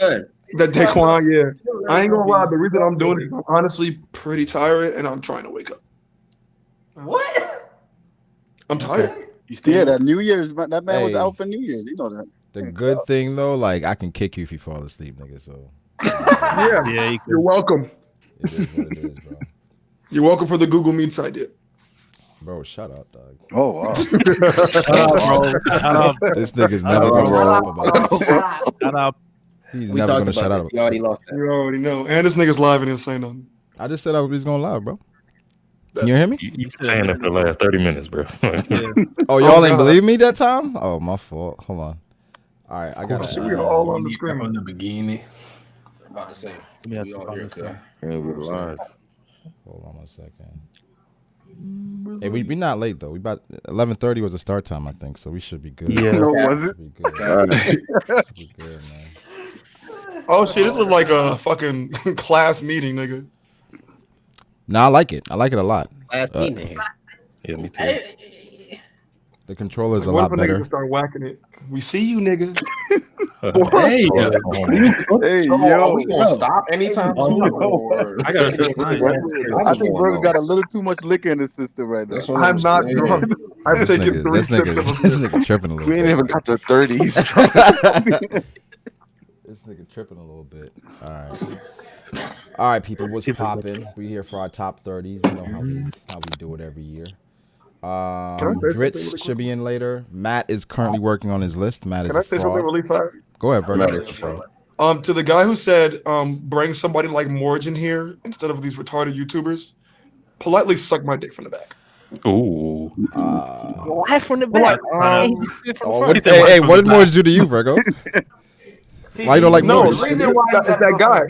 Good. That Daquan, yeah. I ain't gonna lie. The reason I'm doing it is I'm honestly pretty tired and I'm trying to wake up. What? I'm tired. Yeah, that New Year's, that man was out for New Year's. You know that. The good thing though, like I can kick you if you fall asleep, nigga. So Yeah, you're welcome. it is what it is, bro. You're welcome for the Google Meets idea. Bro, shut up, dog. Oh wow. This nigga's never gonna shut up about it. Shut up. He's We never talked gonna shut about up. this. You already lost that. You already know. And this nigga's live and didn't say nothing. I just said I was gonna lie, bro. You hear me? You saying that for the last 30 minutes, bro. Oh, y'all ain't believe me that time? Oh, my fault. Hold on. All right, I got So we all on the screen. On the bikini. I'm about to say. We all here, okay? Yeah, we're live. Hold on 1 second. Hey, we not late though. We about 11:30 was the start time, I think, so we should be good. Yeah. No, was it? Be good. Be good, man. Oh shit, this is like a fucking class meeting, nigga. No, I like it. I like it a lot. Last meeting. Yeah, me too. The controller's a What lot if a nigga better. just start whacking it? We see you, nigga. Hey, Hey, So, yo. are we gonna stop anytime soon? Or... I got a fifth line. I think Virgo got a little too much liquor in his system right now. That's what I'm not saying. drunk. I've This taken nigga, 3 this sips of nigga, this nigga tripping a little We ain't bit. even got to 30s. This nigga tripping a little bit. All right, people. What's popping? We here for our top 30s. We know how we do it every year. I say something Grits really quick? should be in later. Matt is currently working on his list. Matt is Can I a say something fraud. really fast? Go ahead, Virgo. To the guy who said, bring somebody like Morgan here instead of these retarded YouTubers, politely suck my dick from the back. Ooh. Why from the back? Hey, what did Morris do to you, Virgo? Why you don't like No, Morris? it's that guy.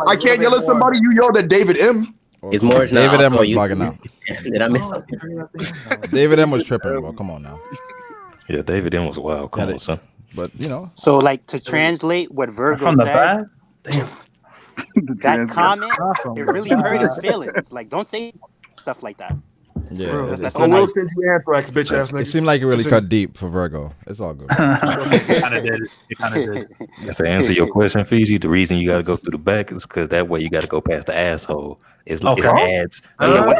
I can't yell at somebody. You yelled at David M. Is Morris not David M also was you? bugging out. Did I miss something? David M was tripping, bro. Come on now. Yeah, David M was wild. Come on, son. But you know, So, like, to translate what Virgo From the said, back? that comment, it really hurt his feelings. Like, don't say stuff like that. yeah. That's I not will nice. send you anthrax, bitch ass It nigga. seemed like it really Continue. cut deep for Virgo. It's all good. It kind of did. It kind of did. And to answer your question, Fiji, the reason you got to go through the back is because that way you got to go past the asshole. It Okay. adds. Hold on.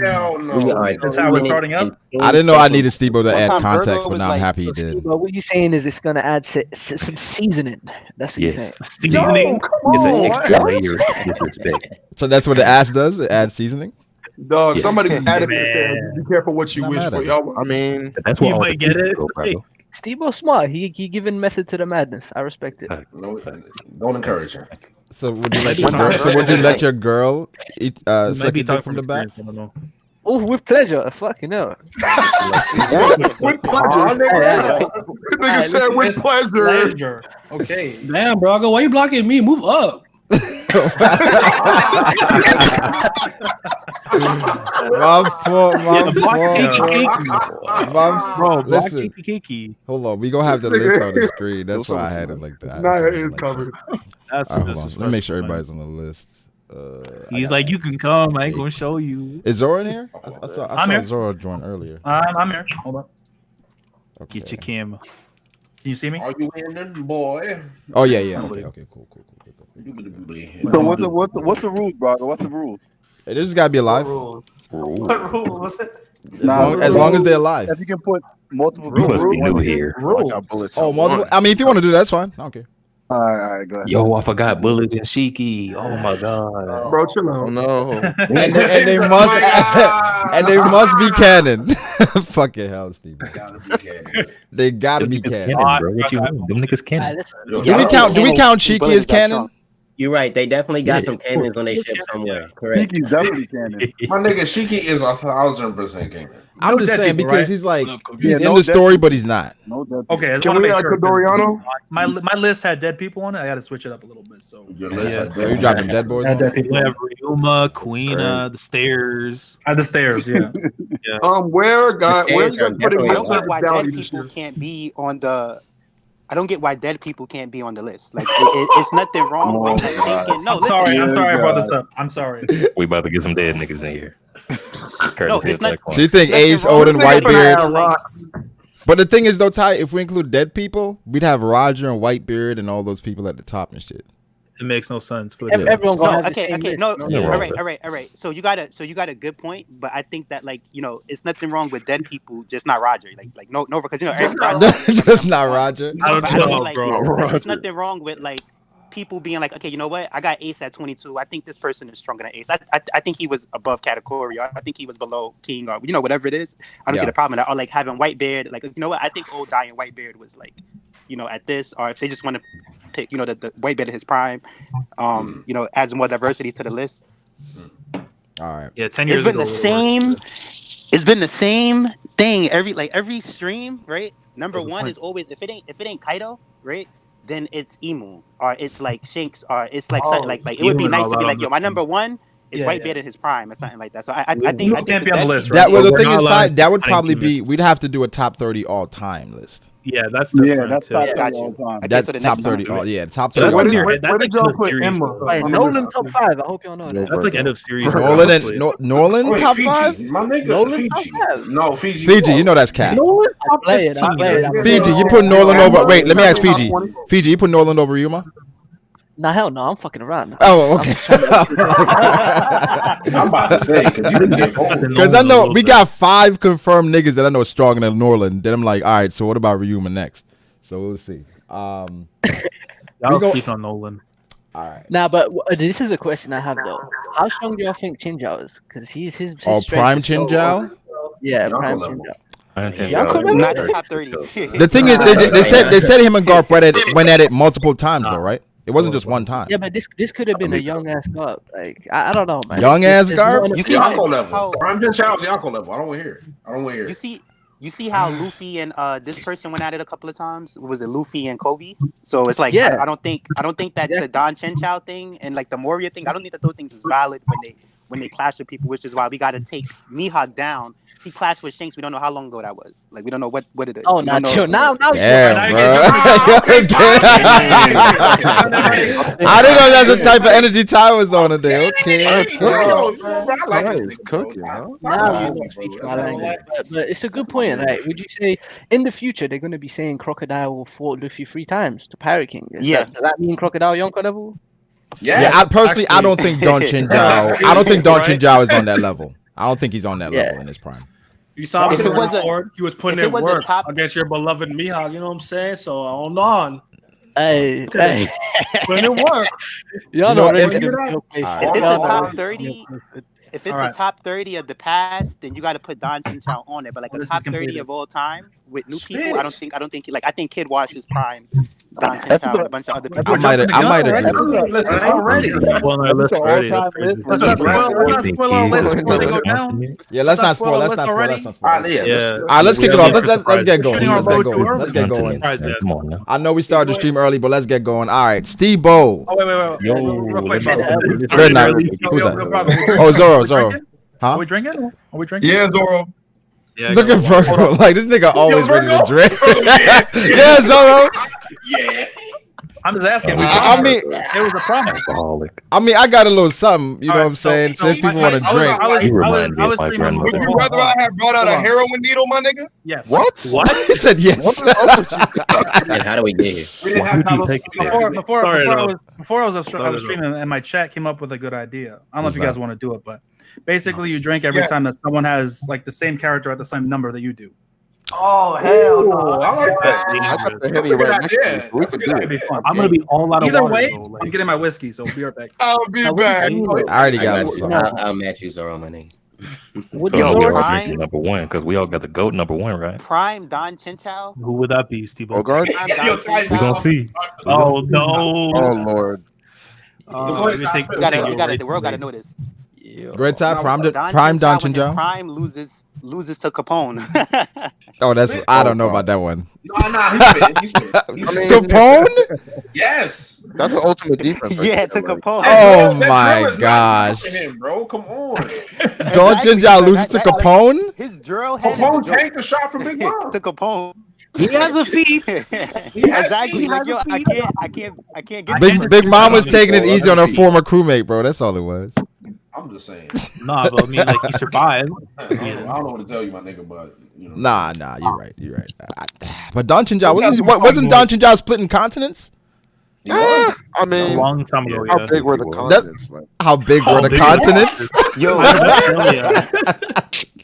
Hell no. We are That's how we're starting up? I didn't know I needed Steve-O to One add time Virgo context, but was now I'm like, happy he did. But what you're saying is it's gonna add some seasoning. That's what you're Yes. saying. Seasoning. It's an on. extra layer of disrespect. So that's what the ass does? It adds seasoning? Dog, Yeah. somebody added me and said, Man. be careful what you Not wish mad for. at it. Y'all, I mean, That's You what all might the get it. people go, Brago. Steve-O's smart. He giving method to the madness. I respect it. No, don't encourage her. So would you let Maybe your girl, not. so would you let your girl eat suck Maybe your talk dick from the back? experience, I don't know. Oh, with pleasure. Fucking hell. with pleasure. Nigga said with pleasure. Okay. Damn, Brago, why you blocking me? Move up. My fault, Yeah, block Kiki. my Bro, block Listen, Kiki. hold on. We gonna have the This list nigga- on the screen. That's why I had it like that. Nah, it is covered. That's All right, hold on. Let me make sure everybody's on the list. He's like, you can come. I ain't gonna show you. Is Zora in here? I saw I'm here. Zora join earlier. I'm here. Hold on. Okay. Get your camera. Can you see me? Are you in there, boy? Oh yeah. Okay, cool. So what's the rules, brother? What's the rules? Hey, this has got to be alive. What rules was it? As long as they're alive. If you can put multiple You must be people new in here. I got bullets. Oh, on multiple. one. I mean, if you want to do that, that's fine. I don't care. All right, go ahead. Yo, I forgot Bullet and Shiki. Oh my god. Bro, chill Oh out. no. And they must and they must be canon. Fucking hell, Steve. They gotta be canon. Bro. What you mean? Them niggas canon. Do we count Cheeky as canon? You're right. They definitely got Yeah. some cannons on their ship somewhere. Correct. Kiki's definitely canon. My nigga Shiki is 1,000% canon. I'm No just dead saying people, because right? he's like Yeah, he's in no the dead story, people. but he's not. No, that's Okay, I just Can want we to make add sure. Cordoriano? My list had dead people on it. I got to switch it up a little bit. So Your list had Are you dropping dead boys? had on? dead people. We have Ryuma, Queena, the stairs. The stairs, yeah. Where you guys Definitely. putting I lip don't get service why down dead this people year? can't be on the. I don't get why dead people can't be on the list. Like, it's nothing wrong with like, thinking. No, I'm sorry. listen. I'm sorry I brought this up. I'm sorry. We about to get some dead niggas in here. No, it's not. So you think Nothing Ace, wrong Odin, with Nigga finna Whitebeard? add rocks. But the thing is, though, Ty, if we include dead people, we'd have Roger and Whitebeard and all those people at the top and shit. It makes no sense for Everyone No, gonna have okay, the same okay, list. no, Yeah, all right. So you got a good point, but I think that like it's nothing wrong with dead people, just not Roger. Like no, because Just not Roger. I don't But I know, mean, like, bro. like, it's nothing wrong with like people being like, okay, you know what? I got Ace at 22. I think this person is stronger than Ace. I think he was above category. I think he was below King, or whatever it is. I don't see the problem with that. Or like having Whitebeard. Like, you know what? I think old dying Whitebeard was like, at this. Or if they just want to pick, the Whitebeard at his prime, adds more diversity to the list. All right. Yeah, 10 years It's been ago. the same. It's been the same thing every stream, right? Number one is always if it ain't Kaido, right? Then it's Emu, or it's like Shanks, or it's like something like it would be nice to be like, yo, my number one is Whitebeard at his prime, or something like that. So I think can't be on the list, That right? the We're thing not is, allowed Ty, that would to probably rank be. teams. We'd have to do a top 30 all time list. Yeah, that's Yeah, different that's too. top 30 Got all you. the time. Okay, That's so the top next time 30. Oh yeah, top So 30. where all did time. you- that's like y'all end of put series. Emma? Wait, Nolan top 5. I hope y'all know that. That's like end of series. Nolan honestly. and Nolan Wait, top Fiji. 5. My nigga, Nolan top Fiji. 5? No, Fiji. Fiji, you know that's cat. Nolan's top I play it. 15. Fiji, you put Nolan over. Wait, let me ask Fiji. Fiji, you put Nolan over Yuma? Nah, hell no. I'm fucking around. Oh, okay. I'm about to say, because you didn't get voted. Because I know we got 5 confirmed niggas that I know are stronger than Nolan. Then I'm like, all right, so what about Ryuma next? So we'll see. Y'all go- speak on Nolan. All right. Nah, but this is a question I have though. How strong do y'all think Chinjao is? Because his Oh, strength prime is so Chinjao? Yeah, Yonko prime level. Chinjao. Not the top 30. The thing is, they said him and Garp went at it multiple times though, right? It wasn't just one time. Yeah, but this could have been a young ass Garp. Like I don't know, man. Young ass Garp? You see Yonko how level. Prime Chinchow's Yonko level. I don't want to hear it. I don't want to hear it. you see how Luffy and this person went at it a couple of times? Was it Luffy and Kobe? So it's like Yeah. I don't think that the Don Chen Chao thing and like the Moria thing, I don't think that those things is valid when they clash with people, which is why we got to take Mihawk down. He clashed with Shanks. We don't know how long ago that was. Like we don't know what it is. Oh, We now don't know. chill. Now Damn, you're bro. I didn't know that's the type of energy Ty was on today. Okay. Yo, bro, I like this It's nigga, cooking, bro. huh? Now you're not speaking my language. But it's a good point. Like, would you say in the future they're going to be saying Crocodile fought Luffy 3 times to Pirate King? Does that mean Crocodile Yonko level? Yes, Yeah, I personally, I actually. don't think Don Chinjao. I don't think Don Chinjao is on that level. I don't think he's on that level in his prime. You saw If him it was a- forward. He was putting if it in was a work top- against your beloved Mihawk. You know what I'm saying? So hold on. Hey, Putting in work. y'all know know what, Reddit's if- gonna be your place. All If right. it's Y'all a know top Reddit's 30, if it's All a right. top 30 of the past, then you got to put Don Chin Chao on it. But like Well, a this top is 30 completed. of all time with new Spit. people, I don't think like I think Kid Wash is prime. Don Chin Chao and a bunch of other people. I might agree. Listen, Already. Well, on our list already. That's crazy. Let's not spoil our list before they go down. Yeah, let's not spoil. Let's Let's not spoil. already- Let's not All right, spoil. yeah. Yeah. All right, let's kick it Yeah, off. for Let's surprise. get going. Shooting our Let's get boat too going. early. Let's get going. Surprise, yeah. Come on now. I know we started the stream early, but let's get going. All right, Steve Bo. Oh, wait. Yo, Real quick, let's bro. go. Good night. Yo, Who's yo, that? no problem. Oh, Zoro, Are we Zoro. drinking? Huh? Are we drinking? Are we drinking? Yeah, Zoro. Yeah, Look at Virgo. Like this nigga always ready to Virgo? drink. Yeah, Zoro. Yeah. I'm just asking. I mean, It was a problem. Alcoholic. I got a little something. You know what I'm Alright, so- saying? so Since people want to I was- drink. I was- You I was- remind me I of was my streaming grandmother. Would you before. rather I had brought out a Hold on. heroin needle, my nigga? Yes. What? He said yes. And how do we get here? We didn't Why have would you time take it there? Before I was Started streaming, and my chat came up with a good idea. I don't know What's if you guys that? want to do it, but basically you drink every Yeah. time that someone has like the same character at the same number that you do. Oh, hell no. I like that. I got the That's Henny a good right next to idea. me. We That's a can good do It'd it. be fun. I'm gonna be all out of Either water. way, though, I'm getting my whiskey, so be right back. I'll be Now, back. I already I got got what's you. up. I'll match you, Zoro, my name. What So do we you all Prime? drinking number one because we all got the goat number one, right? Prime Don Chin Chao. Who would that be, Steve? Bogart? Prime Yo, Don Ty, Chin We gonna Chao. see. Oh no! Oh Lord. Let me take. You got it. The world got to know this. Great time. Prime Don Don Chin Chao, Chinjao. when his prime loses to Capone. Oh, that's I don't know about that one. Nah, he's spitting. Capone? Yes. That's the ultimate defense. right Yeah, there, to like. Capone. Oh That my drill is not gosh. enough for him, bro. Come on. Don Exactly, Chinjao bro. loses to That- like, Capone? His drill head Capone is a joke. tanked the shot from Big Mom. To Capone. He has a feet. Exactly. he Like has yo, a feet. I can't get Big Mom was taking it easy on her former crewmate, bro. That's all it was. I'm just saying. Nah, but I mean, like, he survived. I don't know what to tell you, my nigga, but you know. Nah, you're right. But Don Chinjao wasn't Don Chinjao splitting continents? I mean, A long time ago. how Yeah. big were the continents? Like, How big were the big continents? Yo,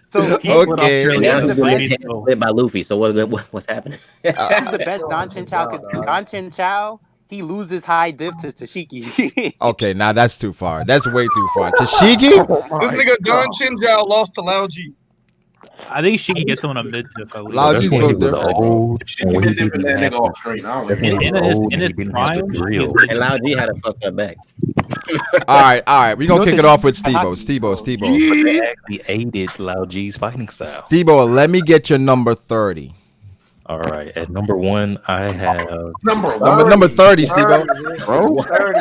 so Okay. This Now is the he's getting his best. hand split by Luffy. So what's happening? This is the best Don Chin Chow could do. Don Chin Chow, he loses high diff to Tashiki. Okay, now that's too far. That's way too far. Tashigi? This nigga Don Chinjao lost to Lao G. I think she can get someone a mid tip. Lao G's when no he was different. old. And when he Dipping didn't that have nigga off straight. I don't when he In was his- old in and his he didn't have the prime, drill. And Lao G had to fuck that back. All right. We're going to kick it off with Steve-O. But they actually aided Lao G's fighting style. Steve-O, let me get your number 30. All right. At number 1, I have Number 30, Steve-O. bro, 30,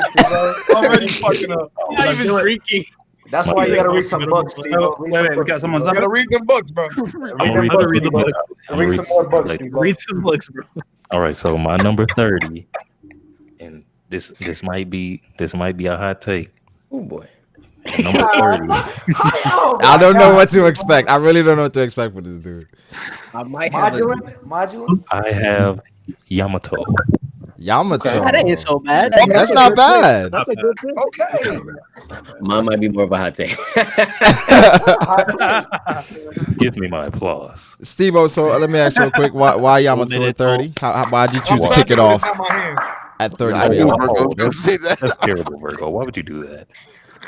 already fucking up. Not even drinking. That's why you gotta read some books, Steve. Wait, we got someone's You up. gotta read them books, bro. I'm gonna read the book. Read some more books, Steve. Read some books, bro. All right, so my number 30, and this might be a hot take. Oh boy. At number 30, I don't know what to expect. I really don't know what to expect for this dude. I might have Modular? I have Yamato. Yamato. That ain't so bad. That's not bad. Okay. Mine might be more of a hot take. Give me my applause. Steve-O, so let me ask you real quick. Why Yamato at 30? Why did you choose to kick it off at 30? I knew Virgo was gonna That's say that. terrible, Virgo. Why would you do that?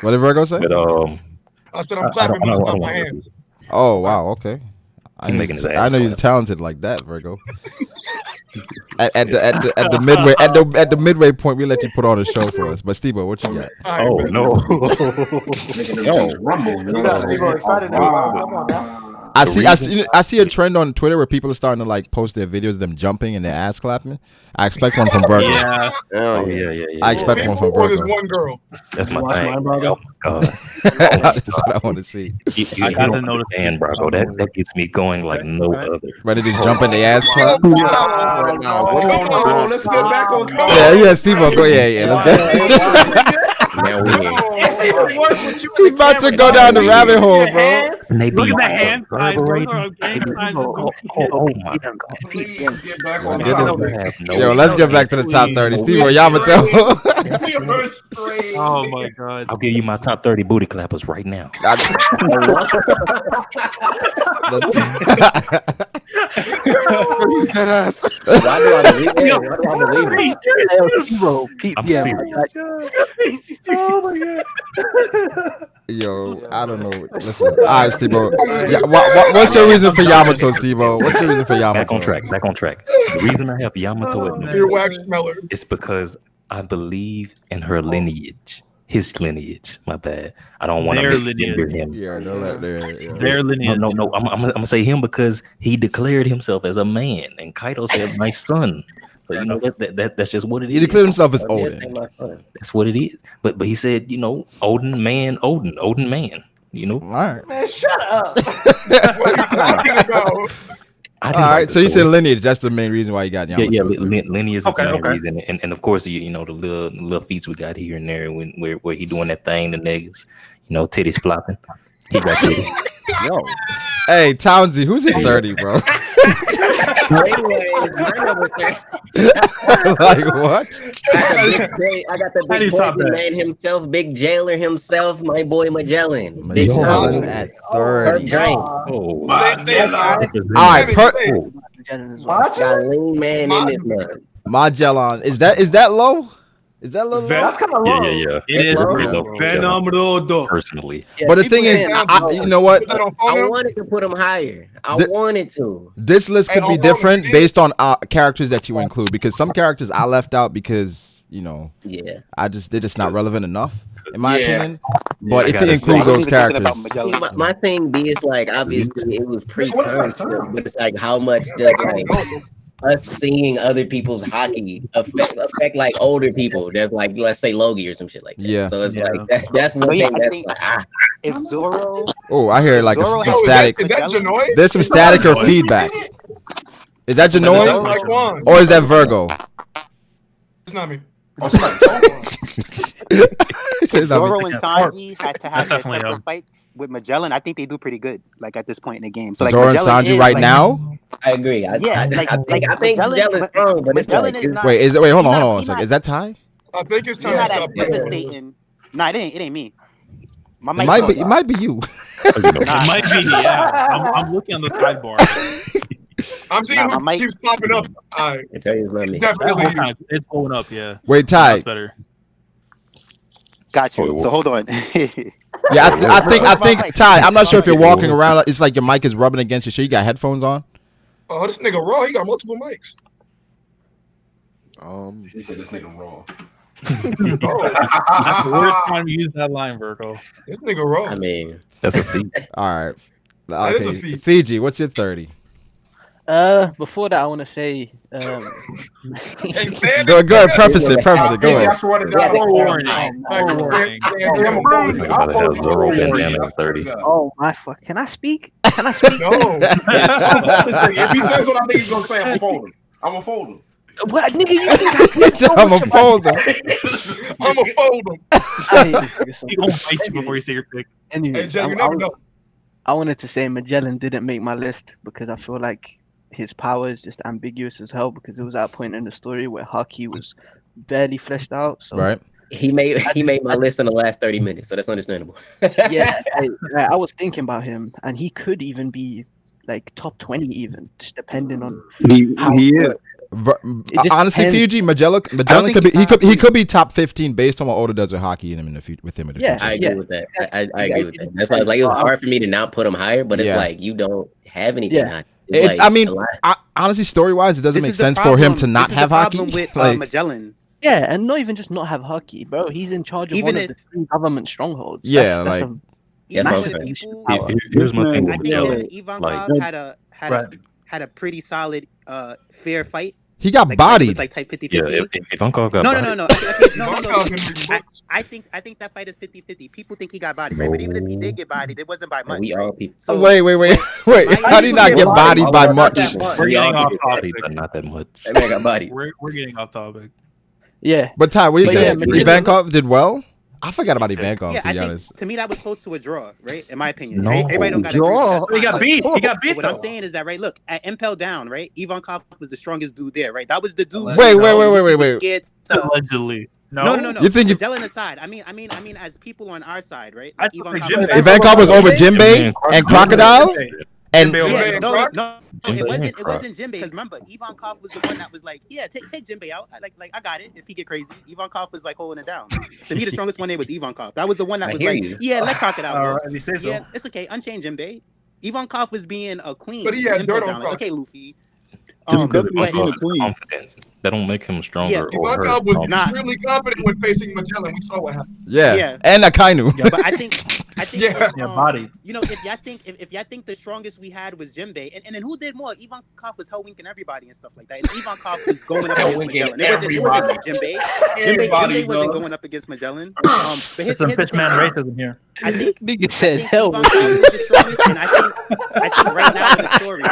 What did Virgo say? But I said I'm clapping I don't with my want hands. Oh, wow. Okay. He's making his I ass know you're clap. talented like that, Virgo. At the midway point, we let you put on a show for us. But Steve-O, what you got? Oh no! Rumble. You know what I'm saying? Excited now. Come on now. I see a trend on Twitter where people are starting to like post their videos of them jumping and their ass clapping. I expect one from Virgo. Yeah. Oh yeah. I expect one from Or this Virgo. one girl. That's my Watch thing. mine, Brago. Oh my god! That's what I want to see. You got don't to notice understand, Brago. That gets me going like no other. Ready to jump in the ass clap? Right now, Oh, let's get back on top. Yeah, Steve-O, go. Yeah. Let's go. Now we here. It's even worse with you. He's about to go down the rabbit hole, bro. And they Look be at the hand size, bro. reverberating. Oh my god! Please get back on This top. guy have no- Yo, let's get back to the top 30. Steve-O, Yamato. Oh my god. I'll give you my top 30 booty clappers right now. He's dead ass. Why do I believe it? Why do I believe it? I'm Yeah, serious. Oh my god. Yo, I don't know. Listen. All right, Steve-O. Yeah, what's your reason for Yamato, Steve-O? What's your reason for Yamato? Back on track. The reason I have Yamato at number Your wax smeller. is because I believe in her lineage. His lineage, my bad. I don't want Their to lineage. him. Yeah, no, that there. Yeah. Their lineage. No. I'm gonna say him because he declared himself as a man, and Kaito said my son. So you know that's just what it is. He declared himself as Yes, Odin. ain't my son. That's what it is. But he said, Odin man. All right. Man, shut up. What are you talking about? I All right. So you said lineage. That's the main reason why you got Yamato. Yeah, lineage is Okay, the main okay. reason, and of course, the little feats we got here and there where he doing that thing, the niggas, titties flopping. He got titties. Yo, Hey, Townsy, who's at 30, bro? Anyways, my number 30. Like what? I got the How do you big top poison that? man himself, big jailer himself, my boy Magellan. Big Magellan Magellan. at First 30. drink. Oh, All right, Got a lean man in this mug. Magellan. Is that low? Is that low? That's kind of low. yeah. It is Very low for Magellan, personally. But the thing is, you know what? Put that on I phone. wanted to put him higher. I The- wanted to. This list could Hey, be hold on, different man. based on characters that you include, because some characters I left out because Yeah. they're just not relevant enough in my Yeah. opinion. But I if you gotta include say- those characters, See, my thing be is like obviously it was pre-current stuff, but it's like how much does like us seeing other people's hockey affect like older people? There's like let's say Logie or some shit like that. Yeah. So it's Yeah. like that's one So, yeah, thing I that's think- like If Zoro, oh, I hear like Zoro some has- static. Is that Janoi? There's some static or feedback. Is that Sounds Janoi like Juan. or is that Virgo? It's not me. Oh, somebody talking. said it's not Zoro me. and Sanji had to have That's their definitely separate fights with Magellan, I think they do pretty good. Like at this point in the game, so like Zoro and Magellan Sanji is, right like, now. I agree. Yeah, like I think Magellan's strong, but it's Magellan like is not. Wait, hold he on not- a he second. not- Is that Ty? I think it's He time to not stop. that devastating. Nah, it ain't me. My It mic's might be. close. It might be you. It might be. Yeah, I'm looking on the sidebar. I'm seeing Nah, who my mic- keeps popping up. I tell you, it's not me. That Definitely whole you. time, it's blowing up. Yeah. Wait, Ty. That's better. Got you. So hold on. Yeah, I think Ty. I'm not sure if you're walking around. It's like your mic is rubbing against your shit. You got headphones on. Oh, this nigga raw. He got multiple mics. He said this nigga raw. That's the worst time to use that line, Virgo. This nigga raw. I mean, That's a feat. All right. That is a Okay. feat. Fiji, what's your 30? Before that, I want to say, Hey, stand Go it. ahead. Preface it. Go I ahead. swear to Yeah, God. Forewarning. Forewarning. I'm Like about to have Zoro bandana at 30. oh my fuck, can I speak? Can I speak? No. If he says what I think he's gonna say, I'm gonna fold him. What, nigga? You think I'm a folder. I'm going to fold him. He gonna fight you before you say your pick. Anyway, Hey, Jay, you never know. I wanted to say Magellan didn't make my list because I feel like his power is just ambiguous as hell, because it was at a point in the story where Haki was barely fleshed out. So Right. he made my list in the last 30 minutes, so that's understandable. yeah, I was thinking about him, and he could even be like top 20, even just depending on how He is. just Honestly, depends. Fiji, Magellan think could be. he's He could be top 15 based on what Oda does with hockey in him in the future. With him in the Yeah. future. I agree with that. I agree with that. That's why I was like, it was hard for me to not put him higher, but it's Yeah. like you don't have anything. Yeah. high. It's like I mean, a lot. honestly, story wise, it doesn't This make is the sense for him problem- to not this is the have hockey. problem with Like, Magellan. Yeah, and not even just not have Haki, bro. He's in charge of Even one of the 3 government strongholds. Yeah, that's like- Even That's when fair. people, Here's my thing I with think Magellan. Ivankov Like, had a pretty solid fair fight. he got Like, bodied. It was like type 50-50. yeah, if Uncle got No. bodied, No. I think that fight is 50-50. People think he got bodied, right? But even if he did get bodied, it wasn't by much. We right? all people. So Wait. How did he not get bodied by much? We're getting off bodied, topic. but not that much. That man got bodied. We're getting off topic. Yeah. But Ty, what you But saying? yeah, Magellan- Ivankov did well. I forgot about Ivankov. yeah, To I be think honest. to me that was close to a draw, right? In my opinion, No. right? Everybody don't got Draw? He got beat. He got beat. What I'm though. saying is that, right? Look, at Impel Down, right? Ivankov was the strongest dude there, right? That was the dude. Wait. He was scared to- Allegedly. No. You think Magellan aside? I mean, as people on our side, right? Like I prefer Ivankov. Jinbei. Ivankov was over Jinbei and Crocodile? And Yeah, no, Jinbei it wasn't Jinbei. Because remember, Ivankov was the one that was like, yeah, take Jinbei out. Like I got it. If he get crazy, Ivankov was like holding it down. To me, the strongest one there was Ivankov. That was the one that I was hear like, you. yeah, let Crocodile go. All right, if you say so. Yeah, it's okay. Unchain Jinbei. Ivankov was being a queen. But he had Impel dirt on Down. Like, okay, Luffy. definitely but- being a queen. Confident. That don't make him stronger Yeah, or hurt. Ivankov was Nah. extremely confident when facing Magellan. We saw what happened. yeah. And Akainu. Yeah, but I think Yeah. body. You know, if y'all think the strongest we had was Jinbei, and then who did more? Ivankov was holdwinking everybody and stuff like that. And Ivankov was going up against Magellan. It wasn't Jinbei. Jinbei wasn't going up against Magellan. But It's some here's the bitch thing. man racism here. I think nigga said I hell. think Ivankov is the strongest, and I think right now in the story,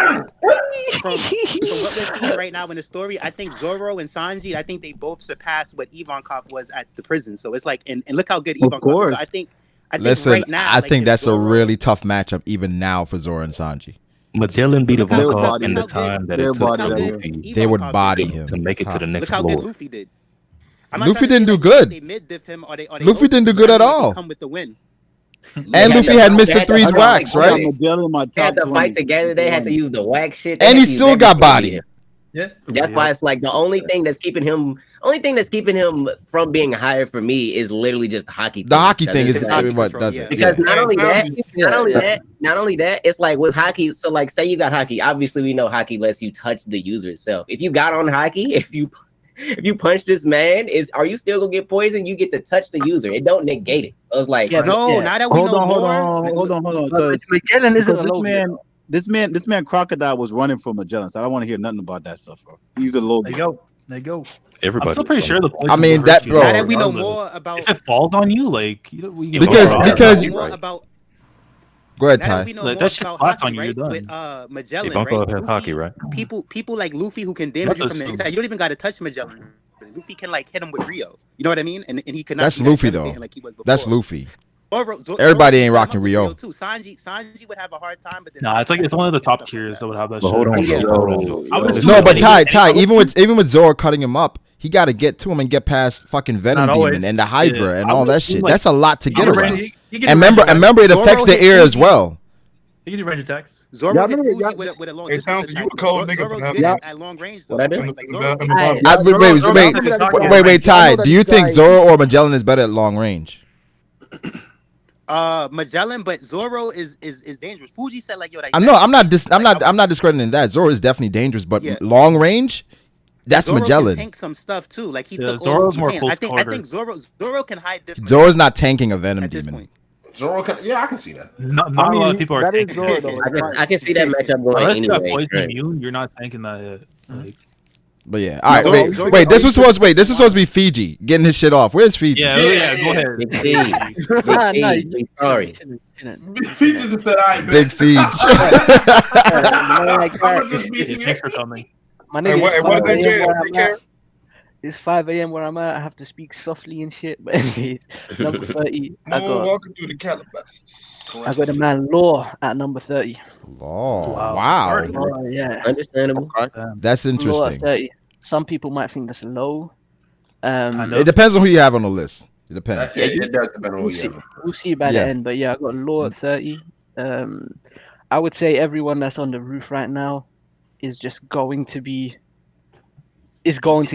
from what we're seeing right now in the story, I think Zoro and Sanji, I think they both surpassed what Ivankov was at the prison. So it's like, and look how good Ivankov is. So I think Listen, right now, I like, think if that's a Zoro- really tough matchup even now for Zoro and Sanji. Magellan beat Look how Ivankov good- in the look how time that they're it took body for that Luffy They would Ivankov body did. him. to make it to the Look next how good floor. Luffy did. I'm not Luffy trying to didn't say do that good. They mid-diff him or they Luffy didn't do good at all. Come with the win. And Luffy had Mr. They had Three's to- wax, I got right? Magellan in my They had top to 20. fight together. They had to use the wax shit. They And had he to use still got everything. bodied. Yeah. That's why it's like the only thing that's keeping him from being higher for me is literally just the hockey. The hockey thing is It's hockey what control, does yeah. it. Because Yeah. not only Yeah. that, it's like with hockey. So like, say you got hockey. Obviously, we know hockey lets you touch the user itself. If you got on hockey, if you punch this man, are you still gonna get poisoned? You get to touch the user. It don't negate it. So it's like, Yeah, No, now that we Hold know on, more. hold on. But Magellan isn't Because alone. this man Crocodile was running for Magellan, so I don't want to hear nothing about that stuff, bro. He's a low. There you go. There you go. Everybody. I'm still pretty sure the poison I mean, will that- hurt you bro. Now that we know regardless. more about, If it falls on you, like you know, we get Because- more because- more Right. about Go ahead, now that Ty. we know Like, more that shit about flats hockey, on you, you're right? done. With Magellan, Ivankov right? has hockey, right? People like Luffy who can damage you from the inside. You don't even got to touch Magellan. Luffy can like hit him with Rio. You know what I mean? And he could not. That's be that Luffy though. devastating like he was before. That's Luffy. Zoro Everybody can ain't hit him rocking up with Rio. too. Sanji would have a hard time, but then Nah, it's one of the top tiers that would have that But shit. hold on, Yeah. No, but Ty, even with Zoro cutting him up, he got to get to him and get past fucking Venom Not Demon always. and the Hydra Yeah. and I all would that assume, shit. like, That's a lot to get he can around. range- he And can range remember, it Zoro affects the hit ear as Fuji. well. He can do range attacks. Zoro Y'all hit remember- Fuji y'all- with a long It distance sounds like attack. you a cold nigga for Zoro's that. good Yeah. at long range. What I do? Like In Zoro's the good. bottom. Wait, Y'all know that Ty. Do you think guy- Zoro or Magellan is better at long range? Magellan, but Zoro is dangerous. Fuji said like yo. Like, I'm not discrediting that. Zoro is definitely dangerous, but Yeah. long range, that's Zoro Magellan. can tank some stuff too. Like he Yeah, took Zoro's all more he can. close I think Zoro can hide different. Zoro's not tanking a Venom at this Demon. point. Zoro can, yeah, I can see that. Not I a mean, lot of people are that is tanking Zoro it. though. I can see that matchup going Unless you have anyway. poison Right. immune, you're not tanking that hit. Like, But yeah, all right. Zoro- Wait. This was supposed to be Fiji getting his shit off. Where's Fiji? yeah, go ahead. Big C. Big C. Sorry. He just said, "I bet." Big Fiji. I'm gonna just be here. Thanks for coming. My Hey, nigga, what is that, Jay? Take care. it's 5 a.m. where I'm at. I have to speak softly and shit. But anyways, number 30, I got Walking through the Calabasas. the man Law at number 30. Oh, Wow. wow. Oh yeah, Understandable. That's Law at interesting. 30. Some people might think that's low. It depends on who you have on the list. It depends. It does depend on who We'll you see. have. We'll see by the end. But yeah, I got Law at 30. I would say everyone that's on the roof right now is just going to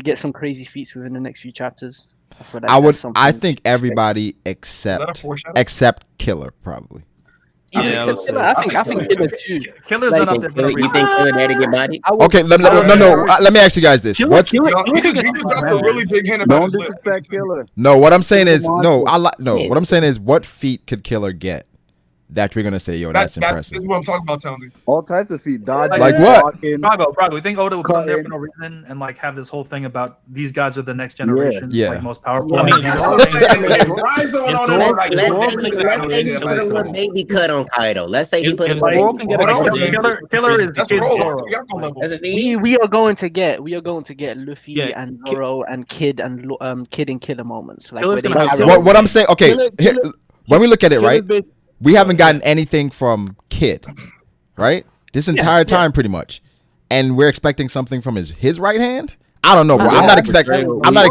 get some crazy feats within the next few chapters. I feel like that's something I think everybody Is that a foreshadow? except Killer probably. Yeah, Except Killer, I think Killer too. Killer's Like, not up there for a You reason. think Killer Daddy get bodied? Okay, let me ask you guys this. What's He just dropped a really big hint about Don't his list. disrespect Killer. no? What I'm saying is Come on. What I'm saying is, what feat could Killer get that we're gonna say, yo, that's This impressive? is what I'm talking about, Townsy. All types of feet. Dodging, Like what? blocking. Brago, you think Oda would put him there Cutting. for no reason and like have this whole thing about these guys are the next generation, Yeah. like most powerful? I mean, Ryan's going on there like Let's Zoro say really he got put a little like- baby cut on Kaido. Let's say he put If a Zoro little can get a Hold on, Killer is That's kid roll. Zoro. Yako level. That's a V. We are going to get Luffy Yeah, and Zoro and Kid and Killer moments. Like Killer's where gonna they have carry- What I'm saying, okay, Killer- here, when we look at it, Killer's right, been- we haven't gotten anything from Kid, right? This entire time, pretty much, and we're expecting something from his right hand. I don't know, bro. I'm not expecting that much. Hold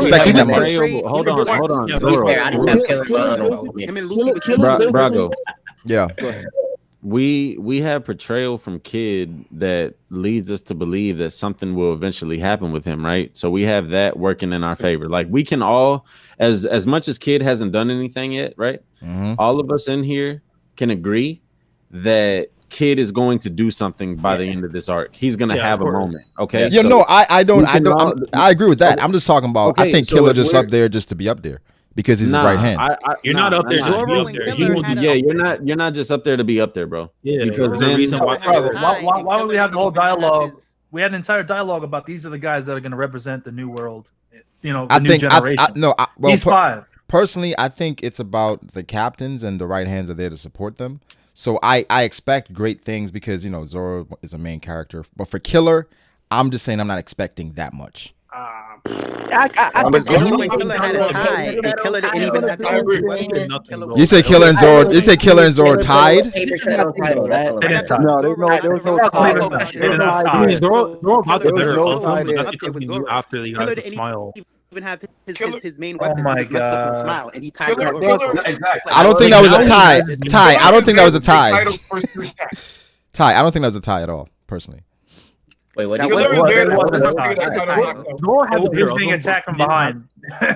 on. To be fair, I didn't have Killer on. Him and Luffy was Brago, Yeah. we have portrayal from Kid that leads us to believe that something will eventually happen with him, right? So we have that working in our favor. Like we can all, as much as Kid hasn't done anything yet, right? Mhm. All of us in here can agree that Kid is going to do something by the end of this arc. He's gonna Yeah, have of a course. moment. Okay. Yeah, So- no, I agree with that. I'm just talking about. I Okay, think so Killer if just we're- up there just to be up there because he's Nah, his right hand. You're not up there just to be up there. He will do Yeah, you're not just up there to be up there, bro. Yeah, because there's a then reason why. Why would we have the whole dialogue? We had an entire dialogue about these are the guys that are going to represent the new world. You know, the new generation. These five. Personally, I think it's about the captains and the right hands are there to support them. So I expect great things because, you know, Zoro is a main character. But for Killer, I'm just saying I'm not expecting that much. But Zoro and Killer had a tie, and Killer didn't even have to. You say Killer and Zoro. You say Killer and Zoro tied. No, there's no tie. Zoro about the better of them, but that's Up there because with he Zoro. knew after he Killer had the didn't smile. even have his main weapon. my He just messed up with God. Smile, and he tied Killer- Zoro. Killer- Exactly. I don't think that was a tie. Tie. I don't think that was a tie. Kaido's first three attacks. Tie. I don't think that was a tie at all, personally. Wait, what? That do you was- say? Killer is there. that was That's a how tie. big that That's a Kaido tie. knocked out. Zoro had He the better was of being him, attacked from but he behind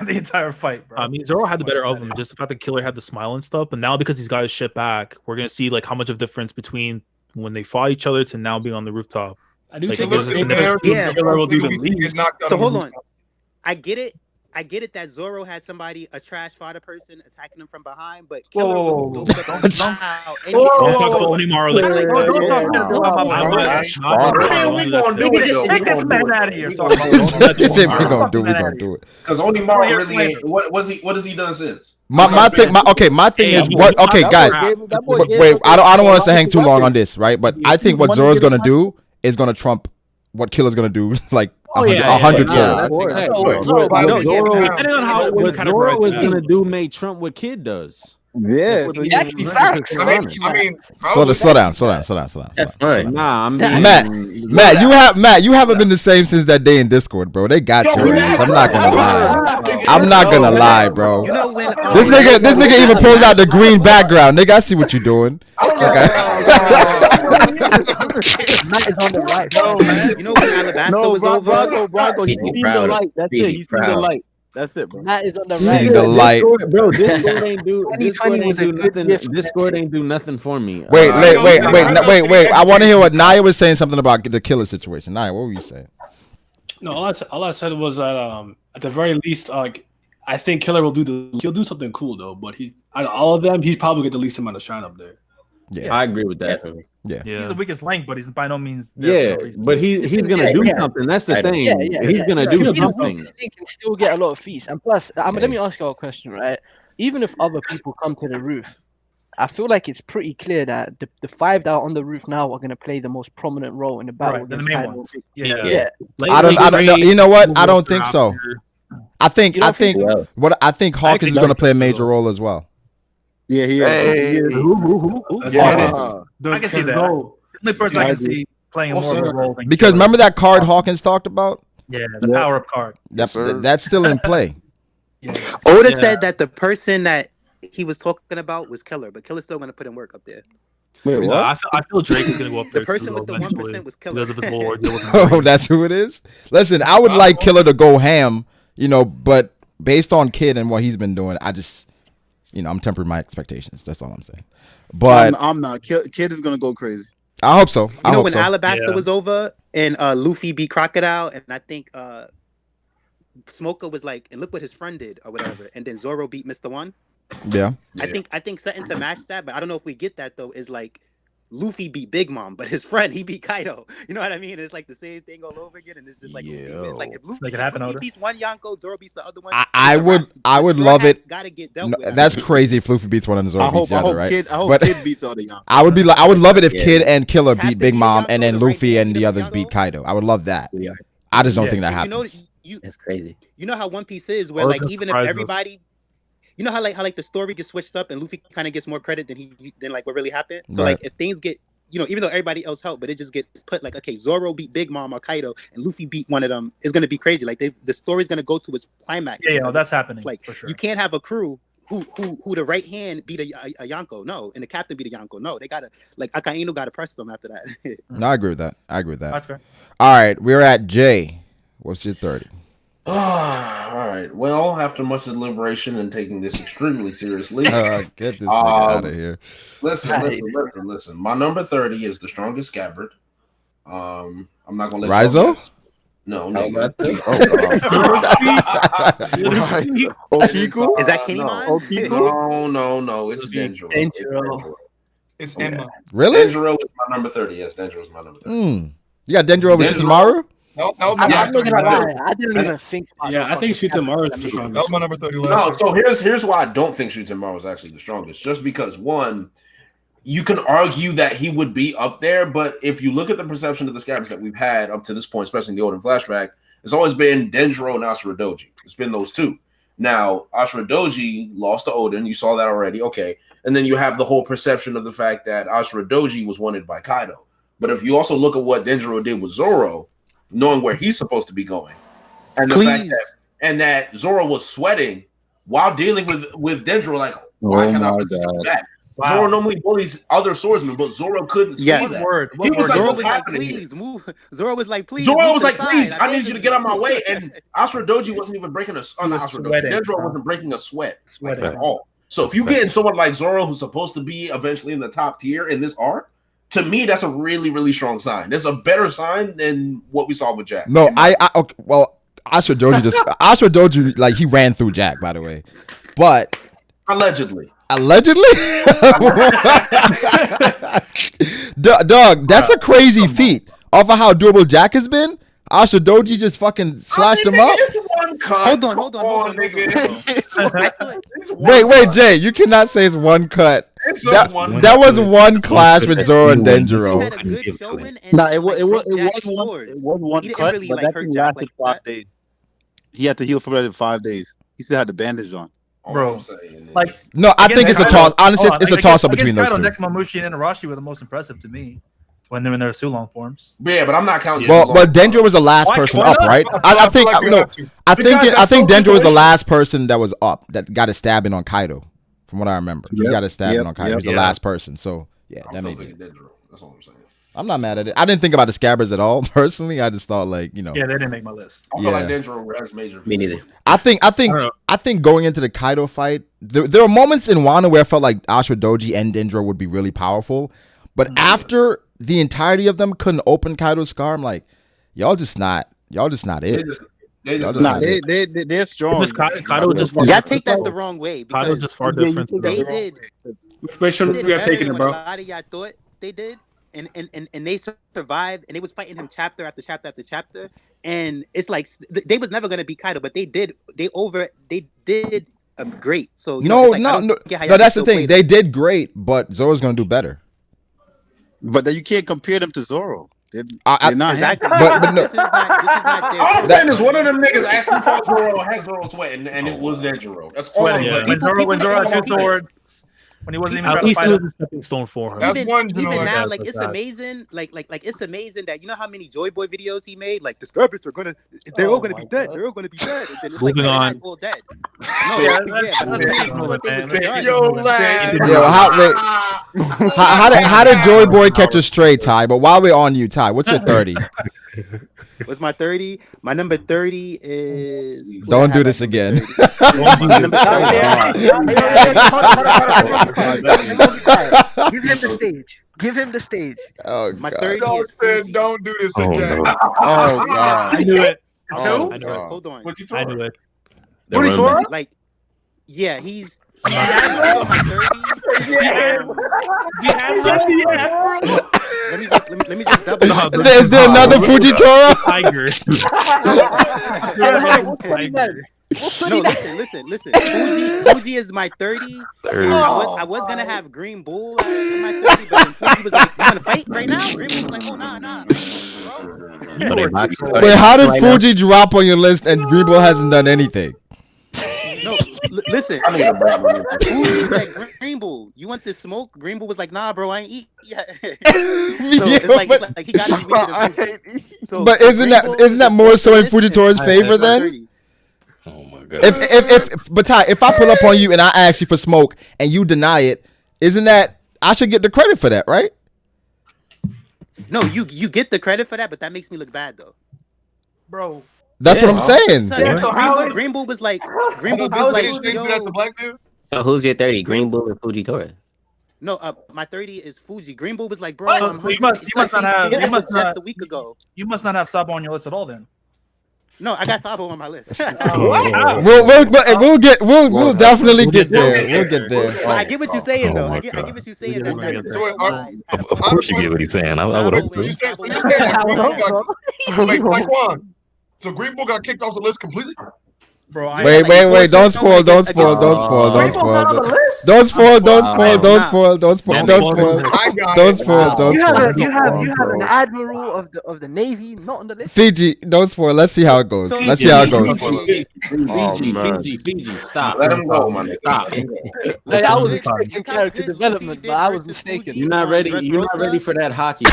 the entire fight, bro. I mean, Zoro had the better of him. Just the fact that Killer had the smile and stuff. But now because these guys shit back, we're gonna see like how much of difference between when they fought each other to now being on the rooftop. I do Like, think there's a significant- Yeah. Killer will do the He gets least. knocked out So on hold the on. I get it that Zoro had somebody, a trash fodder person, attacking him from behind, but Killer Whoa. was dope at the style, and he Don't had- talk about Onimaru like that. Don't talk shit about my boy. How we gonna do it though? Take this man out of here. Talking about He said we gonna do it. Because Onimaru really ain't. What has he done since? My thing is what. Okay, guys. Wait, I don't want us to hang too long on this, right? But I think what Zoro's gonna do is gonna trump what Killer's gonna do, like a hundredfold. Depending on how what Zoro was gonna do made trump what Kid does. Yeah, so actually facts. I mean, Slow down. That's fine. Nah, I mean, Matt, you haven't been the same since that day in Discord, bro. They got your ass. I'm not gonna lie, bro. You know when This nigga even pulled out the green background. Nigga, I see what you're doing. Matt is on the right, bro, man. You know when Alabasta was over? Brago, he seen the light. That's it. He seen the light. That's it, bro. Matt is on the Seeing right. the light. Bro, Discord ain't do nothing. Discord ain't do nothing for me. Wait. I want to hear what Naya was saying something about the killer situation. Naya, what were you saying? No, all I said was that at the very least, I think Killer will he'll do something cool though. But out of all of them, he's probably get the least amount of shine up there. Yeah, I agree with that. Yeah, he's the weakest link, but he's by no means. But he's gonna do something. That's the thing. He's gonna do something. He can still get a lot of feats, and plus, let me ask you a question, right? Even if other people come to the roof, I feel like it's pretty clear that the 5 that are on the roof now are going to play the most prominent role in the battle. Right, the main ones. Yeah. I don't know. You know what? I don't think so. I think Hawkins is going to play a major role as well. Yeah, he is. I can see that. The only person I can see playing more of a role than because remember that card Hawkins talked about? Yeah, the power up card. That's still in play. Oda said that the person that he was talking about was Killer, but Killer's still going to put in work up there. Wait, what? I feel Drake is going to go up there. The person with the 1% was Killer. Because of his whole ordeal with Oh, that's who it is? Listen, I would like Killer to go ham, but based on Kid and what he's been doing, I just, I'm tempering my expectations. That's all I'm saying. But I'm not. Kid is going to go crazy. I hope so. You know when Alabasta was over and Luffy beat Crocodile, and I think Smoker was like, and look what his friend did or whatever, and then Zoro beat Mr. One. Yeah. I think something to match that, but I don't know if we get that though. Is like Luffy beat Big Mom, but his friend he beat Kaido. You know what I mean? It's like the same thing all over again, and it's just like it's like if Luffy beats one Yonko, Zoro beats the other one. I would love it. That's crazy if Luffy beats one and Zoro beats the other, right? I hope Kid beats all the Yonko. I would love it if Kid and Killer beat Big Mom and then Luffy and the others beat Kaido. I would love that. I just don't think that happens. That's crazy. You know how One Piece is, where like even if everybody. You know how the story gets switched up and Luffy kind of gets more credit than like what really happened. So like if things get even though everybody else helped, but it just gets put like okay, Zoro beat Big Mom or Kaido and Luffy beat one of them, it's gonna be crazy. Like the story's gonna go to its climax. Yeah, that's happening. It's like for sure. You can't have a crew who the right hand beat a Yonko, no, and the captain beat a Yonko, no. They gotta like Akainu gotta press them after that. No, I agree with that. That's fair. All right, we're at Jay. What's your 30? All right. Well, after much deliberation and taking this extremely seriously, get this nigga out of here. Listen. My number 30 is the strongest scabbard. I'm not gonna let Rizo? No. Okiku? Is that Kinemon? Okiku? No. It's Denjiro. It's Enma. Really? Denjiro is my number 30. Yes, Denjiro is my number 30. You got Denjiro over Shikamaru? I'm not gonna lie. I didn't even think. I think Shikamaru is the strongest. That was my number 30. No, so here's why I don't think Shikamaru is actually the strongest. Just because one, you can argue that he would be up there, but if you look at the perception of the scabbards that we've had up to this point, especially in the Oden flashback, it's always been Denjiro and Ashura Doji. It's been those two. Now, Ashura Doji lost to Oden. You saw that already. Okay. And then you have the whole perception of the fact that Ashura Doji was wanted by Kaido. But if you also look at what Denjiro did with Zoro, knowing where he's supposed to be going, and the fact that Zoro was sweating while dealing with Denjiro, like, why can I do that? Wow. Zoro normally bullies other swordsmen, but Zoro couldn't see that. He was Zoro like, was like, please move. Zoro was like, please. Zoro was like, please, I need you to get out of my way. And Ashura Doji wasn't even breaking Denjiro wasn't breaking a sweat like, at all. So if you get in someone like Zoro, who's supposed to be eventually in the top tier in this arc, to me, that's a really, really strong sign. That's a better sign than what we saw with Jack. No, okay, well, Ashura Doji like he ran through Jack, by the way, but allegedly, dog, that's a crazy feat. Off of how durable Jack has been, Ashura Doji just fucking slashed him up. It's one cut. Hold on, nigga. Wait, Jay, you cannot say it's one cut That was one clash with Zoro and Denjiro. Nah, it was one He didn't cut, really, but like, that hurt thing Jack lasted like 5 days. He had to heal for it in 5 days. He still had the bandage on. Bro, like No, I think it's a toss. Honestly, it's a toss up between those two. Nekomamushi and Arashi were the most impressive to me when they're in their Sulong forms. Yeah, but I'm not counting. Well, Denjiro was the last person up, right? I think Denjiro was the last person that was up that got a stabbing on Kaido, from what I remember. He got a stabbing on Kaido. He was the last person. So yeah, that may be. That's all I'm saying. I'm not mad at it. I didn't think about the scabbards at all personally. I just thought Yeah, they didn't make my list. I feel like Denjiro has major. Me neither. I think going into the Kaido fight, there were moments in Wano where I felt like Ashura Doji and Denjiro would be really powerful, but after the entirety of them couldn't open Kaido's scar, I'm like, y'all just not it. They're strong. Kaido just y'all take that the wrong way because just far different. They did. Which shouldn't we have taken it, bro? A lot of y'all thought they did, and they survived, and they was fighting him chapter after chapter after chapter, and it's like they was never gonna beat Kaido, but they did. They did great. So No, that's the thing. They did great, but Zoro's gonna do better. But then you can't compare them to Zoro. They're not exactly. But no. This is not their. All I'm saying is one of them niggas actually fought Zoro, had Zoro sweating, and it was Denjiro. That's all I'm saying. When Zoro had 2 swords, when he wasn't even trying to fight it was a stepping stone for him. Even now, like it's amazing. Like it's amazing that you know how many Joy Boy videos he made. Like the Scrubbers are they're all gonna be dead. They're all gonna be dead. And then it's like Moving on. they're all dead. How did Joy Boy catch a stray, Ty? But while we're on you, Ty, what's your 30? What's my 30? My number 30 is. Don't do this again. Give him the stage. Oh, my God. 30 is Fuji. Don't do this again. Oh, God. I knew it. Hold on. I knew it. Like, yeah, he's on my 30. Let me just double. Is there another Fujitora? Tiger. No, listen. Fuji is my 30. I was gonna have Green Bull in my 30, but then Fuji was like, "You wanna fight right now?" Green Bull was like, "Oh nah." Wait, how did Fuji drop on your list and Green Bull hasn't done anything? No, listen. Fuji said, "Green Bull, you want this smoke?" Green Bull was like, "Nah, bro, I ain't eat yet." So it's like he got to so, but isn't that more so in Fujitora's favor then? Oh my God. But Ty, if I pull up on you and I ask you for smoke and you deny it, isn't that I should get the credit for that, right? No, you get the credit for that, but that makes me look bad though, bro. That's what I'm saying. So Green Bull was like, yo. So who's your 30? Green Bull or Fujitora? No, my 30 is Fuji. Green Bull was like, bro, I'm hungry. You must just a week ago. You must not have Sabo on your list at all then. No, I got Sabo on my list. We'll definitely get there. We'll get there. But I get what you're saying though. I get what you're saying. Of course you get what he's saying. I would hope so. So Green Bull got kicked off the list completely? Bro, wait! Don't spoil! Don't spoil! You have an admiral of the Navy not on the list. Fiji, don't spoil. Let's see how it goes. Fiji, stop. Let him go, my nigga. Stop. Like, I was expecting character development, but I was mistaken. You're not ready. You're not ready for that hockey.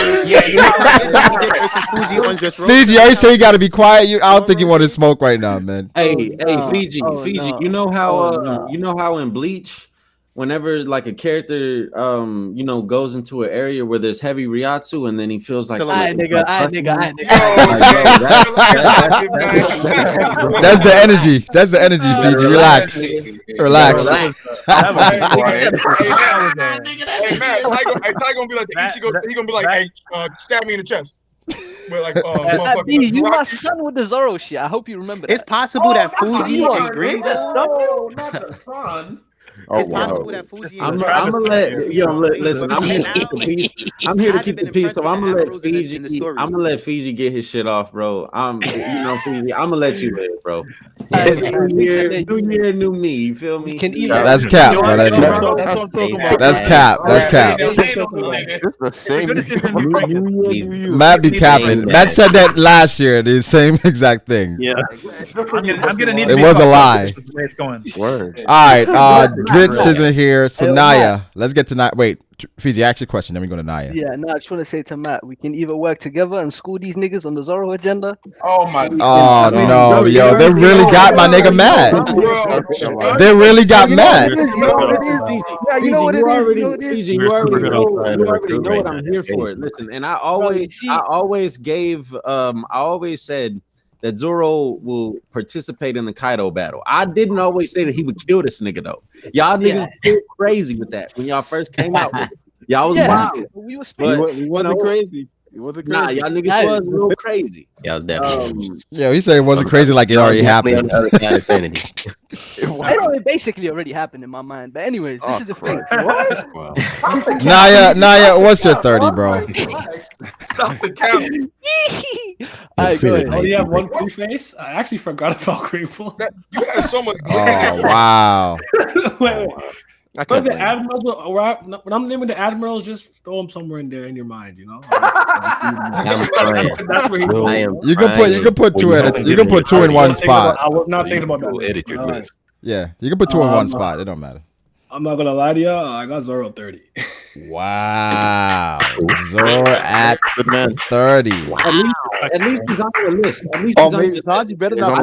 Fiji, I say you got to be quiet. I don't think you want to smoke right now, man. Hey, Fiji. You know how in Bleach, whenever like a character goes into an area where there's heavy Ryatsu and then he feels like nigga. That's the energy, Fiji. Relax. Hey man, Ty gonna be like the Ichigo. He gonna be like, hey, stab me in the chest. You my son with the Zoro shit. I hope you remember that. It's possible that Fuji and Green Bull. Not the son. It's possible that Fuji. I'm gonna let listen. I'm here to keep the peace. I'm here to keep the peace. So I'm gonna let Fiji. I'm gonna let Fiji get his shit off, bro. Fiji. I'm gonna let you live, bro. It's new year, new me. You feel me? That's cap. But anyway, that's cap. That's cap. It's the same. Matt be capping. Matt said that last year. The same exact thing. Yeah. I'm gonna need. It was a lie. The way it's going. Word. All right. Dritz isn't here. So Naya, let's get to Naya. Wait, Fiji, ask your question. Then we go to Naya. Yeah, no, I just want to say to Matt, we can either work together and school these niggas on the Zoro agenda. Oh my. Oh no, yo, they really got my nigga Matt. They really got Matt. You know what it is. Fiji, you already know what I'm here for. Listen, and I always said that Zoro will participate in the Kaido battle. I didn't always say that he would kill this nigga though. Y'all niggas were crazy with that when y'all first came out with it. Y'all was wild. We wasn't crazy. It wasn't crazy. Nah, y'all niggas was a little crazy. Yeah, definitely. Yeah, he said it wasn't crazy like it already happened. It basically already happened in my mind. But anyways, this is the thing. Naya, what's your 30, bro? Stop the count. Oh, you have one preface? I actually forgot about Grateful. You had so much. Oh wow. Wait. So the admirals, when I'm naming the admirals, just throw them somewhere in there in your mind, you know. That's where he goes. You can put two edits. You can put two in one spot. I was not thinking about that. Edit your list. Yeah, you can put two in one spot. It don't matter. I'm not gonna lie to you. I got Zoro 30. Wow, Zoro at 30. At least he's on the list. At least he's on the better not.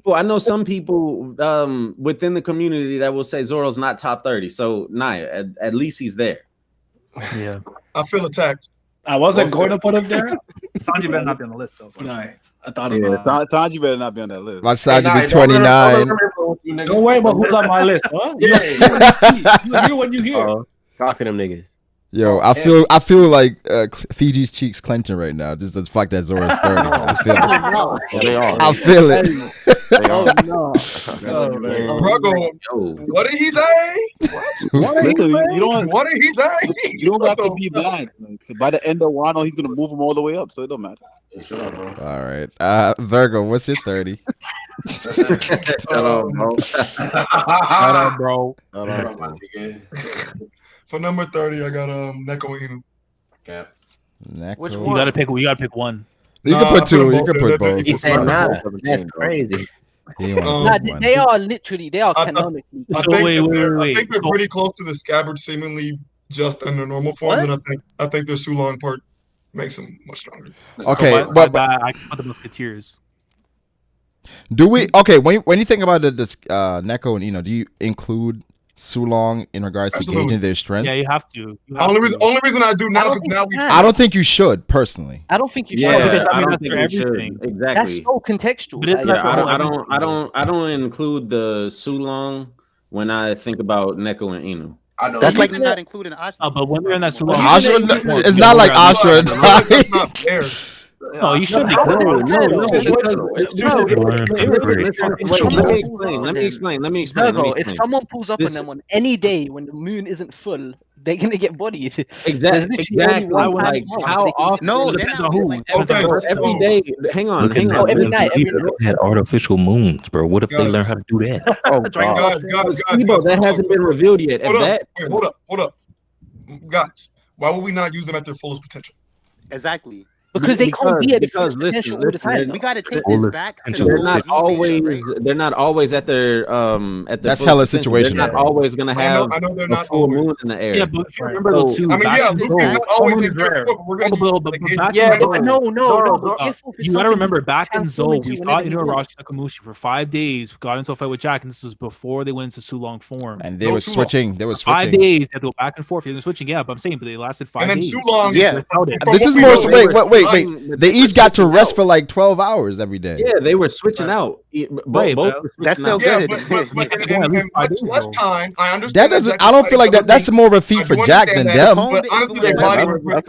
I know some people within the community that will say Zoro's not top 30. So Naya, at least he's there. Yeah, I feel attacked. I wasn't going to put him there. Sanji better not be on the list though. I thought Sanji better not be on that list. My Sanji be 29. Don't worry about who's on my list, huh? You hear what you hear. Talk to them niggas. Yo, I feel like Fiji's cheeks clenching right now. Just the fact that Zoro's 30. I feel it. I feel it. Brago, what did he say? What did he say? You don't have to be blind. By the end of Wano, he's gonna move him all the way up, so it don't matter. All right, Virgo, what's your 30? Shut up, bro. For number 30, I got Neko and Inu. Cap. Which one? You gotta pick one. You can put two. You can put both. He said nah. That's crazy. They are canonically. I think they're pretty close to the Scabbard, seemingly just in their normal form, and I think their Sulong part makes them much stronger. Okay, but I put the Musketeers. Do we? Okay, when you think about the Neko and Ino, do you include Sulong in regards to gauging their strength? Yeah, you have to. Only reason I do now because now we. I don't think you should personally. I don't think you should. Yeah, because I don't think you should. Exactly. That's so contextual. I don't include the Sulong when I think about Neko and Inu. I know. That's like not including Ashura. But when we're in that Sulong, it's not like Ashura. That's not fair. No, you should be. Let me explain. Virgo, if someone pulls up on them on any day when the moon isn't full, they're gonna get bodied. Exactly. Like how often? No, they're not. Every day. Hang on. Every night. People had artificial moons, bro. What if they learn how to do that? Oh, God. That hasn't been revealed yet. Hold up. Guys, why would we not use them at their fullest potential? Exactly. Because they can't be at the full potential all the time. We got to take this back to they're not always at their at the that's hella situation. They're not always gonna have I know they're a not full always. moon in the air. Yeah, but if you remember the two. I mean, always in there. No. You gotta remember back in Zou, we saw Inuarashi Nakamushi for 5 days. Got into a fight with Jack, and this was before they went into Sulong form. And they were switching. 5 days. They had to go back and forth. They were switching, but I'm saying, but they lasted 5 days. And then Sulong, yeah. This is more. Wait. They each got to rest for like 12 hours every day. Yeah, they were switching out. Both That's still Yeah, good. but in much less time, I understand. That doesn't. I don't feel like that. That's more of a feat for Jack than them. But honestly, their body was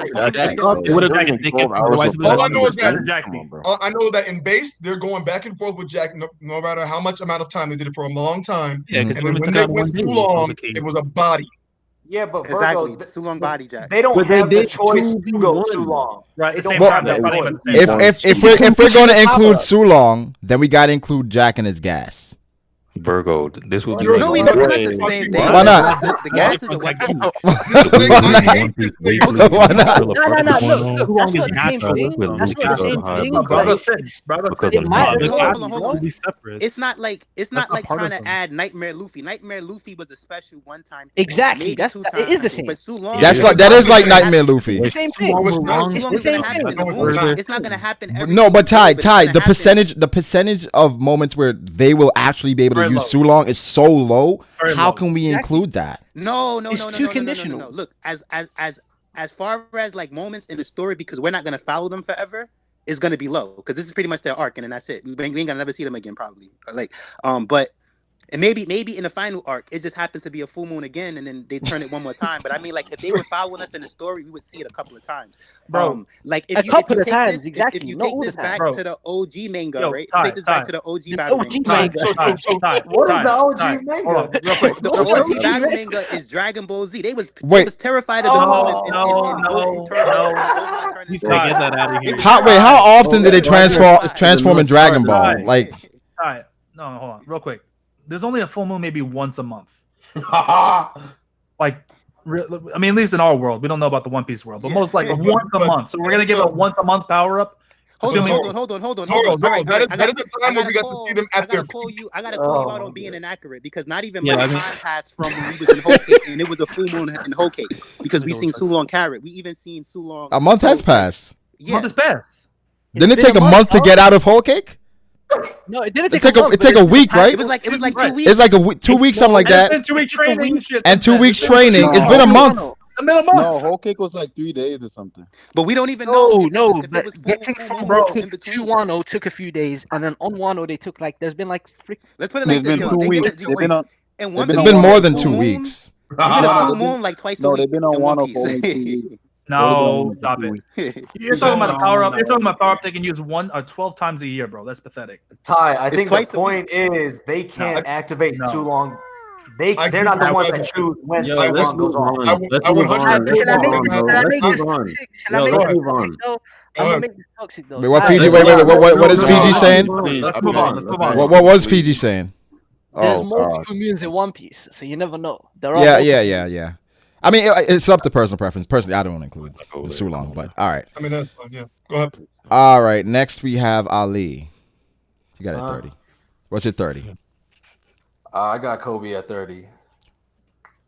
all I know is that I know that in base they're going back and forth with Jack no matter how much amount of time they did it for a long time. Yeah, and then when they went too long, it was a body. Yeah, but Exactly. Virgo, Too long body, Jack. they don't But they have the did choice to go 2v1. too long. Right. At the same Well, time, that's not even the same time. If we're going to include Sulong, then we got to include Jack and his gas. Virgo, this would be No, like it's not the same thing. Why not? The gas is a weapon. Why not? No, look, that's not the same thing. That's not the same thing. Because it might as well Hold on. be separate. It's not like not part trying of to them. add Nightmare Luffy. Nightmare Luffy was a special one-time thing. Exactly. Maybe That's two-time it is the thing. same. But Sulong, That is like Nightmare Luffy. It's the same thing. Sulong It's the is same gonna happen in the thing. movie. It's not gonna happen. Every No, but Ty, movie, it's gonna the happen. percentage of moments where they will actually be able to Very use low. Sulong is so low. Very How low. can we include that? No. It's too conditional. Look, as far as like moments in the story, because we're not gonna follow them forever, is gonna be low because this is pretty much their arc, and then that's it. We ain't gonna never see them again, probably. But and maybe in the final arc, it just happens to be a full moon again, and then they turn it one more time. But I mean, like if they were following us in the story, we would see it a couple of times, Bro. Like A couple of times, if exactly. you Not take all this the time. back to the OG manga, Yo, right? If Ty, you take this back to the OG battle OG manga. manga. What is the OG manga? Hold on, real quick. The OG battle manga is Dragon Ball Z. They was terrified of the moon. You gotta get that out of here. How often did they transform in Dragon Ball? Like, All right, no, hold on, real quick. There's only a full moon maybe once a month. Like, I mean, at least in our world, we don't know about the One Piece world, but most like once a month. So we're gonna give a once a month power up. Hold on. That is the time where we got to see them at their peak. I gotta call you out on being inaccurate because not even much time passed from when we was in Whole Cake and it was a full moon in Whole Cake because we seen Sulong Carrot. We even seen Sulong. a month has passed. Yeah. Month is passed. Didn't it take a month to get out of Whole Cake? No, it didn't It take took a month. it take a week, right? It was like 2 weeks. It's like 2 weeks, something like that. It's been 2 week training and shit. And 2 weeks training. It's been a month. No, whole cake was like 3 days or something. But we don't even know. No, but getting from Whole Cake to Wano took a few days, and then on Wano they took like there's been like Let's put it like this. They've been 2 weeks. They've been It's been more than 2 weeks. You get a full moon like twice a No, week. they've been on in One Wano for Piece. 2 weeks. No, stop it. You're talking about a power up. You're talking about power up they can use 1 or 12 times a year, bro. That's pathetic. Ty, I It's think the twice a point is they can't activate No. too long. They're not the ones that choose when Yo, too let's long goes move on. on. Let's move on. Let's Shall I move make on, bro. this Let's move on. toxic? Shall I Yo, make let's this move on. toxic though? I'm gonna make this toxic though. Wait, what Alright. Fiji? What is Fiji saying? Let's move on. Let's move on. What was Fiji saying? There's multiple moons in One Piece, so you never know. There are Yeah. I mean, it's up to personal preference. Personally, I don't include the Sulong, but all right. I mean, that's fine. Yeah, go ahead. All right, next we have Ali. You got a 30. What's your 30? I got Kobe at 30.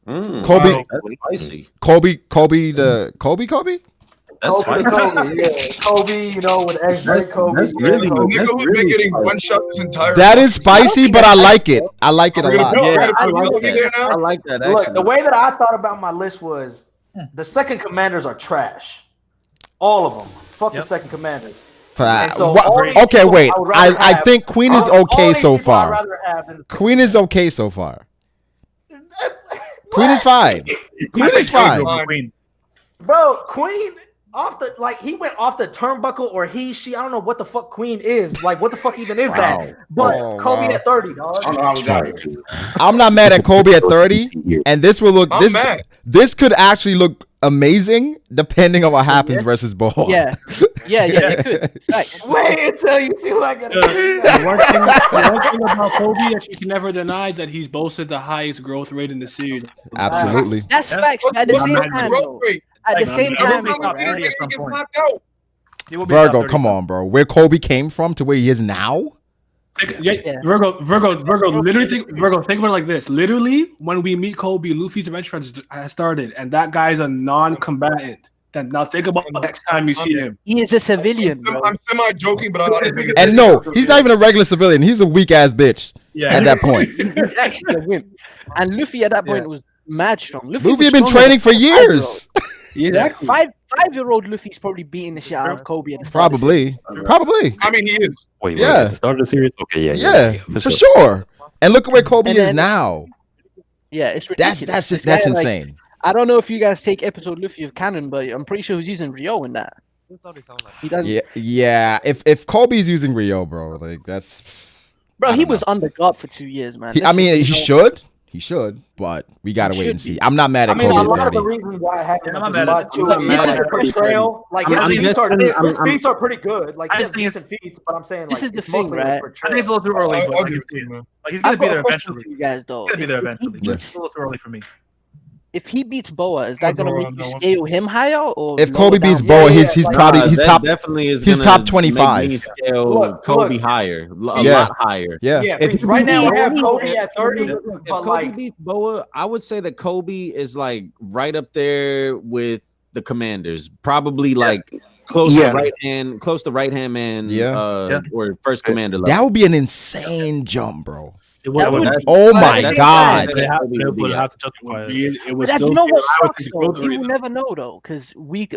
Kobe, That's spicy. Kobe. That's Kobe, spicy. yeah. Kobe, you know, with X-Ray Kobe. That's really Nigga that's who's been really getting spicy. one shot this entire. That is spicy, but I like it. I like it a lot. Yeah, I Are we like gonna be there that. now? I like that Look, the actually. way that I thought about my list was the second commanders are trash. All of them. Fuck the second commanders. And so all these Okay, people wait. I would rather I have- think Queen is all okay these so people I'd far. rather have than- Queen is okay so far. Queen is fine. Queen is fine. Bro, Queen he went off the turnbuckle or she, I don't know what the fuck Queen is. Like, what the fuck even is that? But Oh, Kobe wow. at 30, dog. I don't know how we got here. I'm not mad at Kobe at 30, and this will look. I'm mad. This could actually look amazing depending on what happens versus Boa. Yeah, it could. Right. Wait until you see who I got. The one thing about Kobe that you can never deny that he's boasted the highest growth rate in the series. Absolutely. That's facts. But at the same time, though, at the same time, Virgo, come on, bro. Where Kobe came from to where he is now? Virgo, literally think about it like this. Literally, when we meet Kobe, Luffy's adventure has started, and that guy's a non-combatant. Then now think about the next time you see him. he is a civilian, bro. I'm semi-joking, but I don't think it's. And no, he's not even a regular civilian. He's a weak ass bitch. Yeah. At that point, He's actually a wimp. And Luffy at that point was mad strong. Luffy was had been stronger training than for years. Exactly. Five-year-old Luffy's probably beating the shit out of Kobe at the start. Probably. I mean, he is. Wait, Yeah. at the start of the series? Okay, Yeah, for sure. And look at where Kobe And is then- now. Yeah, it's ridiculous. That's This guy, like, insane. I don't know if you guys take episode Luffy of canon, but I'm pretty sure he's using Rio in that. He doesn't. Yeah. If Kobe's using Rio, bro, like that's. Bro, he was under God for 2 years, man. I mean, he should. He should, but we gotta wait and see. I'm not mad at I mean, Kobe a lot at of the 30. reasons why I have him I'm at not the mad at spot too, it. is the portrayal. Like his feats are pretty good. Like I he has just think decent feats, but I'm saying This like is the it's thing, mostly right? the I portrayal. think it's a little too early, but I'll like, give it to you, man. he's gonna I've be got there a question eventually. for you guys, though. He's gonna be there eventually. Yes. It's a little too early for me. If he beats Boa, is that gonna I'll go make on you that one. scale him higher? Or If lower Kobe beats down? Boa, Yeah, he's like- probably he's that top. definitely is he's gonna top make 25. me scale Look, Kobe look. higher, a Yeah. lot higher. Yeah. Yeah, If right now I have Kobe- Kobe at 30, If but Kobe like beats Boa, I would say that Kobe is like right up there with the Commanders, probably like close to right hand man, or first commander level. That would be an insane jump, bro. It would, That would be- Oh but my at the same God. time- They would have to justify it. It was But still you know what I would sucks think though? the We will never know though, because we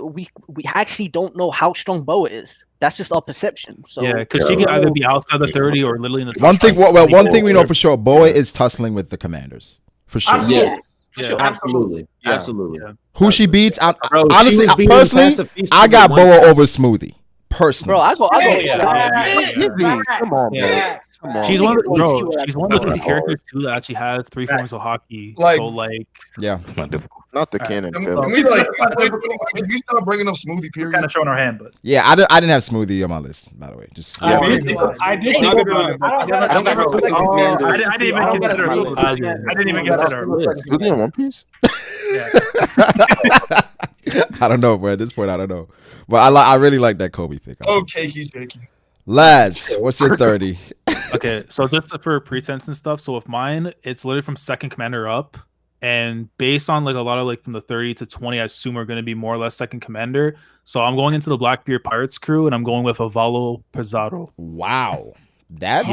actually don't know how strong Boa is. That's just our perception. So Yeah, because she could either be outside the 30 or literally in the top One thing, 20. well, one thing we know for sure, Boa is tussling with the Commanders for sure. Absolutely. Yeah. For sure. Absolutely, Yeah. absolutely. Yeah. Who she beats? Bro, she Honestly, was beating personally, Pacifista I got with one Boa tap. over Smoothie. Personally, bro, I go. Come on, Yeah. man. Come on. She's one of the, We'll see bro, what she's one of the happens. few characters too that actually has 3 forms of hockey. Like- So like, yeah. It's not difficult. Not the canon Can film. we can we start bringing up Smoothie? We're Period. kind of showing our hand, but Yeah, I didn't have Smoothie on my list, by the way. Just I did think about it. I didn't got respect to Commanders. I didn't even I don't consider. gotta see I didn't even consider. Smoothie in One Piece? I don't know, bro. At this point, I don't know. But I really like that Kobe pick. Oh, cakey, jakey. Lads, what's your 30? okay, so just for pretense and stuff. So with mine, it's literally from second commander up, and based on like a lot of like from the 30 to 20, I assume are going to be more or less second commander. So I'm going into the Blackbeard Pirates crew, and I'm going with Avalo Pizarro. Wow. That's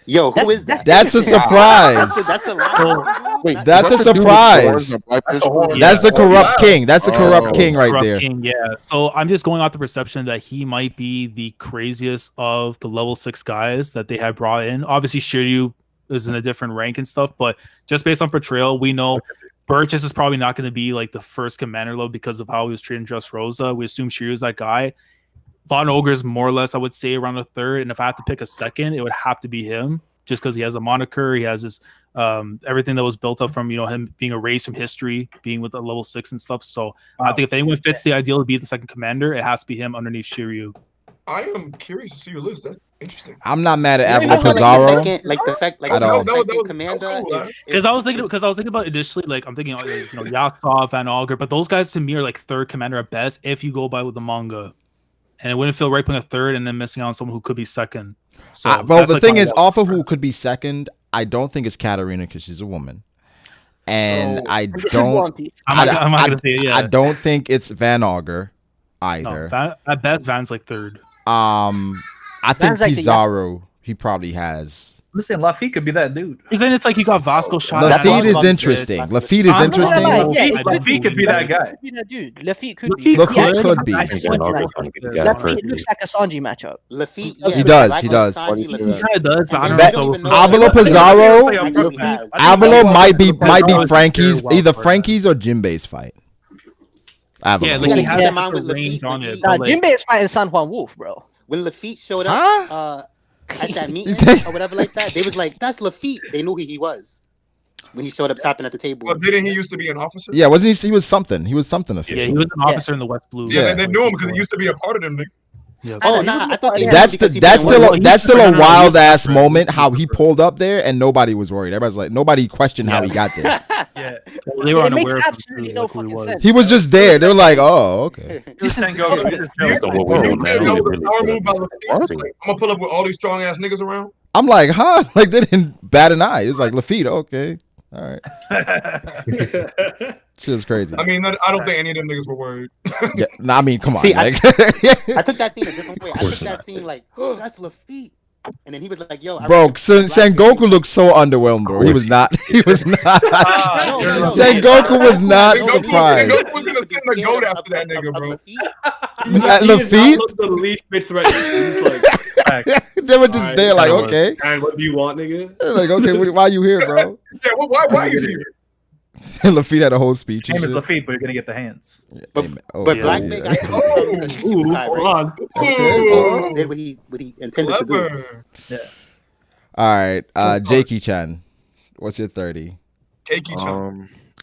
Yo, who is that? That's a surprise. That's the last. Wait, That's is a that the dude with surprise. horns and black That's fish? a horn. That's the corrupt king. That's the corrupt Oh. king right Corrupt there. King, yeah. So I'm just going off the perception that he might be the craziest of the level 6 guys that they have brought in. Obviously, Shiryu is in a different rank and stuff, but just based on portrayal, we know Burgess is probably not going to be like the first commander level because of how he was treating Just Rosa. We assume Shiryu is that guy. Von Ogre's more or less, I would say, around the third. And if I had to pick a second, it would have to be him, just because he has a moniker. He has this everything that was built up from him being erased from history, being with the level 6 and stuff. So I think if anyone fits the ideal to be the second commander, it has to be him underneath Shiryu. I am curious to see your list. That's interesting. I'm not mad at You know, Avalo like, Pizarro. like the fact, like At all. the second commander. Because I was thinking about initially, like I'm thinking, Yasov, Van Auger, but those guys to me are like third commander at best if you go by with the manga, and it wouldn't feel right putting a third and then missing out on someone who could be second. So, Well, that's, the like, thing my is, one. off of who could be second, I don't think it's Katarina because she's a woman, and I This is don't. One Piece. I'm not gonna say it, yeah. I don't think it's Van Auger No, either. at best, Van's like third. I think Van's like the Pizarro. He probably has. I'm saying Lafitte could be that dude. Because then it's like you got Vasco shot. Lafitte is interesting. Lafitte is interesting. Lafitte could be that guy. Could be that dude. Lafitte could Lafitte be. Lafitte could be. I think still Van like Auger's that. gonna be the guy Lafitte looks like a Sanji matchup. Lafitte, He does, he does. He kind of does, but I don't That- know if Avalo Pizarro. Avalo might be Pizarro Frankie's is very either wild Frankie's or Jinbei's fight. Avalo. Yeah, You like gotta he keep had in mind the with range on it. Nah, but, like, Jinbei is fighting San Juan Wolf, bro. when Lafitte showed up at that meeting or whatever like that, they was like, "That's Lafitte." They knew who he was when he showed up tapping at the table. But didn't he used to be an officer? Yeah, wasn't he? He was something. He was something official. Yeah, he was an officer in the West Blue. Yeah, they knew him because he used to be a part of them niggas. Yeah. Oh, nah, I thought they That's because he that's didn't still want- that's still no, a no, wild he's ass separate. moment how he pulled up there and nobody was worried. Everybody's like nobody questioned how he got there. Yeah, they were It makes unaware of him, absolutely too, no like, who he fucking was. sense. He was just there. They were like, oh, okay. He was saying go. He just Based on what we You know didn't now, know they the really power could move by have. Lafitte. Like, I'm gonna pull up with all these strong ass niggas around. I'm like, huh? Like they didn't bat an eye. It was like Lafitte. Okay, all right. Shit was crazy. I mean, I don't think any of them niggas were worried. Yeah, nah, I mean, come on. See, like, I took that scene a different way. I took that scene like, oh, that's Lafitte. And then he was like, "Yo, Bro, Sengoku looked so underwhelmed, bro. He was not. He was not. Sengoku was not surprised. Sengoku was gonna send the goat after that nigga, bro. At Lafitte, the least bit threatening. He's like, they were just there, like, okay. And what do you want, nigga? Like, okay, why are you here, bro? Yeah, why are you here? Lafitte had a whole speech. Name is Lafitte, but you're gonna get the hands. But Black Bay got hold on. did what he intended to do. Yeah. All right, Jakey Chan, what's your 30?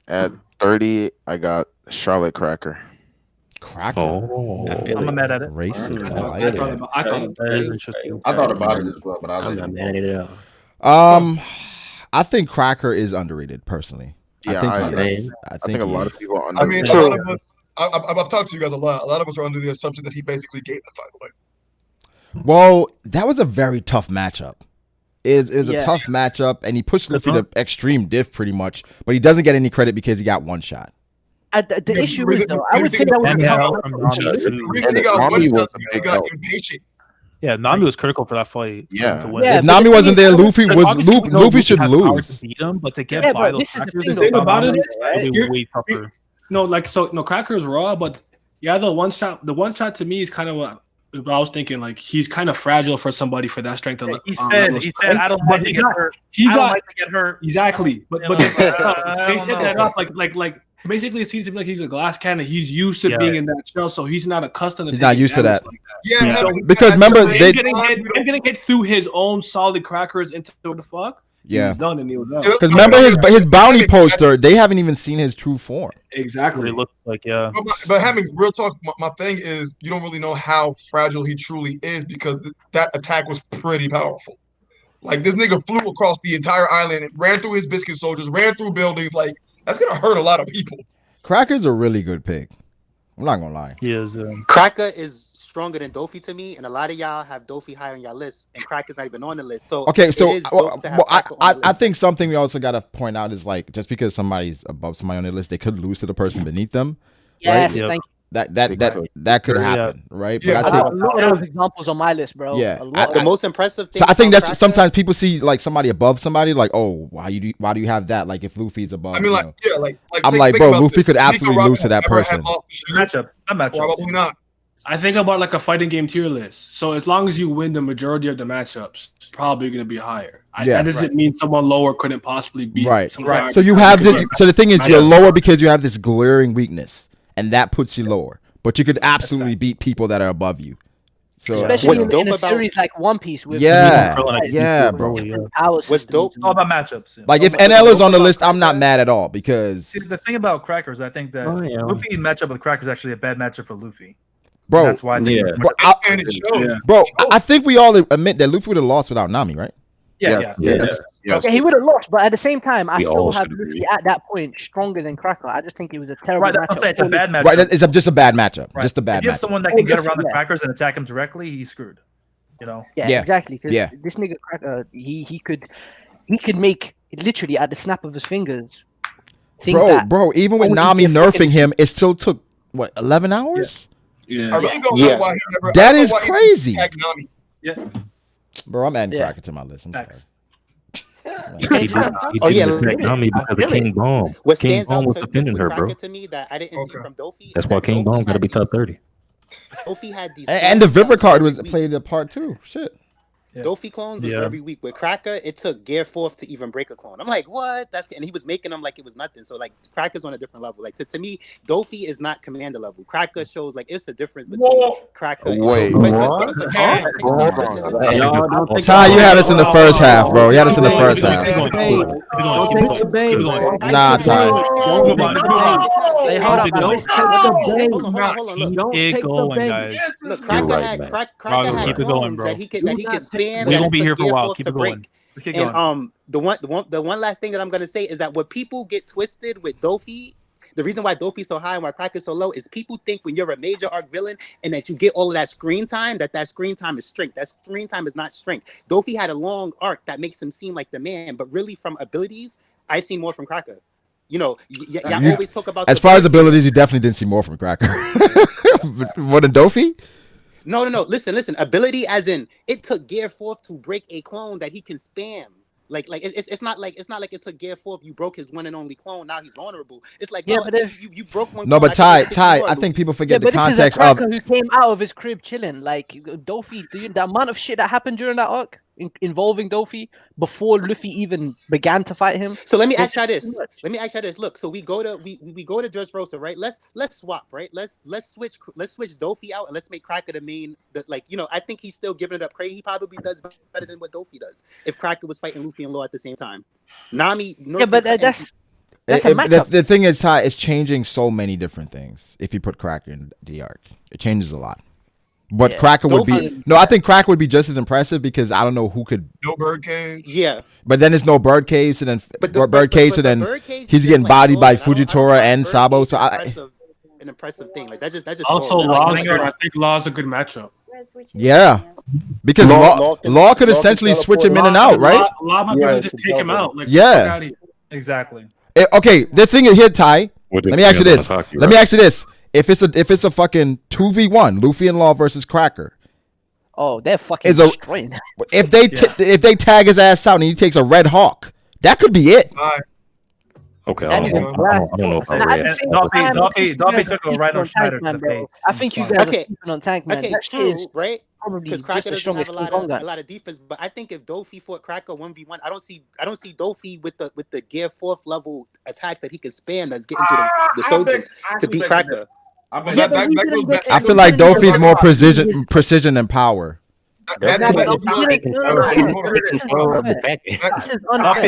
At 30, I got Charlotte Cracker. Cracker. Oh, I'm not mad at it. Racist. I like it. I thought about it as well, but I'm not mad at it at all. I think Cracker is underrated personally. Yeah, I think a lot of people are I mean, underrated. a lot of us. I've talked to you guys a lot. A lot of us are under the assumption that he basically gave the fight away. Well, that was a very tough matchup. It is a tough matchup, and he pushed Luffy to extreme diff pretty much, but he doesn't get any credit because he got one shot. The issue is though, I would say that was impatient. Yeah, Nami was critical for that fight. Yeah. To win. If Nami wasn't there, Luffy should has power lose. to beat him, but to get by those The thing about it is, right? way tougher. Cracker is raw, but yeah, the one shot to me is kind of what I was thinking. Like he's kind of fragile for somebody for that strength. He said, I don't like to get hurt. I don't like to get hurt. Exactly, but they set that up like. Basically, it seems to me like he's a glass cannon. He's used to being in that shell, so he's not accustomed to. He's not used to that. Like that. Yeah, So, because remember him getting hit through his own solid crackers into the fuck. He was done and he was done. Because remember his bounty poster, they haven't even seen his true form. Exactly. It looked like But having real talk, my thing is you don't really know how fragile he truly is because that attack was pretty powerful. Like this nigga flew across the entire island, and ran through his biscuit soldiers, ran through buildings. Like that's gonna hurt a lot of people. Cracker's a really good pick. I'm not gonna lie. He is. Cracker is stronger than Dofi to me, and a lot of y'all have Dofi higher on y'all list, and Cracker's not even on the list. So okay, so it is dope to have Cracker on the I list. think something we also gotta point out is like just because somebody's above somebody on their list, they could lose to the person beneath them. Yes, right? thank you. That could happen, right? Yeah, but I got a lot of those examples on my list, bro. Yeah, the most impressive thing. So I think that's sometimes people see like somebody above somebody, like, oh, why do you have that? Like if Luffy's above, I mean, like, yeah, like I'm like, bro, Luffy could absolutely lose to that person. Matchup. Probably not. I think about like a fighting game tier list. So as long as you win the majority of the matchups, it's probably going to be higher. That doesn't mean someone lower couldn't possibly beat. Right. Right. So you have so the thing is, you're lower because you have this glaring weakness, and that puts you lower. But you could absolutely beat people that are above you. So especially in a series like One Piece with bro. What's dope? It's all about matchups. Like if NL is on the list, I'm not mad at all because the thing about Crackers, I think that Luffy matchup with Crackers is actually a bad matchup for Luffy. Bro, that's why. I think we all admit that Luffy would have lost without Nami, right? Yeah. Okay, he would have lost, but at the same time, I still have Luffy at that point stronger than Cracker. I just think it was a terrible matchup. I'm saying it's a bad matchup. Right, it's just a bad matchup. Just a bad if you have matchup. someone that can get around the Crackers and attack him directly, he's screwed. You know? Yeah, exactly. Because this nigga Cracker, he could make literally at the snap of his fingers. Bro, even with Nami nerfing him, it still took what 11 hours. I really don't know why he never. That is crazy. Yeah. Bro, I'm adding Cracker to my list. I'm sorry. He didn't attack Nami because of King Bomb. What King stands Bomb out was to defending her, bro. to me that I didn't see from Dofi. That's why King Bomb got to be top 30. Dofi had these. And the Viver card was played a part too. Shit. Dofi clones was very weak. With Cracker, it took Gear 4th to even break a clone. I'm like, what? And he was making them like it was nothing. So like Cracker's on a different level. Like to me, Dofi is not commander level. Cracker shows like it's a difference between Cracker. Wait, what? Ty, you had us in the first half, bro. You had us in the first half. Nah, Ty. Hey, hold on. Keep going, guys. Look, Cracker had clones that he could spam. We won't be here for a while. Keep it going. Let's get going. And the one last thing that I'm gonna say is that what people get twisted with Dofi, the reason why Dofi's so high and why Cracker's so low is people think when you're a major arc villain and that you get all of that screen time, that screen time is strength. That screen time is not strength. Dofi had a long arc that makes him seem like the man, but really from abilities, I see more from Cracker. You know, y'all always talk about. As far as abilities, you definitely didn't see more from Cracker. More than Dofi? No. Listen. Ability, as in it took Gear 4th to break a clone that he can spam. Like it's not like it took Gear 4th. You broke his one and only clone. Now he's vulnerable. It's like Yeah, no, but there's you broke one. No, clone, but Ty, I I think people yeah, forget the but this is a context of. cracker who came out of his crib chilling. Like Dofi, the amount of shit that happened during that arc involving Dofi before Luffy even began to fight him. So let me was ask you just too this. much. Look, so we go to Dressrosa, right? Let's swap, right? Let's switch Dofi out and let's make Cracker the main. I think he's still giving it up crazy. He probably does better than what Dofi does. If Cracker was fighting Luffy and Law at the same time, Nami. Yeah, but that's a matchup. The thing is, Ty, it's changing so many different things. If you put Cracker in the arc, it changes a lot. But Cracker would be I think Cracker would be just as impressive because I don't know who could. No birdcage. Yeah. But then there's no Birdcage, so then Birdcage, so then he's getting bodied by Fujitora and Sabo. So an impressive thing. Like that's just also Law's good. I think Law's a good matchup. yeah, because Law could essentially switch him in and out, right? Law might be able to just take him out. Like, yeah. Exactly. Okay, the thing is here, Ty. Let me ask you this. If it's a fucking 2v1, Luffy and Law versus Cracker. Oh, they're fucking destroying. If they tag his ass out and he takes a Red Hawk, that could be it. Okay, I don't know if Doffy took a right on Schneider to the face. I think you guys are sleeping on Tank Man. Okay, true, right? Because Cracker doesn't have a strongest lot of defense, but I think if Dofi fought Cracker 1v1, I don't see Dofi with the Gear 4th level attacks that he can spam that's getting through the soldiers to beat Cracker. I feel like Dofi's more precision and power. Doffy's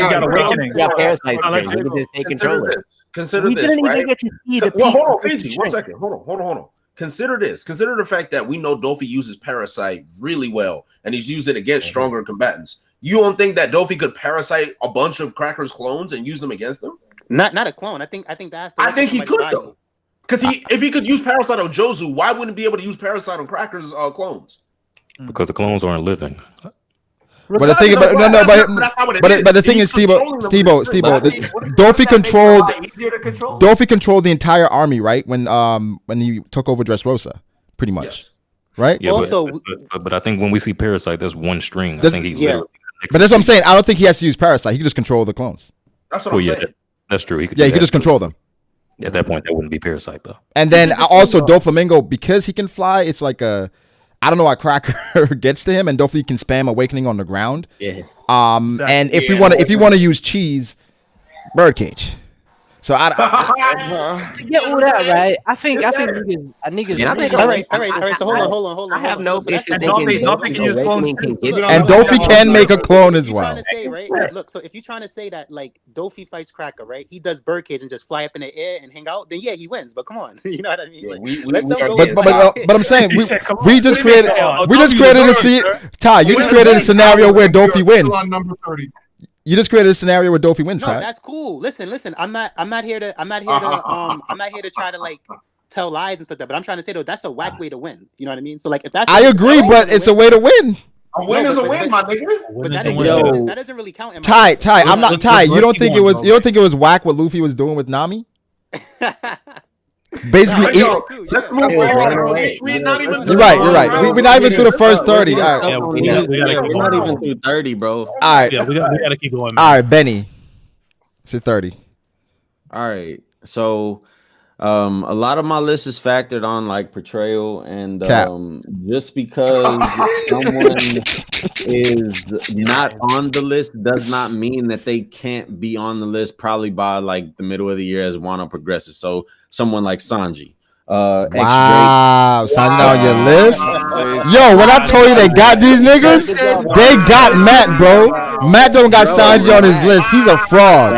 got awakening. Yeah, parasite. Take control. Consider this, right? Well, hold on, Fiji. 1 second. Hold on. Consider this. Consider the fact that we know Dofi uses Parasite really well, and he's used it against stronger combatants. You don't think that Dofi could Parasite a bunch of Cracker's clones and use them against them? Not a clone. I think that's. I think he could though, because if he could use Parasite on Jozu, why wouldn't he be able to use Parasite on Cracker's clones? Because the clones aren't living. But the thing, but the thing is, Steve, Dofi controlled the entire army, right? When he took over Dressrosa, pretty much, right? Yeah, but I think when we see Parasite, that's one string. I think he's But that's what I'm saying. I don't think he has to use Parasite. He can just control the clones. That's what I'm saying. That's true. He could just control them. At that point, that wouldn't be Parasite though. And then also Doflamingo, because he can fly, it's like I don't know why Cracker gets to him, and Dofi can spam Awakening on the ground. Yeah. And if you want to use cheese, Birdcage. So I get all that right. I think niggas. All right. So hold on. I have no issue thinking Dofi can use clones too. And Dofi can make a clone as well. Look, so if you're trying to say that like Dofi fights Cracker, right? He does Birdcage and just fly up in the air and hang out, then yeah, he wins. But come on, you know what I mean? Like, but I'm saying we just created a Ty. You just created a scenario where Dofi wins. You just created a scenario where Dofi wins. No, Ty. that's cool. Listen. I'm not here to try to like tell lies and stuff. But I'm trying to say though, that's a whack way to win. You know what I mean? So like, if that's I agree, but it's a way to win. A win is a win, my nigga. But that doesn't really count. Ty, I'm not Ty. You don't think it was whack what Luffy was doing with Nami? Basically, let's move on. We're not even. You're right. We're not even through the first 30. All right. We're not even through 30, bro. All right. Yeah, we gotta keep going. All right, Benny. It's 30. All right. So, a lot of my list is factored on like portrayal, and just because someone is not on the list does not mean that they can't be on the list probably by like the middle of the year as Wano progresses. So someone like Sanji. Wow, Sanji on your list? Yo, when I told you they got these niggas, they got Matt, bro. Matt don't got Sanji on his list. He's a fraud.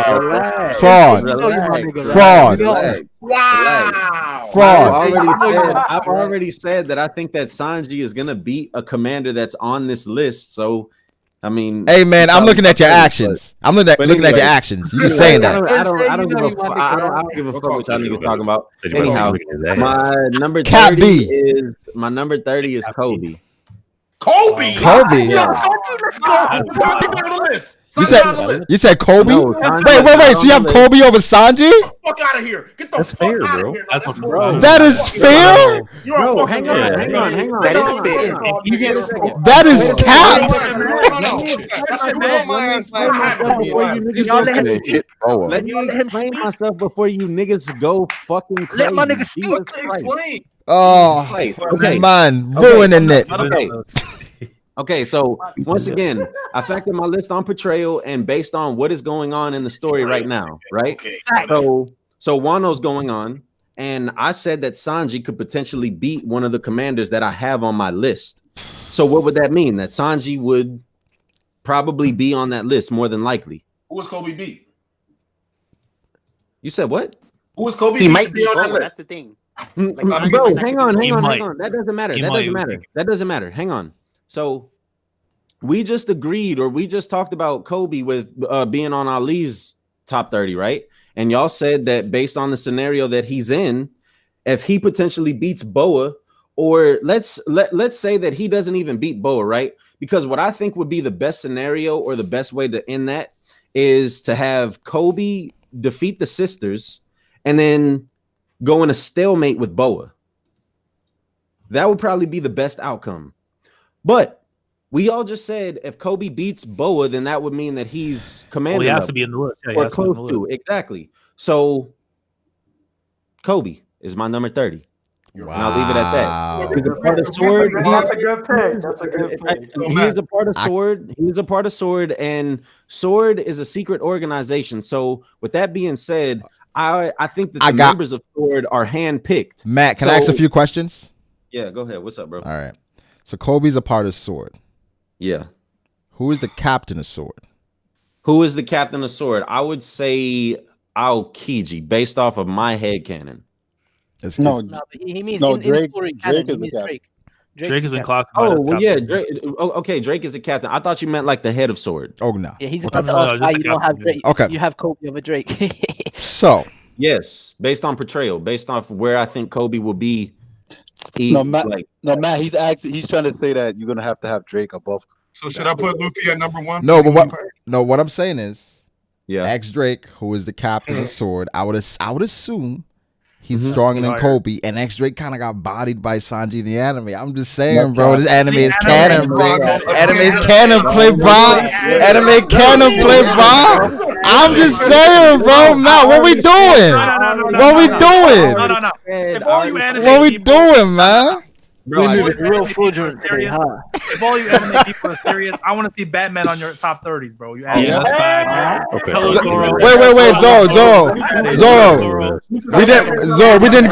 I've already said that I think that Sanji is gonna beat a commander that's on this list. So, I mean, hey man, I'm looking at your actions. I'm looking at your actions. You just saying that. I don't give a fuck what y'all niggas talking about. Anyhow, my number 30 is Kobe. Kobe. Kobe. Yeah. Let's go. You said Kobe? No, wait. So you have Kobe over Sanji? Fuck out of here. Get the That's fuck fair, out bro. of here. That's what bro. That is fair? You're Bro, a hang fucking on. That is fair. That is cap. Let me explain myself before you niggas go fucking crazy. Let my nigga speak. Jesus Christ. Oh, Okay. man, ruining it. Okay, so once again, I factored my list on portrayal and based on what is going on in the story right now, right? So Wano's going on, and I said that Sanji could potentially beat one of the commanders that I have on my list. So what would that mean? That Sanji would probably be on that list more than likely. Who was Kobe beat? You said what? Who was Kobe? He might be be on that Boa. list? That's the thing. Bro, hang on. He might. That doesn't matter. He That doesn't might. matter. That doesn't matter. Hang on. So we just agreed, or we just talked about Kobe with being on Ali's top 30, right? And y'all said that based on the scenario that he's in, if he potentially beats Boa, or let's say that he doesn't even beat Boa, right? Because what I think would be the best scenario or the best way to end that is to have Kobe defeat the sisters and then go in a stalemate with Boa. That would probably be the best outcome. But we all just said if Kobe beats Boa, then that would mean that he's commander. Well, he has to be in the list. Yeah, he or has to be in close the to. list. Exactly. So Kobe is my number 30. And I'll leave it at that. He's a part of Sword. That's a good pick. That's a good pick. He is a part of Sword. He is a part of Sword, and Sword is a secret organization. So, with that being said, I think that the members of Sword are handpicked. Matt, can I ask a few questions? Yeah, go ahead. What's up, bro? All right. So Kobe's a part of Sword. Yeah. Who is the captain of Sword? Who is the captain of Sword? I would say Aokiji, based off of my headcanon. No, but he means no, in Drake. story Drake canon, is he the means captain. Drake. Drake has been captain. classified. Oh, as well, yeah. captain. Drake, okay, Drake is a captain. I thought you meant like the head of Sword. Oh, no. Yeah, he's Okay. about to ask why you don't have captain, Drake. Okay. You have Kobe over Drake. So, yes, based on portrayal, based off where I think Kobe will be. Matt, he's asking. He's trying to say that you're gonna have to have Drake above. So should I put Luffy at number 1? no, but what I'm saying is, yeah, ex Drake, who is the captain of Sword, I would assume he's Mhm. stronger than Higher. Kobe, and ex Drake kind of got bodied by Sanji in the anime. I'm just saying, No, bro, this anime is canon, bro. Anime. Anime is canon, play bro. Anime canon, play bro. I'm just saying, bro. Matt, what we doing? What we doing? No. If all you anime What we people, doing, man? Bro, We I need just- a real fraudulent today, serious. huh? If all you anime people are serious, I want to see Batman on your top 30s, bro. You anime. Yeah, that's fine. Okay. Hello, okay. Zoro. Wait, Zoro. We didn't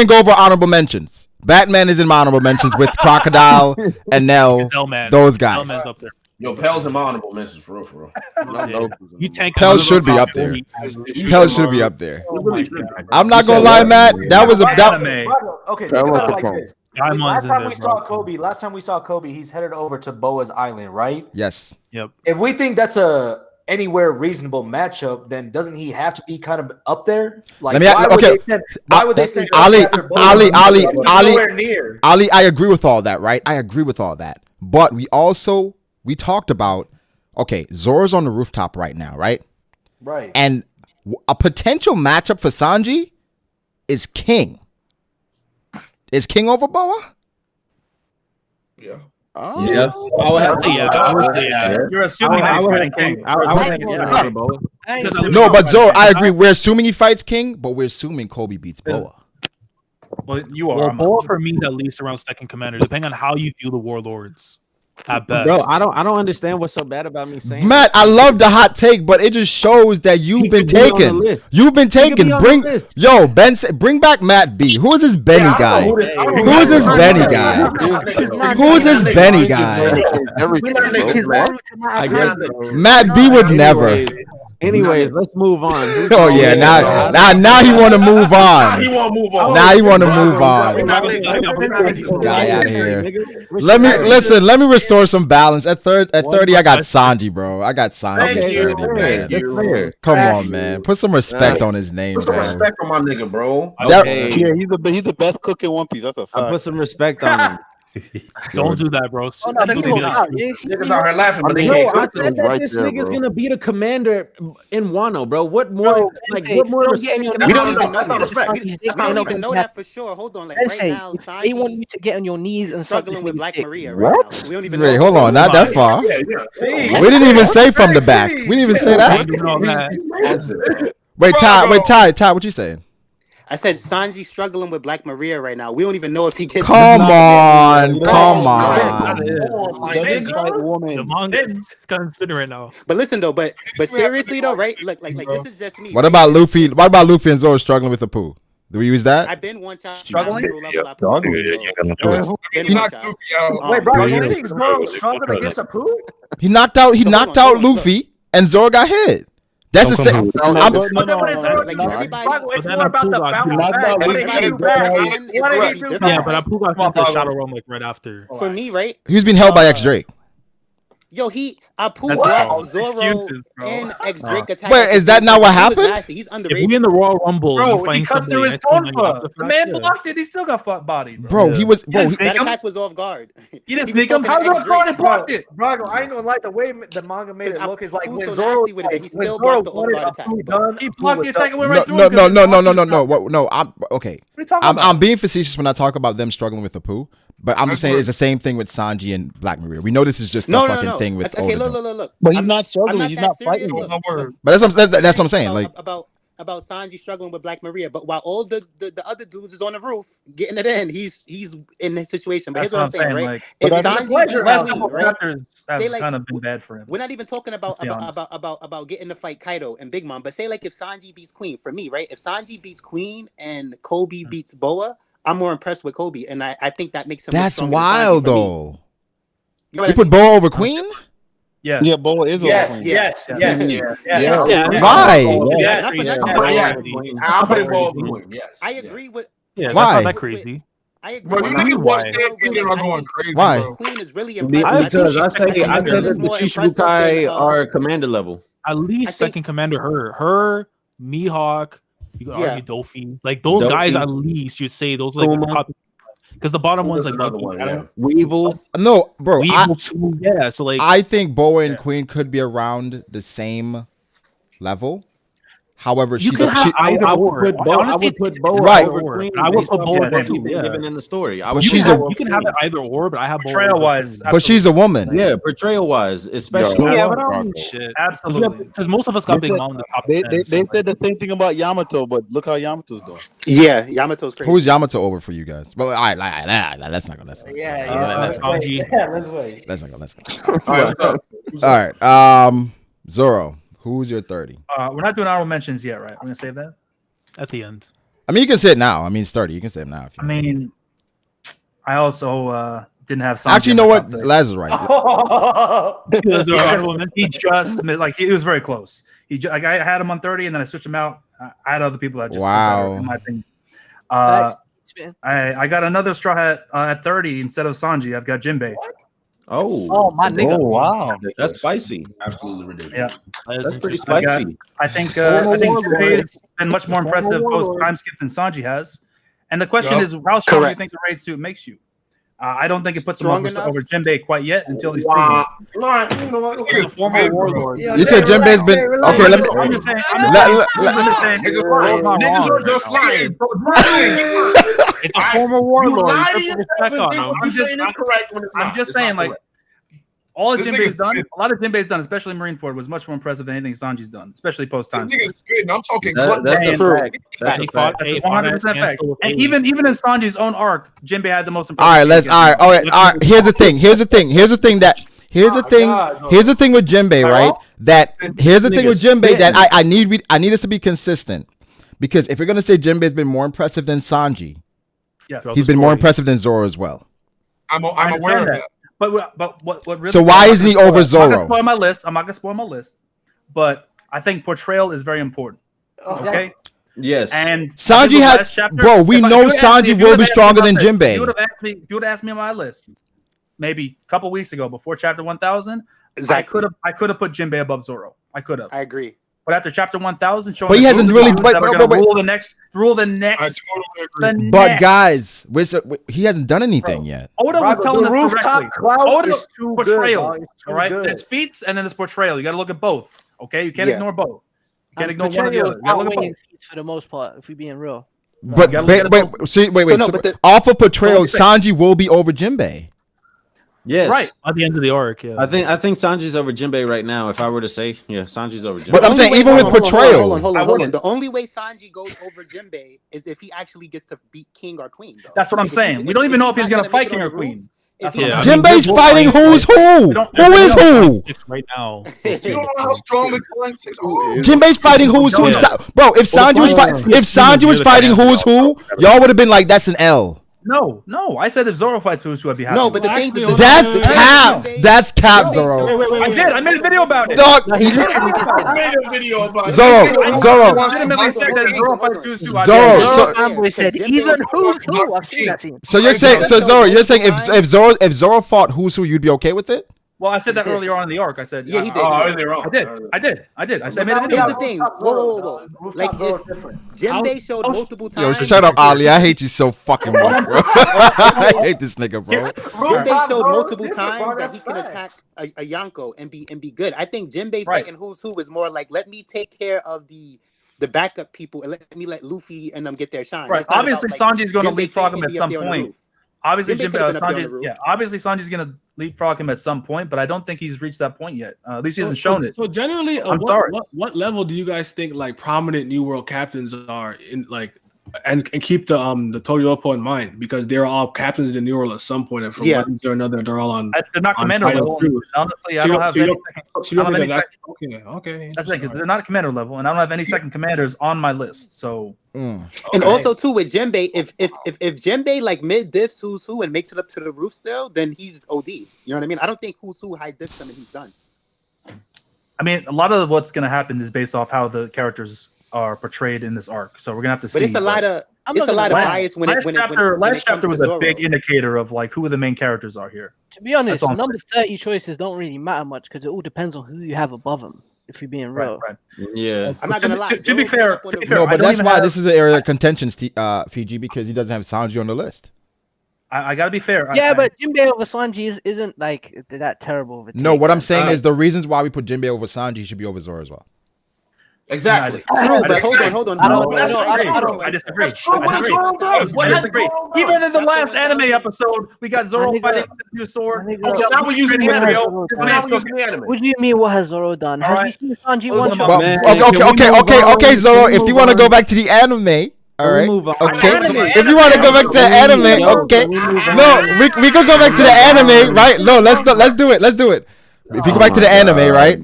go over honorable mentions. Batman is in my honorable mentions with Crocodile and Nell. Zellman. Those guys. Zellman's up there. Yo, Pel's in my honorable mentions for real. Yeah. You tank Pell should be up there. Pell should be up there. I'm not gonna lie, Matt. That was a anime. Okay, Tell think us about it like the this. Diamond's Last in time there, we bro. saw Kobe, he's headed over to Boa's Island, right? Yes. Yep. If we think that's a anywhere reasonable matchup, then doesn't he have to be kind of up there? Like, why would they send Ali, after Boa? Ali, He's nowhere near. Ali, I agree with all that, right? I agree with all that. But we talked about, okay, Zoro's on the rooftop right now, right? Right. And a potential matchup for Sanji is King. Is King over Boa? Yeah. Oh. Yeah, I would have to. Yeah. You're assuming that he's fighting King. I would have to get Boa. No, but Zoro, I agree. We're assuming he fights King, but we're assuming Kobe beats Boa. Well, you are. Well, Boa for me is at least around second commander, depending on how you view the warlords. At best, Bro, I don't understand what's so bad about me saying. Matt, I love the hot take, but it just shows that you've been taken. You've been taken. Bring back Matt B. Who is this Benny guy? Who is this Benny guy? Who is this Benny guy? I guess that- Matt B would never. Anyways, let's move on. Oh yeah, now he want to move on. He want to move on. Now he want to move on. Guy out of here. Let me restore some balance. At 30, I got Sanji, bro. I got Sanji. Thank you. 30, man. Thank you. Come on, man. Put some respect on his name, Put some bro. respect on my nigga, bro. Yeah, he's the best cook in One Piece. That's a fact. I put some respect on him. Don't do that, bro. Oh, no, That doesn't people mean out. it's true. Niggas out here laughing, but they Bro, can't. I cook said them. that right this there, nigga's bro. gonna be the commander in Wano, bro. What more? Bro, Like, Sensei, what more? don't get on your respect We can I don't give? even know. That's not That's respect. We don't even know that for sure. Hold on, like right Sensei, now, if they want Sanji you to get on your knees is and suck struggling this with nigga's Black dick. Maria right now. We don't even know. Wait, hold on, not that far. Yeah. We didn't even say from the back. We didn't even say that. Wait, Ty, what you saying? I said Sanji's struggling with Black Maria right now. We don't even know if he gets. Come on. The manga's kind of spinning right now. But listen though, but seriously though, right? Like this is just me. What right? about Luffy? What about Luffy and Zoro struggling with the poo? Do we use that? I've been one child Struggling? Wait, bro, you think Zoro struggling against a poo? He knocked out Luffy and Zoro got hit. That's the same. It's more about the bounce back. What did he do back? What did he do Yeah, back? but Apu got sent to Shadow Realm like right after. For me, right? He was being held by X Drake. Yo, Apu That's blocked false. Zoro Excuses, bro. and X Drake attack. Wait, is that not what happened? He's If underrated. we in the Royal Rumble, Bro, you he find cut through somebody his next to him, tonfa. The man blocked it. He still got bodied. Bro, he was. Bro, Yes, That him? attack was off guard. He didn't He sneak was him. talking How to was Zoro X-Drake. blocked it? Brago, I ain't gonna lie. The way the manga made it look is like Apu's when so Zoro, nasty with it, but he when still Zoro blocked the wanted off-guard attack. Apu done, He Apu blocked was the attack and went no, right through no, him. no, no, no, no, no, no, no. I'm okay. What are you talking about? I'm being facetious when I talk about them struggling with the poo, but I'm just saying it's the same thing with Sanji and Black Maria. We know this is just a fucking thing with. Okay, look. But he's not struggling. He's not fighting. But that's what I'm saying. Like about Sanji struggling with Black Maria, but while all the other dudes is on the roof getting it in, he's in this situation. But That's here's what I'm saying, right? Like, If the Sanji last beats couple Queen, right? chapters have Say, like, kind of been bad for him. We're not even talking about Let's be honest. about getting to fight Kaido and Big Mom, but say like if Sanji beats Queen, for me, right? If Sanji beats Queen and Kobe beats Boa, I'm more impressed with Kobe, and I think that makes him. that's stronger than Sanji wild for me. though. You know You what I put mean? Boa over Queen? Yeah. Yeah, Boa is over Queen. Yes. Why? I'll put it both. Yes. I agree with. Yeah, Why? that's not that crazy. I agree. Bro, you niggas watch that opinion are going crazy. Why? Bro. Queen is really Because impressive. I say that the more Chichibukai impressive than, are commander level. At least second commander her, Mihawk, you could argue Dolphin. Like those guys, at least you'd say those like the top. Because the bottom one's like another one. Yeah. Weevil. No, bro. Weevil too. Yeah, so like I think Boa and Queen could be around the same level. However, you she's could have either I or. would put Boa. I Honestly, would put it's Boa right. over Queen. I would based put off Boa what too, we've been yeah. given in the story. I But would you she's can, a- have, you can have it either or, but I have Boa over Portrayal wise, Queen. But she's a woman. Yeah, portrayal wise, especially. Yeah, but I don't mean shit. Absolutely. Because most of us got They Big said- Mom in the top They 10. said the same thing about Yamato, but look how Yamato's doing. Yeah, Yamato's crazy. Who's Yamato over for you guys? Well, all right, let's not go. Let's not go. All right. Zoro, who's your 30? We're not doing honorable mentions yet, right? We're gonna save that at the end. I mean, you can say it now. I mean, it's 30. You can say it now. If you I mean, I also didn't have. Sanji actually, you in know my what? top 30. Laz is right. he just like he was very close. Like I had him on 30, and then I switched him out. I had other people that just Wow. better, in my opinion. I got another Straw Hat at 30 instead of Sanji. I've got Jinbei. Oh my nigga! Oh wow, that's spicy. Absolutely ridiculous. Yeah, that's pretty spicy. I think Jinbei's been much more impressive post time skip than Sanji has. And the question is, how strong do you think the raid suit makes you? I don't think it puts him over Jinbei quite yet until he's proven it. He's a former warlord. You said Jinbei's been okay. Let me. I'm just saying. Niggas are just lying. It's a former warlord. I'm just saying, like, all of Jinbei's done, a lot of Jinbei's done, especially Marineford, was much more impressive than anything Sanji's done, especially post time. This nigga's spitting. I'm talking. That's a fact. That's a fact. 100% fact. And even in Sanji's own arc, Jinbei had the most All right, impressive. all right. Here's the thing with Jinbei, right? Here's the thing with Jinbei that I need us to be consistent, because if you're gonna say Jinbei's been more impressive than Sanji, yes, he's been more impressive than Zoro as well. I'm aware of that. But what really? So why isn't he over Zoro? I'm not gonna spoil my list, but I think portrayal is very important. Okay. Yes. And Sanji has, bro. We know Sanji will be stronger than Jinbei. If you would have asked me on my list, maybe a couple weeks ago before chapter 1000, I could have put Jinbei above Zoro. I could have. I agree. But after chapter 1000, showing But he the hasn't group of really- dudes but- that are but- gonna but- rule the next. But guys, he hasn't done anything yet. Oda was Brago, telling the us rooftop directly. clout Oda is too good, portrayal. dog. It's too All right, good. there's feats and then there's portrayal. You got to look at both. Okay, you can't Yeah. ignore both. You can't And ignore one or the portrayal other. is You got to look at outweighing both. feats for the most part, if we being real. But gotta wait, look at wait, see, wait, So wait. no, So but the- off of portrayal, So- Sanji will be over Jinbei. Yes. Right at the end of the arc. Yeah. I think Sanji's over Jinbei right now. If I were to say, yeah, Sanji's over Jinbei. But I'm saying even with portrayal. Hold on. The only way Sanji goes over Jinbei is if he actually gets to beat King or Queen. Though. That's what I'm saying. We don't even know if he's gonna fight King or Queen. That's what I'm saying. Jinbei's fighting who's who? Who is who? Right now. You don't know how strong the Flying Six are. Jinbei's fighting who's who. Bro, if Sanji was fighting who's who, y'all would have been like, that's an L. No. I said if Zoro fights Who's who, I'd be happy. No, but the thing, That's cap. That's cap, Zoro. I did. I made a video about it. Dog, I made a video about it. Zoro. I legitimately said that if Zoro fights Who's who, I'd be Zoro, happy. so- Fanboy said even who's who. I've seen that scene. So you're saying, Zoro, if Zoro fought who's who, you'd be okay with it? Well, I said that earlier on in the arc. I said, Yeah, he did. Oh, is it wrong? I did. I said, I made a video. Here's the thing. Whoa. Like, if Jinbei showed multiple Yo, times. shut up, Ali. I hate you so fucking much, bro. I hate this nigga, bro. Jinbei showed multiple times that he can attack a Yonko and be good. I think Jinbei fighting Who's Who is more like, let me take care of the backup people and let Luffy and them get their shine. Right. That's not Obviously, about, Sanji's going to Jinbei leapfrog can't him at be up some there on the point. roof. Obviously, Jinbei could've been up there on the roof. Obviously, Sanji's going to leapfrog him at some point, but I don't think he's reached that point yet. At least he hasn't shown it. So generally, I'm sorry. What level do you guys think like prominent New World captains are in like, and keep the Toyopo in mind because they're all captains in the New World at some point, and from one reason or another, they're all on. They're not on commander final level. crews. Honestly, I So you don't have so you any. don't- so you I don't don't have any think second. that's- okay. That's it, because they're not commander level, and I don't have any second commanders on my list. So, And also too with Jinbei, if Jinbei like mid diffs Who's Who and makes it up to the roof still, then he's OD. You know what I mean? I don't think Who's Who high diffs him and he's done. I mean, a lot of what's going to happen is based off how the characters are portrayed in this arc. So we're gonna have to see. But it's a lot of bias when last it last chapter comes was to a big Zoro. indicator of like who the main characters are here. To be honest, That's all I'm number 30 choices don't really matter much because it all depends on who you have above them. If you're being real, right. Yeah, I'm not gonna lie. To be fair, No, but that's why this is an area of contention, Fiji, because he doesn't have Sanji on the list. I gotta be fair. yeah, but Jinbei over Sanji isn't like that terrible of a take. No, what I'm saying is the reasons why we put Jinbei over Sanji should be over Zoro as well. Exactly. True, but hold on. I disagree. I disagree. Even in the last anime episode, we got Zoro fighting with his new sword. Now we're using the anime. Now we're using the anime. What do you mean? What has Zoro done? Have you seen Sanji one shot? Well, okay, Zoro. If you want to go back to the anime. All right. Okay. If you want to go back to the anime, okay. No, we could go back to the anime, right? No, let's do it. Let's do it. If you go back to the anime, right?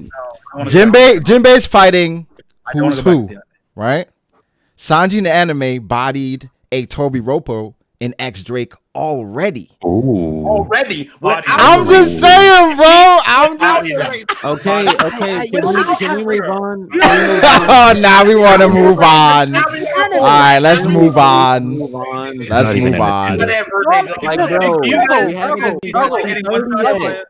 Jinbei's fighting who's who, right? Sanji in the anime bodied a Toby Roppo in X Drake already. Already. I'm just saying, bro. I'm just saying. Okay. Can we move on? Oh, now we want to move on. All right, let's move on. Let's move on. Like, bro, we haven't even gotten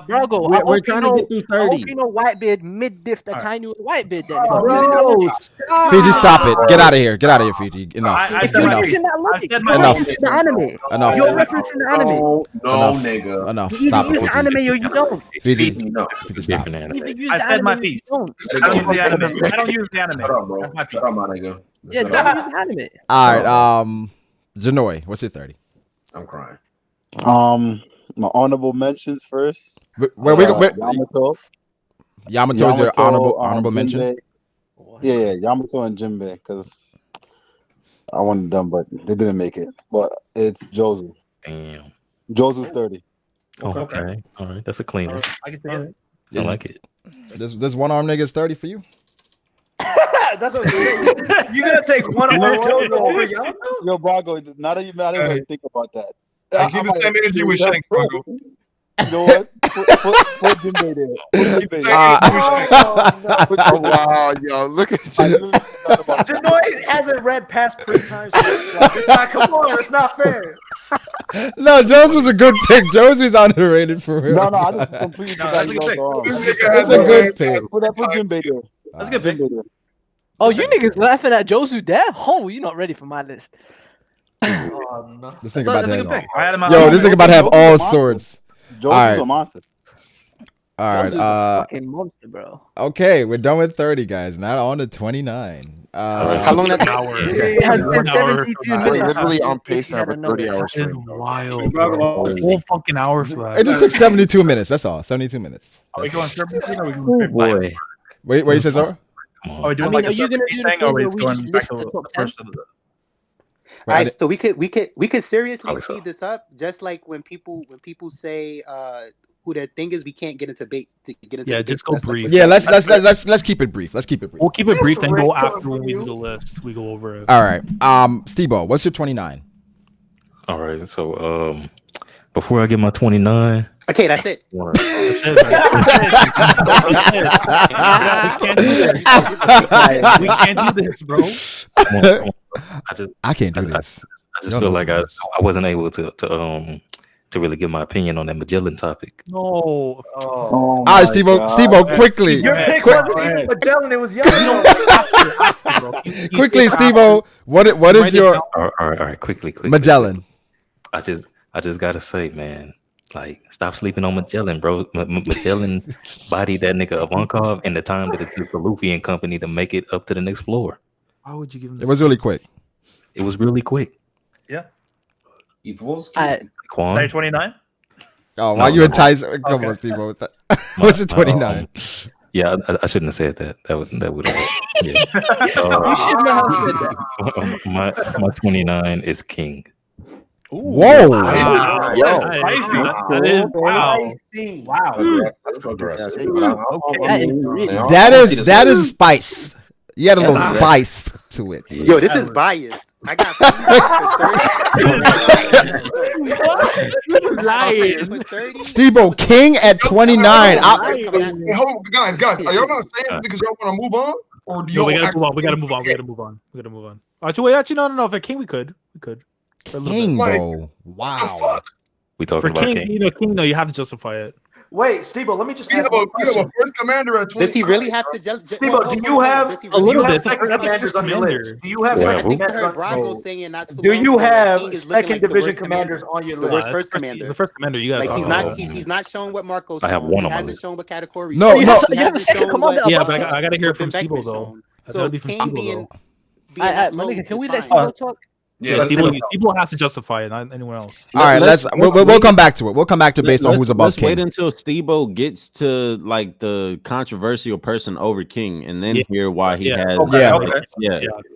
Brago, we're trying to get through 30. I hope you know Whitebeard mid-diff that kind of Whitebeard then. Bro, Fiji, stop it. Get out of here. Get out of here, Fiji. Enough. Enough. Enough. You're referencing the anime. No, nigga. Enough. You Stop either use it. the anime or you don't. Fiji. No. Fiji, stop. I said my piece. I don't use the anime. I don't use the anime. That's my piece. Shut up, my nigga. Yeah, don't use the anime. All right. Janoi, what's your 30? I'm crying. My honorable mentions first. Where we go? Yamato. Yamato is your honorable mention. Jinbei. Yeah, Yamato and Jinbei, because I wanted them, but they didn't make it. But it's Jozu. Damn. Jozu's 30. Okay. All right. That's a cleaner. I can see it. I like it. This one arm nigga is 30 for you? That's what I'm saying. You're gonna take one Jojo over Yamato? Yo, Brago, now that you mad, I didn't even think about that. I keep the same energy with Shanks, Brago. You know what? Put Jinbei there. Put Jinbei there. Oh, wow, yo, look at you. Janoi hasn't read past pre-time. Like, come on, it's not fair. No, Jones was a good pick. Jones was underrated for real. No, I just completely forgot. It's a good pick. Put Jinbei there. That's a good pick. Oh, you niggas laughing at Josu there? Oh, you're not ready for my list. Oh, no. This nigga That's about a to good have, pick. I had him at yo, this nigga about to have Josu's all a monster. swords. Josu's All a right. monster. All right. Josu's a fucking monster, bro. Okay, we're done with 30, guys. Now on to 29 How long that hour. It had One 72 hour. We're minutes. literally on In pace case to you have a hadn't known. 30-hour That is stream. wild, bro. A whole fucking hour for that. It just took 72 minutes. That's all. 72 minutes. Are we going serpentine or are we going Oh straight fire? boy. Wait, you said Zora? Are we doing like are a you gonna serpentine do the thing or are thing we where just we going just back list to the the top 10? first of the All right, so we could seriously Probably so. speed this up, just like when people say who their thing is, we can't get into bait to get into Yeah, debates, just go that's like brief. what Yeah, Josu let's keep it brief. Let's keep it brief. We'll keep it brief and go Rachel after when we review. do the list. We go over it. All right. Steve-O, what's your 29? All right. So before I get my 29. Okay, that's it. We can't do this, bro. I can't do this. I just feel like I wasn't able to really give my opinion on that Magellan topic. No. Oh All right, Steve-O, quickly. Your pick Quick- wasn't even Magellan, it was young. quickly, Steve-O, what is your All right, quickly. Magellan? I just gotta say, man, like, stop sleeping on Magellan, bro. Magellan bodied that nigga Ivankov in the time that it took for Luffy and company to make it up to the next floor. Why would you give him this? It was really quick. It was really quick. Yeah. Quan? Say 29? Oh, why you entice? Come on, Steve-O. With that. What's your 29? Yeah, I shouldn't have said that. That would have. Yeah. You should not have said that. My 29 is King. Whoa! Wow. Yo. That's spicy. That is wow. Wow. That's progressive. That is spice. You had a little spice to it. Yo, this is biased. I got Steve-O, King at 29. Hey, hold on, guys, are y'all not saying because y'all want to move on, or do No, y'all? we gotta move on. We gotta move on. Actually, no. For King, we could. For a little King, bit. bro. Wow. We talking For about King, King. King, no, you have to justify it. Wait, Steve-O, let me just You ask have one a question. first commander at 20. Does he really have to? Steve-O, do you have A little bit. second That's a commanders first on your commander. list? Do you have Yeah, second who? I heard commanders? Brago saying not too Do long you ago that have King is looking second like the division worst commanders commander. on your The list? worst Nah, first the commander. first commander, you guys. Like he's not showing what Marco's I have shown. one He on my hasn't list. shown what Katakuri No, shown. no. He You have a hasn't second shown commander what Yeah, but I gotta hear what from Ben Steve-O Beckman though. shown. I So gotta be from King Steve-O being though. that My low nigga, can is we let fine. Steve talk? Yeah, Steve-O has to justify it, not anyone else. All right, we'll come back to it. We'll come back to based on who's above Let's King. wait until Steve-O gets to like the controversial person over King, and then hear why he has. Okay. Yeah. Okay.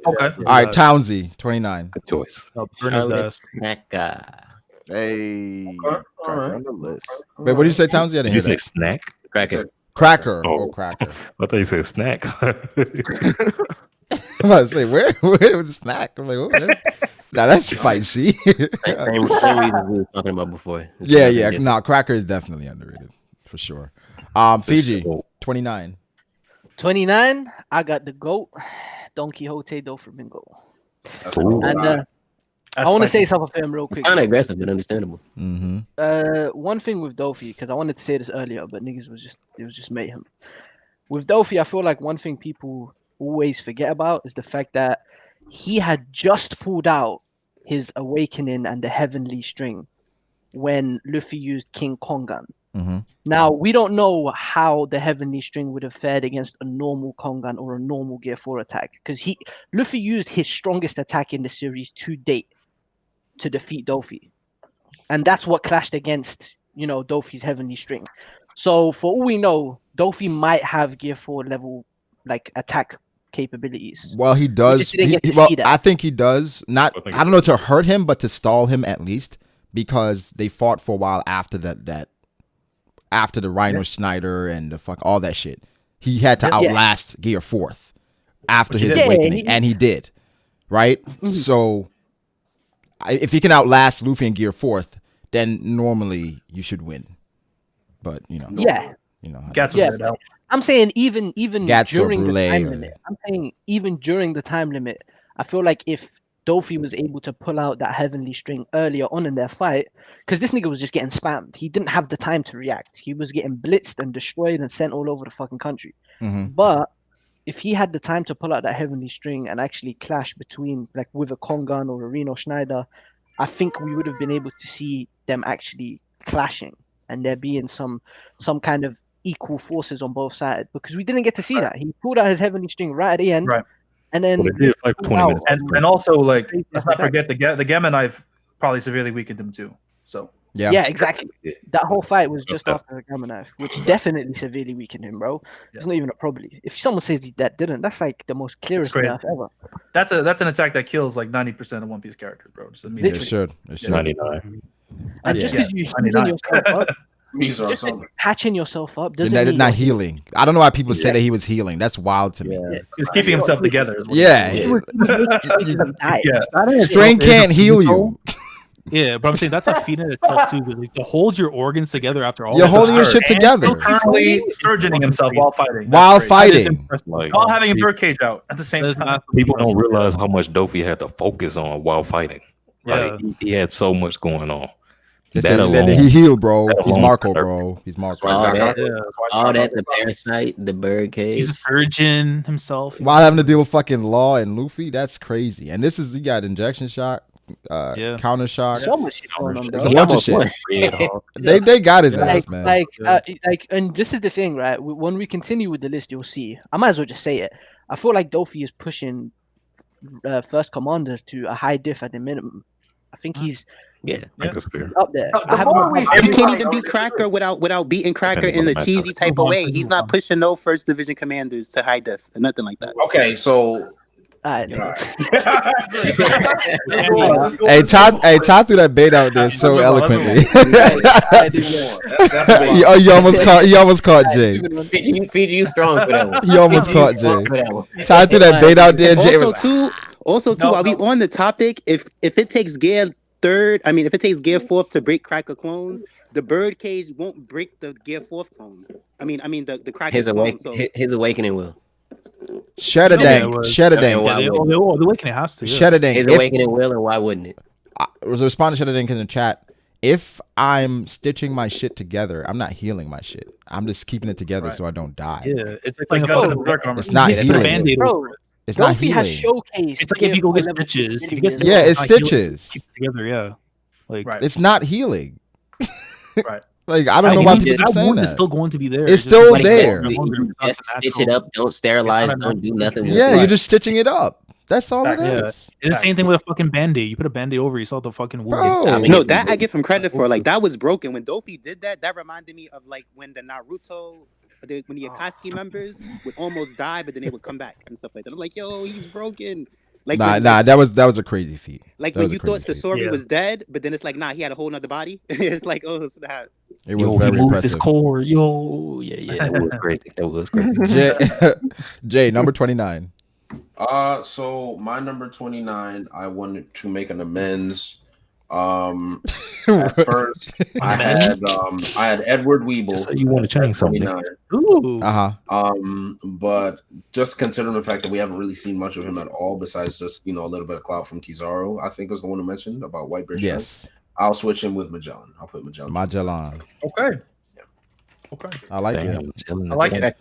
All right, Townsy, 29. Good choice. Hey, Cracker on the list. Wait, what did you say, Townsy? I didn't Did you hear say that. snack? Cracker. Oh. Cracker. I thought you said snack. I'm about to say, where was the snack? I'm like, now that's spicy. Same reason we were talking about before. Yeah. No, Cracker is definitely underrated for sure. Fiji, 29. 29, I got the GOAT, Don Quixote Doflamingo. And I want to say something for him real quick. Kind of aggressive, but understandable. Mm-hmm. One thing with Dofi, because I wanted to say this earlier, but niggas was just mayhem. With Dofi, I feel like one thing people always forget about is the fact that he had just pulled out his awakening and the heavenly string when Luffy used King Kongan. Mm-hmm. Now we don't know how the heavenly string would have fared against a normal Kongan or a normal Gear 4 attack, because Luffy used his strongest attack in the series to date to defeat Dofi, and that's what clashed against Dofi's heavenly string. So for all we know, Dofi might have Gear 4 level like attack capabilities. Well, he does. I think he does. Not. I don't know, to hurt him, but to stall him at least, because they fought for a while after that. After the Rhino Schneider and the all that shit, he had to outlast Gear 4th after his awakening, and he did, right? Mm-hmm. So, if he can outlast Luffy in Gear 4th, then normally you should win. But I'm saying even Gats or during the Brule time or- limit. I'm saying even during the time limit, I feel like if Dofi was able to pull out that heavenly string earlier on in their fight, because this nigga was just getting spammed. He didn't have the time to react. He was getting blitzed and destroyed and sent all over the fucking country. Mm-hmm. But if he had the time to pull out that heavenly string and actually clash between like with a Kongan or a Reno Schneider, I think we would have been able to see them actually clashing and there being some kind of equal forces on both sides, because we didn't get to see that. He pulled out his heavenly string right at the end, Right. and then Well, they did fight for 20 minutes. And also, like, Crazy let's not attack. forget the Gamma knife probably severely weakened him too. So Yeah, exactly. That whole fight was just after the Gamma knife, which definitely severely weakened him, bro. It's not even a probably. If someone says that didn't, that's like the most clearest crazy. nerf ever. that's an attack that kills like 90% of One Piece characters, bro. Just immediately. It should. It should. 99. And just because you healing yourself up, These are just some. patching yourself up doesn't Not, mean not you're healing. I don't know why people say that he was healing. That's wild to me. He was keeping himself together. Is what Yeah. he He was was doing. die. Yeah. Strength can't heal you. Yeah, but I'm saying that's a feat in itself too. Like, to hold your organs together after all. You're this holding your absurd. shit together. Still currently surgeoning himself while fighting. While That's crazy. That is fighting. impressive. Like, While having a birdcage out at the same time. People don't realize how much Dofi had to focus on while fighting. Yeah. Like he had so much going on. They That said alone, he healed, bro. that He's alone Marco, hurt. bro. He's Marco. All that, the parasite, the bird cage. He's a surgeon himself. While having to deal with fucking Law and Luffy, that's crazy. And this is, you got injection shock, counter shock. So much shit going on, It's bro. a bunch of shit. They got his ass, man. Like, and this is the thing, right? When we continue with the list, you'll see. I might as well just say it. I feel like Dofi is pushing first commanders to a high diff at the minimum. I think he's That's fair. up there. The I have more him- we He see, can't like, even beat Cracker without beating Cracker in the cheesy type of way. He's not pushing no first division commanders to high def or nothing like that. Okay, so Hey, Todd threw that bait out there so eloquently. You almost caught Jay. Fiji, you strong for that one. You almost Fiji, caught you strong Jay. for that one. Todd threw that bait out there. Jay Also, was too, while we on the topic, if it takes gear if it takes gear fourth to break Cracker clones, the bird cage won't break the gear fourth clone. I mean the Cracker His clone. So his awakening will. Shedderdank. The awakening has to. Yeah. Shedderdank. His awakening will, and why wouldn't it? Was a response to Shedderdank in the chat. If I'm stitching my shit together, I'm not healing my shit. I'm just keeping it together so I don't die. Yeah, it's like guns in the dark armor. It's not You just put a healing. Band-Aid Bro, over it. It's not Dofi has healing. showcased. It's like if you go get stitches. If you get stitches, Yeah, it's not healing, stitches. keep it together. Yeah, like It's not healing. Right. Like I don't know why people keep saying wound that. is still going to be there. It's just still like there. Just stitch it up. Don't sterilize. Don't do nothing. with Yeah, it. you're just stitching it up. That's all it Yeah. is. It's the same thing with a fucking Band-Aid. You put a Band-Aid over, you saw the fucking wound. Bro. no, that I give him credit for. Like that was broken when Dofi did that. That reminded me of like when the Naruto, when the Akatsuki members would almost die, but then they would come back and stuff like that. I'm like, yo, he's broken. Like Nah, that was a crazy feat. Like That when was a you thought crazy feat. Sasori was dead, but then it's like, nah, he had a whole nother body. It's like, oh, snap. It was Yo, very he moved impressive. his core. Yo, yeah, that was crazy. That was crazy. Jay, number 29. So my number 29, I wanted to make an amends. At first, I had Edward Weeble. So you want to change something? Ooh. But just considering the fact that we haven't really seen much of him at all, besides just a little bit of clout from Kizaru, I think was the one who mentioned about Whitebeard. Yes. I'll switch him with Magellan. I'll put Magellan. Okay. Okay. I like Damn, it. I like it.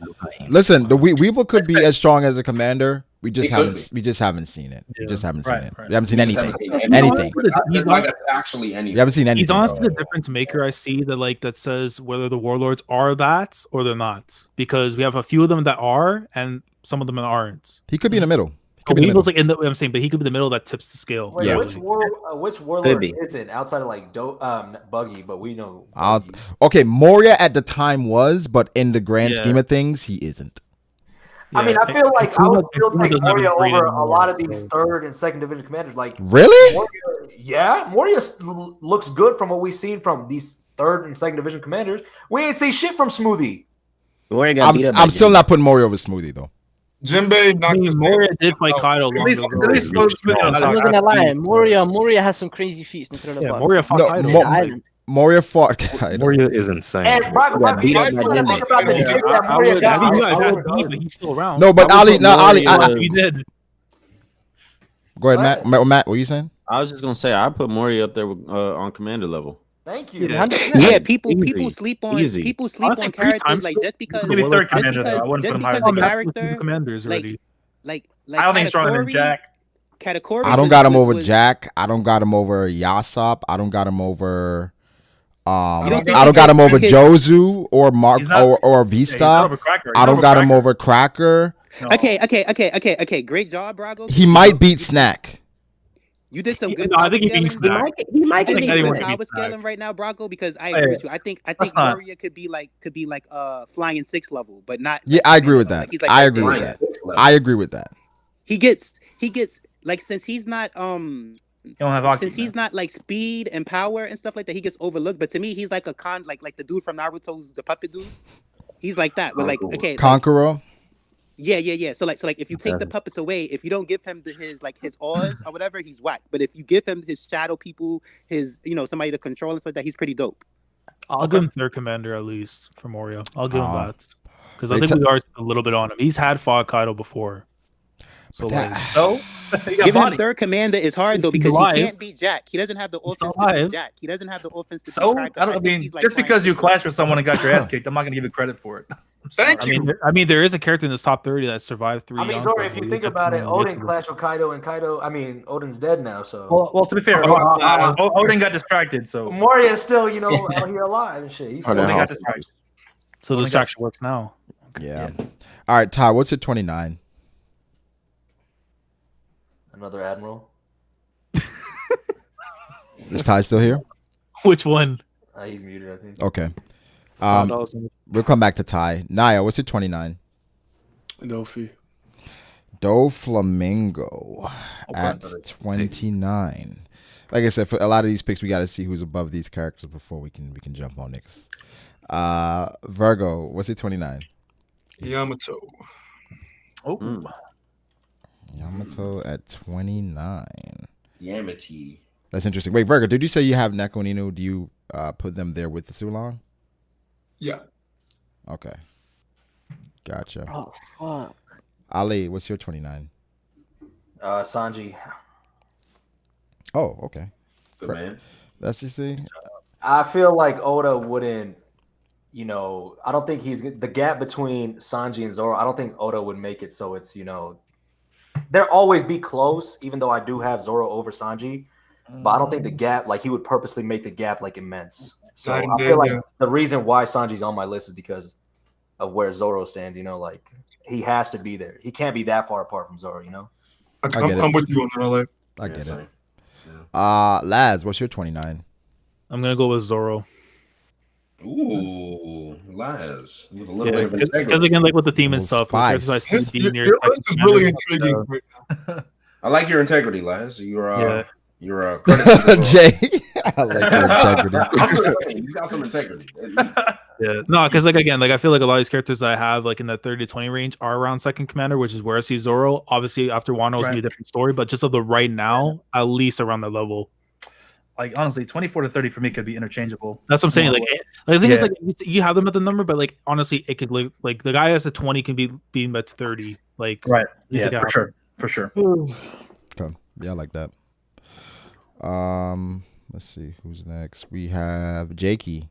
Listen, the Weevil could be as strong as a commander. We just He could haven't. We just haven't seen it. We just haven't Right, seen it. right. We haven't seen We just anything. haven't seen Anything. He's Like not- that's actually anything. We haven't seen anything. He's honestly bro. the difference maker I see that says whether the warlords are that or they're not, because we have a few of them that are and some of them that aren't. He could be in the middle. He could But be in the Weevil's middle. like I'm saying, but he could be the middle that tips the scale. Wait, Yeah. which warlord is it outside of like Buggy? But we know. Okay, Moria at the time was, but in the grand Yeah. scheme of things, he isn't. I mean, I feel like I would still take doesn't have Moria a great over a anymore, lot of these so- third and second division commanders. Like Really? Moria looks good from what we've seen from these third and second division commanders. We ain't see shit from Smoothie. I'm still not putting Moria over Smoothie though. Jinbei knocked this Moria did fight Kaido long least- ago. at least Smoothie I'm not gonna lie, Moria has some crazy feats. Yeah, Moria fought No, Kaido. Mo- Moria fought Kaido. Moria is insane. And Brago, beat up by think Jinbei. about the dick that Moria got. I mean, I but he's still around. No, but Ali, He did. Go ahead, Matt. Matt, what were you saying? I was just gonna say I put Mori up there with, on commander level. Thank you. Yeah. Yeah, people Easy. sleep on Easy. people sleep Honestly, on characters pre-time like skip, just because Maybe third just commander though. I wouldn't just put him higher because than a that. character commanders already. like I don't think he's stronger than Katakuri. Jack. Katakuri I don't was- got him was- over was- Jack. I don't got him over Yasop. I don't got him over. You don't think I don't got him over because- Jozu or Mark He's not- or he's Vista. not over Cracker. He's I don't over got him Cracker. over Cracker. No. Okay. Great job, Brago. He might beat Snack. You did some good No, I power think he beats scaling. Snack. He might You get did think some anyone good can power beat scaling right now, Brago, because I Hey, agree with you. I think that's not- Warrior could be like flying 6 level, but not. Yeah, I agree with that. Like, he's like I right agree there, with yeah. that. I agree with that. He gets like since he's not You don't have Aki. since he's not like speed and power and stuff like that, he gets overlooked. But to me, he's like a like the dude from Naruto's the puppet dude. He's like that. But like okay, Conqueror. yeah. So like if you take the puppets away, if you don't give him his Oz or whatever, he's whack. But if you give him his shadow people, his somebody to control and stuff like that, he's pretty dope. I'll give him third commander at least for Moria. I'll give him that because I Wait, think we are a little bit on him. He's had fought Kaido before, so like So Giving him third commander is hard though He's because alive. he can't beat Jack. He doesn't have the offense to alive. beat Jack. He doesn't have the offense to So beat Cracker. I think mean, he's, like, just flying because you 6 clashed with someone and got your ass kicked, I'm not gonna give you credit for it. Thank I you. mean, there is a character in this top 30 that survived 3. I mean, Zora, if you think about it, Odin clashed with Kaido, and Odin's dead now. So Well, to be fair, Odin got distracted, so Moria is still, out here alive and shit. He's still Odin got distracted. So the distraction works now. Yeah. All right, Ty. What's your 29? Another admiral. Is Ty still here? Which one? He's muted, I think. Okay. Oh, We'll come back to Ty. Naya, what's your 29? Dofi. Doflamingo at 29. Like I said, for a lot of these picks, we got to see who's above these characters before we can jump on next. Virgo, what's your 29? Yamato. Oh. Yamato at 29. Yamati. That's interesting. Wait, Virgo, did you say you have Neko and Inu? Do you put them there with the Sulong? Yeah. Okay. Gotcha. Oh fuck. Ali, what's your 29? Sanji. Oh, okay. Good man. That's just see. I feel like Oda wouldn't, I don't think the gap between Sanji and Zoro, I don't think Oda would make it so it's, they'll always be close, even though I do have Zoro over Sanji. But I don't think the gap, like he would purposely make the gap like immense. So I feel like the reason why Sanji's on my list is because of where Zoro stands, like he has to be there. He can't be that far apart from Zoro, I'm with you on that, LA. I get it. Laz, what's your 29? I'm gonna go with Zoro. Ooh, Laz. With a little bit of Because integrity. again, like with the theme and stuff, Spice. the characters I see being near Your list is really second intriguing. I like your integrity, Laz. You're a Jay, I like your integrity. I'm just saying, you got some integrity. Yeah, no, because again, I feel like a lot of these characters I have in the 30 to 20 range are around second commander, which is where I see Zoro. Obviously, after Wano, it's gonna be a different story, but just of the right now, at least around that level. like honestly, 24 to 30 for me could be interchangeable. That's what I'm saying. The thing is, you have them at the number, but honestly, it could like the guy that's at 20 can be at 30. Right. Yeah, for sure. Okay. Yeah, I like that. Let's see who's next. We have Jakey.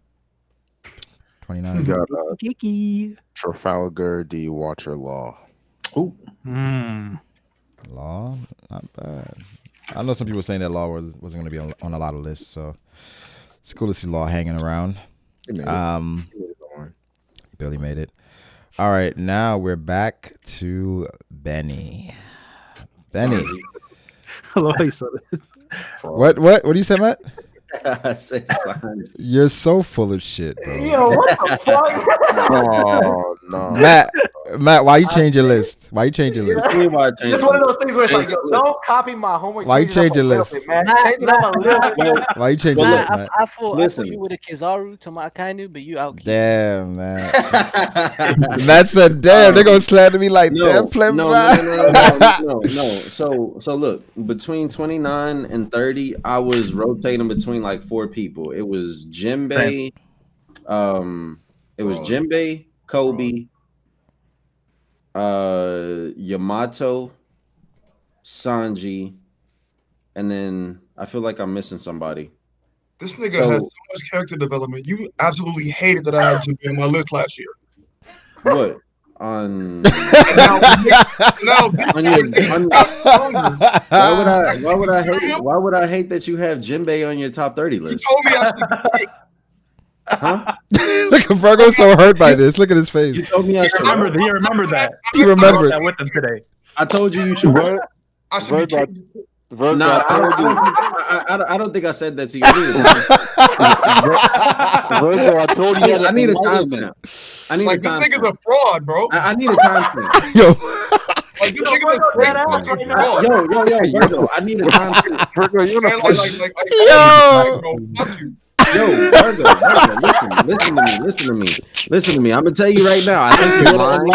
29. We got Jakey. Trafalgar D. Watcher Law. Oh. Law, not bad. I know some people saying that Law wasn't going to be on a lot of lists, so it's cool to see Law hanging around. Barely made it. All right, now we're back to Benny. Benny. I love how you said it. What do you say, Matt? I say Sanji. You're so full of shit, bro. Yo, what the fuck? Oh no, Matt, why you change your list? Why you change your list? It's one of those things where it's like, yo, don't copy my homework. Why you change your list? Change it up a little bit. Why you change your list, Matt? I thought you would have Kizaru to my Kainu, but you out. Damn, man. Matt said, damn, they're going to slander me like that. No. So look, between 29 and 30, I was rotating between like 4 people. It was Jinbei, Kobe, Yamato, Sanji, and then I feel like I'm missing somebody. This nigga has so much character development. You absolutely hated that I had Jinbei on my list last year. What? On Now, why would I hate that you have Jinbei on your top 30 list? You told me I should. Huh? Look at Virgo so hurt by this. Look at his face. You told me I should. He remembered that. He remembered that with him today. I told you should. I should be Nah, I don't think I said that to you. Virgo, I told you. I need a timestamp. I need like a this timestamp. nigga's a fraud, bro. I need a timestamp. Yo. Like this nigga's a straight fucking fraud. Yo, Virgo, I need a timestamp. Virgo, you're Man, fuck you. Yo, Virgo, listen to me. I'm gonna tell you right now. I think you're lying.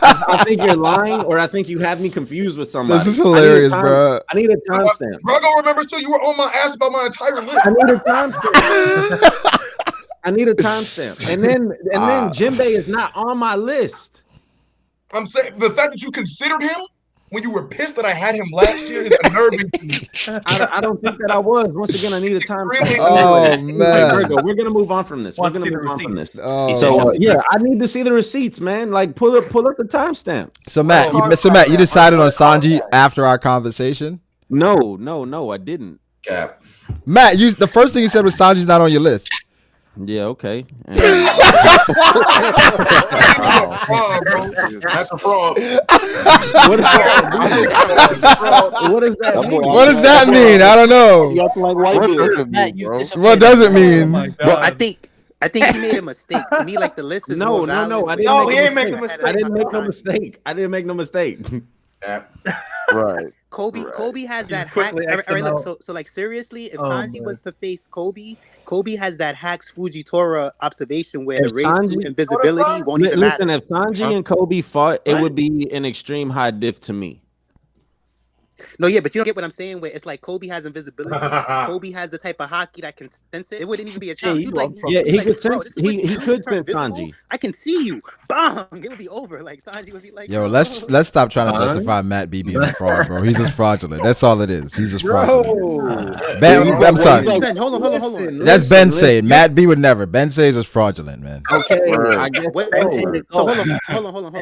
I think you're lying, or I think you have me confused with somebody. This is hilarious, bro. I need a timestamp. Brago remembers too. You were on my ass about my entire list. I need a timestamp. I need a timestamp. And then Jinbei is not on my list. I'm saying the fact that you considered him when you were pissed that I had him last year is unnerving to me. I don't think that I was. Once again, I need a timestamp. Oh, man. Virgo, we're gonna move on from this. We're gonna move on from this. Oh, so yeah, I need to see the receipts, man. Like pull up the timestamp. So Matt, you decided on Sanji after our conversation? No, I didn't. Cap. Matt, the first thing you said was Sanji's not on your list. Yeah, okay. That's a fraud. What does that mean? What does that mean? I don't know. What does it mean? Bro, I think he made a mistake. To me, like the list is no. I didn't make a mistake. I didn't make no mistake. Right. Kobe has that hacks. All right, look, so like seriously, if Sanji was to face Kobe has that hacks Fujitora observation where the race invisibility won't even matter. Listen, if Sanji and Kobe fought, it would be an extreme high diff to me. No, yeah, but you don't get what I'm saying. Where it's like Kobe has invisibility. Kobe has the type of hockey that can sense it. It wouldn't even be a challenge. He could sense. He could sense Sanji. I can see you. Bang! It would be over. Like Sanji would be like, yo, let's stop trying to justify Matt B being a fraud, bro. He's just fraudulent. That's all it is. He's just fraudulent. I'm sorry. Hold on. That's Ben saying. Matt B would never. Ben says it's fraudulent, man. Okay, I guess. So hold on.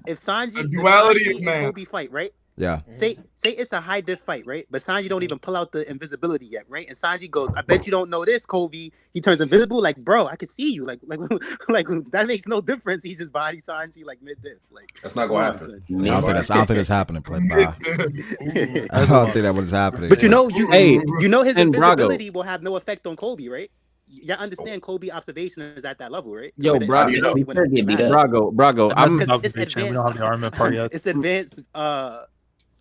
If Sanji, duality and Kobe fight, right? Yeah. Say it's a high diff fight, right? But Sanji don't even pull out the invisibility yet, right? And Sanji goes, "I bet you don't know this, Kobe." He turns invisible, like, bro, I can see you, like that makes no difference. He's just body Sanji like mid diff, like that's not gonna happen. I don't think that's happening. I don't think that was happening. But you know his invisibility will have no effect on Kobe, right? Y'all understand Kobe observation is at that level, right? Yo, Brago, it's advanced. We don't have the armament part yet. It's advanced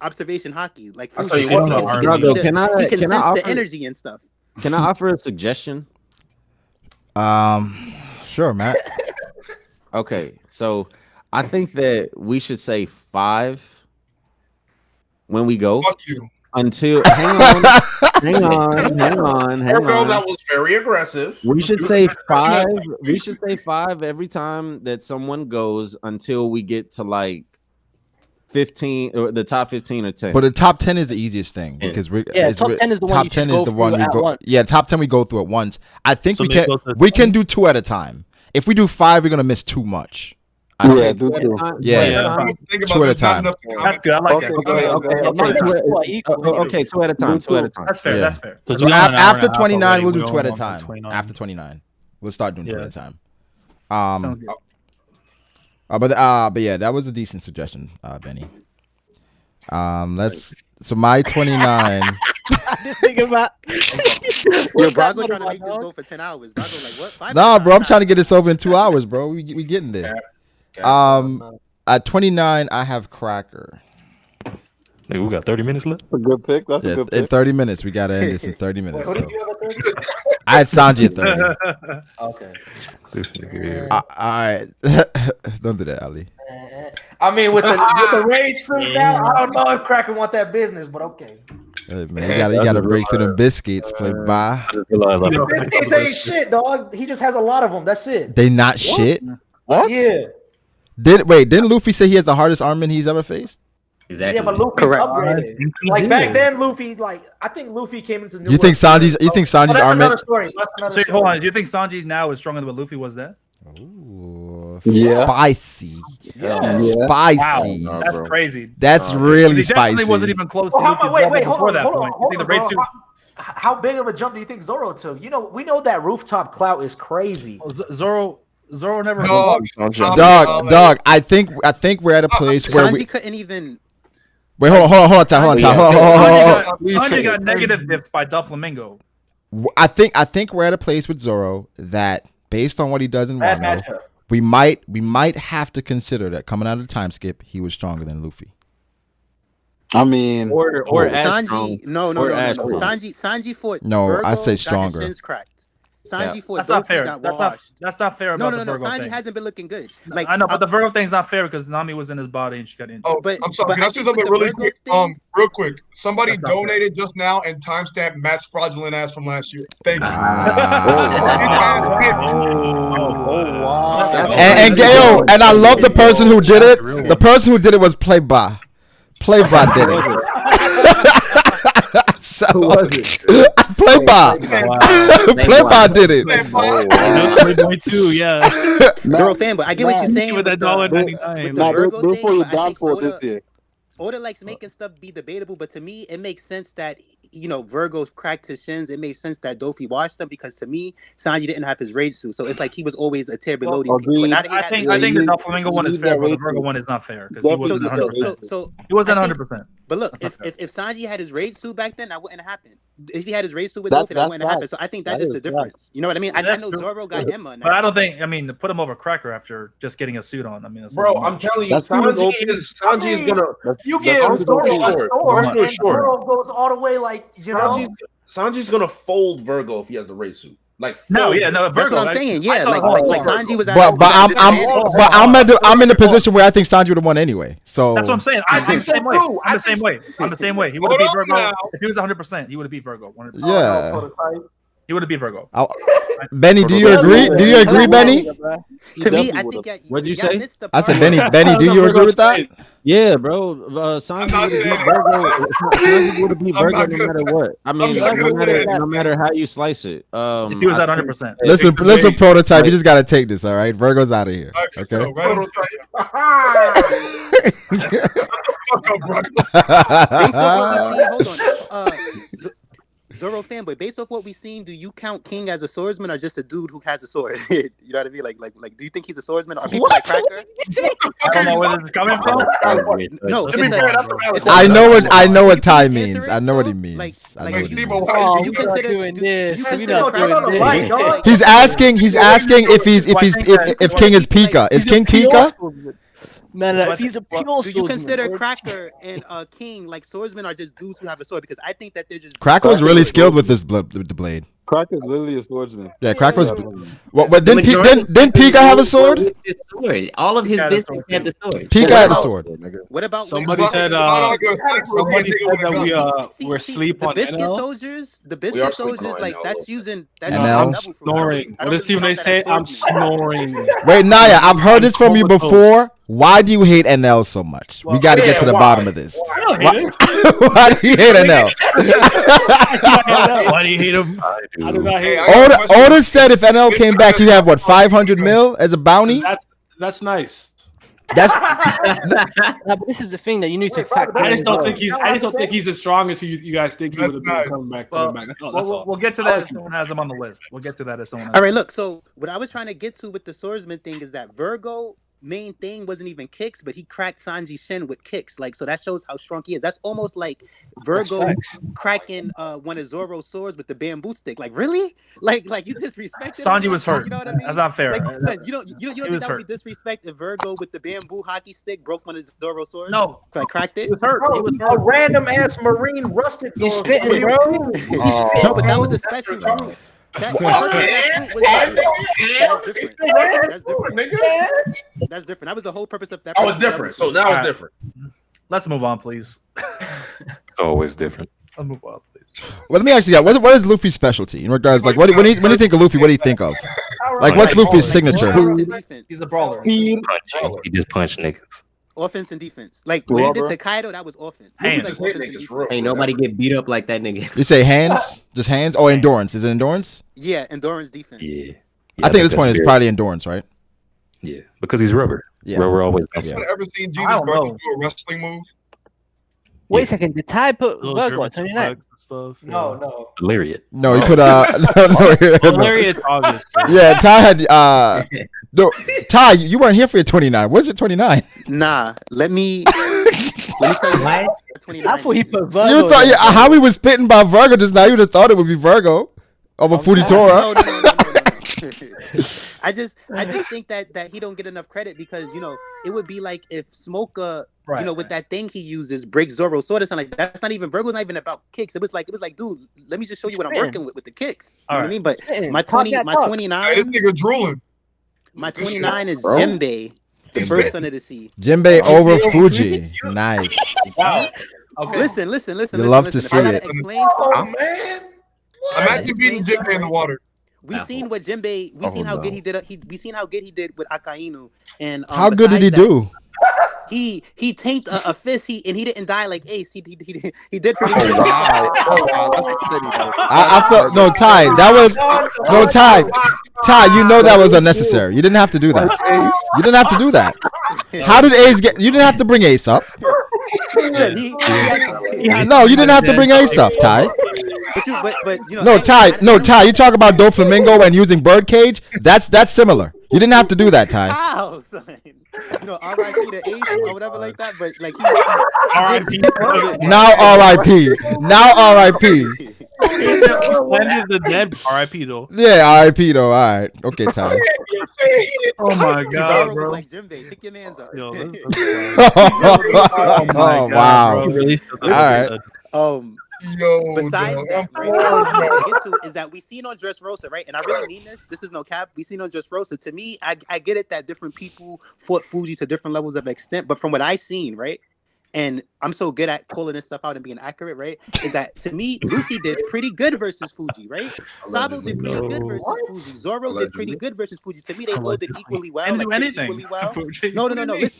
observation hockey. Like I'll tell you what, he can sense the energy and stuff. Can I offer a suggestion? Sure, Matt. Okay, so I think that we should say 5 when we go. Fuck you. Until hang on. That was very aggressive. We should say 5. We should say 5 every time that someone goes until we get to like 15 or the top 15 or 10. But the top 10 is the easiest thing because top 10 is the one. Top 10 is the one we go. Once. Yeah, top 10 we go through at once. I think we can do 2 at a time. If we do 5, we're gonna miss too much. Yeah, do 2. Yeah. 2 at a time. That's good. I like that. Okay, 2 at a time. 2 at a time. That's fair. That's fair. So after 29, we'll do 2 at a time. After 29, we'll start doing 2 at a time. Sounds good. But yeah, that was a decent suggestion, Benny. So my 29. Think about. Yo, Brago trying to make this go for 10 hours. Brago like what? 5 Nah, bro, I'm trying to get this over in 2 hours, bro. We getting there. At 29, I have Cracker. Hey, we got 30 minutes left. A good pick. That's a good pick. In 30 minutes, we gotta end this in 30 minutes. Wait, who did you have at 30? I had Sanji at 30. Okay. This nigga here. All right, don't do that, Ali. I mean, with the raid suit now, I don't know if Cracker want that business, but okay. Hey, man, you gotta break through them biscuits. Play bye. Biscuits ain't shit, dog. He just has a lot of them. That's it. They not shit. What? Yeah. Didn't Luffy say he has the hardest armament he's ever faced? Exactly. Yeah, but Luffy's Correct. upgraded. Like back then, Luffy, like I think Luffy came into New You think World. Sanji's? You think Oh, Sanji's that's armament? another story. That's another So story. hold on. Do you think Sanji now is stronger than what Luffy was then? Ooh, Yeah. spicy. Yes. Yeah. Spicy. Wow, Nah, that's bro. crazy. That's Nah, really He definitely spicy. wasn't even close to Well, Luffy's wait, level hold before on, that hold on, point. You hold think on, the raid Zoro. suit? How big of a jump do you think Zoro took? You know, we know that rooftop clout is crazy. Zoro never. Dog, Dog. I think we're at a place where we. Sanji couldn't even. Wait, hold on, Ty. Sanji got negative diffed by Doflamingo. I think we're at a place with Zoro that, based on what he does in Bad Wano, matchup. we might have to consider that coming out of the time skip, he was stronger than Luffy. I mean, or as strong. Sanji. No. Or as strong. Sanji fought. No, Virgo, I say got his stronger. shins cracked. Sanji fought That's not Dofi, fair. got That's washed. not fair No, about the Virgo Sanji thing. hasn't been looking good. Like I know, but the Virgo thing's not fair because Nami was in his body and she got injured. Oh, But- I'm sorry. but Can I I say think with something the really Virgo quick? thing- Real quick. Somebody That's not fair. donated just now and timestamp Matt's fraudulent ass from last year. Thank you. oh wow. And Gail, and I love the person who did it. The person who did it was Playba. Playba did it. So Playba. Playba did it. Playboy too, yeah. Zoro fan, but I get what you're saying With with that the, $1.99. with the Nah, Virgo do thing. for your But I think downfall this year. Oda likes making stuff be debatable, but to me, it makes sense that Virgo cracked his shins. It makes sense that Dofi washed them because to me, Sanji didn't have his rage suit, so it's like he was always a tier below these people. But now that he I had think his the rage Doflamingo one is fair, but the Virgo one is not fair because he wasn't 100%. So He wasn't I think- 100%. But look, if Sanji had his rage suit back then, that wouldn't have happened. If he had his race suit with That's- Dofi, that wouldn't that's happen. facts. So I think that's That just the is facts. difference. You know what I mean? I That's know true. Zoro got Emma. But I don't think. I mean, to put him over Cracker after just getting a suit on. I mean, that's Bro, not I'm much. telling you, That's Sanji is gonna. You that's give long Zoro story a short. sword, Long story and short. Zoro goes all the way like Sanji's gonna fold Virgo if he has the race suit. Like No, fold yeah, no, him. That's Virgo. what I'm saying. I Yeah, thought- like Sanji was at But I'm in the position where I think Sanji would have won anyway. So That's what I'm saying. I'm the same way. too. I'm the same way. I'm the same way. He would have beat Virgo if he was 100%. He would have beat Virgo. 100%. yeah. He would have beat Virgo. Benny, do you agree? Do you agree, Benny? To me, I think What'd you y'all say? missed the I said, part. Benny, do you agree with that? Yeah, bro. Sanji would have beat Virgo. Sanji would have beat Virgo no matter what. I mean, no matter how you slice it. If he was at 100%. Listen, prototype. You just gotta take this, all right? Virgo's out of here. Okay. Based off what we see, hold on. Zoro fanboy, based off what we've seen, do you count King as a swordsman or just a dude who has a sword? You know what I mean? Like, do you think he's a swordsman? Are people like Cracker? I don't know where this is coming from. No, it's I know what Ty means. I know what he means. I know what he means. Oh, you we consider not doing this. you We consider not Cracker doing like, this. like- He's asking if King is Pika. Is King Pika? No, if he's a pure do you swordsman, consider bro. Cracker and King like swordsmen are just dudes who have a sword? Because I think that they're just Cracker was really skilled with the blade. Cracker's literally a swordsman. Yeah, Cracker was. Yeah. What? But didn't Pika have a sword? All of his business had the sword. Pika had a sword. What about Somebody said that we're asleep the on biscuit NL. soldiers? The are biscuit sleeping soldiers, on like NL. that's using that's NL? using I'm double fruit. snoring. I What don't does Stephen A really say? count that I'm as swordsman. snoring. Wait, Naya, I've heard this from you before. Why do you hate NL so much? We got to get to the bottom of this. I don't hate him. Why do you hate NL? Why do you hate him? I do not hate it. Oda said if NL came back, he'd have what, 500 mil as a bounty? That's nice. That's Nah, but this is the thing that you need to factor I in. just don't think he's as strong as you guys think he would have been coming back. Well, That's all. we'll get to that if someone has him on the list. We'll get to that if someone has All right, look. So what I was trying to get to with the swordsman thing is that Virgo main thing wasn't even kicks, but he cracked Sanji's shin with kicks. Like, so that shows how strong he is. That's almost like Virgo cracking one of Zoro's swords with the bamboo stick. Like, really? Like you disrespected him? Sanji was hurt. You know what I mean? That's not fair. Like, son, you don't He think was that would be hurt. disrespect if Virgo with the bamboo hockey stick broke one of Zoro's swords? No. Like cracked it? He was hurt. He was A hurt. random ass marine rusted He's Zoro. spitting, bro. No, but that was a special fruit. That's different. That's different. That was the whole purpose of that. That was different. So now it's different. Let's move on, please. It's always different. Let's move on, please. Well, let me ask you that. What is Luffy's specialty in regards? Like, when you think of Luffy, what do you think of? Like, what's Luffy's signature? He's a brawler. He just punched niggas. offense and defense. Like what he did to Kaido, that was offense. It was like offense and defense. Ain't nobody get beat up like that nigga. You say hands? Just hands? Oh, endurance. Is it endurance? Yeah, endurance defense. Yeah. I think at this point it's probably endurance, right? Yeah, because he's rubber. Yeah. Rubber always. Have you ever seen Jesus Virgil do a wrestling move? Wait a second. Did Ty put Virgo at 29? No. Lariat. No, he put Lariat, obvious. Yeah, Ty had no Ty, you weren't here for your 29. Where's your 29? Nah, let me tell you why. I thought he put Virgo. You thought how he was spitting by Virgo just now, you'd have thought it would be Virgo over Fujitora. No. I just think that he don't get enough credit because it would be like if Smoker with that thing he uses break Zoro sword or something like that. That's not even Virgo's not even about kicks. It was like dude, let me just show you what I'm working with the kicks. You know what I mean? But my 29 This nigga drooling. my 29 is Jinbei, the first son of the sea. Jinbei over Fuji. Nice. Wow. Okay. Listen. You love to see it. Explain man. Imagine beating Jinbei in the water. We seen what Jinbei. We seen how good he did. We seen how good he did with Akainu. And how good did he do? He tanked a fist. He didn't die like Ace. He did pretty good. I felt no Ty. That was no Ty. Ty, you know that was unnecessary. You didn't have to do that. You didn't have to do that. How did Ace get? You didn't have to bring Ace up. No, you didn't have to bring Ace up, Ty. No, Ty. You talk about Doflamingo and using Birdcage. That's similar. You didn't have to do that, Ty. How, son? R.I.P. to Ace or whatever like that. But like R.I.P. Now R.I.P. Now R.I.P. Slender's the dead. R.I.P. though. Yeah, R.I.P. though. All right. Okay, Ty. Oh my god, bro. Like Jinbei, pick your man's up. Yo, oh wow. All right. Besides that, right, what I want to get to is that we seen on Dressrosa, right? And I really mean this. This is no cap. We seen on Dressrosa. To me, I get it that different people fought Fuji to different levels of extent, but from what I seen, right? And I'm so good at calling this stuff out and being accurate, right? Is that to me, Luffy did pretty good versus Fuji, right? Sabo did pretty good versus Fuji. Zoro did pretty good versus Fuji. To me, they all did equally well. Didn't do anything. Equally well. No.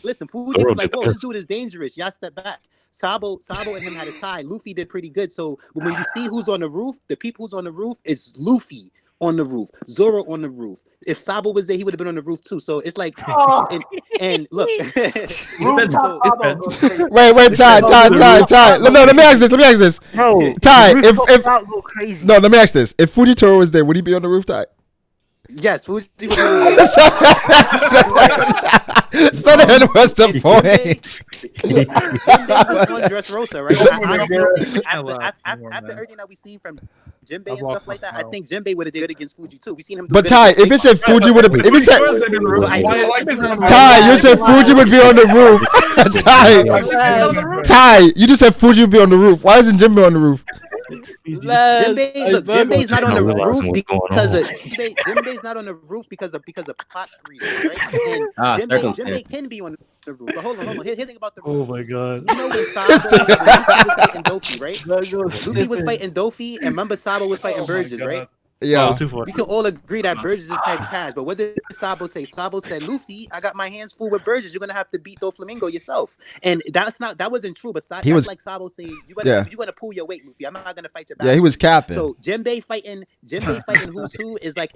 Listen. Fuji was like, "Whoa, this dude is dangerous." Y'all step back. Sabo and him had a tie. Luffy did pretty good. So when you see who's on the roof, the people who's on the roof, it's Luffy on the roof, Zoro on the roof. If Sabo was there, he would have been on the roof too. So it's like, and look, wait, Ty. No, let me ask this. No, Ty, if no, let me ask this. If Fujitora was there, would he be on the roof, Ty? Yes, Fuji was So then what's the point? Jinbei was on Dressrosa, right? After everything that we seen from Jinbei and stuff like that, I think Jinbei would have did good against Fuji too. We seen him. But Ty, if it said Fuji would have, if it said Ty, you said Fuji would be on the roof. Ty, you just said Fuji would be on the roof. Why isn't Jinbei on the roof? Jinbei's not on the roof because of Jinbei's not on the roof because of plot reasons, right? And Jinbei can be on the roof. But hold on. Here's the thing about the roof. Oh my god. You know when Sabo was fighting Dofi, right? Luffy was fighting Dofi, and remember Sabo was fighting Burgess, right? Yeah. We can all agree that Burgess is type cash, but what did Sabo say? Sabo said, Luffy, I got my hands full with Burgess. You're gonna have to beat Doflamingo yourself. And that wasn't true, but that's like Sabo saying, you're gonna pull your weight, Luffy. I'm not gonna fight your battle. Yeah, he was capping. So Jinbei fighting who's who is like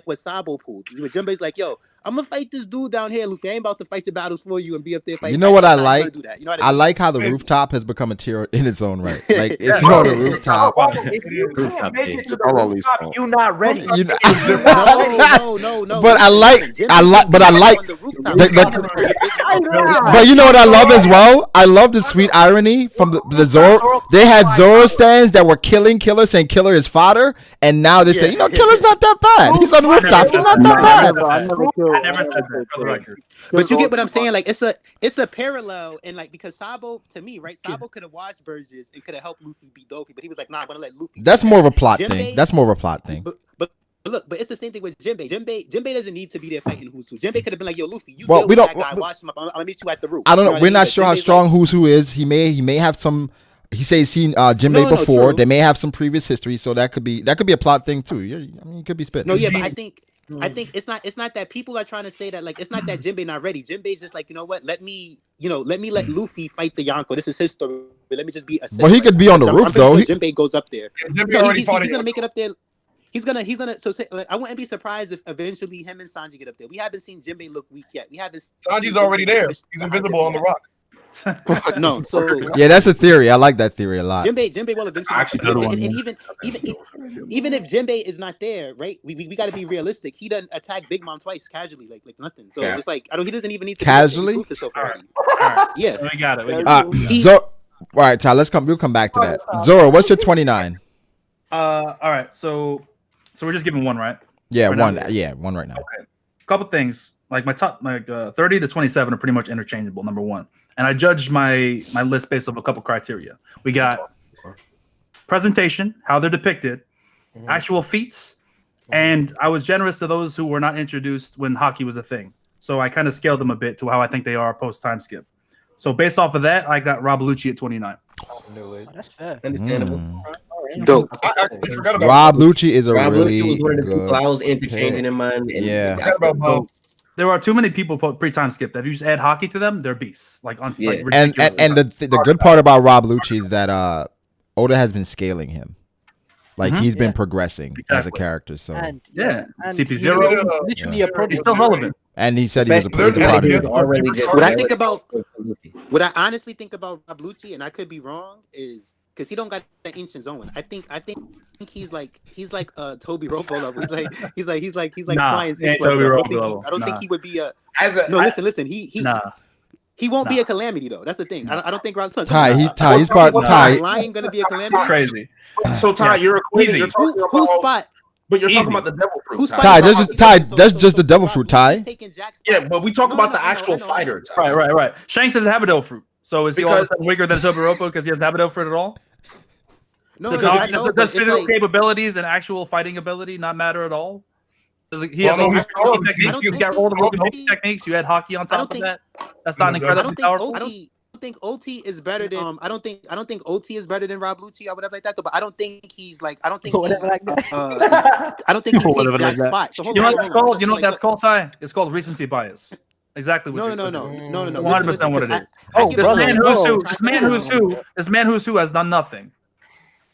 what Sabo pulled. Jinbei's like, yo, I'm gonna fight this dude down here, Luffy. I ain't about to fight your battles for you and be up there fighting. You know what I like? I like how the rooftop has become a tier in its own right. Like if you're on the rooftop, if you can't make it to the rooftop, you're not ready. No. But I like. But you know what I love as well? I love the sweet irony from the Zoro. They had Zoro stands that were killing Killer, saying Killer is fodder, and now they say, Killer's not that bad. He's on the rooftop. He's not that bad. I never said that for the record. But you get what I'm saying? Like it's a parallel, and like because Sabo, to me, right? Sabo could have watched Burgess and could have helped Luffy beat Dofi, but he was like, nah, I'm gonna let Luffy. That's more of a plot thing. But look, but it's the same thing with Jinbei. Jinbei doesn't need to be there fighting Who's Who. Jinbei could have been like, yo, Luffy, you deal with that guy. Watch him up. I'm gonna meet you at the roof. I don't know. We're not sure how strong Who's Who is. He may have some. He says he's seen Jinbei before. They may have some previous history, so that could be a plot thing too. I mean, it could be spit. No, yeah, but I think I think it's not that people are trying to say that like it's not that Jinbei not ready. Jinbei's just like, you know what? Let me let Luffy fight the Yonko. This is his story. Let me just be a. But he could be on the roof though. Sure Jinbei goes up there. Jinbei already fought he's gonna make it up there. He's gonna so say, like, I wouldn't be surprised if eventually him and Sanji get up there. We haven't seen Jinbei look weak yet. We haven't. Sanji's already there. He's invisible on the rock. No, so yeah, that's a theory. I like that theory a lot. Jinbei will eventually. Even if Jinbei is not there, right? We got to be realistic. He doesn't attack Big Mom twice casually, like nothing. So it's like he doesn't even need to casually. All right. Yeah, we got it. All right, Ty. We'll come back to that. Zoro, what's your 29? All right, so we're just giving one, right? Yeah, right one. now? Yeah, one right now. Okay. Couple things. Like my top, 30 to 27 are pretty much interchangeable. Number one, and I judged my list based on a couple criteria. We got presentation, how they're depicted, actual feats, and I was generous to those who were not introduced when hockey was a thing. So I kind of scaled them a bit to how I think they are post time skip. So based off of that, I got Rob Lucci at 29. That's fair. Understandable. Dope. Rob Lucci is a Rob really Lucci was one of the good people I was interchanging in mind. And yeah. There are too many people pre-time skip that if you just add hockey to them, they're beasts. Like and the good part about Rob Lucci is that Oda has been scaling him. Like he's been progressing as a character. So and CP0 literally a product. He's still relevant. And he said he was a prodigy. What I honestly think about Rob Lucci, and I could be wrong, is because he don't got that ancient zone. I think he's like Toby Ropo level. He's like Brian Six level. I don't think he would be a. Listen. He won't be a calamity though. That's the thing. I don't think Rob. He's part. Lion gonna be a calamity. Crazy. So Ty, you're equating. You're talking about whose spot? But you're talking about the devil fruit. Ty, that's just the devil fruit, Ty. Yeah, but we talk about the actual fighter. Ty. Right. Shanks doesn't have a devil fruit. So is he all of a sudden weaker than Toby Ropo because he doesn't have a devil fruit at all? Does physical capabilities and actual fighting ability not matter at all? Does he have techniques? You got all the techniques. You had hockey on top of that. That's not incredibly powerful. I don't think OT is better than I don't think OT is better than Rob Lucci or whatever like that though, but I don't think he's like I don't think he takes Jack's spot. So you know what that's called? You know what that's called, Ty? It's called recency bias. Exactly. No. 100% what it is. Oh, this man who's who has done nothing,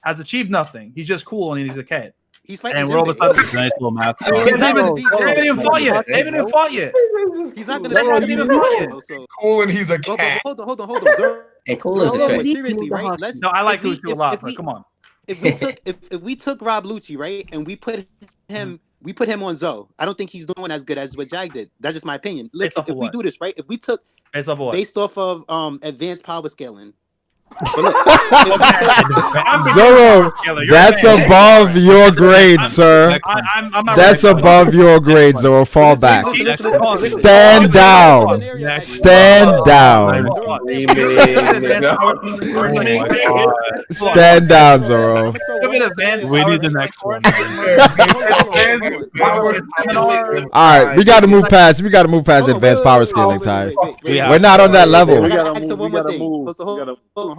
has achieved nothing. He's just cool and he's a cat. He's fighting. And we're all of a sudden nice little math. They haven't even fought yet. He's not gonna even fight yet. Cool and he's a cat. Hold on. And cool is a cat. Seriously, right? No, I like Lucci a lot, but come on. If we took Rob Lucci, right, and we put him on Zoe, I don't think he's doing as good as what Jag did. That's just my opinion. If we do this, right, if we took based off of advanced power scaling. Zoro, that's above your grade, sir. That's above your grade, Zoro. Fall back. Stand down. Stand down. Stand down, Zoro. We need the next one. All right, we got to move past. Advanced power scaling time. We're not on that level.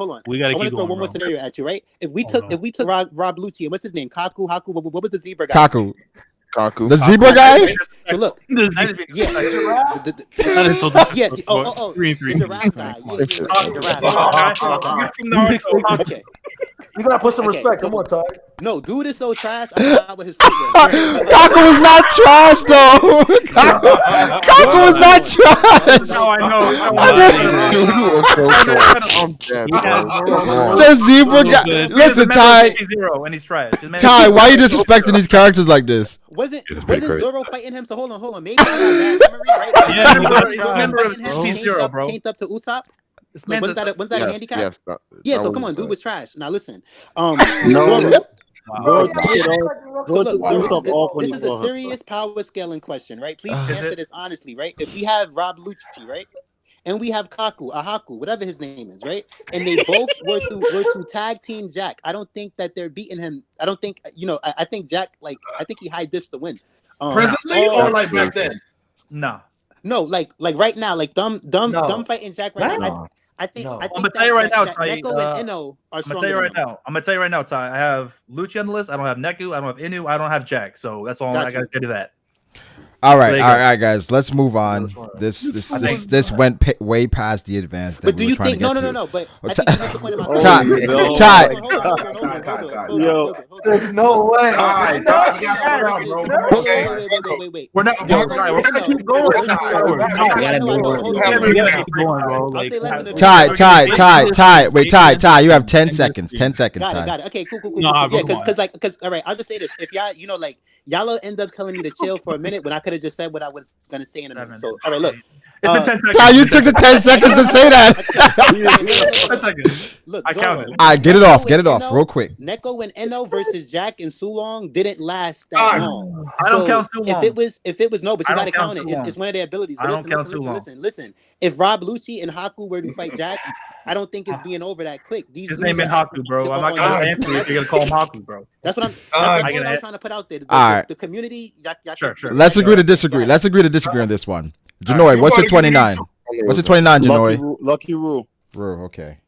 Hold on. We gotta I want keep to throw going, one more bro. scenario at you, right? If we took Rob Lucci and what's his name? Kaku. What was the zebra guy? Kaku. The zebra guy? So look, the giraffe guy. Okay. You gotta put some respect. Come on, Ty. No, dude is so trash. I forgot what his foot was. Kaku was not trash, though. Kaku was not trash. No, I know. The zebra guy. Listen, Ty. And he's trash. Ty, why are you disrespecting these characters like this? Wasn't Zoro fighting him? So hold on. Maybe I got bad memory, right? Remember P0, bro. Came up to Usopp. Like, was that a handicap? Yes, so come on, dude was trash. Now listen, this is a serious power scaling question, right? Please answer this honestly, right? If we have Rob Lucci, right, and we have Ahaku, whatever his name is, right, and they both were to tag team Jack, I don't think that they're beating him. I don't think I think Jack I think he high diffs to win. Presently or like back then? No, like right now, like dumb fighting Jack right now. I think I'm gonna tell you right now, Ty. Neko and Ino are I'm gonna tell you right now, Ty. I have Lucci on the list. I don't have Neku. I don't have Inu. I don't have Jack. So that's all I gotta say to that. All right, guys. Let's move on. This went way past the advance. But do you think? No. But I think you missed the point of my Ty. There's no way. Wait. We're not. We're gonna keep going. Ty. Wait, Ty. You have 10 seconds. 10 seconds. Got it. Okay, cool. Yeah, because all right. I'll just say this: if y'all, y'all will end up telling me to chill for a minute when I could have just said what I was gonna say in a minute. So, all right, look. It's been 10 seconds. Ty, you took the 10 seconds to say that. 10 seconds. Look, I counted. All right, get it off, real quick. Neko and Eno versus Jack and Sulong didn't last that long. I don't count Sulong. If it was no, but you gotta count it. It's one of their abilities. But listen. If Rob Lucci and Haku were to fight Jack, I don't think it's being over that quick. His name is Haku, bro. I'm not gonna answer you if you're gonna call him Haku, bro. That's what I was trying to put out there. The community. Sure. Let's agree to disagree. On this one. Janoi, what's your 29? What's your 29, Janoi? Lucky Rule. Okay.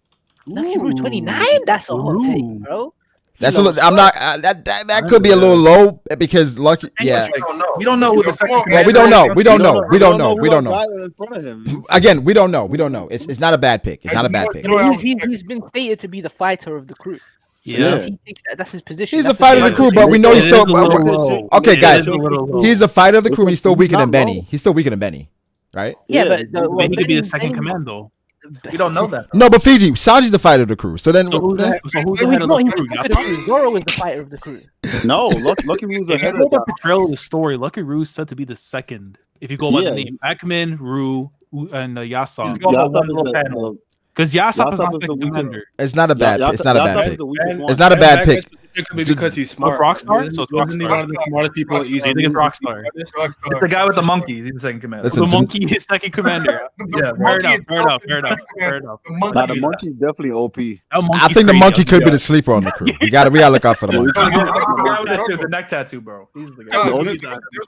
Lucky Rule 29? That's a hot take, bro. That's a little. I'm not. That could be a little low because Lucky. Yeah. We don't know who the second. Well, we don't know. Again, we don't know. It's not a bad pick. It's not a bad pick. He's been stated to be the fighter of the crew. Yeah, that's his position. He's a fighter of the crew, but we know he's so. Okay, guys, he's a fighter of the crew. He's still weaker than Benny. Right? Yeah, but he could be the second command though. We don't know that. No, but Fiji, Sanji's the fighter of the crew. So then, who's the head of the crew? Zoro is the fighter of the crew. No, Lucky Rue's the head of the portrayal of the story. Lucky Rue is said to be the second. If you go by the name, Ekman, Rue, and Yasop. Because Yasop is not second commander. It's not a bad pick. It's not a bad pick. It's not a bad pick. It could be because he's smart. Rockstar? So it's Wasn't he one of the smartest people at I think it's Rockstar. It's the guy with the monkey. He's the second commander. The monkey is second commander. Yeah, fair enough. Nah, the monkey's definitely OP. I think the monkey could be the sleeper on the crew. We gotta look out for the monkey. The neck tattoo, bro. He's the guy. There's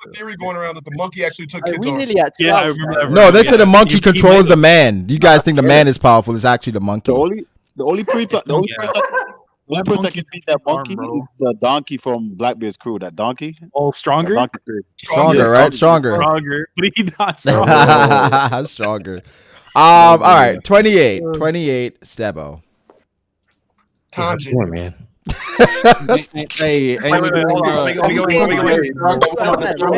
a theory going around that the monkey actually took kids off. Yeah, I remember that. No, they said the monkey controls the man. You guys think the man is powerful? It's actually the monkey. The only person that can beat that monkey is the donkey from Blackbeard's crew. That donkey. Oh, Stronger? Stronger, right? Stronger. But he's not stronger. Stronger. All right. 28, Stebo. Tanjin, man.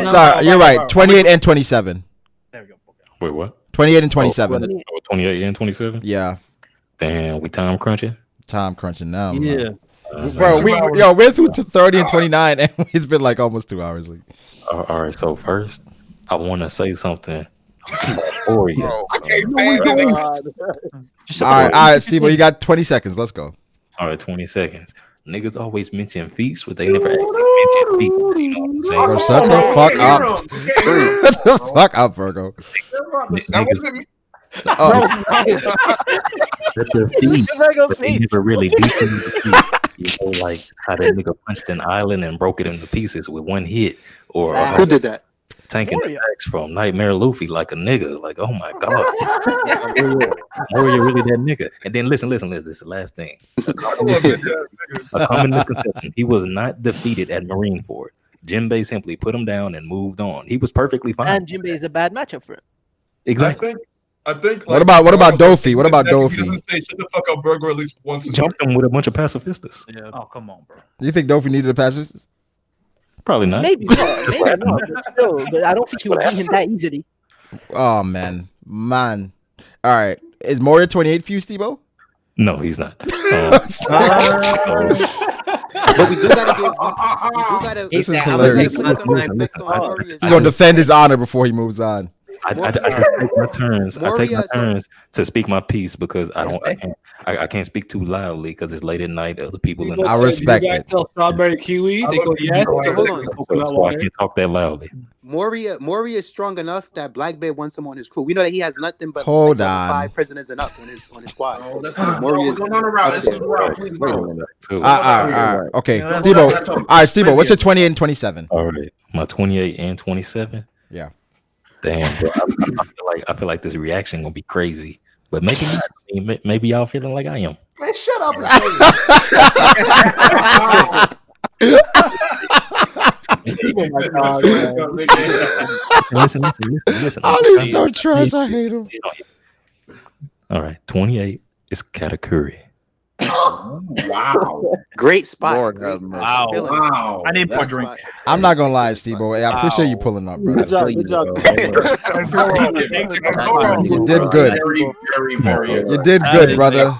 Sorry, you're right. 28 and 27. There we go. Wait, what? 28 and 27. 28 and 27? Yeah. Damn, we time crunching? Time crunching now. Yeah. Bro, we're through to 30 and 29, and it's been like almost 2 hours. All right, so first, I want to say something for you. All right, Steve, you got 20 seconds. Let's go. All right, 20 seconds. Niggas always mention feats, but they never actually mention feats. You know what I'm saying? Bro, shut the fuck up. Shut the fuck up, Virgo. They never really beat him in the feet. You know, like how that nigga punched an island and broke it into pieces with one hit, or who did that? Tanking attacks from Nightmare Luffy like a nigga. Like, oh my god, Warrior really that nigga. And then listen. This is the last thing. A common misconception: he was not defeated at Marineford. Jinbei simply put him down and moved on. He was perfectly fine. And Jinbei is a bad matchup for him. Exactly. I think. What about Dofi? What about Dofi? Say shut the fuck up, Burger. At least once. Jumped him with a bunch of pacifistas. Yeah. Oh come on, bro. Do you think Dofi needed a pacifist? Probably not. Maybe not. But still, but I don't think he would beat him that easily. Oh man. All right. Is Moria 28 for you, Steve-O? No, he's not. But we do gotta give. This is hilarious. He's gonna defend his honor before he moves on. I take my turns. I take my turns to speak my piece because I can't speak too loudly because it's late at night. Other people in I respect it. Strawberry kiwi. They go yes. So I can't talk that loudly. Moria is strong enough that Blackbeard wants him on his crew. We know that he has nothing but hold on 5 prisoners and up on his squad. So Moria's going on around. This is all right. Okay, Steve-O. All right, Steve-O. What's your 28 and 27? All right, my 28 and 27. Yeah. Damn, bro. I feel like this reaction gonna be crazy, but maybe not. Maybe y'all feeling like I am. Man, shut up. Listen. Oh, he's so trash. I hate him. All right, 28 is Katakuri. Wow. Great spot. Lord Great have spot. mercy. Wow. I need more That's drink. I'm not gonna lie, Steve-O. I appreciate you pulling up, bro. Good job. Good job. You did good. Very. You did good, brother.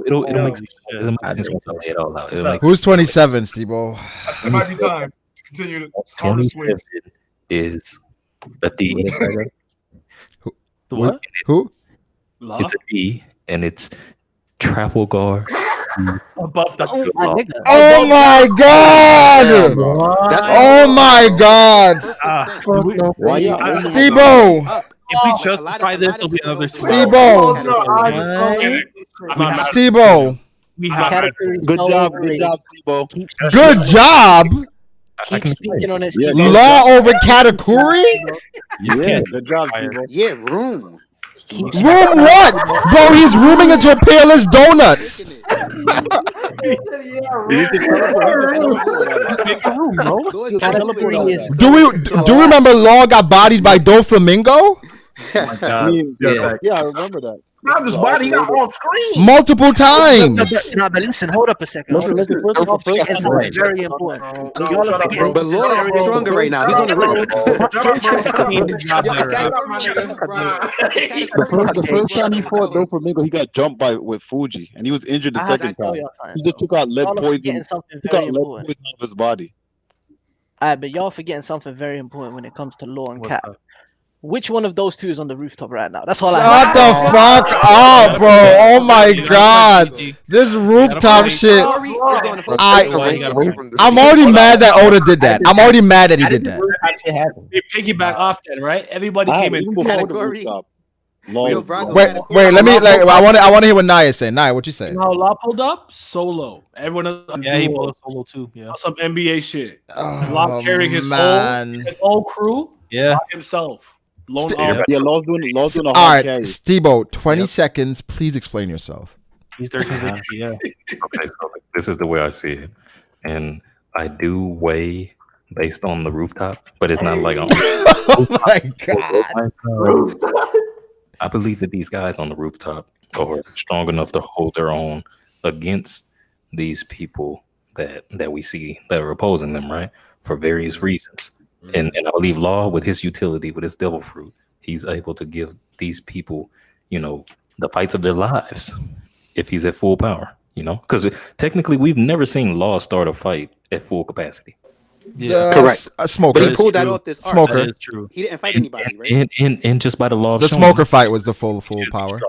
It'll make sense once I lay it all out. It'll make Who's 27, Steve-O? It might be time to continue to harm the swings. 27 is a D. What? Who? It's a D, and it's Trafalgar. Above the Oh my god! Oh my god! Steve-O! If we justify this, it'll be another Steve-O! Steve-O! We have Good job. Good job, Steve-O. Good job! Keep speaking on it. Law over Katakuri? Yeah, good job, Steve-O. Yeah, room. Room what? Bro, he's rooming into Payless Donuts. Do we remember Law got bodied by Doflamingo? Yeah, I remember that. Not his body, he got off screen. Multiple times. No, but listen, hold up a second. Y'all forgetting something very important. Y'all are forgetting. But Law is stronger right now. He's on the road. The first time he fought Doflamingo, he got jumped with Fuji, and he was injured the second time. He just took out lead poison. Took out lead poison out of his body. Alright, but y'all forgetting something very important when it comes to Law and Cap. Which one of those two is on the rooftop right now? That's all I Shut the fuck up, bro. Oh my god. This rooftop shit. I'm already mad that Oda did that. I'm already mad that he did that. We piggyback off then, right? Everybody came in before the rooftop. Wait, let me I want to hear what Naya say. Naya, what you say? Now Law pulled up solo. Everyone else, he pulled up solo too. Yeah, some NBA shit. Oh, Law carrying his whole crew. Yeah, by himself. Law's doing a all hard right, carry. Steve-O, 20 seconds. Please explain yourself. He's 13. Yeah. Okay, so this is the way I see it, and I do weigh based on the rooftop, but it's not like on. Oh my god! I believe that these guys on the rooftop are strong enough to hold their own against these people that we see that are opposing them, right? For various reasons. And I believe Law, with his utility, with his devil fruit, he's able to give these people, the fights of their lives if he's at full power, because technically we've never seen Law start a fight at full capacity. Yeah, correct. A smoker. But he pulled that off this arc. Smoker. That is true. He didn't fight anybody, right? And just by the law of the showing, smoker fight was the full power.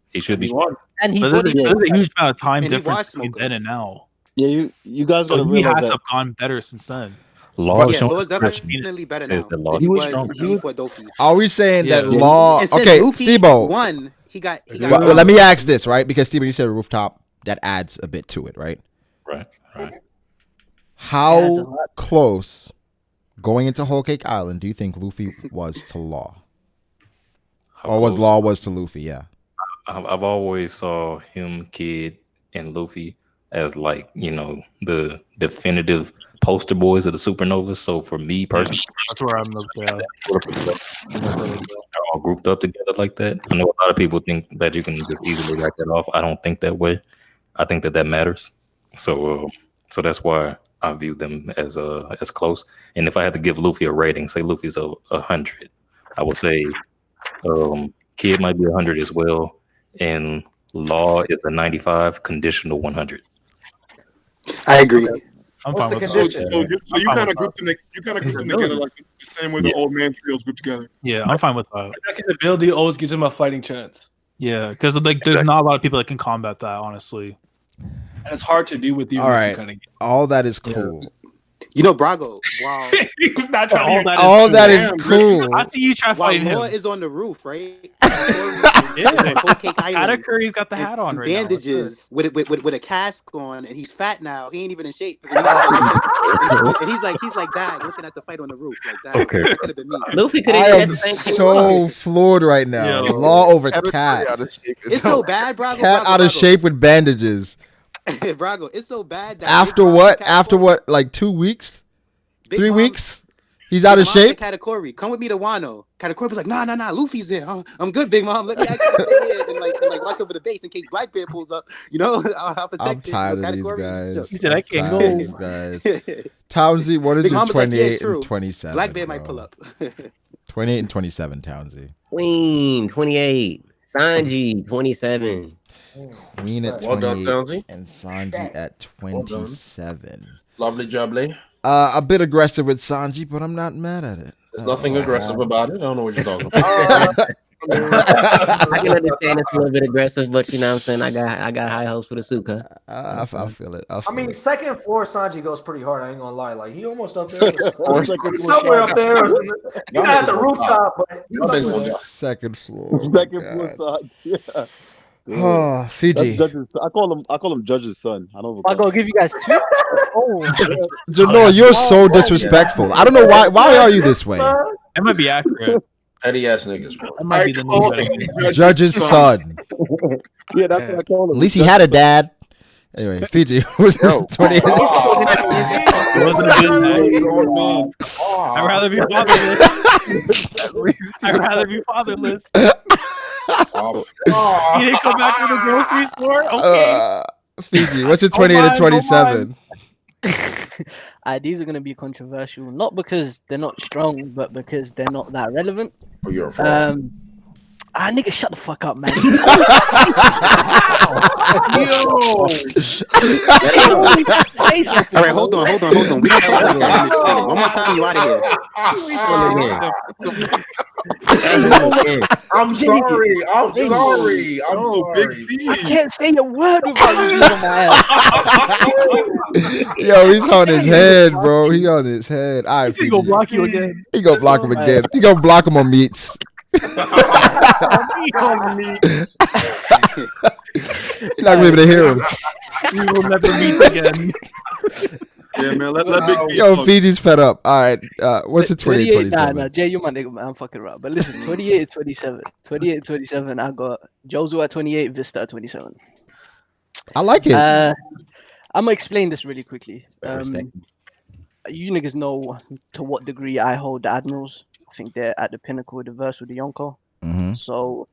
He should be strong. And he there's a huge amount of time difference between then and now. Yeah, you guys So gotta he realize had to that. have gone better since then. Law Yeah, Law's definitely better now. He was before Dofi. Are we saying that Law? And since Okay, Luffy Steve-O. won, he got Well, let me ask this, right? Because Steve, you said rooftop, that adds a bit to it, right? Right. How close going into Whole Cake Island do you think Luffy was to Law? Or was Law to Luffy? Yeah. I've always saw him, Kid, and Luffy as like the definitive poster boys of the supernovas. So for me personally, that's where I'm they're all grouped up together like that. I know a lot of people think that you can just easily write that off. I don't think that way. I think that matters. So that's why I view them as close. And if I had to give Luffy a rating, say Luffy's 100, I would say Kid might be 100 as well, and Law is a 95, conditional 100. I agree. What's the condition? So you kind of grouped them together like the same way the old man trios grouped together. Yeah, I'm fine with that. Back in the ability always gives him a fighting chance. Yeah, because there's not a lot of people that can combat that, honestly. And it's hard to do with the all right. All that is cool. Brago. Wow. He's not trying to all that is cool. I see you try fighting him. Law is on the roof, right? Katakuri's got the hat on right bandages now. with a cast on, and he's fat now. He ain't even in shape. And he's like that, looking at the fight on the roof like that. Okay. That could have been me. Luffy could I have am so floored right now. Law over Cat. It's so bad, Brago. Cat out of shape with bandages. Brago, it's so bad that After what? Like 2 weeks? Big 3 Mom- weeks. He's out of Big Mom shape. said, Katakuri, come with me to Wano. Katakuri was like, nah, Luffy's there. I'm good, Big Mom. Let me actually stay here and watch over the base in case Blackbeard pulls up. You know, I'll protect I'm it. tired of these Katakuri. guys. He said, I can't go. These guys. Townsy, what is Big your Mom was like, 28 true. and 27? Blackbeard bro? might pull up. 28 and 27, Townsy. Queen 28, Sanji 27. Queen at Well done, 28 Townsy. and Sanji at 27. Lovely jubbly. A bit aggressive with Sanji, but I'm not mad at it. There's nothing aggressive about it. I don't know what you're talking about. I can understand it's a little bit aggressive, but you know what I'm saying? I got high hopes for the Suka. I feel it. I mean, second floor Sanji goes pretty hard. I ain't gonna lie. Like he almost up there. Second Somewhere up there. Or something. Y'all Not at the niggas rooftop, but Y'all niggas somewhere. gonna die. Second floor. Second floor Sanji. Yeah. Oh, Fiji. I call him Judge's son. I don't. I'm gonna give you guys 2. Oh, Janor, you're so disrespectful. I don't know why. Why are you this way? That might be accurate. Petty ass niggas, bro. That might be the new Judge's son. Yeah, that's what I call him. At least he had a dad. Anyway, Fiji was 28. I'd rather be fatherless. I'd rather be fatherless. He didn't come back to the grocery store. Okay. Fiji, what's your 28 and 27? These are gonna be controversial, not because they're not strong, but because they're not that relevant. Oh, you're a fraud. Nigga, shut the fuck up, man. All right, hold on. We don't talk like that in this stream. One more time, you out of here. I'm sorry. I'm sorry. I can't say a word without you on my ass. Yo, he's on his head, bro. He on his head. All right, He's gonna block you again. He gonna block him again. He gonna block him on meets. You're not gonna be able to hear him. We will never meet again. Yeah, man. Let Big B Yo, talk. Fiji's fed up. All right. What's the 28 27? Nah, Jay, you my nigga, man. I'm fucking around. But listen, 28 27. 28 27. I got Jozu at 28, Vista at 27. I like it. I'm gonna explain this really quickly. You niggas know to what degree I hold the admirals. I think they're at the pinnacle of the verse with the Yonko. So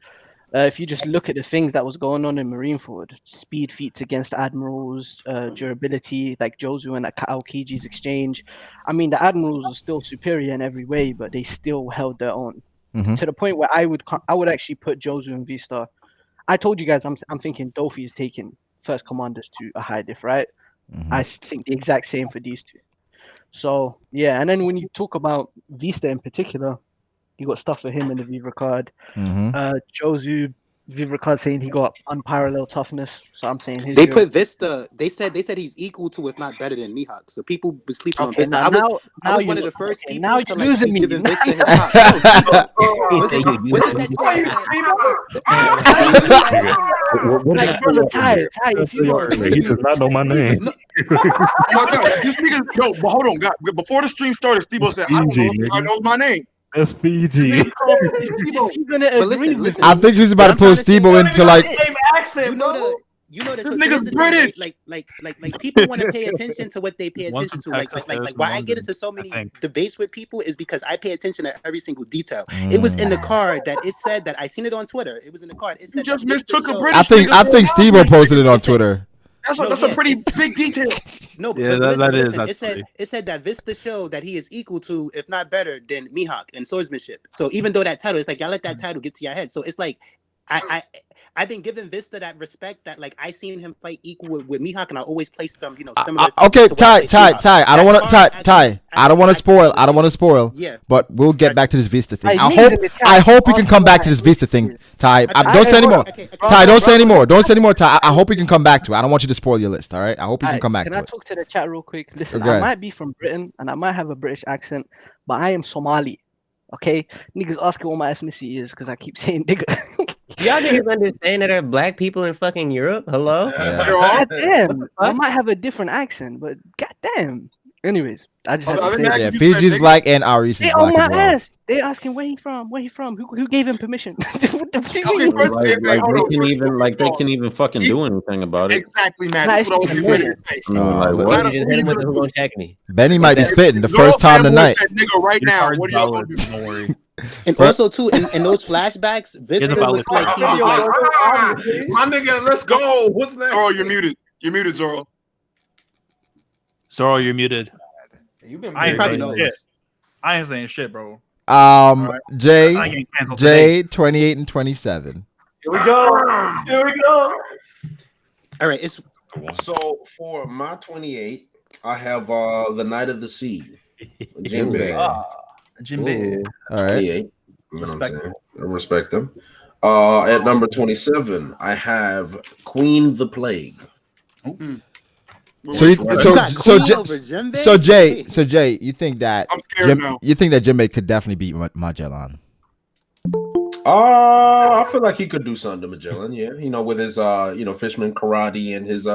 if you just look at the things that was going on in Marineford, speed feats against admirals, durability, like Jozu and Aokiji's exchange. I mean, the admirals are still superior in every way, but they still held their own. To the point where I would actually put Jozu and V-Star. I told you guys I'm thinking Dofi is taking first commanders to a high diff, right? I think the exact same for these two. So yeah, and then when you talk about Vista in particular, you got stuff for him in the Viva card. Jozu, Viva card saying he got unparalleled toughness. So I'm saying his. They put Vista. They said he's equal to, if not better than Mihawk. So people were sleeping on Vista. I was one of the first people now to you're losing me. giving Vista his Like, brother, Ty, if you are, He does not know my name. Oh my God, this nigga, yo, but hold on, God. Before the stream started, Steve said, "I don't know if I know my name." That's Fiji. you're gonna agree with I think he's about to pull Steve-O into like. Same accent, You know This nigga's British. Like people want to pay attention to what they pay attention to. Like why I get into so many debates with people is because I pay attention to every single detail. It was in the card that it said that I seen it on Twitter. It was in the card. It said You just that mistook a show- British. I think Steve-O posted it on Twitter. That's a pretty big detail. No, Yeah, but that listen, is. it said that Vista showed that he is equal to, if not better, than Mihawk in swordsmanship. So even though that title, it's like y'all let that title get to your head. So it's like I've been giving Vista that respect that like I seen him fight equal with Mihawk, and I always placed them, similar. Okay, to Ty. I don't want to Ty. I don't want to spoil. I don't want to spoil. Yeah. But we'll get back to this Vista thing. Hey, I hope we can come back to this Vista thing, Ty. Don't say anymore. Ty, don't say anymore. Don't say anymore, Ty. I hope we can come back to it. I don't want you to spoil your list. All right. I hope you can come back Can to I it. talk to the chat real quick? Listen, Okay. I might be from Britain and I might have a British accent, but I am Somali. Okay, niggas asking what my ethnicity is because I keep saying nigga. Y'all niggas understand that there are black people in fucking Europe? Hello? God damn, I might have a different accent, but goddamn. Anyways, I just had to say Yeah, Fiji's black and Aris is they black on my as well. ass. They asking where he from. Where he from? Who gave him permission? What the fuck you Okay, mean? first, Like, hey, like hold they on, can first even of like they all, can even fucking do anything about it. exactly, man. Nah, That's what I was it's getting ready to say. I mean, like No what? matter Just who hit he's him with gonna the who do, gonna check me. Benny might be spitting the Zoro first time fanboy tonight. said, "Nigga, right now, what are y'all gonna do?" Don't worry. And also too, in those flashbacks, Vista about looks this. like he was like. My nigga, let's go. What's next? Zoro, you're muted. You're muted, Zoro. Zoro, you're muted. You've been I ain't probably saying knows. shit. I ain't saying shit, bro. Jay, I ain't canceled Jay, 28 and 27. Here we go. Here we go. All right, it's So for my 28, I have the Knight of the Sea, Jinbei. Jinbei. All right. 28. You know what I'm Respect. saying? I respect them. At number 27, I have Queen the Plague. So Jay, Jay, you think that I'm scared now. you think that Jinbei could definitely beat Magellan? I feel like he could do something to Magellan, yeah. You know, with his fisherman karate and his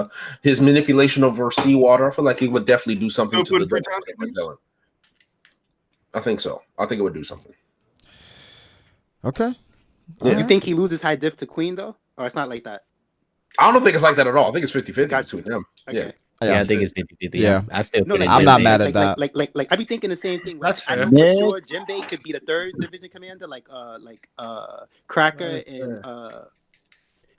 manipulation over seawater. I feel like he would definitely do something to Magellan. I think so. I think it would do something. Okay. Yeah. You think he loses high diff to Queen though, or it's not like that? I don't think it's like that at all. I think it's 50-50 between them. Okay. Yeah, I think it's 50-50. Yeah. I still No, feel like, I'm not mad at like, that. Like I be thinking the same thing. That's I know fair. for sure Jinbei could be the third division commander, like Cracker and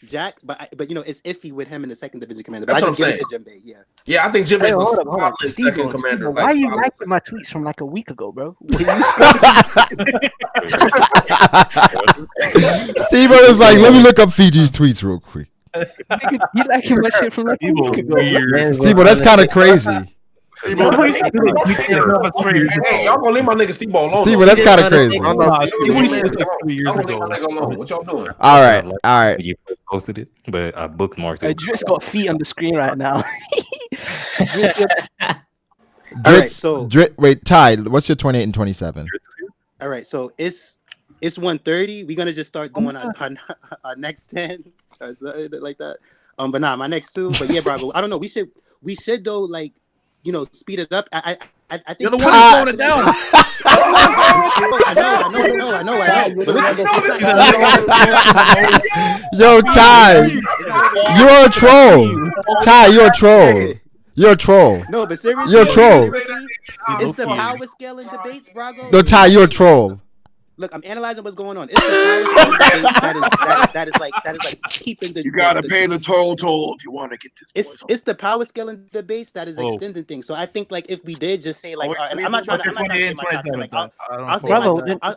Jack, but you know it's iffy with him in the second division commander. But That's I what just I'm give it saying. to Jinbei. Yeah. Yeah, I think Jinbei's Hey, the hold up. solid Steve-O, second commander. Steve-O, why are you solid liking my tweets from like a week ago, bro? Steve is like, let me look up Fiji's tweets real quick. You liking my shit from like a week ago? Steve, that's kind of crazy. Hey, y'all gonna leave my nigga Steve alone. Steve, that's kind of crazy. What y'all doing? All right. You posted it, but I bookmarked it. Drit's got feet on the screen right now. Wait, Ty, what's your 28 and 27? All right, so it's 1:30. We're gonna just start doing our next 10 or something like that. But nah, my next 2. But yeah, Brago, I don't know. We should though, like, you know, speed it up. I think you're the one who's slowing it down. I know. But Yo, Ty, you're a troll. Ty, you're a troll. You're a troll. No, but seriously, you're a troll. It's the power scaling debates, Brago. No, Ty, you're a troll. Look, I'm analyzing what's going on. It's the power scaling debate that is like keeping the. You gotta pay the toll if you want to get this. It's the power scaling debates that is extending things. So I think like if we did just say like, I'm not trying to say my top 10. Like,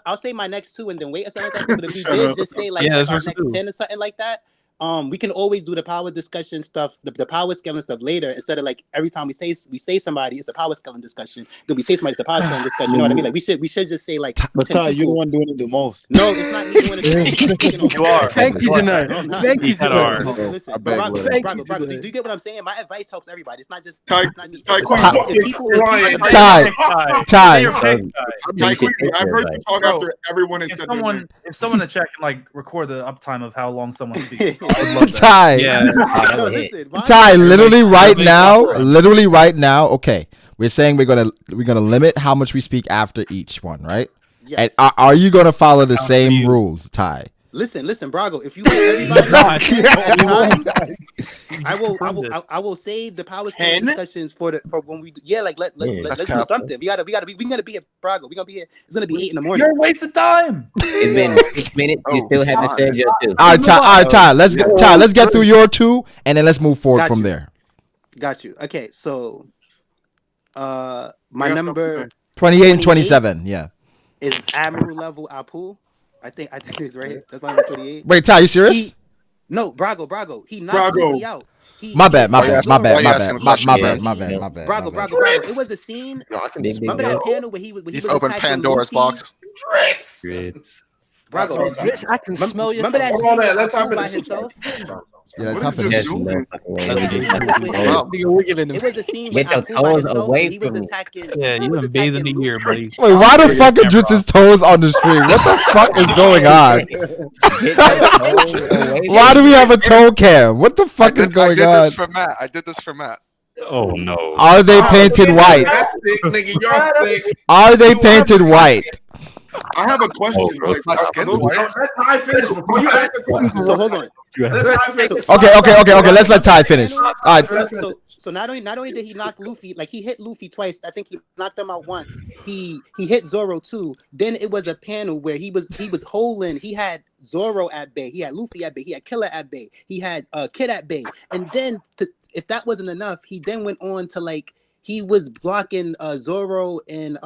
I'll say my next 2 and then wait or something like that. But if we did just say like our next 10 or something like that. We can always do the power discussion stuff, the power scaling stuff later, instead of like every time we say somebody, it's a power scaling discussion. Then we say somebody, it's a power scaling discussion. You know what I mean? Like we should just say like. But Ty, you're the one doing it the most. No, it's not me doing it. You are. Thank you, Janai. Thank you, Janai. Listen, Brago, do you get what I'm saying? My advice helps everybody. It's not just. Ty, Ty. I've heard you talk after everyone has said. If someone in chat can like record the uptime of how long someone speaks, I would love that. Ty, Ty, literally right now. Okay, we're saying we're gonna limit how much we speak after each one, right? Yes. And are you gonna follow the same rules, Ty? Listen, Brago. If you want everybody, I will save the power scaling discussions for when we let's do something. We gonna be here, Brago. We gonna be here. It's gonna be 8 in the morning. You're wasting time. It's been 6 minutes. You still have to send your 2. All right, Ty. Let's get through your 2, and then let's move forward from there. Got you. Okay, so my number 28 and 27. Yeah. Is Admiral level Apu. I think it's right here. That's my number 28. Wait, Ty, you serious? No, Brago. He knocked me out. My bad. Brago. It was a scene. No, I can remember that panel where he was opened Pandora's box. Grits. Brago, I can smell your. Remember that scene? Let's talk by himself. Yeah, that's happening. It was a scene where Apu by himself. He was attacking. Yeah, you been bathing the year, buddy. Wait, why the fuck are Dritz's toes on the stream? What the fuck is going on? Why do we have a toe cam? What the fuck is going on? I did this for Matt. Oh no. Are they painted white? That's sick, nigga. You're sick. Are they painted white? I have a question. bro, Like, Let Ty finish before you ask the question. So hold on. Let Ty finish. Okay. Let's let Ty finish. All right. So not only did he knock Luffy, like he hit Luffy twice. I think he knocked him out once. He hit Zoro too. Then it was a panel where he was holding. He had Zoro at bay. He had Luffy at bay. He had Killer at bay. He had Kid at bay. And then if that wasn't enough, he then went on to like. He was blocking Zoro and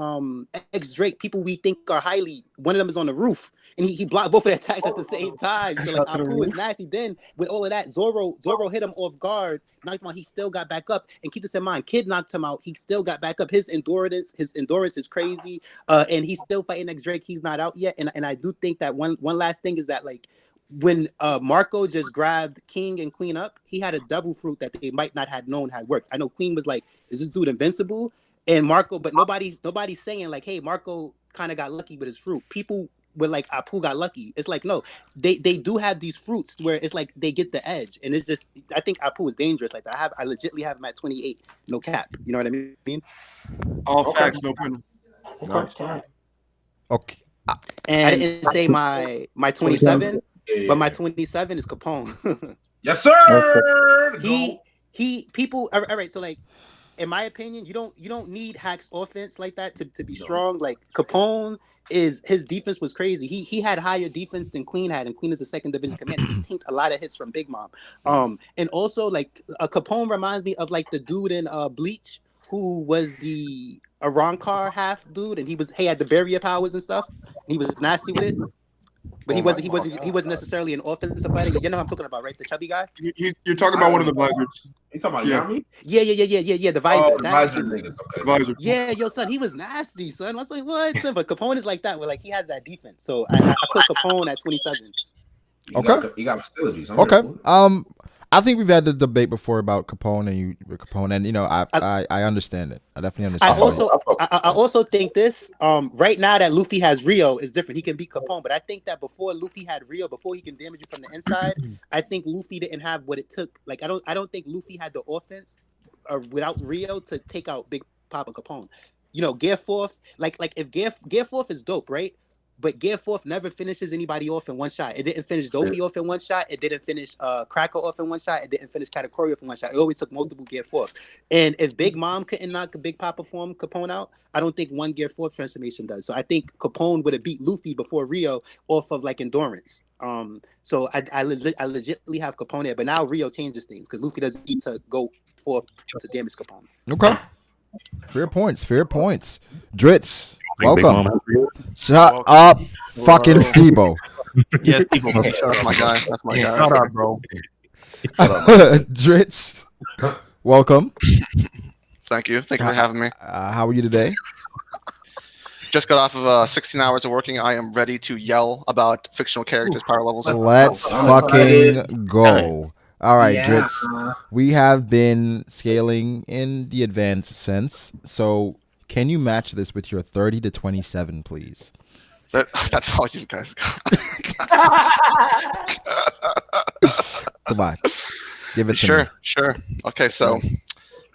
X Drake, people we think are highly. One of them is on the roof, and he blocked both of their attacks at the same time. So like Apu is nasty. Then with all of that, Zoro hit him off guard, knocked him out. He still got back up. And keep this in mind, Kid knocked him out. He still got back up. His endurance is crazy. And he's still fighting X Drake. He's not out yet. And I do think that one last thing is that like. When Marco just grabbed King and Queen up, he had a devil fruit that they might not have known had worked. I know Queen was like, "Is this dude invincible?" And Marco, but nobody's saying like, "Hey, Marco kind of got lucky with his fruit." People were like, "Apu got lucky." It's like no, they do have these fruits where it's like they get the edge, and it's just I think Apu is dangerous like that. I legitly have him at 28, no cap. You know what I mean? All facts, no pin. Okay. And I didn't say my 27. But my 27 is Capone. Yes, sir. People. All right. So like, in my opinion, you don't need Hack's offense like that to be strong. Like Capone his defense was crazy. He had higher defense than Queen had, and Queen is a second division commander. He tanked a lot of hits from Big Mom. And also like Capone reminds me of like the dude in Bleach who was the Arankar half dude, and he had the barrier powers and stuff. And he was nasty with it. But he wasn't necessarily an offensive fighter. You know what I'm talking about, right? The chubby guy. You're talking about one of the visors. You talking about Yami? Yeah. The visor. Oh, the visor niggas. Okay. Visor. Yeah, yo, son, he was nasty, son. I was like, what? Son? But Capone is like that, where like he has that defense. So I put Capone at 27. Okay. You got facilities. Okay. I think we've had the debate before about Capone and you know I understand it. I definitely understand. I also think this right now that Luffy has Rio is different. He can beat Capone, but I think that before Luffy had Rio, before he can damage you from the inside, I think Luffy didn't have what it took. Like I don't think Luffy had the offense without Rio to take out Big Papa Capone. You know, Gear Fourth, like if Gear Fourth is dope, right? But Gear Fourth never finishes anybody off in one shot. It didn't finish Dopey off in one shot. It didn't finish Cracker off in one shot. It didn't finish Katakuri off in one shot. It always took multiple Gear Fourths. And if Big Mom couldn't knock a Big Papa form Capone out, I don't think one Gear Fourth transformation does. So I think Capone would have beat Luffy before Rio off of like endurance. So I legitimately have Capone there. But now Rio changes things because Luffy doesn't need to go forth to damage Capone. Okay. Fair points. Dritz. Welcome. Shut up, fucking Stebo. Yes, Stebo. That's my guy. That's my guy. Shut up, bro. Dritz. Welcome. Thank you for having me. How are you today? Just got off of 16 hours of working. I am ready to yell about fictional characters' power levels. Let's fucking go. All right, Dritz. We have been scaling in the advanced sense. So can you match this with your 30 to 27, please? That's all you guys got. Come on. Give it to me. Sure. Okay, so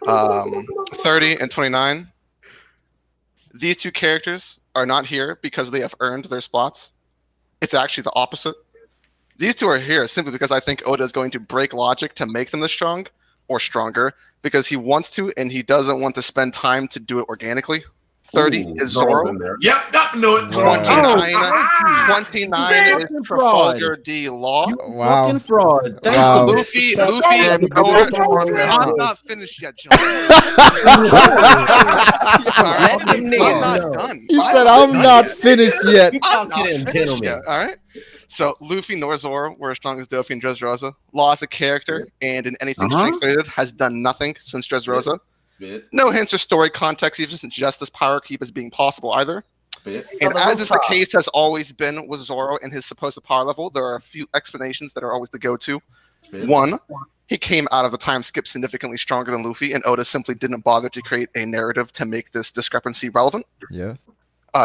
30 and 29. These two characters are not here because they have earned their spots. It's actually the opposite. These two are here simply because I think Oda is going to break logic to make them this strong or stronger because he wants to and he doesn't want to spend time to do it organically. 30 is Zoro. Yep, no, it. 29 is Trafalgar D. Law. Wow. Fucking fraud. Wow. Luffy. I'm not finished yet, John. I'm not done. He said, I'm not finished yet. I'm not finished yet. All right. So Luffy nor Zoro were as strong as Dofi and Dressrosa. Law as a character and in anything strength related has done nothing since Dressrosa. No hints or story context even suggests this power creep as being possible either. And as is the case has always been with Zoro and his supposed power level, there are a few explanations that are always the go-to. One, he came out of the time skip significantly stronger than Luffy, and Oda simply didn't bother to create a narrative to make this discrepancy relevant. Yeah.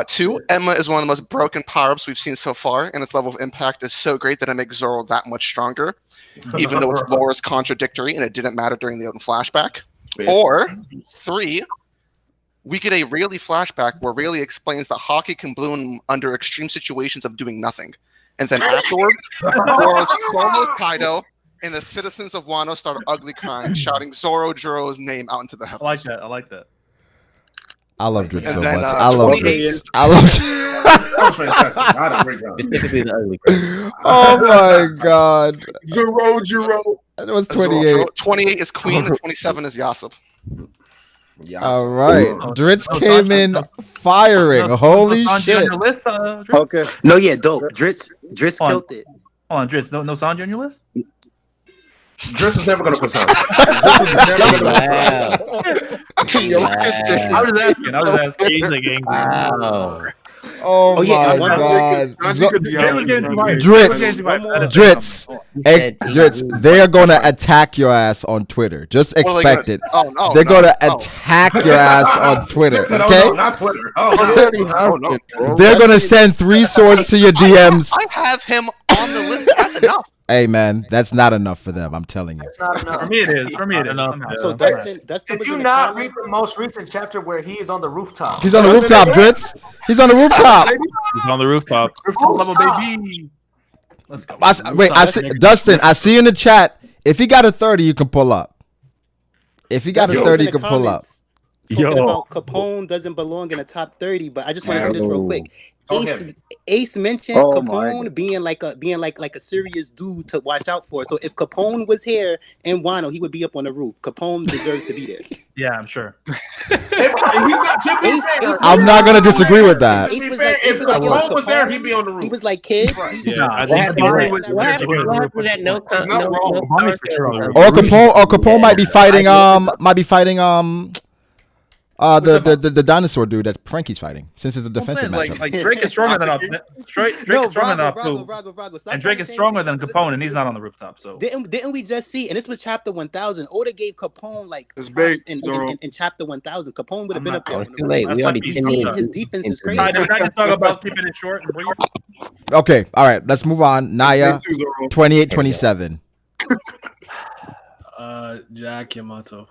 Two, Emma is one of the most broken power-ups we've seen so far, and its level of impact is so great that it makes Zoro that much stronger, even though its lore is contradictory and it didn't matter during the Oden flashback. Or 3, we get a Rayleigh flashback where Rayleigh explains that hockey can bloom under extreme situations of doing nothing. And then afterward, Zoro solos Kaido, and the citizens of Wano start ugly crying, shouting Zoro Jiro's name out into the heavens. I like that. I love Dritz so then, much. I love Dritz. I love That was fantastic. I had a great time. Specifically the ugly cry. Oh my god. Zoro Jiro. That was Zoro 28. Jiro. 28 is Queen, and 27 is Yasop. All right. Dritz came in firing. Holy Sanji on shit. your list, Dritz? Okay. No, yeah, dope. Dritz killed it. Hold on, Dritz. No Sanji on your list? Driss is never going to put something. I was just asking. He's like angry. Wow. Oh yeah, my and god. Dritz. Dritz, they are going to attack your ass on Twitter. Just expect it. They're going to attack your ass on Twitter. Okay? No, not Twitter. They're going to send 3 swords to your DMs. I have him on the list. That's enough. Hey man, that's not enough for them. I'm telling you. For me, it is. So Dustin Did you not read the most recent chapter where he is on the rooftop? He's on the rooftop, Dritz. He's on the rooftop. He's on the rooftop. Rooftop level, baby. Let's go. Dustin, I see you in the chat. If he got a 30, you can pull up. If he got a 30, you can pull up. Talking about Capone doesn't belong in the top 30, but I just want to say this real quick. Ace mentioned Capone being like a serious dude to watch out for. So if Capone was here in Wano, he would be up on the roof. Capone deserves to be there. Yeah, I'm sure. I'm not gonna disagree with that. If Capone was there, he'd be on the roof. He was like, kid. Yeah, I think Or Capone might be fighting the dinosaur dude that Frankie's fighting, since it's a defensive matchup. Like Drake is stronger than Apu, and Drake is stronger than Capone, and he's not on the rooftop. So didn't we just see? And this was chapter 1000. Oda gave Capone like in chapter 1000. Capone would have been up there. Too late. We already 10 minutes. His defense is crazy. Did I just talk about keeping it short and brief? Okay, all right, let's move on. Naya, 28-27. Jack Yamato.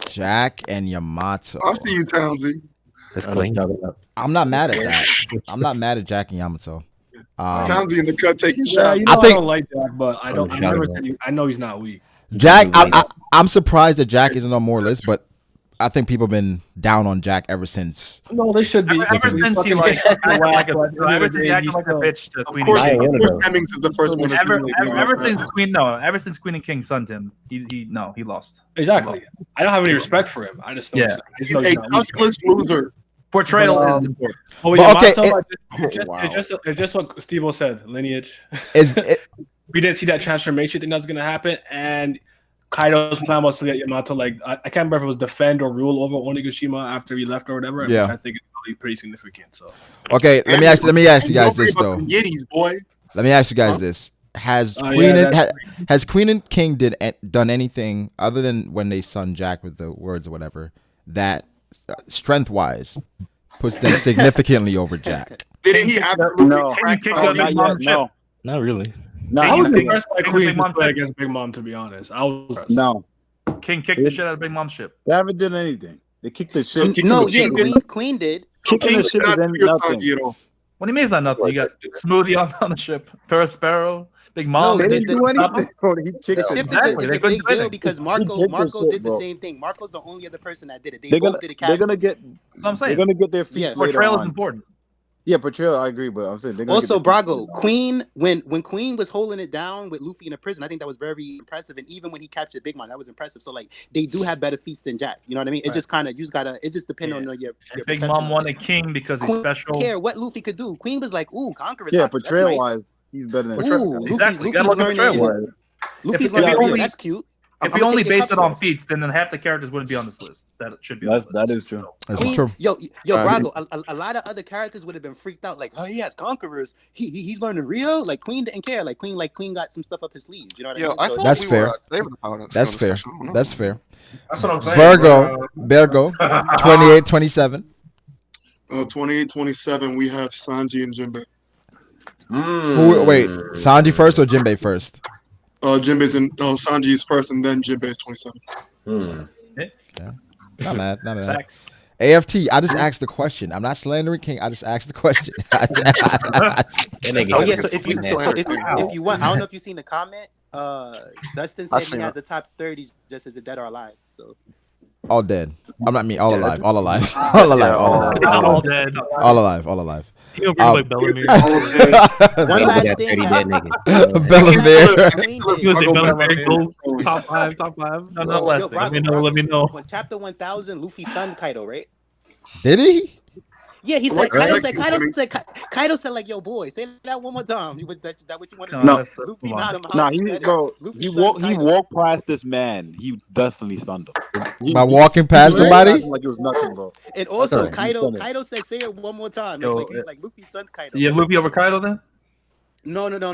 Jack and Yamato. I see you, Townsy. That's clean. I'm not mad at that. I'm not mad at Jack and Yamato. Townsy in the cut taking Yeah, shots. you know I don't like Jack, but I know he's not weak. Jack, I'm surprised that Jack isn't on more lists, but I think people have been down on Jack ever since. No, they should be. Ever since he ever since he acted like a bitch to Queen. Of course, Hemmings is the first one. Ever since Queen and King sunned him, he lost. Exactly. I don't have any respect for him. I just know he's a touchless loser. Portrayal is important. Oh, yeah, it's just what Steve-O said. Lineage. We didn't see that transformation thing that's gonna happen, and Kaido's plan was to get Yamato, like, I can't remember if it was defend or rule over Onigashima after he left or whatever. Yeah. Which I think is really pretty significant. So okay, let me ask you guys this though. Yiddies, boy. Let me ask you guys this: Has Queen and King done anything other than when they sunned Jack with the words or whatever that strength wise puts them significantly over Jack? Didn't he absolutely No, not really. No, I was impressed by Queen to play against Big Mom, to be honest. I was impressed. No. King kicked the shit out of Big Mom's ship. They haven't done anything. They kicked the shit. Queen did. Kicking the shit is nothing. What do you mean it's not nothing? You got Smoothie on the ship, Perospero, Big Mom. They didn't do anything. The ship is a big deal because Marco did the same thing. Marco's the only other person that did it. They both did it. They're gonna get. I'm saying. They're gonna get their feet. Portrayal is important. Yeah, portrayal. I agree, but I'm saying also Brago, Queen when Queen was holding it down with Luffy in a prison, I think that was very impressive. And even when he captured Big Mom, that was impressive. So like they do have better feats than Jack. You know what I mean? It's just kind of it just depends on your Big Mom wanted King because he's special. Care what Luffy could do. Queen was like, ooh, Conqueror's. Yeah, portrayal wise, he's better than exactly. Gotta look at portrayal wise. That's cute. If we only base it on feats, then half the characters wouldn't be on this list. That should be. That is true. That's true. Yo, Brago. A lot of other characters would have been freaked out. Like, oh, he has conquerors. He's learning real. Like Queen didn't care. Like Queen got some stuff up his sleeve. You know what I mean? That's fair. That's fair. That's fair. That's what I'm saying. Virgo, 28-27. 28-27. We have Sanji and Jinbei. Wait, Sanji first or Jinbei first? Jinbei's Sanji's first, and then Jinbei's 27. Not mad. Not mad. Facts. AFT, I just asked the question. I'm not slandering King. I just asked the question. Oh yeah, so if you want, I don't know if you've seen the comment. Dustin said he has the top 30 just as a dead or alive. So all dead. I'm not me. All alive. All alive. All alive. All dead. All alive. All alive. He'll be like Bellamere. One last thing. Bellamere. He was a Bellamere gold top 5. No, less. Let me know. When chapter 1000, Luffy son Kaido, right? Did he? Yeah, he said. Kaido said like, "Yo, boy, say that one more time." That what you want to do? No, Luffy he walked past this man. He definitely stunned him. By walking past somebody? Like it was nothing, bro. And also, Kaido said, "Say it one more time." Like Luffy's son Kaido. You have Luffy over Kaido then? No. What's the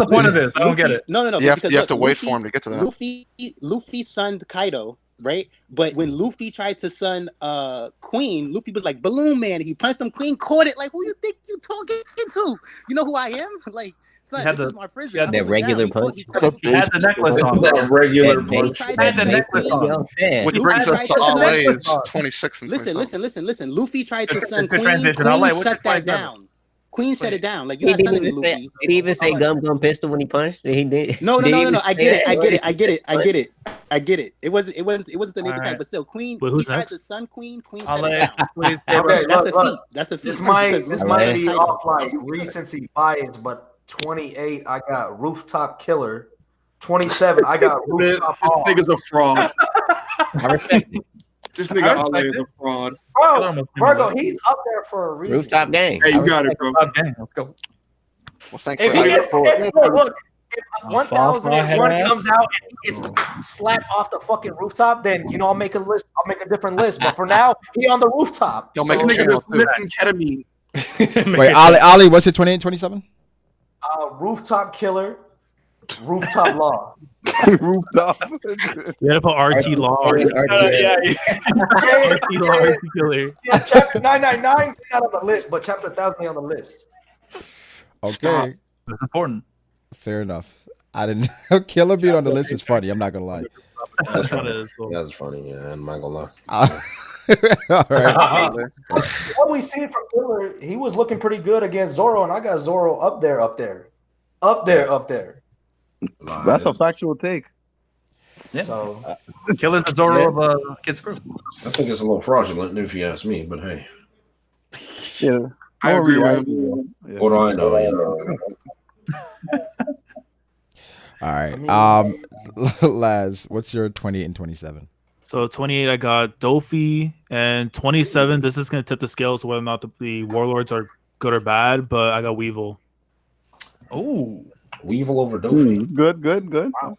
point of this? I don't get it. No. You have to wait for him to get to that. Luffy sunned Kaido, right? But when Luffy tried to sun Queen, Luffy was like Balloon Man. He punched him. Queen caught it. Like, who you think you talking to? You know who I am? Like, son, this is my prison. That regular punch. He had the necklace on. That regular punch. He had the necklace on. Which brings us to Ale's 26 and 27. Listen. Luffy tried to sun Queen. Queen shut that down. Queen shut it down. Like, you're not sunning me, Luffy. Did he even say gum pistol when he punched? He did. No. I get it. It wasn't the nigga side, but still, Queen. He tried to sun Queen. Queen shut it down. Okay, that's a feat. This might be off like recency bias, but 28, I got Rooftop Killer. 27, I got Rooftop Hall. This nigga's a fraud. I respect it. This nigga Ale is a fraud. Bro, Virgo, he's up there for a reason. Rooftop gang. Hey, you got it, bro. Rooftop gang. Let's go. Well, thanks If for he is, look, if Fall 1001 comes out and he gets slapped off the fucking rooftop, then I'll make a list. I'll make a different list. But for now, he on the rooftop. You'll make a Nigga channel just lifting ketamine. Wait, Ali, what's your 28 and 27? Rooftop Killer, Rooftop Law. Rooftop. You gotta put RT Law. RT Law, RT Killer. Yeah, chapter 999 not on the list, but chapter 1000 on the list. Okay, that's important. Fair enough. I didn't. Killer being on the list is funny. I'm not gonna lie. That's funny. That's funny. Yeah, I'm not gonna lie. All right. What we seen from Killer, he was looking pretty good against Zoro, and I got Zoro up there. That's a factual take. Yeah. So, Killer's the Zoro of Kid's Crew. I think it's a little fraudulent if you ask me, but hey. Yeah. I agree with him. What do I know? All right. Laz, what's your 28 and 27? So 28, I got Dofi, and 27. This is gonna tip the scales whether or not the warlords are good or bad, but I got Weevil. Oh, Weevil over Dofi. Good. Wow.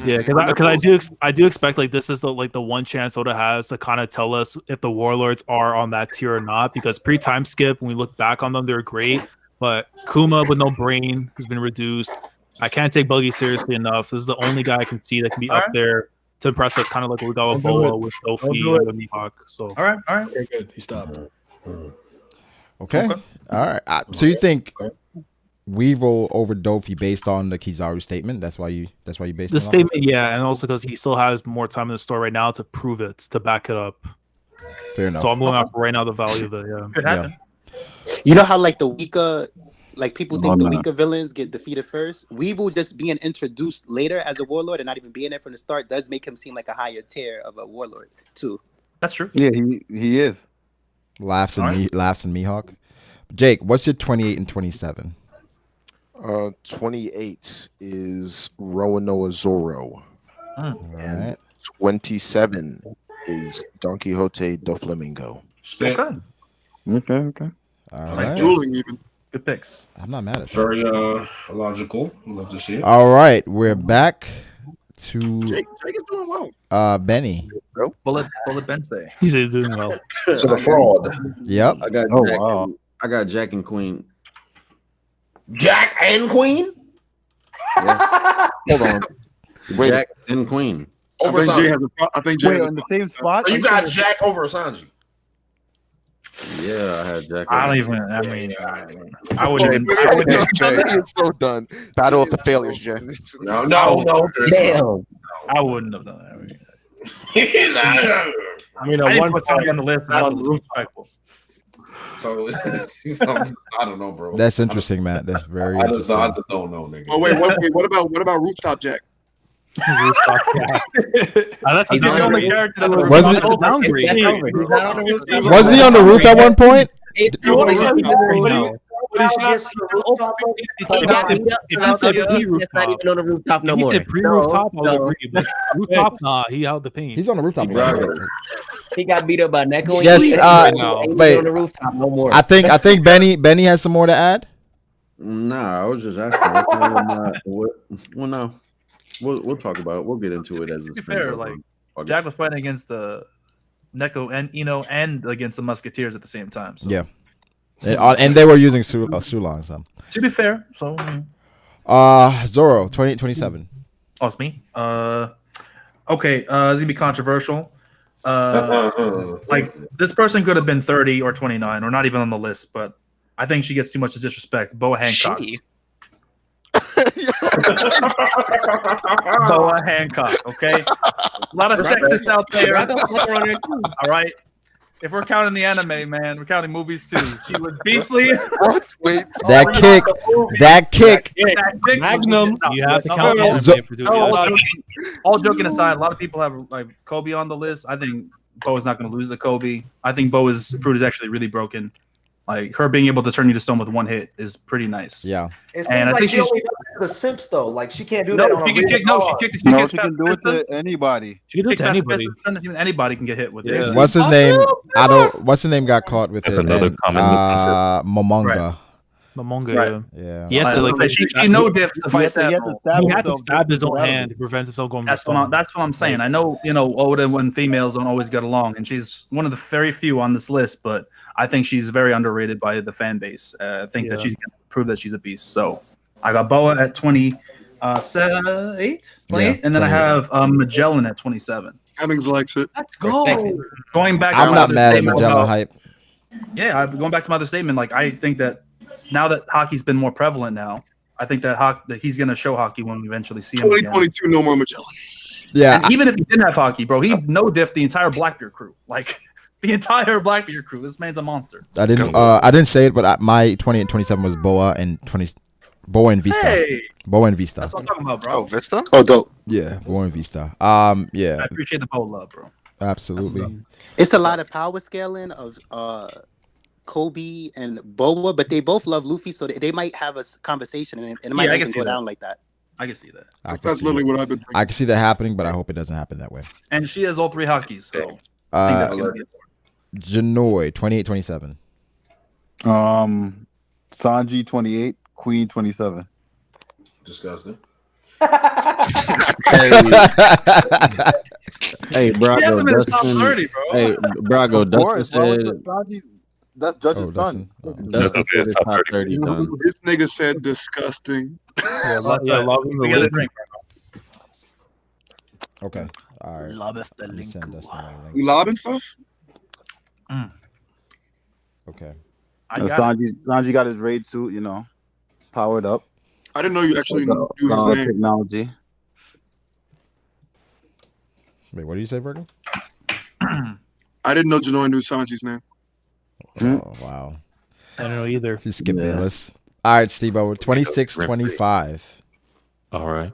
Yeah, because I do expect like this is the one chance Oda has to kind of tell us if the warlords are on that tier or not. Because pre-time skip, when we look back on them, they're great, but Kuma with no brain has been reduced. I can't take Buggy seriously enough. This is the only guy I can see that can be up there to impress us, kind of like what we got with Boa, with Dofi, and with Mihawk. So all right, very good. He stopped. Okay. All right. So you think Weevil over Dofi based on the Kizaru statement? That's why you based the statement, yeah, and also because he still has more time in the story right now to prove it, to back it up. Fair enough. So I'm going off right now the value of it. Yeah. Could happen. You know how like the weaker, like people think the weaker villains get defeated first. Weevil just being introduced later as a warlord and not even being there from the start does make him seem like a higher tier of a warlord too. That's true. Yeah, he is. Laughs and Mihawk. Jake, what's your 28 and 27? 28 is Roanoa Zoro. And 27 is Don Quixote do Flamingo. Okay. All Nice right. dueling even. Good picks. I'm not mad at you. Very logical. Love to see it. All right, we're back to Jake is doing well. Benny. Bullet Bensei. He's doing well. So the fraud. Yep. I got Oh, Jack, wow. I got Jack and Queen. Jack and Queen? Hold on. Wait. Jack and Queen. Over I think Jay Sanji. has a, I think Jay Wait, has on the same spot? You got Jack over Sanji. Yeah, I had Jack. I don't even. I mean, I wouldn't. Jay is so done. Battle of the failures, Jay. No. Damn. I wouldn't have done that. I mean, I didn't put somebody on the list. That's disrespectful. So I don't know, bro. That's interesting, Matt. That's very. I just don't know, nigga. Oh wait, what about Rooftop Jack? Rooftop Jack. He's the only character that Wasn't he on the roof at one point? If you said pre-rooftop, not even on the rooftop no if you more. said pre-rooftop, I would agree. But rooftop, nah, he out the paint. He's on the rooftop. He got beat up by Neko. Yes. Wait. On the rooftop no more. I think Benny has some more to add. Nah, I was just asking. Well, no, we'll talk about it. We'll get into it as it's fair. Like Jack was fighting against the Neko and Ino and against the Musketeers at the same time. So. Yeah, and they were using Sulong. So. To be fair, so Zoro 28-27. Oh, it's me. Okay, it's gonna be controversial. Like this person could have been 30 or 29 or not even on the list, but I think she gets too much disrespect. Boa Hancock. Boa Hancock, okay? A lot of sexists out there. All right. If we're counting the anime, man, we're counting movies too. She was beastly. Wait, that kick. Magnum. You have to count the anime for doing all joking aside, a lot of people have like Kobe on the list. I think Boa's not going to lose to Kobe. I think Boa's fruit is actually really broken. Like her being able to turn you to stone with one hit is pretty nice. Yeah. It seems like she only does it to the simps though. Like she can't do that. She can kick. No, she can do it to anybody. She can do it to anybody. Anybody can get hit with it. What's his name? What's his name? Got caught with That's it. another common misconception. Momonga. Momonga, Right. Yeah. He had to like she know diff to fight that. He had to stab his own hand to prevent himself going. That's what I'm saying. I know, Oda and females don't always get along, and she's one of the very few on this list. But I think she's very underrated by the fan base. I think that she's going to prove that she's a beast. So I got Boa at 28, and then I have Magellan at 27. Hemmings likes it. Let's go. Going back. I'm to not my mad at statement Magellan about- hype. Yeah, going back to my other statement, like I think that now that hockey's been more prevalent now, I think that he's going to show hockey when we eventually see him. 2022, no more Magellan. Yeah. And even if he didn't have hockey, bro, he no-diff the entire Blackbeard crew. Like the entire Blackbeard crew. This man's a monster. I didn't say it, but my 20 and 27 was Boa and Boa and Vista. Hey! Boa and Vista. That's what I'm talking about, bro. Oh, Vista? Oh, dope. Yeah, Boa and Vista. Yeah. I appreciate the bow love, bro. Absolutely. It's a lot of power scaling of Kobe and Boa, but they both love Luffy, so they might have a conversation, and it might even go down like that. I can see that. That's literally what I've been thinking. I can see that happening, but I hope it doesn't happen that way. And she has all three hockeys, so I think that's gonna be Janoi 28-27. Sanji 28, Queen 27. Disgusting. Hey, Brago, Dustin. 30, bro. Hey, Brago, Dustin said. That's Judge's son. Dustin said it's top 30 done. This nigga said disgusting. love him. We got a drink, Okay. All right. Love Let me send Dustin a link. You lobbing stuff? Okay. Sanji got his raid suit, powered up. I didn't know you actually knew his name. Technology. Wait, what do you say, Virgil? I didn't know Janoi knew Sanji's name. Oh, wow. I don't know either. He skipped the list. All right, Steve-O, 26-25. All right.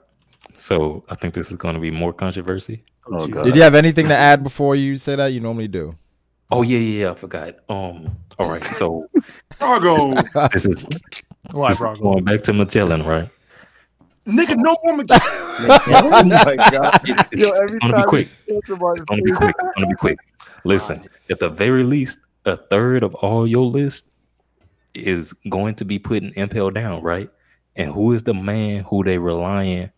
So I think this is going to be more controversy. Oh, did you have anything to add before you say that? You normally do. Oh yeah, I forgot. All right, so Brago. this is Why, this is Brago? going back to Magellan, right? Nigga, no more Magellan. Oh my god. Yo, every It's gonna be time quick. he talks about It's gonna be quick. It's gonna be quick. Listen, at the very least, a third of all your list is going to be putting Impel down, right? And who is the man who they relying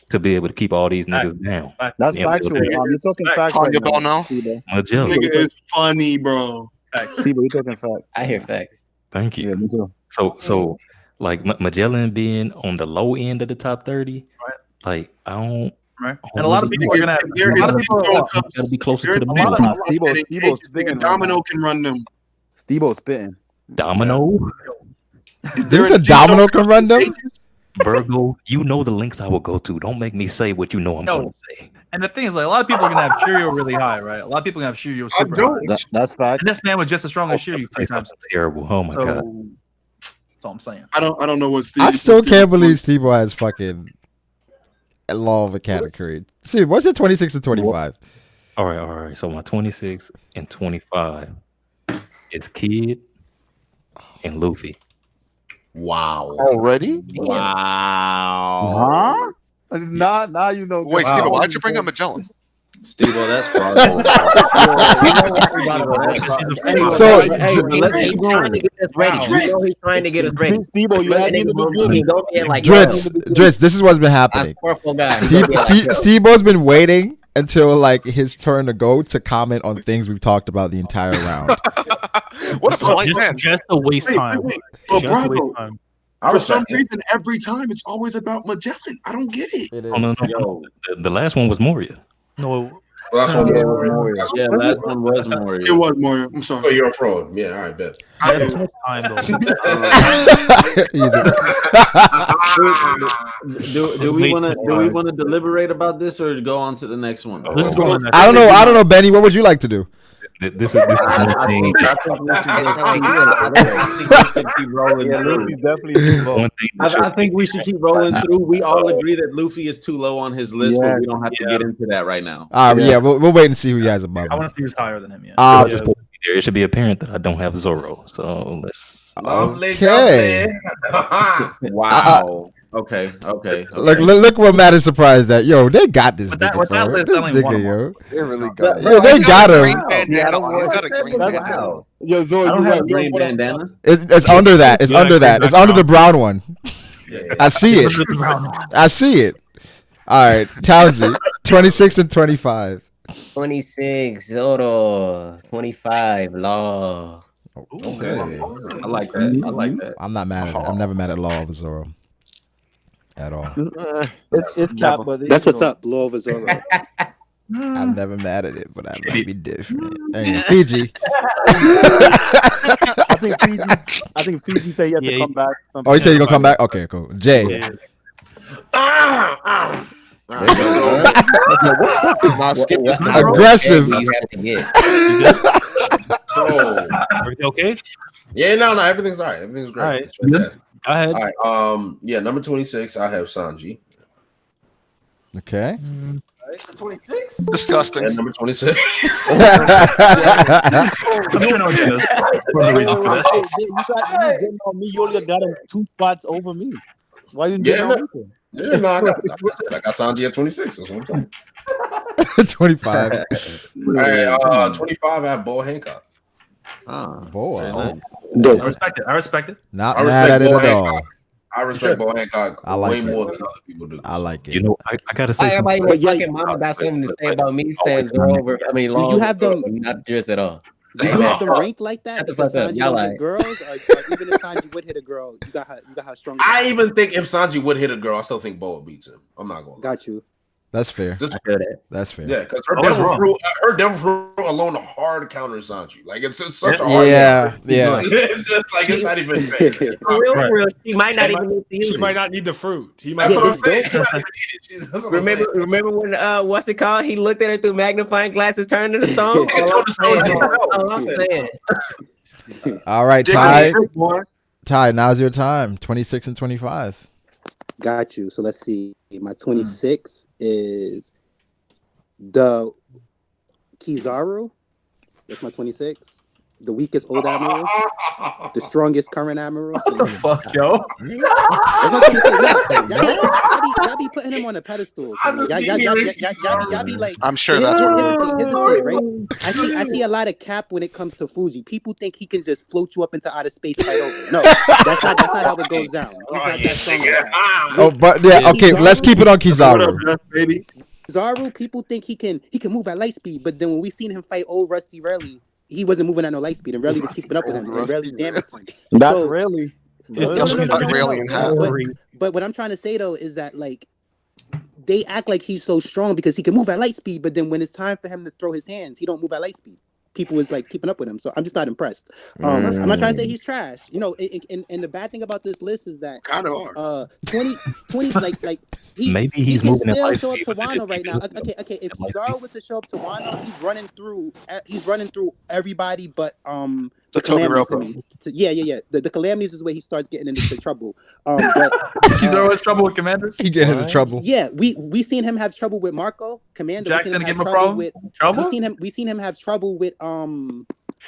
to be able to keep all these niggas down? That's Impel factual. down. You're talking facts On right your ball now. now. This Magellan. nigga is funny, bro. Steve, you're talking facts. I hear facts. Thank you. Yeah, me too. So like Magellan being on the low end of the top 30, Right. like I don't. Right. And a lot of people are gonna have. There A lot of is people no are, cup. Gotta be closer to the There middle. is no Steve-O's spitting right Domino now. can run them. Steve-O's spitting. Domino. There's a Domino can run them? Virgo, you know the links I will go to. Don't make me say what you know I'm going to say. And the thing is, like, a lot of people are gonna have Shiryu really high, right? A lot of people are gonna have Shiryu super high. That's fact. And this man was just as strong as Shiryu 3 times. Terrible. Oh my god. That's all I'm saying. I don't know what. I still can't believe Steve has fucking law of a category. See, what's it 26 and 25? All right. So my 26 and 25, it's Kid and Luffy. Wow. Already? Wow. Huh? Now you know. Wait, Steve, why'd you bring up Magellan? Steve-O, that's fraud. So, he's trying to get us ready. You know he's trying to get us ready. Steve-O, you had me in the beginning. Dritz, this is what's been happening. Steve-O's been waiting until like his turn to go to comment on things we've talked about the entire round. What a polite man. Just a waste time. But Just a Brago, waste time. for some reason, every time it's always about Magellan. I don't get it. Oh, no. The last one was Moria. No. Last one was Moria. Yeah, last one was Moria. It was Moria. I'm sorry. Oh, you're a fraud. Yeah, all right, bet. Do we want to deliberate about this or go on to the next one? I don't know, Benny. What would you like to do? This is one thing. I think we should keep rolling through. We all agree that Luffy is too low on his list, but we don't have to get into that right now. Yeah, we'll wait and see who he has above. I want to see who's higher than him. Yeah. It should be apparent that I don't have Zoro. So let's. Okay. Wow. Okay. Look what Matt is surprised at. Yo, they got this nigga, bro. This nigga, yo. They really got him. Yo, they got him. He's got a green bandana. Yo, Zoro, I don't you have have a green bandana. It's under that. It's under that. It's under the brown one. I see it. I see it. All right, Townsy, 26 and 25. 26, Zoro. 25, Law. Okay. I like that. I'm not mad at it. I'm never mad at Law over Zoro. At all. It's cap, but That's what's up, Law of Zoro. I'm never mad at it, but I might be different. Anyway, Fiji. I think Fiji said he had to come back. Oh, you said you're gonna come back? Okay, cool. Jay. Aggressive. Okay. Yeah, no, everything's all right. Everything's great. All right. It's fantastic. Go ahead. All right. Yeah, number 26, I have Sanji. Okay. 26? Disgusting. And number 26. You getting on me? You only got him 2 spots over me. Why you getting on me? Yeah, no, I got Sanji at 26. That's what I'm saying. 25. All right, 25, I have Bo Hancock. Boy. I respect it. Not I mad at it at Hancock. all. I respect Bo Hancock way more than other people do. I like it. You know, I gotta say Everybody something. was fucking mama got something to say about me saying Zoro over. I mean, Law. you have them- Not just at all. Do you have them ranked like that? Shut the Because fuck up. Sanji Y'all don't like- hit girls, or even if Sanji would hit a girl, you got her strong. I even think if Sanji would hit a girl, I still think Bo beats him. I'm not going to lie. Got you. That's fair. Just, I feel that. That's fair. yeah, because her devil fruit alone hard counters Sanji. Like it's such a hard Yeah. It's just like it's not even fair. For real, she might not even need to use She it. might not need the fruit. He might. That's what I'm saying. She not even need it. That's what I'm saying. Remember when what's it called? He looked at her through magnifying glasses, turned to the stone. All I'm saying. All right, Ty. Ty, now's your time. 26 and 25. Got you. So let's see. My 26 is the Kizaru. That's my 26. The weakest old admiral. The strongest current admiral. So, What the fuck, yo? Y'all be putting him on a pedestal. So y'all be like, I'm sure so that's what here's the thing, right? I see a lot of cap when it comes to Fuji. People think he can just float you up into outer space right over. No, that's not how it goes down. He's not that strong. Oh, but yeah, okay, let's keep it on Kizaru. Kizaru, people think he can move at light speed, but then when we seen him fight old Rusty Rayleigh, he wasn't moving at no light speed, and Rayleigh was keeping up with him, and Rayleigh damaged him. That's really. But what I'm trying to say though is that like they act like he's so strong because he can move at light speed, but then when it's time for him to throw his hands, he don't move at light speed. people was like keeping up with him. So I'm just not impressed. I'm not trying to say he's trash. You know, and the bad thing about this list is that kind of are 20 like maybe he he's can moving in still life. show up to Wano right now. Okay. If Kizaru was to show up to Wano, he's running through everybody but the calamities. Yeah. The calamities is where he starts getting into trouble. But he's always trouble with commanders. He getting into trouble. Yeah, we seen him have trouble with Marco. Commander. Jackson give him a trouble problem. with Trouble. We seen him have trouble with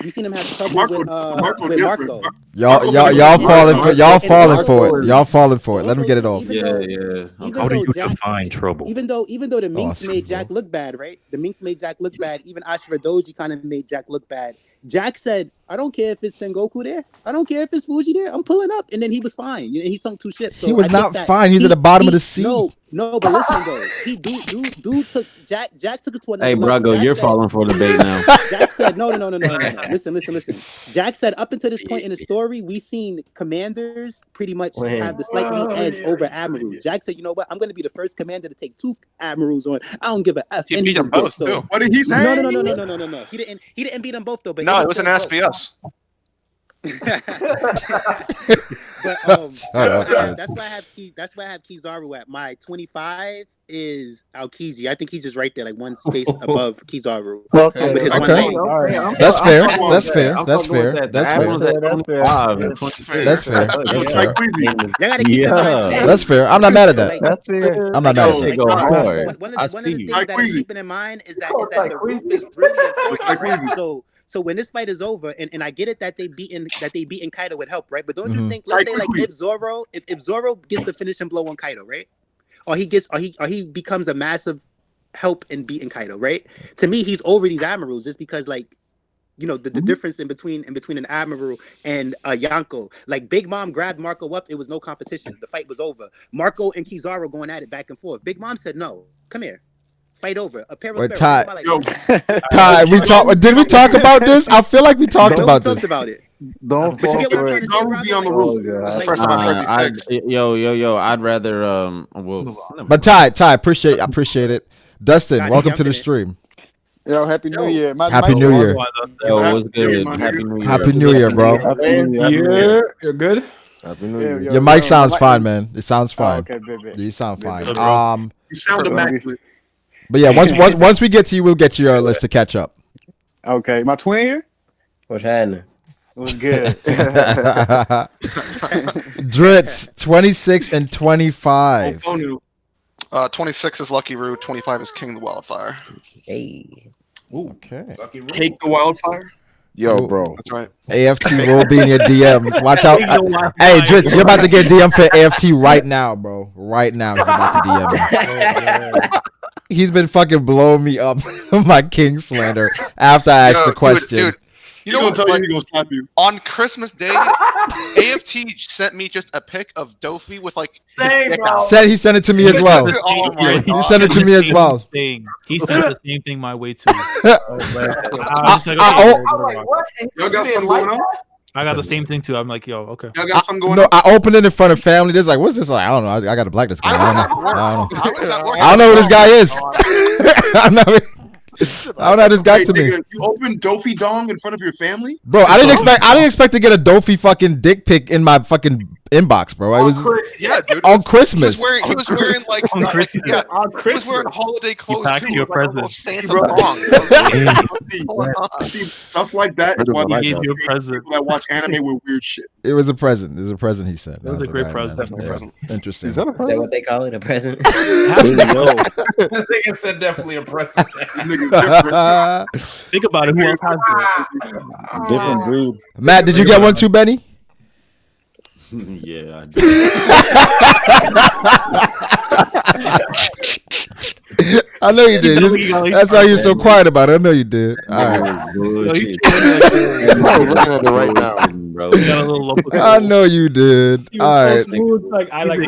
We seen him have trouble Marco, with Marco. Y'all falling for it. Y'all falling for it. Let him get it off. How do you define trouble? Even though the Minx made Jack look bad, right? The Minx made Jack look bad. Even Ashura Doji kind of made Jack look bad. Jack said, I don't care if it's Sengoku there. I don't care if it's Fuji there. I'm pulling up. And then he was fine. You know, he sunk 2 ships. So he was not fine. He's at the bottom of the sea. No, but listen though. Dude took Jack took it to another Hey, level. Brago, you're falling for the bait now. Jack said, no. Listen. Jack said, up until this point in the story, we seen commanders pretty much have the slightly edge over admirals. Jack said, you know what? I'm going to be the first commander to take 2 admirals on. I don't give a F. He beat them both too. What did he say? No. He didn't beat them both though. But no, it was an SBS. But that's why I have Kizaru at my 25 is Aokiji. I think he's just right there, like one space above Kizaru. Okay. With his one Okay. leg. That's fair. That's fair. That's fair. That's fair. That's fair. I'm not mad at that. That's fair. I'm not mad at Go that. hard. One of the things that I'm keeping in mind is that the roof is really important. So when this fight is over, and I get it that they beaten Kaido with help, right? But don't you think, let's say like if Zoro gets the finishing blow on Kaido, right? Or he becomes a massive help in beating Kaido, right? To me, he's over these admirals just because like, you know, the difference in between an admiral and Yonko. Like Big Mom grabbed Marco up, it was no competition. The fight was over. Marco and Kizaru going at it back and forth. Big Mom said, "No, come here." Fight over. A pair of Ty, Ty, did we talk about this? I feel like we talked about this. Don't But you get what I'm trying to say, Brago? be on the roof. That's the first time I heard these things. Yo, I'd rather But Ty, appreciate it. Dustin, welcome to the stream. Yo, happy New Year. Happy New Year. Yo, what's good? Happy New Year. Happy New Year, bro. You're good. Happy New Year. Your mic sounds fine, man. It sounds fine. Okay, baby. You sound fine. You sound immaculate. But yeah, once we get to you, we'll get to your list to catch up. Okay, my twin here. What's happening? Was good. Dritz, 26 and 25. 26 is Lucky Roo. 25 is King the Wildfire. Hey. Okay. Take the Wildfire. Yo, bro. That's right. AFT will be in your DMs. Watch out. Hey, Dritz, you're about to get DM for AFT right now, bro. Right now, he's about to DM me. He's been fucking blowing me up my King slander after I asked the question. Dude, you know what? Tell you he gonna slap you. On Christmas Day, AFT sent me just a pic of Dofi with like Same, bro. He sent it to me as well. Oh my He God. sent it to me as well. He sent the same thing my way too. Y'all got something going on? I got the same thing too. I'm like, yo, okay. Y'all got something going No, on? I opened it in front of family. There's like, what's this? Like, I don't know. I got to black this guy. I don't know who this guy is. I don't know how this got to me. You opened Dofi Dong in front of your family? Bro, I didn't expect to get a Dofi fucking dick pic in my fucking inbox, bro. It was dude. on Christmas. He was wearing like On Christmas. he was wearing holiday clothes packed too. your Like a little present. Santa thong. See, stuff like that is why He gave you a present. people that watch anime with weird shit. It was a present. It was a present, he said. It was a great present. Interesting. Is that a Is that present? what they call it? A present? I think it said definitely a present. Think about it. Who else has it? Different breed. Matt, did you get one too, Benny? Yeah, I did. I know you did. That's why you're so quiet about it. I know you did. All right. Bullshit. I'm looking at it right now. Bro. I know you did. All right. Like, I like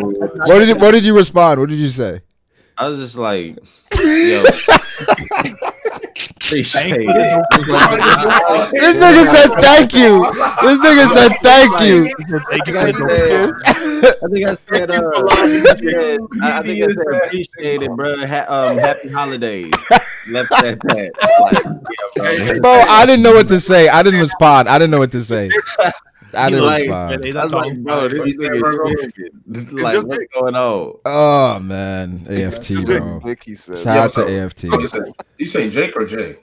What did you respond? What did you say? I was just like, yo. Appreciate it. This nigga said thank you. This nigga said thank you. I think I said appreciate it, bro. Happy holidays. left that. Bro, I didn't know what to say. I didn't respond. I didn't know what to say. I didn't respond. I was like, bro, this nigga, like, what's going on? Oh man, AFT, bro. Shout out to AFT. You say Jake or Jay?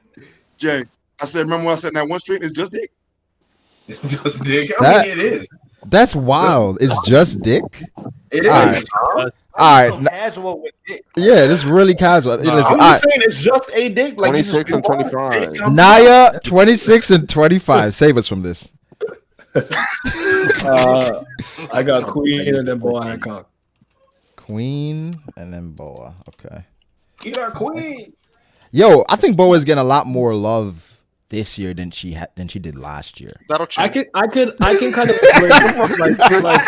Jay. I said, remember when I said in that one stream, it's just dick. It's just dick. I mean, it is. That's wild. It's just dick. It is. All right. Casual with dick. Yeah, this is really casual. Listen, I'm just saying it's just a dick. Like 26 and 25. Naya, 26 and 25. Save us from this. I got Queen and then Boa Hancock. Queen and then Boa. Okay. You got Queen. Yo, I think Boa is getting a lot more love this year than she did last year. That'll change. I can kind of like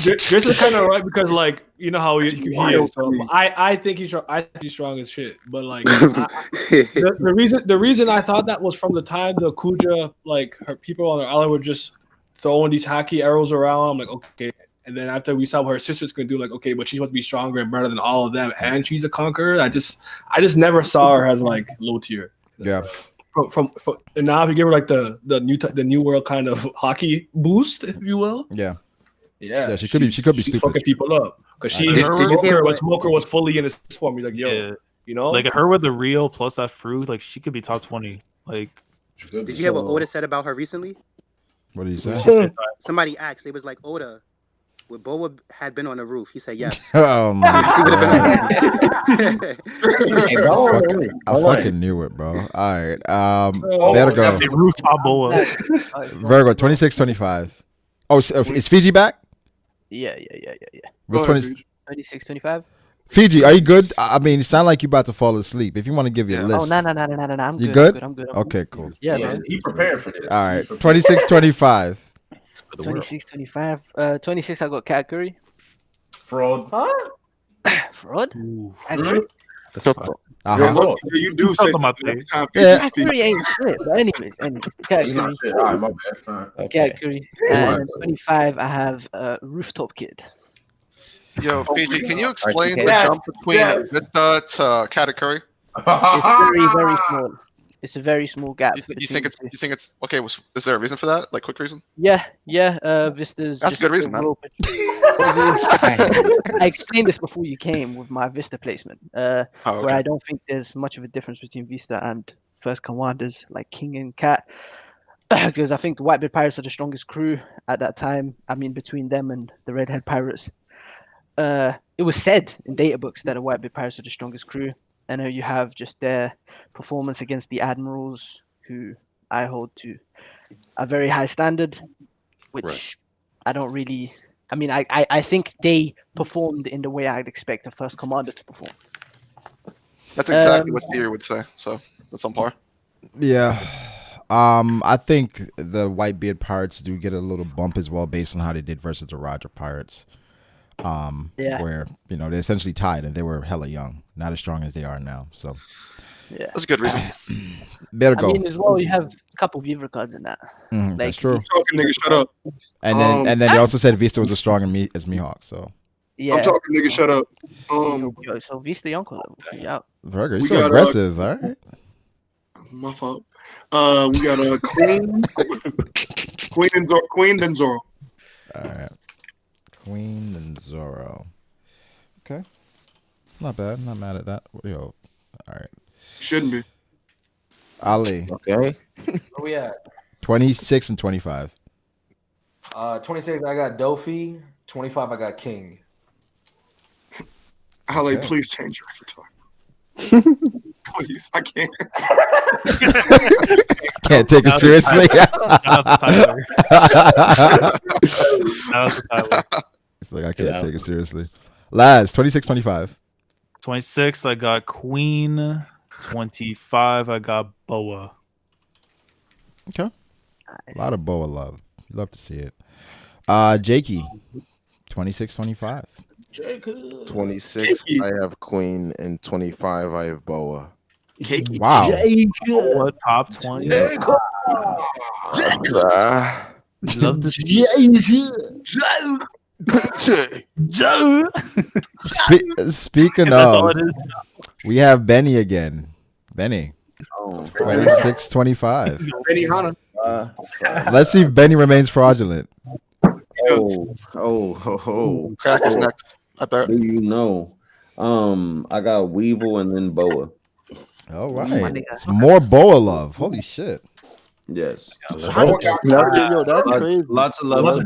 this is kind of right because like you know how he is. So I think he's strong. I think he's strong as shit. But like the reason I thought that was from the time the Kuja like her people on her island were just throwing these hacky arrows around. I'm like okay. And then after we saw what her sister's gonna do, like okay, but she's supposed to be stronger and better than all of them, and she's a conqueror. I just never saw her as like low tier. Yeah. From and now if you give her like the new world kind of hockey boost, if you will. Yeah. Yeah. She could be stupid. Fucking people up because Smoker was fully in his form. You're like, yo, you know, like her with the Rio plus that fruit, like she could be top 20. Like, did you hear what Oda said about her recently? What did he say? Somebody asked. It was like Oda. Would Boa had been on the roof? He said yes. Oh my god! I I fucking knew it, bro. All right, better go. That's a rooftop Boa. Virgo 26-25. Oh, is Fiji back? Yeah. What's 26, 25. Fiji, are you good? I mean, you sound like you about to fall asleep. If you want to give your list. Oh, no. I'm You good. good? I'm good. Okay, cool. Yeah, man. He prepared for this. All right, 26-25. 26, 25. 26, I got Cat Curry. Fraud. Fraud? Cat Curry? Uh-huh. You do say Cat Curry ain't shit. But anyways, Cat Curry. All right, my bad. Cat Curry. And 25, I have Rooftop Kid. Yo, Fiji, can you explain the jump between Vista to Katakuri? It's very small. It's a very small gap. You think it's okay? Is there a reason for that? Like quick reason? Yeah. Vista's. That's a good reason, man. I explained this before you came with my Vista placement, where I don't think there's much of a difference between Vista and first commanders like King and Cat, because I think the Whitebeard Pirates are the strongest crew at that time. I mean, between them and the Redhead Pirates, it was said in data books that the Whitebeard Pirates are the strongest crew. And you have just their performance against the admirals, who I hold to a very high standard, which I don't really. I mean, I think they performed in the way I'd expect a first commander to perform. That's exactly what Theory would say. So that's on par. Yeah. I think the Whitebeard Pirates do get a little bump as well based on how they did versus the Roger Pirates. Where they're essentially tied and they were hella young, not as strong as they are now. So yeah, that's a good reason. Better go. I mean, as well, you have a couple Vivre cards in that. That's true. Talking, nigga, shut up. And then they also said Vista was as strong as Mihawk. So yeah, I'm talking, nigga, shut up. So Vista Yonko level. Yeah, Virgo, you're so aggressive. All right. My fault. We got a Queen, then Zoro. All right. Queen and Zoro. Okay. Not bad. Not mad at that. Yo. All right. Shouldn't be. Ali. Okay. Where we at? 26 and 25. 26, I got Dofi. 25, I got King. Ali, please change your avatar. Please, I can't. Can't take her seriously. It's like I can't take it seriously. Laz, 26-25. 26, I got Queen. 25, I got Boa. Okay. A lot of Boa love. You love to see it. Jakey, 26-25. 26, I have Queen, and 25, I have Boa. Wow. Boa top 20. Love to see Speaking of, we have Benny again. Benny. Oh, 26-25. Benny Hanna. Let's see if Benny remains fraudulent. Oh. Crack is next. I bet. Do you know? I got Weevil and then Boa. All right. It's more Boa love. Holy shit. Yes. Yo, that's crazy. Lots of love. Lots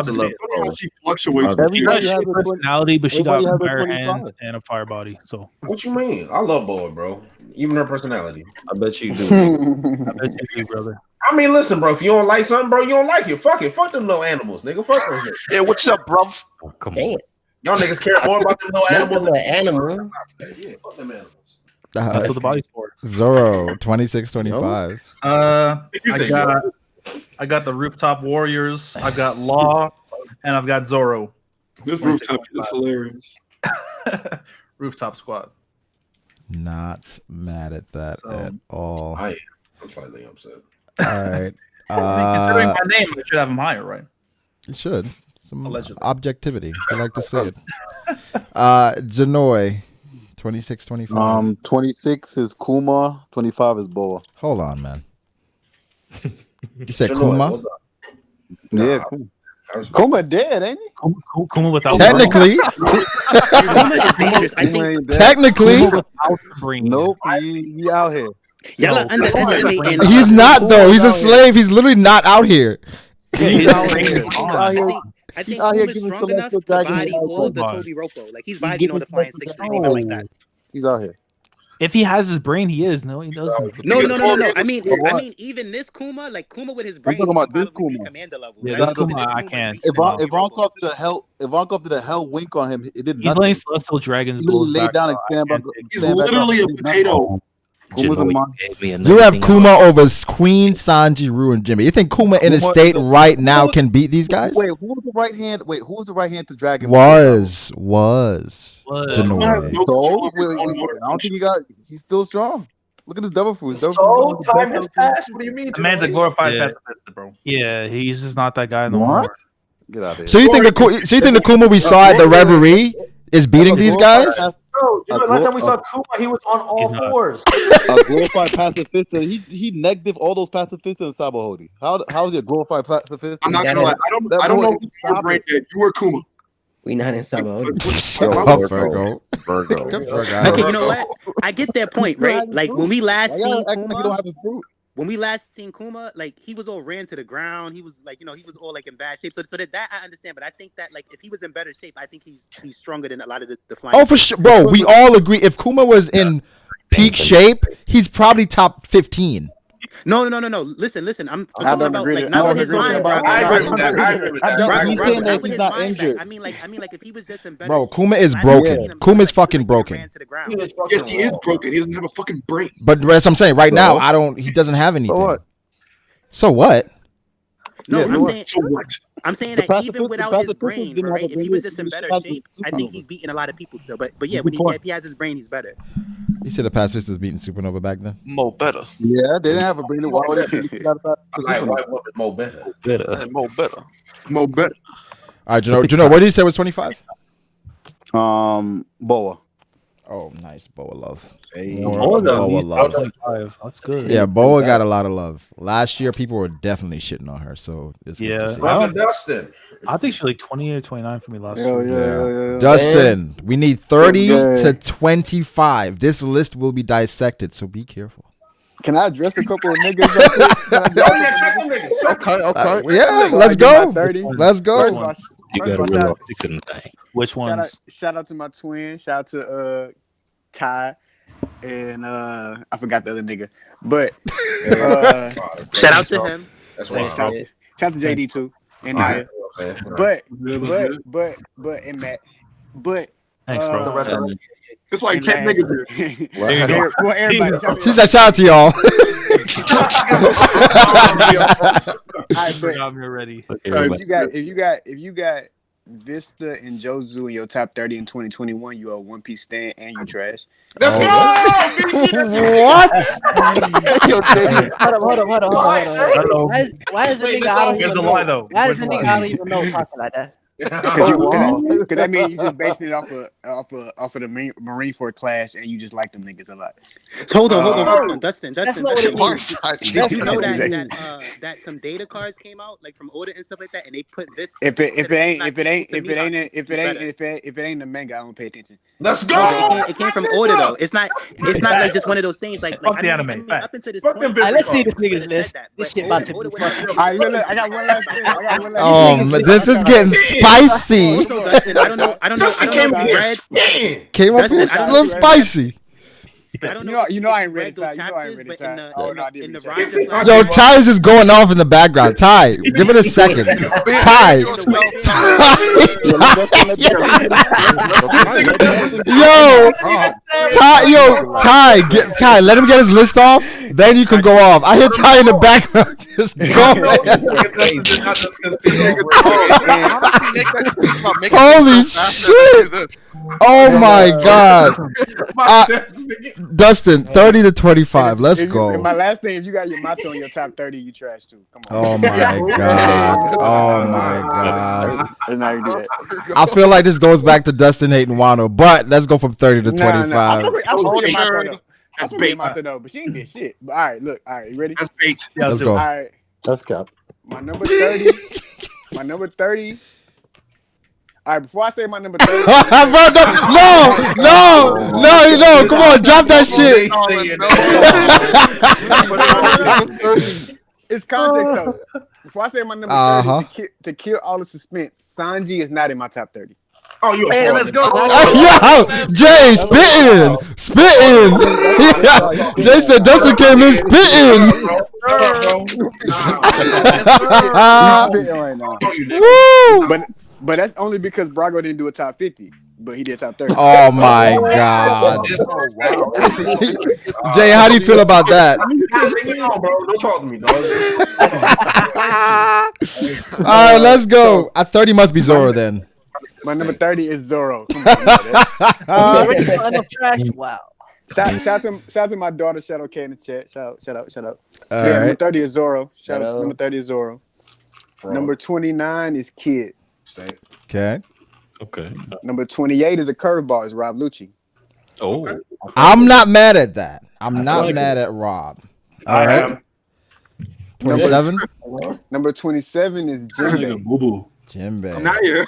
of love. She fluctuates. She has a personality, but she got fire hands and a fire body. So What you mean? I love Boa, bro. Even her personality. I bet you do. I bet you do, brother. I mean, listen, bro. If you don't like something, bro, you don't like it. Fuck it. Fuck them little animals, nigga. Fuck those niggas. Yeah, what's up, bro? Oh, come on. Y'all niggas care more about them little animals than animal. Yeah, fuck them animals. That's what the body's for. Zoro, 26-25. I got the Rooftop Warriors. I got Law, and I've got Zoro. This rooftop is hilarious. Rooftop Squad. Not mad at that at all. I'm slightly upset. All right. Considering my name, I should have him higher, right? You should. Some Allegedly. objectivity. I like to see it. Janoi, 26-25. 26 is Kuma, 25 is Boa. Hold on, man. You said Janoi, Kuma? hold on. Yeah, Kuma. Kuma dead, ain't he? Kuma without Technically. Technically. Nope, he out here. Y'all are underestimating. He's not, though. He's a slave. He's literally not out here. He's out here. I think Kuma's strong enough to body all the Toby Rofo. Like he's bodying all the Flying Sixes, even like that. He's out here. If he has his brain, he is. No, he doesn't. No. I mean, even this Kuma, like Kuma with his brain, I'm talking about this Kuma. Commander level. Yeah, right? this Kuma, I can't. Ivankov did a hell wink on him. It did He's nothing. letting Celestial Dragons He blows laid back. down and stand back. He's literally a potato. Kuma's a monster. You have Kuma over Queen, Sanji, Rue, and Jimmy. You think Kuma in a state right now can beat these guys? Wait, who was the right hand? Wait, who was the right hand to Dragon? Was. Janoi. So, I don't think he got. He's still strong. Look at his double fruit. So time has passed. What do you mean? The man's a glorified pacifist, bro. Yeah, he's just not that guy no more. Get out of here. So you think the Kuma we saw at the Reverie is beating these guys? Bro, you know, last time we saw Kuma, he was on all fours. A glorified pacifist. He negative all those pacifists in Sabaody. How is he a glorified pacifist? I'm not gonna lie. I don't know who's more brain dead. You or Kuma. We not in Sabaody. Virgo. Okay, you know what? I get that point, right? Like when we last seen Kuma, like he was all ran to the ground. He was like, he was all like in bad shape. So that I understand, but I think that like if he was in better shape, I think he's stronger than a lot of the flying. Oh, for sure, bro. We all agree. If Kuma was in peak shape, he's probably top 15. No. Listen. I'm talking about like not with his mind, bro. I agree with that. He's saying that he's not injured. I mean, like if he was just in better. Bro, shape, Kuma is I broken. think Kuma's fucking broken. Yes, he is broken. He doesn't have a fucking brain. But that's what I'm saying. Right now, he doesn't have anything. So what? No, Yeah, I'm saying. So what? I'm saying that even without his brain, right? If he was just in better shape, I think he's beating a lot of people still. But yeah, if he has his brain, he's better. You said the pacifist was beating Supernova back then? Mo better. Yeah, they didn't have a brain. Why would they? I like white woman Mo better. Mo better. All right, Janoi, what did you say was 25? Boa. Oh, nice. Boa love. Boa love. That's good. Yeah, Boa got a lot of love. Last year, people were definitely shitting on her. So it's good to see. Dustin. I think she was like 20 or 29 for me last Yeah, year. yeah. Dustin, we need 30 to 25. This list will be dissected, so be careful. Can I address a couple of niggas? Okay. Yeah, let's go. Let's go. Which ones? Shout out to my twin. Shout out to Ty. And I forgot the other nigga. But shout out to him. That's why. Shout out to JD too. And Naya. But and Matt. But thanks, bro. It's like 10 niggas here. Well, everybody. She said, shout out to y'all. I'm ready. If you got Vista and Jozu in your top 30 in 2021, you are One Piece stand and you trash. Let's go! What? Hold on. Why is the nigga I don't even know? Why is the nigga I don't even know talking like that? Because that means you just basing it off of the Marine Corps class, and you just like them niggas a lot. Hold on, Dustin. Did you know Exactly. that some data cards came out like from Oda and stuff like that, and they put this. If it ain't the manga, I don't pay attention. Let's go. It came from Oda though. It's not like just one of those things. Like Fuck the I anime. mean, up until this Fuck point, them Let's see this nigga's list. This shit about to be I got one last thing. This is getting spicy. Also, Dustin, I don't know. Came up with a little spicy. You know I ain't ready, Ty. Yo, Ty is just going off in the background. Ty, give it a second. Ty. Ty, let him get his list off. Then you can go off. I hear Ty in the background. Just go. Holy shit. Oh my god. Dustin, 30 to 25. Let's go. And my last thing, if you got your Macho in your top 30, you trash too. Come on. Oh my god. Oh my god. Let's not even do that. I feel like this goes back to Dustin hating Wano, but let's go from 30 to 25. I'm holding Macho though. That's Macho though, but she ain't did shit. But all right, look. All right, you ready? That's bait. Let's go. All right. That's cap. My number 30. My number 30. All right, before I say my number 30. No. Come on, drop that shit. It's context though. Before I say my number 30, to kill all the suspense, Sanji is not in my top 30. Oh, you Hey, let's go. Yo, Jay, spitting. Jay said Dustin came in spitting. Woo! But that's only because Brago didn't do a top 50, but he did top 30. Oh my god. Jay, how do you feel about that? Don't talk to me, dog. All right, let's go. At 30 must be Zoro then. My number 30 is Zoro. Come on, wow. Shout to my daughter Shadow K in the chat. Shout out. Right. Number 30 is Zoro. Number 30 is Zoro. Number 29 is Kid. Okay. Number 28 is a curveball. Is Rob Lucci. Oh. I'm not mad at that. I'm not mad at Rob. All right. 27. Number 27 is Jinbei. Jinbei. Now you.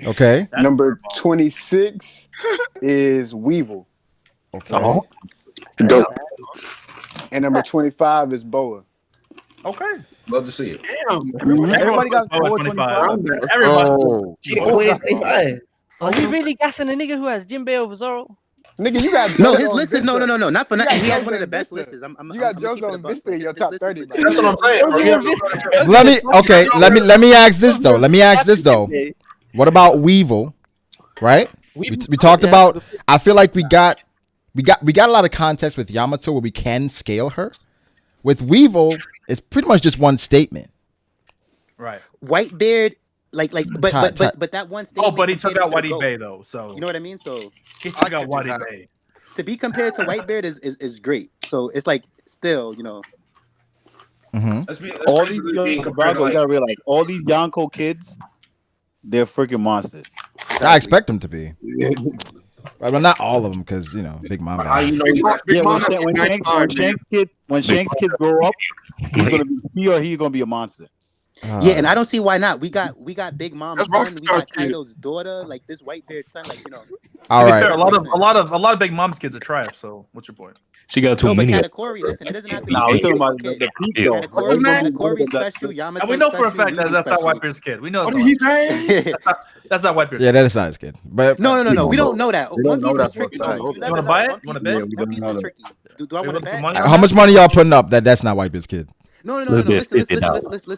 Okay. Number 26 is Weevil. Okay. And number 25 is Boa. Okay. Love to see it. Damn. Everybody got 425. Everybody. Are you really gassing a nigga who has Jinbei over Zoro? Nigga, you got no. His list is no. Not for nothing. He has one of the best lists. You got Jozo and Vista in your top 30. That's what I'm saying. Let me ask this though. What about Weevil? Right? We talked about. I feel like we got a lot of context with Yamato where we can scale her. With Weevil, it's pretty much just one statement. Right. Whitebeard, but that one statement. Oh, but he took out Wadi Bay though, so you know what I mean. So he took out Wadi Bay. To be compared to Whitebeard is great. So it's like still, you know. Mm-hmm. All these young Brago, you gotta realize all these Yonko kids, they're freaking monsters. I expect them to be. Right, well, not all of them, because Big Mom. When Shanks kids grow up, he's gonna be a monster. Yeah, and I don't see why not. We got Big Mom's son, we got Kaido's daughter, like this Whitebeard son, like All right. Fair, a lot of Big Mom's kids are trash. So what's your point? She got too many. Katakuri, listen, it doesn't have to be. We're talking about the people. Katakuri special, Yamato. And we know for a special, fact that that's not Whitebeard's kid. We know. What are you saying? That's not Whitebeard's. Yeah, that is not his kid. But no. We don't know that. One Piece is tricky. You want to buy it? Want to bet? One Piece is tricky. Do I want to bet? How much money y'all putting up that's not Whitebeard's kid? No. Listen.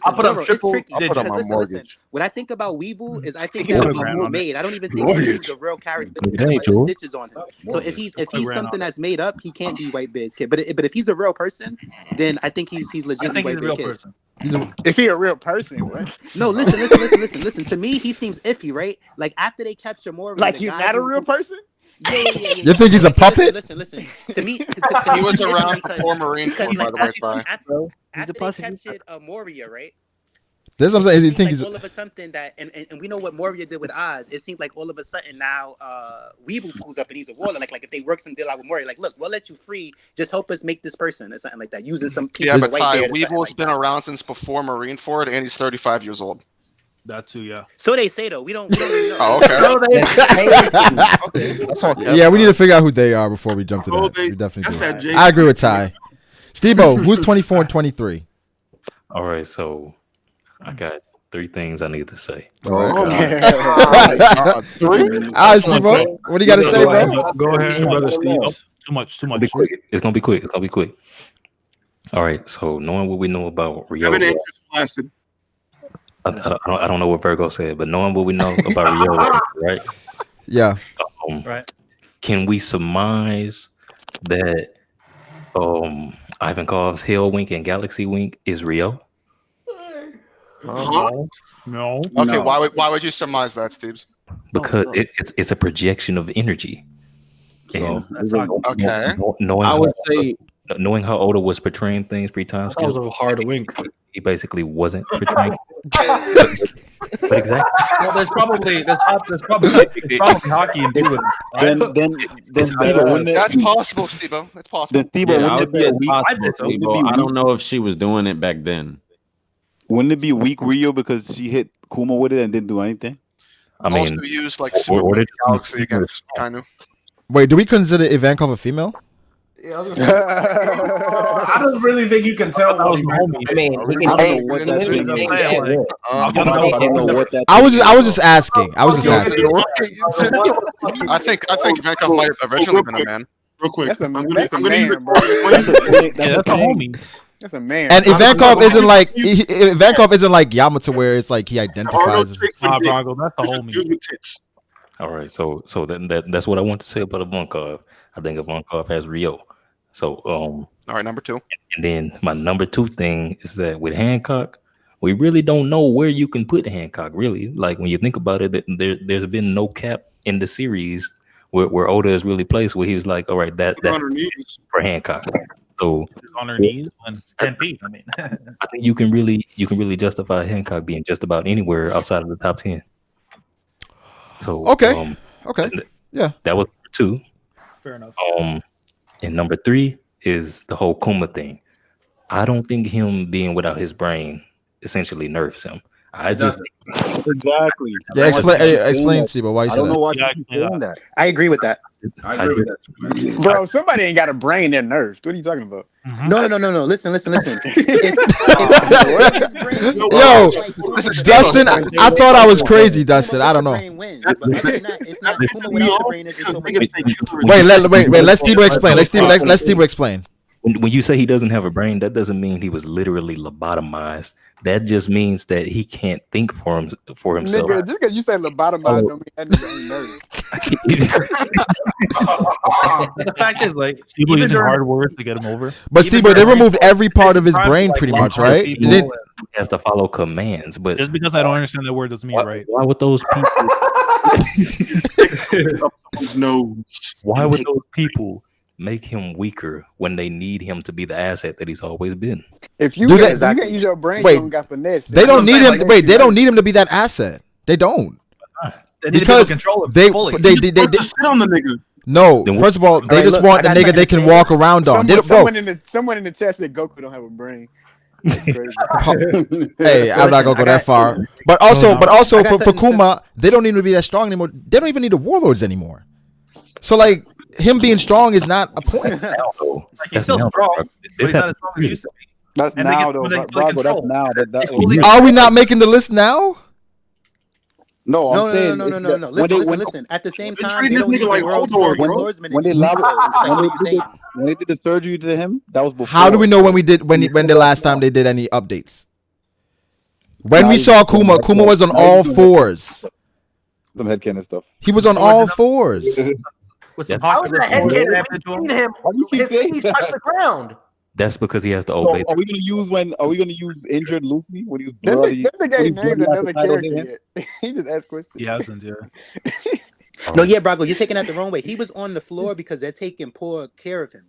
I'll put up triple. Listen. When I think about Weevil, I think that Weevil's made. I don't even think he's a real character. Stitches on him. So if he's something that's made up, he can't be Whitebeard's kid. But if he's a real person, then I think he's legitimately Whitebeard's kid. Is he a real person? What? No, listen. To me, he seems iffy, right? Like after they capture more, like he's not a real person. Yeah. You think he's a puppet? Listen. To me, he was around before Marine Corps, by the way. After they captured Moria, right? This is what I'm saying. You It think seems he's like all of a sudden that, and we know what Moria did with Oz. It seems like all of a sudden now Weevil pulls up and he's a warlord. Like if they work some deal out with Moria, like look, we'll let you free. Just help us make this person or something like that. Using some piece Yeah, of but white Ty, beard. Weevil's been around since before Marineford, and he's 35 years old. That too, yeah. So they say though. We don't really know. Oh, okay. No, That's all. Yeah, we need to figure out who they are before we jump to that. We definitely do. I agree with Ty. Steve-O, who's 24 and 23? All right, so I got 3 things I need to say. All right, Steve-O, what do you got to say, bro? Go ahead, brother Steve. Too much. It's gonna be quick. It's gonna be quick. All right, so knowing what we know about Rio, I don't know what Virgo said, but knowing what we know about Rio, right? Yeah. Right. Can we surmise that Ivankov's Hell Wink and Galaxy Wink is Rio? No. Okay, why would you surmise that, Steve? Because it's a projection of energy. And Okay. Knowing how Oda was portraying things 3 times, That was a hard wink. he basically wasn't portraying. But exactly. Well, there's probably hockey and do with it. Then Steve-O, wouldn't it- That's possible, Steve-O. That's possible. Then Steve-O, Yeah, I wouldn't would it be say a it's weak? possible, wouldn't it Steve-O. be I weak- don't know if she was doing it back then. Wouldn't it be weak Rio because she hit Kuma with it and didn't do anything? I mean, Also used like Super Galaxy against Kainu. Wait, do we consider Ivankov a female? Yeah, I was gonna say. I don't really think you can tell. I mean, he can I don't know what that thing is. I don't know what that. I was just asking. I think Ivankov might have originally been a man. Real quick, That's a I'm man, bro. That's a homie. That's a man. And Ivankov isn't like Ivankov isn't like Yamato, where it's like he identifies. As, Brago, that's a homie. all right, so then that's what I want to say about Ivankov. I think Ivankov has Rio. So all right, number 2. And then my number 2 thing is that with Hancock, we really don't know where you can put Hancock. Really, like when you think about it, there's been no cap in the series where Oda is really placed. Where he was like, all right, that for Hancock. So On her knees and stampede. I mean, I think you can really justify Hancock being just about anywhere outside of the top 10. So okay, yeah, that was 2. That's fair enough. And number 3 is the whole Kuma thing. I don't think him being without his brain essentially nerfs him. I just exactly. Yeah, explain, Sibo, why you I say don't know why Yeah, you saying that. I agree with that. I agree with that. Bro, somebody ain't got a brain they're nerfed. What are you talking about? No. Listen. Yo, Dustin, I thought I was crazy, Dustin. I don't know. Wait, let Steve explain. Let Steve explain. When you say he doesn't have a brain, that doesn't mean he was literally lobotomized. That just means that he can't think for himself. Nigga, just because you say lobotomized don't mean that nigga ain't nervous. The fact is, like, People even using during- hard words to get him over. But Steve, they removed every part of his brain, pretty much, right? He has to follow commands, but Just because I don't understand that word doesn't mean right. why would those people? Why would those people make him weaker when they need him to be the asset that he's always been? If you Do guys, they- you can't use your brain, Wait, you don't got finesse. They don't need him. Wait, they don't need him to be that asset. They don't. They need to be able Because to control it they fully. sit on the nigga. No, first of all, they Alright, just look, want I the got nigga they something can to say. walk around on. They don't, bro, Someone in the chat said Goku don't have a brain. hey, I'm not gonna go that far. But also for Kuma, they don't need to be that strong anymore. They don't even need the warlords anymore. So like him being strong is not a point. Like, he's still strong, but he's not as strong as he used to be. That's And they now get- though. when they Brago, fully that's control. now. That Are we not making the list now? No, I'm No. saying Listen. At the same time, they treating don't this need nigga like the world's Hodor, strongest bro. swordsman. when they anymore. lab- So it's like, what are you saying? when they did the surgery to him, that was before. How do we know when the last time they did any updates? When we saw Kuma was on all fours. Some headcanon stuff. He was on all fours. With some How hockey is that words headcanon? snapped into We've him. seen him. Why do you keep His saying knees that? touch the ground. That's because he has to So obey. are we gonna use injured Luffy when he was That bloody? nigga ain't named another character him? yet. He just asked questions. He hasn't, yeah. No, yeah, Brago, you're taking that the wrong way. He was on the floor because they're taking poor care of him.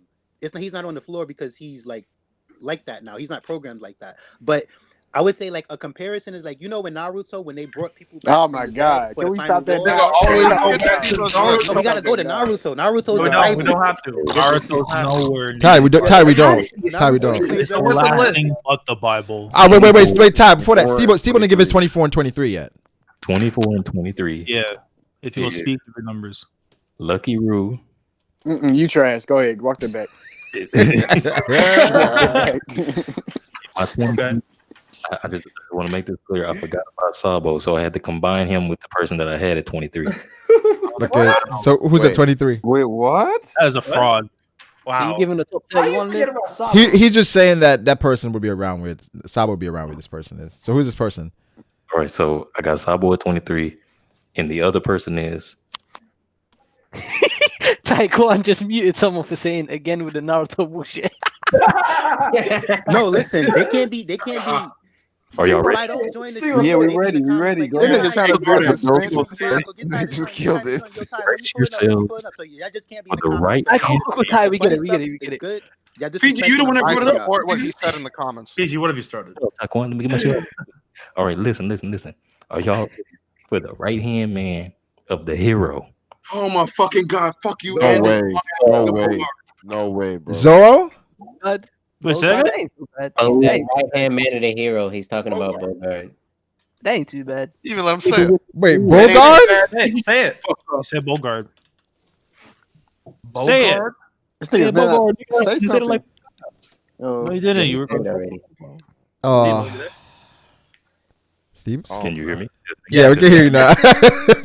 He's not on the floor because he's like that now. He's not programmed like that. But I would say like a comparison is like, you know, when Naruto, when they brought people back. Oh my god! Can we stop that? So we gotta go to Naruto. Naruto's we the Bible. we don't have to. Naruto's nowhere. Ty, we don't. Ty, we don't. It's the last thing but the Bible. Wait, Ty. Before that, Steve didn't give his 24 and 23 yet. 24 and 23. Yeah, if you will speak the numbers. Lucky Roo. You trash. Go ahead. Walk the back. My 20, I just want to make this clear. I forgot about Sabo, so I had to combine him with the person that I had at 23. Okay, so who's at 23? Wait, what? That is a fraud. Wow. So you giving the top 31 list? He's just saying that person would be around with Sabo would be around where this person is. So who's this person? All right, so I got Sabo at 23, and the other person is. Taekwondo just muted someone for saying again with the Naruto bullshit. No, listen, they can't be. Are y'all ready? Yeah, we ready. We ready. Go ahead. Just killed it. Brace yourselves for the right. Ty, we get it. Good. Yeah, Fiji, you the one that brought it up. What he said in the comments. Fiji, what have you started? Taekwondo, let me get my shit. All right, listen. Are y'all ready for the right hand man of the hero? Oh my fucking god! Fuck you! No way, bro. Zoro? God. Right hand man of the hero. He's talking about Bogard. That ain't too bad. Even let him say it. Wait, Bogard? Hey, say it. You said Bogard. Say it. Say it, Bogard. You said it like. No, you didn't. You were already. Steve? Can you hear me? Yeah, we can hear you now.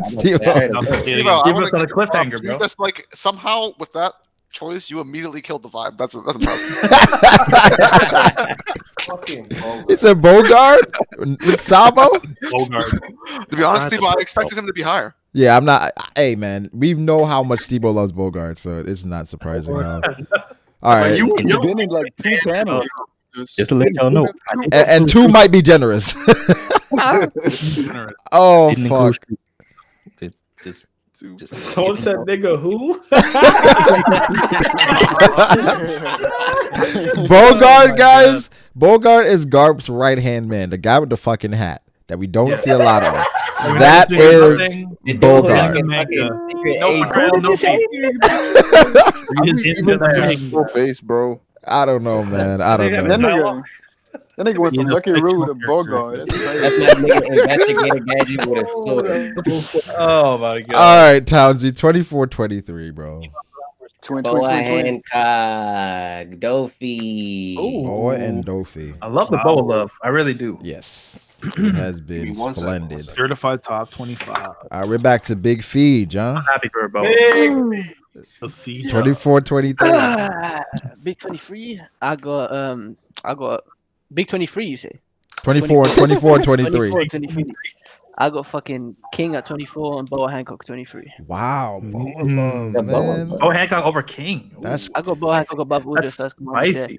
Steve, Give us on a cliffhanger, bro. Just like somehow with that choice, you immediately killed the vibe. That's impressive. It's a Bogard with Sabo. Bogard. To be honest, Steve, I expected him to be higher. Yeah, I'm not. Hey, man, we know how much Steve loves Bogard, so it's not surprising. All right, You've been in like 2 panels. Just to let y'all know, and 2 might be generous. Oh fuck! Just Someone said nigga who? Bogard, guys. Bogard is Garp's right hand man, the guy with the fucking hat that we don't see a lot of. That is Bogard. No face, bro. I don't know, man. I don't know. That nigga went from Lucky Roo to Bogard. That's my nigga investigator gadget with a sword. Oh my god. All right, Townsy, 24-23, bro. Boa Hancock, Dofi. Boa and Dofi. I love the bow love. I really do. Yes. It has been splendid. Certified top 25. All right, we're back to Big Feed, John. I'm happy for a bow. The feed. 24-23. Big 23. I got Big 23. You say 24 and 23. 23. I got fucking King at 24 and Boa Hancock 23. Wow, Boa love, man. Boa Hancock over King. I got Boa Hancock above all this. That's spicy.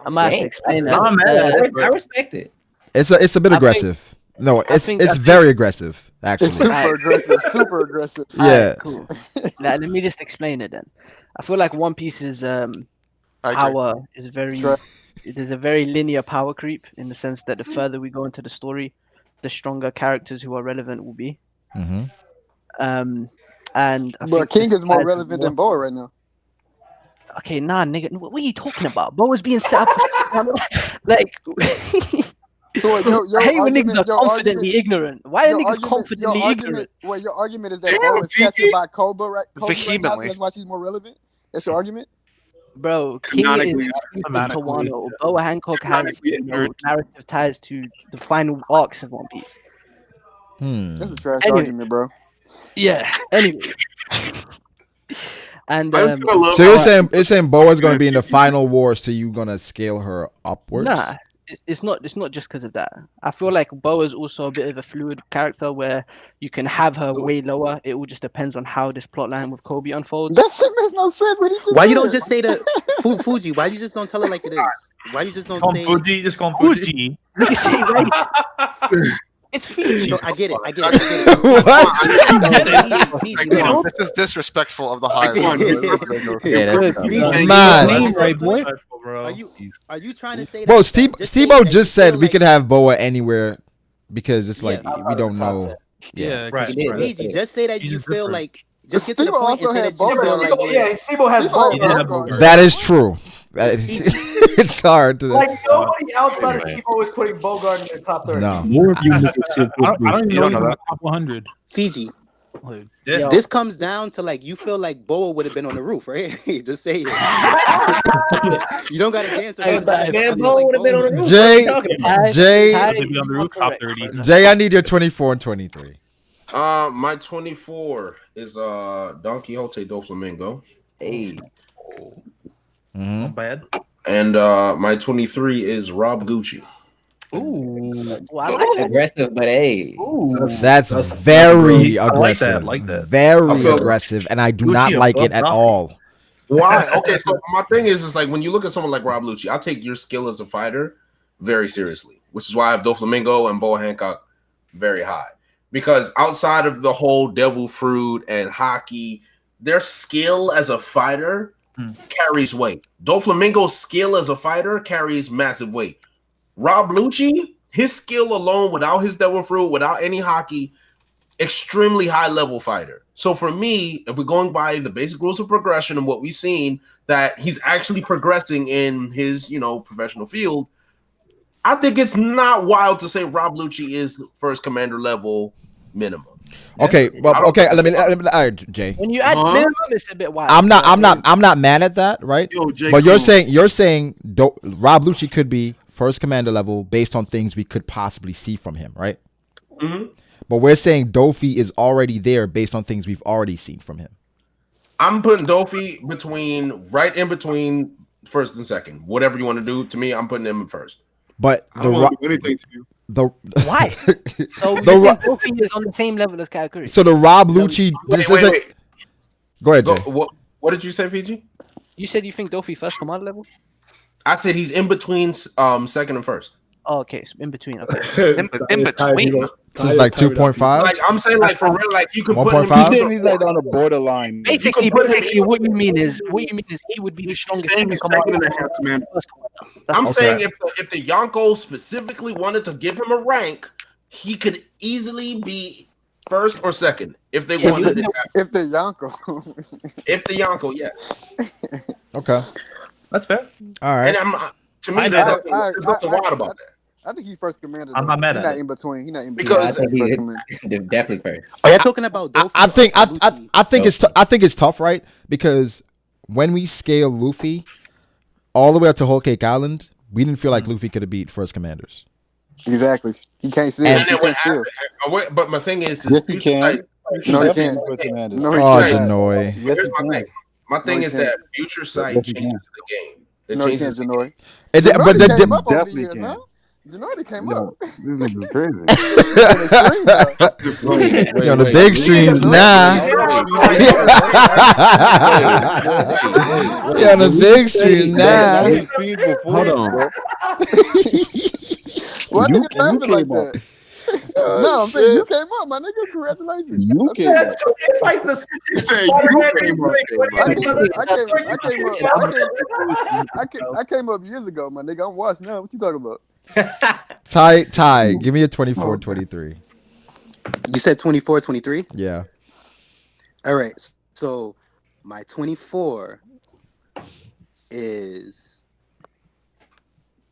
I might have to explain that. Nah, man. I respect it. It's a bit aggressive. It's very aggressive. Actually, It's super aggressive. Super aggressive. Yeah. Cool. Now, let me just explain it then. I feel like One Piece's power is very. It is a very linear power creep in the sense that the further we go into the story, the stronger characters who are relevant will be. Mm-hmm. And but King is more relevant than Boa right now. Okay, nah, nigga. What are you talking about? Boa's being set up. Like, so I hate when niggas are confidently ignorant. Why are niggas confidently ignorant? Well, your argument is that Boa is captured by Koba, right? Vehemently. That's why she's more relevant. That's your argument. Bro, King is Tawano. Boa Hancock has narrative ties to the final arcs of One Piece. That's a trash argument, bro. Yeah. Anyway. And so you're saying Boa's going to be in the final war, so you're going to scale her upwards? Nah, it's not just because of that. I feel like Boa's also a bit of a fluid character where you can have her way lower. It all just depends on how this plot line with Kobe unfolds. That shit makes no sense. Why you don't just say the Fuji? Why you just don't tell it like it is? Why you just don't say Fuji? Just call him Fuji. It's Fiji. So I get it. This is disrespectful of the higher one. Man, right, boy. bro. Are you trying to say that? Well, Steve-O just said we could have Boa anywhere because it's like we don't know. Yeah, right. Fiji, just say that you feel like. Just get to Steve the point and also say had that you feel like. Yeah, Steve-O has Bogart. That is true. It's hard to. Like nobody outside of Steve-O is putting Bogart in the top 30. No. More of you niggas should. I don't even know he's in that. the top 100. Fiji. Yeah. This comes down to like you feel like Boa would have been on the roof, right? Just say it. You don't got to dance. Man, Boa would have been on the roof. Jay, They'd be on the roof, top 30. Jay, I need your 24 and 23. My 24 is Don Quixote do Flamengo. Hey. Not bad. And my 23 is Rob Gucci. Ooh. Aggressive, but hey. That's very I like that, aggressive. like that. Very aggressive, and I do not like it at all. Why? Okay, so my thing is like when you look at someone like Rob Lucci, I take your skill as a fighter very seriously, which is why I have Doflamingo and Boa Hancock very high. Because outside of the whole devil fruit and hockey, their skill as a fighter carries weight. Doflamingo's skill as a fighter carries massive weight. Rob Lucci, his skill alone, without his devil fruit, without any hockey, extremely high level fighter. So for me, if we're going by the basic rules of progression and what we've seen, that he's actually progressing in his, professional field, I think it's not wild to say Rob Lucci is first commander level minimum. Okay, well, okay. Let me. All right, Jay. When you add minimum, it's a bit wild. I'm not mad at that, right? But you're saying Rob Lucci could be first commander level based on things we could possibly see from him, right? Mm-hmm. But we're saying Dofi is already there based on things we've already seen from him. I'm putting Dofi right in between first and second. Whatever you want to do to me, I'm putting him in first. But I don't want to do anything to you. Why? So you think Dofi is on the same level as Katakuri? So the Rob Lucci. Wait. Go ahead, Jay. What did you say, Fiji? You said you think Dofi first command level? I said he's in between second and first. Oh, okay, so in between. Okay. in between. So it's like 2.5. Like I'm saying, like for real, like you could put him. He's saying he's like on the borderline. Basically, what you mean is he would be the strongest commander. I'm saying if the Yonko specifically wanted to give him a rank, he could easily be first or second if they wanted it. If the Yonko. If the Yonko, yes. Okay. That's fair. All right. And to me, there's nothing wild about that. I think he's first commander. I'm not mad he's at not it. in between. He's not in between. Because I think he's definitely first. Are you talking about Dofi? I think it's tough, right? Because when we scale Luffy all the way up to Whole Cake Island, we didn't feel like Luffy could have beat first commanders. Exactly. He can't see And it. He can't see it. but my thing is, Yes, he can. No, he can't. No, he can't. Janoy. Here's my thing. My thing is that future sight changes the game. It No, he changes can't, Janoy. But Janoy came up over the definitely years, can. huh? Janoy came Yo, up. this nigga's crazy. He on the big streams now. He on the big streams now. Hold on. Why You- nigga laughing you like came up. that? No, I'm saying you came up, my nigga. Congratulations. You came up. It's like this. I came up years ago, my nigga. I'm washed now. What you talking about? Ty, give me a 24 23. You said 24, 23? Yeah. All right. So my 24 is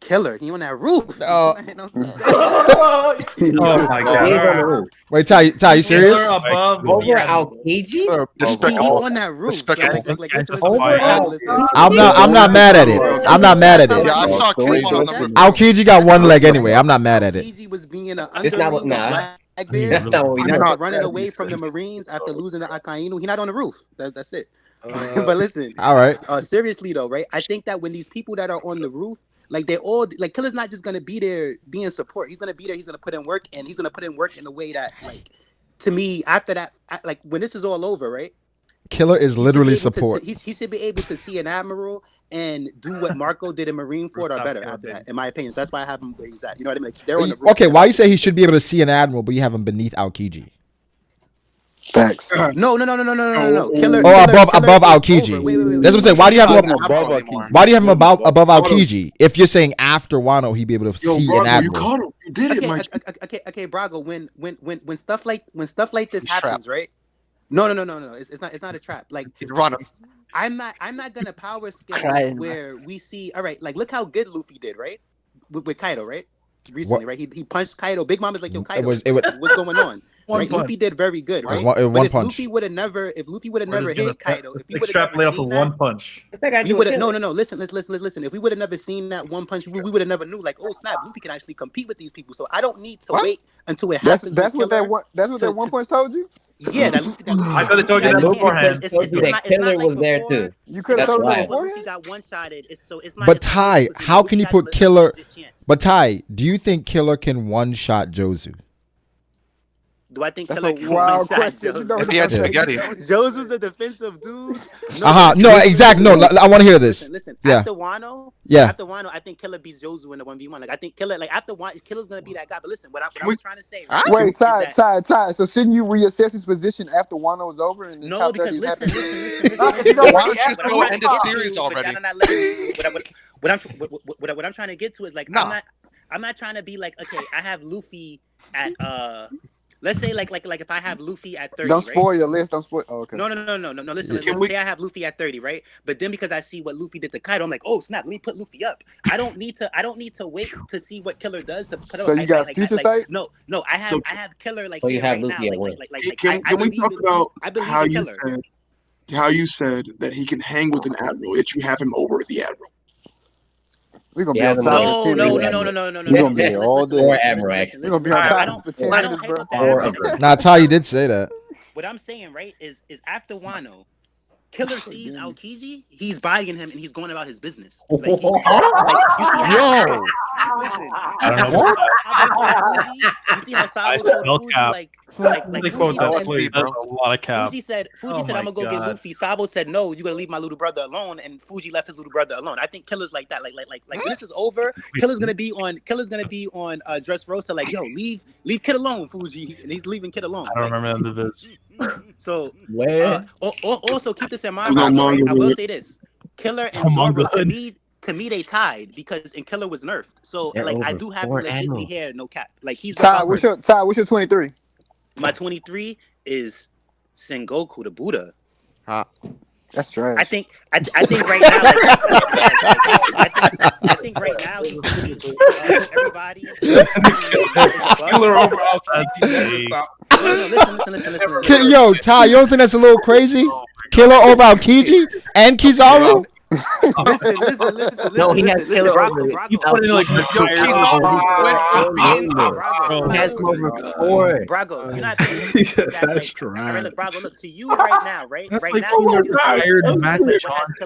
Killer. He on that roof. Oh my god. Wait, Ty, you serious? Above Over Aokiji? He on that roof. I'm not mad at it. I'm not mad at it. Yeah, I saw Killer on the roof. Aokiji got one leg anyway. I'm not mad at it. Aokiji was being an It's not what- underling nah. of Blackbeard. That's not what we know. Running away from the Marines after losing to Akainu. He's not on the roof. That's it. But listen. All right. Seriously though, right? I think that when these people that are on the roof, like they all like Killer's not just gonna be there being support. He's gonna be there. He's gonna put in work, and he's gonna put in work in a way that, like, to me, after that, like when this is all over, right? Killer is literally support. He should be able to see an admiral and do what Marco did in Marineford or better after that, in my opinion. So that's why I have him where he's at. You know what I mean? Like, they're on the roof. Okay, why you say he should be able to see an admiral, but you have him beneath Aokiji? Facts. No. Killer. Oh, Killer above is Aokiji. over. Wait. That's what I'm saying. Why do you have him above Why do you have him above Aokiji? If you're saying after Wano, he'd be able to see Brago, an admiral. you caught him. You did it, Mike. Okay, Brago. When stuff like this happens, right? No. It's not a trap. Like run him. I'm not gonna power scale this where we see. All right, like look how good Luffy did, right? With Kaido, right? Recently, right? He punched Kaido. Big Mom is like, yo, Kaido, what's going on? Right? Luffy did very good, right? But if Luffy would have never hit Kaido, if he would have extrapolate off of one punch, we would have no. Listen. If we would have never seen that one punch, we would have never knew. Like, oh snap, Luffy can actually compete with these people. So I don't need to wait until it happens. That's what that one punch told you. Yeah, that Luffy. I could have told you that beforehand. Killer was there too. You could have told me beforehand. Luffy got one-shotted. It's not. But Ty, how can you put Killer? But Ty, do you think Killer can one-shot Jozu? Do I think that's Killer a can wild one-shot question? Jozu? If he had spaghetti. Jozu's a defensive dude. No, exactly. No, I want to hear this. Listen. Yeah. After Wano, I think Killer beats Jozu in the 1v1. Like I think Killer, like after Wano, Killer's gonna be that guy. But listen, what I was trying to say. Right, wait, Ty. So shouldn't you reassess his position after Wano is over? And no, because listen. Why don't you just go end the series already? What I'm trying to get to is like I'm not trying to be like, okay, I have Luffy at let's say like if I have Luffy at 30. Don't spoil your list. Don't spoil. Oh, okay. No. Listen, let's say I have Luffy at 30, right? But then because I see what Luffy did to Kaido, I'm like, oh snap, let me put Luffy up. I don't need to wait to see what Killer does to put up. So you got future sight? No, I have Killer like. So you have Luffy at what? Can we talk about how you said that he can hang with an admiral if you have him over the admiral? We're gonna be on time for 10 minutes. No. We're gonna be all day. Or admiral, actually. We're gonna be on time for 10 minutes, bro. Nah, Ty, you did say that. What I'm saying, right, is after Wano, Killer sees Aokiji, he's buying him and he's going about his business. Like, you see how you see how Sabo told Fuji, like quote that, Fuji please. That's a lot of cap. Fuji said, I'm gonna go get Luffy. Sabo said, no, you gotta leave my little brother alone, and Fuji left his little brother alone. I think Killer's like that. Like this is over. Killer's gonna be on Dressrosa. Like, yo, leave Kid alone, Fuji, and he's leaving Kid alone. I don't remember the vids. So where? Also keep this in mind. I will say this: Killer and Zoro to me they tied because Killer was nerfed. So like I do have legitimately here, no cap. Like he's Ty. What's your 23? My 23 is Sengoku the Buddha. That's trash. I think right now. I think right now everybody. Killer overall. Listen. Yo, Ty, you don't think that's a little crazy? Killer over Aokiji and Kizaru? Listen. No, he has Killer over. You put in like Brago, you're not thinking that, that's trash. All right, look, Brago, look to you right now, right? That's right like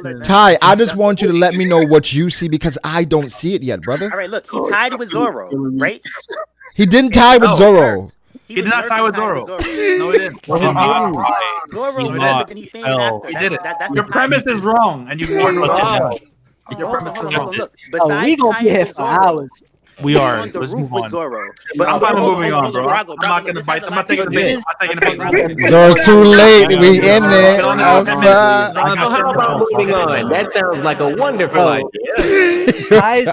now, Ty, I just want you to let me know what you see because I don't see it yet, brother. All right, look, he tied with Zoro, right? He didn't tie with Zoro. He did not tie with Zoro. No, he didn't. Zoro and he fainted after. He did it. Your premise is wrong, and you ignored what Your premise is wrong. Look, we gonna be here for hours. We are. On the Let's roof move with Zoro. But I'm fine with moving on, bro. I'm not gonna bite. I'm not taking the bait. I'm not taking the bait. Zoro's too late. We in there. How about moving on? That sounds like a wonderful idea. I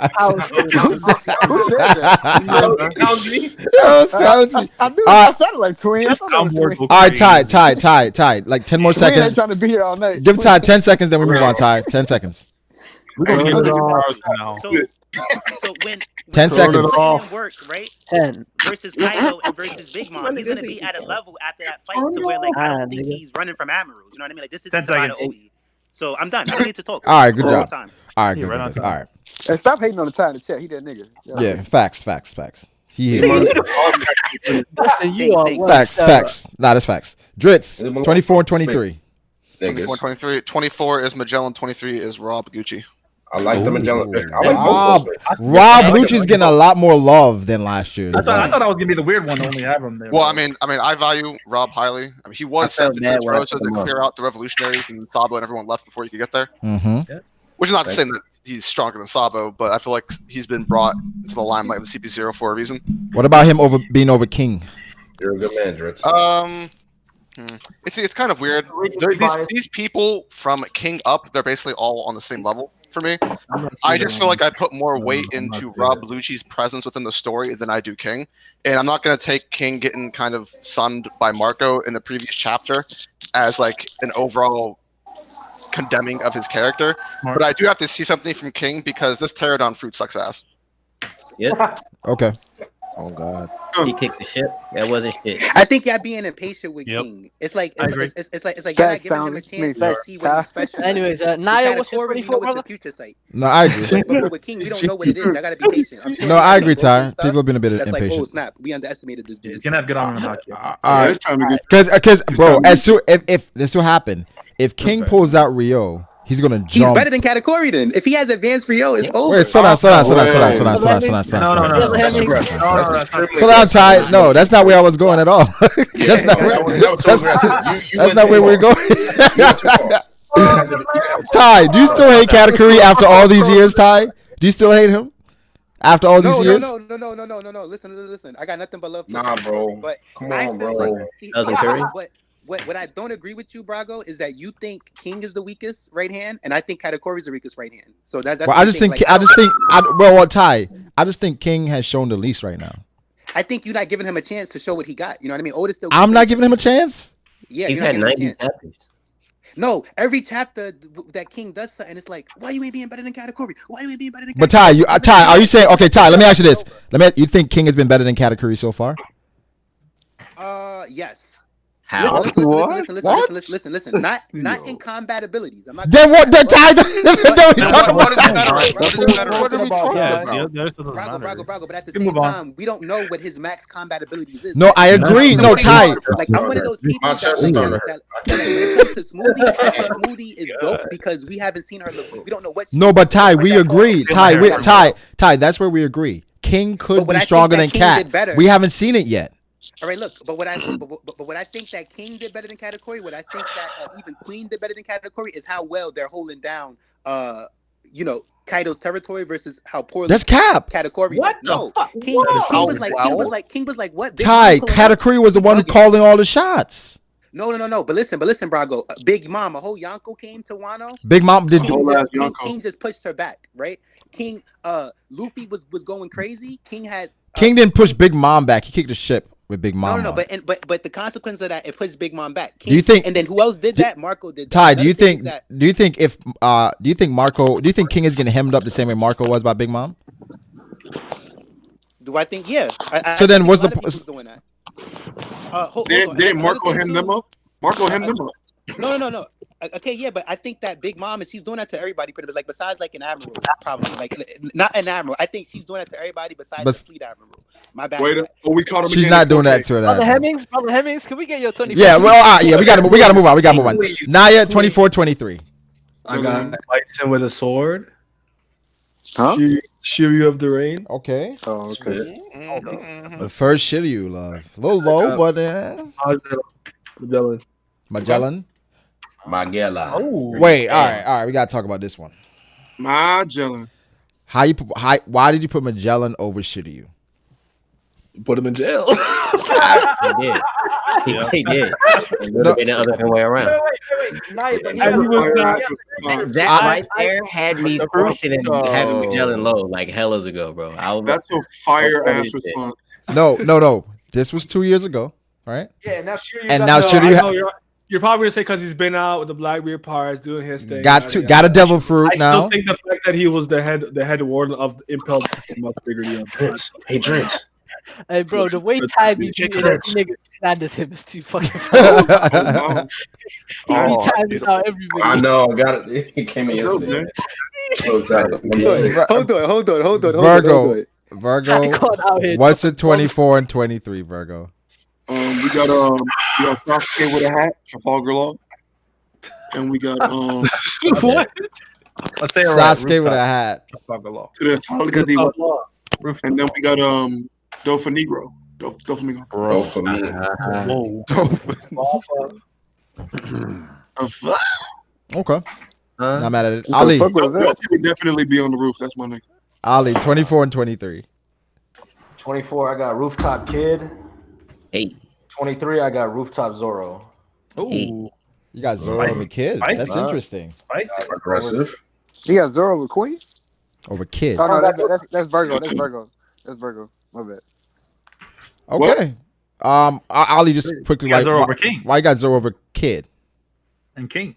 sounded like Twin. All right, Ty. Like 10 more seconds. Ain't trying to be here all night. Give Ty 10 seconds, then we move on, Ty. 10 seconds. We're gonna get now. So when 10 seconds. Worked, right? 10 versus Kaido and versus Big Mom. He's gonna be at a level after that fight to where like I don't think he's running from Admiral. You know what I mean? Like this is about OE. So I'm done. I don't need to talk. All right, good job. All right, good. All right. Hey, stop hating on the tie in the chat. He that nigga. Yeah, facts. He facts. Nah, that's facts. Dritz, 24 and 23. 24 23. 24 is Magellan, 23 is Rob Gucci. I like the Magellan pick. I like Rob both Gucci's getting a lot more love than last year. I thought I was gonna be the weird one to only have him there. Well, I mean, I value Rob highly. I mean, he was sent to Rosa to clear out the revolutionaries, and Sabo and everyone left before he could get there. Mm-hmm. Which is not to say that he's stronger than Sabo, but I feel like he's been brought to the limelight of the CP0 for a reason. What about him being over King? You're a good man, Dritz. It's kind of weird. These people from King up, they're basically all on the same level for me. I just feel like I put more weight into Rob Lucci's presence within the story than I do King. And I'm not going to take King getting kind of sunned by Marco in the previous chapter as like an overall condemning of his character. But I do have to see something from King because this pterodon fruit sucks ass. Yeah. Okay. Oh God. He kicked the ship. That wasn't shit. I think y'all being impatient with King. It's like you're not giving him a chance to see what he's special. Anyways, Naya, what's your 24, brother? The future site. No, I agree. But with King, we don't know what it is. I gotta be patient. I'm sure No, I agree, Ty. People have been a bit that's impatient. like, oh snap, we underestimated this dude. He's gonna have good armor back. Because bro, as soon if this will happen, if King pulls out Rio, he's gonna jump. He's better than Katakuri then. If he has advanced Rio, it's over. Wait, slow down, Ty. No, that's not where I was going at all. That's not where we're going. Ty, do you still hate Katakuri after all these years, Ty? Do you still hate him? After all these years? No. Listen. I got nothing but love for Nah, bro. But Come I on, feel bro. like what I don't agree with you, Brago, is that you think King is the weakest right hand, and I think Katakuri is the weakest right hand. So that's. Well, I just think Ty. I just think King has shown the least right now. I think you're not giving him a chance to show what he got. You know what I mean? Otis still. I'm not giving him a chance. Yeah, he's had 90 chapters. No, every chapter that King does something, it's like, why you ain't being better than Katakuri? Why you ain't being better than Katakuri? But Ty, are you saying okay? Ty, let me ask you this. You think King has been better than Katakuri so far? Yes. How? Listen. Not in combat abilities. I'm not. Then what? Then Ty, Brago. But at the same time, we don't know what his max combat abilities is. No, I agree. No, Ty. Like I'm one of those people that when it comes to Smoothie is dope because we haven't seen her. We don't know what. No, but Ty, we agree. Ty, that's where we agree. King could be stronger than Kat. We haven't seen it yet. All right, look, but what I think that King did better than Katakuri, what I think that even Queen did better than Katakuri is how well they're holding down, Kaido's territory versus how poorly. That's Cap. Katakuri. What? No, King was like what? Ty, Katakuri was the one calling all the shots. No. But listen, Brago. Big Mom, a whole Yonko came to Wano. Big Mom did. King just pushed her back, right? King, Luffy was going crazy. King didn't push Big Mom back. He kicked the ship with Big Mom. No, but the consequence of that, it pushed Big Mom back. Do you think? And then who else did that? Marco did. Ty, do you think King is getting hemmed up the same way Marco was by Big Mom? Do I think? Yeah. So then, what's the doing that? Didn't Marco hem them up? Marco hem them up. No. Okay, yeah, but I think that Big Mom she's doing that to everybody pretty much. Like besides like an admiral, probably like not an admiral. I think she's doing that to everybody besides the fleet admiral. My bad. We caught him. She's not doing that to her. Brother Hemmings, can we get your 24? Yeah, well, we gotta move on. We gotta move on. Naya, 24-23. I got Bison with a sword. Huh? Shiryu of the Rain. Okay. Oh, okay. The first Shiryu, love. A little low, but Magellan. Oh, wait, all right. We gotta talk about this one. Magellan. Why did you put Magellan over Shiryu? Put him in jail. He did. He did. It would have been the other way around. That right there had me questioning having Magellan low like hellas ago, bro. That's a fire ass response. No. This was 2 years ago, right? Yeah, now Shiryu. And now Shiryu. You're probably gonna say because he's been out with the Blackbeard parts doing his thing. Got a devil fruit now. I still think the fact that he was the head warden of the Impel much bigger deal. Hey, Trent. Hey, bro, the way Ty be treating that nigga standards him is too fucking funny. He times out everybody. I know. I got it. He came in yesterday. So excited. Hold on. Virgo. What's it? 24 and 23, Virgo. We got Sasuke with a hat, Trafalgar Law, and we got what? Let's say Sasuke with a hat, Trafalgar Law, and then we got Doflamingo. Okay. Not mad at it. Ali definitely be on the roof. That's my nigga. Ali, 24 and 23. 24, I got Rooftop Kid. 8. 23, I got Rooftop Zoro. Ooh. You got Zoro over Kid. Spicy. That's interesting. Spicy. Aggressive. You got Zoro over Queen? Over Kid. Oh no, that's Virgo. That's Virgo. That's Virgo. My bad. Okay. Ali, just quickly, You got Zoro over King. Why you got Zoro over Kid? And King.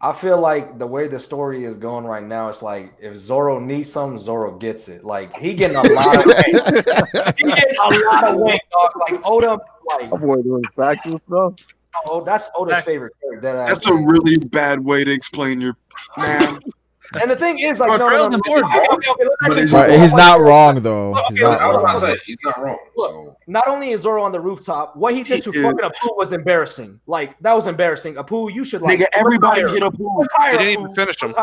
I feel like the way the story is going right now, it's like if Zoro needs something, Zoro gets it. Like he getting a lot of weight. He getting a lot of weight, dog. Like Oda, like My boy doing factual stuff. oh, that's Oda's favorite character. That's a really bad way to explain your man. And the thing is, like, Bro, no, Trail's important. let's But he's not wrong though. He's not I was wrong. about to say he's not wrong. So Not only is Zoro on the rooftop, what he did to fucking Apu was embarrassing. Like that was embarrassing. Apu, you should like Nigga, everybody retire. get Apu. Retire, He didn't Apu. even finish him.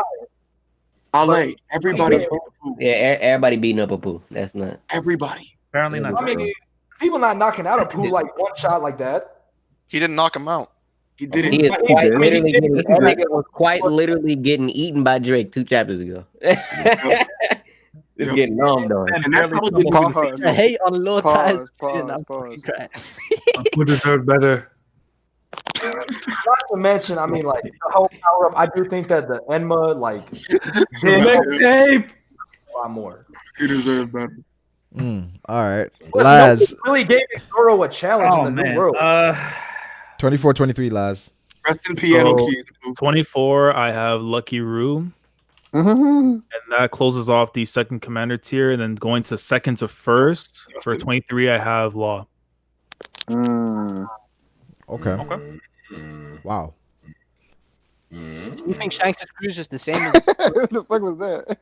Ale, everybody get Apu. Yeah, everybody beating up Apu. That's not everybody. Apparently not. I mean, people not knocking out Apu like one shot like that. He didn't knock him out. He didn't. He is quite literally getting, that nigga was quite literally getting eaten by Drake 2 chapters ago. It's getting numb though. And that probably didn't I hate on low ties. Pause. Who deserved better? Not to mention, I mean, like the whole power up. I do think that the Enma like Mixtape. a lot more. He deserved better. All right. Plus, Laz. nobody really gave Zoro a challenge Oh in the man. new world. 24-23, Laz. Rest in piano So, keys. 24, I have Lucky Roo. And that closes off the second commander tier. And then going to second to first, for 23, I have Law. Okay. Wow. You think Shanks' cruise is the same as What the fuck was that?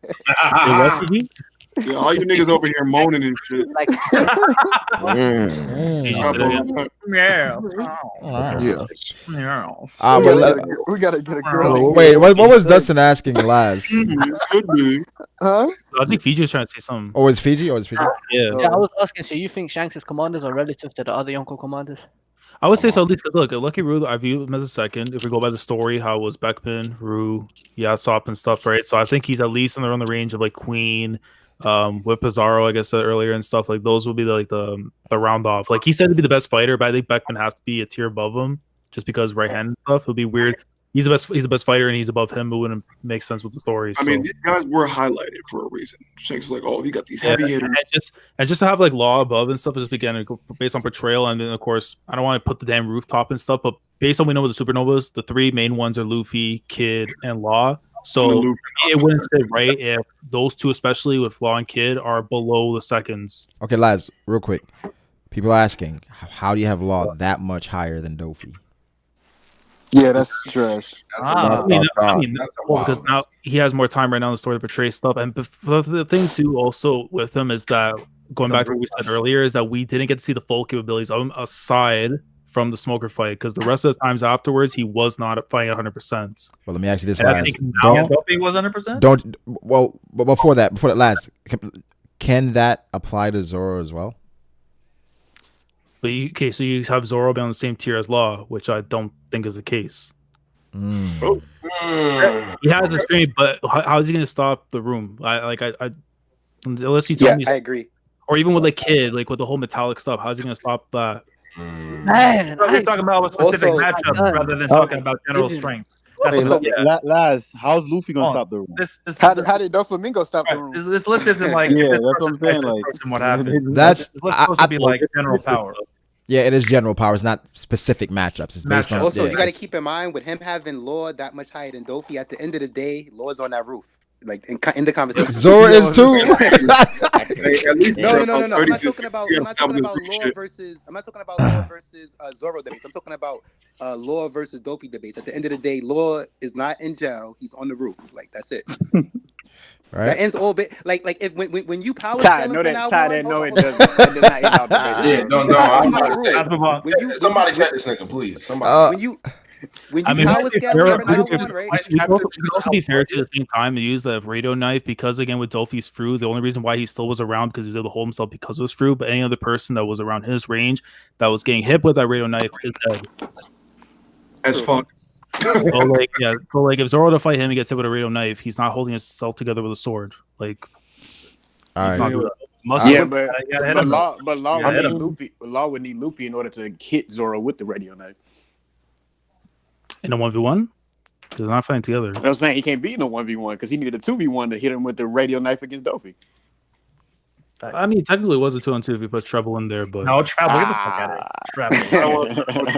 Yeah, all you niggas over here moaning and shit. like Yeah. But We gotta get a girl. wait, what was Dustin asking Laz? Could be. Huh? I think Fiji's trying to say something. Oh, it's Fiji? Oh, it's Fiji. Yeah. Yeah, I was asking, so you think Shanks' commanders are relative to the other Yonko commanders? I would say so, at least because look, Lucky Roo, I view him as a second. If we go by the story, how it was Beckman, Roo, Yatsop, and stuff, right? So I think he's at least around the range of like Queen, with Pizarro, like I said earlier, and stuff. Like those would be like the round off. Like he said to be the best fighter, but I think Beckman has to be a tier above him just because right hand and stuff. It'll be weird. He's the best fighter, and he's above him. It wouldn't make sense with the story. I mean, these guys were highlighted for a reason. Shanks is like, oh, he got these heavy hitters. And just to have like Law above and stuff is just again based on portrayal, and then of course I don't want to put the damn rooftop and stuff, but based on we know with the supernovas, the 3 main ones are Luffy, Kid, and Law. So it wouldn't sit right if those 2, especially with Law and Kid, are below the seconds. Okay, Laz, real quick. People are asking, how do you have Law that much higher than Dofi? Yeah, that's trash. I mean, because now he has more time right now in the story to portray stuff. And the thing too, also with him is that going back to what we said earlier, is that we didn't get to see the full capabilities of him aside from the Smoker fight, because the rest of the times afterwards he was not fighting 100%. Well, let me ask you this, And I Laz. think now he was 100%. But before that, Laz, can that apply to Zoro as well? But so you have Zoro be on the same tier as Law, which I don't think is the case. He has a stream, but how is he going to stop the room? Unless you tell me, I agree. Or even with like Kid, like with the whole metallic stuff, how's he going to stop that? Man, we're talking about a specific Also- matchup rather than talking about general strength. That's Hey, what- Laz, how's Luffy gonna stop the room? How did Doflamingo stop the room? This list isn't like Yeah, if this that's what I'm person fights saying, this like- person, what happens. That's- This list is supposed to be like general power. Yeah, it is general power. It's not specific matchups. It's based on. Also, yeah, you got to it's- keep in mind with him having Law that much higher than Dofi. At the end of the day, Law's on that roof, like in the conversation. Zoro is too. No. I'm not talking about Law versus. I'm not talking about Law versus Zoro debates. I'm talking about Law versus Dofi debates. At the end of the day, Law is not in jail. He's on the roof. Like that's it. Right. That ends all bit like if when you power Ty, no, that it doesn't. That does not end out the Yeah, no, I'm about to say, somebody check this nigga, please. Somebody. When you I mean, power scale we for now one, right? can also be fair to the same time to use the radio knife, because again with Dofi's Fru, the only reason why he still was around because he was able to hold himself because of his Fru, but any other person that was around his range that was getting hit with that radio knife is dead. As fuck. So if Zoro to fight him, he gets hit with a radio knife. He's not holding himself together with a sword. Like, all he's right. not doing that. Law would need Luffy in order to hit Zoro with the radio knife. In a 1v1? They're not fighting together. I'm saying he can't beat no 1v1 because he needed a 2v1 to hit him with the radio knife against Dofi. I mean, technically, it was a 2-on-2 if you put Treble in there, but no, Treble, get the fuck out of here. Treble.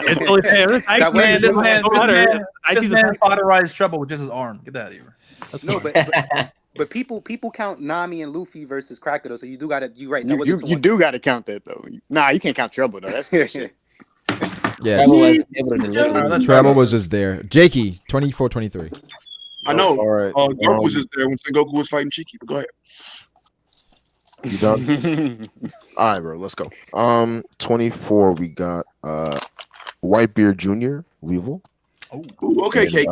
It's only fair. This man authorized Treble with just his arm. Get that out of here. That's no, but people count Nami and Luffy versus Cracker though, so you do gotta right. You do gotta count that though. Nah, you can't count Treble though. That's shit. Yeah, Treble was just there. Jakey, 24-23. I know. All right. Goku was just there when Sengoku was fighting Chiki. But go ahead. You done? All right, bro. Let's go. 24. We got Whitebeard Jr. Weevil. Oh, okay, Cake.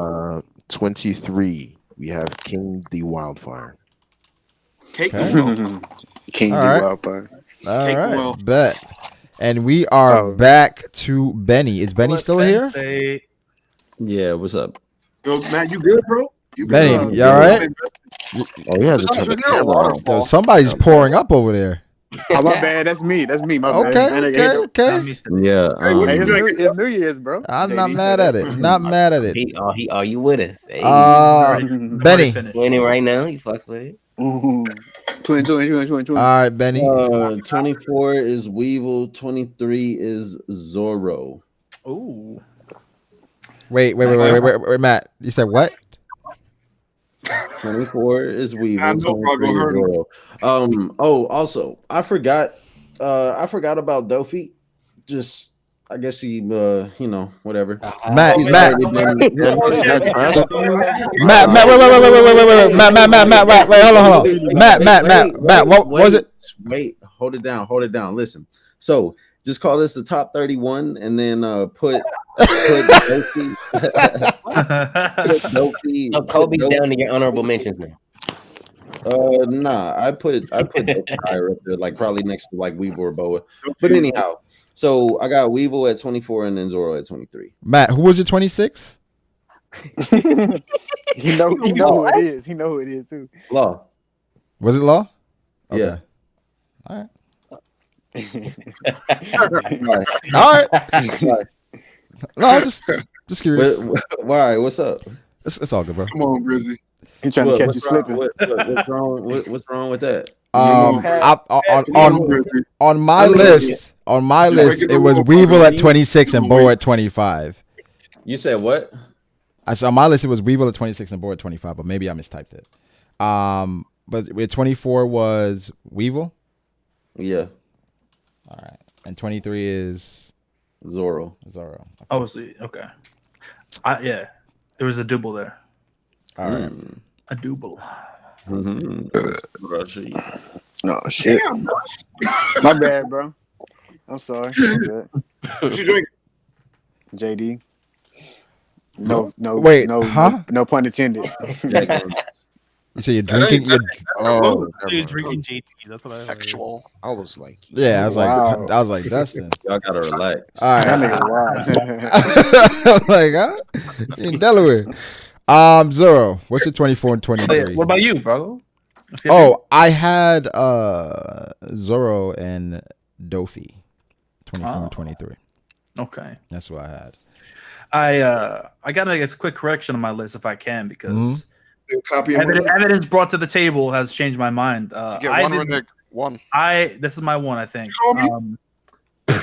23. We have King the Wildfire. Cake. King All the right. Wildfire. All Cake right, well. bet. And we are back to Benny. Is Benny still here? Yeah, what's up? Yo, Matt, you good, bro? You Benny, you all right? Oh yeah, the camera. Yo, somebody's pouring up over there. Oh, my bad. That's me. My bad. Okay. Yeah. Hey, it's New Year's, bro. I'm not mad at it. Not mad at it. Are you with us? Hey, Benny. Winning right now. You fucks with it. 20. All right, Benny. 24 is Weevil. 23 is Zoro. Ooh. Wait, Matt. You said what? 24 is Weevil. I know, 23 is Zoro. Also, I forgot about Dofi. Just I guess he whatever. Matt, wait, Matt, hold on. Matt, what was it? Wait, hold it down. Listen. So just call this the top 31 and then put Dofi. So Kobe's down to your honorable mentions now. Nah, I put Dofi higher up there, like probably next to like Weevil or Boa. But anyhow, so I got Weevil at 24 and then Zoro at 23. Matt, who was your 26? He know who it is. He know who it is too. Law. Was it Law? Okay. Yeah. All right. No, I'm just curious. Why? What's up? It's all good, bro. Come on, Brizzy. He trying to catch you slipping. What's wrong with that? On my list, it was Weevil at 26 and Bo at 25. You said what? I said on my list it was Weevil at 26 and Bo at 25, but maybe I mistyped it. But with 24 was Weevil. Yeah. All right, and 23 is Zoro. Okay. Oh, see, okay. Yeah, there was a double there. All right, a double. No shit. Damn. My bad, bro. I'm sorry. What you drink? JD. No, pun intended. You say you're drinking? You're drinking JD. That's what I heard. Sexual. I was like, yeah, I was like, Dustin. Y'all gotta relax. All right. I was like, huh? In Delaware. Zoro, what's your 24 and 23? What about you, bro? I had Zoro and Dofi, 24 and 23. Okay, that's what I had. I gotta make a quick correction on my list if I can, because copy evidence brought to the table has changed my mind. Get one, Reneg. One. This is my one, I think. I'll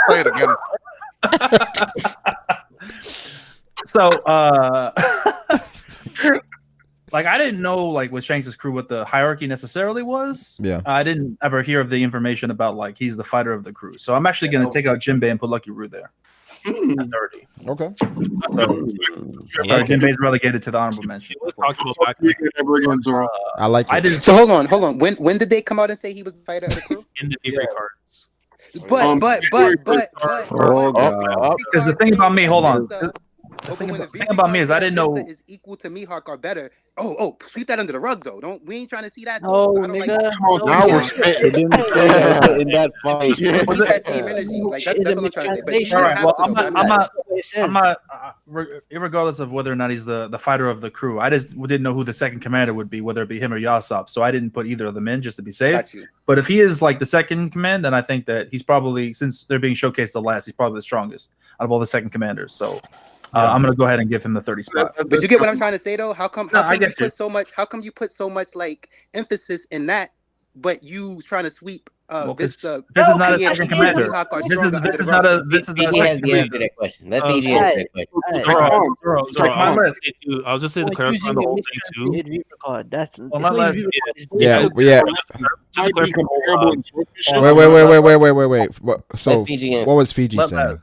say it again. So, like, I didn't know, like, with Shanks' crew what the hierarchy necessarily was. Yeah. I didn't ever hear of the information about, like, he's the fighter of the crew. So I'm actually going to take out Jinbei and put Lucky Root there. At 30. Okay. Sorry, Jinbei's relegated to the honorable mention. Let's talk about back. I like it. I didn't. So hold on. When did they come out and say he was the fighter of the crew? In the D3 cards. But. Because the thing about me, hold on. The thing about me is I didn't know is equal to Mihawk or better. Oh, sweep that under the rug though. We ain't trying to see that. Oh, so I don't nigga. now we're spitting in that fight. That same energy. Like that's what I'm trying to say. But you all right, well, I'm I'm not, regardless of whether or not he's the fighter of the crew. I just didn't know who the second commander would be, whether it be him or Yasop. So I didn't put either of them in just to be safe. But if he is like the second in command, then I think that he's probably, since they're being showcased the last, he's probably the strongest out of all the second commanders. So I'm gonna go ahead and give him the 30 spot. But you get what I'm trying to say though? How come you put so much? How come you put so much like emphasis in that, but you trying to sweep? Vista. This is not a second commander. This is not a. This is not a second commander. That question. Let me answer that question. I'll just say the clarify the whole thing too. Wait. So what was Fiji saying?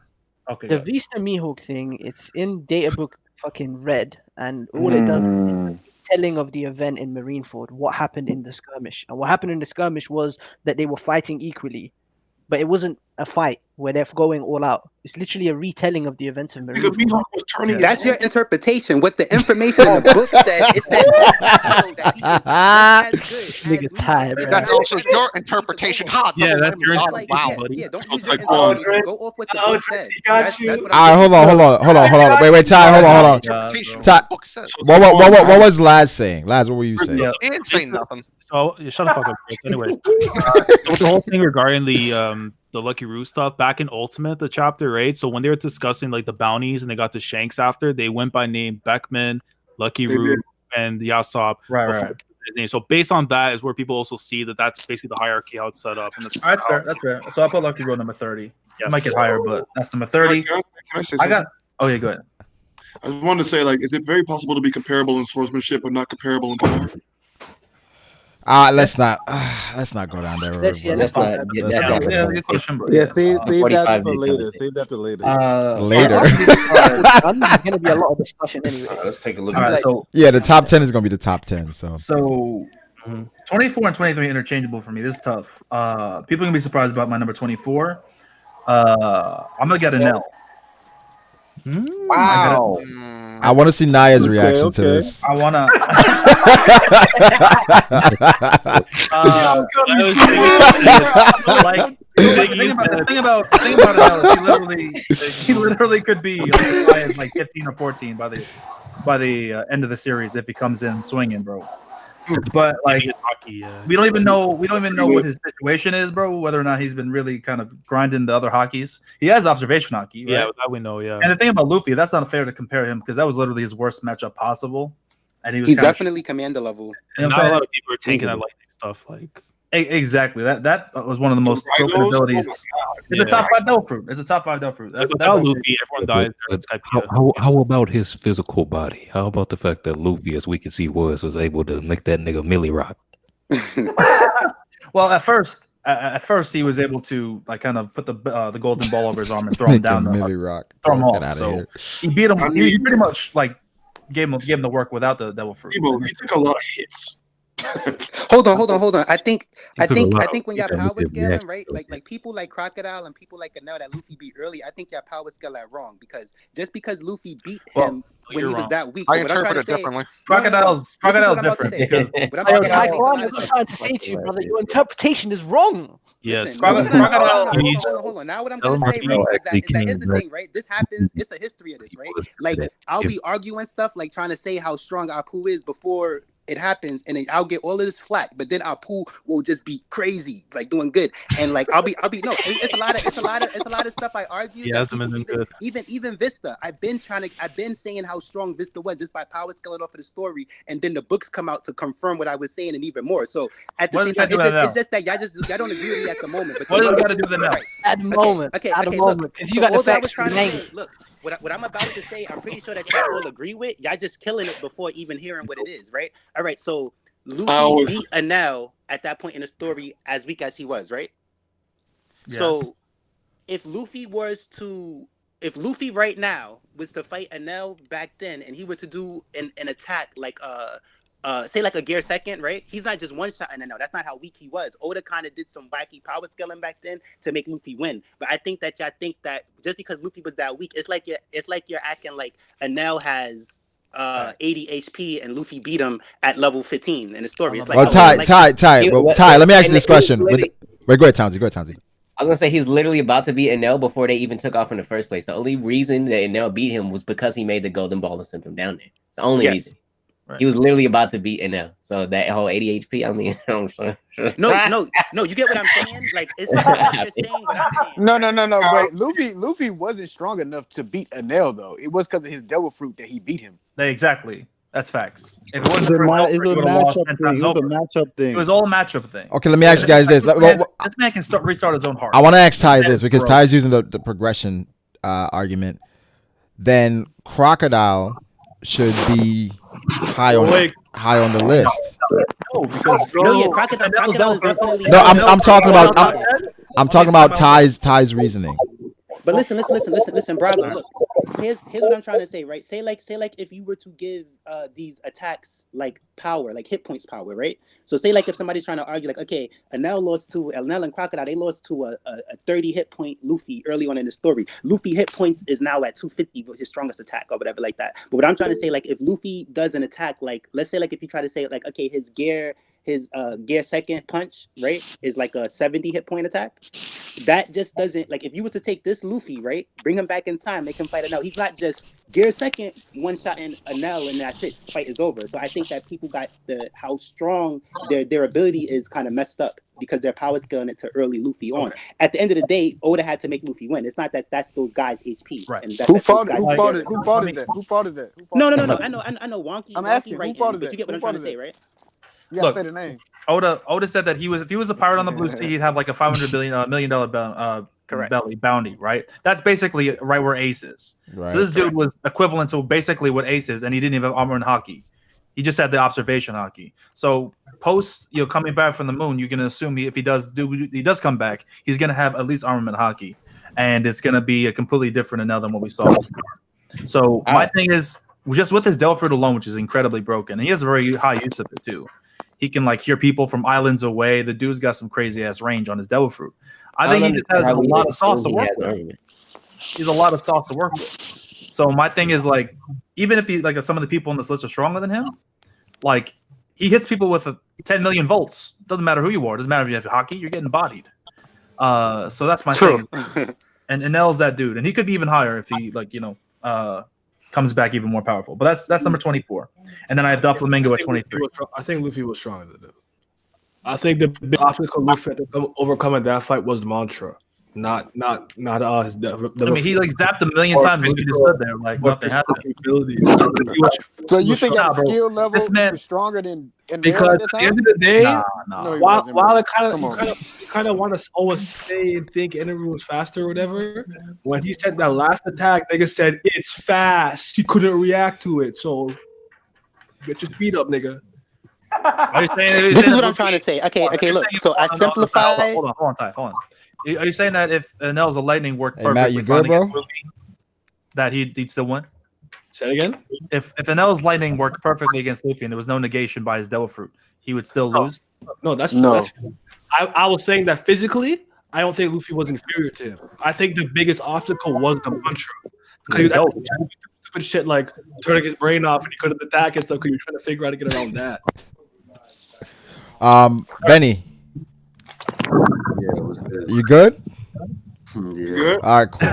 Okay. The Vista Mihawk thing, it's in Databook fucking red, and all it does is telling of the event in Marineford, what happened in the skirmish. And what happened in the skirmish was that they were fighting equally, but it wasn't a fight where they're going all out. It's literally a retelling of the events of Marineford. That's your interpretation. What the information in the book said, it said that's also your interpretation. Yeah, that's your interpretation, buddy. Yeah, don't use your interpretation. Go off what the book said. All right, hold on. Wait, Ty, hold on. Ty, what was Laz saying? Laz, what were you saying? He didn't say nothing. So shut the fuck up, Chris. Anyways, so the whole thing regarding the Lucky Roo stuff back in Ultimate, the chapter, right? So when they were discussing like the bounties and they got the Shanks after, they went by name Beckman, Lucky Roo, and Yasop. Right. So based on that is where people also see that that's basically the hierarchy how it's set up. And That's fair. So I put Lucky Roo number 30. Yes. I might get higher, but that's number 30. Can I say something? Oh yeah, go ahead. I just wanted to say, like, is it very possible to be comparable in swordsmanship but not comparable in power? Let's not go down there. Save that for later. Later. There's gonna be a lot of discussion anyway. Let's take a look. All right, so the top 10 is gonna be the top 10. So 24 and 23 interchangeable for me. This is tough. People are gonna be surprised about my number 24. I'm gonna get an L. Wow. I want to see Naya's reaction to this. I want to. The thing about it is he literally could be like 15 or 14 by the end of the series if he comes in swinging, bro. But like we don't even know what his situation is, bro. Whether or not he's been really kind of grinding the other hockeys. He has observation hockey, right? Yeah, that we know. Yeah. And the thing about Luffy, that's not fair to compare him because that was literally his worst matchup possible, and he's definitely commander level. And not a lot of people are taking that lightning stuff. Like exactly that was one of the most broken abilities. It's a top 5 Devil Fruit. It's a top 5 Devil Fruit. Without Luffy, everyone dies. How about his physical body? How about the fact that Luffy, as we can see, was able to make that nigga Millie rock? Well, at first he was able to like kind of put the golden ball over his arm and throw him down. Millie rock. Throw him off. So he beat him. He pretty much like gave him the work without the Devil Fruit. He took a lot of hits. Hold on. I think when y'all power scaling, right? Like people like Crocodile and people like Canal that Luffy beat early, I think y'all power scale that wrong because just because Luffy beat him when he was that weak, I interpret it differently. Crocodile's different. But I'm trying to say to you, brother, your interpretation is wrong. Yes. Crocodile. Hold on. Now what I'm gonna say, right, is that here's the thing, right? This happens. It's a history of this, right? Like I'll be arguing stuff, like trying to say how strong Apu is before it happens, and then I'll get all of this flack, but then Apu will just be crazy, like doing good, and like I'll be no. It's a lot of stuff I argue. Yeah, good. Even Vista, I've been saying how strong Vista was just by power scaling off of the story, and then the books come out to confirm what I was saying and even more. So at the same time, it's just that y'all don't agree with me at the moment. But what does it got to do with that now? At the moment, because you got the facts. Look. What I'm about to say, I'm pretty sure that y'all all agree with. Y'all just killing it before even hearing what it is, right? All right, so Luffy beat Enel at that point in the story as weak as he was, right? Yes. So if Luffy right now was to fight Enel back then and he were to do an attack like say like a gear second, right? He's not just one shot in Enel. That's not how weak he was. Oda kind of did some wacky power scaling back then to make Luffy win. But I think that y'all think that just because Luffy was that weak, it's like you're acting like Enel has 80 HP and Luffy beat him at level 15 in the story. It's like Ty. Let me ask you this question. Wait, go ahead, Townsy. I was gonna say he's literally about to beat Enel before they even took off in the first place. The only reason that Enel beat him was because he made the golden ball and sent him down there. It's the only reason. Right. He was literally about to beat Enel. So that whole 80 HP, I mean, I'm sure. No, you get what I'm saying? Like it's like you're saying what I'm saying. No. But Luffy wasn't strong enough to beat Enel though. It was because of his devil fruit that he beat him. Exactly. That's facts. If it It's wasn't a, for ma- Enel, it's he a would have lost matchup 10 thing. times It was a over. matchup thing. It was all a matchup thing. Okay, let me ask you guys this. This man can restart his own heart. I want to ask Ty this because Ty's using the progression argument. Then Crocodile should be high on the list. No, because Crocodile is definitely. No, I'm talking about Ty's reasoning. But listen, Brago. Look, here's what I'm trying to say, right? Say like if you were to give these attacks like power, like hit points power, right? So say like if somebody's trying to argue, like, okay, Enel and Crocodile, they lost to a 30 hit point Luffy early on in the story. Luffy hit points is now at 250 with his strongest attack or whatever like that. But what I'm trying to say, like if Luffy does an attack, like let's say like if you try to say like, okay, his gear second punch, right, is like a 70 hit point attack. That just doesn't, like, if you was to take this Luffy, right, bring him back in time, make him fight Enel. He's not just gear second, one shot in Enel, and that's it. Fight is over. So I think that people got how strong their ability is kind of messed up because their power scaling it to early Luffy on. Okay. At the end of the day, Oda had to make Luffy win. It's not that that's those guys' HP. Right. And that's Who fought it? Who fought it? No. I know Wonky. I'm asking, right, who fought it? but you get what I'm trying to say, right? You gotta say the name. Oda said that if he was a pirate on the Blue Sea, he'd have like a $500 million bounty, right? That's basically right where Ace is. Right. So this dude was equivalent to basically what Ace is, and he didn't even have armor and hockey. He just had the observation hockey. So post coming back from the moon, you can assume if he does come back, he's gonna have at least armament hockey, and it's gonna be a completely different Enel than what we saw before. So my thing is just with his Delph fruit alone, which is incredibly broken, and he has a very high use of it too. He can like hear people from islands away. The dude's got some crazy ass range on his Devil Fruit. I think he just has a lot of sauce to work with. He's a lot of sauce to work with. So my thing is like, even if he like some of the people on this list are stronger than him, like he hits people with 10 million volts. Doesn't matter who you are. Doesn't matter if you have hockey. You're getting bodied. So that's my thing. And Enel's that dude, and he could be even higher if he comes back even more powerful. But that's number 24. And then I have Doflamingo at 23. I think Luffy was stronger than him. I think the big obstacle Luffy had to overcome in that fight was the mantra. Not his I mean, he like zapped a million times. Luffy just stood there like nothing happened. So you think at skill level this man was stronger than because at the end of the day, No, while it kind of want to always say and think Enel was faster or whatever, when he said that last attack, nigga said it's fast. He couldn't react to it, so get your speed up, nigga. This is what I'm trying to say. Okay, look. So I simplify. Hold on, Ty. Hold on. Are you saying that if Enel's a lightning worked perfectly, Matt, you good, bro? that he'd still win? Say it again. If Enel's lightning worked perfectly against Luffy and there was no negation by his Devil Fruit, he would still lose? No, that's no. I was saying that physically, I don't think Luffy was inferior to him. I think the biggest obstacle was the mantra. Because he was stupid shit like turning his brain off and he couldn't attack and stuff because you're trying to figure out how to get around that. Benny. You good? Yeah. All right, cool.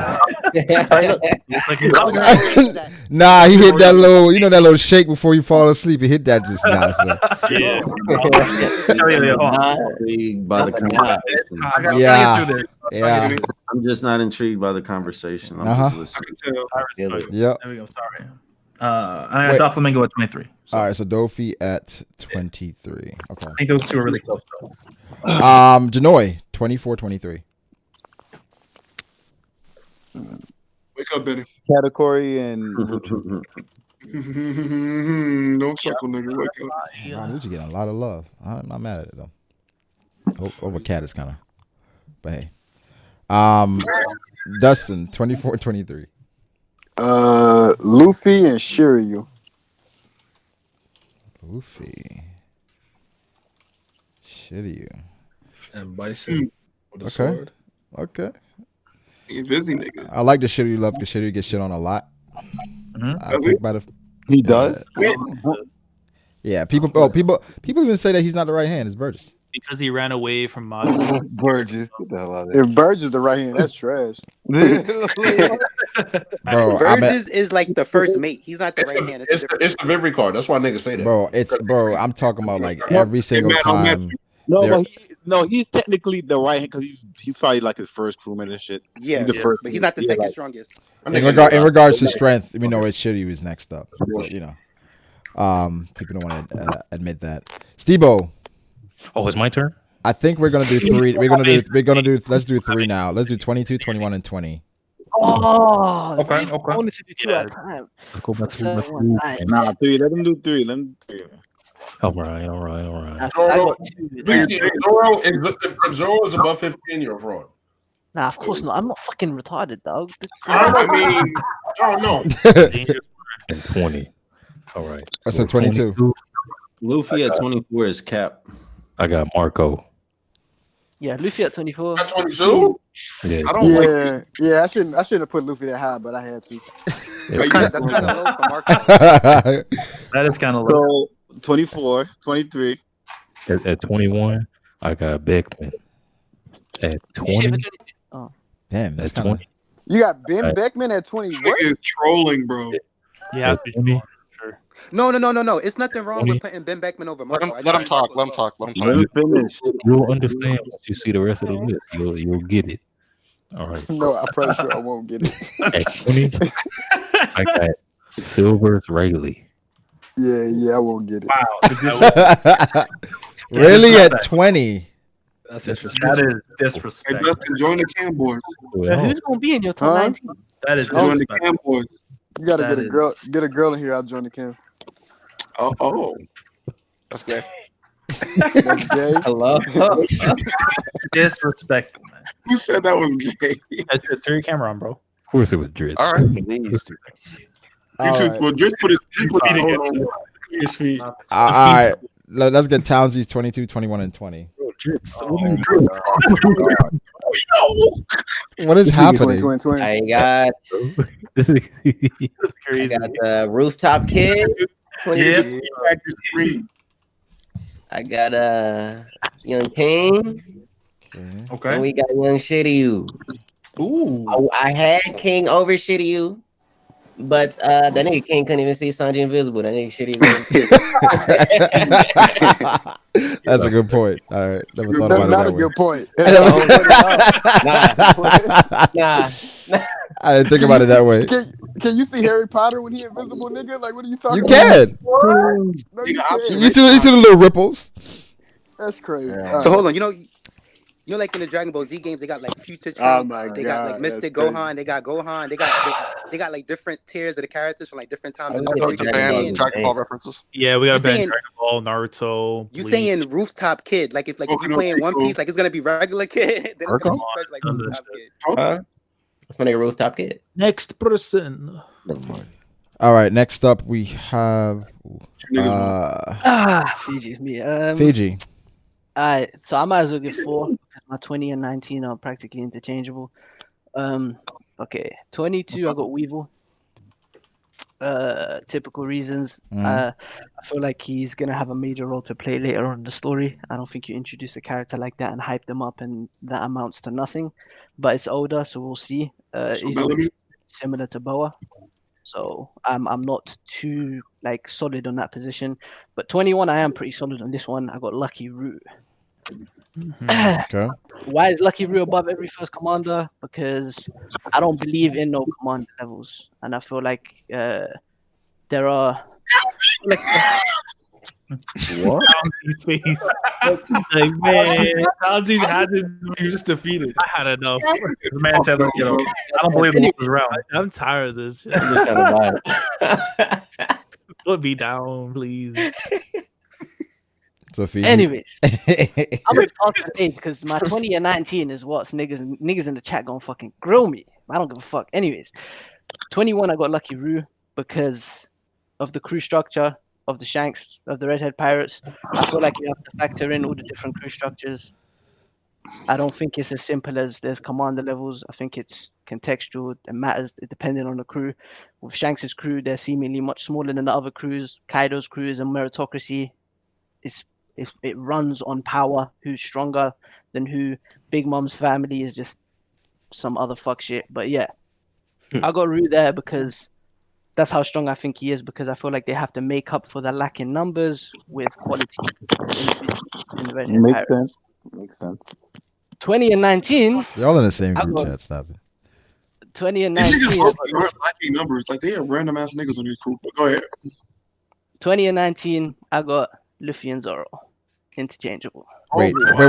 Nah, he hit that little shake before you fall asleep. He hit that just now. So. Intrigued by the conversation. Yeah. I'm just not intrigued by the conversation. I'm just listening. Yep. There we go. Sorry. I got Doflamingo at 23. All right, so Dofi at 23. Okay. I think those two are really close though. Janoi, 24-23. Wake up, Benny. Category and Don't chuckle, nigga. Wake up. Lucha getting a lot of love. I'm not mad at it though. Over Cat is kind of, but hey. Dustin, 24-23. Luffy and Shiryu. Luffy. Shiryu. And Bison with a sword. Okay. He busy, nigga. I like the Shiryu love because Shiryu gets shit on a lot. I think about it. He does. Yeah, people even say that he's not the right hand. It's Burgess. because he ran away from Majin. Burgess, get the hell out of there. If Burge is the right hand, that's trash. Bro, Burgess is like the first mate. He's not the right hand. It's the Vivri card. That's why niggas say that. Bro, I'm talking about like every single time. No, but he's technically the right hand because he's probably like his first crewman and shit. Yeah, he's the first, but he's not the second strongest. In regards to strength, we know it's Shiryu who's next up. But, you know, people don't want to admit that. Steve-O. Oh, it's my turn. I think we're gonna do three. We're gonna do. Let's do three now. Let's do 22, 21, and 20. Oh, okay. I wanted to do two at a time. Let's go back to So, the Nah, three. Let them do three. Let them do three. All right. If Zoro is above 15, you're a fraud. Nah, of course not. I'm not fucking retarded, dog. I mean, I don't know. And 20. All right. That's a 22. Luffy at 24 is cap. I got Marco. Yeah, Luffy at 24. At 22? Yeah. Yeah, I shouldn't have put Luffy that high, but I had to. That's kind of low for Marco. That is kind of low. So 24, 23. At 21, I got Beckman. At 20. Oh. Damn, that's at 20. You got Ben Beckman at 20. What? Is trolling, bro. Yeah, No. It's nothing wrong with putting Ben Beckman over Marco. Let him talk. Let him talk. You'll understand once you see the rest of the list. You'll get it. All right. No, I'm pretty sure I won't get it. At 20, I got Silver's Rayleigh. Yeah, I won't get it. Wow. Really at 20? That's disrespectful. That is disrespectful. Hey, Dustin, join the Cam boys. Who's gonna be in your top 19? That is Join the disrespectful. Cam boys. You gotta That get a girl in here. I'll join the camp. Oh. That's gay. That's gay. Hello. Disrespectful, man. Who said that was gay? Turn your camera on, bro. Of course it was Dritz. All right. Please do that. Well, just put His feet. All right. Let's get Townsy's 22, 21, and 20. What is happening? 20. I got That's I crazy. got the Rooftop Kid. 20. Yeah. just back the screen. I got Young King. Okay. And we got Young Shiryu. Ooh. I had King over Shiryu, but that nigga King couldn't even see Sanji invisible. That nigga Shiryu. That's a good point. All right. Never thought That's about not it a that good point. Nah. I didn't think about it that way. Can you see Harry Potter when he invisible, nigga? Like, what are you talking You about? can. No, you can't. You see the little ripples. That's crazy. So hold on, you know, like in the Dragon Ball Z games, they got like future traits. Oh my they got God, like Mystic that's Gohan. They got Gohan. They got like different tiers of the characters from like different times. in the I story. to ban Dragon Ball references. Yeah, we got You ban saying- Dragon Ball, Naruto. You Bleach. saying Rooftop Kid? Like if you playing One Piece, like it's gonna be regular kid, then it's gonna be special like Rooftop Kid. Let's make a Rooftop Kid. Next person. All right. Next up, we have Fiji's me. Fiji. Alright, so I might as well give 4 because my 20 and 19 are practically interchangeable. Okay, 22 I got Weevil. Typical reasons. I feel like he's gonna have a major role to play later on in the story. I don't think you introduce a character like that and hype them up and that amounts to nothing. But it's older, so we'll see. He's similar to Boa. So I'm not too like solid on that position. But 21 I am pretty solid on this one. I got Lucky Root. Okay. Why is Lucky Root above every first commander? Because I don't believe in no commander levels, and I feel like there are. What? His face. Like, man, Sanji had it. He was just defeated. I had enough. The man said, like, I don't believe the world is round. I'm tired of this. Shit. I'm just trying to buy Put me down, please. So Fiji. Anyways, I'm gonna talk today because my 20 and 19 is what niggas in the chat gonna fucking grill me. I don't give a fuck. Anyways, 21 I got Lucky Roo because of the crew structure of the Shanks of the Redhead Pirates. I feel like you have to factor in all the different crew structures. I don't think it's as simple as there's commander levels. I think it's contextual. It matters depending on the crew. With Shanks' crew, they're seemingly much smaller than the other crews. Kaido's crew is a meritocracy. it runs on power. Who's stronger than who? Big Mom's family is just some other fuck shit. But yeah, I got Root there because that's how strong I think he is. Because I feel like they have to make up for the lack in numbers with quality. In the Makes sense. Makes sense. 20 and 19. Y'all in the same group chat. Stop it. 20 and These 19. niggas aren't lacking numbers. Like they have random ass niggas on your group. But go ahead. 20 and 19. I got Luffy and Zoro. Interchangeable. Wait. Luffy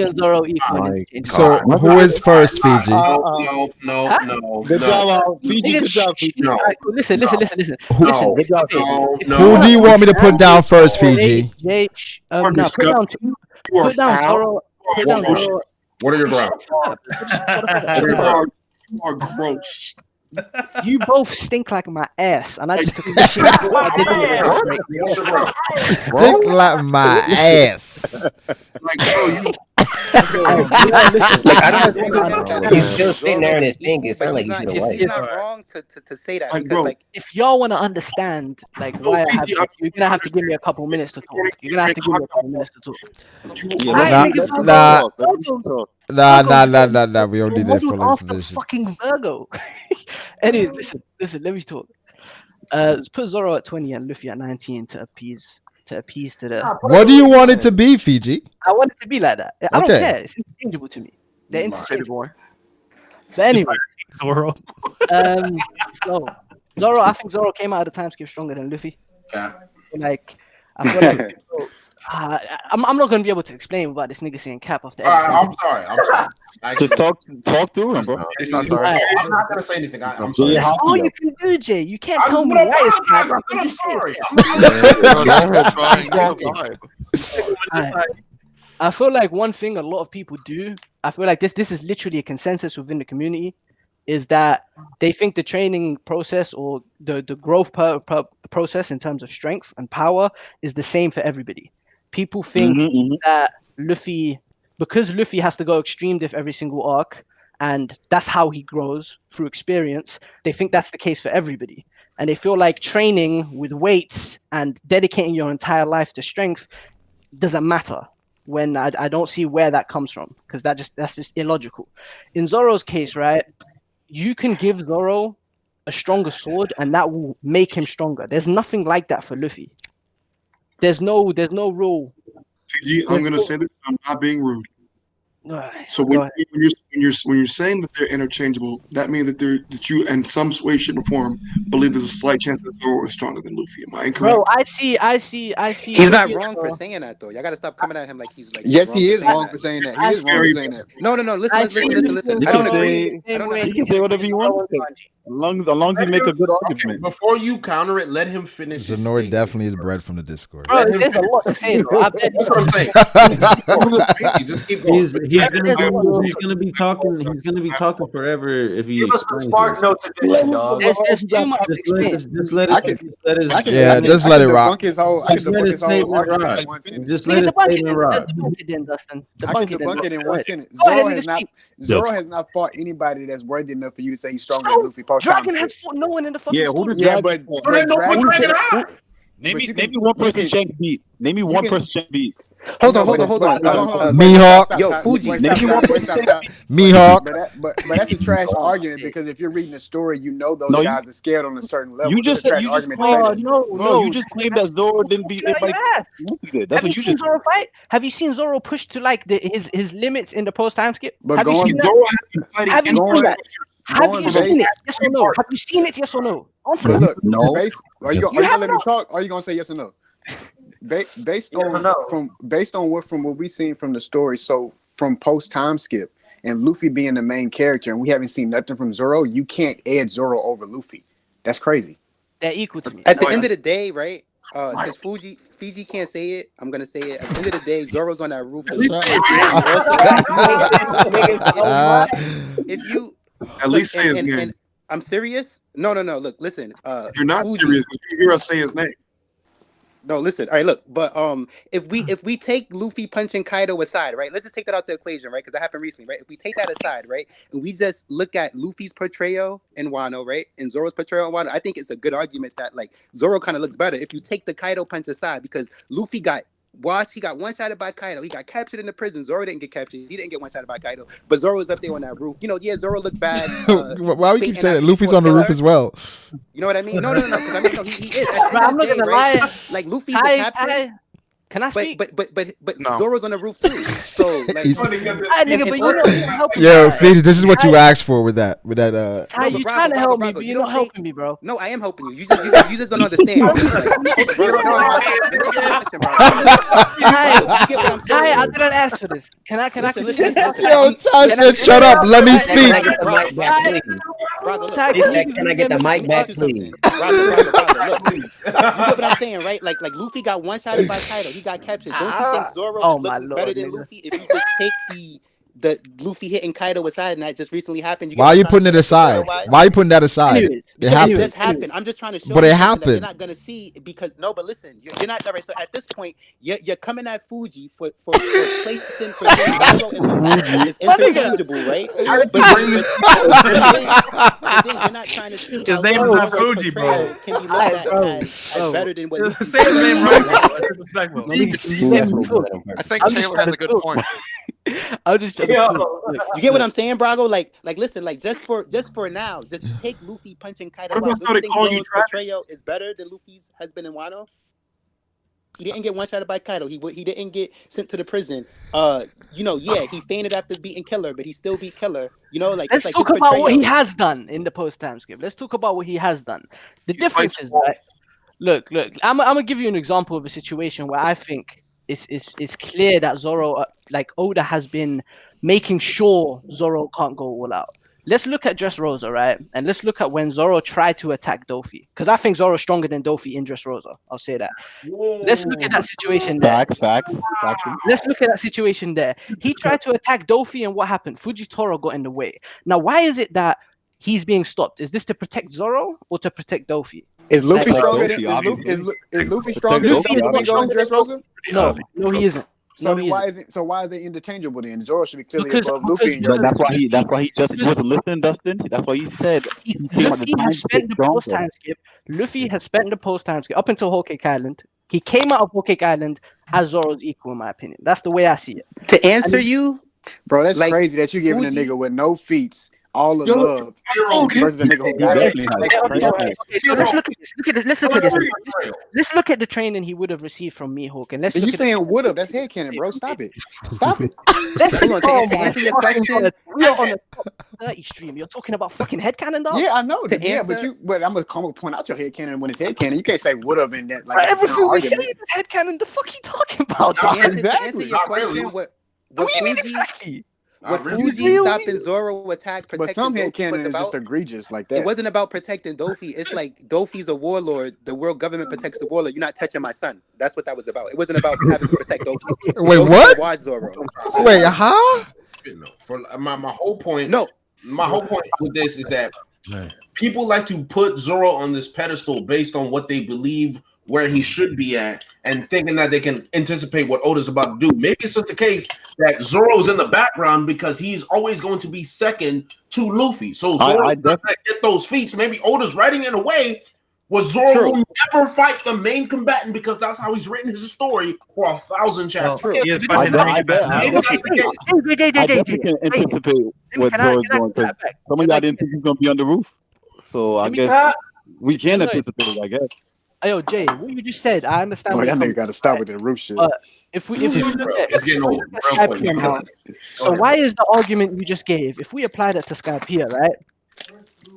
and Zoro equal interchangeable. So who is first, Fiji? No. Good job, Fiji. Good job, Fiji. Listen. Who Who do you want me to put down first, Fiji? Put down Zoro. Put down Zoro. What are your grounds? You are gross. You both stink like my ass, and I just took a shit. Stink like my ass. Like, bro, you. Like, I don't. He's still sitting there in his thing. It sounds like he's away. He's not wrong to say that. Like, Because, bro, like, If y'all want to understand, like, why I have, you're gonna have to give me a couple minutes to talk. You're gonna have to give me a couple minutes to talk. Nah. We don't need that full After exposition. fucking Virgo. Anyways, listen. Let me talk. Let's put Zoro at 20 and Luffy at 19 to appease to the. What do you want it to be, Fiji? I want it to be like that. I don't Okay. care. It's interchangeable to me. They're interchangeable. But anyway, Zoro. So Zoro, I think Zoro came out of the time skip stronger than Luffy. Like, I feel like I'm not gonna be able to explain without this nigga saying cap off the. I'm sorry. Just talk through him, bro. It's not sorry. I'm not gonna say anything. I'm sorry. That's all you can do, Jay. You can't tell me why it's cap. I'm sorry. I feel like one thing a lot of people do, I feel like this is literally a consensus within the community, is that they think the training process or the growth process in terms of strength and power is the same for everybody. People think that Luffy, because Luffy has to go extreme diff every single arc, and that's how he grows through experience, they think that's the case for everybody. And they feel like training with weights and dedicating your entire life to strength doesn't matter. When I don't see where that comes from, because that's just illogical. In Zoro's case, right, you can give Zoro a stronger sword and that will make him stronger. There's nothing like that for Luffy. There's no rule. PG, I'm gonna say this. I'm not being rude. So when you're saying that they're interchangeable, that means that you in some way, shape, or form believe there's a slight chance that Zoro is stronger than Luffy. Am I incorrect? Bro, I see. He's not wrong for saying that though. Y'all gotta stop coming at him like he's like. Yes, he is wrong for saying that. He is wrong for saying that. No. Listen. I don't agree. He can say whatever he wants to say. As long as he make a good argument. Before you counter it, let him finish. Zanor definitely is bred from the Discord. Bro, there's a lot to say, bro. That's what I'm saying. Just keep going. He's gonna be talking. He's gonna be talking forever if he. Give us the spark notes edition, dog. There's too much to explain. Just let it. Yeah, just let it rock. Just let it statement rock. Just let it statement rock. Debunk it then, Dustin. I can debunk it in one sentence. Zoro has not fought anybody that's worthy enough for you to say he's stronger than Luffy. Dragon has fought no one in the fucking story. Name me one person Shanks beat. Name me one person Shanks beat. Hold on. Mihawk. Yo, Fuji. Mihawk. But that's a trash argument because if you're reading a story, you know those guys are scared on a certain level. You just claimed that Zoro didn't beat anybody. That's what you just. Zoro fight? Have you seen Zoro push to like his limits in the post time skip? But have you seen that? Have you seen it? Yes or no? Have you seen it? Yes or no? Answer that. Look, no. Are you gonna let me talk? Or are you gonna say yes or no? Based on what we've seen from the story, so from post time skip and Luffy being the main character, and we haven't seen nothing from Zoro, you can't edge Zoro over Luffy. That's crazy. They're equal to me. At the end of the day, right? Since Fiji can't say it, I'm gonna say it. At the end of the day, Zoro's on that roof. If you at least say his name. I'm serious. No. Look, listen. You're not serious. You hear us say his name. No, listen. All right, look. But if we take Luffy punching Kaido aside, right? Let's just take that out the equation, right? Because that happened recently, right? If we take that aside, right, and we just look at Luffy's portrayal in Wano, right, and Zoro's portrayal in Wano, I think it's a good argument that like Zoro kind of looks better if you take the Kaido punch aside, because Luffy got washed. He got one-shotted by Kaido. He got captured in the prison. Zoro didn't get captured. He didn't get one-shotted by Kaido. But Zoro was up there on that roof. You know, yeah, Zoro looked bad. Why would you keep saying that? Luffy's on the roof as well. You know what I mean? No. Because I mean, no, he is. I'm not gonna lie. Like Luffy's a captain. Can I speak? But no. Zoro's on the roof too. So like, Yo, Fiji, this is what you asked for with that. Ty, you trying to help me, but you're not helping me, bro. No, I am helping you. You just don't understand. Ty, I didn't ask for this. Can I? Listen. Yo, Ty said, "Shut up, let me speak." Can I get the mic back, please? Look, you get what I'm saying, right? Like Luffy got one-shotted by Kaido. He got captured. Don't you think Zoro is looking better than Luffy if you just take the Luffy hitting Kaido aside, and that just recently happened? Why are you putting it aside? Why are you putting that aside? It happened. It just happened. I'm just trying to show but you it that happened. you're not gonna see because but listen, you're not all right. So at this point, you're coming at Fuji for placing Zoro and Luffy is interchangeable, right? But then you're not trying to see his name is not Fuji, bro. Can be looked at as better than what Luffy. Say his name right. I think Taylor has a good point. I'll just you get what I'm saying, Brago? Like listen, like just for now, just take Luffy punching Kaido. Do you think Zoro's portrayal is better than Luffy's has been in Wano? He didn't get one-shotted by Kaido. He didn't get sent to the prison. He fainted after beating Killer, but he still beat Killer. You know, like let's talk about what he has done in the post-time skip. Let's talk about what he has done. The difference is, right? Look. I'm gonna give you an example of a situation where I think it's clear that Zoro, like Oda, has been making sure Zoro can't go all out. Let's look at Dressrosa, right? And let's look at when Zoro tried to attack Dofi. Because I think Zoro's stronger than Dofi in Dressrosa. I'll say that. Whoa. Let's look at that situation there. Facts. Let's look at that situation there. He tried to attack Dofi, and what happened? Fujitoro got in the way. Now, why is it that he's being stopped? Is this to protect Zoro or to protect Dofi? Is Luffy stronger than Luffy stronger than Dressrosa? No, he isn't. So why are they interchangeable then? Zoro should be clearly above Luffy. That's why he wasn't listening, Dustin. That's why he said Luffy has spent the post-time skip. Luffy has spent the post-time skip up until Whole Cake Island. He came out of Whole Cake Island as Zoro's equal, in my opinion. That's the way I see it. To answer you, bro, that's crazy that you're giving a nigga with no feats all the love versus a nigga who got it. Let's look at this. Let's look at the training he would have received from Mihawk. And you saying would have? That's headcanon, bro. Stop it. Let's answer your question. We're on a top 30 stream. You're talking about fucking headcanon, dog? Yeah, I know. But I'm gonna point out your headcanon when it's headcanon. You can't say would have in that. Like everything we say is headcanon. The fuck you talking about? Exactly. To answer your question, what do you mean exactly? What Fuji stopping Zoro attack, protecting but some headcanon is just egregious like that. It wasn't about protecting Dofi. It's like Dofi's a warlord. The world government protects the warlord. You're not touching my son. That's what that was about. It wasn't about having to protect Dofi. Wait, Dofi what? Watch Zoro. Wait, huh? For my whole point. No, my whole point with this is that people like to put Zoro on this pedestal based on what they believe where he should be at, and thinking that they can anticipate what Oda's about to do. Maybe it's just the case that Zoro's in the background because he's always going to be second to Luffy. So Zoro doesn't get those feats. Maybe Oda's writing in a way where Zoro will never fight the main combatant because that's how he's written his story for 1,000 chapters. I definitely can anticipate what Zoro's going to. Some of y'all didn't think he's going to be on the roof. So I guess we can anticipate it, I guess. Yo, Jay, what you just said, I understand. Oh, that nigga got to stop with the roof shit. If we look at it's getting old. So why is the argument you just gave, if we apply that to Skypiea, right,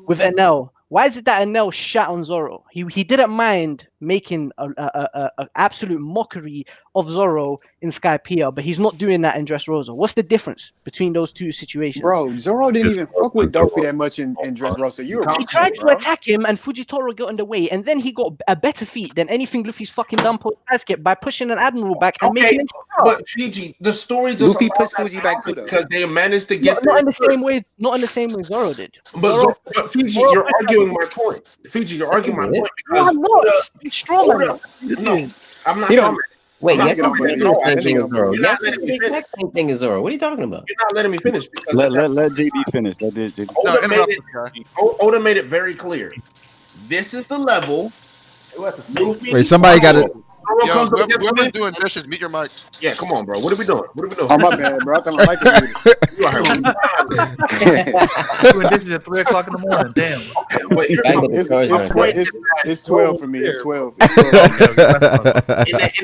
with Enel, why is it that Enel shat on Zoro? He didn't mind making a absolute mockery of Zoro in Skypiea, but he's not doing that in Dressrosa. What's the difference between those two situations? Bro, Zoro didn't even fuck with Dofi that much in Dressrosa. He tried to attack him, and Fujitoro got in the way, and then he got a better feat than anything Luffy's fucking done post-basket by pushing an admiral back and making him but Fiji, the story just Luffy pushed Fuji back too, though, because they managed to get not in the same way. Not in the same way Zoro did. But Fiji, you're arguing my point. Fiji, you're arguing my point because I'm not. no, I'm not. Wait, I'm not yes, getting I'm off thinking of the that. same thing as Zoro. You're not Yes, letting the me finish. exact same thing as Zoro. What are you talking about? You're not letting me finish because Let JD finish. Let JD. Oda made it very clear. This is the level. Wait, somebody got it. Yo, whoever's doing dishes, mute your mics. Yeah, come on, bro. What are we doing? What are we doing? Oh my bad, bro. I thought my mic was muted. Doing dishes at 3 o'clock in the morning. Damn. It's 12 for me. It's 12. In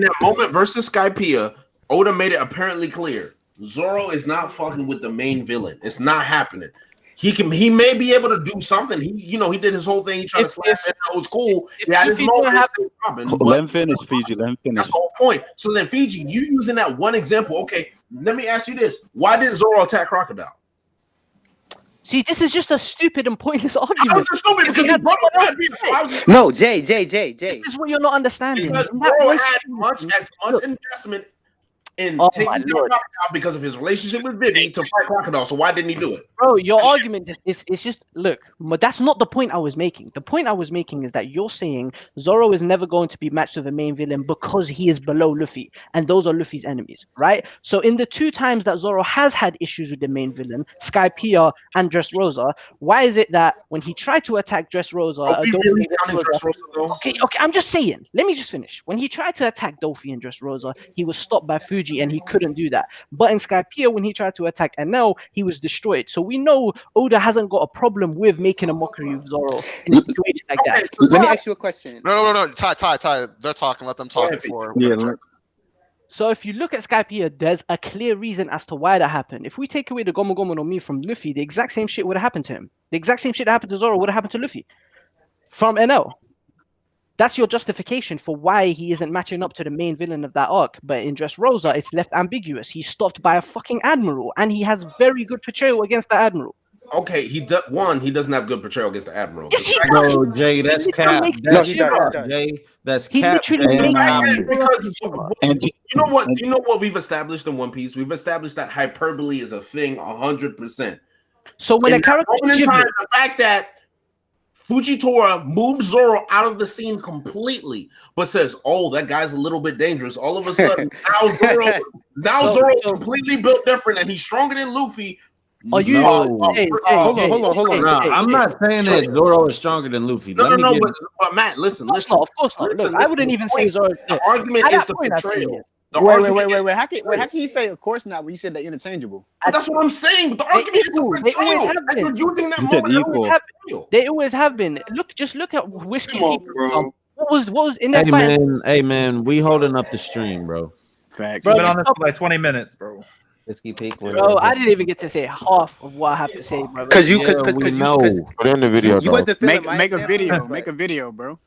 that moment versus Skypiea, Oda made it apparently clear. Zoro is not fucking with the main villain. It's not happening. He may be able to do something. He did his whole thing. He tried to slash it. It was cool. Yeah, his moments. Let him finish, Fiji. Let him finish. That's the whole point. So then, Fiji, you using that one example. Okay, let me ask you this: why didn't Zoro attack Crocodile? See, this is just a stupid and pointless argument. How is it stupid? Because you brought up No, Jay. This is what you're not understanding. because Zoro had as much investment in taking down Crocodile because of his relationship with Vivi to fight Crocodile. So why didn't he do it? Bro, your argument is just look, but that's not the point I was making. The point I was making is that you're saying Zoro is never going to be matched with a main villain because he is below Luffy, and those are Luffy's enemies, right? So in the 2 times that Zoro has had issues with the main villain, Skypiea and Dressrosa, why is it that when he tried to attack Dressrosa, okay, I'm just saying. Let me just finish. When he tried to attack Doffy and Dressrosa, he was stopped by Fuji, and he couldn't do that. But in Skypiea, when he tried to attack Enel, he was destroyed. So we know Oda hasn't got a problem with making a mockery of Zoro in a situation like that. Let me ask you a question. No. Ty. They're talking. Let them talk before. So if you look at Skypiea, there's a clear reason as to why that happened. If we take away the Gomu Gomu no Mi from Luffy, the exact same shit would have happened to him. The exact same shit that happened to Zoro would have happened to Luffy from Enel. That's your justification for why he isn't matching up to the main villain of that arc. But in Dressrosa, it's left ambiguous. He's stopped by a fucking admiral, and he has very good portrayal against the admiral. Okay, he doesn't have good portrayal against the admiral. Yes, he does. No, Jay, that's cap. Jay, that's cap. Because you know what we've established in One Piece? We've established that hyperbole is a thing 100%. So when a character, the fact that Fujitora moved Zoro out of the scene completely, but says, "Oh, that guy's a little bit dangerous." All of a sudden, Zoro's completely built different, and he's stronger than Luffy. Are you? Hold on. Nah, I'm not saying that Zoro is stronger than Luffy. No. But Matt, listen. Of course not. Look, I wouldn't even say Zoro. The argument is the portrayal. Wait. How can you say of course not when you said they're interchangeable? That's what I'm saying. But the argument is the portrayal. You're using that moment. They always have been. Just look at Whiskey People. What was in that fight? Hey man, we holding up the stream, bro. Facts. Been on this for like 20 minutes, bro. Whiskey Peak. Bro, I didn't even get to say half of what I have to say, bro. Because you know. Put in the video. You wasn't make a video. Make a video, bro.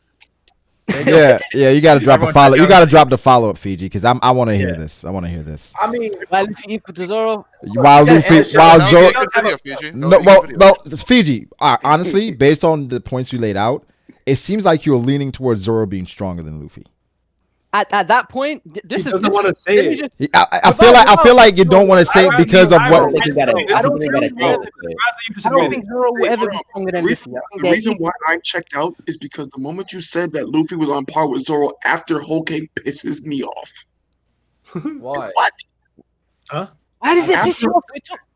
Yeah, you gotta drop a follow. You gotta drop the follow up, Fiji, because I want to hear this. I want to hear this. I mean, while Luffy equal to Zoro. While Zoro. No, well, Fiji. Honestly, based on the points you laid out, it seems like you're leaning towards Zoro being stronger than Luffy. At that point, this is. Doesn't want to say it. I feel like you don't want to say it because of what. I don't think Zoro will ever be stronger than Luffy. The reason why I checked out is because the moment you said that Luffy was on par with Zoro after Whole Cake pisses me off. Why? What? Huh? Why does it piss you off?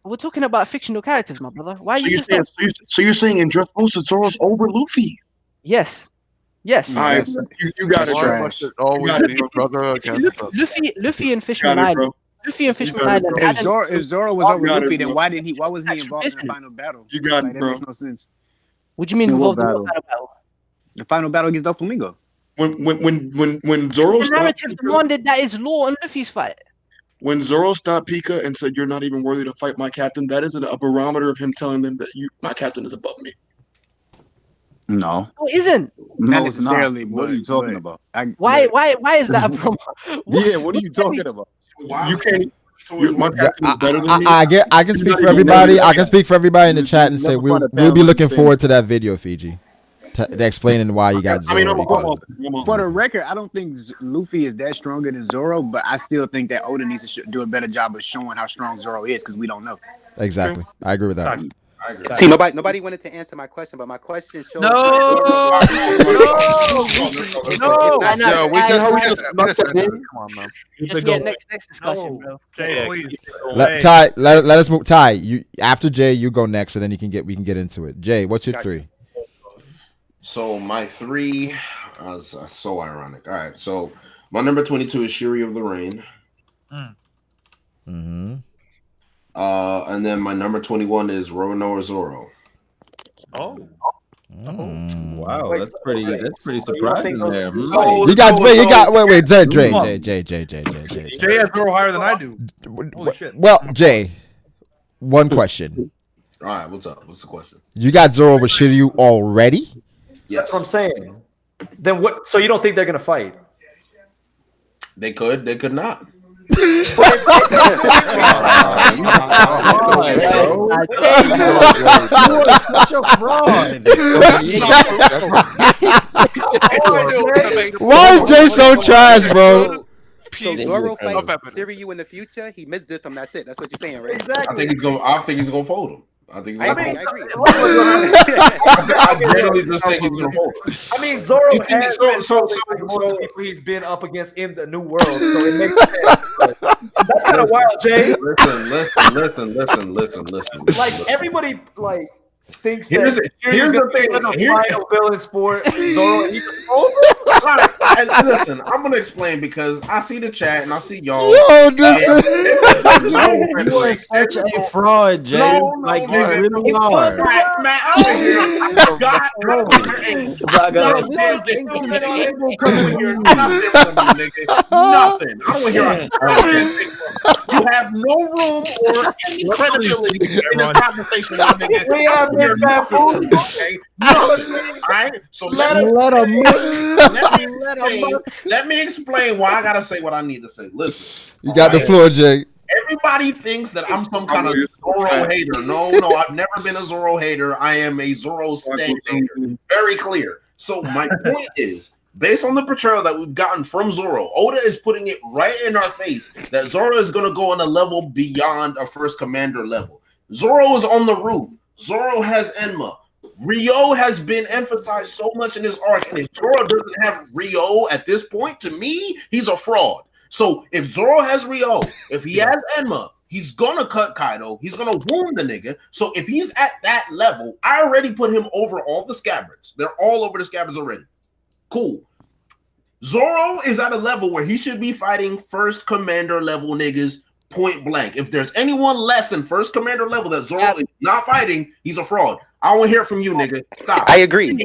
We're talking about fictional characters, my brother. Why are you saying? So you're saying in Dressrosa Zoro's over Luffy? Yes. Yes. All right, you got it, trash. Always be brother again. Luffy and Fishman Island. Luffy and Fishman Island. If Zoro was over Luffy, then why wasn't he involved in the final battle? You got it, bro. That makes no sense. What do you mean involved in the final battle? The final battle against Doflamingo. When Zoro the narrative demanded that is Law and Luffy's fight. When Zoro stopped Pika and said, "You're not even worthy to fight my captain," that is a barometer of him telling them that my captain is above me. No. No, it isn't. Not necessarily. What are you talking about? Why is that a problem? Yeah, what are you talking about? You can't. My captain is better than me. I can speak for everybody. I can speak for everybody in the chat and say we'll be looking forward to that video, Fiji. Explaining why you got Zoro. For the record, I don't think Luffy is that stronger than Zoro, but I still think that Oda needs to do a better job of showing how strong Zoro is because we don't know. Exactly. I agree with that. I agree. See, nobody wanted to answer my question, but my question shows. No. Yo, we just come on, man. Next discussion, bro. Jay, please. Let us move. Ty, you after Jay, you go next, and then we can get into it. Jay, what's your 3? So my 3 is so ironic. All right, so my number 22 is Shuri of the Rain. Mm-hmm. And then my number 21 is Roronoa Zoro. Oh. Wow, that's pretty surprising there. Wait, Jay. Jay has Zoro higher than I do. Holy shit. Well, Jay, one question. All right, what's up? What's the question? You got Zoro over Shiryu already? That's what I'm saying. Then what? So you don't think they're gonna fight? They could not. You're such a fraud. Why is Jay so trash, bro? So Zoro fights Shiryu in the future. He missed it from that's it. That's what you're saying, right? Exactly. I think he's gonna fold him. I agree. I generally just think he's gonna fold. I mean, Zoro has been most of the people he's been up against in the new world, so it makes sense. That's kind of wild, Jay. Listen. Like everybody, thinks here's that the thing. The final villain sport Zoro. And he listen, I'm gonna explain because I see the chat and I see y'all. Yo, you are such a fraud, Jay. You really are. Nothing. I don't hear. You have no room or any credibility in this conversation, my nigga. We have been bad food. Okay, nothing. All right. So let me explain why I gotta say what I need to say. Listen, you got the floor, Jay. Everybody thinks that I'm some kind of Zoro hater. No, I've never been a Zoro hater. I am a Zoro stan hater. Very clear. So my point is, based on the portrayal that we've gotten from Zoro, Oda is putting it right in our face that Zoro is going to go on a level beyond a first commander level. Zoro is on the roof. Zoro has Enma. Ryo has been emphasized so much in this arc, and if Zoro doesn't have Ryo at this point, to me, he's a fraud. So if Zoro has Ryo, if he has Enma, he's gonna cut Kaido. He's gonna wound the nigga. So if he's at that level, I already put him over all the scabbards. They're all over the scabbards already. Cool. Zoro is at a level where he should be fighting first commander level niggas point blank. If there's anyone less than first commander level that Zoro is not fighting, he's a fraud. I don't want to hear from you, nigga. Stop. I agree.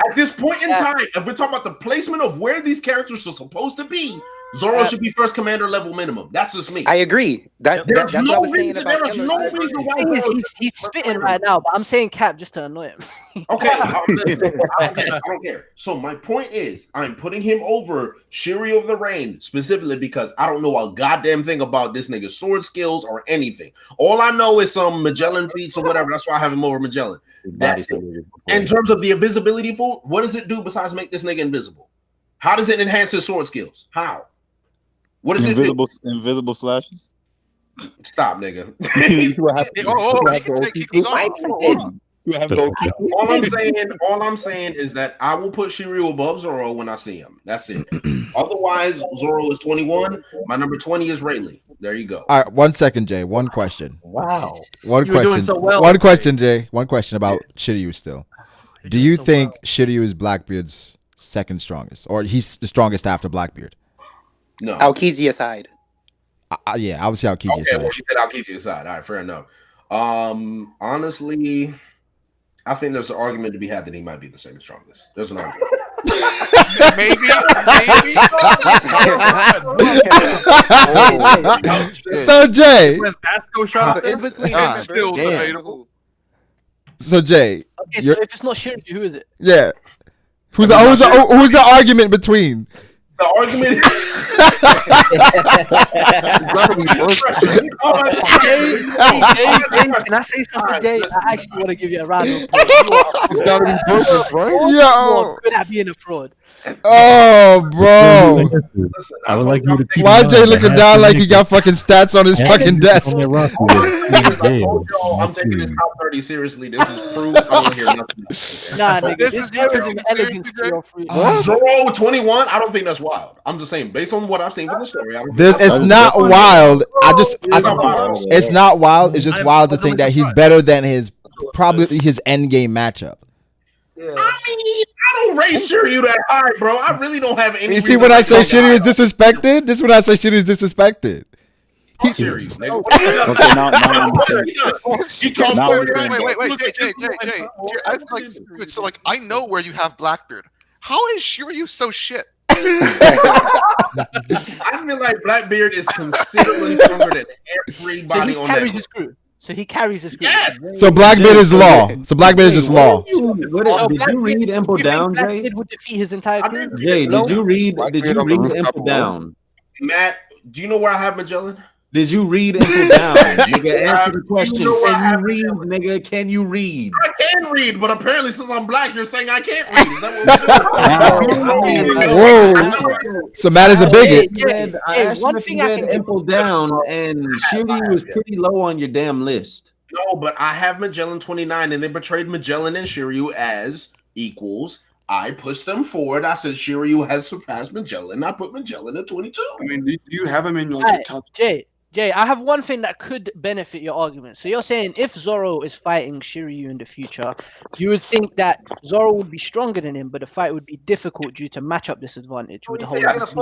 At this point in time, if we're talking about the placement of where these characters are supposed to be, Zoro should be first commander level minimum. That's just me. I agree. That's what I was saying about There's no reason why he's spitting right now, but I'm saying cap just to annoy him. Okay, I don't care. So my point is, I'm putting him over Shuri of the Rain specifically because I don't know a goddamn thing about this nigga's sword skills or anything. All I know is some Magellan feats or whatever. That's why I have him over Magellan. That's it. In terms of the invisibility fool, what does it do besides make this nigga invisible? How does it enhance his sword skills? How? What is invisible slashes? Stop, nigga. All I'm saying is that I will put Shiryu above Zoro when I see him. That's it. Otherwise, Zoro is 21. My number 20 is Rayleigh. There you go. All right, 1 second, Jay. One question. Wow. One question. So well, one question, Jay. One question about Shiryu still. Do you think Shiryu is Blackbeard's second strongest, or he's the strongest after Blackbeard? No. Aokiji aside. Yeah, I would say Aokiji aside. Well, you said Aokiji aside. All right, fair enough. Honestly, I think there's an argument to be had that he might be the second strongest. There's an argument. maybe. So Jay. So Jay. Okay, so if it's not Shiryu, who is it? Yeah. Who's the argument between? The argument Can I say something, Jay? I actually want to give you a round of applause. It's gotta be perfect, right? You are good at being a fraud. Oh, bro. I would like you to keep Why in Jay mind looking that down half like the he got fucking stats on his half fucking the niggas desk? on their roster All was I'm saying is I Jay. told y'all I'm taking this top 30 seriously. This is proof. I don't want to hear nothing. Nah, nigga, This this is there you is an taking elegance seriously, to your fruit. Zoro 21. I don't think that's wild. I'm just saying, based on what I've seen from the story, I don't think There's, that's it's wild. not wild. It's not wild. It's not wild. It's just I'm wild to pleasantly think that he's surprised. better than his probably his end game matchup. I mean, I don't rate Shiryu that high, bro. I really don't have any. You see reason when to I rate say this guy Shiryu is high. disrespected? This is when I say Shiryu is disrespected. Shiryu, nigga. Okay, now I understand. He called Now I for understand. Wait, Jay. I was like, dude, so like, I know where you have Blackbeard. How is Shiryu so shit? I feel like Blackbeard is considerably stronger than everybody So he on carries that. his crew. So he carries his crew. Yes. So Blackbeard is law. So Blackbeard is just law. Did you read Imple Down, Jay? Blackbeard would defeat his entire crew. Jay, did you read Imple Down? Matt, do you know where I have Magellan? Did you read Imple Down? Nigga, answer the question. You know where I Can have you read, nigga? Can you read? I can read, but apparently since I'm black, you're saying I can't read. Is that what we're Whoa. So Matt is a bigot. I asked you if you read Imple Down, and Shiryu was pretty low on your damn list. No, but I have Magellan 29, and they portrayed Magellan and Shiryu as equals. I pushed them forward. I said Shiryu has surpassed Magellan. I put Magellan at 22. I mean, do you have him in like Alright, the top? Jay, I have one thing that could benefit your argument. So you're saying if Zoro is fighting Shiryu in the future, you would think that Zoro would be stronger than him, but the fight would be difficult due to matchup disadvantage with the whole. That's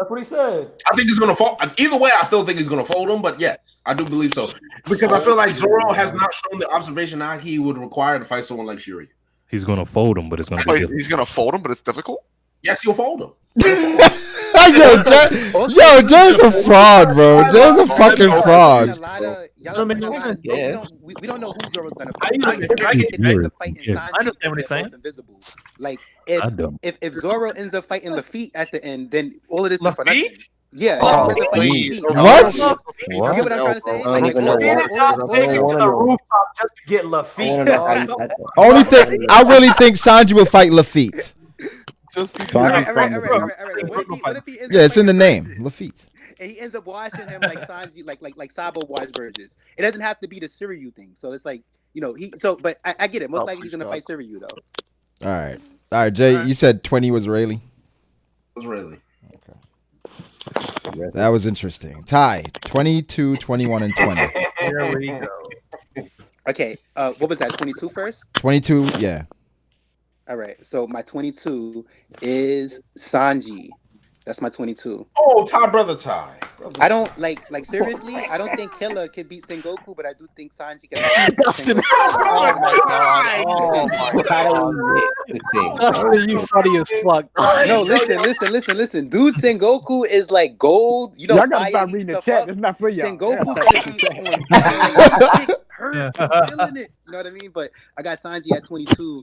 what he said. I think he's going to fold. Either way, I still think he's going to fold him, but yes, I do believe so. Because I feel like Zoro has not shown the observation how he would require to fight someone like Shiryu. He's gonna fold him, but it's gonna be Wait, difficult. he's gonna fold him, but it's difficult. Yes, he'll fold him. Yo, Jay's a fraud, bro. Jay's a fucking fraud. We don't know who Zoro's gonna fight. I understand what he's saying. Invisible. Like I don't. if Zoro ends up fighting Lafitte at the end, then all of this is for nothing. Lafitte? Yeah. Oh, if he ends up fighting What? Lafitte, you get what I'm trying to say? I don't even know Take it to the rooftop just to get Lafitte. Only thing I really think Sanji will fight Lafitte. All right. What if he ends Yeah, up it's in the fighting name, Burgess, Lafitte. and he ends up washing him like Sanji, like Sabo washed Burgess? It doesn't have to be the Shiryu thing. So it's like, but I get it. Most likely he's gonna fight Shiryu though. All right, Jay. You said 20 was Rayleigh. Really? That was interesting. Ty, 22, 21, and 20. Here we go. Okay, what was that? 22 first? 22, yeah. All right, so my 22 is Sanji. That's my 22. Oh, Ty, brother Ty. I don't like seriously. I don't think Killer can beat Sengoku, but I do think Sanji can beat Sengoku. Oh my god! Dustin, you funny as fuck. No, listen. Dude, Sengoku is like gold. You know, Y'all gotta stop reading the chat. It's not for y'all. Sengoku's feeling it. You know what I mean? But I got Sanji at 22.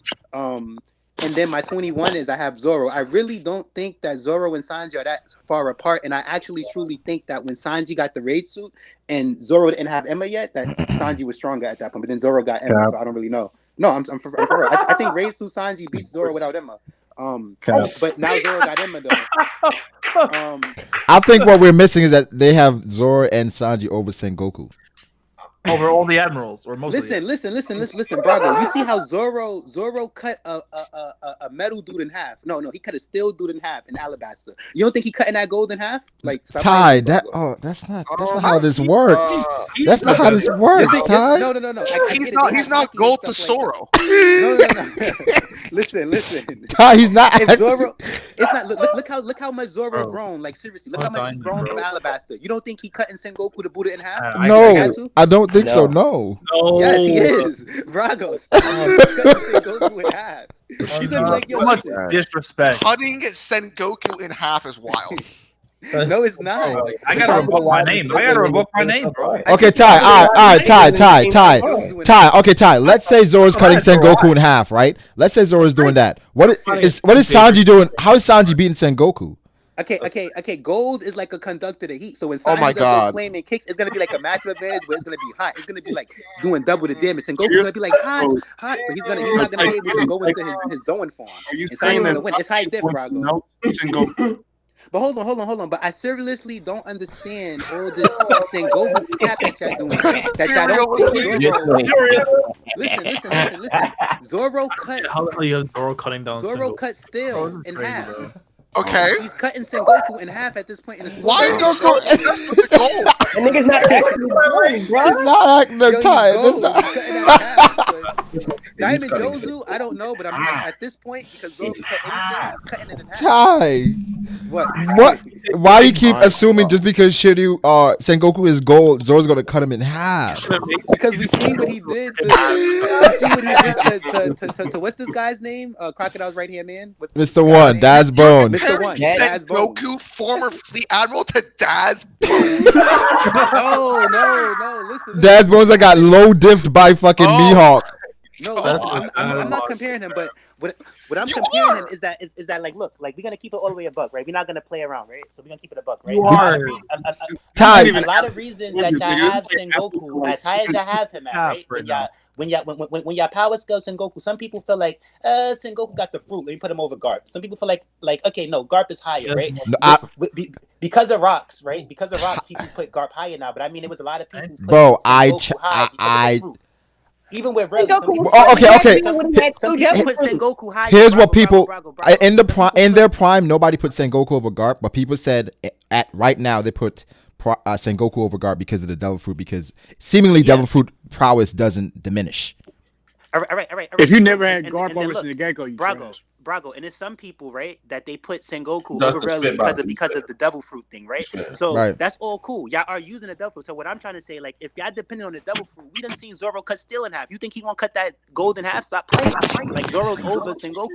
And then my 21 is I have Zoro. I really don't think that Zoro and Sanji are that far apart. And I actually truly think that when Sanji got the raid suit and Zoro didn't have Emma yet, that Sanji was stronger at that point. But then Zoro got Emma, so I don't really know. No, I'm for real. I think raid suit Sanji beats Zoro without Emma. But now Zoro got Emma though. I think what we're missing is that they have Zoro and Sanji over Sengoku. Over all the admirals, or most. Listen, Brago. You see how Zoro cut a metal dude in half? No, he cut a steel dude in half in Alabaster. You don't think he cutting that gold in half? Like Ty, that's not how this works. That's not how this works, Ty. No. He's not gold to Zoro. No. Listen. Ty, he's not. If Zoro, it's not. Look how much Zoro grown. Like seriously, look how much he's grown from Alabaster. You don't think he cutting Sengoku to boot it in half? No, I don't think so. No. Yes, he is. Brago. Sengoku in half. He's gonna be like, yo, much disrespect. Cutting Sengoku in half is wild. No, it's not. I gotta revoke my name. Bro. Okay, Ty. All right, Ty. Okay, Ty. Let's say Zoro's cutting Sengoku in half, right? Let's say Zoro's doing that. What is Sanji doing? How is Sanji beating Sengoku? Okay. Gold is like a conductor to heat. So when Oh my Saiyan does those God. flaming kicks, it's gonna be like a matchup advantage where it's gonna be hot. It's gonna be like doing double the damage. And Goku's gonna be like hot. So he's not gonna be able to go into his Zoan form. And Saiyan's gonna win. It's high diff, Brago. But hold on. But I seriously don't understand all this Sengoku cap that y'all doing. That y'all don't think Zoro. Listen. Zoro cut. How the hell you have Zoro cutting down? Zoro Sengoku? cut still in half. Bro. Okay. He's cutting Sengoku in half at this point in the story. Why don't go? That's the goal. That nigga's not acting bro. He's not acting no time. Diamond Jozu, I don't know, but I'm at this point because Zoro cut anything, he's cutting it in half. Ty. What? Why do you keep assuming just because Shiryu Sengoku is gold, Zoro's gonna cut him in half? Because we see what he did to what's this guy's name? Crocodile's right hand man? Mr. One, Daz Bones. Mr. One, Daz Bones. Goku, former fleet admiral to Daz Bones. No, listen. Daz Bones that got low diffed by fucking Mihawk. No, I'm not comparing him, but what I'm comparing him is that like, look, like we're gonna keep it all the way a buck, right? We're not gonna play around, right? So we're gonna keep it a buck, right? A lot of reasons that y'all have Sengoku as high as y'all have him at, right? When y'all power scale Sengoku, some people feel like Sengoku got the fruit. Let me put him over Garp. Some people feel like okay, no, Garp is higher, right? Because of rocks, right? Because of rocks, people put Garp higher now. But I mean, it was a lot of people. Bro, even with Red, okay. Some people put Sengoku higher. Here's what people in their prime, nobody put Sengoku over Garp, but people said at right now they put Sengoku over Garp because of the Devil Fruit, because seemingly Devil Fruit prowess doesn't diminish. All right. If you never had Garp over Sengoku, you Brago, and there's some people, right, that they put Sengoku over Rel because of the Devil Fruit thing, right? So that's all cool. Y'all are using the Devil Fruit. So what I'm trying to say, like, if y'all depending on the Devil Fruit, we done seen Zoro cut steel in half. You think he gonna cut that gold in half? Stop playing. Like Zoro's over Sengoku.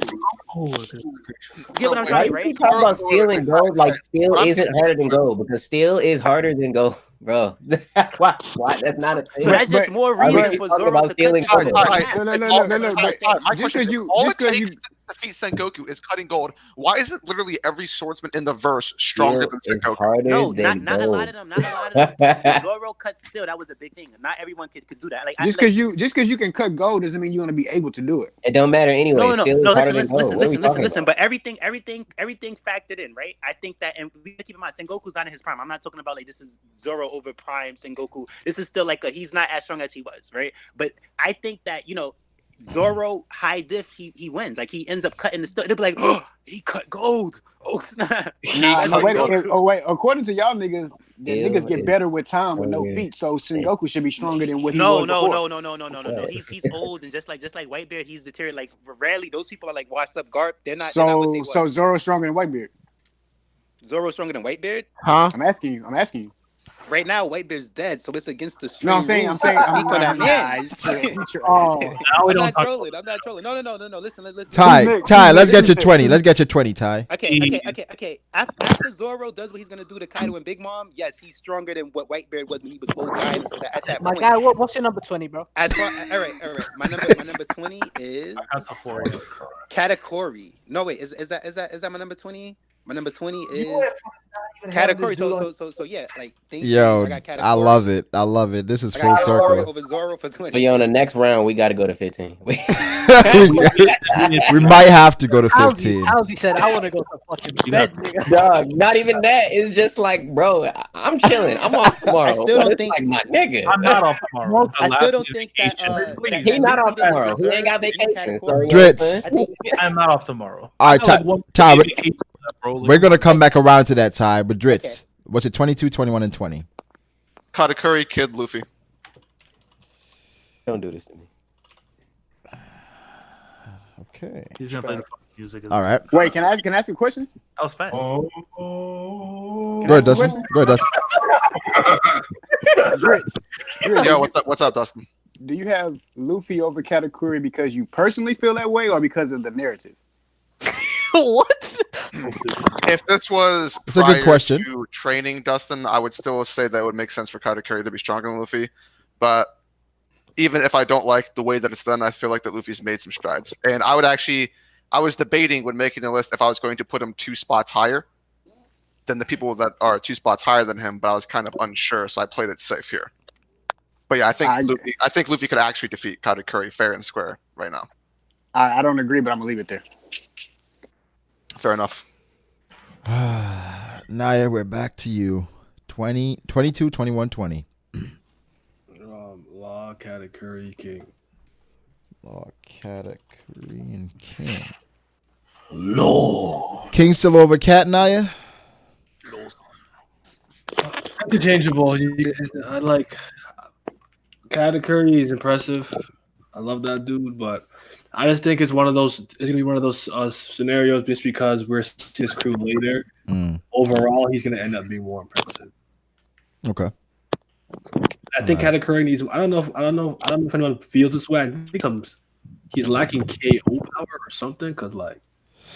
You get what I'm trying to say, right? You talk about steel and gold, like steel isn't harder than gold, because steel is harder than gold. Bro, why? That's not a thing. So that's just more reason for Zoro to cut. My question is, all it takes to defeat Sengoku is cutting gold. Why isn't literally every swordsman in the verse stronger than Sengoku? No, not a lot of them. Not a lot of them. Zoro cut steel. That was a big thing. Not everyone could do that. Like just because you can cut gold doesn't mean you're gonna be able to do it. It don't matter anyway. No. Listen. But everything factored in, right? I think that, and we keep in mind, Sengoku's not in his prime. I'm not talking about like this is Zoro over prime Sengoku. This is still like he's not as strong as he was, right? But I think that Zoro high diff, he wins. Like he ends up cutting the stuff. They'll be like, oh, he cut gold. Oh snap. Wait. According to y'all niggas, niggas get better with time with no feet. So Sengoku should be stronger than what he was before. No. He's old and just like Whitebeard, he's deteriorated. Like rarely those people are like, what's up, Garp? They're not. So Zoro's stronger than Whitebeard. Zoro's stronger than Whitebeard? Huh? I'm asking you. Right now, Whitebeard's dead, so it's against the stream. No, I'm saying. I'm not trolling. No. Listen. Ty, let's get your 20. Let's get your 20, Ty. Okay. After Zoro does what he's gonna do to Kaido and Big Mom, yes, he's stronger than what Whitebeard was when he was old guy. So at that point, guy, what's your number 20, bro? All right. My number 20 is Katakuri. No, wait, is that my number 20? My number 20 is Katakuri. So yeah, like yo, I love it. This is full circle. Over Zoro for 20. So on the next round, we got to go to 15. We might have to go to 15. Halsey said, "I want to go to fucking bed, nigga." Dog, not even that. It's just like, bro, I'm chilling. I'm off tomorrow. I still don't think like my nigga. I'm not off tomorrow. I still don't think that he's not off tomorrow. He ain't got vacation. So, Dritz. I'm not off tomorrow. All right, Ty. We're gonna come back around to that, Ty. But Dritz, what's it? 22, 21, and 20. Katakuri, Kid, Luffy. Don't do this to me. Okay. He's gonna play the music. All right. Wait, can I ask you a question? That was fast. Go ahead, Dustin. Dritz. Yo, what's up, Dustin? Do you have Luffy over Katakuri because you personally feel that way, or because of the narrative? What? If this was a good question. To training, Dustin, I would still say that it would make sense for Katakuri to be stronger than Luffy. But even if I don't like the way that it's done, I feel like that Luffy's made some strides. And I was debating when making the list if I was going to put him 2 spots higher. than the people that are 2 spots higher than him, but I was kind of unsure, so I played it safe here. But yeah, I think Luffy could actually defeat Katakuri fair and square right now. I don't agree, but I'm gonna leave it there. Fair enough. Naya, we're back to you. 20, 22, 21, 20. Law, Katakuri, King. Law, Katakuri, and King. Law. King still over Cat, Naya? Interchangeable. I like Katakuri is impressive. I love that dude, but I just think it's one of those. It's gonna be one of those scenarios just because we're seeing his crew later. Overall, he's gonna end up being more impressive. Okay. I think Katakuri needs. I don't know if anyone feels this way. I think he's lacking KO power or something because like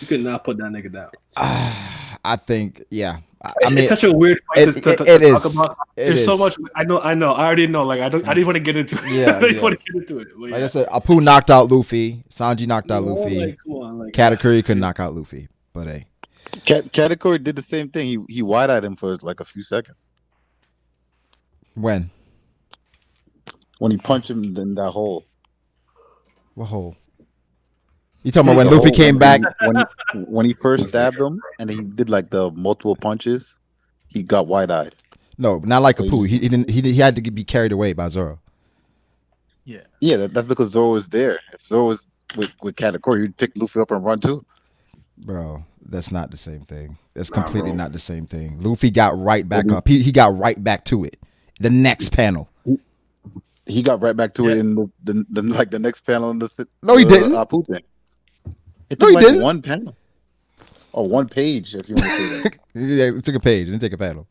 you could not put that nigga down. I think, yeah. It's such a weird fight to talk about. There's so much. I know. I already know. Like I didn't want to get into it. Yeah, I didn't want to get into it. But like I said, Apu knocked out Luffy. Sanji knocked out Luffy. Like, come on, Katakuri couldn't knock out Luffy. But hey, Katakuri did the same thing. He wide-eyed him for like a few seconds. When he punched him in that hole. What hole? You talking about when Luffy came back? When he first stabbed him and he did like the multiple punches, he got wide-eyed. No, not like Apu. He didn't. He had to be carried away by Zoro. Yeah, that's because Zoro was there. If Zoro was with Katakuri, he'd pick Luffy up and run too. Bro, that's not the same thing. That's completely not the same thing. Luffy got right back up. He got right back to it. The next panel. He got right back to it in the next panel in the No, he didn't. Apu thing. It No, took he didn't. one panel. Or one page, if you want to say that. Yeah, it took a page. It didn't take a panel.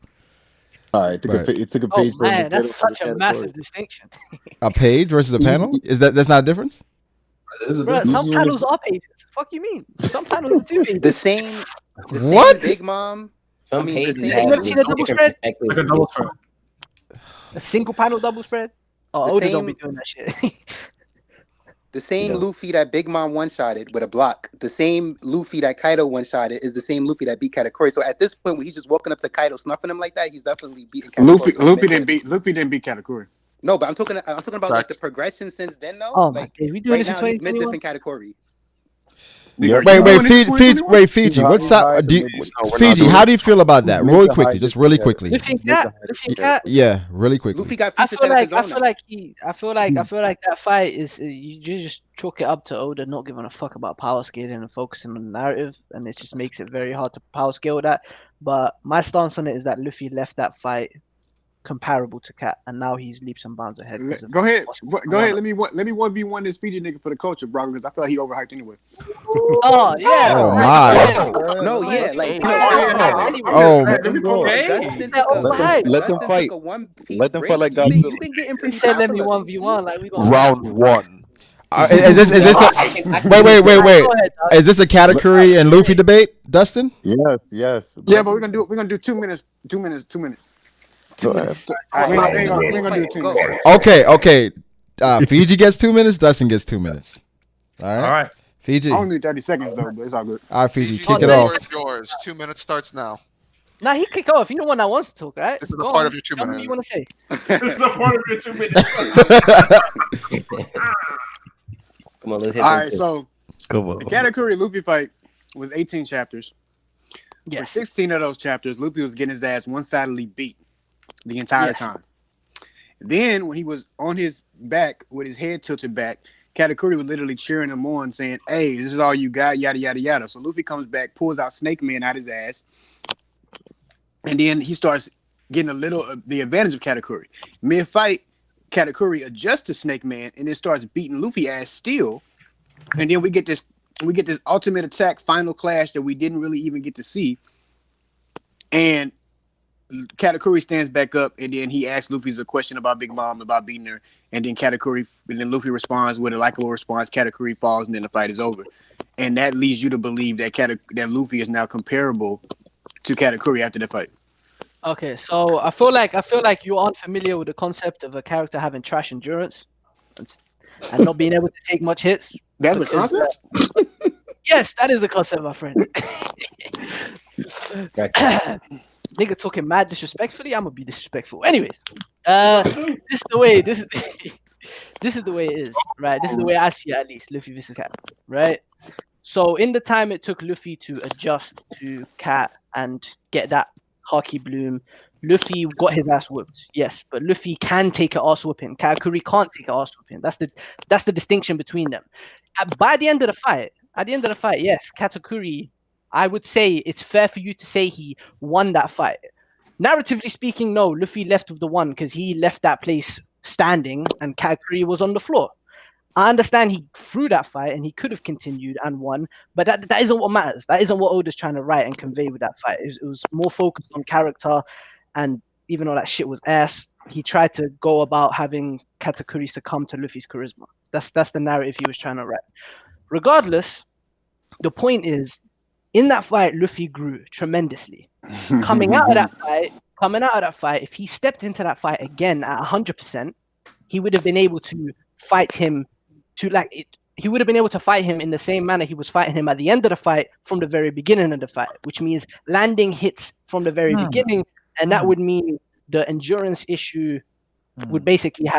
All right, it took a page. Oh man, that's such a massive distinction. A page versus a panel? That's not a difference? Bro, some panels are pages. Fuck you mean? Some panels are 2 pages. The same Big Mom. Some pages You have never seen a double spread? perspectives. Like a double spread. A single panel double spread? Oh, Oda don't be doing that shit. The same Luffy that Big Mom one-shotted with a block, the same Luffy that Kaido one-shotted is the same Luffy that beat Katakuri. So at this point, when he's just walking up to Kaido, snuffing him like that, he's definitely beating Katakuri. Luffy didn't beat Katakuri. No, but I'm talking about like the progression since then, though. Oh, like we doing right this in now, he's 2021? mid-different Category. Wait, Fiji. What's up? Fiji, how do you feel about that? Really quickly, just really quickly. Luffy and Cat. Yeah, really quickly. Luffy got I future feel set of his like own. I feel like that fight is you just chalk it up to Oda not giving a fuck about power scaling and focusing on the narrative, and it just makes it very hard to power scale that. But my stance on it is that Luffy left that fight comparable to Cat, and now he's leaps and bounds ahead. Go ahead. Let me 1v1 this Fiji nigga for the culture, bro, because I feel like he overhyped anyway. Oh yeah. Oh my. No, yeah, like Oh. Let them fight. Let them fight like God. You've been getting pretty. He said let me 1v1 like we gonna Round 1. Is this a wait? Is this a Katakuri and Luffy debate, Dustin? Yes. Yeah, but we're gonna do 2 minutes. 2 minutes. 2 minutes. We ain't gonna do 2 minutes. Okay. Fiji gets 2 minutes. Dustin gets 2 minutes. All right. Fiji. I only need 30 seconds though, but it's all good. All right, Fiji, kick it off. Yours. 2 minutes starts now. Nah, he kick off. You're the one that wants to talk, right? This is a part of your 2 minutes. What do you want to say? This is a part of your 2 minutes. Come on, let's hit all right, so Come on. the Katakuri Luffy fight was 18 chapters. Yeah. For 16 of those chapters, Luffy was getting his ass one-sidedly beat the entire time. Then, when he was on his back with his head tilted back, Katakuri was literally cheering him on, saying, "Hey, this is all you got, yada yada yada." So Luffy comes back, pulls out Snake Man out his ass, and then he starts getting a little the advantage of Katakuri. Mid-fight, Katakuri adjusts to Snake Man and then starts beating Luffy ass still. And then we get this ultimate attack final clash that we didn't really even get to see. And Katakuri stands back up, and then he asks Luffy a question about Big Mom, about beating her, and then Luffy responds with a likable response. Katakuri falls, and then the fight is over. And that leads you to believe that that Luffy is now comparable to Katakuri after the fight. Okay, so I feel like you aren't familiar with the concept of a character having trash endurance and not being able to take much hits. That's a concept? Yes, that is a concept, my friend. Nigga talking mad disrespectfully. I'm gonna be disrespectful. Anyways, this is the way. This is the way it is, right? This is the way I see it, at least. Luffy versus Cat, right? So in the time it took Luffy to adjust to Cat and get that Haki bloom, Luffy got his ass whooped. Yes, but Luffy can take an ass whooping. Katakuri can't take an ass whooping. That's the distinction between them. By the end of the fight, yes, Katakuri, I would say it's fair for you to say he won that fight. Narratively speaking, no, Luffy left with the one because he left that place standing and Katakuri was on the floor. I understand he threw that fight and he could have continued and won, but that isn't what matters. That isn't what Oda's trying to write and convey with that fight. It was more focused on character, and even though that shit was ass, he tried to go about having Katakuri succumb to Luffy's charisma. That's the narrative he was trying to write. Regardless, the point is, in that fight, Luffy grew tremendously. Coming out of that fight, if he stepped into that fight again at 100%, he would have been able to fight him he would have been able to fight him in the same manner he was fighting him at the end of the fight from the very beginning of the fight, which means landing hits from the very beginning, and that would mean the endurance issue would basically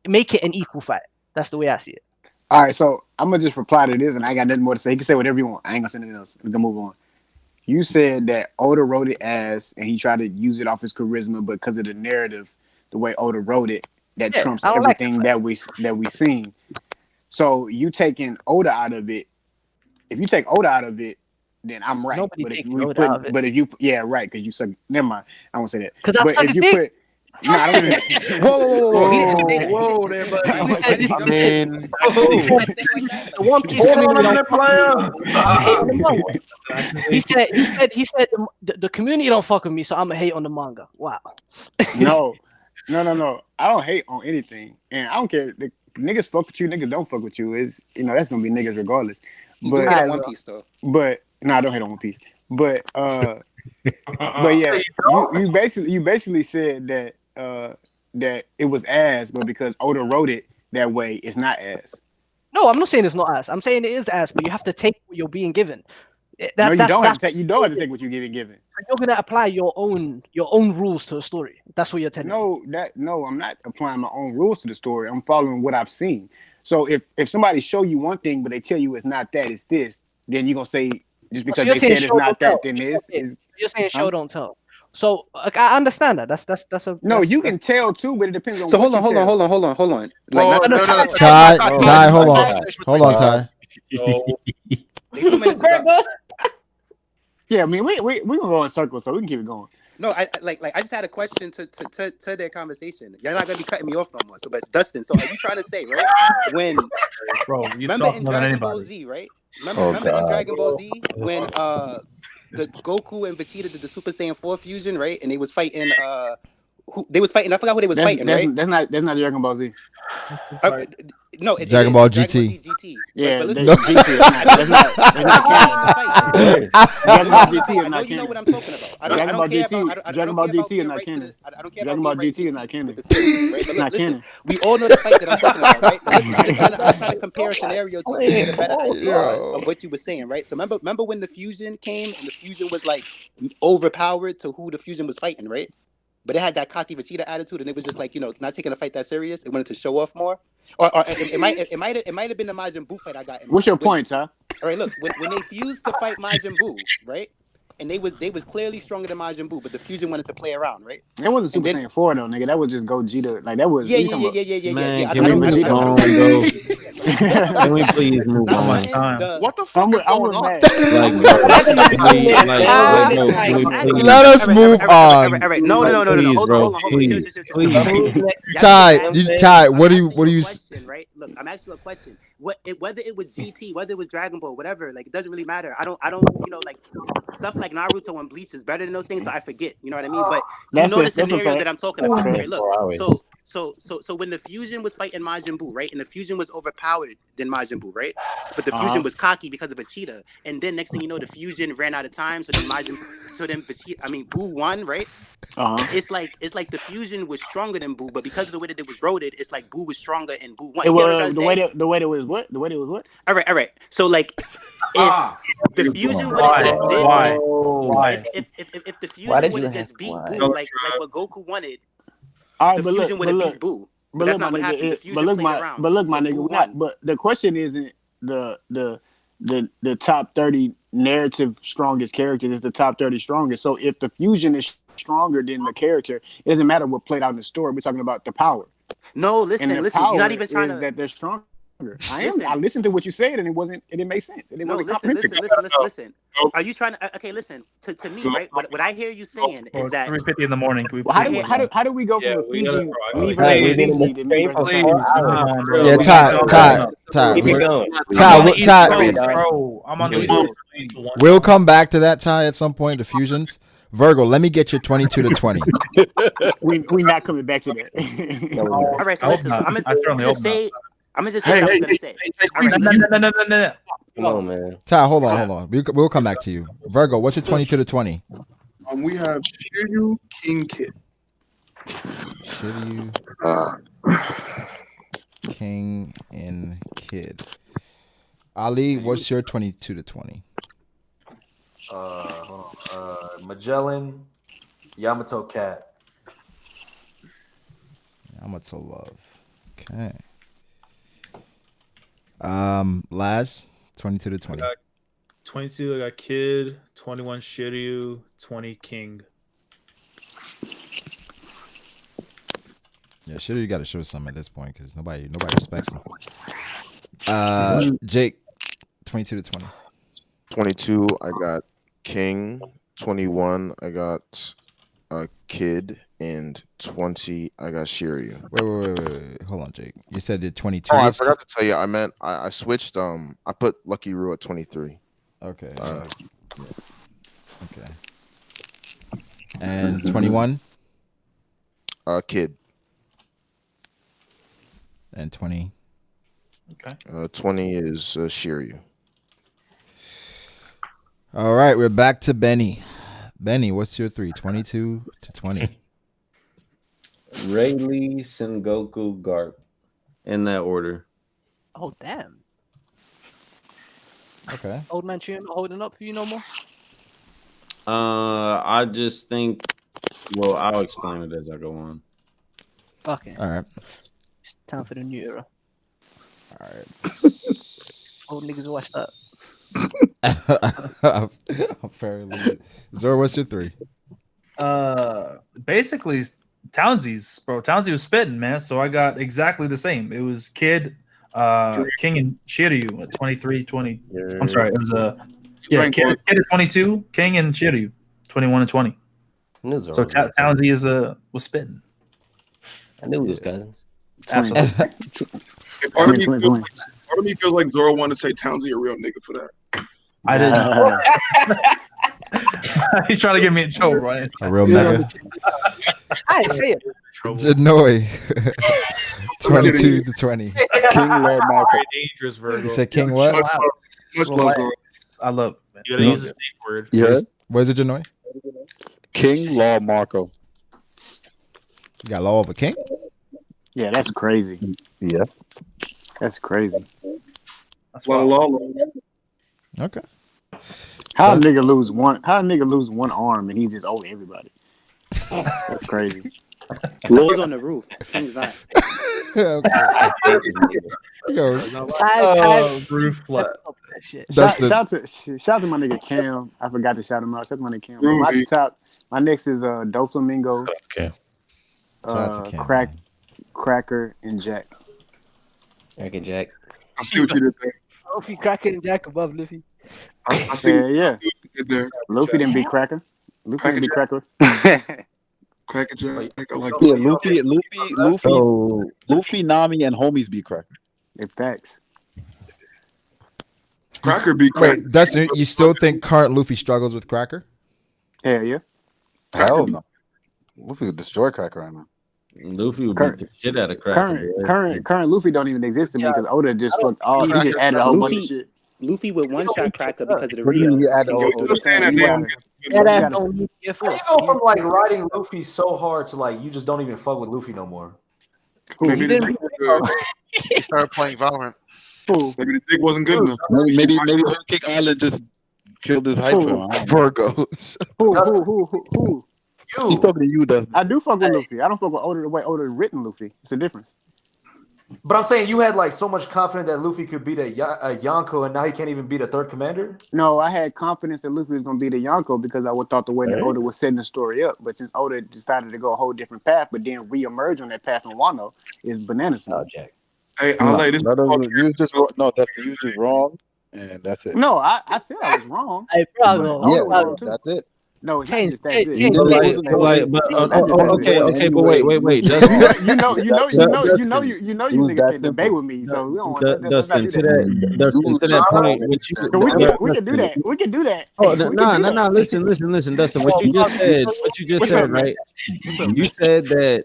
make it an equal fight. That's the way I see it. All right, so I'm gonna just reply to this, and I ain't got nothing more to say. You can say whatever you want. I ain't gonna say anything else. We can move on. You said that Oda wrote it as, and he tried to use it off his charisma, but because of the narrative, the way Oda wrote it, that trumps everything that we seen. So you taking Oda out of it. If you take Oda out of it, then I'm right. Nobody but if takes we Oda put, out of it. but if you, yeah, right, because you suck. Never mind. I won't say that. Because I but suck if a you dick. put, no, I don't say that. Whoa, there, buddy. I mean, The One Piece community don't fuck with me. I'm hating on the manga. He said the community don't fuck with me, so I'm gonna hate on the manga. Wow. No. I don't hate on anything, and I don't care. The niggas fuck with you, niggas don't fuck with you. Is that's gonna be niggas regardless. You do hate on One Piece though. But no, I don't hate on One Piece. But yeah, you basically said that that it was ass, but because Oda wrote it that way, it's not ass. No, I'm not saying it's not ass. I'm saying it is ass, but you have to take what you're being given. No, you don't have to take. You don't have to take what you're getting given. You're gonna apply your own rules to a story. That's what you're telling me. No, I'm not applying my own rules to the story. I'm following what I've seen. So if somebody show you one thing, but they tell you it's not that, it's this, then you're gonna say just because they said it's not that, then this is. You're saying show don't tell. So I understand that. That's a no. You can tell too, but it depends on. So hold on. Like, Ty, hold on, Ty. 2 minutes is up. Yeah, I mean we gonna go in circles, so we can keep it going. No, I just had a question to their conversation. You're not gonna be cutting me off no more. So, but Dustin, so are you trying to say, right? When remember in Dragon Ball Z, right? Remember in Dragon Ball Z when the Goku and Vegeta did the Super Saiyan 4 fusion, right? And they was fighting they was fighting. I forgot who they was fighting, right? That's not Dragon Ball Z. No, Dragon Ball GT. Yeah, but listen, GT. That's not canon. Dragon Ball GT is not canon. You know what I'm talking about. Dragon Ball GT is not canon. I don't care Dragon Ball GT is not canon. Not canon. We all know the fight that I'm talking about, right? I'm trying to compare a scenario to get a better idea of what you were saying, right? So remember when the fusion came and the fusion was like overpowered to who the fusion was fighting, right? But it had that cocky Vegeta attitude, and it was just like, not taking the fight that serious. It wanted to show off more. Or it might have been the Majin Buu fight I got. What's your point, huh? All right, look, when they fused to fight Majin Buu, right? And they was clearly stronger than Majin Buu, but the fusion wanted to play around, right? That wasn't Super Saiyan 4 though, nigga. That was just Gogeta. Like that was. Yeah. Man, can we move on, bro? Can we please move on? What the fuck is going on? Let us move on. All right. No. Hold on. Please. Ty, what do you? Right? Look, I'm asking you a question. Whether it was GT, whether it was Dragon Ball, whatever, like it doesn't really matter. I don't, like stuff like Naruto and Bleach is better than those things, so I forget. You know what I mean? But you know the scenario that I'm talking about. Right? Look, So when the fusion was fighting Majin Buu, right, and the fusion was overpowered than Majin Buu, right, but the fusion was cocky because of Vegeta, and then next thing you know, the fusion ran out of time, so then Buu won, right? It's like the fusion was stronger than Buu, but because of the way that it was roaded, it's like Buu was stronger and Buu won. The way that was what? The way that was what? All right. So like, if the fusion would have if the fusion would have just beat Buu like what Goku wanted, the fusion would have beat Buu. But that's not what happened. The fusion played around. But look, my nigga, but the question isn't the top 30 narrative strongest characters. It's the top 30 strongest. So if the fusion is stronger than the character, it doesn't matter what played out in the story. We're talking about the power. No, listen. You're not even trying to. That they're stronger. I listened to what you said, and it didn't make sense. Listen. Are you trying to? Okay, listen. To me, right? What I hear you saying is that 3:50 in the morning. How do we go from a Fiji? We'll come back to that, Ty, at some point. The fusions. Virgo, let me get your 22 to 20. we not coming back to that. All right, so listen. I'm gonna just say what I was gonna say. No. Come on, man. Ty, hold on. We'll come back to you. Virgo, what's your 22 to 20? We have Shiryu, King, Kid. Shiryu, King, and Kid. Ali, what's your 22 to 20? Magellan, Yamato Cat. Yamato Love. Okay. Laz, 22 to 20. 22, I got Kid. 21, Shiryu. 20, King. Yeah, Shiryu got to show some at this point because nobody respects him. Jake, 22 to 20. 22, I got King. 21, I got Kid. And 20, I got Shiryu. Wait. Hold on, Jake. You said the 22. Oh, I forgot to tell you. I meant I switched. I put Lucky Roo at 23. Okay. Okay. And 21. Kid. And 20. Okay. 20 is Shiryu. All right, we're back to Benny. Benny, what's your 3? 22 to 20. Rayleigh, Sengoku, Garp. In that order. Oh, damn. Okay. Old man Cheer not holding up for you no more? I just think, well, I'll explain it as I go on. Okay. All right. It's time for the new era. All right. Old niggas watch that. I'm fairly limited. Zora, what's your 3? Basically Townsy's, bro. Townsy was spitting, man. So I got exactly the same. It was Kid, King, and Shiryu at 23, 20. I'm sorry, it was Kid at 22, King and Shiryu, 21 and 20. So Townsy was spitting. I knew we was cousins. Absolutely. Part of me feels like Zoro wanted to say Townsy a real nigga for that. I didn't. He's trying to get me in trouble, right? A real nigga. I didn't say it. Janoy, 22 to 20. King Lord Marco. Very dangerous, Virgo. You said King what? Much love, Zoro. I love it. You gotta use the safe word. Yeah. Where's it, Janoy? King Law Marco. You got law of a king? Yeah, that's crazy. Yeah. That's crazy. That's A lot of law. Okay. How a nigga lose one arm and he just owe everybody? That's crazy. He's on the roof. King's not. Roof flat. Shout out to my nigga Cam. I forgot to shout him out. Shout out to my nigga Cam. My next is Doflamingo. Okay. Cracker and Jack. Cracker Jack. I see what you did there. Luffy, Cracker, and Jack above Luffy. I see what you did there. Luffy didn't beat Cracker. Luffy didn't beat Cracker. Cracker Jack. I like Yeah, Luffy, Nami, and homies beat Cracker. It facts. Cracker beat Cracker. Wait, Dustin, you still think current Luffy struggles with Cracker? Hell yeah. Hell no. Luffy could destroy Cracker right now. Luffy would beat the shit out of Cracker. Current Luffy don't even exist to me because Oda just fucked all. He just added a whole bunch of shit. Luffy would one-shot Cracker because of the What do you Rio. mean you add Can the go whole- through the same. How you go from like riding Luffy so hard to like you just don't even fuck with Luffy no more? Maybe the dick was good. He started playing Valorant. Who? Maybe the dick wasn't good enough. Maybe Whole Cake Island just killed his hype for him. I don't know. Virgos. Who? You. He's talking to you, Dustin. I do fuck with Luffy. I don't fuck with Oda the way Oda written Luffy. It's a difference. But I'm saying you had like so much confidence that Luffy could beat a Yonko, and now he can't even beat a third commander. No, I had confidence that Luffy was going to be the Yonko because I would thought the way that Oda was setting the story up. But since Oda decided to go a whole different path, but then reemerge on that path in Wano, is bananas. Hey, this. you was just wrong. No, Dustin, you was just wrong, and that's it. No, I said I was wrong. Hey, Brago. Yeah, that's it. No, it's not just that's it. Okay, but wait. Dustin, you niggas can debate with me, so we don't want to. Dustin, to that point, we can do that. We can do that. Oh no! Listen, Dustin. What you just said, right? You said that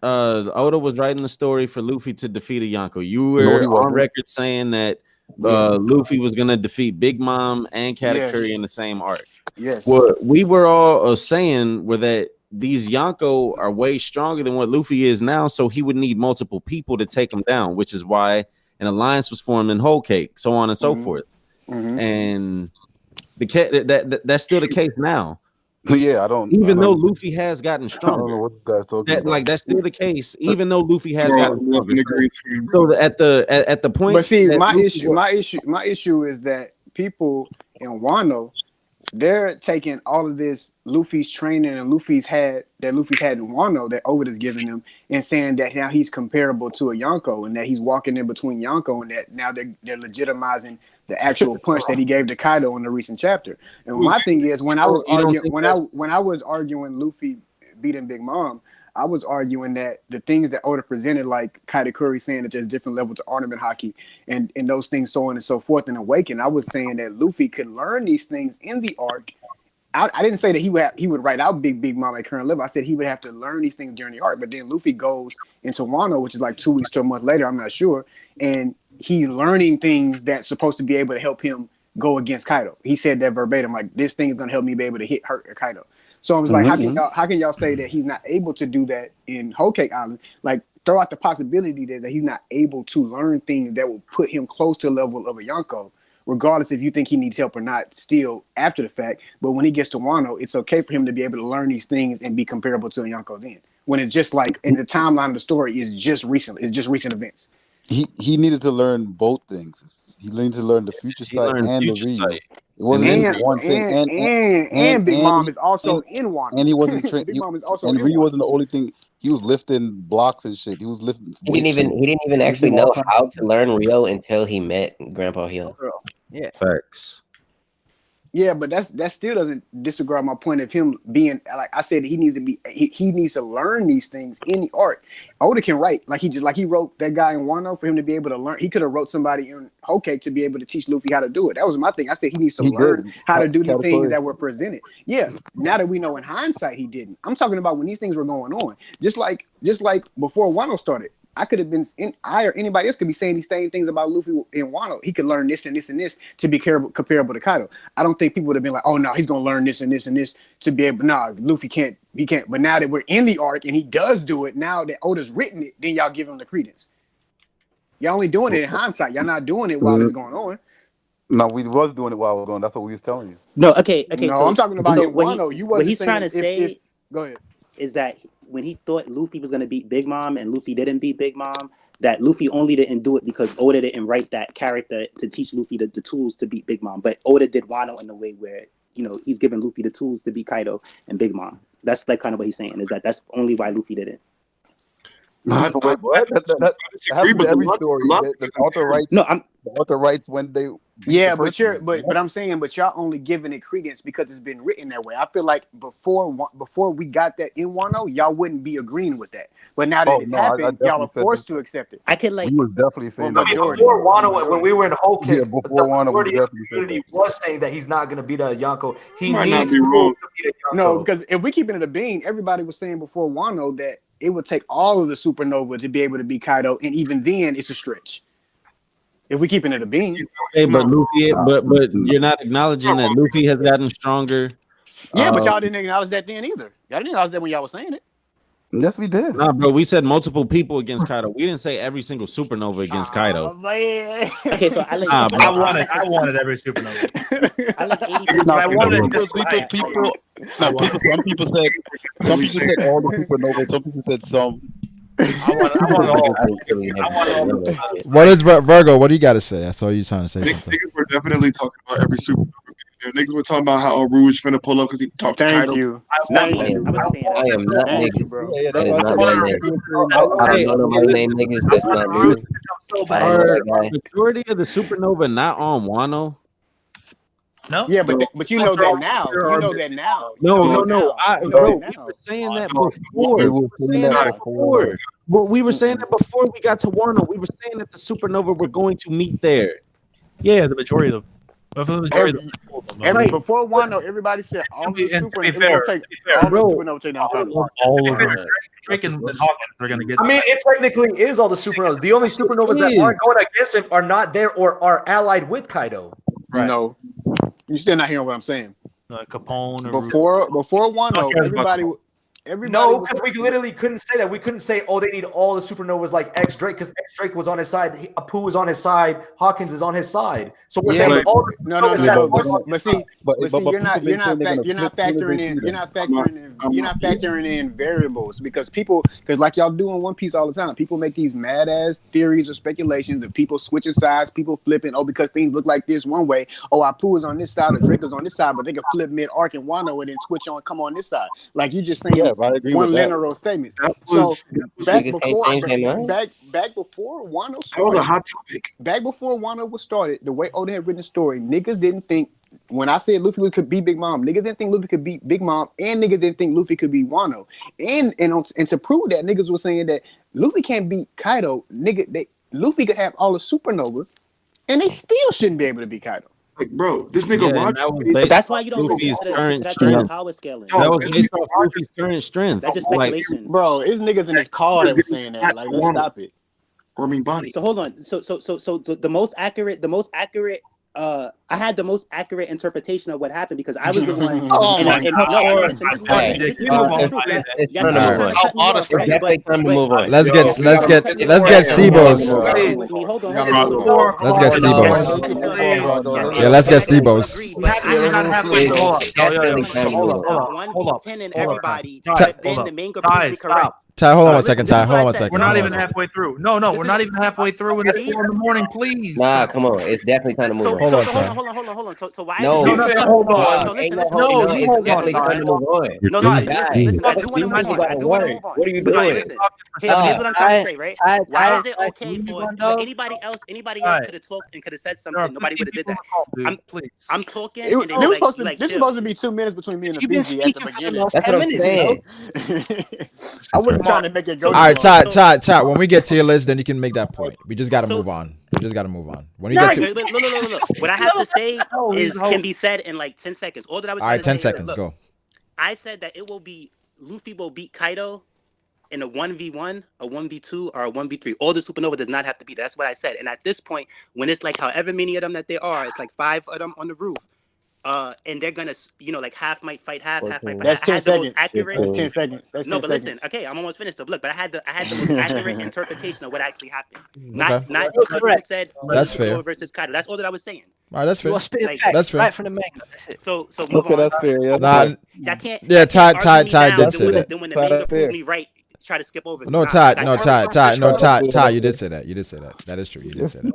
Oda was writing the story for Luffy to defeat a Yonko. You were on record saying that Luffy was gonna defeat Big Mom and Katakuri in the same arc. Yes. What we were all saying were that these Yonko are way stronger than what Luffy is now, so he would need multiple people to take him down, which is why an alliance was formed in Whole Cake, so on and so forth. And that's still the case now. Yeah, I don't. Even though Luffy has gotten stronger, I don't know what that's talking about. That's still the case. Even though Luffy has gotten stronger, so at the point. But see, my issue is that people in Wano, they're taking all of this Luffy's training and Luffy's had in Wano that Oda's giving them and saying that now he's comparable to a Yonko and that he's walking in between Yonko and that now they're legitimizing the actual punch that he gave to Kaido in the recent chapter. And my thing is when I was arguing Luffy beating Big Mom, I was arguing that the things that Oda presented, like Katakuri saying that there's different levels of ornament haki and those things, so on and so forth, and Awaken, I was saying that Luffy could learn these things in the arc. I didn't say that he would write out Big Mom at current level. I said he would have to learn these things during the arc. But then Luffy goes into Wano, which is like 2 weeks to a month later, I'm not sure, and he's learning things that's supposed to be able to help him go against Kaido. He said that verbatim, like this thing is going to help me be able to hurt Kaido. So I was like, how can y'all say that he's not able to do that in Whole Cake Island? Like, throw out the possibility that he's not able to learn things that will put him close to the level of a Yonko, regardless if you think he needs help or not, still after the fact. But when he gets to Wano, it's okay for him to be able to learn these things and be comparable to a Yonko then. When it's just like in the timeline of the story is just recent. It's just recent events. He needed to learn both things. He needed to learn the future side and the Rio. It wasn't one thing. And Big Mom is also in Wano. And he wasn't trained. Big Mom is also and in Rio Wano. wasn't the only thing. He was lifting blocks and shit. He was lifting. He didn't even actually know how to learn Rio until he met Grandpa Hill. Yeah. Facts. Yeah, but that still doesn't disregard my point of him being, like I said, he needs to learn these things in the art. Oda can write like he wrote that guy in Wano for him to be able to learn. He could have wrote somebody in Whole Cake to be able to teach Luffy how to do it. That was my thing. I said he needs to learn how to do these things that were presented. Yeah, now that we know in hindsight he didn't. I'm talking about when these things were going on. Just like before Wano started. I could have been I or anybody else could be saying these same things about Luffy in Wano. He could learn this and this and this to be comparable to Kaido. I don't think people would have been like, oh no, he's gonna learn this and this and this to be able. Nah, Luffy can't. He can't. But now that we're in the arc and he does do it, now that Oda's written it, then y'all give him the credence. Y'all only doing it in hindsight. Y'all not doing it while it's going on. No, we was doing it while it was going. That's what we was telling you. No, okay. No, so, I'm talking about in Wano. You wasn't what he's saying trying to say. Go ahead. Is that when he thought Luffy was going to beat Big Mom and Luffy didn't beat Big Mom, that Luffy only didn't do it because Oda didn't write that character to teach Luffy the tools to beat Big Mom. But Oda did Wano in a way where, he's giving Luffy the tools to beat Kaido and Big Mom. That's like kind of what he's saying, is that's only why Luffy did it. What? That happens in every story. The author writes. No, the author writes when they. Yeah, but I'm saying, but y'all only giving it credence because it's been written that way. I feel like before we got that in Wano, y'all wouldn't be agreeing with that. But now that it's happened, y'all are forced to accept it. I can He was definitely saying that. Before Wano, when we were in Whole Cake, before Wano, we definitely said community was saying that he's not going to beat a Yonko. He might needs not be wrong. to beat a Yonko. No, because if we keep it in a being, everybody was saying before Wano that it would take all of the supernova to be able to be Kaido, and even then, it's a stretch. If we keeping it a beam. Hey, but Luffy, but you're not acknowledging that Luffy has gotten stronger. Yeah, but y'all didn't acknowledge that then either. Y'all didn't acknowledge that when y'all were saying it. Yes, we did. Nah, bro, we said multiple people against Kaido. We didn't say every single supernova against Kaido. Man. Okay, so I like. I wanted every supernova. I like 80. I wanted people. Some people said all the supernovas. Some people said some. I want all. What is Virgo? What do you got to say? I saw you trying to say something. Niggas were definitely talking about every supernova. Niggas were talking about how Rouge finna pull up because he talked to Kaido. Thank you. I am not niggas. bro. That is not my name. I don't know my name, niggas. That's not me. Are majority of the supernova not on Wano? No. Yeah, but you know that now. You know that now. No. Bro, We were saying that before. Well, we were saying that before we got to Wano. We were saying that the supernova were going to meet there. Yeah, the majority of them. Before Wano, everybody said all the supernova take down Kaido. All of them. Drake and Hawkins are gonna get. I mean, it technically is all the supernovas. The only supernovas that aren't going against him are not there or are allied with Kaido. Right. No, you're still not hearing what I'm saying. Capone or before Wano, everybody. No, because we literally couldn't say that. We couldn't say, oh, they need all the supernovas like X Drake, because X Drake was on his side, Apu was on his side, Hawkins is on his side. So we're saying all the you're not factoring in variables because like y'all do in One Piece all the time, people make these mad ass theories or speculations of people switching sides, people flipping. Oh, because things look like this one way. Oh, Apu is on this side or Drake is on this side, but they can flip mid arc and Wano and then switch on, come on this side. Like you just saying. I agree one literal statement. So back before Wano started, a hot topic. Back before Wano was started, the way Oda had written the story, niggas didn't think. When I said Luffy could be Big Mom, niggas didn't think Luffy could be Big Mom, and niggas didn't think Luffy could be Wano. And to prove that, niggas were saying that Luffy can't beat Kaido. Luffy could have all the supernovas, and they still shouldn't be able to beat Kaido. Like, bro, this nigga Roger. That's why you don't Luffy's listen to current that strength. power scaling. That was based off Luffy's current strength. That's just speculation. Bro, it's niggas in his car that was saying that. Like, let's stop it. Or I mean, Bonnie. So hold on. So the most accurate. I had the most accurate interpretation of what happened because I was the one. Let's get Steve-O's. Let's get Steve-O's. Yeah, let's get Steve-O's. Ty, hold on one second. Ty, hold on one second. We're not even halfway through. No, we're not even halfway through. When it's 4 a.m, please. Nah, come on. It's definitely time to move on. Hold on. So why? No, hold on. Listen. It's definitely time to move on. Listen. I do want to move on. What are you doing? Listen. Here's what I'm trying to say, right? Why is it okay for anybody else could have talked and could have said something? Nobody would have did that. I'm talking. This is supposed to be 2 minutes between me and the Fiji at the beginning. That's what I'm saying. I wasn't trying to make it go. All right, Ty. When we get to your list, then you can make that point. We just got to move on. When you get to look. What I have to say can be said in like 10 seconds. All that I was. All right, 10 seconds. Go. I said that Luffy will beat Kaido in a 1v1, a 1v2, or a 1v3. All the supernova does not have to be. That's what I said. And at this point, when it's like however many of them that there are, it's like 5 of them on the roof. And they're gonna, like half might fight half might fight. That's 10 seconds. That's 10 seconds. No, but listen, okay, I'm almost finished. So look, but I had the most accurate interpretation of what actually happened. Not what you said. That's fair. Versus Kaido. That's all that I was saying. All right, that's fair. That's fair. Right from the manga. That's it. So move on. That's fair. Yeah. I can't. Yeah, Ty did say that. Then when the manga proved me right, try to skip over. No, Ty, you did say that. That is true. You did say that.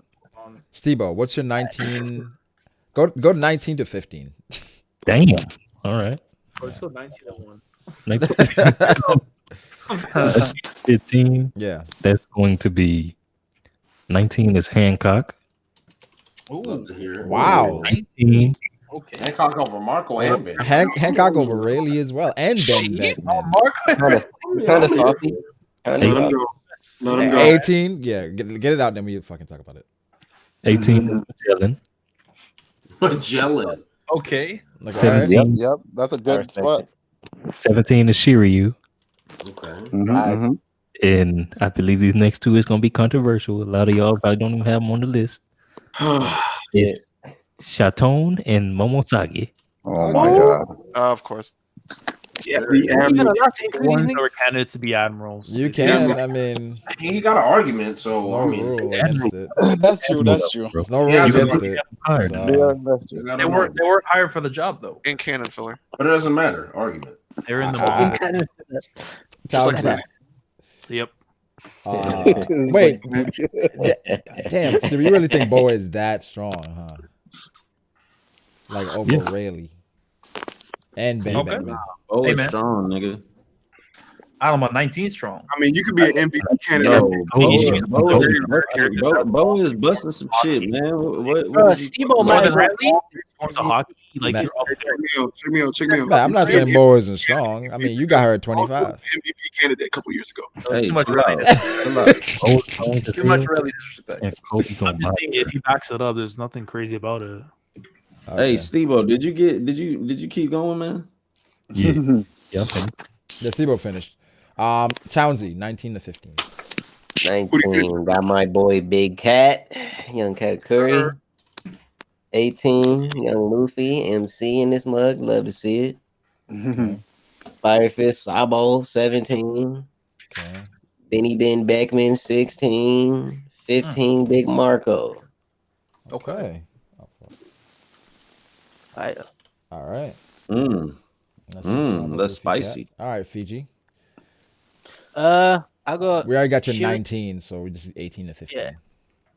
Steve-O, what's your 19? Go to 19 to 15. Damn. All right. Let's go 19 to 1. 15. Yeah. That's going to be 19 is Hancock. Wow. 19. Okay. Hancock over Marco and Ben. Hancock over Rayleigh as well. And Ben. Kind of salty. Let him go. 18. Yeah. Get it out, then we fucking talk about it. 18 is Magellan. Magellan. Okay. 17. Yep. That's a good spot. 17 is Shiryu. Okay. And I believe these next two is gonna be controversial. A lot of y'all probably don't even have them on the list. It's Chatone and Momosagi. Oh my god. Of course. Yeah, Even allowed to include these There niggas? were candidates to be admirals. You can. I mean, he got an argument, so no I mean, rule against it. That's true. That's true. There's no rule against it. Yeah, So, that's true. They weren't hired for the job though. In canon filler. But it doesn't matter. Argument. They're in the movie. Just like Child's Yep. Wait. Damn. So you really think Boa is that strong, huh? Like over Rayleigh and Ben Okay. Beckman. Oh, Hey, it's man. strong, nigga. I'm on 19 strong. I mean, you could be an MVP candidate. Bo is busting some shit, man. What Bro, is he Steve-O talking might about? as well. Forms of hockey, like Man. Check me out. Man, I'm not saying Boa isn't strong. I mean, you got her at 25. MVP candidate a couple years ago. Hey, Too much chill rally out. Chill out. Too much rally disrespect. If Kobe don't I'm just saying, if he backs it up, there's nothing crazy about it. Hey, Steve-O, did you keep going, man? Yeah. Yeah, okay. Yeah, Steve-O finished. Townsy, 19 to 15. 19, got my boy Big Cat, Young Cat Curry. 18, Young Luffy, MC in this mug, love to see it. Fire Fist Sabo, 17. Okay. Benny Ben Beckman, 16. 15, Big Marco. Okay. All right. That's spicy. All right, Fiji. I got. We already got your Shir- 19, so we just 18 to 15. Yeah.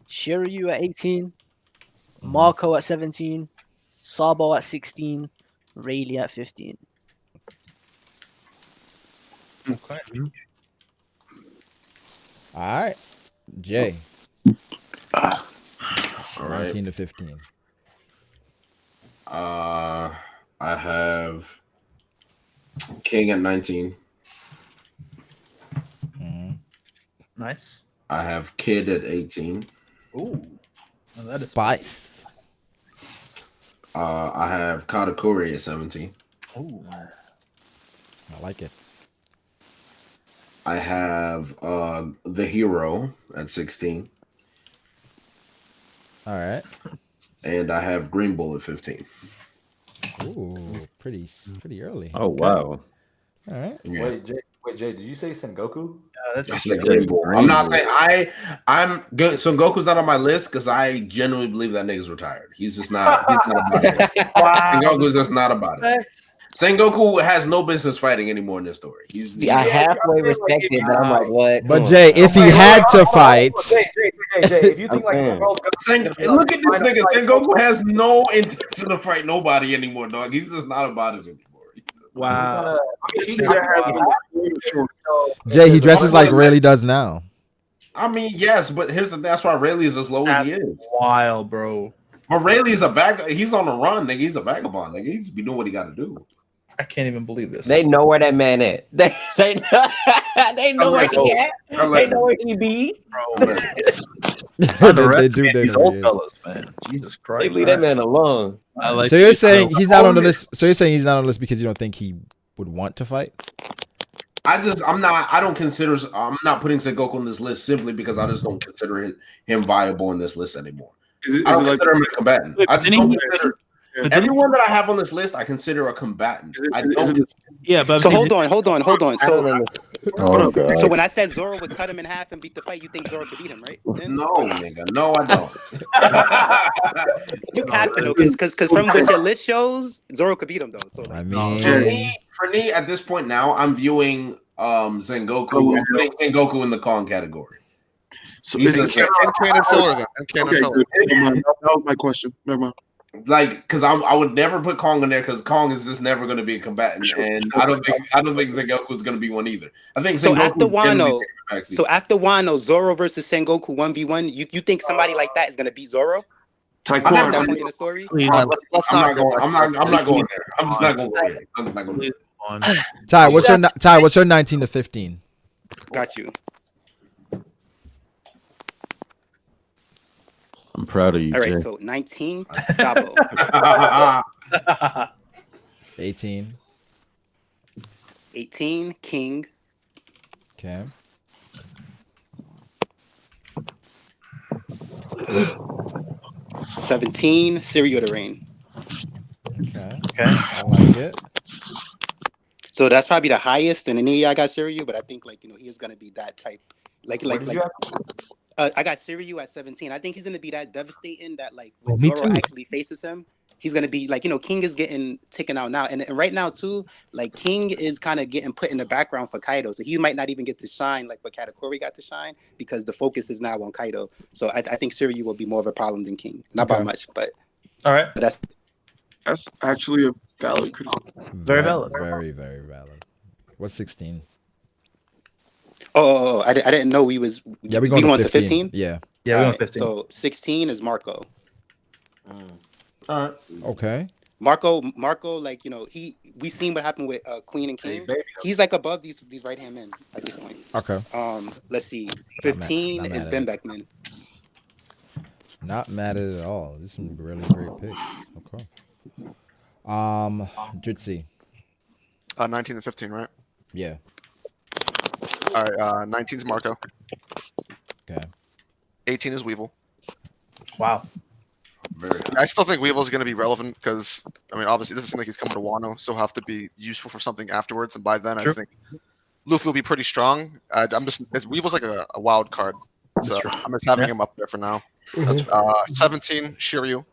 Shiryu at 18. Marco at 17. Sabo at 16. Rayleigh at 15. Okay. All right. Jay. All right. 19 to 15. I have King at 19. Nice. I have Kid at 18. Ooh. Oh, that is Spice. I have Katakuri at 17. Ooh. I like it. I have The Hero at 16. All right. And I have Green Bull at 15. Ooh, pretty early. Oh, wow. All right. Yeah. Wait, Jay, did you say Sengoku? I said Green Bull. I'm not saying I'm good. So Goku's not on my list because I genuinely believe that nigga's retired. He's just not. He's not about it. Wow. Goku's just not about it. Sengoku has no business fighting anymore in this story. I halfway respect it, but I'm like, what? But Jay, if he had to fight, Jay, if you think like the world's look at this nigga. Sengoku has no intention to fight nobody anymore, dog. He's just not about it anymore. Wow. Jay, he dresses like Rayleigh does now. I mean, yes, but here's that's why Rayleigh is as low as he is. Wild, bro. But Rayleigh is he's on the run, nigga. He's a vagabond, nigga. He's be doing what he got to do. I can't even believe this. They know where that man at. They know where he at. They know where he be. They do. These old fellas, man. Jesus Christ. They leave that man alone. I like. So you're saying he's not on the list? So you're saying he's not on the list because you don't think he would want to fight? I'm not putting Sengoku on this list simply because I just don't consider him viable on this list anymore. I don't consider him a combatant. I just don't consider everyone that I have on this list. I consider a combatant. Yeah, but So hold on. Oh, God. So when I said Zoro would cut him in half and beat the fight, you think Zoro could beat him, right? No, nigga. No, I don't. You have to know because from what your list shows, Zoro could beat him though. So I mean, for me at this point now, I'm viewing Sengoku. I'm putting Sengoku in the Kong category. So He's is just it canon filler then? And canon filler. That was my question. Never mind. like because I would never put Kong in there because Kong is just never going to be a combatant, and I don't think Sengoku is going to be one either. I think so Sengoku after Wano, Zoro versus Sengoku 1v1. You think somebody like that is going to beat Zoro? Taekwondo. That point in the story. I'm not going there. I'm just not going there. I'm just not going there. Ty, what's your 19 to 15? Got you. I'm proud of you. All right, Jay. so 19, Sabo. 18. 18, King. Okay. $17, Siri the Rain. Okay. I like it. So that's probably the highest in any I got Siriu, but I think he is gonna be that type. I got Siriu at 17. I think he's gonna be that devastating that when Zoro actually faces him, he's gonna be King is getting taken out now, and right now too, King is kind of getting put in the background for Kaido, so he might not even get to shine like what Katakuri got to shine because the focus is now on Kaido. So I think Siriu will be more of a problem than King, not by much, but all right. But that's actually a valid criticism. Very valid. Very, very valid. What's 16? Oh, I didn't know we was. Yeah, we're going to 15. Yeah. Yeah, we're going 15. So 16 is Marco. All right. Okay. Marco, we seen what happened with Queen and King. He's above these right hand men at this point. Okay. Let's see. 15 is Ben Beckman. Not mad at it at all. These are some really great picks. Okay. Jutsi. 19 and 15, right? Yeah. All right. 19 is Marco. Okay. 18 is Weevil. Wow. I still think Weevil is going to be relevant because, obviously, this is like he's coming to Wano, so he'll have to be useful for something afterwards. And by then, I think Luffy will be pretty strong. Weevil's like a wild card, so I'm just having him up there for now. 17, Shiryu.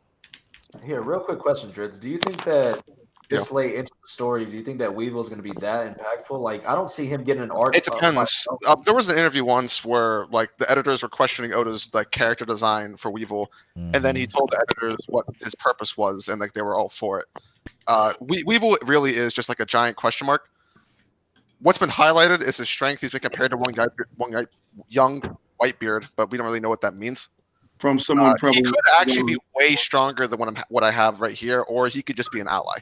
Here, real quick question, Dritz. Do you think that this late into the story, do you think that Weevil is going to be that impactful? I don't see him getting an arc. It depends. There was an interview once where the editors were questioning Oda's character design for Weevil, and then he told the editors what his purpose was, and they were all for it. Weevil really is just a giant question mark. What's been highlighted is his strength. He's been compared to one guy, young Whitebeard, but we don't really know what that means. From someone probably he could actually be way stronger than what I have right here, or he could just be an ally.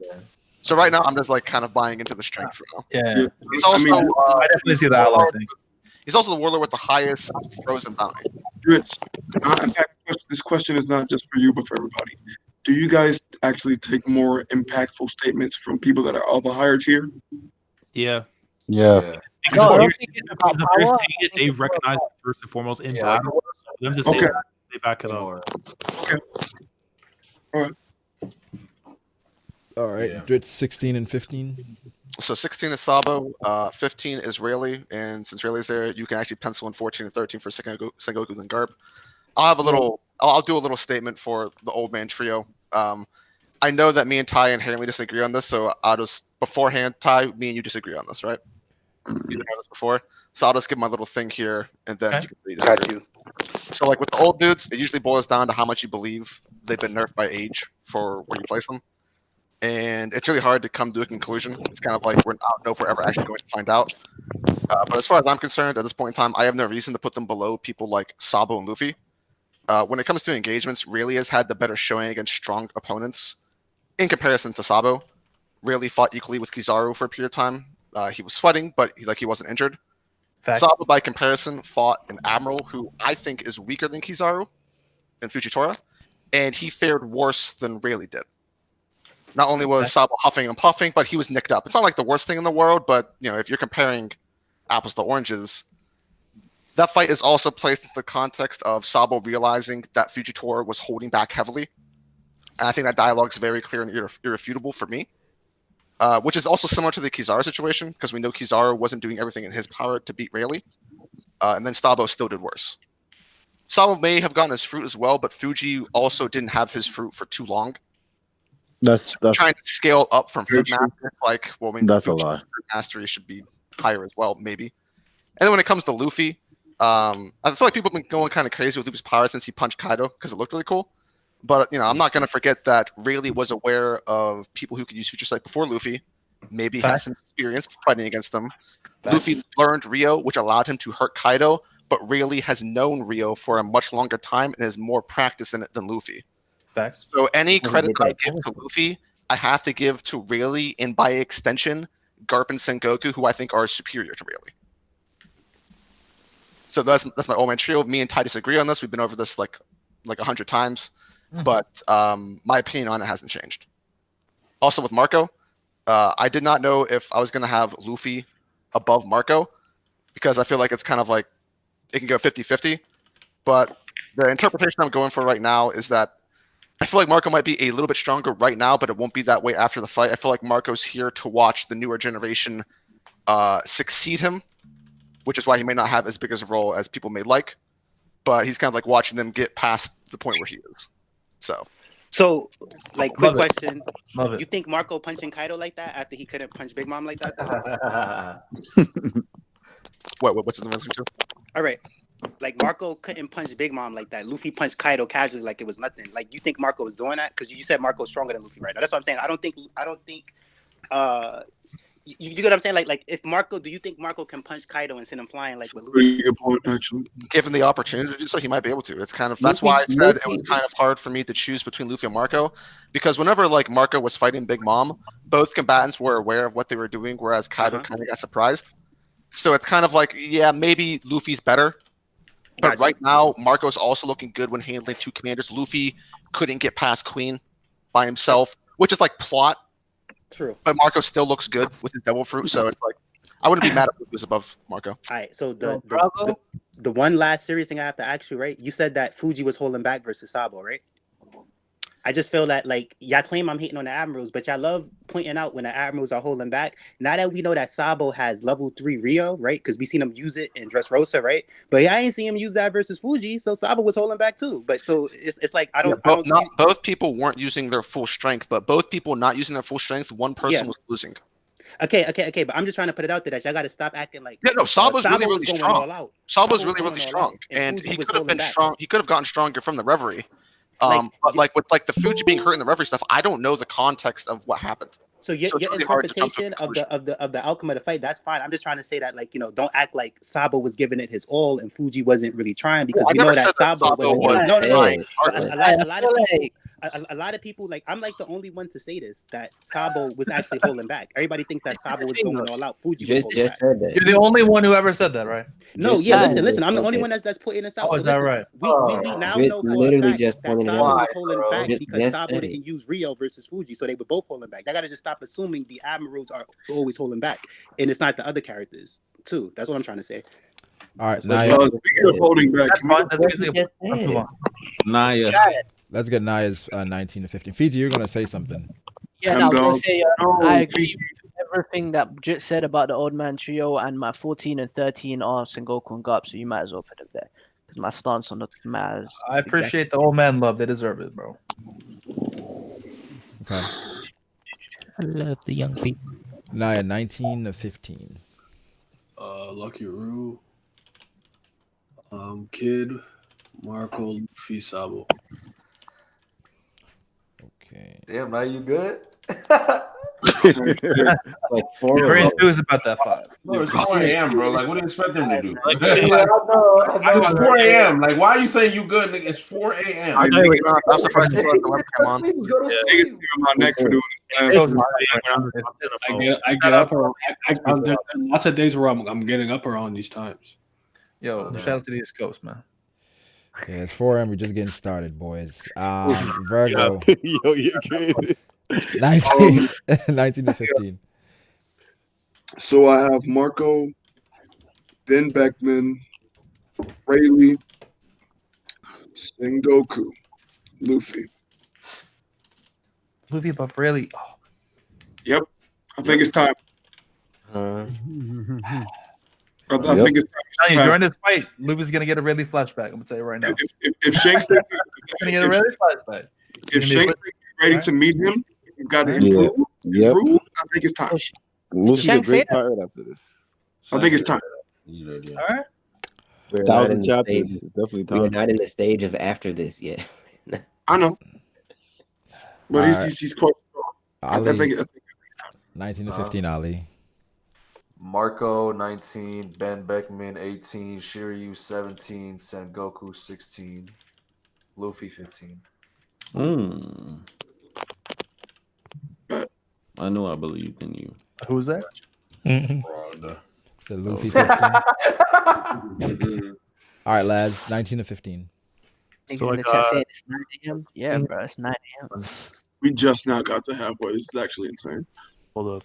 Yeah. So right now I'm just kind of buying into the strength for now. Yeah. He's also I definitely see the ally thing. He's also the warlord with the highest frozen bounty. Rich, this question is not just for you, but for everybody. Do you guys actually take more impactful statements from people that are of a higher tier? Yeah. Yes. Because if they're saying it, they recognize it first and foremost in battle. For them to say that, they back it up. Okay. All right. All right. It's 16 and 15. So 16 is Sabo, 15 is Rayleigh, and since Rayleigh's there, you can actually pencil in 14 and 13 for Sengoku and Garp. I'll do a little statement for the old man trio. I know that me and Ty inherently disagree on this, so I'll just beforehand, Ty, me and you disagree on this, right? You didn't have this before, so I'll just give my little thing here, and then you can see. Got you. So, with the old dudes, it usually boils down to how much you believe they've been nerfed by age for where you place them, and it's really hard to come to a conclusion. It's kind of I don't know if we're ever actually going to find out. But as far as I'm concerned, at this point in time, I have no reason to put them below people like Sabo and Luffy. When it comes to engagements, Rayleigh has had the better showing against strong opponents in comparison to Sabo. Rayleigh fought equally with Kizaru for a period of time. He was sweating, but he wasn't injured. Sabo, by comparison, fought an admiral who I think is weaker than Kizaru in Fujitora, and he fared worse than Rayleigh did. Not only was Sabo huffing and puffing, but he was nicked up. It's not like the worst thing in the world, but if you're comparing apples to oranges, that fight is also placed in the context of Sabo realizing that Fujitora was holding back heavily. And I think that dialogue is very clear and irrefutable for me. Which is also similar to the Kizaru situation, because we know Kizaru wasn't doing everything in his power to beat Rayleigh. And then Sabo still did worse. Sabo may have gotten his fruit as well, but Fuji also didn't have his fruit for too long. That's trying to scale up from Fruit Master. It's that's Fuji's a lie. Fruit Mastery should be higher as well, maybe. And then when it comes to Luffy, I feel like people have been going kind of crazy with Luffy's power since he punched Kaido because it looked really cool. But I'm not going to forget that Rayleigh was aware of people who could use Future Sight before Luffy. Maybe has some experience fighting against them. Luffy learned Rio, which allowed him to hurt Kaido, but Rayleigh has known Rio for a much longer time and has more practice in it than Luffy. Facts. So any credit I give to Luffy, I have to give to Rayleigh, and by extension, Garp and Sengoku, who I think are superior to Rayleigh. So that's my old man trio. Me and Ty disagree on this. We've been over this like 100 times. But my opinion on it hasn't changed. Also with Marco, I did not know if I was going to have Luffy above Marco. because I feel like it's kind of like it can go 50-50. But the interpretation I'm going for right now is that I feel like Marco might be a little bit stronger right now, but it won't be that way after the fight. I feel like Marco's here to watch the newer generation succeed him, which is why he may not have as big as a role as people may like. But he's kind of like watching them get past the point where he is. So, like, quick question: Love it. You think Marco punching Kaido like that after he couldn't punch Big Mom like that? What's the reference to? All right, like Marco couldn't punch Big Mom like that. Luffy punched Kaido casually like it was nothing. Like, you think Marco was doing that? Because you said Marco's stronger than Luffy right now. That's what I'm saying. I don't think. You get what I'm saying? Like if Marco, do you think Marco can punch Kaido and send him flying like with Luffy? Pretty good point, actually. Given the opportunity to do so, he might be able to. It's kind of that's why I said it was kind of hard for me to choose between Luffy and Marco, because whenever like Marco was fighting Big Mom, both combatants were aware of what they were doing, whereas Kaido kind of got surprised. So it's kind of like, yeah, maybe Luffy's better, but right now Marco's also looking good when handling two commanders. Luffy couldn't get past Queen by himself, which is like plot. True. But Marco still looks good with his devil fruit, so it's like I wouldn't be mad if it was above Marco. All right, so the one last serious thing I have to ask you, right? You said that Fuji was holding back versus Sabo, right? I just feel that like y'all claim I'm hating on the admirals, but y'all love pointing out when the admirals are holding back. Now that we know that Sabo has level 3 Rio, right? Because we seen him use it in Dressrosa, right? But I ain't seen him use that versus Fuji, so Sabo was holding back too. But so it's like both people weren't using their full strength, but both people not using their full strength, one person was losing. Okay, but I'm just trying to put it out there that y'all got to stop acting like Sabo's really, really going strong. all out. Sabo's really, really strong, and he could have been strong. He could have gotten stronger from the reverie. But like with like the Fuji being hurt in the referee stuff, I don't know the context of what happened. So your really interpretation of the outcome of the fight, that's fine. I'm just trying to say that, like, don't act like Sabo was giving it his all and Fuji wasn't really trying, because we know that Sabo wasn't. A lot of people, like, I'm like the only one to say this, that Sabo was actually holding back. Everybody thinks that Sabo was going all out. Fuji was holding back. You're the only one who ever said that, right? No, listen. I'm the only one that's putting this out. Oh, is that right? We now know for a fact that Sabo was holding back because Sabo didn't use Rio versus Fuji, so they were both holding back. I gotta just stop assuming the admirals are always holding back, and it's not the other characters too. That's what I'm trying to say. All right, Naya. Speaking of holding back, Naya. Let's get Naya's 19 to 15. Fiji, you're gonna say something. Yeah, I was gonna say I agree with everything that Jit said about the old man trio, and my 14 and 13 are Sengoku and Garp, so you might as well put it there. Because my stance on the matters. I appreciate the old man love. They deserve it, bro. Okay. I love the young people. Naya, 19 to 15. Lucky Roo, Kid, Marco, Luffy, Sabo. Okay. Damn, now you good? Like you're enthused about that 5. No, it's 4 a.m., bro. Like, what do you expect them to do? Yeah, I know. It's 4 a.m. Like, why are you saying you good, nigga? It's 4 a.m. I'm surprised you let the webcam on. Go to sleep. My neck for doing this. I get up around. There's lots of days where I'm getting up around these times. Yo, shout out to the East Coast, man. Yeah, it's 4 a.m. We're just getting started, boys. Virgo. Yo, you're good. 19 to 15. So I have Marco, Ben Beckman, Rayleigh, Sengoku, Luffy. Luffy above Rayleigh. Oh. Yep. I think it's time. I think it's time. During this fight, Luffy's gonna get a Rayleigh flashback. I'm gonna tell you right now. If Shanks thinks gonna get a Rayleigh flashback. If Shanks is ready to meet him, you've got to improve. Improve. I think it's time. Luffy's a great pirate after this. I think it's time. All right. Thousand chapters. It's definitely time. We're not in the stage of after this yet. I know. But he's quite strong. I think 19 to 15, Ali. Marco 19, Ben Beckman 18, Shiryu 17, Sengoku 16, Luffy 15. I know I believed in you. Who was that? The Luffy 15. All right, lads. 19 to 15. So it's 9 a.m. Yeah, bro, it's 9 a.m. We just now got to halfway. This is actually insane. Hold up.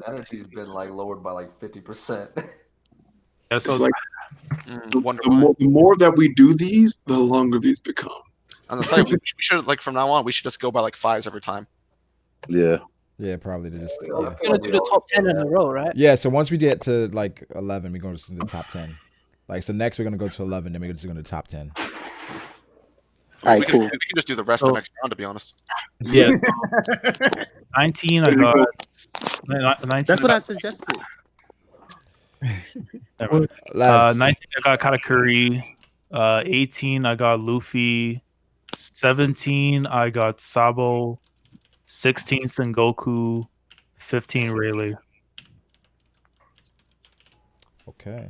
Energy's been like lowered by like 50%. It's like the more that we do these, the longer these become. I'm gonna say we should like from now on we should just go by like 5s every time. Yeah. Yeah, probably just. Yeah. We're gonna do the top 10 in a row, right? Yeah. So once we get to like 11, we go to the top 10. Like so, next we're gonna go to 11, then we're just going to the top 10. All right, cool. We can just do the rest of next round, to be honest. Yeah. 19, I got. 19, That's what I suggested. 19, I got Katakuri. 18, I got Luffy. 17, I got Sabo. 16, Sengoku. 15, Rayleigh. Okay.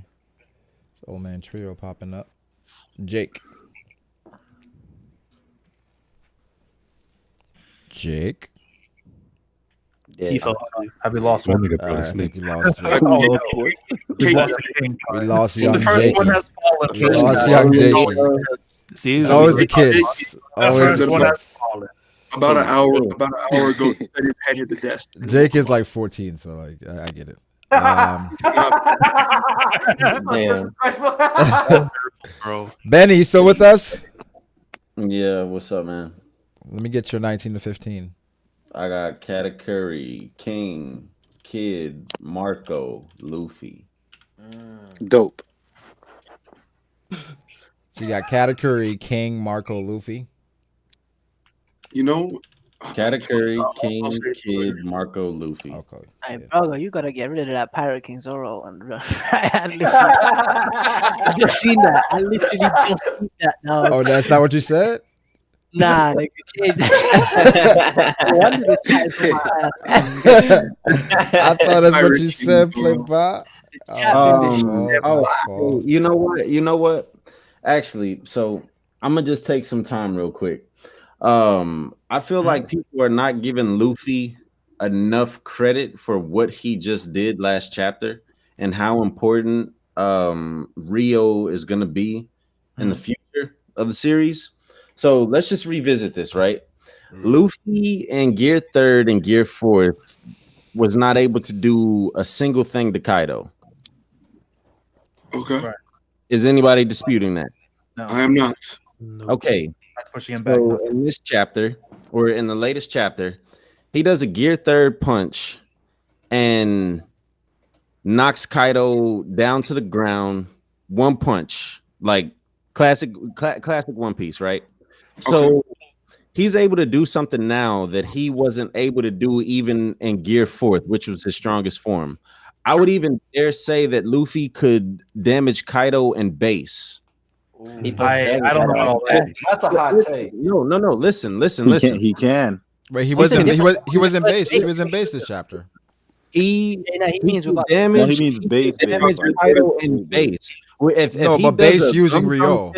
So old man trio popping up. Jake. Jake. He fell asleep. Have we lost one? I think we lost Jake. We lost the king. We lost young The first Jake. one has fallen. We lost young Jake. See, it's always the kids. Always first the one kids. has fallen. About an hour ago, his head hit the desk. Jake is like 14, so like I get it. Bro. Benny, you still with us? Yeah, what's up, man? Let me get your 19 to 15. I got Katakuri, King, Kid, Marco, Luffy. Dope. So you got Katakuri, King, Marco, Luffy. You know, Katakuri, King, Kid, Marco, Luffy. Okay. Hey, Brago, you gotta get rid of that Pirate King Zoro. And I just seen that. I literally just seen that now. Oh, that's not what you said? Nah, like change that. I thought that's what you said, Playboy. You know what? You know what? Actually, so I'm gonna just take some time real quick. I feel like people are not giving Luffy enough credit for what he just did last chapter and how important Rio is gonna be in the future of the series. So let's just revisit this, right? Luffy in Gear 3rd and Gear 4th was not able to do a single thing to Kaido. Okay. Right. Is anybody disputing that? No. I am not. Okay. That's pushing him So back. in this chapter, or in the latest chapter, he does a Gear 3rd punch and knocks Kaido down to the ground. One punch, like classic One Piece, right? So he's able to do something now that he wasn't able to do even in Gear 4th, which was his strongest form. I would even dare say that Luffy could damage Kaido in base. I don't know about all that. That's a hot take. No. Listen. He can. Wait, he was in base. He was in base this chapter. He means damage. He means base. Damage Kaido in base. If But base using Rio.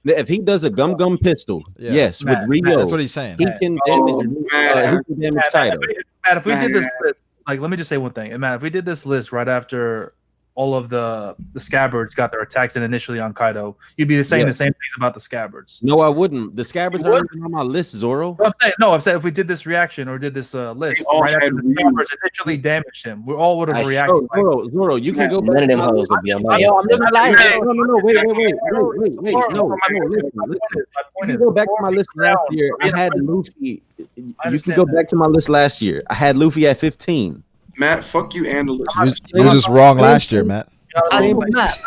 If he does a gum pistol, yes, Matt, with Rio, that's what he's saying. He can damage. He can damage Kaido. Matt, if we did this list, like, let me just say one thing, Matt. If we did this list right after all of the scabbards got their attacks in initially on Kaido, you'd be saying the same things about the scabbards. No, I wouldn't. The scabbards aren't even on my list, Zoro. I'm saying if we did this reaction or did this list right after the scabbards initially damaged him, we all would have reacted. Zoro, you can go back. None of them hoes would be on my Yo, I'm not gonna lie. No, wait. No, listen. You can go back to my list last year. I had Luffy. You can go back to my list last year. I had Luffy at 15. Matt, fuck you and the list. You was just wrong last year, Matt. Matt's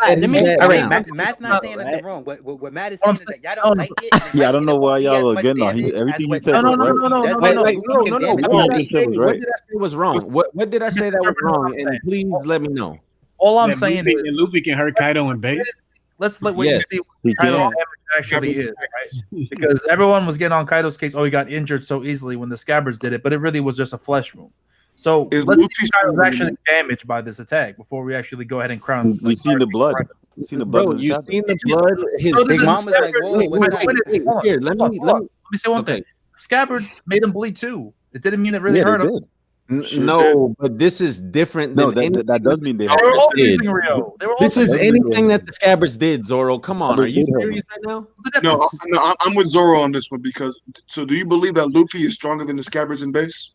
not saying nothing wrong. What Matt is saying is that y'all don't like it. Yeah, I don't know why y'all are getting on. Everything he said was right. What did I say was wrong? What did I say that was wrong? And please let me know. All I'm saying is Luffy can hurt Kaido in base. Let's wait and see what Kaido's damage actually is, right? Because everyone was getting on Kaido's case. Oh, he got injured so easily when the scabbards did it, but it really was just a flesh wound. So let's see if Kaido's actually damaged by this attack before we actually go ahead and crown. We seen the blood. You seen the blood. Bro, you seen the blood. His big mom was like, "Whoa, what's that?" Here, let me say one thing. Scabbards made him bleed too. It didn't mean it really hurt him. No, but this is different. No, that does mean they were all using Rio. This is anything that the scabbards did, Zoro. Come on, are you serious right now? No, I'm with Zoro on this one because. So, do you believe that Luffy is stronger than the scabbards in base?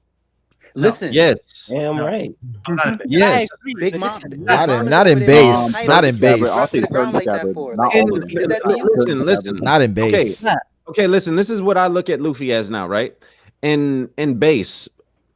Listen. Yes. Damn right. I'm not in base. Yes. Big Mom. Not in base. Not in base. I'll take like that for. Like, Luffy did that to you? Listen. Not in base. Okay, listen. This is what I look at Luffy as now, right? In base,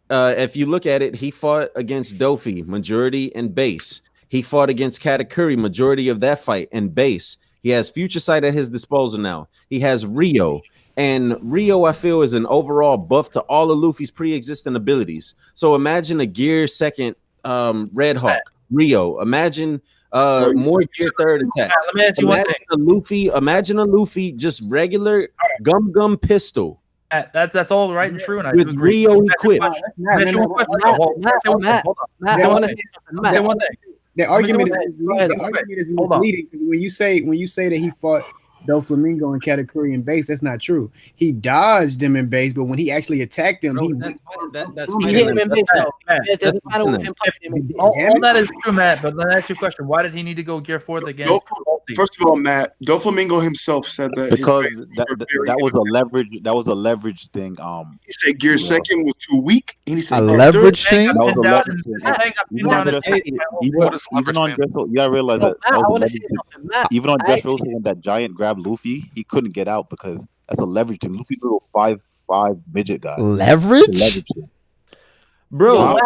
if you look at it, he fought against Dofi, majority in base. He fought against Katakuri, majority of that fight in base. He has Future Sight at his disposal now. He has Rio. And Rio, I feel, is an overall buff to all of Luffy's pre-existing abilities. So imagine a gear second Red Hawk, Rio. Imagine more gear third attack. Let me ask you one thing. Imagine a Luffy just regular gum pistol. That's all right and true, and I with do agree. Rio equipped. Matt, say one thing. The argument is misleading. When you say that he fought Doflamingo and Katakuri in base, that's not true. He dodged them in base, but when he actually attacked them, he hit him in base. All that is true, Matt. But let me ask you a question: why did he need to go gear fourth against? First of all, Matt, Doflamingo himself said that because that was a leverage. That was a leverage thing. He said gear second was too weak, and he said a leverage thing. That was a leverage thing. Even on Dressel, you gotta realize that was a leverage thing. Even on Dressel, when that giant grabbed Luffy, he couldn't get out because that's a leverage thing. Luffy's a little 5'5" midget guy. Leverage? Bro,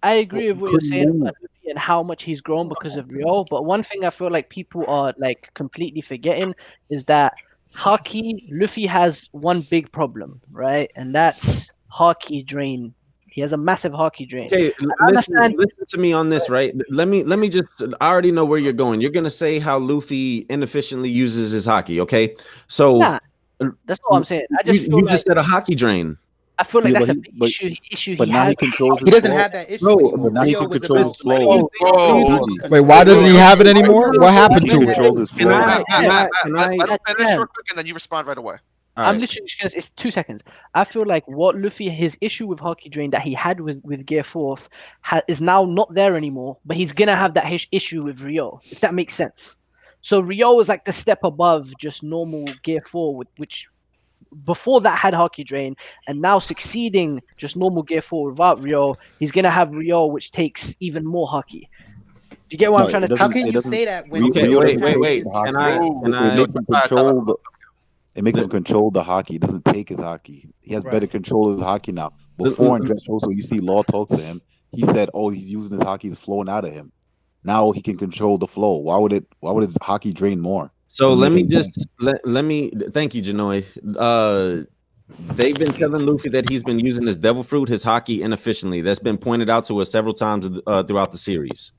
I agree with what you're saying about Luffy and how much he's grown because of Rio. But one thing I feel like people are like completely forgetting is that Luffy has one big problem, right? And that's Haki drain. He has a massive Haki drain. Okay, listen to me on this, right? Let me just. I already know where you're going. You're gonna say how Luffy inefficiently uses his Haki. Okay, so that's all I'm saying. I just you just said a Haki drain. I feel like that's a big issue. But now he controls. He doesn't have that issue anymore. But now he can control his flow. Wait, why doesn't he have it anymore? What happened to it? Can I let him finish real quick and then you respond right away. I'm literally just gonna. It's 2 seconds. I feel like what Luffy, his issue with Haki Drain that he had with Gear 4th is now not there anymore. But he's gonna have that issue with Rio, if that makes sense. So Rio is like the step above just normal Gear 4, which before that had Haki Drain, and now succeeding just normal Gear 4 without Rio. He's gonna have Rio, which takes even more Haki. Do you get what I'm trying to? How can you say that when? Wait. It makes him control the Haki. He doesn't take his Haki. He has better control of his Haki now. Before in Dressrosa, you see Law talk to him. He said, "Oh, he's using his Haki, is flowing out of him." Now he can control the flow. Why would his Haki drain more? So let me thank you, Janoi. They've been telling Luffy that he's been using his Devil Fruit, his Haki, inefficiently. That's been pointed out to us several times throughout the series.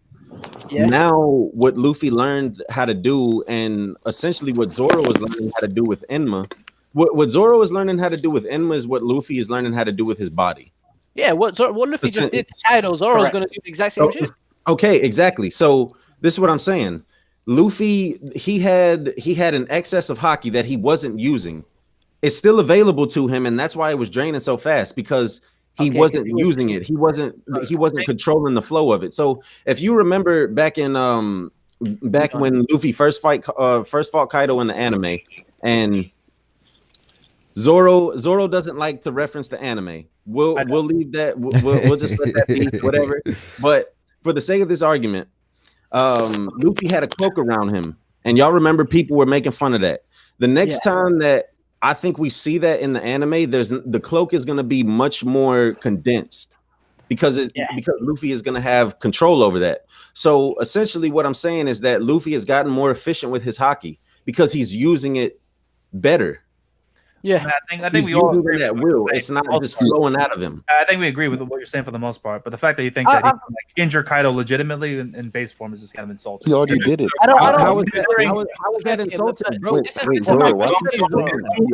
Yeah. Now, what Luffy learned how to do, and essentially what Zoro was learning how to do with Enma, what Zoro is learning how to do with Enma is what Luffy is learning how to do with his body. Yeah, what Luffy just did to Kaido, Zoro's going to do the exact same shit. Okay, exactly. So this is what I'm saying. Luffy, he had an excess of Haki that he wasn't using. It's still available to him, and that's why it was draining so fast, because he wasn't using it. He wasn't controlling the flow of it. So if you remember back when Luffy first fought Kaido in the anime, and Zoro doesn't like to reference the anime. We'll leave that. We'll just let that be, whatever. But for the sake of this argument, Luffy had a cloak around him, and y'all remember people were making fun of that. The next time that I think we see that in the anime, the cloak is going to be much more condensed because Luffy is going to have control over that. So essentially what I'm saying is that Luffy has gotten more efficient with his Haki because he's using it better. Yeah, I think we all agree that will. It's not just flowing out of him. I think we agree with what you're saying for the most part, but the fact that you think that he can injure Kaido legitimately in base form is just kind of insulting. He already did it. How is that insulting, bro? He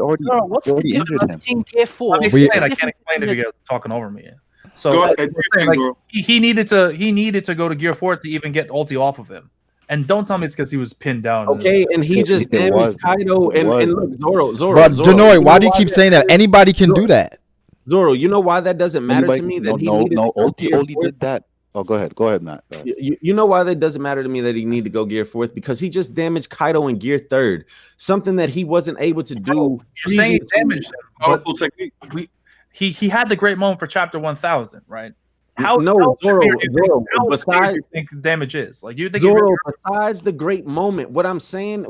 already injured him. I'm explaining. I can't explain if you guys are talking over me. So he needed to go to Gear 4 to even get ulti off of him. And don't tell me it's because he was pinned down. Okay, and he just damaged Kaido and look, Zoro. But Denoy, why do you keep saying that? Anybody can do that. Zoro, you know why that doesn't matter to me? That Ulti only did that. Oh, go ahead, Matt. Go ahead. You know why that doesn't matter to me that he need to go gear 4th? Because he just damaged Kaido in gear 3rd, something that he wasn't able to do. You're saying he damaged him. Powerful technique. He had the great moment for chapter 1000, right? How Zoro, besides you think damage is like you think Zoro, besides the great moment, what I'm saying,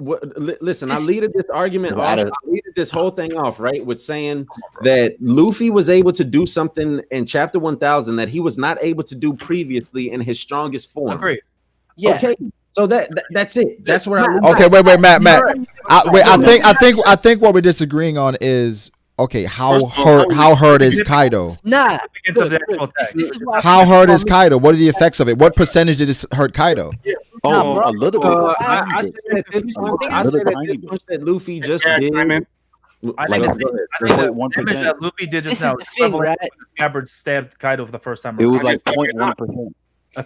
listen, I leaded this argument off, I leaded this whole thing off, right, with saying that Luffy was able to do something in chapter 1000 that he was not able to do previously in his strongest form. Agreed. Yeah. Okay. So that's it. That's where I Okay, wait, Matt. I think what we're disagreeing on is how hurt is Kaido? Nah. How hurt is Kaido? What are the effects of it? What percentage did it hurt Kaido? A little bit. I said at this point that Luffy just did. I think the damage that Luffy did just now. Right? Scabbard stabbed Kaido for the first time. It was like 0.1%.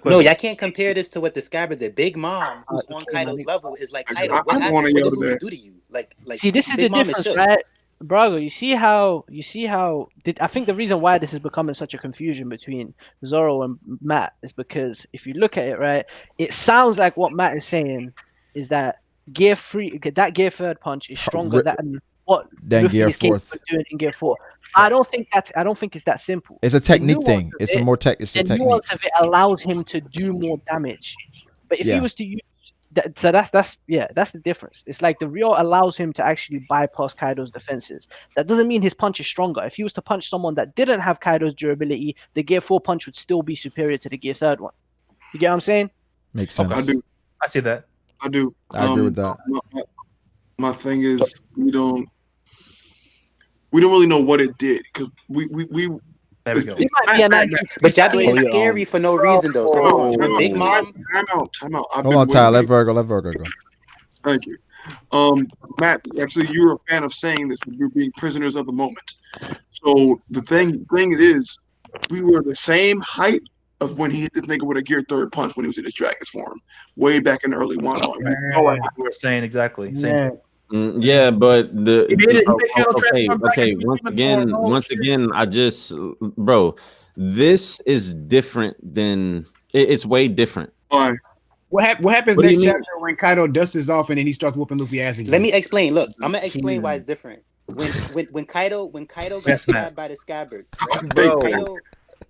No, y'all can't compare this to what the Scabbard did. Big Mom, who's on Kaido's level, is like Kaido. What happened? What did Luffy do to you? Like, see, this is the difference, right? Brago, you see how I think the reason why this is becoming such a confusion between Zoro and Matt is because if you look at it, right, it sounds like what Matt is saying is that gear 3rd punch is stronger than what gear 4th doing in gear 4. I don't think it's that simple. It's a technique thing. It's a more it's a technique. The nuance of it allows him to do more damage. But if he was to use so that's the difference. It's like the Ryo allows him to actually bypass Kaido's defenses. That doesn't mean his punch is stronger. If he was to punch someone that didn't have Kaido's durability, the gear 4 punch would still be superior to the gear 3rd one. You get what I'm saying? Makes sense. I do. I see that. I do. I agree with that. My thing is we don't really know what it did because we there we go. But y'all being scary for no reason though. So Big Mom. Time out. Hold on, Tyler. Let Virgo go. Thank you. Matt, actually, you're a fan of saying this. You're being prisoners of the moment. So the thing is, we were the same height of when he hit this nigga with a gear 3rd punch when he was in his dragon's form, way back in the early Wano. We were saying exactly. Same. Yeah, but once again, I just, bro, this is different than it's way different. Why? What happens next chapter when Kaido dusts his off and then he starts whooping Luffy ass again? Let me explain. Look, I'm gonna explain why it's different. When Kaido got stabbed by the Scabbards, right?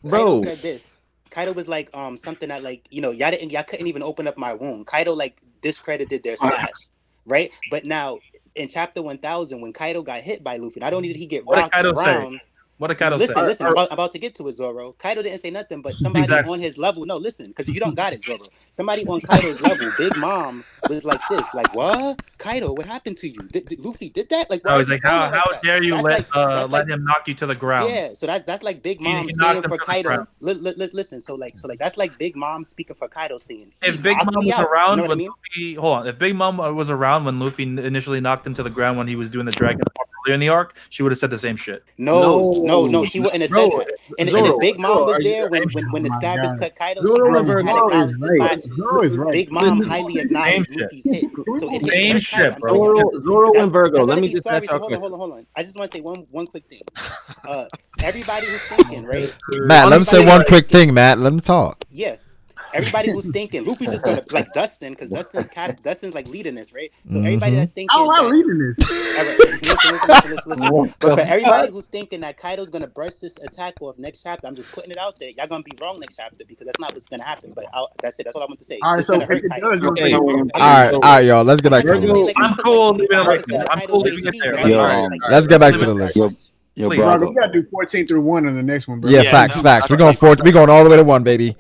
Kaido said this. Kaido was like something that like y'all couldn't even open up my wound. Kaido like discredited their slash. Right, but now in chapter 1000, when Kaido got hit by Luffy, not only did he get rocked around. What did Kaido say? Listen, I'm about to get to it, Zoro. Kaido didn't say nothing, but somebody on his level. No, listen, because you don't got it, Zoro. Somebody on Kaido's level, Big Mom, was like this, like, what? Kaido, what happened to you? Luffy did that? Like, no, he's like, how dare you let him knock you to the ground? Yeah, so that's like Big Mom saying for Kaido. Listen, so that's like Big Mom speaking for Kaido saying. If Big Mom was around when Luffy, hold on, if Big Mom was around when Luffy initially knocked him to the ground when he was doing the dragon earlier in the arc, she would have said the same shit. No, she wouldn't have said that. And if Big Mom was there when the Scabbards cut Kaido, Big Mom highly acknowledged Luffy's hit. So it hit shit, bro. Zoro and Virgo. Let me just hold on. I just want to say one quick thing. Everybody was thinking, right? Matt, let me say one quick thing, Matt. Let me talk. Yeah. Everybody was thinking Luffy's just gonna like Dustin because Dustin's like leading this, right? So everybody that's thinking, leading this. Listen. But for everybody who's thinking that Kaido's gonna burst this attack off next chapter, I'm just putting it out there. Y'all gonna be wrong next chapter because that's not what's gonna happen. But that's it. That's all I want to say. All right, so all right, y'all. Let's get back to the list. I'm cool leaving it there. Let's get back to the list. Yo, Brago, we gotta do 14 through 1 on the next one, bro. Yeah, facts. We're going all the way to 1, baby.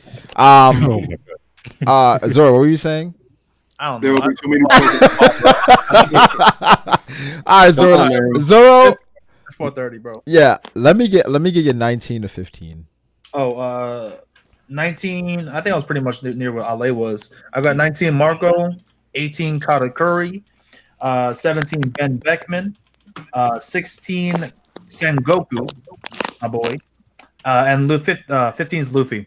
Zoro, what were you saying? I don't know. All right, Zoro. 430, bro. Yeah, let me get you 19 to 15. 19. I think I was pretty much near where Ale was. I got 19 Marco, 18 Katakuri, 17 Ben Beckman, 16 Sengoku, my boy, and 15 is Luffy.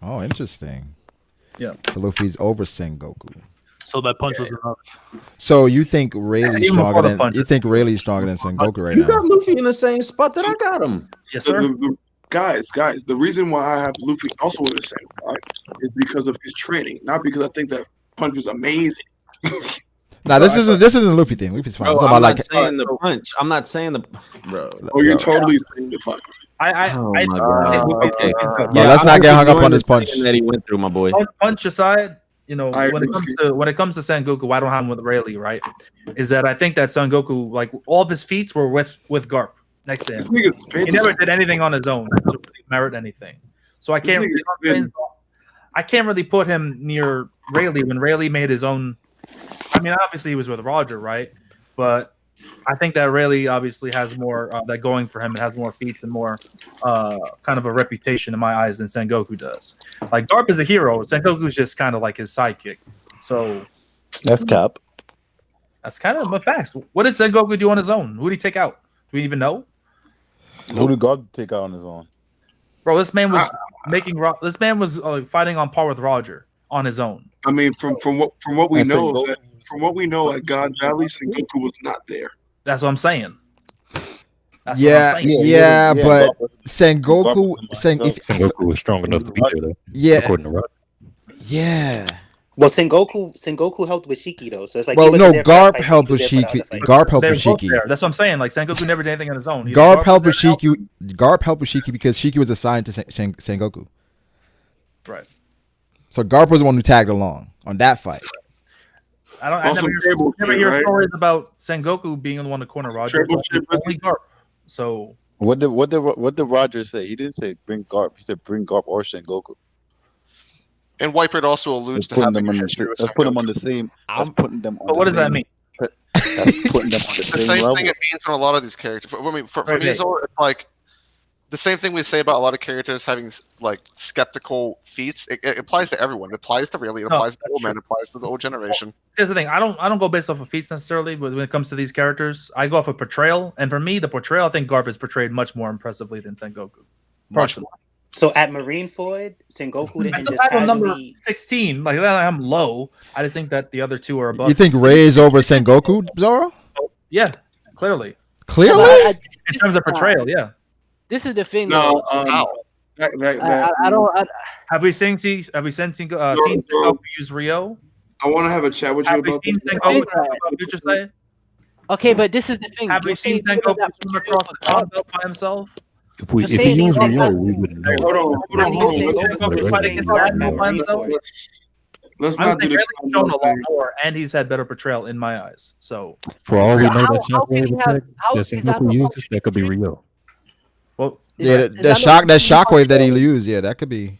Oh, interesting. Yeah. So Luffy's over Sengoku. So that punch was enough. So you think Rayleigh's stronger than Sengoku right now? You got Luffy in the same spot that I got him. Yes, sir. guys, the reason why I have Luffy also in the same fight is because of his training, not because I think that punch was amazing. Nah, this isn't Luffy thing. Luffy's fine. Bro, I'm not saying the punch. I'm not saying the bro. Oh, you're totally saying the punch. Oh my god. Okay. Bro, let's not get hung up on this punch that he went through, my boy. Punch aside, you know, when it comes to Sengoku, I don't have him with Rayleigh, right? Is that I think that Sengoku, like all of his feats were with Garp next to him. He never did anything on his own to really merit anything. So I can't. I can't really put him near Rayleigh when Rayleigh made his own. I mean, obviously he was with Roger, right? But I think that Rayleigh obviously has more that going for him. It has more feats and more kind of a reputation in my eyes than Sengoku does. Like Garp is a hero. Sengoku's just kind of like his sidekick. So that's cap. That's kind of a fact. What did Sengoku do on his own? Who did he take out? Do we even know? Who did Garp take out on his own? Bro, this man was This man was fighting on par with Roger on his own. I mean, from what we know, at God Valley, Sengoku was not there. That's what I'm saying. Yeah, but Sengoku, Sengoku was strong enough to be there, though. Yeah, according to Roger. Yeah. Well, Sengoku helped with Shiki though, so it's like well, no, Garp helped with Shiki. Garp helped with Shiki. That's what I'm saying. Like Sengoku never did anything on his own. Garp helped with Shiki. Garp helped with Shiki because Shiki was assigned to Sengoku. Right. So Garp was the one who tagged along on that fight. I never hear stories about Sengoku being the one to corner Roger. Only Garp. So what did Roger say? He didn't say bring Garp. He said bring Garp or Sengoku. And Wiper also alludes to having let's put them on the same. Let's putting them. But what does that mean? That's putting them on the same level. thing it means from a lot of these characters. For me, Zoro, it's like the same thing we say about a lot of characters having like skeptical feats. It applies to everyone. It applies to Rayleigh. It applies to the old man. It applies to the old generation. Here's the thing. I don't go based off of feats necessarily, but when it comes to these characters, I go off of portrayal. And for me, the portrayal, I think Garp is portrayed much more impressively than Sengoku. Much more. So at Marineford, Sengoku didn't just casually... number 16. Like I'm low. I just think that the other two are above. You think Ray is over Sengoku, Zoro? Yeah, clearly. Clearly? In terms of portrayal, yeah. This is the thing. No, I don't. Have we seen Sengoku use Rio? I want to have a chat with you about this. You just say? Okay, but this is the thing. Have we seen Sengoku swim across the pond by himself? If he used Rio, we wouldn't know. Hold on. Let's not do He's shown a lot more, and he's had better portrayal in my eyes. So for all we know, that shockwave attack that Sengoku uses, that could be Rio. Well, yeah, that shockwave that he used, yeah, that could be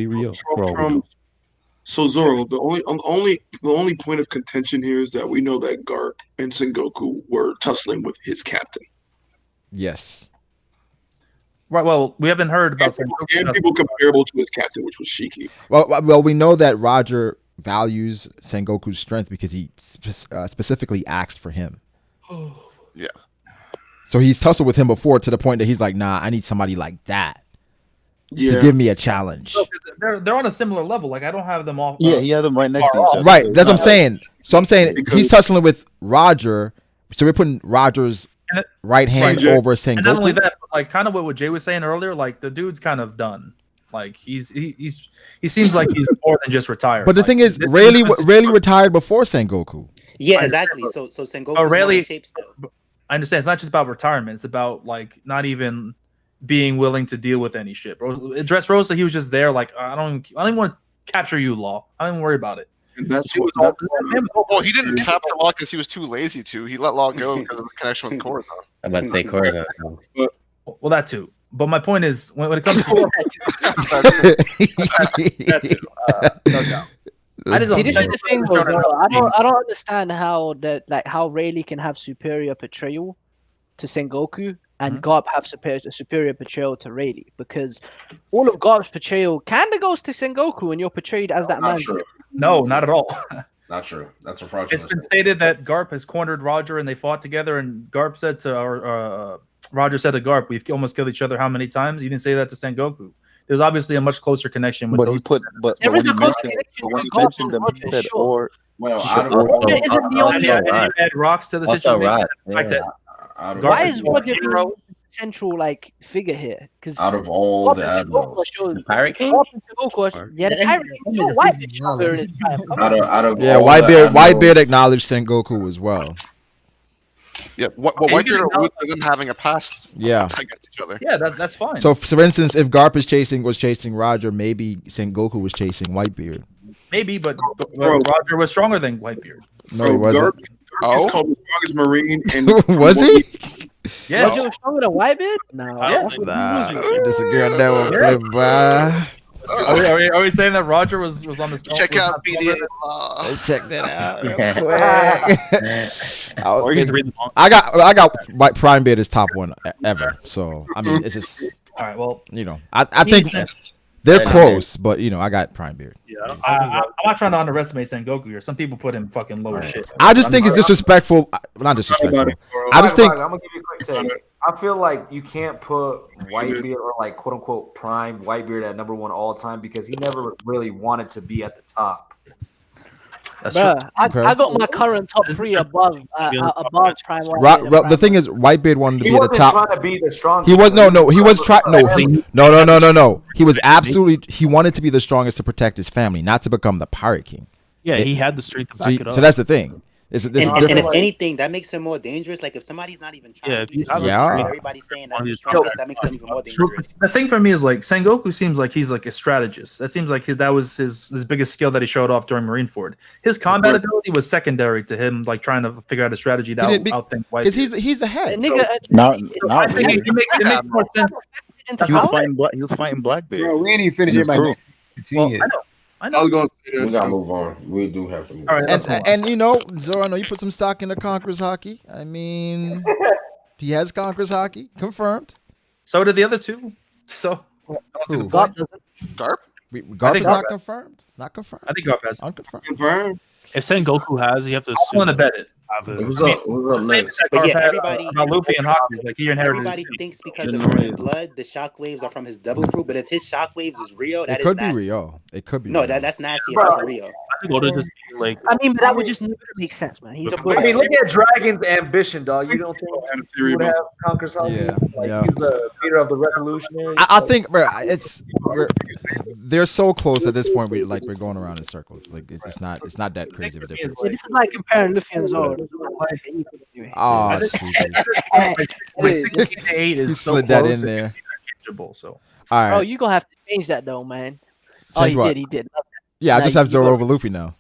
Rio. So Zoro, the only point of contention here is that we know that Garp and Sengoku were tussling with his captain. Yes. Right. Well, we haven't heard about and people comparable to his captain, which was Shiki. Well, we know that Roger values Sengoku's strength because he specifically asked for him. Yeah. So he's tussled with him before to the point that he's like, "Nah, I need somebody like that to give me a challenge." No, they're on a similar level. Like I don't have them all. Yeah, he has them right next to each other. Right. That's what I'm saying. So I'm saying he's tussling with Roger. So we're putting Roger's right hand over Sengoku. And not only that, but like kind of what Jay was saying earlier, like the dude's kind of done. Like he seems like he's more than just retired. But the thing is, Rayleigh retired before Sengoku. Yeah, exactly. So Sengoku's not in shape still. I understand. It's not just about retirement. It's about like not even being willing to deal with any shit. Dressrosa, he was just there. Like I don't even want to capture you, Law. I don't even worry about it. And that's well, he didn't capture Law because he was too lazy to. He let Law go because of his connection with Corazon. I'm about to say Corazon. Well, that too. But my point is, when it comes to that too, no doubt. See, this is the thing, though. I don't understand how how Rayleigh can have superior portrayal to Sengoku and Garp have superior portrayal to Rayleigh, because all of Garp's portrayal kind of goes to Sengoku, and you're portrayed as that man. No, not at all. Not true. That's a fraudulent. It's been stated that Garp has cornered Roger and they fought together, and Garp said to Roger said to Garp, "We've almost killed each other how many times?" He didn't say that to Sengoku. There's obviously a much closer connection with those. But when you mentioned them, he said or. Well, and you add rocks to the situation. Right. Like that. Why is Roger central like figure here because Out of all the admirals, the Pirate King. Yeah, the Pirate King. Sure, Whitebeard stronger in his prime. Come on. out of Yeah, all the Whitebeard admirals, acknowledged Sengoku as well. Yeah, Whitebeard alludes to them having a past Yeah. against each other. Yeah, that's fine. So, for instance, if Garp was chasing Roger, maybe Sengoku was chasing Whitebeard. Maybe, but Roger was stronger than Whitebeard. No, he wasn't. Garp is called the strongest Marine. And Was he? Yeah, Roger was stronger than Whitebeard? No. Yeah. I disagree on that one. Yeah. Bye. Are we saying that Roger was on this? Check out BDA. Check that out. Or you can read the manga. I got White Prime Beard as top one ever. So I mean, it's just All right. Well, I think they're close, but I got Prime Beard. yeah, I'm not trying to underestimate Sengoku here. Some people put him fucking lower shit. I just think it's disrespectful. Not disrespectful. I just think. I'm gonna give you a quick take. I feel like you can't put Whitebeard or like quote unquote prime Whitebeard at number one all time because he never really wanted to be at the top. That's Bruh, true. I got my current top 3 above Prime Well, the thing is, Whitebeard wanted to He be at the wasn't top. trying to be the strongest. He was He was trying. No. He was absolutely. He wanted to be the strongest to protect his family, not to become the Pirate King. Yeah, he had the strength to back it up. So that's the thing. It's And if anything, that makes him more dangerous. Like if somebody's not even trying to be the strongest, everybody's saying that's the strongest, that makes him even more dangerous. The thing for me is like Sengoku seems like he's like a strategist. That seems like that was his biggest skill that he showed off during Marineford. His combat ability was secondary to him, like trying to figure out a strategy to outthink Whitebeard. Because he's the head. I think it makes more sense. He was fighting Blackbeard. Bro, we ain't even finished it by now. Well, I know. we gotta move on. We do have to move. All right, on. And Zoro, I know you put some stock into Conqueror's Hockey. I mean, he has Conqueror's Hockey confirmed. So did the other two. So Garp doesn't. Garp? Garp is not confirmed. Not confirmed. I think Garp has unconfirmed. Confirmed. If Sengoku has, you have to I'm assume. willing to bet it. But yeah, everybody, Luffy and Hockey, like he inherited. Everybody thinks because of Burning Blood, the shockwaves are from his devil fruit. But if his shockwaves is Rio, that It is could be nasty. Rio. It could be. No, Rio. that's nasty. If that's for Rio. I think Oda just like. I mean, but that would just make sense, man. He's a I mean, look at Dragon's ambition, dog. You don't think he would have Conqueror's Hockey? Yeah, Like he's the leader of the revolutionary. I think, bro, they're so close at this point. We're going around in circles. Like it's not that crazy of a difference. Yeah, this is like comparing Luffy and Zoro. Oh, 16 to 8 you is so slid that close, in there. interchangeable. So All right. Oh, you gonna have to change that though, man. Change he what? did. He did. Yeah, I Now just have Zoro over Luffy now.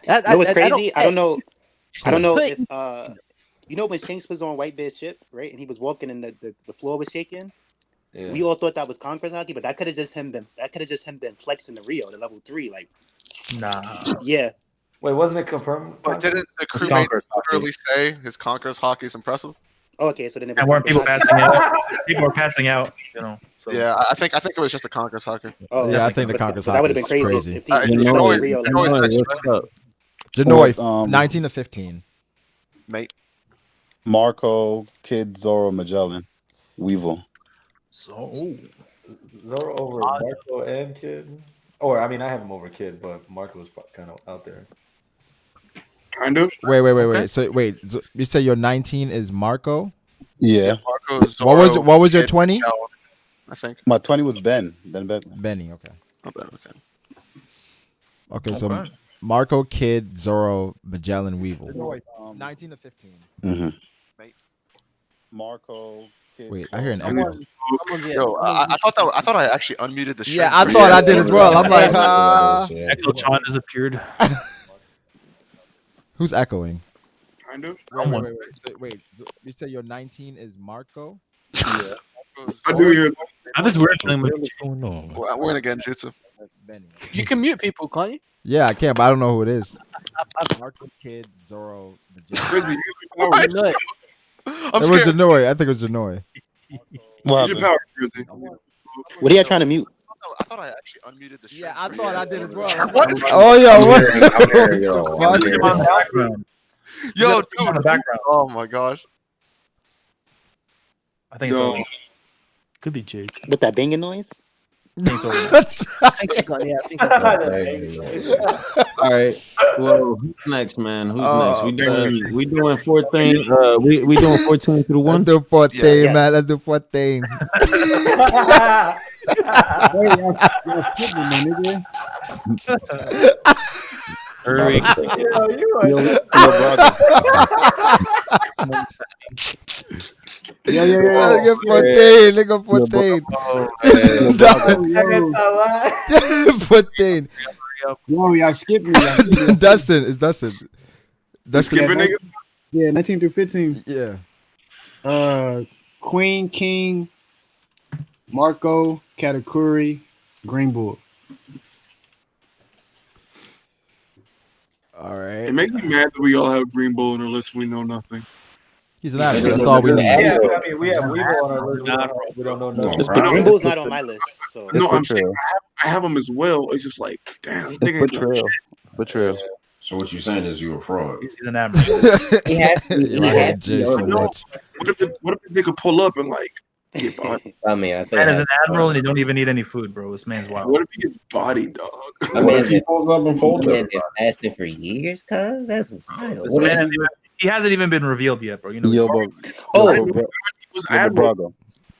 No, it's crazy. I don't know But- if you know when Shanks was on Whitebeard's ship, right? And he was walking and the floor was shaking. Yeah. We all thought that was Conqueror's Hockey, but that could have just him been flexing the Rio, the level 3. Like, nah. Yeah. Wait, wasn't it confirmed? But didn't the crewmates literally say his Conqueror's Hockey is impressive? Oh, okay, so then it And was weren't people Conqueror's passing Hockey. out? People were passing out. You know. So. Yeah, I think it was just a Conqueror's Hockey. Oh, Yeah, I think the Conqueror's that Hockey would have been is crazy. crazy. If he was always- Rio, like, always mentioned, What's up? Janoi, 19 to 15. mate. Marco, Kid, Zoro, Magellan, Weevil. So Zoro over Marco and Kid. Or I mean, I have him over Kid, but Marco was kind of out there. Kind of. Wait. So you say your 19 is Marco? Yeah. Marco, Zoro, What was your Kid, 20? Miguel, I think. My 20 was Ben. Benny. Okay. Not bad, okay. Okay. So Marco, Kid, Zoro, Magellan, Weevil. 19 to 15. Mm-hmm. Marco. Kid, Wait, I hear an echo. Yo, I thought I actually unmuted the stream. Yeah, I thought I did as well. I'm like, Echo Chan has appeared. who's echoing? Kind of. Wait. You say your 19 is Marco? Yeah. I do hear. I have this weird feeling. We're in a Genjutsu. You can mute people, can't you? Yeah, I can, but I don't know who it is. Marco, Kid, Zoro, Magellan. Frisbee, No. I'm It was scared. Janoi. I think it was Janoi. What use your happened? power, Frisbee. What are you trying to mute? I thought I actually unmuted the stream. Yeah, I thought I did as well. What? Oh, yo, what? I'm here, yo. I'm here. On the background. Yo, On the dude. background. Oh my gosh. I think it's Yo. only Could be Jake. With that banging noise? I think he got. Yeah, I think he got. All right. Well, who's next, man? Who's next? Oh, We doing 14. We doing 14 through one. Let's do 14, Yeah. man. Let's do 14. Hurry. Let's get 14. Let's go 14. 14. Yo, y'all skipped me. Dustin, it's Dustin. Dustin. skipping niggas? Yeah, 19 through 15. Yeah. Queen, King, Marco, Katakuri, Green Bull. All right. It makes me mad that we all have Green Bull on our list. We know nothing. He's an admiral. That's all we need. Yeah, I mean, we have Weeble on our list. We don't know. Green Bull's not on my list. So No, I'm saying I have them as well. It's just like, damn, this nigga ain't doing shit. Betrayal. So what you're saying is you're a fraud. He's an admiral. He has to. He has to. No, what if the nigga pull up and like get bodied? I mean, I say Man is an admiral and he don't even need any food, bro. This man's wild. What if he gets bodied, dog? I mean, he pulls up and folds up. Fasting for years, cuz that's wild. This man hasn't he hasn't even been revealed yet, bro. You know. Yo, was Brago.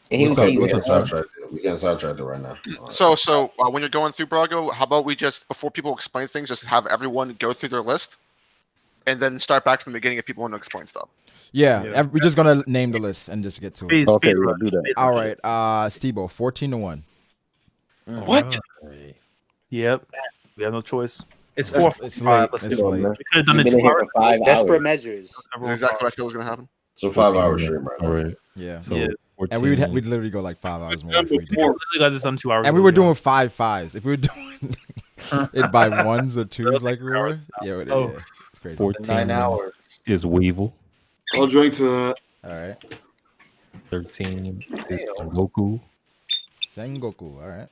He was What's up, sidetracked? We getting sidetracked right now. So when you're going through Brago, how about we just, before people explain things, just have everyone go through their list, and then start back from the beginning if people want to explain stuff. Yeah, we're just gonna name the list and just get to it. Okay, we'll do that. All right, Steve-O, 14-1. What? Yep. We have no choice. It's It's 4. late. Let's It's do late. it. We could have done it We've been 2 here hours. for 5 Desperate hours. measures. That's exactly what I said was going to happen. So 5 hours straight, right? All right. Yeah. So Yeah. And we'd literally go like 5 hours more if we did. We literally got this done 2 hours. And we ago, were yeah. doing 5 fives. If we were doing it by ones or twos like we were, yeah, it's crazy. 9 hours. Is Weevil. I'll drink to that. All right. 13 is Goku. Sengoku. All right.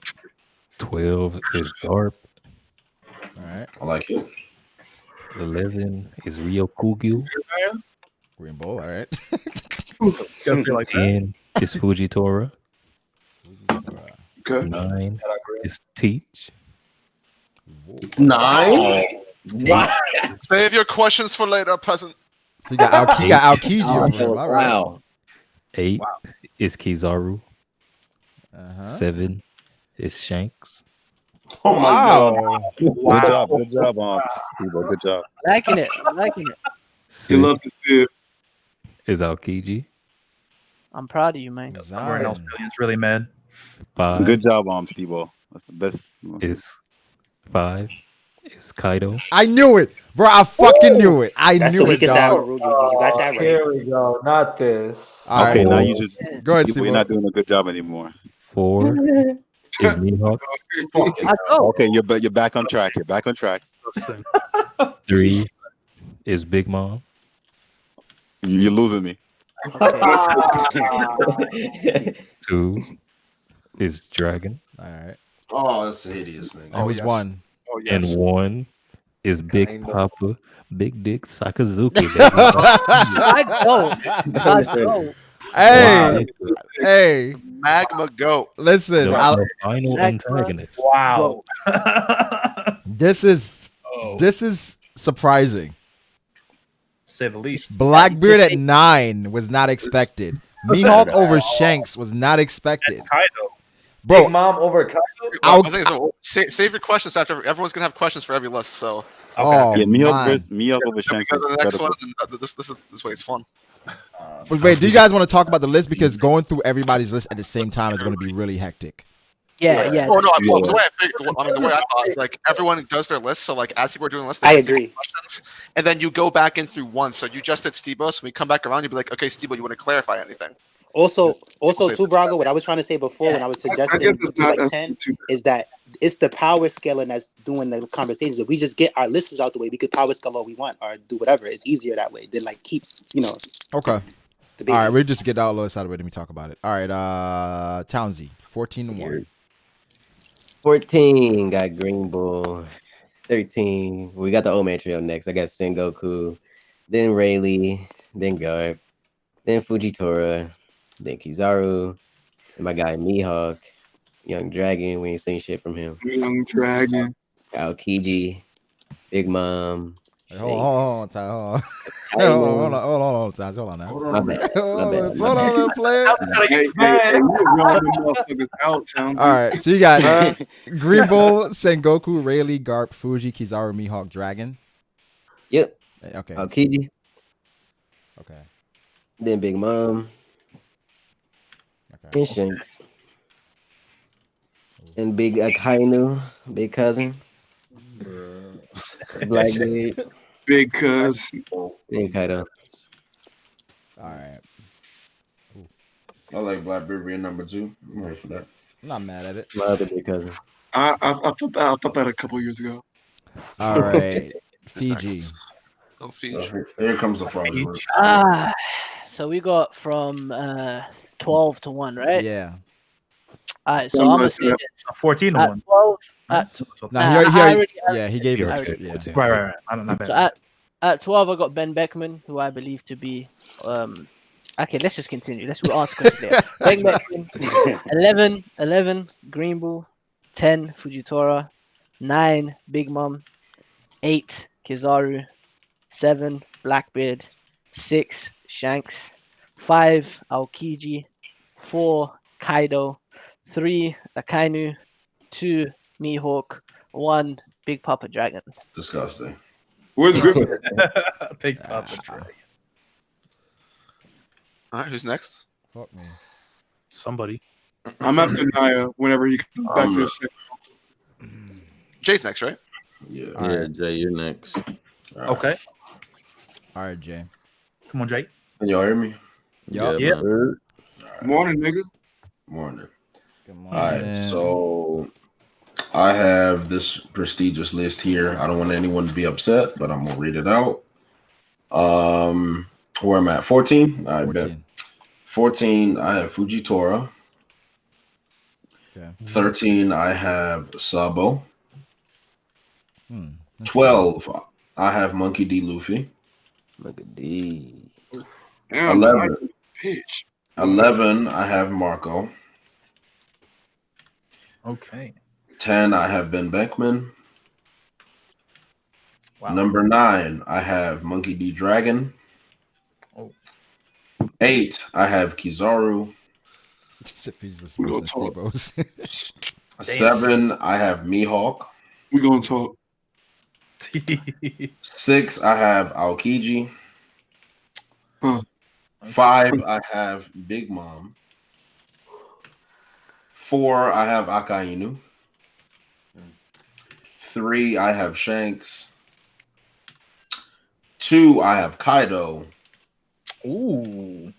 12 is Garp. All right. I like it. 11 is Ryokugyu. Green Bull. All right. Gotta be like that. 10 is Fujitora. Okay. 9 is Teach. 9? Wow. Save your questions for later, peasant. So you got Aokiji over there. All right. Wow. 8 is Kizaru. Uh-huh. 7 is Shanks. Oh my god. Wow. Good job, Steve-O. Good job. Liking it. Liking it. He 6 loves to see it. is Aokiji. I'm proud of you, man. Somewhere else, Billions really mad. 5 Good job, Steve-O. That's the best. is 5 is Kaido. I knew it, bro. I fucking knew it. I That's knew the it, weakest dog. hour, Rudy. You got that right. Here we go. Not this. All Okay, right. now you just Go ahead, you're Steve-O. not doing a good job anymore. 4 is Mihawk. Okay, you're back on track. You're back on track. 3 is Big Mom. You're losing me. 2 is Dragon. All right. Oh, that's a hideous thing. And who's one? Oh, yes. And 1 is Big Kinda. Papa, Big Dick Sakazuki. Baby. Let's go. Hey, hey. Magma Goat. Listen, The final antagonist. Wow. this is surprising. Say the least. Blackbeard at 9 was not expected. Mihawk over Shanks was not expected. Kaido. Bro, Big Mom over Kaido. I think so. Save your questions after. Everyone's going to have questions for every list. So oh, Yeah, man. Mihawk over Shanks. because of the next better. one, this way it's fun. But wait, do you guys want to talk about the list? Because going through everybody's list at the same time is going to be really hectic. Yeah, yeah. Oh no! Well, the way I figured, I mean, the way I thought is like everyone does their list. So like as people are doing lists, they I have agree. questions, and then you go back in through one. So you just did Steve-O, so when we come back around, you'll be like, okay, Steve-O, you want to clarify anything? Also, say too, this. Brago, what I was trying to say before when I was suggesting guess to it's do not- like 10 is that it's the power scaling that's doing the conversations. If we just get our lists out the way, we could power scale all we want or do whatever. It's easier that way than like keep, Okay. debating. All right, we'll just get all of this out of the way. Let me talk about it. All right, Townsy, 14-1. 14 got Green Bull. 13. We got the old man trio next. I got Sengoku, then Rayleigh, then Garp, then Fujitora, then Kizaru, then my guy Mihawk, Young Dragon, we ain't seen shit from him. Young Dragon. Aokiji, Big Mom. Hey, hold on, Ty. Hold on, Ty. Hold on now. My bad. Hold on, player. Hey, you wrong motherfuckers out, Townsend. All right, so you got Green Bull, Sengoku, Rayleigh, Garp, Fuji, Kizaru, Mihawk, Dragon. Yep. Okay. Aokiji. Okay. Then Big Mom. Okay. And Shanks. And Big Akainu, Big Cousin. Blackbeard. Big Cuz. Then Kaido. All right. I like Blackbeard being number 2. I'm ready for that. I'm not mad at it. My other big cousin. I thought that a couple years ago. All right. Fiji. Oh, Fiji. Here comes the frog. So we got from 12 to 1, right? Yeah. All right, so I'm gonna say this. 14 to At 1. 12. He gave it. Right. I'm not bad. So at 12, I got Ben Beckman, who I believe to be. Okay, let's just continue. We'll ask questions there. Ben Beckman. 11, Green Bull. 10, Fujitora. 9, Big Mom. 8, Kizaru. 7, Blackbeard. 6, Shanks. 5, Aokiji. 4, Kaido. 3, Akainu. 2, Mihawk. 1, Big Papa Dragon. Disgusting. Where's Griffin? Big Papa Dragon. All right, who's next? Fuck me. Somebody. I'm after Naya whenever he comes back to the second. Jay's next, right? Yeah. All right. Jay, you're next. Okay. All right, Jay. Come on, Jay. Can y'all hear me? Yup. Yeah. Right. Morning, nigga. Morning. Good All morning. right, so I have this prestigious list here. I don't want anyone to be upset, but I'm gonna read it out. Where I'm at, 14. I bet 14. I have Fujitora. Okay. 13. I have Sabo. 12. I have Monkey D. Luffy. Monkey D. Damn, 11. Bitch. 11. I have Marco. Okay. 10. I have Ben Beckman. Wow. Number 9. I have Monkey D. Dragon. Oh. 8. I have Kizaru. 7. I have Mihawk. We gonna talk. 6. I have Aokiji. Huh. 5. I have Big Mom. 4. I have Akainu. 3. I have Shanks. 2. I have Kaido. Ooh.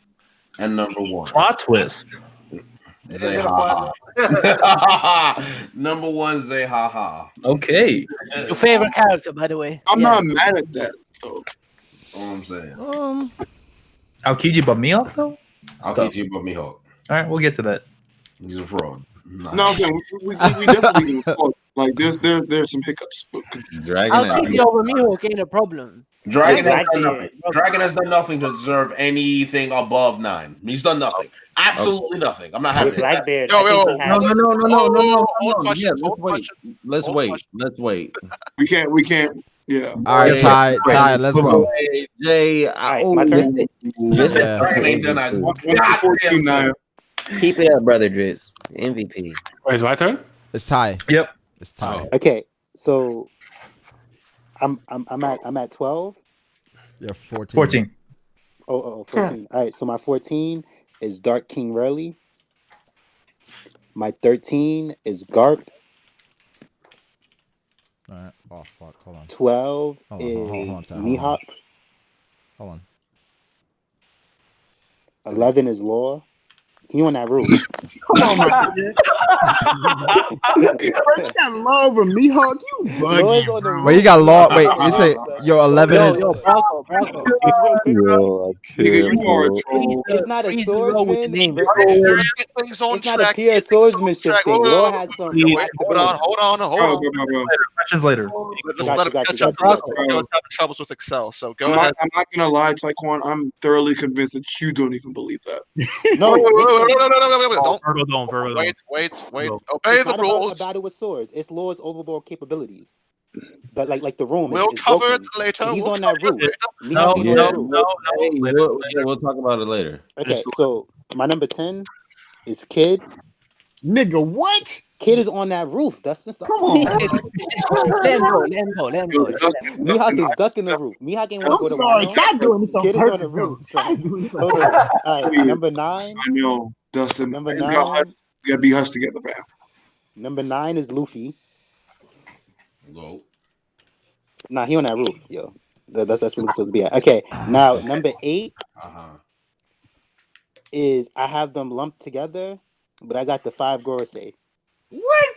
And number 1. Plot twist. Zehaha. Number 1, Zehaha. Okay. Your favorite character, by the way. I'm not mad at that, though. You know what I'm saying? Aokiji but Mihawk, though? Aokiji but Mihawk. All right, we'll get to that. He's a fraud. No, I'm saying we definitely gonna talk. Like there's some hiccups. Aokiji over Mihawk ain't a problem. Dragon has done nothing to deserve anything above 9. He's done nothing. Absolutely nothing. I'm not having it. Blackbeard. No. Yeah, let's wait. We can't. Yeah. All right, Ty, let's go. Jay, my turn. Dragon ain't done that. 14 now. Keep it up, brother Drizz. MVP. Wait, is my turn? It's Ty. Yep. It's Ty. Okay, so I'm at 12. You're 14. 14. 14. All right, so my 14 is Dark King Rayleigh. My 13 is Garp. All right. Oh fuck. Hold on. 12 Hold is Ty, Mihawk. Hold on. 11 is Law. He on that roof. Come on, man. You got Law over Mihawk. You bugging. Wait, you got Law. Wait, you say your 11 is. Brago. It's not a swordsman. Things on It's not track. a pure swordsmanship thing. Law has some. Hold on. Bro. Questions later. Let's let him catch up to us. I was having troubles with Excel, so go ahead. I'm not gonna lie, Taekwon. I'm thoroughly convinced that you don't even believe that. No, Don't. Virgo don't. Wait. Obey It's the not rules. about a battle with swords. It's Lord's overboard capabilities. But like the room We'll is cover broken. it later. He's We'll on that roof. No, Mihawk ain't on the roof. We'll talk about it later. Okay, so my number 10 is Kid. Nigga, what? Kid is on that roof. That's just Come on. Let him go. Mihawk is ducking the roof. Mihawk ain't want to go to sorry, Wano. Cat doing this on Kid is on the purpose, roof. though. Cat doing this on Hold on. purpose. All right, number 9. I know, Dustin. Number You 9. gotta be hushed together, man. Number 9 is Luffy. Low. Nah, he on that roof, yo. That's where Luffy's supposed to be at. Okay, now number 8 is I have them lumped together, but I got the 5 Gorosei. What?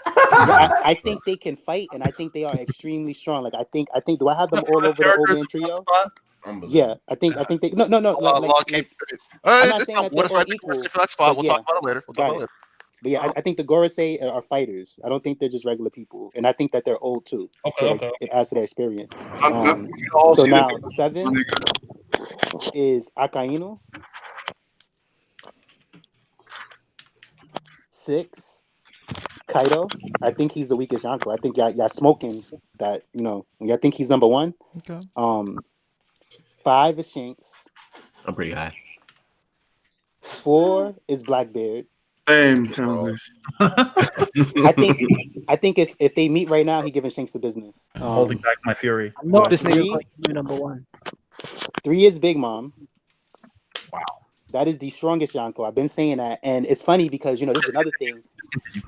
I think they can fight, and I think they are extremely strong. Like I think. Do I have them all over the old man trio? Yeah, I think they. No. I'm not saying that they're all equal. For that spot, we'll yeah, talk about it later. got it. But yeah, I think the Gorosei are fighters. I don't think they're just regular people, and I think that they're old too. So it adds to their experience. So now 7 is Akainu. 6, Kaido. I think he's the weakest Yonko. I think y'all smoking that. I think he's number 1. Okay. 5 is Shanks. I'm pretty high. 4 is Blackbeard. Same. I think if they meet right now, he giving Shanks the business. Holding back my fury. No, this nigga got you number 1. 3 is Big Mom. Wow. That is the strongest Yonko. I've been saying that, and it's funny because this is another thing.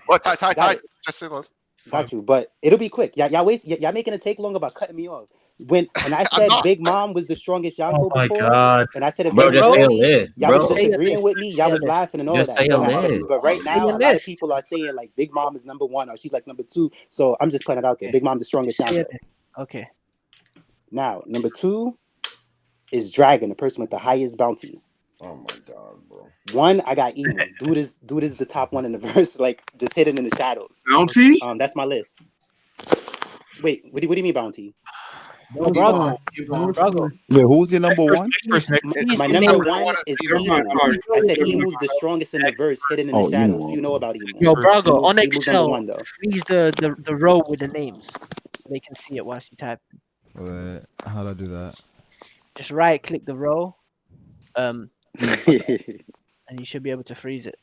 What? Ty. Just say those. Got you, but it'll be quick. Y'all making it take long about cutting me off. And I said Big Mom was the strongest Yonko before. God. And I said if Bro, they just were say a me, list, y'all bro. was disagreeing with me. Y'all was laughing and all Just that. say a list. But right now, a lot of people are saying like Big Mom is number 1 or she's like number 2. So I'm just putting it out there. Big Mom the strongest Yonko. Okay. Now number 2 is Dragon, the person with the highest bounty. Oh my god, bro. 1, I got Emu. Dude is the top one in the verse, like just hidden in the shadows. Bounty? That's my list. Wait, what do you mean bounty? Brago. Yeah, who's your number 1? My number 1 is Emu. I said Emu's the strongest in the verse, hidden in the shadows. Emu. You know about Emu. Yo, Brago, on Emu's Excel, number 1 though. freeze the row with the names. They can see it whilst you type. Wait, how do I do that? Just right click the row, and you should be able to freeze it.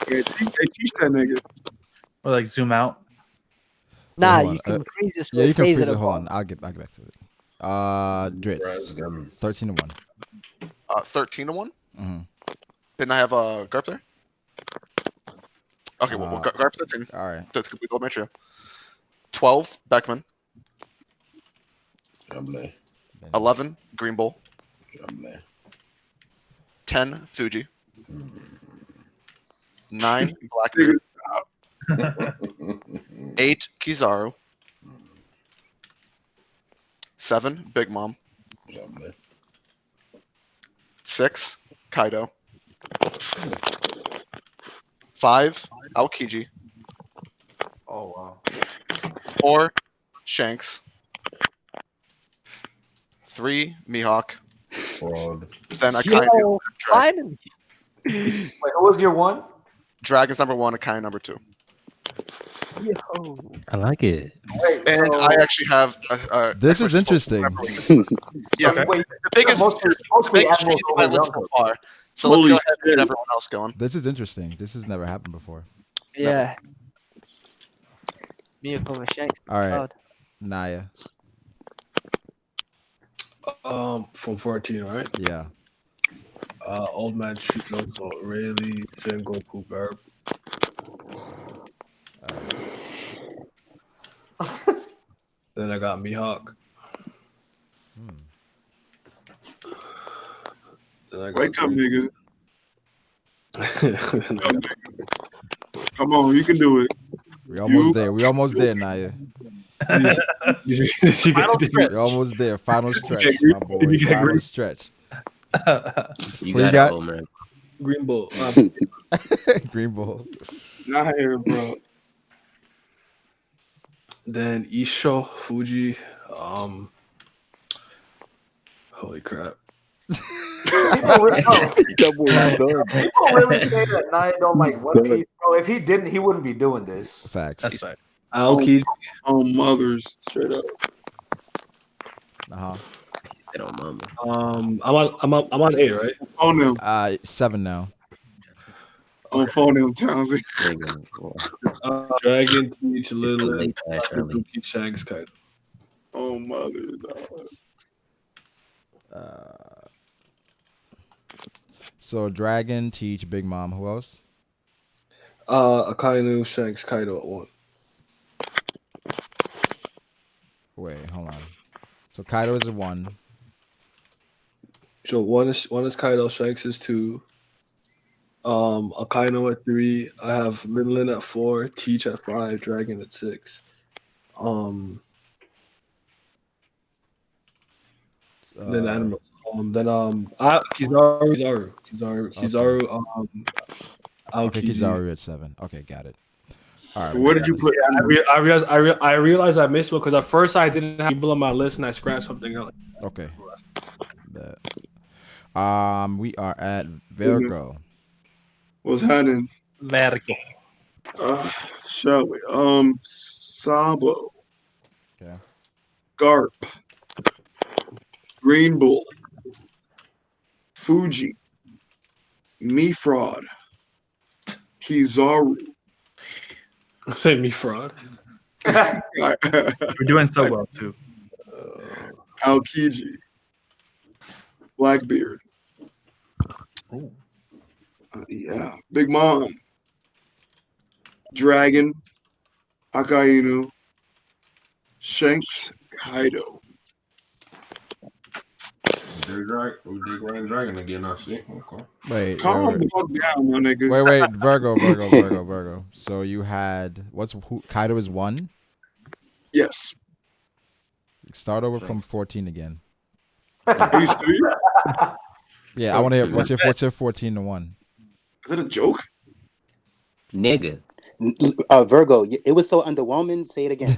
Yeah, teach that nigga. Or like zoom out. Nah, Hold you on. can freeze it. So Yeah, you can stays freeze at it. the Hold on, bottom. I'll get back to it. Dritz, 13-1. 13-1. Mm-hmm. Didn't I have Garp there? Okay, well, Garp 13. All right. That's complete old metro. 12, Beckman. 11, Green Bull. 10, Fuji. 9, Blackbeard. 8, Kizaru. 7, Big Mom. 6, Kaido. 5, Aokiji. Oh wow. 4, Shanks. 3, Mihawk. Then Akai. Yo, finally. Wait, who was your 1? Dragon's number 1, Akai number 2. Yo. I like it. And I actually have This is interesting. Yeah, Okay. the biggest change in my list so far. So let's go ahead and get everyone else going. This is interesting. This has never happened before. Yeah. Miyako and Shanks. All right, Proud. Naya. From 14, right? Yeah. Old Man Shinozo, Rayleigh, Sengoku, Garp. Then I got Mihawk. Then I got Wake up, nigga. Come on, you can do it. We almost there. We almost there, Naya. We're almost there. Final stretch, my boy. Final stretch. You What got it, old man. Green Bull. Green Bull. Not here, bro. Then Isho, Fuji. Holy crap. People really say that Naya don't like One Piece, bro. If he didn't, he wouldn't be doing this. Facts. That's fact. Aoki. Mothers, straight up. Uh-huh. I'm on 8, right? On them. 7 now. On phone them, Townsend. Dragon, Teach, Lilith, Kabuki, Shanks, Kaido. Oh, mothers. So Dragon, Teach, Big Mom. Who else? Akainu, Shanks, Kaido at 1. Wait, hold on. So Kaido is a 1. So one is Kaido, Shanks is 2. Akainu at 3. I have Lin at 4, Teach at 5, Dragon at 6. Then animals. Kizaru. Okay, Kizaru at 7. Okay, got it. All right. Where did you put? I realized I missed one because at first I didn't have people on my list and I scratched something else. Okay. Bet. We are at Virgo. What's happening? Virgo. Shall we? Sabo. Okay. Garp. Green Bull. Fuji. Me Fraud. Kizaru. Say Me Fraud. We're doing so well too. Aokiji. Blackbeard. Yeah. Big Mom. Dragon. Akainu. Shanks. Kaido. Dragon again, I see. Okay. Wait. Calm the fuck down, my nigga. Wait. Virgo. So you had Kaido is 1? Yes. Start over from 14 again. Are you serious? Yeah, I want to hear what's your 14 to 1. Is that a joke? Nigga. Virgo, it was so underwhelming. Say it again.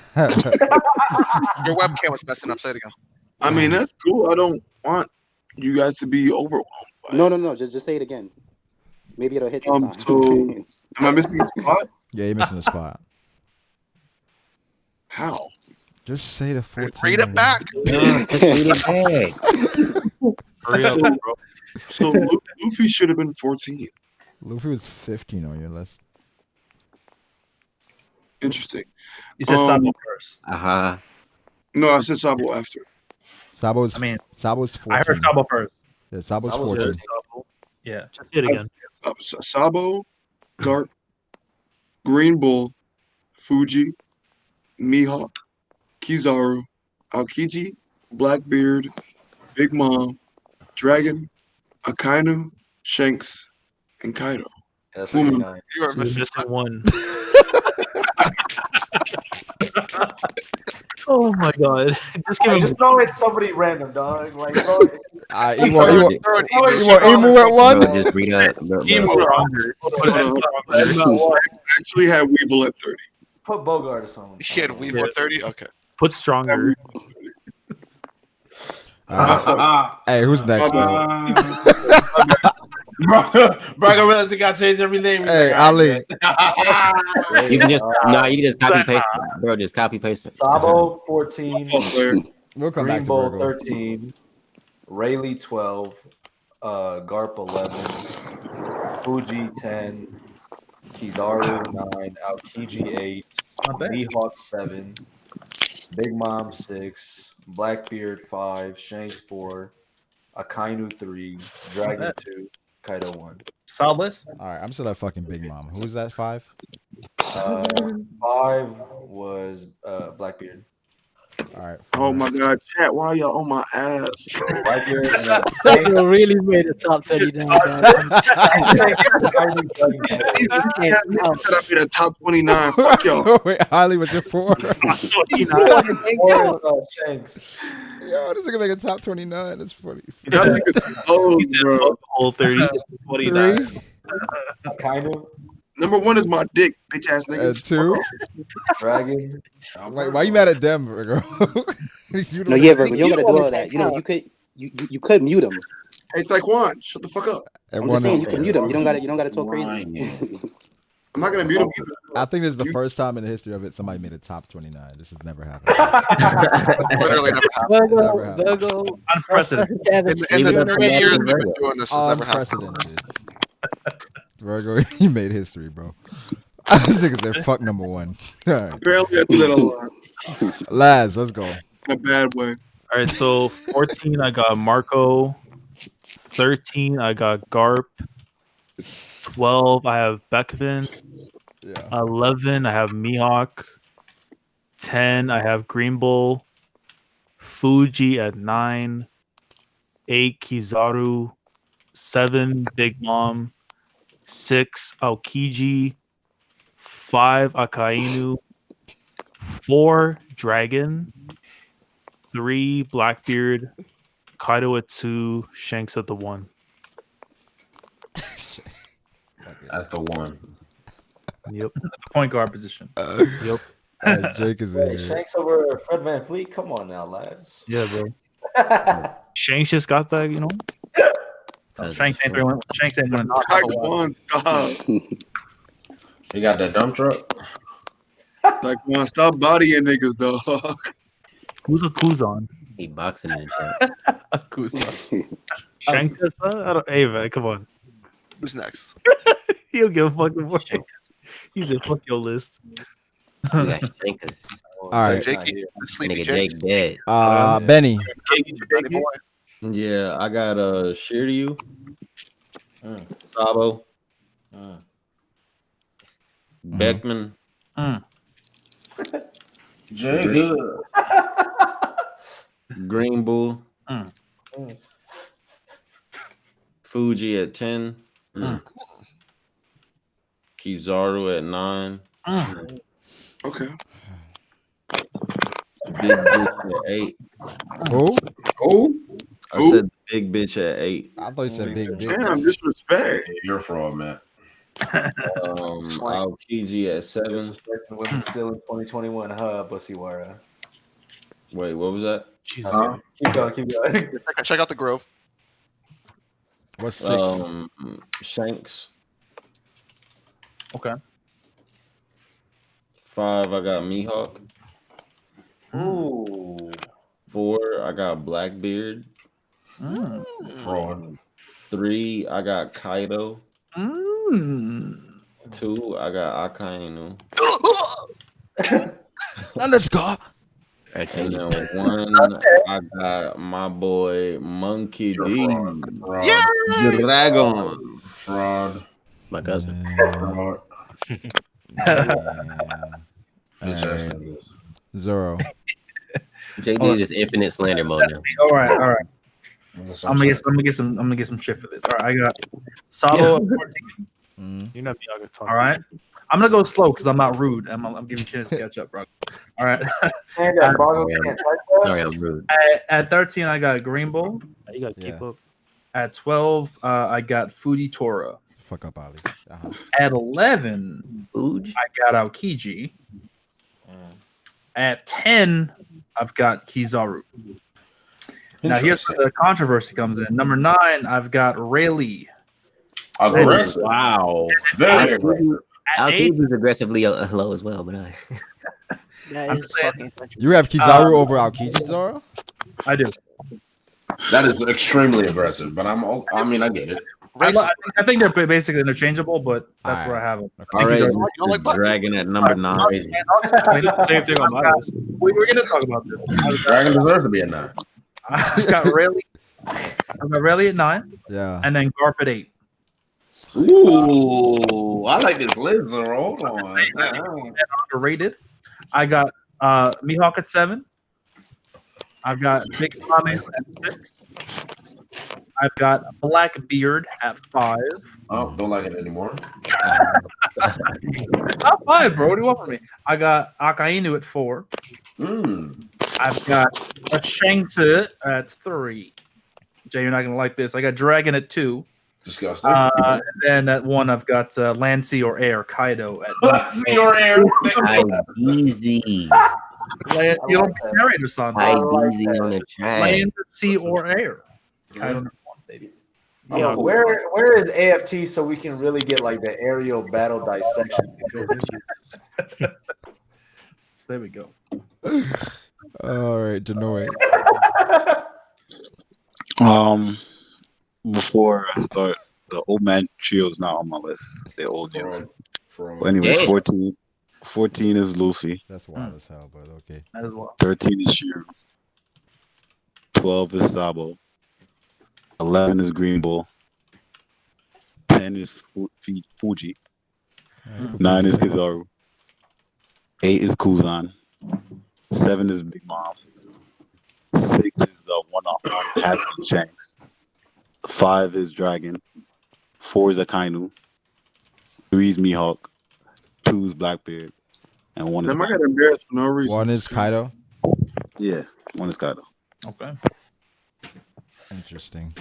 Your webcam was messing up. Say it again. I mean, that's cool. I don't want you guys to be overwhelmed. No. Just say it again. Maybe it'll hit this time. So, am I missing a spot? Yeah, you're missing a spot. How? Just say the 14. Read it back. So Luffy should have been 14. Luffy was 15 on your list. Interesting. You said Sabo first. No, I said Sabo after. Sabo's 14. I heard Sabo first. Yeah, Sabo's 14. Yeah, just say it again. Sabo, Garp, Green Bull, Fuji, Mihawk, Kizaru, Aokiji, Blackbeard, Big Mom, Dragon, Akainu, Shanks, and Kaido. That's Who am I- 89. You are missing one. Oh my god! Just know it's somebody random, dog. Like, bro, You want Emu at 1? Bro, just read up. I actually had Weeble at 30. put Bogart or something. He had Weevil at 30? Okay. Put Stronger. Hey, who's next, man? Brago realized he got to change everything. Hey, Ali. You can just copy paste it, bro. Just copy paste it. Sabo 14, We'll come back Green to Bull Virgo. 13, Rayleigh 12, Garp 11, Fuji 10, Kizaru 9, Aokiji 8, Mihawk 7, Big Mom 6, Blackbeard 5, Shanks 4, Akainu 3, Dragon 2, Kaido 1. Solid list. All right, I'm still at fucking Big Mom. Who's that 5? 5 was Blackbeard. All right. Oh my god, chat, why y'all on my ass? Blackbeard You really made the top 30 down. I made a top 29. Fuck y'all. Wait, Ali, what's your 4? Shanks. Yo, this nigga make a top 29. That's funny. Y'all niggas old, bro. Whole 30, 29. Akainu. Number 1 is my dick, bitch ass niggas. 2. Dragon. Why you mad at them, Virgo? No, yeah, Virgo, you don't gotta do all that. You know, you could mute him. Hey, Taekwon, shut the fuck up. I'm just saying you can mute him. You don't gotta talk crazy. I'm not gonna mute him either. I think this is the first time in the history of it somebody made a top 29. This has never happened. Literally never happened. Virgo, unprecedented. In the 3 years we've been doing this, has never happened. Unprecedented. Virgo, you made history, bro. This nigga said fuck number 1. All right. Apparently I do that a lot. Laz, let's go. In a bad way. All right, so 14, I got Marco. 13, I got Garp. 12, I have Beckman. 11, I have Mihawk. 10, I have Green Bull. Fuji at 9. 8, Kizaru. 7, Big Mom. 6, Aokiji. 5, Akainu. 4, Dragon. 3, Blackbeard. Kaido at 2, Shanks at the 1. At the 1. Yep. Point guard position. Yep. Jake is in Hey, here. Shanks over Fred Van Fleet. Come on now, lads. Yeah, bro. Shanks just got that, you know. Shanks ain't winning. Taekwon, stop. He got that dump truck. Taekwon, stop bodying niggas, dog. Who's a Kuzan? He boxing and shit. A Kuzan. Shanks, hey man, come on. Who's next? He don't give a fuck about He said, "Fuck your list." All right, Sleepy Jake dead. Benny. Yeah, I got Shiryu, Sabo, Beckman, Jay good. Green Bull, Fuji at 10, Kizaru at 9. Okay. Big bitch at 8. Who? I said big bitch at 8. I thought you said big bitch. Damn, disrespect. You're a fraud, man. Aokiji at 7. Women still in 2021, huh, Bussiwara? Wait, what was that? Jesus. Keep going. Check out the Grove. What's 6? Shanks. Okay. 5, I got Mihawk. Ooh. 4, I got Blackbeard. Fraud. 3, I got Kaido. 2, I got Akainu. Underscore. And then 1, I got my boy Monkey D. Yeah. Dragon. Fraud. It's my cousin. Fraud. Zoro. JD is infinite slander mode now. All right. I'm gonna get some shit for this. All right, I got Sabo at 14. You're not Miyagi talking. All right, I'm gonna go slow because I'm not rude. I'm giving you a chance to catch up, bro. All right. Sorry, I'm rude. At 13, I got Green Bull. You gotta keep up. At 12, I got Foodie Tora. Fuck up, Ali. At 11, I got Aokiji. At 10, I've got Kizaru. Now here's where the controversy comes in. Number 9, I've got Rayleigh. Aggressive. Wow. Very aggressive. Aokiji is aggressively low as well, but You have Kizaru over Aokiji, Zoro? I do. That is extremely aggressive, but I mean, I get it. I think they're basically interchangeable, but that's where I have them. All right, Dragon at number 9. Same thing on my list. We were going to talk about this. Dragon deserves to be a 9. I've got Rayleigh at 9. Yeah. And then Garp at 8. Ooh, I like this list, Zoro. Hold on. And underrated. I got Mihawk at 7. I've got Big Mame at 6. I've got Blackbeard at 5. Oh, don't like it anymore. It's not 5, bro. What do you want from me? I got Akainu at 4. I've got a Shanks at 3. Jay, you're not gonna like this. I got Dragon at 2. Disgusting. And then at 1, I've got land, sea, or air. Kaido at sea or air. Easy. Land, you don't pick narrator, son. Easy on the track. Land, sea, or air. Kaido number 1, baby. Yeah, where is AFT so we can really get like the aerial battle dissection? So there we go. All right, Denoy. Before I start, the old man trio is not on my list. They're old new. But anyways, Damn. 14 is Luffy. That's wild as hell, but okay. That is wild. 13 is Shiro. 12 is Sabo. 11 is Green Bull. 10 is Fuji. 9 is Kizaru. 8 is Kuzan. 7 is Big Mom. 6 is the one-off Happy Shanks. 5 is Dragon. 4 is Akainu. 3 is Mihawk. 2 is Blackbeard. And 1 is Damn, I got embarrassed for no reason. 1 is Kaido. Yeah, 1 is Kaido. Okay. Interesting.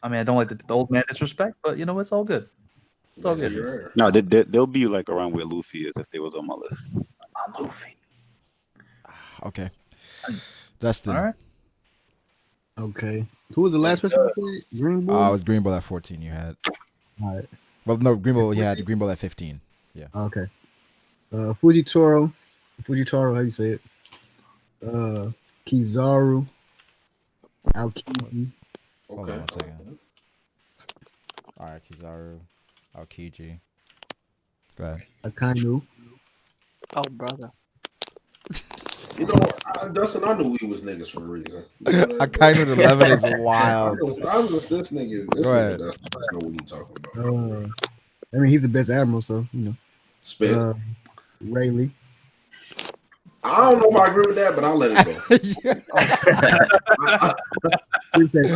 I mean, I don't like the old man disrespect, but you know, it's all good. It's all good. No, they'll be like around where Luffy is if they was on my list. Luffy. Okay. Dustin. All right. Okay. Who was the last person you said? Green Bull? It was Green Bull at 14 you had. All right. Well, no, Green Bull, you had Green Bull at 15. Yeah. Okay. Fujitoro, how you say it? Kizaru, Aokiji. Hold on 1 second. All right, Kizaru, Aokiji. Go ahead. Akainu. Oh, brother. You know, Dustin, I knew we was niggas for a reason. Akainu at 11 is wild. I was this nigga. This Go nigga ahead. Dustin. I know what you talking about. I mean, he's the best admiral, so you know. Spit. Rayleigh. I don't know if I agree with that, but I'll let it go.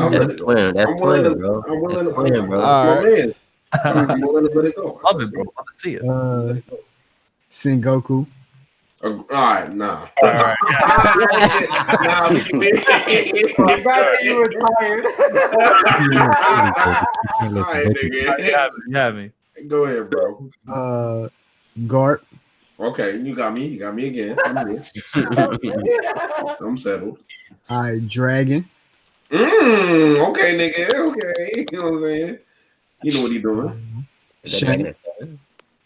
I'll let it go. That's I'm willing to, bro. I'm willing to, Twin, bro. that's my man. I'm willing to let it go. Love it, bro. Love to see it. Sengoku. All right, nah. All right. Nah, You were tired. All right, nigga. You have me. Go ahead, bro. Gart. Okay, you got me. You got me again. I'm here. I'm settled. All right, Dragon. Okay, nigga. Okay. You know what I'm saying? You know what he doing. Shank.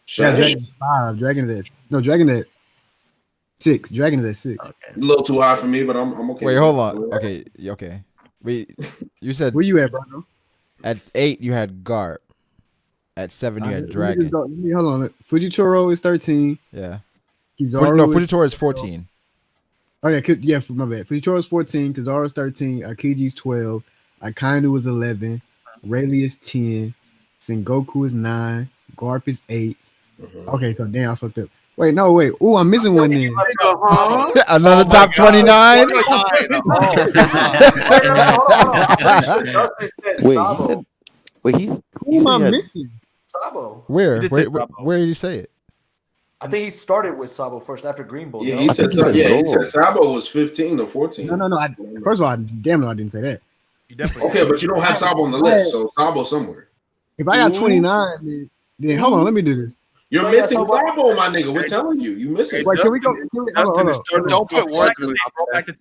Shank. Dragon is 5. Dragon is Dragon at 6. Dragon is at 6. A little too high for me, but I'm okay. Wait, hold on. Okay. Wait, you said where you at, bro? At 8 you had Garp. At 7 you had Dragon. Hold on. Fujitoro is 13. Yeah. Kizaru Fujitoro is 14. Okay, yeah, my bad. Fujitoro is 14. Kizaru is 13. Akiji's 12. Akainu is 11. Rayleigh is 10. Sengoku is 9. Garp is 8. Okay, so damn, I fucked up. Wait. Ooh, I'm missing one then. Another top 29. Who am I missing? Sabo. Where did you say it? I think he started with Sabo first after Green Bull. Yeah, he said Sabo was 15 or 14. No. First of all, damn, I didn't say that. Okay, but you don't have Sabo on the list, so Sabo somewhere. If I got 29, then hold on, let me do this. You're missing Sabo, my nigga. We're telling you, you missing. Wait, can we go? Don't put words in Can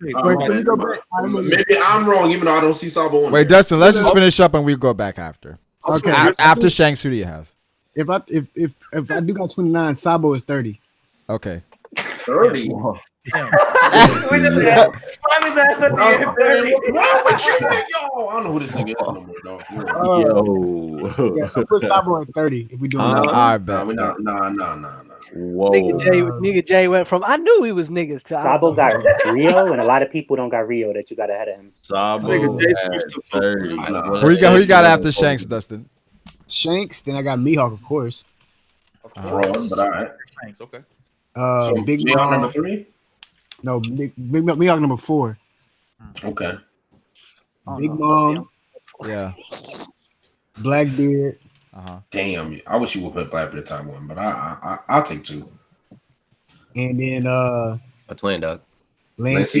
we go back? Maybe I'm wrong, even though I don't see Sabo on Wait, there. Dustin, let's just finish up and we go back after. Okay. After Shanks, who do you have? If I do got 29, Sabo is 30. Okay. 30. We just slam his ass at the end. 30. Yo, I don't know who this nigga is no more, dog. Yeah, so put Sabo at 30 if we do it. I bet. Nah. Whoa. Nigga Jay went from I knew he was niggas to Sabo got Rio, and a lot of people don't got Rio that you got ahead of him. Sabo had 30. Who you got after Shanks, Dustin? Shanks, then I got Mihawk, of course. Fraud, but all right. Thanks. Okay. So Big Mihawk Mom. number 3? No, Big Mihawk number 4. Okay. Big Mom. Yeah. Blackbeard. Damn, I wish you would put Blackbeard top 1, but I'll take 2. And then A twin, dog. Lancey.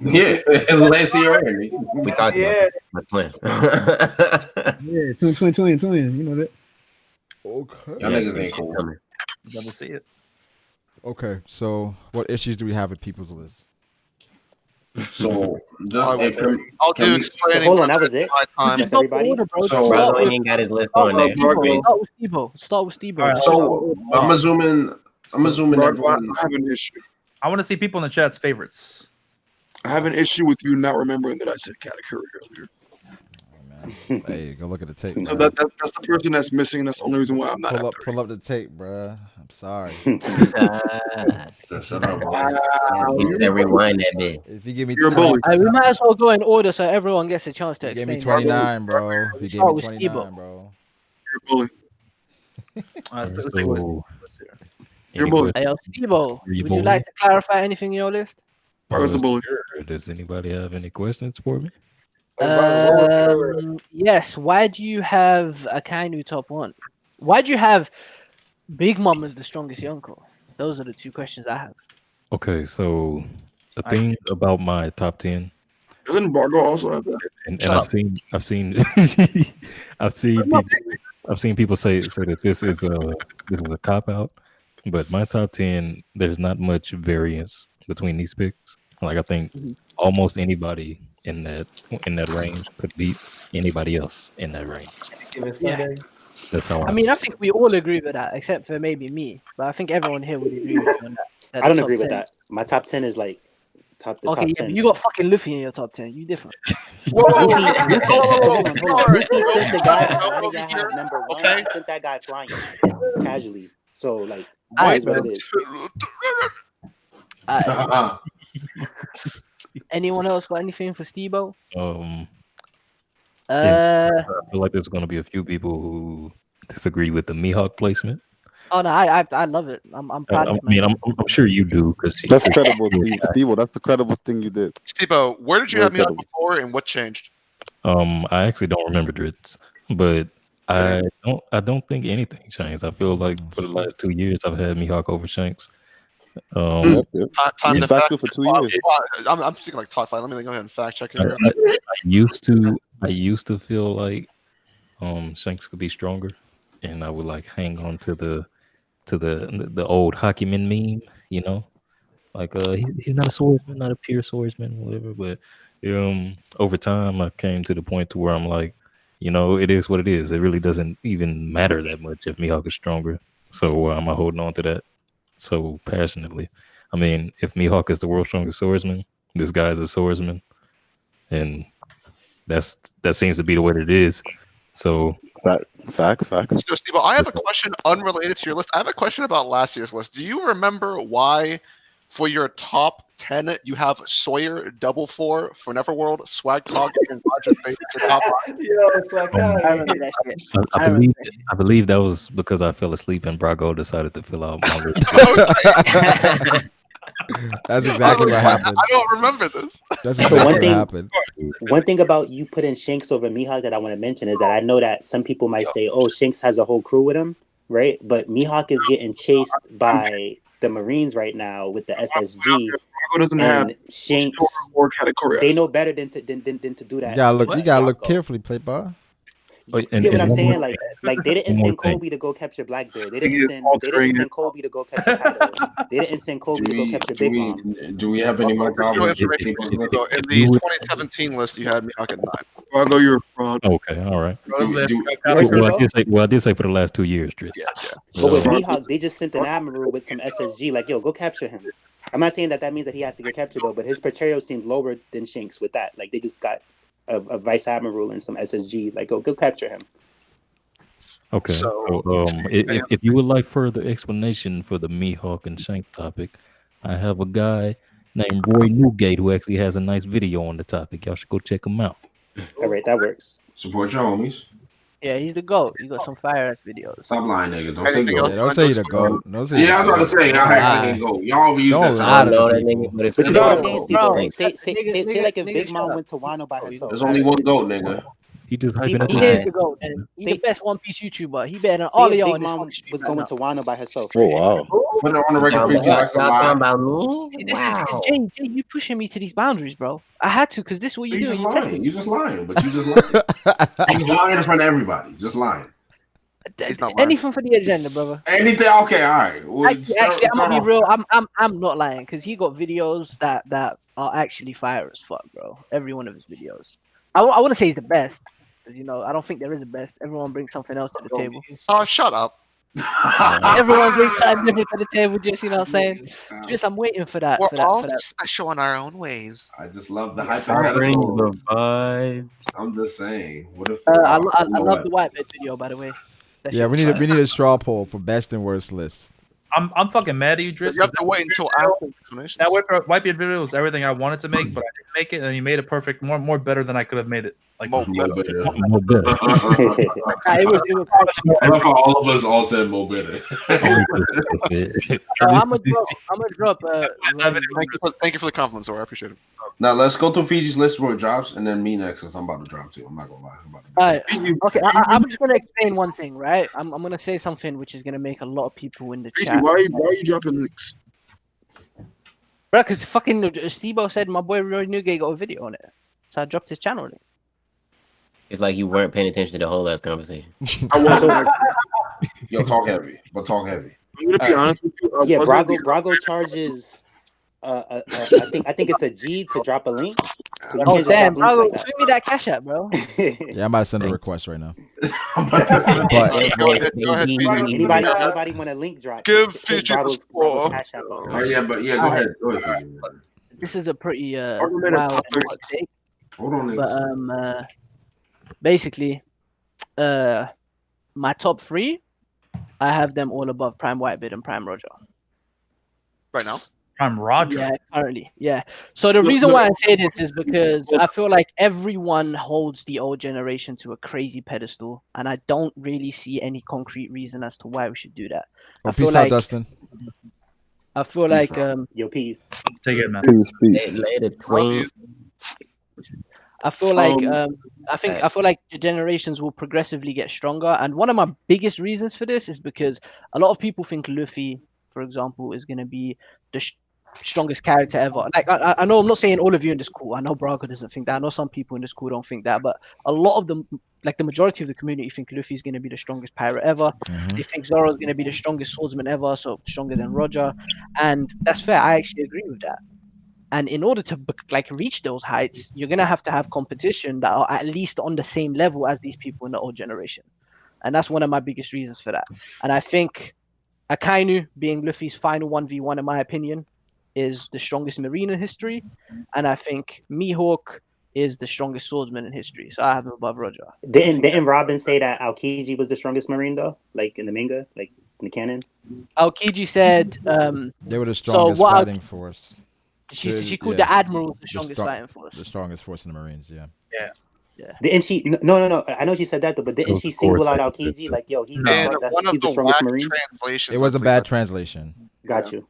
Yeah, Lancey or Aaron. We talked about my twin. Yeah, twin. You know that. Okay. Y'all niggas ain't cool. Never see it. Okay, so what issues do we have with people's list? So just I'll do explaining. So hold on, that was it. Time. That's everybody. So Brago ain't got his list on there. Start with Steve. All right, So I'm assuming everyone. I have an issue. I want to see people in the chat's favorites. I have an issue with you not remembering that I said Katakuri earlier. Hey, go look at the tape. So man. that's the person that's missing. That's the only reason why I'm not. Pull up the tape, bruh. I'm sorry. Shut up, Rewind that bit. If you give me, You're a bully. We might as well go in order so everyone gets a chance to Give explain. me 29, bro. You gave me 29, bro. You're a bully. You're a bully. Hey, Steve-O, would you like to clarify anything in your list? Does anybody have any questions for me? Yes. Why do you have Akainu top 1? Why do you have Big Mom as the strongest Yonko? Those are the two questions I have. Okay, so the thing about my top 10. Doesn't Brago also have that? And I've seen I've seen people say that this is a cop out, but my top 10, there's not much variance between these picks. Like I think almost anybody in that range could beat anybody else in that range. Yeah. That's how I mean, I think we all agree with that, except for maybe me. But I think everyone here would agree with you on that. I don't agree with that. My top 10 is like top 10. But you got fucking Luffy in your top 10. You different. Hold on. Luffy sent the guy on Nine Y'all have number 1. He sent that guy flying casually. So like, that is what it is. Anyone else got anything for Steve-O? I feel like there's going to be a few people who disagree with the Mihawk placement. Oh no, I love it. I'm proud of it. I'm sure you do because that's credible, Steve. That's the credible thing you did. Steve-O, where did you have me on before, and what changed? I actually don't remember Dritz, but I don't think anything changed. I feel like for the last 2 years I've had Mihawk over Shanks. Time to fact for 2 years. I'm thinking like top 5. Let me go ahead and fact check it. I used to feel like Shanks could be stronger, and I would like hang on to the old Hakiman meme, you know, like he's not a swordsman, not a pure swordsman, whatever. But over time, I came to the point to where I'm like, you know, it is what it is. It really doesn't even matter that much if Mihawk is stronger. So I'm holding on to that so passionately. I mean, if Mihawk is the world's strongest swordsman, this guy is a swordsman, and that seems to be the way it is. So facts. So, Steve, I have a question unrelated to your list. I have a question about last year's list. Do you remember why, for your top 10, you have Sawyer, Double Four, for Neverworld, Swag Cog, and Roger Bates your top 5? I believe that was because I fell asleep and Brago decided to fill out my list. That's exactly what happened. I don't remember this. That's exactly what happened. One thing about you putting Shanks over Mihawk that I want to mention is that I know that some people might say, oh, Shanks has a whole crew with him, right? But Mihawk is getting chased by the Marines right now with the SSG. And Shanks, they know better than to do that. You gotta look carefully, Playboy. What I'm saying? Like they didn't send Kobe to go capture Blackbeard. They didn't send Kobe to go capture Kaido. They didn't send Kobe to go capture Big Mom. Do we have any more problems? In the 2017 list, you had Mihawk at 9. I know you're a fraud. Okay, all right. I did say for the last 2 years, Dritz. But with Mihawk, they just sent an admiral with some SSG. Like, yo, go capture him. I'm not saying that means that he has to get captured though, but his portrayal seems lower than Shanks with that. Like, they just got a vice admiral and some SSG. Like, go capture him. Okay. So if you would like further explanation for the Mihawk and Shank topic, I have a guy named Roy Newgate who actually has a nice video on the topic. Y'all should go check him out. All right, that works. Support your homies. Yeah, he's the GOAT. You got some fire ass videos. Stop lying, nigga. Don't say GOAT. Don't say the GOAT. Yeah, I was about to say, y'all actually GOAT. Y'all overuse that term. But you know what I'm saying, Steve? Say like if Big Mom went to Wano by herself. There's only one GOAT, nigga. He just Steve, hyping up He his is the GOAT, man. He's the best One Piece YouTuber. He better than See all of if y'all Big on this Mom fucking street was right going now. to Wano by herself. Oh wow. Put it on the record, Fiji likes to Y'all lie. talking about me? See, this Wow. is Jay, you pushing me to these boundaries, bro. I had to, because this is what you're You doing. just You're testing lying. me. You just lying, but you just lying. You just lying in front of everybody. Just lying. He's not lying. Anything for the agenda, brother. Anything? Okay, all right. Well, Actually, I'm gonna be real. I'm not lying, because he got videos that are actually fire as fuck, bro. Every one of his videos. I wouldn't say he's the best, because I don't think there is a best. Everyone brings something else to the table. Oh, shut up. Everyone brings something different to the table. Just what I'm saying. Just I'm waiting for that. We're for that. all For that. special in our own ways. I just love the brings hypothetical. the vibe. I'm just saying. What if? I you know love what? the white bed video, by the way. That Yeah, shit we was need fire. a straw poll for best and worst list. I'm fucking mad at you, Driss. You have to wait until after explanations. That Whitebeard video was everything I wanted to make, but I didn't make it, and you made it perfect, more better than I could have made it. Like Mo better. Mo better. It was I love how all of us all said Mo better. I'm gonna drop. Thank you for the compliments, Zora. I appreciate it. Now let's go through Fiji's list where it drops, and then me next, because I'm about to drop too. I'm not gonna lie. All right. Okay. I'm just gonna explain one thing, right? I'm gonna say something which is gonna make a lot of people in the chat. Why are you dropping links? Bro, because fucking Stebo said my boy Roy Newgate got a video on it, so I dropped his channel link. It's like you weren't paying attention to the whole last conversation. Yo, talk heavy, but talk heavy. I'm gonna be honest with you. Yeah, Brago charges. I think it's a G to drop a link. So you Oh can't just damn, drop bro! links like Tweet me that cash app, bro. Yeah, I'm about to send a request right now. Go ahead, Anybody want a link drop? Give Click Fiji the Brago's score. Cash App up. Oh yeah, but yeah, go ahead, Fiji. This is a pretty wild and hot take. Hold on, but basically, my top three, I have them all above Prime Whitebeard and Prime Roger. Right now? Prime Roger. Yeah, currently. Yeah. So the reason why I say this is because I feel like everyone holds the old generation to a crazy pedestal, and I don't really see any concrete reason as to why we should do that. Oh, I feel peace like out, Dustin. I feel like Yo, peace. Take it, man. Peace. Later, twin. I feel like I feel like the generations will progressively get stronger, and one of my biggest reasons for this is because a lot of people think Luffy, for example, is going to be the strongest character ever. Like I know I'm not saying all of you in this crew. I know Brago doesn't think that. I know some people in this crew don't think that, but a lot of them, like the majority of the community, think Luffy's going to be the strongest pirate ever. They think Zoro's going to be the strongest swordsman ever, so stronger than Roger, and that's fair. I actually agree with that. And in order to reach those heights, you're gonna have to have competition that are at least on the same level as these people in the old generation, and that's one of my biggest reasons for that. And I think Akainu, being Luffy's final 1v1, in my opinion, is the strongest marine in history, and I think Mihawk is the strongest swordsman in history. So I have him above Roger. Didn't Robin say that Aokiji was the strongest marine though? Like in the manga, like in the canon? Aokiji said they were the strongest fighting force. She called the admirals the strongest fighting force. The strongest force in the Marines, yeah. Yeah. Didn't she? No. I know she said that though, but didn't she single out Aokiji? Like, yo, he's the strongest marine. It was a bad translation. Got you.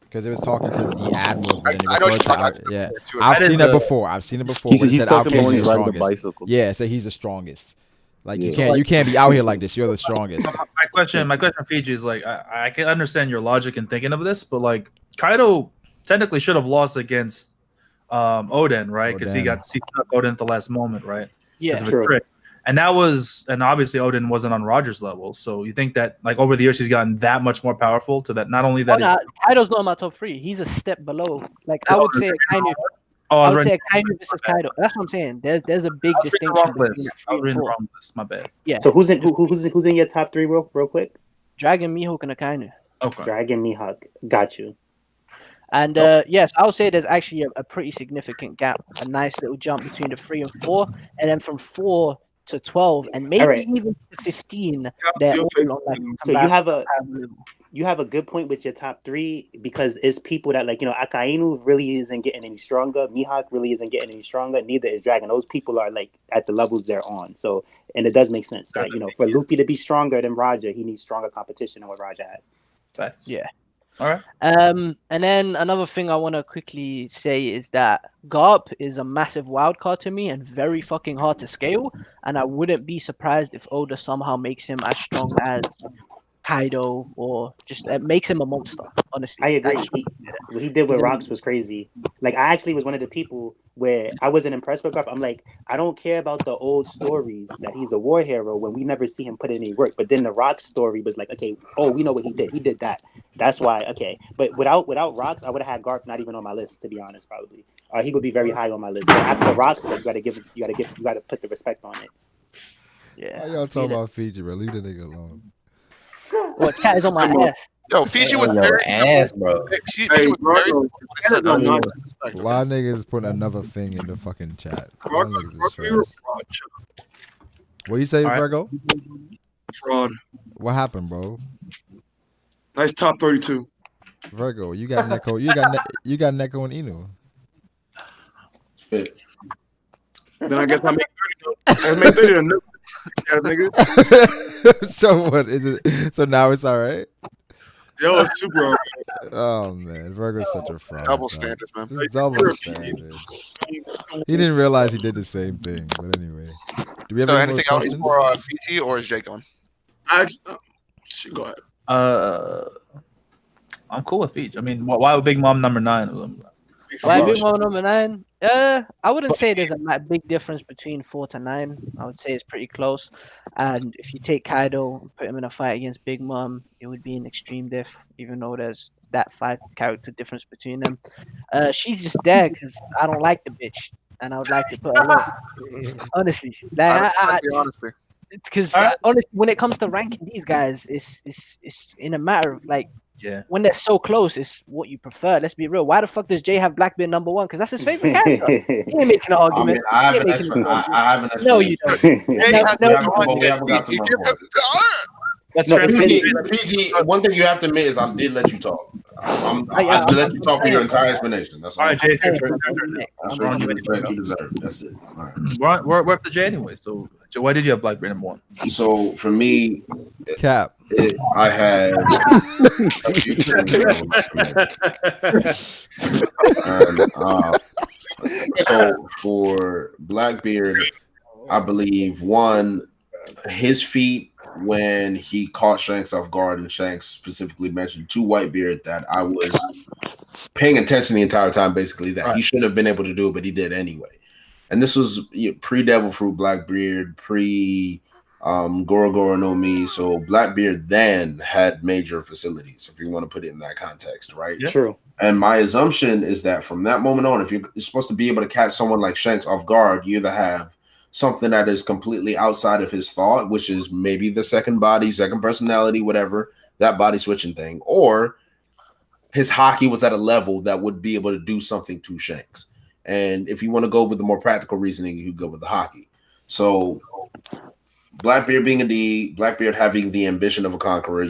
Because it was talking to the admirals, but then I know what you're talking about. yeah. Too. I've seen that before. I've seen it before. He's said talking about when Aokiji he's is riding the strongest. bicycle. Yeah, so he's the strongest. Like Yeah. you can't be out here like this. You're the strongest. My question, Fiji, is like I can understand your logic in thinking of this, but like Kaido technically should have lost against Oden, right? Because he stuck Oden at the last moment, right? Yeah, because of a trick. And obviously Oden wasn't on Roger's level. So you think that like over the years he's gotten that much more powerful to that not only that Kaido's not in my top three. He's a step below. Like I would say Akainu. I would say Akainu versus Kaido. That's what I'm saying. There's a big distinction between that I was 3 and reading the 4. wrong list. My bad. Yeah. So who's in your top three, real quick? Dragon, Mihawk, and Akainu. Okay. Dragon, Mihawk. Got you. And yes, I would say there's actually a pretty significant gap, a nice little jump between the 3 and 4, and then from 4 to 12, and maybe even to 15. They're all on like. So you have a good point with your top 3 because it's people that like Akainu really isn't getting any stronger. Mihawk really isn't getting any stronger. Neither is Dragon. Those people are like at the levels they're on. So and it does make sense that for Luffy to be stronger than Roger, he needs stronger competition than what Roger had. Yeah. All right. And then another thing I want to quickly say is that Garp is a massive wild card to me and very fucking hard to scale. And I wouldn't be surprised if Oda somehow makes him as strong as Kaido or just makes him a monster. Honestly, I agree. What he did with Rocks was crazy. Like, I actually was one of the people where I wasn't impressed with Garp. I'm like, I don't care about the old stories that he's a war hero when we never see him put in any work. But then the Rocks story was like, okay, oh, we know what he did. He did that. That's why. Okay, but without Rocks, I would have had Garp not even on my list, to be honest. Probably, he would be very high on my list. But after Rocks, like, you gotta put the respect on it. Yeah. Why y'all talking about Fiji, bro? Leave the nigga alone. Well, cat is on my ass. Yo, Fiji was Yo, very ass, bro. Fiji was very Why niggas putting another thing in the fucking chat? Y'all niggas is trash. What you say, Brago? Fraud. What happened, bro? Nice top 32. Virgo, you got Neko. You got Neko and Inu. Then I guess I make 30. I make 30 to no. Yeah, nigga. So what is it? So now it's all right. Yo, it's too bro. Oh man, Virgo's such a fraud. Double standards, man. Just double standards. He didn't realize he did the same thing. But anyway, do we have So any more anything else questions? for Fiji, or is Jake going? Go ahead. I'm cool with Fiji. I mean, why would Big Mom number 9? Why Big Mom number 9? I wouldn't say there's a big difference between 4 to 9. I would say it's pretty close. And if you take Kaido and put him in a fight against Big Mom, it would be an extreme diff, even though there's that 5 character difference between them. She's just there because I don't like the bitch, and I would like to put her low. Honestly, honesty. Because honestly, when it comes to ranking these guys, it's in a matter of like. Yeah. When they're so close, it's what you prefer. Let's be real. Why the fuck does Jay have Blackbeard number 1? Because that's his favorite character. He ain't making an argument. I have an expert. No, you don't. We haven't got to my point. That's PG. One thing you have to admit is I did let you talk. I did let you talk for your entire explanation. That's all. All right, Jay. That's what you deserve. That's it. All right. We're up to Jay anyway. So, Jay, why did you have Blackbeard number 1? So for me, Cap. I had a few things. So for Blackbeard, I believe one, his feat when he caught Shanks off guard, and Shanks specifically mentioned to Whitebeard that I was paying attention the entire time, basically, that he shouldn't have been able to do it, but he did anyway. And this was pre-Devil Fruit Blackbeard, Goro Goro no Mi. So Blackbeard then had major facilities, if you want to put it in that context, right? Yeah. True. And my assumption is that from that moment on, if you're supposed to be able to catch someone like Shanks off guard, you either have something that is completely outside of his thought, which is maybe the second body, second personality, whatever, that body switching thing, or his hockey was at a level that would be able to do something to Shanks. And if you want to go with the more practical reasoning, you go with the hockey. So Blackbeard being a D, Blackbeard having the ambition of a conqueror,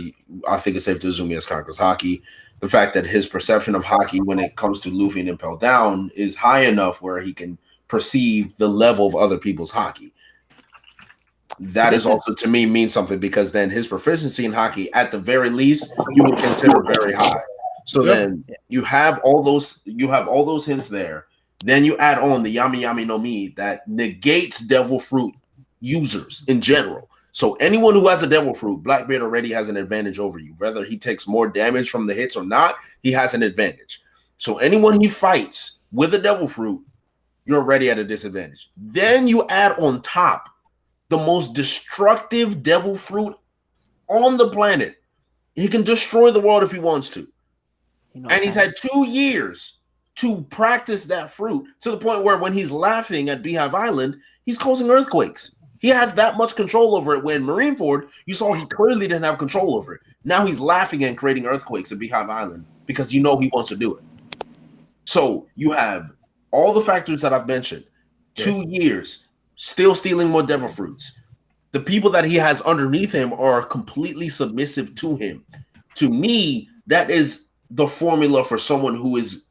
I think it's safe to assume he has conquers hockey. The fact that his perception of hockey when it comes to Luffy and Impel Down is high enough where he can perceive the level of other people's hockey. That is also, to me, means something, because then his proficiency in hockey, at the very least, you would consider very high. So then you have all those hints there. Then you add on the Yami Yami no Mi that negates Devil Fruit users in general. So anyone who has a Devil Fruit, Blackbeard already has an advantage over you. Whether he takes more damage from the hits or not, he has an advantage. So anyone he fights with a Devil Fruit, you're already at a disadvantage. Then you add on top the most destructive Devil Fruit on the planet. He can destroy the world if he wants to. And he's had 2 years to practice that fruit, to the point where when he's laughing at Beehive Island, he's causing earthquakes. He has that much control over it. When Marineford, you saw he clearly didn't have control over it. Now he's laughing and creating earthquakes at Beehive Island because he wants to do it. So you have all the factors that I've mentioned. 2 years, still stealing more Devil Fruits. The people that he has underneath him are completely submissive to him. To me, that is the formula for someone who is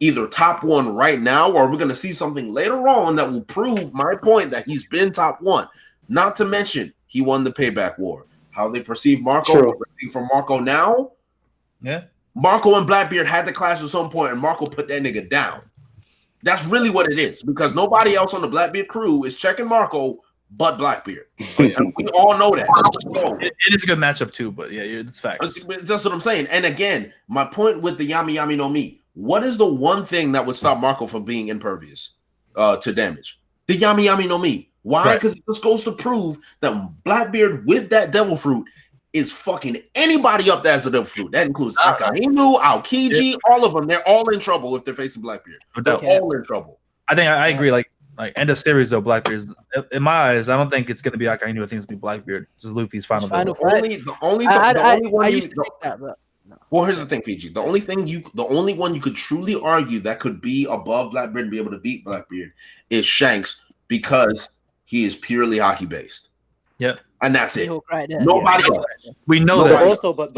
either top 1 right now, or we're going to see something later on that will prove my point that he's been top 1. Not to mention, he won the payback war. How they perceive Marco, what we're seeing from Marco now, Marco and Blackbeard had to clash at some point, and Marco put that nigga down. That's really what it is, because nobody else on the Blackbeard crew is checking Marco but Blackbeard. And we all know that. So, it is a good matchup too, but yeah, it's facts. That's what I'm saying. And again, my point with the Yami Yami no Mi, what is the one thing that would stop Marco from being impervious to damage? The Yami Yami no Mi. Why? Because it just goes to prove that Blackbeard with that devil fruit is fucking anybody up that has a devil fruit. That includes Akainu, Aokiji, all of them. They're all in trouble if they're facing Blackbeard. They're all in trouble. I think I agree. Like end of series though, Blackbeard's in my eyes. I don't think it's gonna be Akainu. I think it's gonna be Blackbeard. This is Luffy's final fight. The only one. Well, here's the thing, Fiji. The only one you could truly argue that could be above Blackbeard and be able to beat Blackbeard is Shanks, because he is purely hockey based. Yeah. And that's it. Right there, Nobody else. We know that. But also, but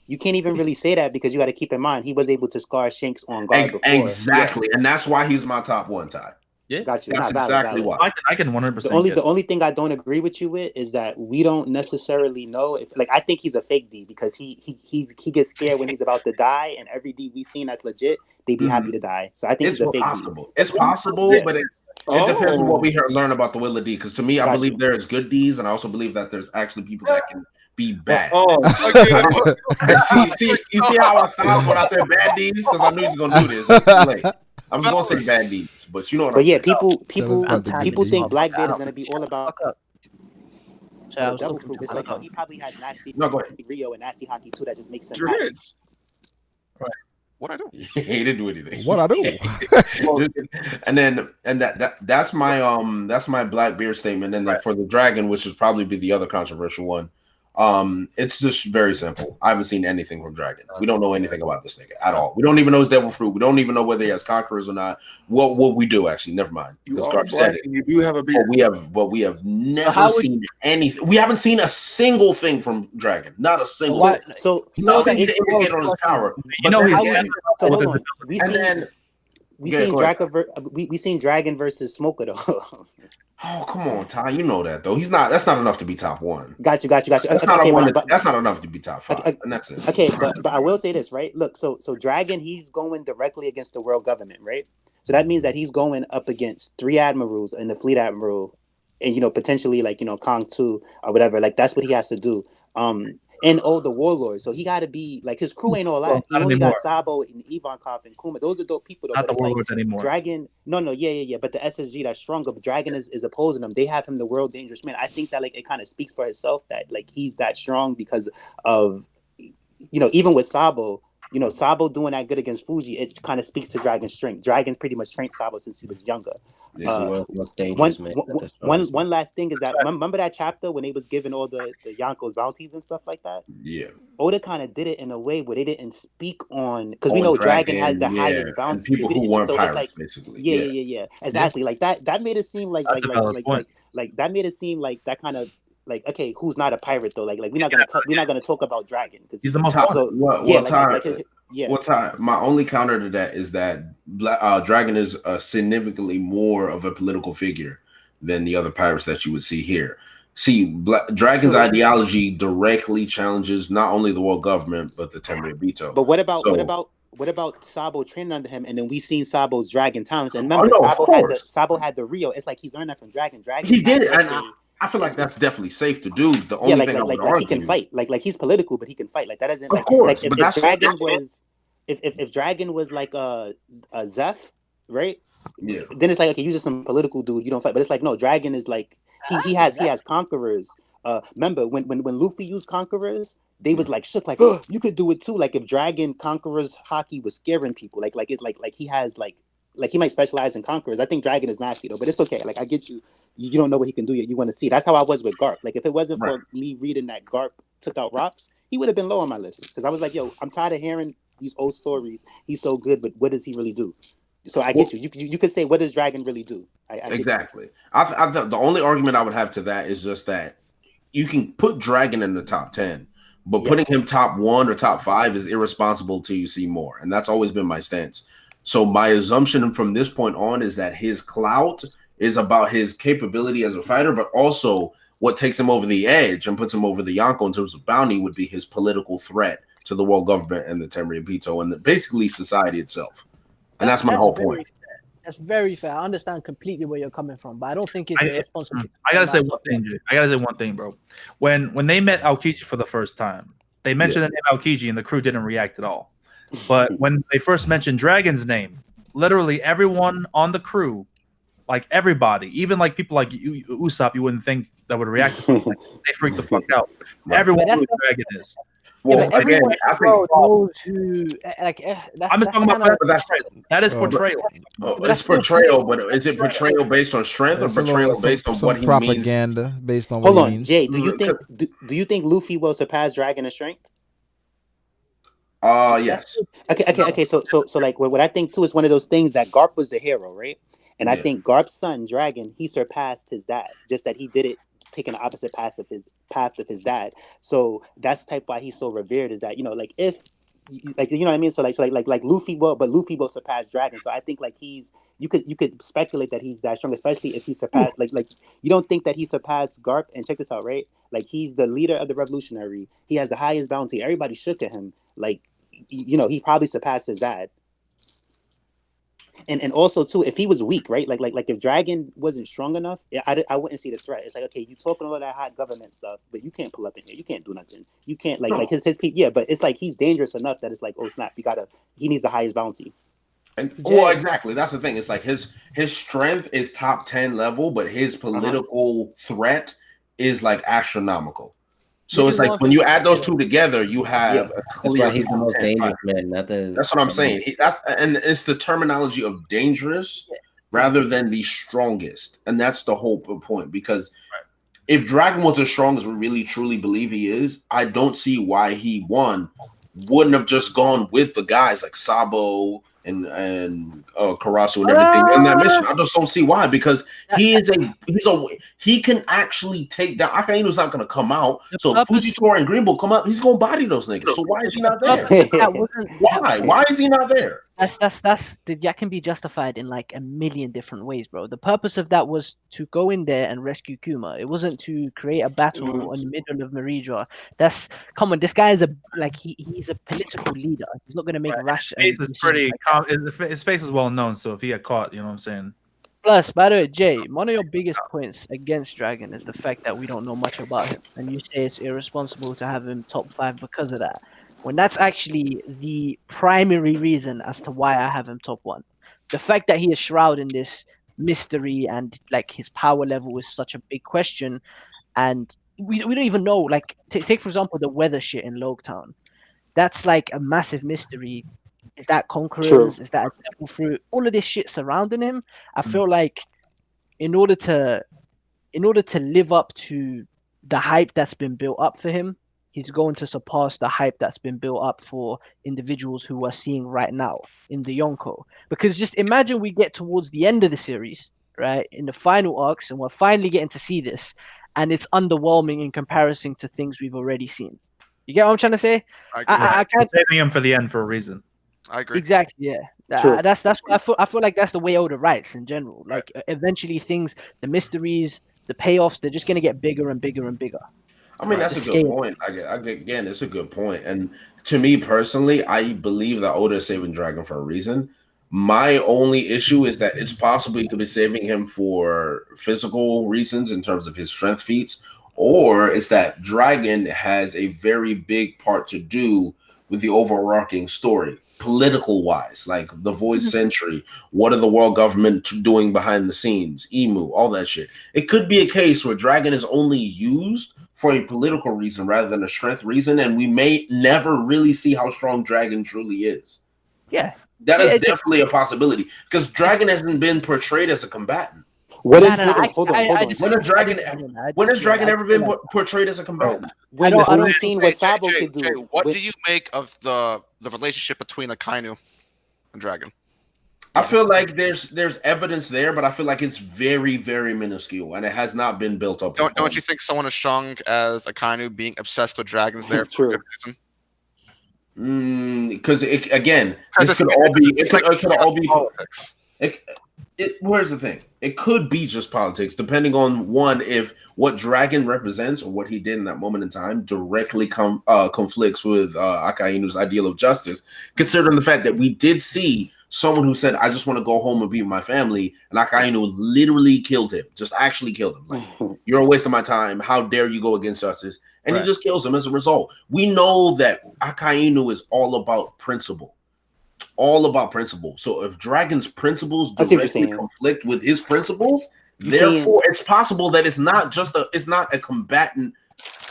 you can't even really say that, because you got to keep in mind he was able to scar Shanks on guard before. Exactly, and that's why he's my top one, Ty. Yeah, got you. That's exactly why. I can 100%. The only thing I don't agree with you with is that we don't necessarily know if, like, I think he's a fake D, because he gets scared when he's about to die, and every D we've seen that's legit, they be happy to die. So I think he's a fake D. It's possible, but it depends on what we learn about the will of D. Because to me, I believe there is good Ds, and I also believe that there's actually people that can be bad. See how I stopped when I said bad Ds, because I knew he was gonna do this. I'm just gonna say bad Ds, but you know what I'm saying. People think Blackbeard is gonna be all about devil fruit. It's like, he probably has nasty Rio and nasty hockey too. That just makes him nice. Right. What I do? He didn't do anything. What I do? and that's my Blackbeard statement. And then for the dragon, which would probably be the other controversial one, it's just very simple. I haven't seen anything from Dragon. We don't know anything about this nigga at all. We don't even know his devil fruit. We don't even know whether he has conquerors or not. What we do, actually, never mind. You are black and you do have a beard. But we have never seen anything. We haven't seen a single thing from Dragon. Not a single thing. So nothing to indicate on his power. You know he's we seen Dragon versus Smoker though. Oh, come on, Ty. You know that though. That's not enough to be top one. Got you. That's not that's not enough to be top five. And that's it. Okay, but I will say this, right? Look, so Dragon, he's going directly against the world government, right? So that means that he's going up against 3 admirals and the fleet admiral, and potentially Kong 2 or whatever. Like that's what he has to do. And the warlords. So he got to be like, his crew ain't all that. He only got Sabo and Ivankov and Kuma. Those are dope people though. Not the warlords anymore. Dragon, yeah. But the SSG that's stronger. But Dragon is opposing them. They have him the world dangerous man. I think that it kind of speaks for himself that he's that strong because of even with Sabo. Sabo doing that good against Fuji, it kind of speaks to Dragon's strength. Dragon pretty much trained Sabo since he was younger. One last thing is that remember that chapter when they was giving all the Yonko's bounties and stuff like that? Yeah. Oda kind of did it in a way where they didn't speak on, because we know Dragon has the highest bounty. People who weren't pirates, basically. Yeah. Exactly. Like that made it seem like that made it seem like that kind of okay, who's not a pirate though? Like we're not gonna talk about Dragon because he's the most. My only counter to that is that Dragon is significantly more of a political figure than the other pirates that you would see here. See, Dragon's ideology directly challenges not only the world government but the Tenryubito. But what about Sabo training under him, and then we seen Sabo's Dragon talents? And remember, Sabo had the Rio. It's like he's learned that from Dragon. He did it, and I feel like that's definitely safe to do. The only thing I would argue, he can fight. Like he's political, but he can fight. Like that doesn't. Of course, if Dragon was like a Zeph, right? Yeah. Then it's like, okay, you're just some political dude. You don't fight. But it's like, no, Dragon is like he has conquerors. Remember when Luffy used conquerors, they was like shook, like, oh, you could do it too. Like if Dragon conquerors hockey was scaring people, like it's like he has like he might specialize in conquerors. I think Dragon is nasty though, but it's okay. Like I get you. You don't know what he can do yet. You want to see. That's how I was with Garp. Like if it wasn't for me reading that Garp took out rocks, he would have been low on my list. Because I was like, yo, I'm tired of hearing these old stories. He's so good, but what does he really do? So I get you. You could say, what does Dragon really do? Exactly. The only argument I would have to that is just that you can put Dragon in the top 10, but putting him top 1 or top 5 is irresponsible till you see more. And that's always been my stance. So my assumption from this point on is that his clout is about his capability as a fighter, but also what takes him over the edge and puts him over the Yonko in terms of bounty would be his political threat to the world government and the Tenryubito and basically society itself. And that's my whole point. That's very fair. I understand completely where you're coming from, but I don't think it's irresponsible. I gotta say one thing, Jay. I gotta say one thing, bro. When they met Aokiji for the first time, they mentioned the name Aokiji and the crew didn't react at all. But when they first mentioned Dragon's name, literally everyone on the crew, like everybody, even like people like Usopp, you wouldn't think that would react to something. They freaked the fuck out. Everyone knows who Dragon is. Well, again, I think knows who. Like, I'm just talking about that is portrayal. It's portrayal, but is it portrayal based on strength or portrayal based on what he means? Propaganda based on what he means. Jay, do you think Luffy will surpass Dragon in strength? Yes. Okay. So like what I think too is one of those things that Garp was the hero, right? And I think Garp's son, Dragon, he surpassed his dad. Just that he did it taking the opposite path of his dad. So that's type why he's so revered, is that, you know, like if like, you know what I mean? So like Luffy will surpass Dragon. So I think like you could speculate that he's that strong, especially if he surpassed like you don't think that he surpassed Garp. And check this out, right? Like he's the leader of the revolutionary. He has the highest bounty. Everybody shook at him. Like, you know, he probably surpassed his dad. And also too, if he was weak, right? Like if Dragon wasn't strong enough, I wouldn't see the threat. It's like, okay, you talking all that hot government stuff, but you can't pull up in here. You can't do nothing. You can't like his people. Yeah, but it's like he's dangerous enough that it's like, oh snap, he needs the highest bounty. And, well, exactly. That's the thing. It's like his strength is top 10 level, but his political threat is like astronomical. So it's like when you add those two together, you have a clear. He's the most dangerous man. That's what I'm saying. And it's the terminology of dangerous rather than the strongest, and that's the whole point. Because if Dragon was as strong as we really truly believe he is, I don't see why he wouldn't have just gone with the guys like Sabo and Karasu and everything in that mission. I just don't see why, because he can actually take down. Akaino's not going to come out, so if Fujitora and Green Bull come up, he's going to body those niggas. So why is he not there? Why is he not there? That can be justified in like a million different ways, bro. The purpose of that was to go in there and rescue Kuma. It wasn't to create a battle in the middle of Maridra. Come on, this guy is he's a political leader. He's not going to make rash. His face is pretty. His face is well known. So if he got caught, you know what I'm saying. Plus, by the way, Jay, one of your biggest points against Dragon is the fact that we don't know much about him, and you say it's irresponsible to have him top 5 because of that. When that's actually the primary reason as to why I have him top 1. The fact that he is shrouded in this mystery and like his power level is such a big question, and we don't even know. Like take for example the weather shit in Logetown. That's like a massive mystery. Is that conquerors? True. Is that a devil fruit? All of this shit surrounding him. I feel like in order to live up to the hype that's been built up for him, he's going to surpass the hype that's been built up for individuals who are seeing right now in the Yonko. Because just imagine we get towards the end of the series, right, in the final arcs, and we're finally getting to see this, and it's underwhelming in comparison to things we've already seen. You get what I'm trying to say? I can't saving him for the end for a reason. I agree. Exactly. Yeah. That's what I feel like that's the way Oda writes in general. Like eventually things, the mysteries, the payoffs, they're just gonna get bigger and bigger and bigger. I mean, that's a good point. Again, it's a good point. And to me personally, I believe that Oda is saving Dragon for a reason. My only issue is that it's possible he could be saving him for physical reasons in terms of his strength feats, or it's that Dragon has a very big part to do with the overarching story, political wise, like the Void Century. What are the world government doing behind the scenes? Emu, all that shit. It could be a case where Dragon is only used for a political reason rather than a strength reason, and we may never really see how strong Dragon truly is. Yeah, that is definitely a possibility, because Dragon hasn't been portrayed as a combatant. Hold on. When has Dragon ever been portrayed as a combatant? I don't see what Sabo could do. Jay, what do you make of the relationship between Akainu and Dragon? I feel like there's evidence there, but I feel like it's very, very minuscule, and it has not been built up. Don't you think someone as strong as Akainu being obsessed with dragons there for a good reason? Because this could all be politics. Here's the thing. It could be just politics, depending on one, if what Dragon represents or what he did in that moment in time directly conflicts with Akainu's ideal of justice, considering the fact that we did see someone who said, I just want to go home and be with my family, and Akainu literally killed him, just actually killed him. Like, you're a waste of my time. How dare you go against justice? And he just kills him as a result. We know that Akainu is all about principle. All about principles. So if Dragon's principles directly conflict with his principles, therefore it's possible that it's not a combatant.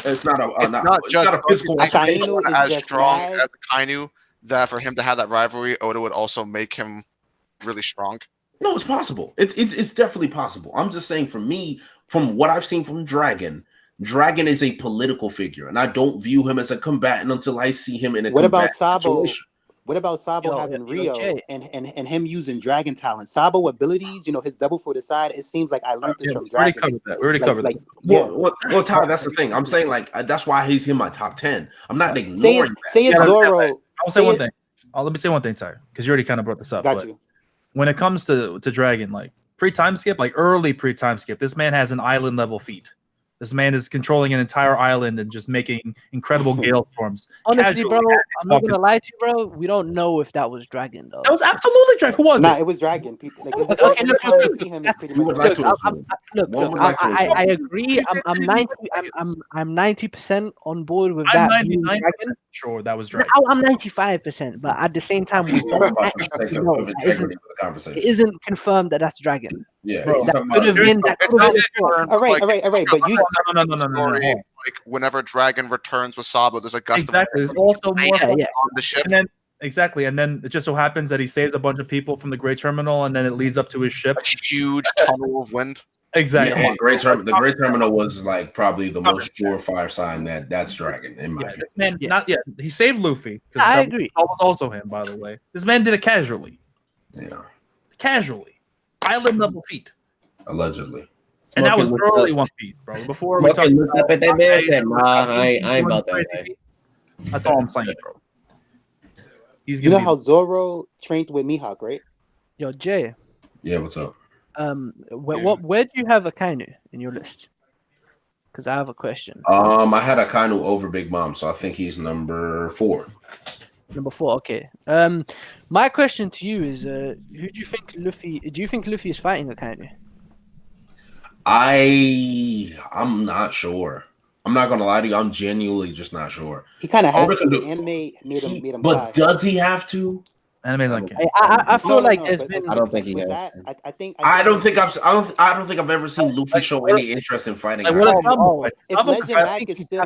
It's not a physical. Akainu is as strong as Akainu that for him to have that rivalry, Oda would also make him really strong. No, it's possible. It's definitely possible. I'm just saying, for me, from what I've seen from Dragon is a political figure, and I don't view him as a combatant until I see him in a. What about Sabo? Situation. What about Sabo having Rio and him using Dragon talent? Sabo abilities, his double for the side. It seems like I learned this from Dragon. We already covered that. Well, Tyler, that's the thing. I'm saying, like, that's why he's in my top 10. I'm not ignoring that. Say if Zoro. I'll say one thing. Let me say one thing, Tyler, because you already kind of brought this up. Got you. When it comes to Dragon, like pre-time skip, like early pre-time skip, this man has an island level feat. This man is controlling an entire island and just making incredible gale storms. Honestly, bro, I'm not gonna lie to you, bro. We don't know if that was Dragon, though. That was absolutely Dragon. Who was it? It was Dragon. I agree. I'm 90% on board with that. I'm 99% sure that was Dragon. I'm 95%, but at the same time, we don't actually know. It isn't confirmed that that's Dragon. Yeah, bro, that could have been. All right. But you no. Like whenever Dragon returns with Sabo, there's a gust of wind. There's also more on the ship. And then it just so happens that he saves a bunch of people from the Great Terminal, and then it leads up to his ship. A huge tunnel of wind. Exactly. Yeah, the Great Terminal was like probably the most surefire sign that that's Dragon in my opinion. Man, he saved Luffy. I agree. That was also him, by the way. This man did it casually. Yeah. Casually. Island level feat. Allegedly. And that was early One Piece, bro. Before we talked looked up at that man and said, "Nah, I ain't about that." That's all I'm saying, bro. You know how Zoro trained with Mihawk, right? Yo, Jay. Yeah, what's up? Where do you have Akainu in your list? Because I have a question. I had Akainu over Big Mom, so I think he's number 4. Number 4, okay. My question to you is, who do you think Luffy? Do you think Luffy is fighting Akainu? I'm not sure. I'm not gonna lie to you. I'm genuinely just not sure. He kind of has to. The anime made him. But does he have to? Anime's like I feel like there's been. I don't think he has. I don't think I've ever seen Luffy show any interest in fighting. If Legend Mac is still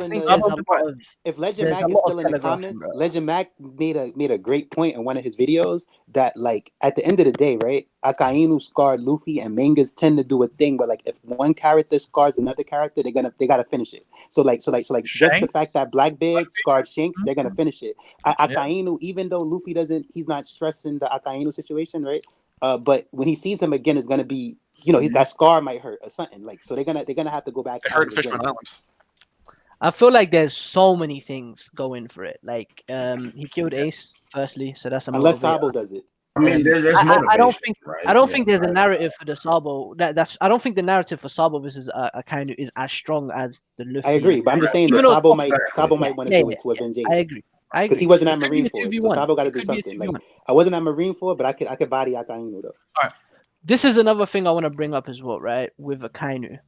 in the comments, Legend Mac made a great point in one of his videos that, like, at the end of the day, right? Akainu scarred Luffy, and mangas tend to do a thing where, like, if one character scars another character, they gotta finish it. So just the fact that Blackbeard scarred Shanks, they're gonna finish it. Akainu, even though Luffy he's not stressing the Akainu situation, right? But when he sees him again, it's gonna be, that scar might hurt or something. Like, so they're gonna have to go back. It hurt Fishman Island. I feel like there's so many things going for it. Like, he killed Ace firstly, so that's unless Sabo does it. I mean, there's I don't think there's a narrative for the Sabo. I don't think the narrative for Sabo versus Akainu is as strong as the Luffy. I agree, but I'm just saying that Sabo might want to do it to avenge Ace. I agree. Because he wasn't at Marineford, so Sabo got to do something. Like, I wasn't at Marineford, but I could body Akainu though. All right. This is another thing I want to bring up as well, right? With Akainu.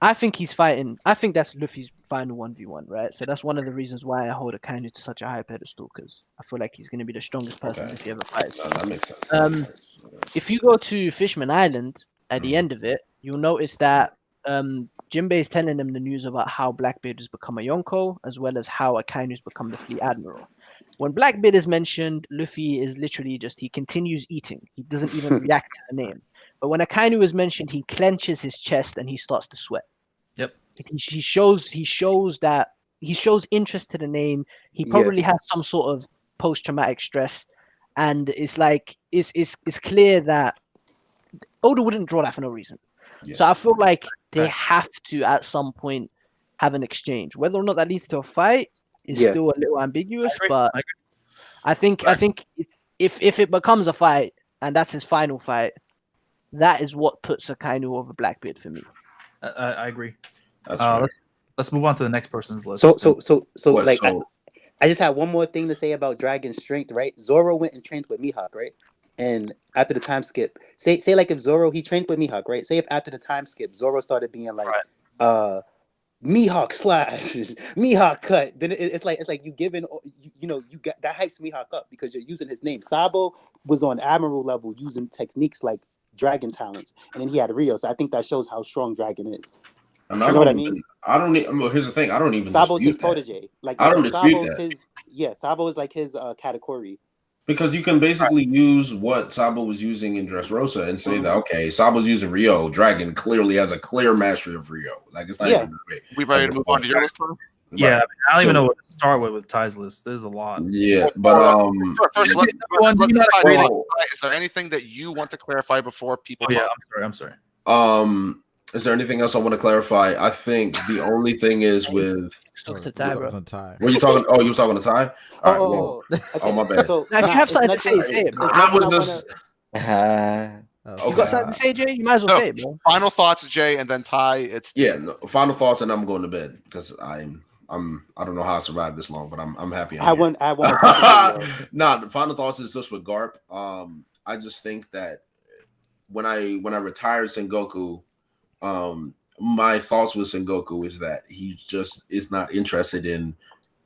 I think he's fighting. I think that's Luffy's final 1v1, right? So that's one of the reasons why I hold Akainu to such a high pedestal, because I feel like he's going to be the strongest person if he ever fights. That makes sense. If you go to Fishman Island, at the end of it, you'll notice that Jinbei is telling them the news about how Blackbeard has become a Yonko, as well as how Akainu's become the Fleet Admiral. When Blackbeard is mentioned, Luffy is literally he continues eating. He doesn't even react to the name. But when Akainu is mentioned, he clenches his chest and he starts to sweat. Yep. He shows interest to the name. He probably has some sort of post-traumatic stress, and it's like it's clear that Oda wouldn't draw that for no reason. Yeah. So I feel like they have to at some point have an exchange. Whether or not that leads to a fight is still a little ambiguous, but I think it's if it becomes a fight and that's his final fight, that is what puts Akainu over Blackbeard for me. I agree. That's let's move on to the next person's list. I just had one more thing to say about Dragon's strength, right? Zoro went and trained with Mihawk, right? And after the time skip, say like if Zoro he trained with Mihawk, right? Say if after the time skip, Zoro started being like, Mihawk slash, Mihawk cut. Then it's like you giving you got that hypes Mihawk up because you're using his name. Sabo was on Admiral level using techniques like Dragon talents, and then he had Rio. So I think that shows how strong Dragon is. And you know what I mean? I don't need. Here's the thing. I don't even. Sabo's dispute his protege. Like I don't dispute Sabo's that. Sabo is like his category. Because you can basically use what Sabo was using in Dressrosa and say that okay, Sabo's using Rio. Dragon clearly has a clear mastery of Rio. Like it's not even debate. We ready to move on to your list? Yeah, I don't even know what to start with Ty's list. There's a lot. Yeah, but first, is there anything that you want to clarify before people? Yeah, I'm sorry. Is there anything else I want to clarify? I think the only thing is with. Talk to Ty, bro. Were you talking? Oh, you were talking to Ty? All right. Oh, my bad. So, now, if you have something to say, say it, bro. I was just. You got something to say, Jay? You might as well say it, bro. Final thoughts, Jay, and then Ty. Final thoughts, and I'm going to bed because I don't know how I survived this long, but I'm happy. I want. Nah, the final thoughts is just with Garp. I just think that when I retired Sengoku, my thoughts with Sengoku is that he just is not interested in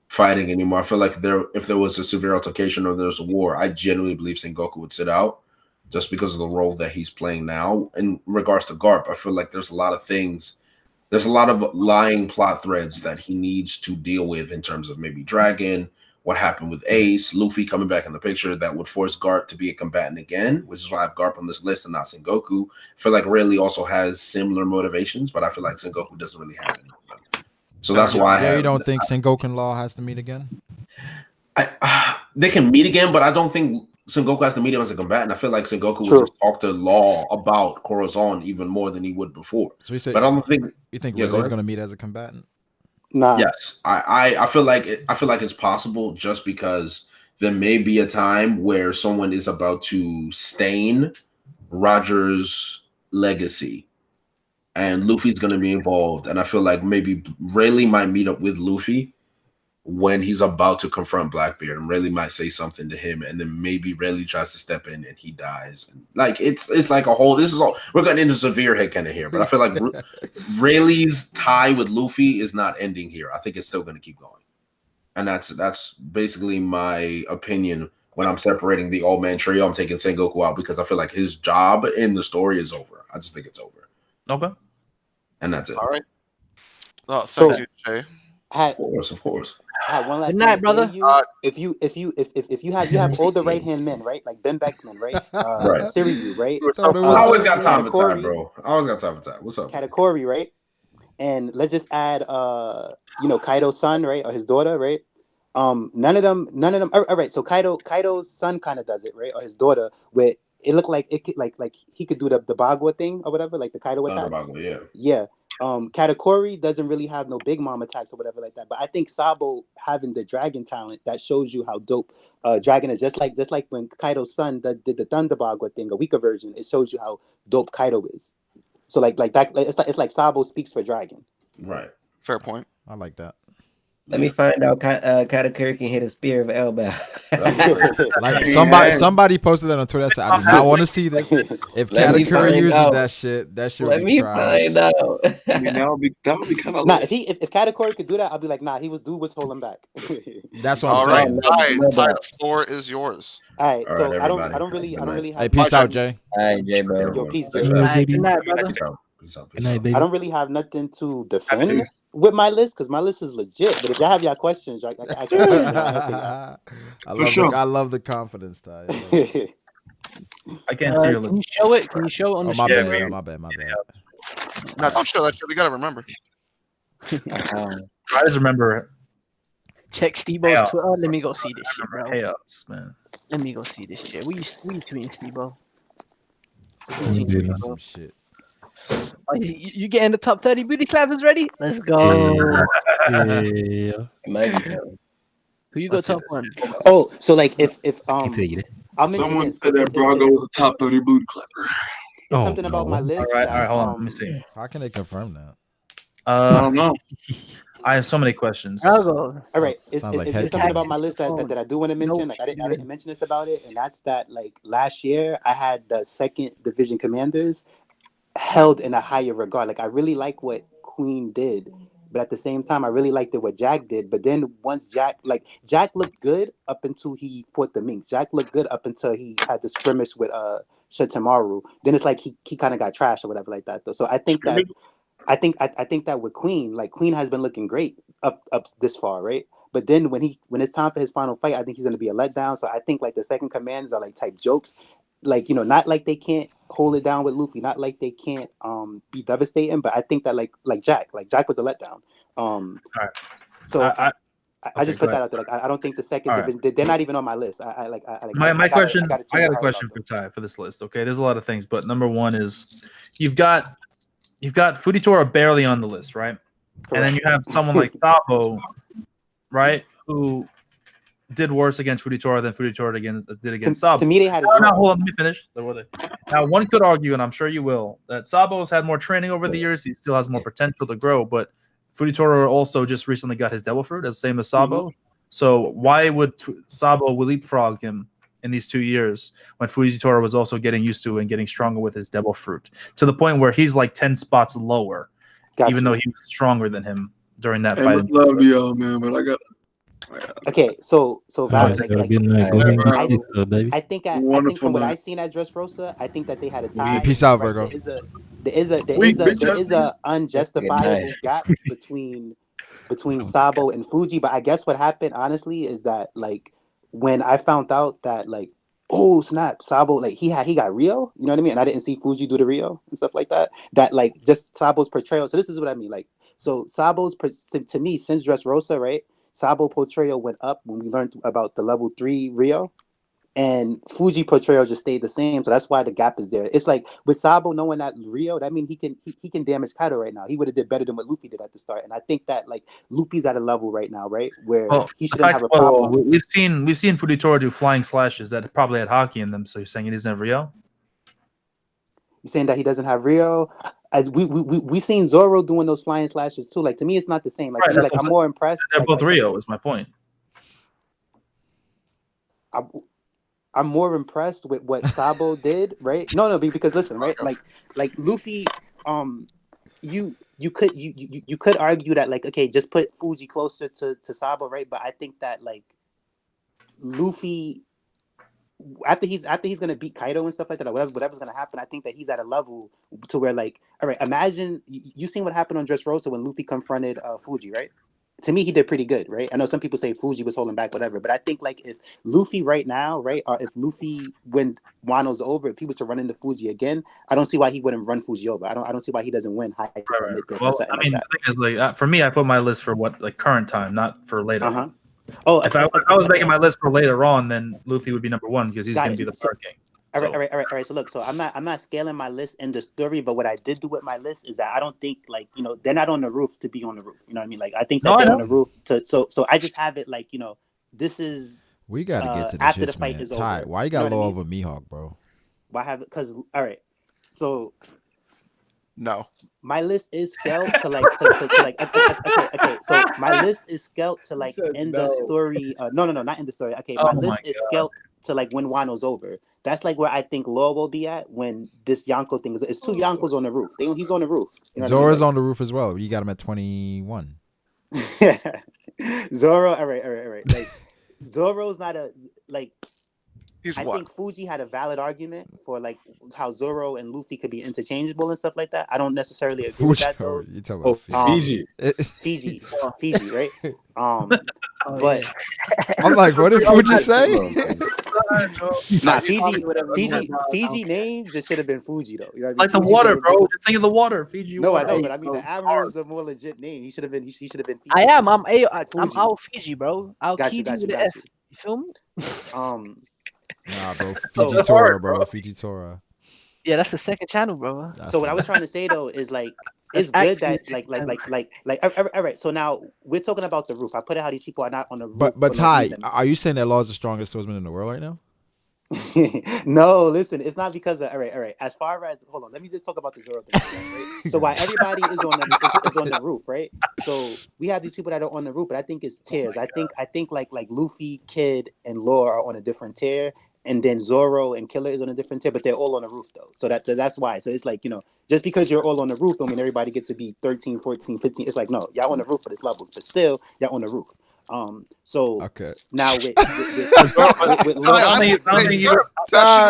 fighting anymore. I feel like if there was a severe altercation or there's a war, I genuinely believe Sengoku would sit out just because of the role that he's playing now. In regards to Garp, I feel like there's a lot of lying plot threads that he needs to deal with in terms of maybe Dragon, what happened with Ace, Luffy coming back in the picture that would force Garp to be a combatant again, which is why I have Garp on this list and not Sengoku. I feel like Rayleigh also has similar motivations, but I feel like Sengoku doesn't really have any of them. So that's why you don't think Sengoku and Law has to meet again? They can meet again, but I don't think Sengoku has to meet him as a combatant. I feel like Sengoku would just talk to Law about Corazon even more than he would before. So he said, but I don't think you think Rayleigh's going to meet as a combatant? Nah. Yes, I feel like it's possible just because there may be a time where someone is about to stain Roger's legacy, and Luffy's going to be involved. And I feel like maybe Rayleigh might meet up with Luffy when he's about to confront Blackbeard, and Rayleigh might say something to him, and then maybe Rayleigh tries to step in and he dies. And like it's like a whole. This is all we're getting into severe head kind of here, but I feel like Rayleigh's tie with Luffy is not ending here. I think it's still going to keep going, and that's basically my opinion when I'm separating the old man trio. I'm taking Sengoku out because I feel like his job in the story is over. I just think it's over. Okay, and that's it. All right. Oh, thank you, Jay. Of course. I had one last Good night, brother. If you have all the right hand men, right? Like Ben Beckman, right? Right. Siryu, right? I always got time for time, bro. I always got time for time. What's up? Katakuri, right? And let's just add Kaido's son, right? Or his daughter, right? None of them. All right. So Kaido's son kind of does it, right? Or his daughter, where it looked like it could, like he could do the Bagua thing or whatever, like the Kaido attack. Bagua, yeah. Katakuri doesn't really have no big mom attacks or whatever like that. But I think Sabo having the dragon talent, that shows you how dope Dragon is. Just like when Kaido's son did the Thunder Bagua thing, a weaker version, it shows you how dope Kaido is. So like that, it's like Sabo speaks for Dragon. Right. Fair point. I like that. Let me find out Katakuri can hit a spear of Elbow. Like somebody posted that on Twitter. I said, I do not want to see this. If Katakuri uses that shit Let me find out. I mean, that would be kind of. Nah, if Katakuri could do that, I'll be like, nah, dude was holding back. That's what I'm saying. All right, Ty, the floor is yours. All right, so I don't really have. Hey, peace out, Jay. All right, Jay, bro. Yo, peace, Good night, brother. I don't really have nothing to defend with my list because my list is legit. But if y'all have y'all questions, I can actually answer y'all. I love the confidence, Ty. I can't see your list. Can you show it? Can you show it on the screen? My bad. No, don't show that shit. We gotta remember. I just remember. Check Steve-O's Twitter. Let me go see this shit, bro. Chaos, man. Let me go see this shit. We tweeting Steve-O. Some shit. Oh, you getting the top 30 booty clappers ready? Let's go. Yeah. Who you got top one? Oh, so like if I can tell you that. I'll mention Someone this, said that Brago was a top 30 booty clapper. it's something about my list. All that, right, hold on. Let me see. How can they confirm that? I don't know. I have so many questions. All right, it's Sounds like something headcanon. about my list that I do want to mention. Like I didn't mention this about it, and that's that like last year I had the second division commanders held in a higher regard. Like I really like what Queen did, but at the same time I really liked what Jack did. But then once Jack looked good up until he fought the Mink. Jack looked good up until he had the skirmish with Shitamaru. Then it's like he kind of got trashed or whatever like that though. So I think that I think that with Queen, like Queen has been looking great up this far, right? But then when it's time for his final fight, I think he's gonna be a letdown. So I think like the second commanders are like type jokes, like not like they can't hold it down with Luffy, not like they can't be devastating, but I think that like Jack was a letdown. So I just put that out there. Like I don't think the second division, they're not even on my list. My question. I got a question for Ty for this list. Okay, there's a lot of things, but number one is you've got Fujitora barely on the list, right? Correct. And then you have someone like Sabo, right, who did worse against Fujitora than Fujitora did against Sabo. To me, they had a draw. Hold on, let me finish. Now, one could argue, and I'm sure you will, that Sabo's had more training over the years. He still has more potential to grow, but Fujitora also just recently got his Devil Fruit, as same as Sabo. Mm-hmm. So why would Sabo leapfrog him in these 2 years when Fujitora was also getting used to and getting stronger with his Devil Fruit to the point where he's like 10 spots lower, even though he was stronger than him during that fight? Love y'all, man, but I got. Okay, so Valid, I think from what I seen at Dressrosa, I think that they had a tie. Peace out, Virgo. There is a unjustifiable gap between Sabo and Fuji, but I guess what happened honestly is that like when I found out that like, oh snap, Sabo like he got Rio, you know what I mean, and I didn't see Fuji do the Rio and stuff like that. That like just Sabo's portrayal. So this is what I mean, like so Sabo's to me since Dressrosa, right? Sabo portrayal went up when we learned about the level 3 Rio, and Fuji portrayal just stayed the same. So that's why the gap is there. It's like with Sabo knowing that Rio, that means he can damage Kaido right now. He would have did better than what Luffy did at the start. And I think that like Luffy's at a level right now, right, where he shouldn't have a problem. We've seen Fujitora do flying slashes that probably had hockey in them. So you're saying he doesn't have Rio? You're saying that he doesn't have Rio? As we seen Zoro doing those flying slashes too. Like to me, it's not the same. Like, to me, like I'm more impressed. They're both Rio. Is my point. I'm more impressed with what Sabo did, right? No, because listen, right? Like Luffy, you could argue that like okay, just put Fuji closer to Sabo, right? But I think that like Luffy, after he's gonna beat Kaido and stuff like that, or whatever's gonna happen, I think that he's at a level to where like, all right, imagine you seen what happened on Dressrosa when Luffy confronted Fuji, right? To me, he did pretty good, right? I know some people say Fuji was holding back, whatever, but I think like if Luffy right now, right, or if Luffy when Wano's over, if he was to run into Fuji again, I don't see why he wouldn't run Fuji over. I don't see why he doesn't win high. Well, I mean, the thing is like for me, I put my list for what like current time, not for later. Oh, if I was making my list for later on, then Luffy would be number one because he's going to be the Park King. All right. So look, so I'm not scaling my list in the story, but what I did do with my list is that I don't think like they're not on the roof to be on the roof. You know what I mean? Like I think that they're on the roof to so I just have it like this is we gotta get to the after shits, the fight man. is Ty, over. Why you got low over Mihawk, bro? Why have it? Because all right, so. No. My list is scaled to like okay. So my list is scaled to like end the story. No, not in the story. Okay, my list is scaled to like when Wano's over. That's like where I think Law will be at when this Yonko thing is. It's 2 Yonkos on the roof. He's on the roof. You know Zora's on the roof as well. You got him at 21. Zoro, all right. Like Zoro's not a like. I think Fuji had a valid argument for like how Zoro and Luffy could be interchangeable and stuff like that. I don't necessarily agree with that though. You talking about Fiji, right? But I'm like, what did Fuji say? Nah, Fiji name just should have been Fuji though. You know what I mean? Like the water, bro. Just think of the water, Fiji. No, water. I know, but I mean the Admiral is a more legit name. He should have been. He should have been. Fiji. I am. I'm out Fiji, bro. Out Fiji with the F. You feel me? Nah, bro. Fujitora, bro. Fujitora. Yeah, that's the second channel, bro. So what I was trying to say though is like it's good that like all right. So now we're talking about the roof. I put it how these people are not on the roof. But Ty, are you saying that Law is the strongest swordsman in the world right now? No, listen, it's not because of all right. As far as hold on, let me just talk about the Zoro thing again, right? So why everybody is on is on the roof, right? So we have these people that are on the roof, but I think it's tiers. I think like Luffy, Kid, and Lore are on a different tier, and then Zoro and Killer is on a different tier, but they're all on the roof though. So that's why. So it's like, just because you're all on the roof, don't mean everybody gets to be 13, 14, 15. It's like, no, y'all on the roof for this level, but still y'all on the roof. So okay. now with Lord, I don't think you well,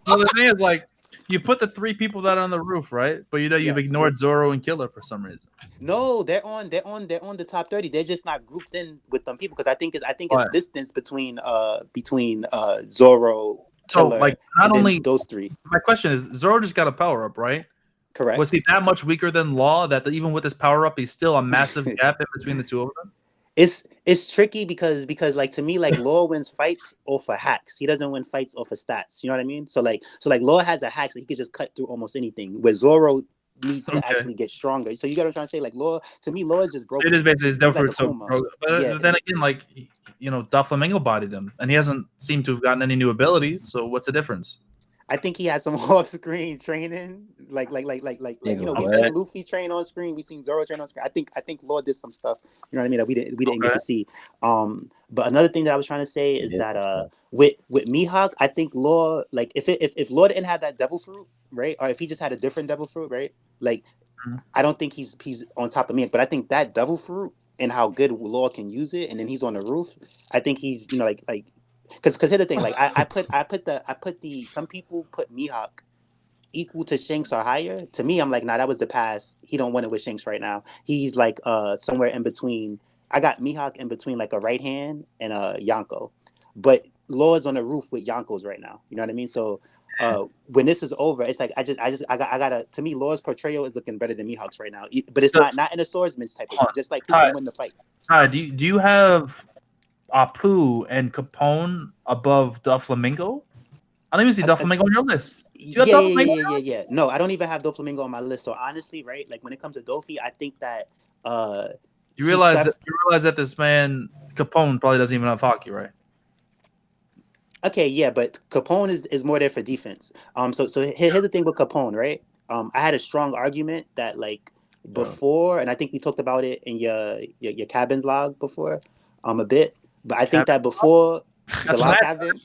the thing is, like, you put the 3 people that are on the roof, right? But you've ignored Zoro and Killer for some reason. No, they're on the top 30. They're just not grouped in with them people because I think it's distance between Zoro, Killer, so like not only those 3. My question is, Zoro just got a power up, right? Correct. Was he that much weaker than Law that even with his power up, he's still a massive gap in between the two of them? It's tricky because like to me, like Law wins fights off of hacks. He doesn't win fights off of stats. You know what I mean? So like Law has a hack so he could just cut through almost anything. Where Zoro needs to actually get stronger. So you got what I'm trying to say? Like Law, to me, Law is just broken. It is basically his like so broken. But then again, like Doflamingo bodied him, and he hasn't seemed to have gotten any new abilities. So what's the difference? I think he had some off-screen training, like we seen Luffy train on screen, we seen Zoro train on screen. I think Law did some stuff, you know what I mean, that we didn't get to see. But another thing that I was trying to say is that with Mihawk, I think Law, like if Law didn't have that devil fruit, right, or if he just had a different devil fruit, right, like I don't think he's on top of me, but I think that devil fruit and how good Law can use it, and then he's on the roof. I think he's like. Because here's the thing, like I put the some people put Mihawk equal to Shanks or higher. To me, I'm like, nah, that was the past. He don't want it with Shanks right now. He's like somewhere in between. I got Mihawk in between like a right hand and a Yonko, but Lord's on the roof with Yonkos right now. You know what I mean? So when this is over, it's like I gotta. To me, Lord's portrayal is looking better than Mihawk's right now, but it's not in a swordsman's type of way. Just like who can win the fight. Do you have Apu and Capone above Doflamingo? I don't even see Doflamingo on your list. Yeah. No, I don't even have Doflamingo on my list. So honestly, right, like when it comes to Dofi, I think that you realize that this man Capone probably doesn't even have hockey, right? Okay, yeah, but Capone is more there for defense. So here's the thing with Capone, right? I had a strong argument that like before, and I think we talked about it in your cabin's log before, a bit. But I think that before the log cabin,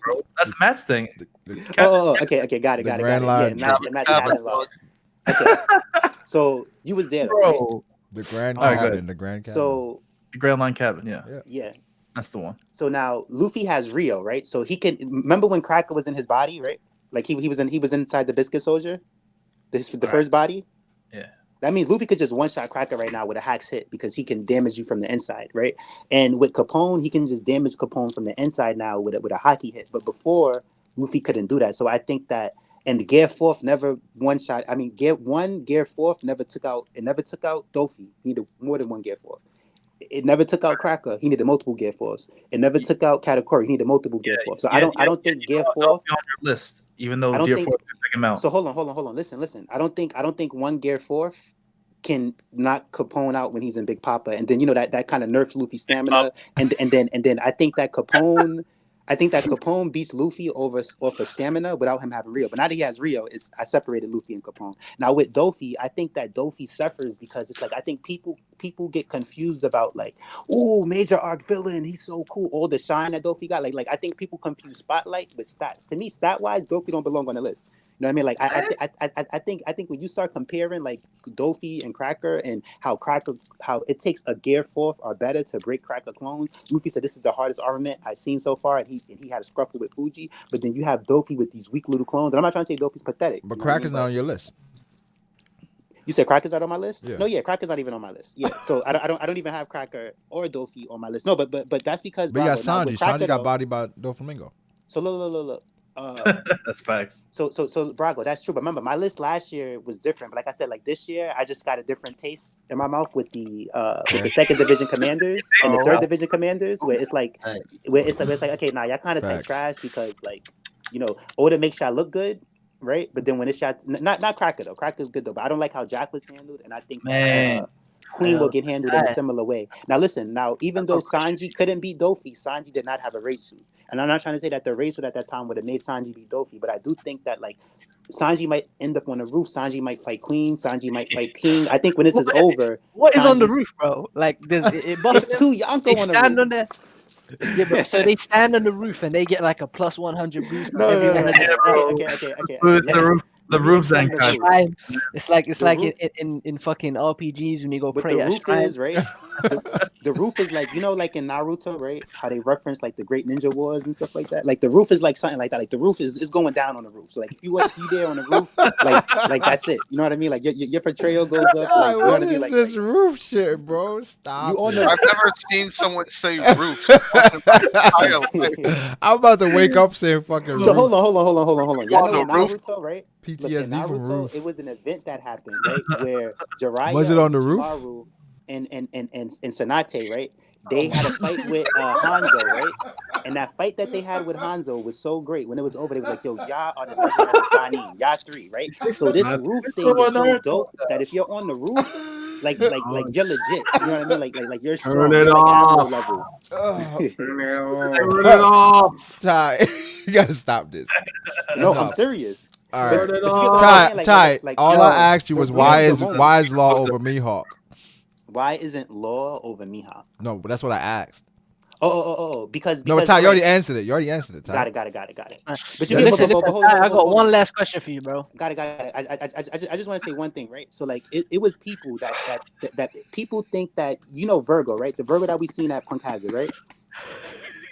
bro. That's Matt's thing. Okay, got it. Yeah, Matt's cabin log. Okay, so you was there, bro. Right? The Grand Cabin, the Grand Cabin. So the Grand Line Cabin, yeah. That's the one. So now Luffy has Rio, right? So he can remember when Cracker was in his body, right? Like he was inside the Biscuit Soldier, the first body. Yeah. That means Luffy could just one-shot Cracker right now with a Hack's hit because he can damage you from the inside, right? And with Capone, he can just damage Capone from the inside now with a hockey hit. But before, Luffy couldn't do that. So I think that, and Gear 4th never one-shot. I mean, Gear 4th never took out Dofi. He needed more than one Gear 4th. It never took out Cracker. He needed multiple Gear 4s. It never took out Katakuri. He needed multiple Gear 4s. So I don't think Gear 4th on your list, even though Gear 4th can pick him out. So hold on. Listen. I don't think one Gear 4th can knock Capone out when he's in Big Papa, and then that kind of nerfs Luffy's stamina, and then I think that Capone beats Luffy off of stamina without him having Rio. But now that he has Rio, I separated Luffy and Capone. Now with Dofi, I think that Dofi suffers because it's like I think people get confused about like, oh, major arc villain, he's so cool. All the shine that Dofi got, like I think people confuse Spotlight with stats. To me, stat wise, Dofi don't belong on the list. You know what I mean? Like I think when you start comparing like Dofi and Cracker and how it takes a Gear 4th or better to break Cracker clones. Luffy said this is the hardest armament I've seen so far, and he had a scruffle with Fuji. But then you have Dofi with these weak little clones, and I'm not trying to say Dofi's pathetic. But Cracker's not on your list. You said Cracker's not on my list? Yeah. No, Cracker's not even on my list. Yeah, so I don't even have Cracker or Dofi on my list. No, but that's because. But you got Sanji. Sanji got bodied by Doflamingo. So look. That's facts. So Brago, that's true. But remember, my list last year was different. But like I said, like this year, I just got a different taste in my mouth with the second division commanders and the third division commanders, where it's like okay, now y'all kind of take trash because like Oda makes y'all look good, right? But then when it's y'all not Cracker though, Cracker's good though. But I don't like how Jack was handled, and I think Queen will get handled in a similar way. Now listen, even though Sanji couldn't beat Dofi, Sanji did not have a race suit. And I'm not trying to say that the race suit at that time would have made Sanji beat Dofi, but I do think that like Sanji might end up on the roof. Sanji might fight Queen. Sanji might fight King. I think when this is over, what is on the Sanji's- roof, bro? Like, It's too Yonko they on the stand roof. on there. Yeah, but so they stand on the roof and they get like a plus 100 boost on every one of them. Okay. The roof's explain the roof. Shrine. It's like The roof- in fucking RPGs when you go But pray the at roof shrine. is right. The roof is like, you know, like in Naruto, right? How they reference like the Great Ninja Wars and stuff like that. Like the roof is like something like that. Like the roof is going down on the roof. So like if you there on the roof, like that's it. You know what I mean? Like your portrayal goes up. Like, you know what I mean? Like this roof shit, bro? Stop. You on it. the- I've never seen someone say roofs. I'm about to wake up saying fucking So roof. hold on. Y'all know in the roof. Naruto, right? Look, PTSD in from Naruto, roof. it was an event that happened, right? Where Jiraiya, Was it on the roof? Orochimaru, and Tsunade, right? They had a fight with Hanzo, right? And that fight that they had with Hanzo was so great. When it was over, they was like, "Yo, y'all are the legendary Sanin, y'all three, right?" So this roof thing is so dope that if you're on the roof, like you're legit. You know what I mean? Like you're strong. Turn it You're like Admiral off. level. Turn it off. Ty, you gotta stop this. No, Stop. I'm serious. All right, Turn it But you get off. what I'm saying? Ty. All yo, I asked you the was roof why a is moment. Law over Mihawk? Why isn't Law over Mihawk? No, but that's what I asked. Because No, Ty, you right, already answered it. Ty. Got it. But Yo, you listen, but hold I on. got one last question for you, bro. Got it. I just want to say one thing, right? So like it was people that people think that, you know, Virgo, right? The Virgo that we seen at Punk Hazard, right?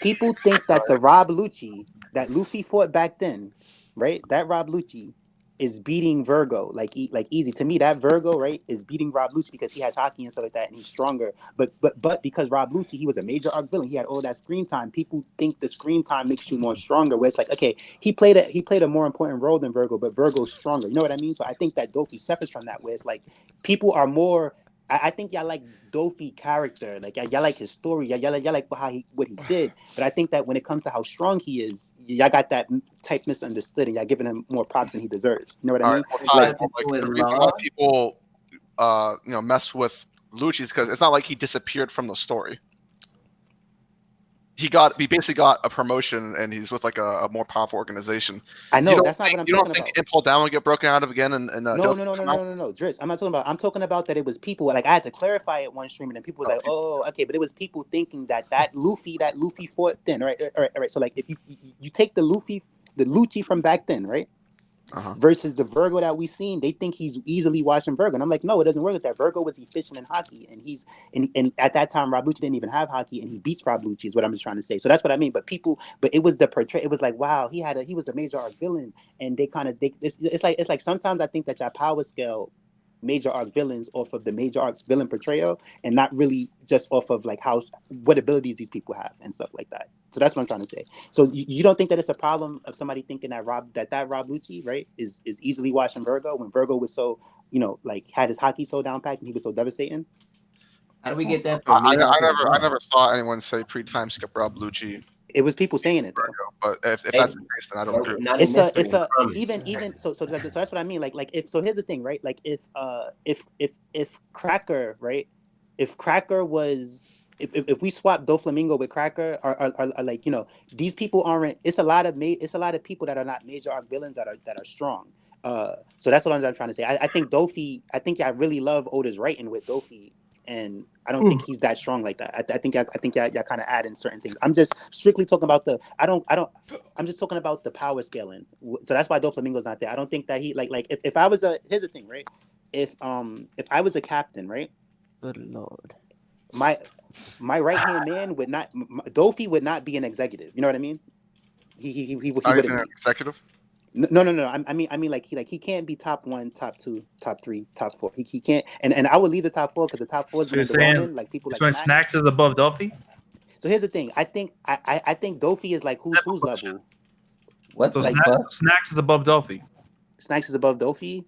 People think that the Rob Lucci that Luffy fought back then, right? That Rob Lucci is beating Virgo like easy. To me, that Virgo, right, is beating Rob Lucci because he has hockey and stuff like that, and he's stronger. But because Rob Lucci, he was a major arc villain, he had all that screen time. People think the screen time makes you more stronger. Where it's like, okay, he played a more important role than Virgo, but Virgo's stronger. You know what I mean? So I think that Dofi suffers from that. Where it's like people are more. I think y'all like Dofi character, like y'all like his story, y'all like what he did. But I think that when it comes to how strong he is, y'all got that type misunderstood, and y'all giving him more props than he deserves. You know what I mean? The reason why people, mess with Lucci is because it's not like he disappeared from the story. He basically got a promotion, and he's with like a more powerful organization. I know that's not what I'm talking about. You don't think Impel Down will get broken out of again? And no, Driz. I'm not talking about. I'm talking about that it was people. Like I had to clarify it one stream, and then people was like, "Oh, okay," but it was people thinking that Luffy fought then, right? All right. So like, if you take the Lucci from back then, right? Versus the Virgo that we seen, they think he's easily watching Virgo, and I'm like, no, it doesn't work like that. Virgo was efficient in hockey, and at that time, Rob Lucci didn't even have hockey, and he beats Rob Lucci. Is what I'm just trying to say. So that's what I mean. But it was the portray. It was like, wow, he was a major arc villain, and it's like sometimes I think that your power scale major arc villains off of the major arc villain portrayal, and not really just off of like what abilities these people have and stuff like that. So that's what I'm trying to say. So you don't think that it's a problem of somebody thinking that Rob Lucci, right, is easily watching Virgo when Virgo was so, like had his hockey so down packed and he was so devastating? How do we get that from I never saw anyone say pre-time skip Rob Lucci. It was people saying it though. But if that's the case, then I don't agree. Even so that's what I mean. Like if so, here's the thing, right? Like if Cracker, right? If Cracker was if we swap Doflamingo with Cracker, are like, these people aren't. It's a lot of people that are not major arc villains that are strong. So that's what I'm trying to say. I think I really love Oda's writing with Dofi. And I don't think he's that strong like that. I think y'all kind of add in certain things. I'm just strictly talking about I'm just talking about the power scaling. So that's why Doflamingo's not there. I don't think that he like if I was here's the thing, right? If I was a captain, right? Good lord. My right hand man Dofi would not be an executive. You know what I mean? He wouldn't be executive. No. I mean, like he can't be top 1, top 2, top 3, top 4. He can't. And I would leave the top 4 because the top 4 is So you're saying like people like Snacks is above Dofi? So here's the thing. I think Dofi is like who's level. What? So like, Snacks is above Dofi. Snacks is above Dofi.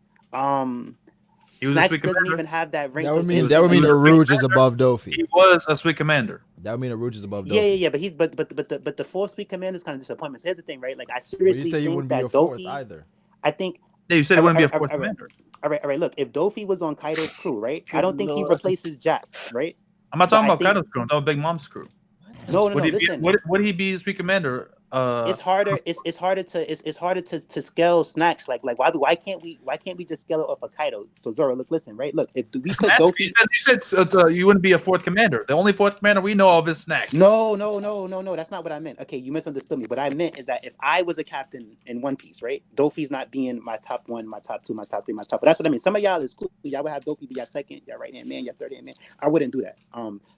He was Snacks doesn't even have that rank. That would mean Aruj is above Dofi. He was a sweet commander. That would mean Aruj is above Dofi. Yeah. But the 4 sweet commander is kind of disappointment. So here's the thing, right? Like I seriously think that Dofi either. I think Yeah, you said it wouldn't be a fourth commander. All right. Look, if Dofi was on Kaido's crew, right? I don't think he replaces Jack, right? I'm not talking about Kaido's crew. I'm talking about Big Mom's crew. No. Listen, would he be his free commander? It's harder. It's harder to scale snacks. Like why can't we just scale it off of Kaido? So Zoro, listen, right? Look, if we put Dofi, you said you wouldn't be a fourth commander. The only fourth commander we know of is Snacks. No. That's not what I meant. Okay, you misunderstood me. What I meant is that if I was a captain in One Piece, right? Dofi's not being my top 1, my top 2, my top 3, my top. But that's what I mean. Some of y'all is cool. Y'all would have Dofi be your second, your right hand man, your third hand man. I wouldn't do that.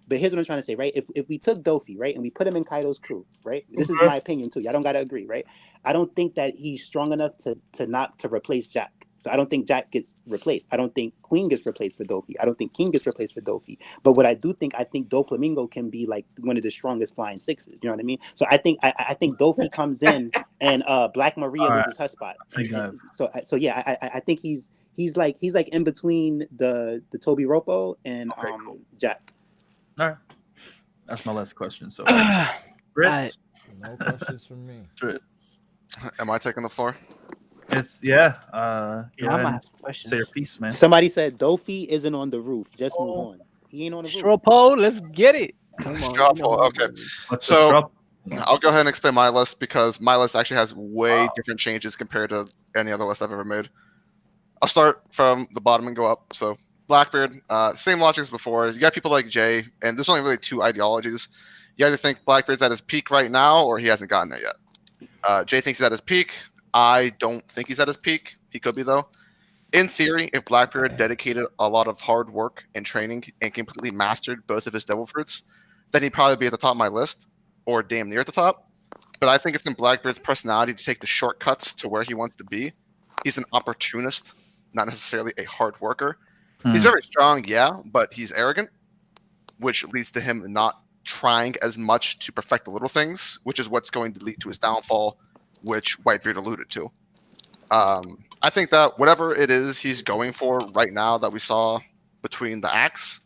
But here's what I'm trying to say, right? If we took Dofi, right, and we put him in Kaido's crew, right? This is my opinion too. Y'all don't gotta agree, right? I don't think that he's strong enough to replace Jack. So I don't think Jack gets replaced. I don't think Queen gets replaced for Dofi. I don't think King gets replaced for Dofi. But what I think Doflamingo can be like one of the strongest flying sixes. You know what I mean? So I think Dofi comes in and Black Maria loses her spot. So yeah, I think he's like in between the Toby Ropo and Jack. All right. That's my last question. So, Grits? No questions from me. Grits. Am I taking the floor? It's go ahead and say your piece, man. Somebody said Dofi isn't on the roof. Just move on. He ain't on the roof. Straw poll, let's get it. Straw poll. Okay. So I'll go ahead and explain my list because my list actually has way different changes compared to any other list I've ever made. I'll start from the bottom and go up. So Blackbeard, same logic as before. You got people like Jay, and there's only really 2 ideologies. You either think Blackbeard's at his peak right now, or he hasn't gotten there yet. Jay thinks he's at his peak. I don't think he's at his peak. He could be, though. In theory, if Blackbeard dedicated a lot of hard work and training and completely mastered both of his devil fruits, then he'd probably be at the top of my list, or damn near at the top. But I think it's in Blackbeard's personality to take the shortcuts to where he wants to be. He's an opportunist, not necessarily a hard worker. He's very strong, yeah, but he's arrogant, which leads to him not trying as much to perfect the little things, which is what's going to lead to his downfall, which Whitebeard alluded to. I think that whatever it is he's going for right now that we saw between the acts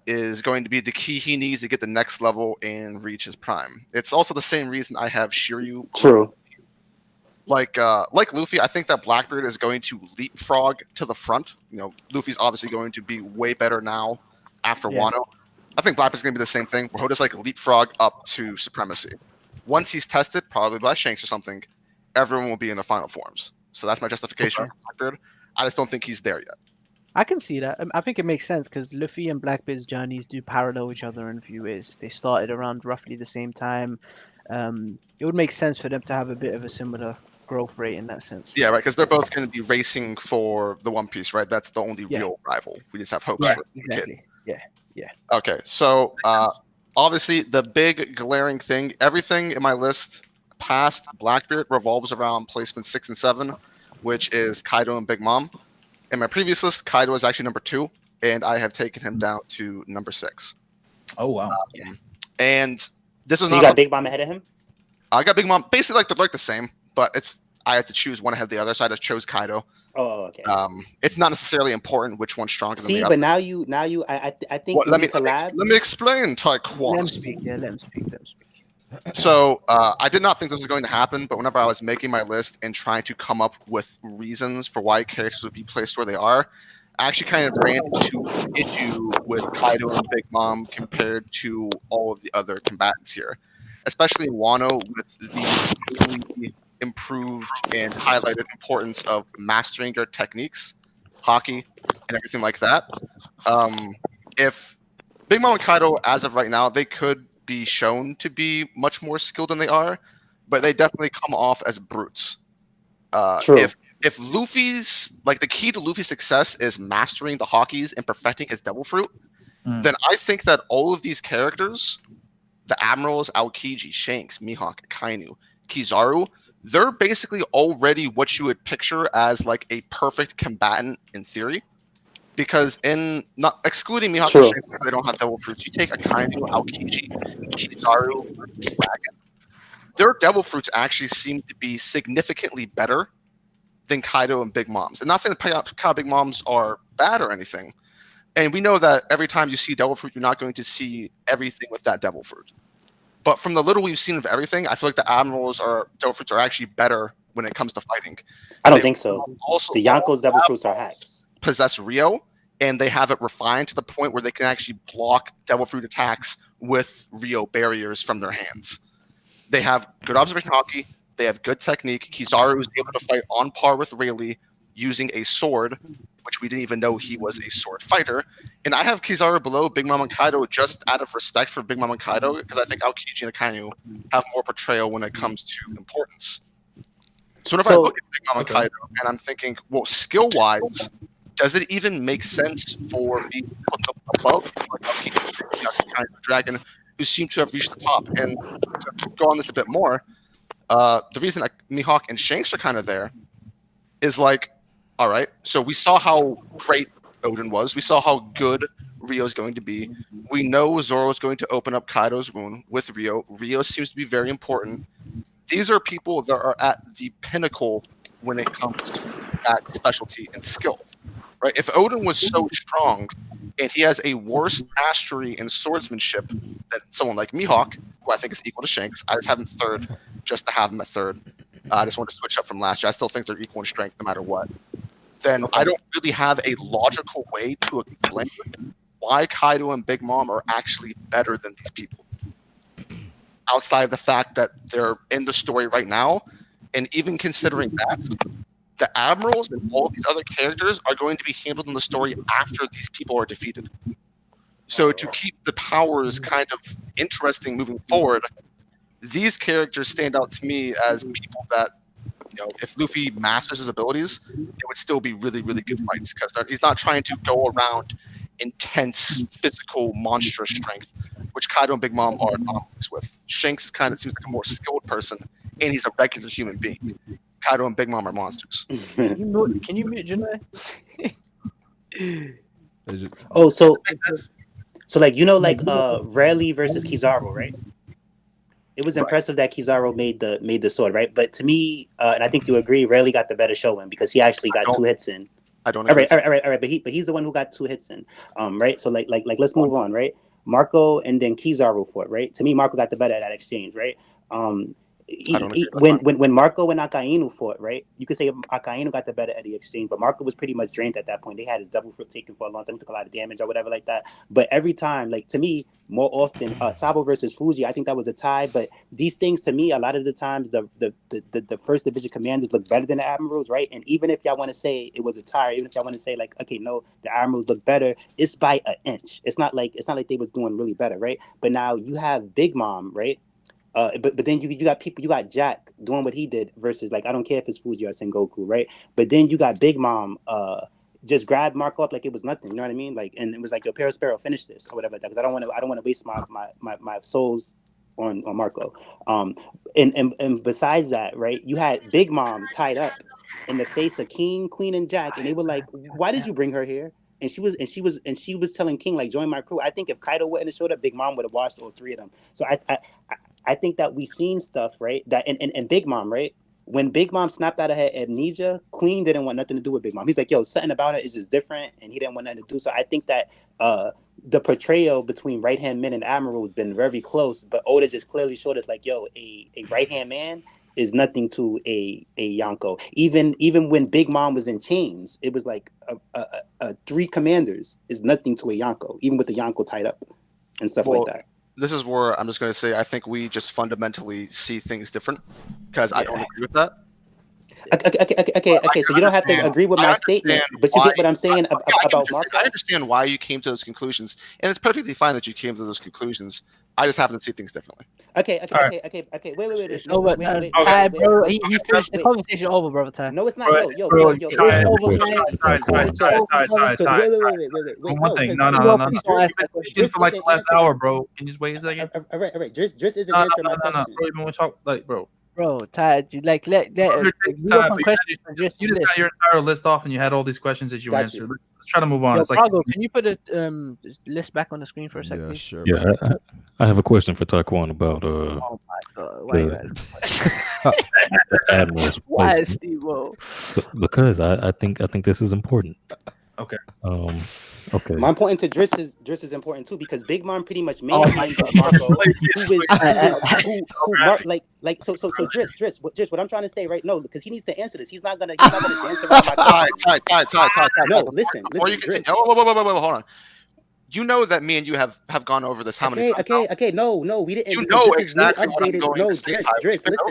is going to be the key he needs to get the next level and reach his prime. It's also the same reason I have Shiryu. True. Like Luffy, I think that Blackbeard is going to leapfrog to the front. You know, Luffy's obviously going to be way better now after Wano. I think Blackbeard's going to be the same thing, where he'll just like leapfrog up to supremacy. Once he's tested, probably by Shanks or something, everyone will be in their final forms. So that's my justification for Blackbeard. I just don't think he's there yet. I can see that. I think it makes sense because Luffy and Blackbeard's journeys do parallel each other in a few ways. They started around roughly the same time. It would make sense for them to have a bit of a similar growth rate in that sense. Yeah, right, because they're both going to be racing for the One Piece, right? That's the only real rival. We just have hopes for exactly. Kid. Yeah. Okay, so obviously the big glaring thing, everything in my list past Blackbeard revolves around placement 6 and 7, which is Kaido and Big Mom. In my previous list, Kaido is actually number 2, and I have taken him down to number 6. Oh wow! And this is so not. You got Big Mom ahead of him? I got Big Mom basically like the same, but I had to choose one ahead of the other, so I just chose Kaido. Oh, okay. It's not necessarily important which one's stronger than the other. But now you, I think let me explain, Taekwondo. Let him speak. Yeah, let him speak. So I did not think this was going to happen, but whenever I was making my list and trying to come up with reasons for why characters would be placed where they are, I actually kind of ran into an issue with Kaido and Big Mom compared to all of the other combatants here, especially in Wano with the improved and highlighted importance of mastering your techniques, hockey, and everything like that. If Big Mom and Kaido, as of right now, they could be shown to be much more skilled than they are, but they definitely come off as brutes. True. If Luffy's like the key to Luffy's success is mastering the hockeys and perfecting his devil fruit, then I think that all of these characters, the Admirals, Aokiji, Shanks, Mihawk, Kainu, Kizaru, they're basically already what you would picture as like a perfect combatant in theory. Because in not excluding Mihawk and Shanks, they don't have devil fruits. You take a Kainu, Aokiji, Kizaru, Dragon. Their devil fruits actually seem to be significantly better than Kaido and Big Moms. And not saying Kaido and Big Moms are bad or anything. And we know that every time you see devil fruit, you're not going to see everything with that devil fruit. But from the little we've seen of everything, I feel like the Admirals devil fruits are actually better when it comes to fighting. I don't think so. Also, the Yonko's devil fruits are hacks. Possess Rio, and they have it refined to the point where they can actually block devil fruit attacks with Rio barriers from their hands. They have good observation hockey. They have good technique. Kizaru is able to fight on par with Rayleigh using a sword, which we didn't even know he was a sword fighter. And I have Kizaru below Big Mom and Kaido just out of respect for Big Mom and Kaido, because I think Aokiji and Akainu have more portrayal when it comes to importance. So whenever I look at Big Mom and Kaido, and I'm thinking, well, skill-wise, does it even make sense for me to put them above like Aokiji and Dragon, who seem to have reached the top? And to go on this a bit more, the reason Mihawk and Shanks are kind of there is like, all right, so we saw how great Odin was. We saw how good Rio's going to be. We know Zoro is going to open up Kaido's wound with Rio. Rio seems to be very important. These are people that are at the pinnacle when it comes to that specialty and skill, right? If Odin was so strong and he has a worse mastery in swordsmanship than someone like Mihawk, who I think is equal to Shanks, I just have him third just to have him at third. I just want to switch up from last year. I still think they're equal in strength no matter what. Then I don't really have a logical way to explain why Kaido and Big Mom are actually better than these people. Outside of the fact that they're in the story right now, and even considering that, the admirals and all these other characters are going to be handled in the story after these people are defeated. So to keep the powers kind of interesting moving forward, these characters stand out to me as people that, you know, if Luffy masters his abilities, it would still be really, really good fights, because he's not trying to go around intense physical monstrous strength, which Kaido and Big Mom are anomalies with. Shanks kind of seems like a more skilled person, and he's a regular human being. Kaido and Big Mom are monsters. Can you mute Janai? Oh, so like, you know, like Rayleigh versus Kizaru, right? It was impressive that Kizaru made the sword, right? But to me, and I think you agree, Rayleigh got the better showing because he actually got 2 hits in. I don't. All right. But he's the one who got 2 hits in, right? So like let's move on, right? Marco and then Kizaru fought, right? To me, Marco got the better at that exchange, right? When Marco and Akainu fought, right? You could say Akainu got the better at the exchange, but Marco was pretty much drained at that point. They had his devil fruit taken for a long time, took a lot of damage or whatever like that. But every time, like, to me, more often, Sabo versus Fuji, I think that was a tie. But these things, to me, a lot of the times, the first division commanders look better than the admirals, right? And even if y'all want to say it was a tie, or even if y'all want to say like, okay, no, the admirals look better, it's by an inch. It's not like they was doing really better, right? But now you have Big Mom, right? But then you got people, you got Jack doing what he did versus, like, I don't care if it's Fuji or Sengoku, right? But then you got Big Mom just grabbed Marco up like it was nothing, you know what I mean? Like, and it was like, yo, Perospero, finish this or whatever like that, because I don't want to waste my souls on Marco. And besides that, right? You had Big Mom tied up in the face of King, Queen, and Jack, and they were like, why did you bring her here? And she was telling King, like, join my crew. I think if Kaido wouldn't have showed up, Big Mom would have watched all 3 of them. So I think that we've seen stuff, right? That and Big Mom, right? When Big Mom snapped out of her amnesia, Queen didn't want nothing to do with Big Mom. He's like, yo, something about it is just different, and he didn't want nothing to do. So I think that the portrayal between right-hand men and admiral has been very close, but Oda just clearly showed us, like, yo, a right-hand man is nothing to a Yonko. Even when Big Mom was in chains, it was like a 3 commanders is nothing to a Yonko, even with the Yonko tied up and stuff like that. This is where I'm just going to say I think we just fundamentally see things different, because I don't agree with that. Okay. So you don't have to agree with my statement, but you get what I'm saying about Marco. I understand why you came to those conclusions, and it's perfectly fine that you came to those conclusions. I just happen to see things differently. Okay. Wait. No, but Ty, bro, he finished the conversation over, brother. Ty. No, it's not. Yo. One thing. No. Just for like the last hour, bro. Can you just wait a second? All right. Driss isn't answering my question. Bro, even talk like, bro. Bro, Ty, let you just got your entire list off, and you had all these questions that you answered. Let's try to move on. Yo, it's like, Brago, can you put the list back on the screen for a second? Yeah, sure. Yeah, I have a question for Taekwon about oh my god, why Admiral's why Steve-O? Because I think this is important. Okay. Okay. My point to Driss is important too because Big Mom pretty much Oh my manhandled Marco, who Mark Okay. so Driss, what I'm trying to say right now because he needs to answer this. He's not gonna dance around my question. Ty. No, listen, Before you Driss. continue, hold on. You know that me and you have gone over this how many times? Okay. No, we didn't. You because know this exactly is new, what I'm updated. going No, to say, Ty.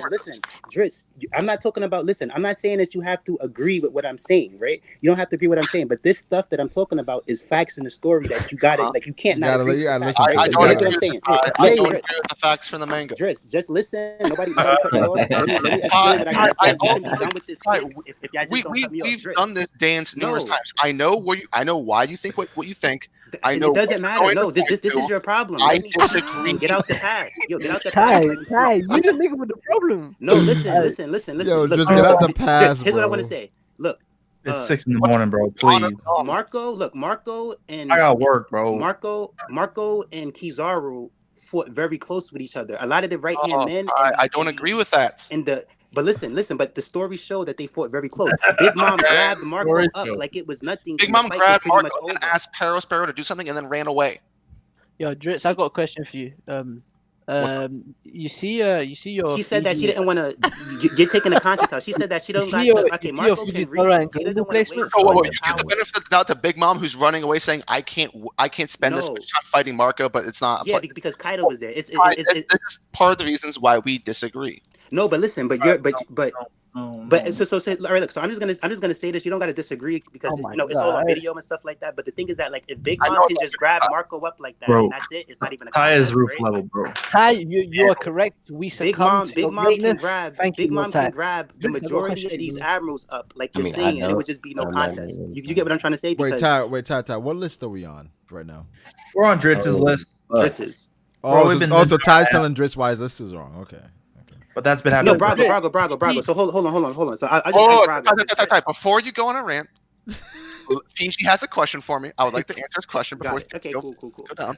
Listen, Driss. I'm not talking about. Listen, I'm not saying that you have to agree with what I'm saying, right? You don't have to agree with what I'm saying, but this stuff that I'm talking about is facts in the story that you got it. Like you can't not agree with the facts. I don't agree with the facts from the manga. Driss, just listen. Nobody cut me off. Let me explain what I gotta say. You can be done with this quick if y'all just don't cut me off. We've done this dance numerous times. I know why you think what you think. I know it doesn't matter. No, this is your problem. I Let me disagree. and get out the past. Yo, get out the Ty, past. Ty, you the nigga with the problem. No, listen. Yo, Look, just get out the past, here's what I bro. want to say. Look, It's 6 in the morning, bro. Please. Marco and I got work, bro. Marco and Kizaru fought very close with each other. A lot of the right hand men. I don't agree with that. But listen. But the story showed that they fought very close. Big Mom grabbed Marco up like it was nothing. Big Mom grabbed Marco and asked Sparrow to do something and then ran away. Yo, Dritz, I got a question for you. You see your. She said that she didn't want to. You're taking the contest out. She said that she don't like. Okay, Marco can read. She doesn't want to waste. You give the benefit of the doubt to Big Mom, who's running away, saying, "I can't spend this much time fighting Marco," but it's not. Yeah, because Kaido was there. This is part of the reasons why we disagree. No, but listen, but all right. So all right. Look, so I'm just gonna say this. You don't gotta disagree because it's all on video and stuff like that. But the thing is that like if Big Mom can just grab Marco up like that, and that's it. It's not even a Ty is contest, roof right? level, bro. Ty, you are correct. We succumb Big to Mom greatness. can grab the majority of these admirals up, like you're saying, and it would just be no contest. You get what I'm trying to say? Wait, Ty. What list are we on right now? We're on Dritz's list. Dritz's. Also, Ty's telling Dritz why his list is wrong. Okay. But that's been happening. No, Brago. So hold on. So I just Ty, before you go on a rant, Fiji has a question for me. I would like to answer his question before. Okay, cool. Go down.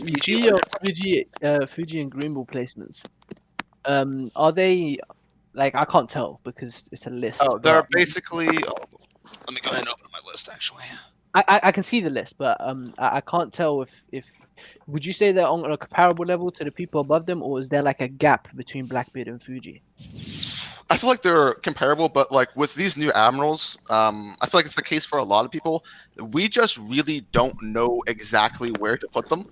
You see your Fuji and Green Bull placements. Are they like I can't tell because it's a list. Oh, they're basically. Let me go ahead and open my list. Actually, I can see the list, but I can't tell if would you say they're on a comparable level to the people above them, or is there like a gap between Blackbeard and Fuji? I feel like they're comparable, but like with these new admirals, I feel like it's the case for a lot of people. We just really don't know exactly where to put them.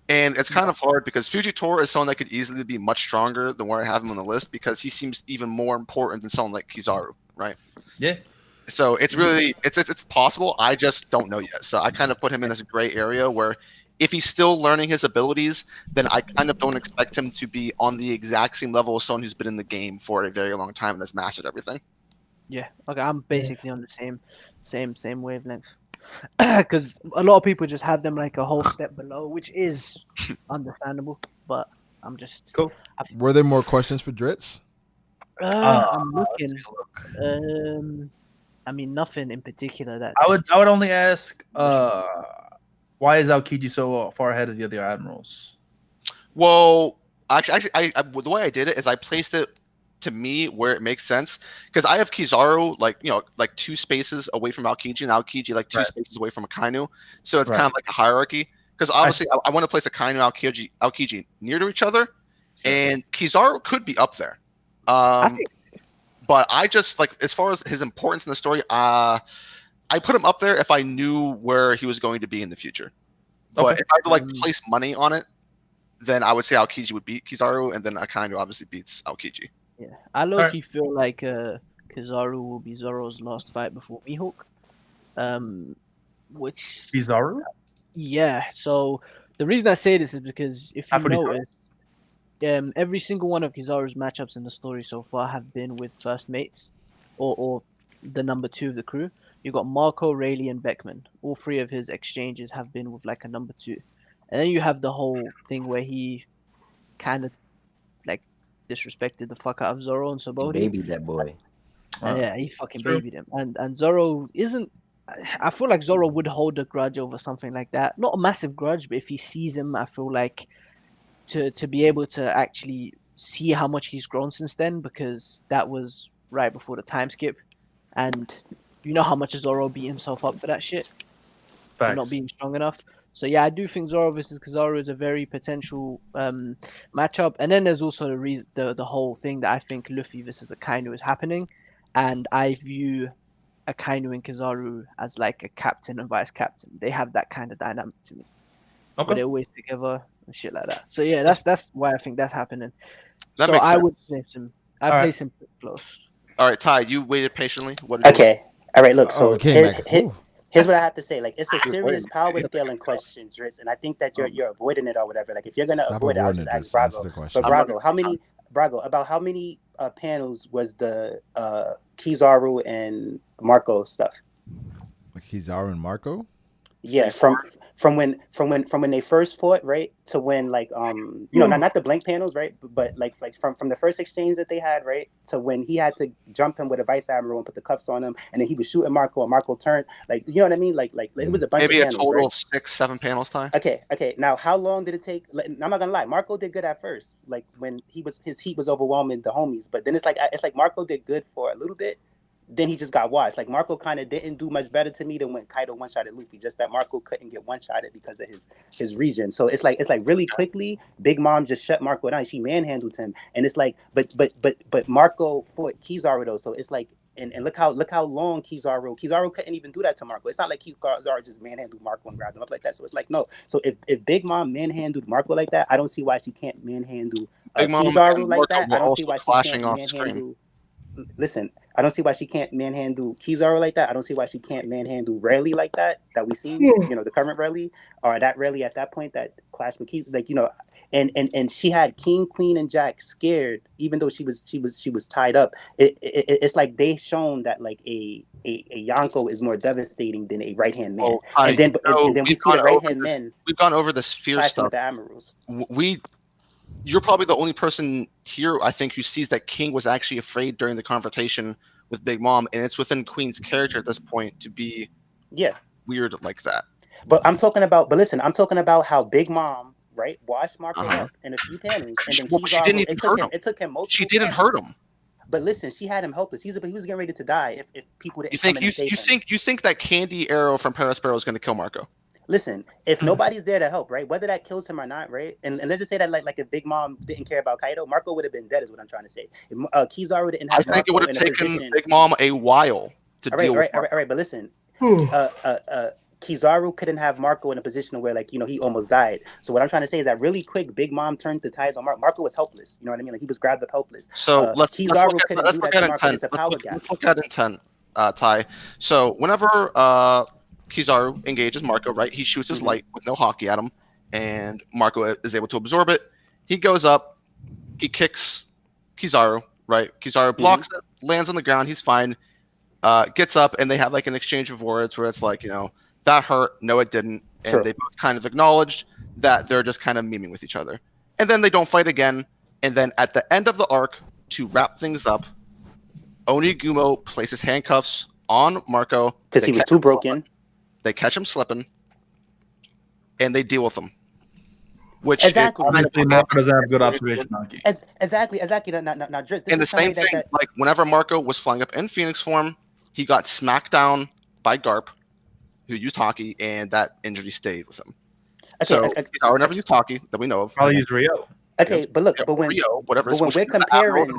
And it's kind of hard because Fujitora is someone that could easily be much stronger than where I have him on the list because he seems even more important than someone like Kizaru, right? Yeah. So it's really it's possible. I just don't know yet. So I kind of put him in this gray area where if he's still learning his abilities, then I kind of don't expect him to be on the exact same level as someone who's been in the game for a very long time and has mastered everything. Yeah. Okay, I'm basically on the same wavelength. Because a lot of people just have them like a whole step below, which is understandable. But I'm just cool. Were there more questions for Dritz? I'm looking. I mean, nothing in particular. That I would only ask, why is Aokiji so far ahead of the other admirals? Well, actually, I the way I did it is I placed it to me where it makes sense because I have Kizaru like 2 spaces away from Aokiji and Aokiji like 2 spaces away from Akainu, so it's kind of like a hierarchy. Because obviously I want to place Akainu and Aokiji near to each other, and Kizaru could be up there. But I just like as far as his importance in the story, I put him up there if I knew where he was going to be in the future. But if I had to like place money on it, then I would say Aokiji would beat Kizaru, and then Akainu obviously beats Aokiji. Yeah, I low-key feel like Kizaru will be Zoro's last fight before Mihawk. Which Kizaru? Yeah. So the reason I say this is because if you notice, every single one of Kizaru's matchups in the story so far have been with first mates, or the number 2 of the crew. You got Marco, Rayleigh, and Beckman. All 3 of his exchanges have been with like a number 2, and then you have the whole thing where he kind of like disrespected the fuck out of Zoro and Sabaody. Baby that boy. Yeah, he fucking babied him. And Zoro isn't. I feel like Zoro would hold a grudge over something like that. Not a massive grudge, but if he sees him, I feel like to be able to actually see how much he's grown since then, because that was right before the time skip, and You know how much Zoro beat himself up for that shit, for Facts. not being strong enough. So yeah, I do think Zoro versus Kizaru is a very potential matchup. And then there's also the whole thing that I think Luffy versus Akainu is happening, and I view Akainu and Kizaru as like a captain and vice captain. They have that kind of dynamic to me. Okay. Where they're always together and shit like that. So yeah, that's why I think that's happening. That so makes I sense. would place him. I All place him pretty close. All right, Ty, you waited patiently. What did you Okay. All right. Look. So came back. here's what I have to say. Like, it's a Just serious waiting. power scaling question, Dritz, and I think that you're avoiding it or whatever. Like, if you're gonna Stop avoid it, I'll avoiding just it, ask Dritz. Answer Brago. the question. But Brago, about how many panels was the Kizaru and Marco stuff? Kizaru and Marco? Yeah, from when they first fought, right, to when like not the blank panels, right, but like from the first exchange that they had, right, to when he had to jump him with a vice admiral and put the cuffs on him, and then he was shooting Marco and Marco turned, like, you know what I mean, like it was a bunch maybe of a panels, total right? of 6-7 panels, Ty? Okay. Now, how long did it take? I'm not gonna lie, Marco did good at first, like when his heat was overwhelming the homies, but then it's like Marco did good for a little bit. Then he just got washed. Like, Marco kind of didn't do much better to me than when Kaido one-shotted Luffy. Just that Marco couldn't get one-shotted because of his region. So it's like really quickly, Big Mom just shut Marco down. She manhandled him, and it's like, but Marco fought Kizaru though. So it's like, and look how long Kizaru couldn't even do that to Marco. It's not like Kizaru just manhandled Marco and grabbed him up like that. So it's like, no. So if Big Mom manhandled Marco like that, I don't see why she can't manhandle Big Mom Kizaru and like Marco that. were I don't see also why she flashing can't off screen. manhandle. Listen, I don't see why she can't manhandle Kizaru like that. I don't see why she can't manhandle Rayleigh like that we seen, the current Rayleigh, or that Rayleigh at that point that clashed with Keith, like, and she had King, Queen, and Jack scared, even though she was tied up. It's like they shown that like a Yonko is more devastating than a right hand man, and then we see the right hand men. We've gone over this fear stuff. With the admirals. You're probably the only person here, I think, who sees that King was actually afraid during the confrontation with Big Mom, and it's within Queen's character at this point to be weird like that. But listen, I'm talking about how Big Mom, right, washed Marco up in a few panels, and then she didn't even hurt him. It took him multiple. She didn't hurt him. But listen, she had him helpless. He was getting ready to die if people didn't. You think that candy arrow from Paris Sparrow is going to kill Marco? Listen, if nobody's there to help, right, whether that kills him or not, right, and let's just say that like if Big Mom didn't care about Kaido, Marco would have been dead, is what I'm trying to say. If Kizaru didn't have, I think it would have taken Big Mom a while to deal with. All right, but listen, Kizaru couldn't have Marco in a position where, like, he almost died. So what I'm trying to say is that really quick, Big Mom turned the tides on Marco. Marco was helpless. You know what I mean? Like, he was grabbed up helpless. So let's look at intent, Ty. So whenever Kizaru engages Marco, right, he shoots his light with no hockey at him, and Marco is able to absorb it. He goes up, he kicks Kizaru, right? Kizaru blocks it, lands on the ground, he's fine, gets up, and they have like an exchange of words where it's like, that hurt, no it didn't, and they both kind of acknowledged that they're just kind of memeing with each other. And then they don't fight again, and then at the end of the arc, to wrap things up, Onigumo places handcuffs on Marco. Because he was too broken. They catch him slipping, and they deal with him. Which exactly doesn't have good observation monkey. Exactly. Now, Drizz, and the same thing, like whenever Marco was flying up in Phoenix form, he got smacked down by Garp, who used hockey, and that injury stayed with him. Okay, so never used hockey that we know of. Probably used Rio. Okay, but look, but when Rio, whatever, but when we're comparing,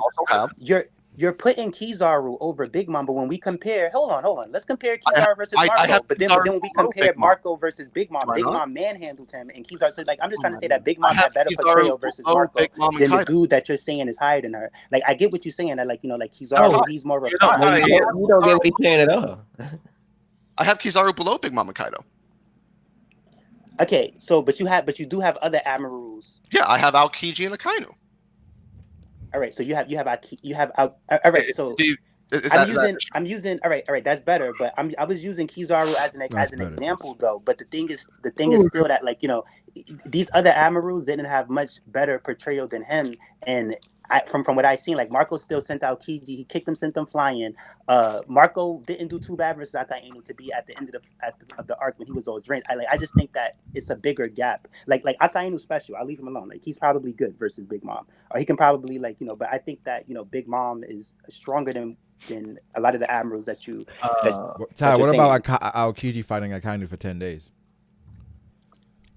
you're putting Kizaru over Big Mom, but when we compare, hold on, let's compare Kizaru versus Marco. But then when we compare Marco versus Big Mom, Big Mom manhandled him, and Kizaru. So like, I'm just trying to say that Big Mom had better portrayal versus Marco than the dude that you're saying is higher than her. Like, I get what you're saying, that like Kizaru, he's more refined. You don't get what he's saying at all. I have Kizaru below Big Mom and Kaido. Okay, so but you do have other admirals. Yeah, I have Aokiji and Akainu. All right, so you have all right. So I'm using all right. That's better. But I was using Kizaru as an example though. But the thing is still that, like, these other admirals didn't have much better portrayal than him. And from what I've seen, like, Marco still sent out Kiji. He kicked them, sent them flying. Marco didn't do too bad versus Akainu to be at the end of the arc when he was all drained. I just think that it's a bigger gap. Like Akainu's special. I'll leave him alone. Like, he's probably good versus Big Mom, or he can probably, like, but I think that Big Mom is stronger than than a lot of the admirals that you. Ty, what about Aokiji fighting Akainu for 10 days?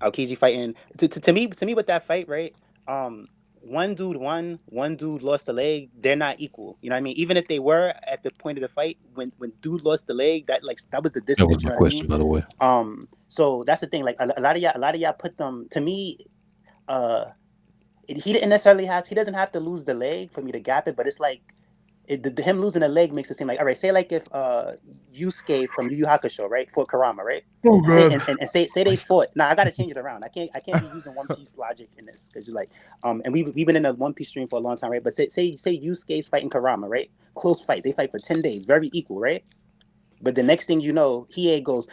Aokiji fighting to me with that fight, right? One dude won, one dude lost a leg. They're not equal. You know what I mean? Even if they were at the point of the fight, when dude lost the leg, that was the distance. That was my you know question, what I mean? by the way. So that's the thing. Like a lot of y'all put them. To me, he didn't necessarily have. He doesn't have to lose the leg for me to gap it, but it's like. Him losing a leg makes it seem like, all right, say like if Yusuke from Yu Yu Hakusho, right, fought Kurama, right? Oh, God. And say they fought. Nah, I gotta change it around. I can't be using One Piece logic in this because you're like, and we've been in a One Piece stream for a long time, right? But say Yusuke's fighting Kurama, right? Close fight. They fight for 10 days, very equal, right? But the next thing you know, Hiei goes,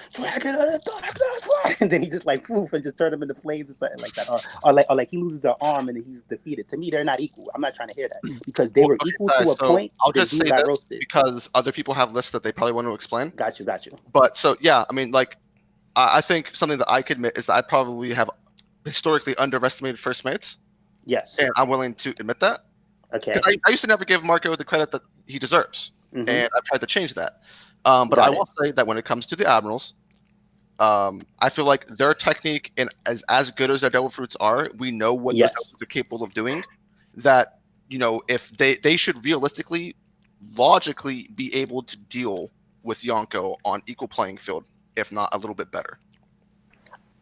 and then he just like poof and just turn him into flames or something like that. Or like he loses an arm and he's defeated. To me, they're not equal. I'm not trying to hear that because they were equal to a point. I'll just say this because other people have lists that they probably want to explain. Got you. But so yeah, I mean, like I think something that I could admit is that I probably have historically underestimated first mates. Yes. And I'm willing to admit that. Okay. Because I used to never give Marco the credit that he deserves. Mhm. And I've tried to change that. But I will say that when it comes to the admirals, I feel like their technique and as good as their devil fruits are, we know what those devil fruits are capable of doing. That, you know, if they should realistically, logically be able to deal with Yonko on equal playing field, if not a little bit better.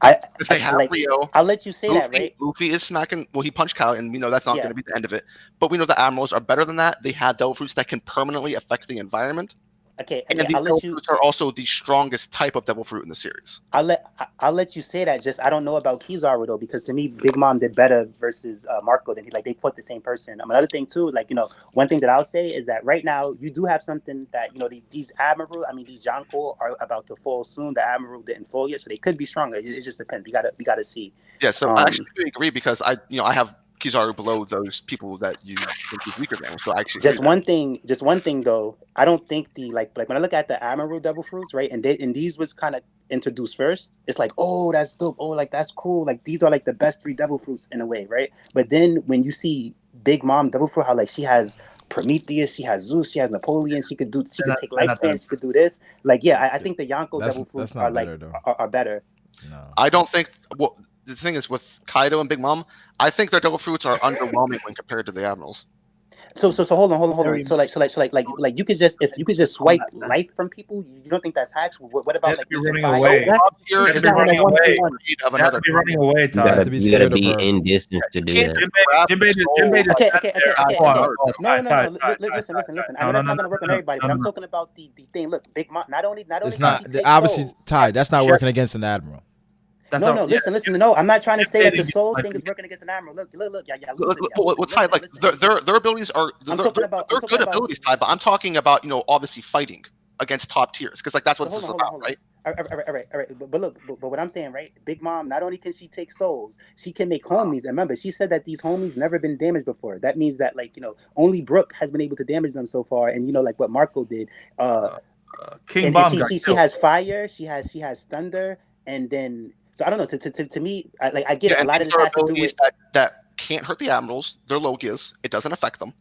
Because they have Rio. I'll let you say Luffy, that, right? Luffy is smacking. Well, he punched Kyle, and we know that's not Yeah. going to be the end of it. But we know the admirals are better than that. They have devil fruits that can permanently affect the environment. Okay, And these devil fruits are also the strongest type of devil fruit in the series. I'll let you say that. Just I don't know about Kizaru though, because to me, Big Mom did better versus Marco than they fought the same person. Another thing too, like, you know, one thing that I'll say is that right now you do have something that, you know, these admiral, these Janko are about to fall soon. The admiral didn't fall yet, so they could be stronger. It just depends. We gotta see. Yeah, so I actually do agree because I have Kizaru below those people that you think is weaker than. So I actually just one thing though. I don't think the like when I look at the admiral devil fruits, right, and these was kind of introduced first. It's like, oh, that's dope. Oh, like that's cool. Like these are like the best 3 devil fruits in a way, right? But then when you see Big Mom devil fruit, how like she has Prometheus, she has Zeus, she has Napoleon, she could take lifespan, she could do this. Like, yeah, I think the Yonko devil fruits are like are better. No. I don't think. Well, the thing is with Kaido and Big Mom, I think their devil fruits are underwhelming when compared to the admirals. So hold on. So like you could just swipe life from people. You don't think that's hacks? What about like running away? Here is running away of another. Running away, You gotta be in distance to do that. Jinbei Okay. No. Listen. I know that's not gonna work on everybody, but I'm talking about the thing. Look, Big Mom. Not only. It's not obviously Ty. That's not working against an admiral. Listen. No, I'm not trying to say that the soul thing is working against an admiral. Look, Ty, like their abilities are they're good abilities, Ty. But I'm talking about, you know, obviously fighting against top tiers because like that's what this is about, right? All right. But look, but what I'm saying, right? Big Mom, not only can she take souls, she can make homies. And remember, she said that these homies never been damaged before. That means that, like, you know, only Brooke has been able to damage them so far. And you know, like what Marco did. King Bomb. She has fire. She has thunder, and then. So I don't know. To me, I get it. A lot of this has to do with that can't hurt the admirals. They're Logias. It doesn't affect them.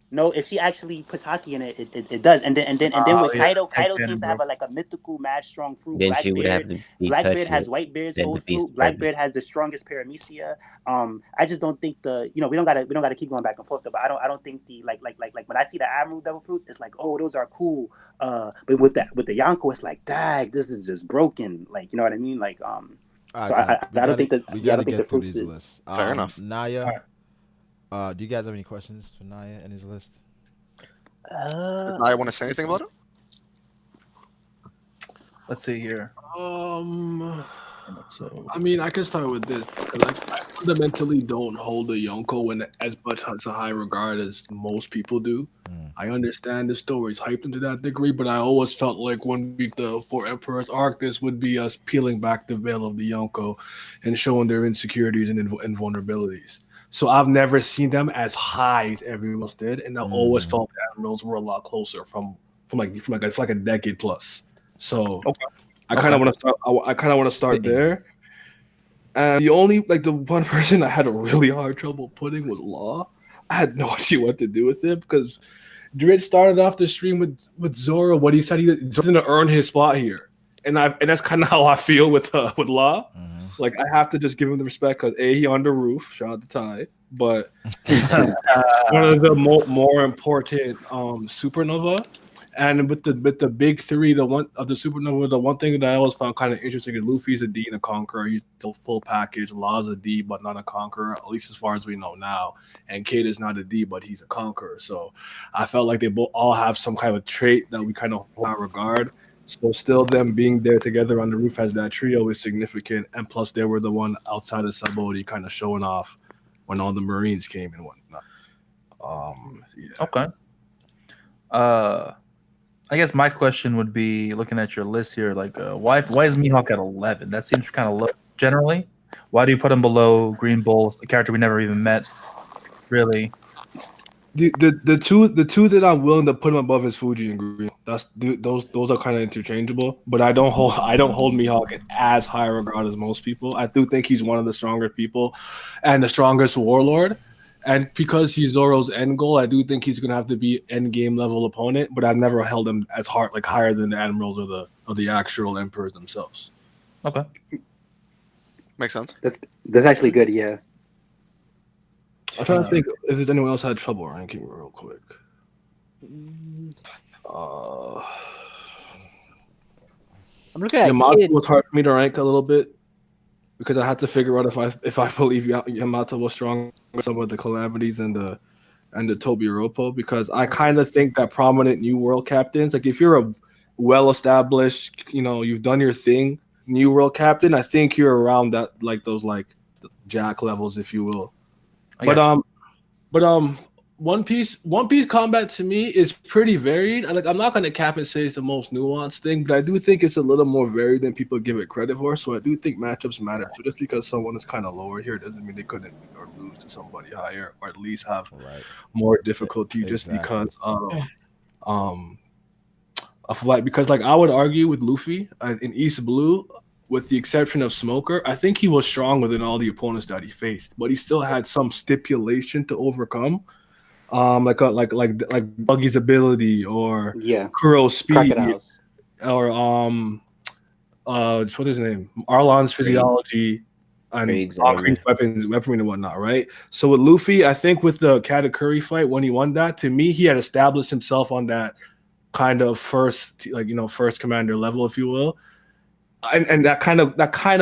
No, if she actually puts Haki in it, it does. And then with Kaido seems to have a mythical, mad strong fruit. Then she would have to be Blackbeard has Whitebeard's old fruit. Blackbeard has the strongest paramecia. I just don't think we don't gotta keep going back and forth. But I don't think the like when I see the Admiral Devil Fruits, it's like, oh, those are cool. But with the Yonko, it's like, dag, this is just broken. Like, you know what I mean? Like so I don't think that we gotta get through these lists. Fair enough. Naya. Do you guys have any questions for Naya and his list? Does Naya want to say anything about it? Let's see here. I mean, I can start with this. Like, I fundamentally don't hold the Yonko in as much as a high regard as most people do. I understand the story's hyped into that degree, but I always felt like when the Four Emperors arc, this would be us peeling back the veil of the Yonko and showing their insecurities and vulnerabilities. So I've never seen them as high as everyone else did, and I always felt the admirals were a lot closer from like a decade plus. So I kind of want to start. I kind of want to start there. And the one person I had a really hard trouble putting was Law. I had no idea what to do with him because Drit started off the stream with Zoro. What he said, he's going to earn his spot here, and that's kind of how I feel with Law. Like I have to just give him the respect because he on the roof. Shout out to Ty, but one of the more important supernova. And with the big three, the one of the supernova, the one thing that I always found kind of interesting is Luffy's a D and a conqueror. He's the full package. Law's a D, but not a conqueror, at least as far as we know now. And Kid is not a D, but he's a conqueror. So I felt like they both all have some kind of trait that we kind of hold in regard. So still them being there together on the roof as that trio is significant. And plus they were the one outside of Subody kind of showing off when all the Marines came and whatnot. Okay. I guess my question would be, looking at your list here, like why is Mihawk at 11? That seems kind of low generally. Why do you put him below Green Bull, a character we never even met? Really? The two that I'm willing to put him above is Fuji and Green. Those are kind of interchangeable, but I don't hold Mihawk in as high regard as most people. I do think he's one of the stronger people and the strongest warlord. And because he's Zoro's end goal, I do think he's gonna have to be end game level opponent. But I've never held him as higher than the admirals or the actual emperors themselves. Okay, makes sense. That's actually good. Yeah. I'm trying to think if there's anyone else had trouble ranking real quick. I'm looking at Yamato Kid. was hard for me to rank a little bit because I had to figure out if I believe Yamato was strong with some of the calamities and the Tobi Roppo, because I kind of think that prominent New World captains, like if you're a well-established, you've done your thing, New World captain, I think you're around that, like those like Jack levels, if you will. But One Piece combat to me is pretty varied. I'm not gonna cap and say it's the most nuanced thing, but I do think it's a little more varied than people give it credit for. So I do think matchups matter. So just because someone is kind of lower here doesn't mean they couldn't or lose to somebody higher, or at least have more difficulty just because of because I would argue with Luffy in East Blue, with the exception of Smoker, I think he was stronger than all the opponents that he faced, but he still had some stipulation to overcome. Like Buggy's ability or Kuro's speed Crocodiles. or what's his name? Arlon's physiology and Concrete's weaponry and whatnot, right? So with Luffy, I think with the Katakuri fight, when he won that, to me, he had established himself on that kind of first commander level, if you will. And that kind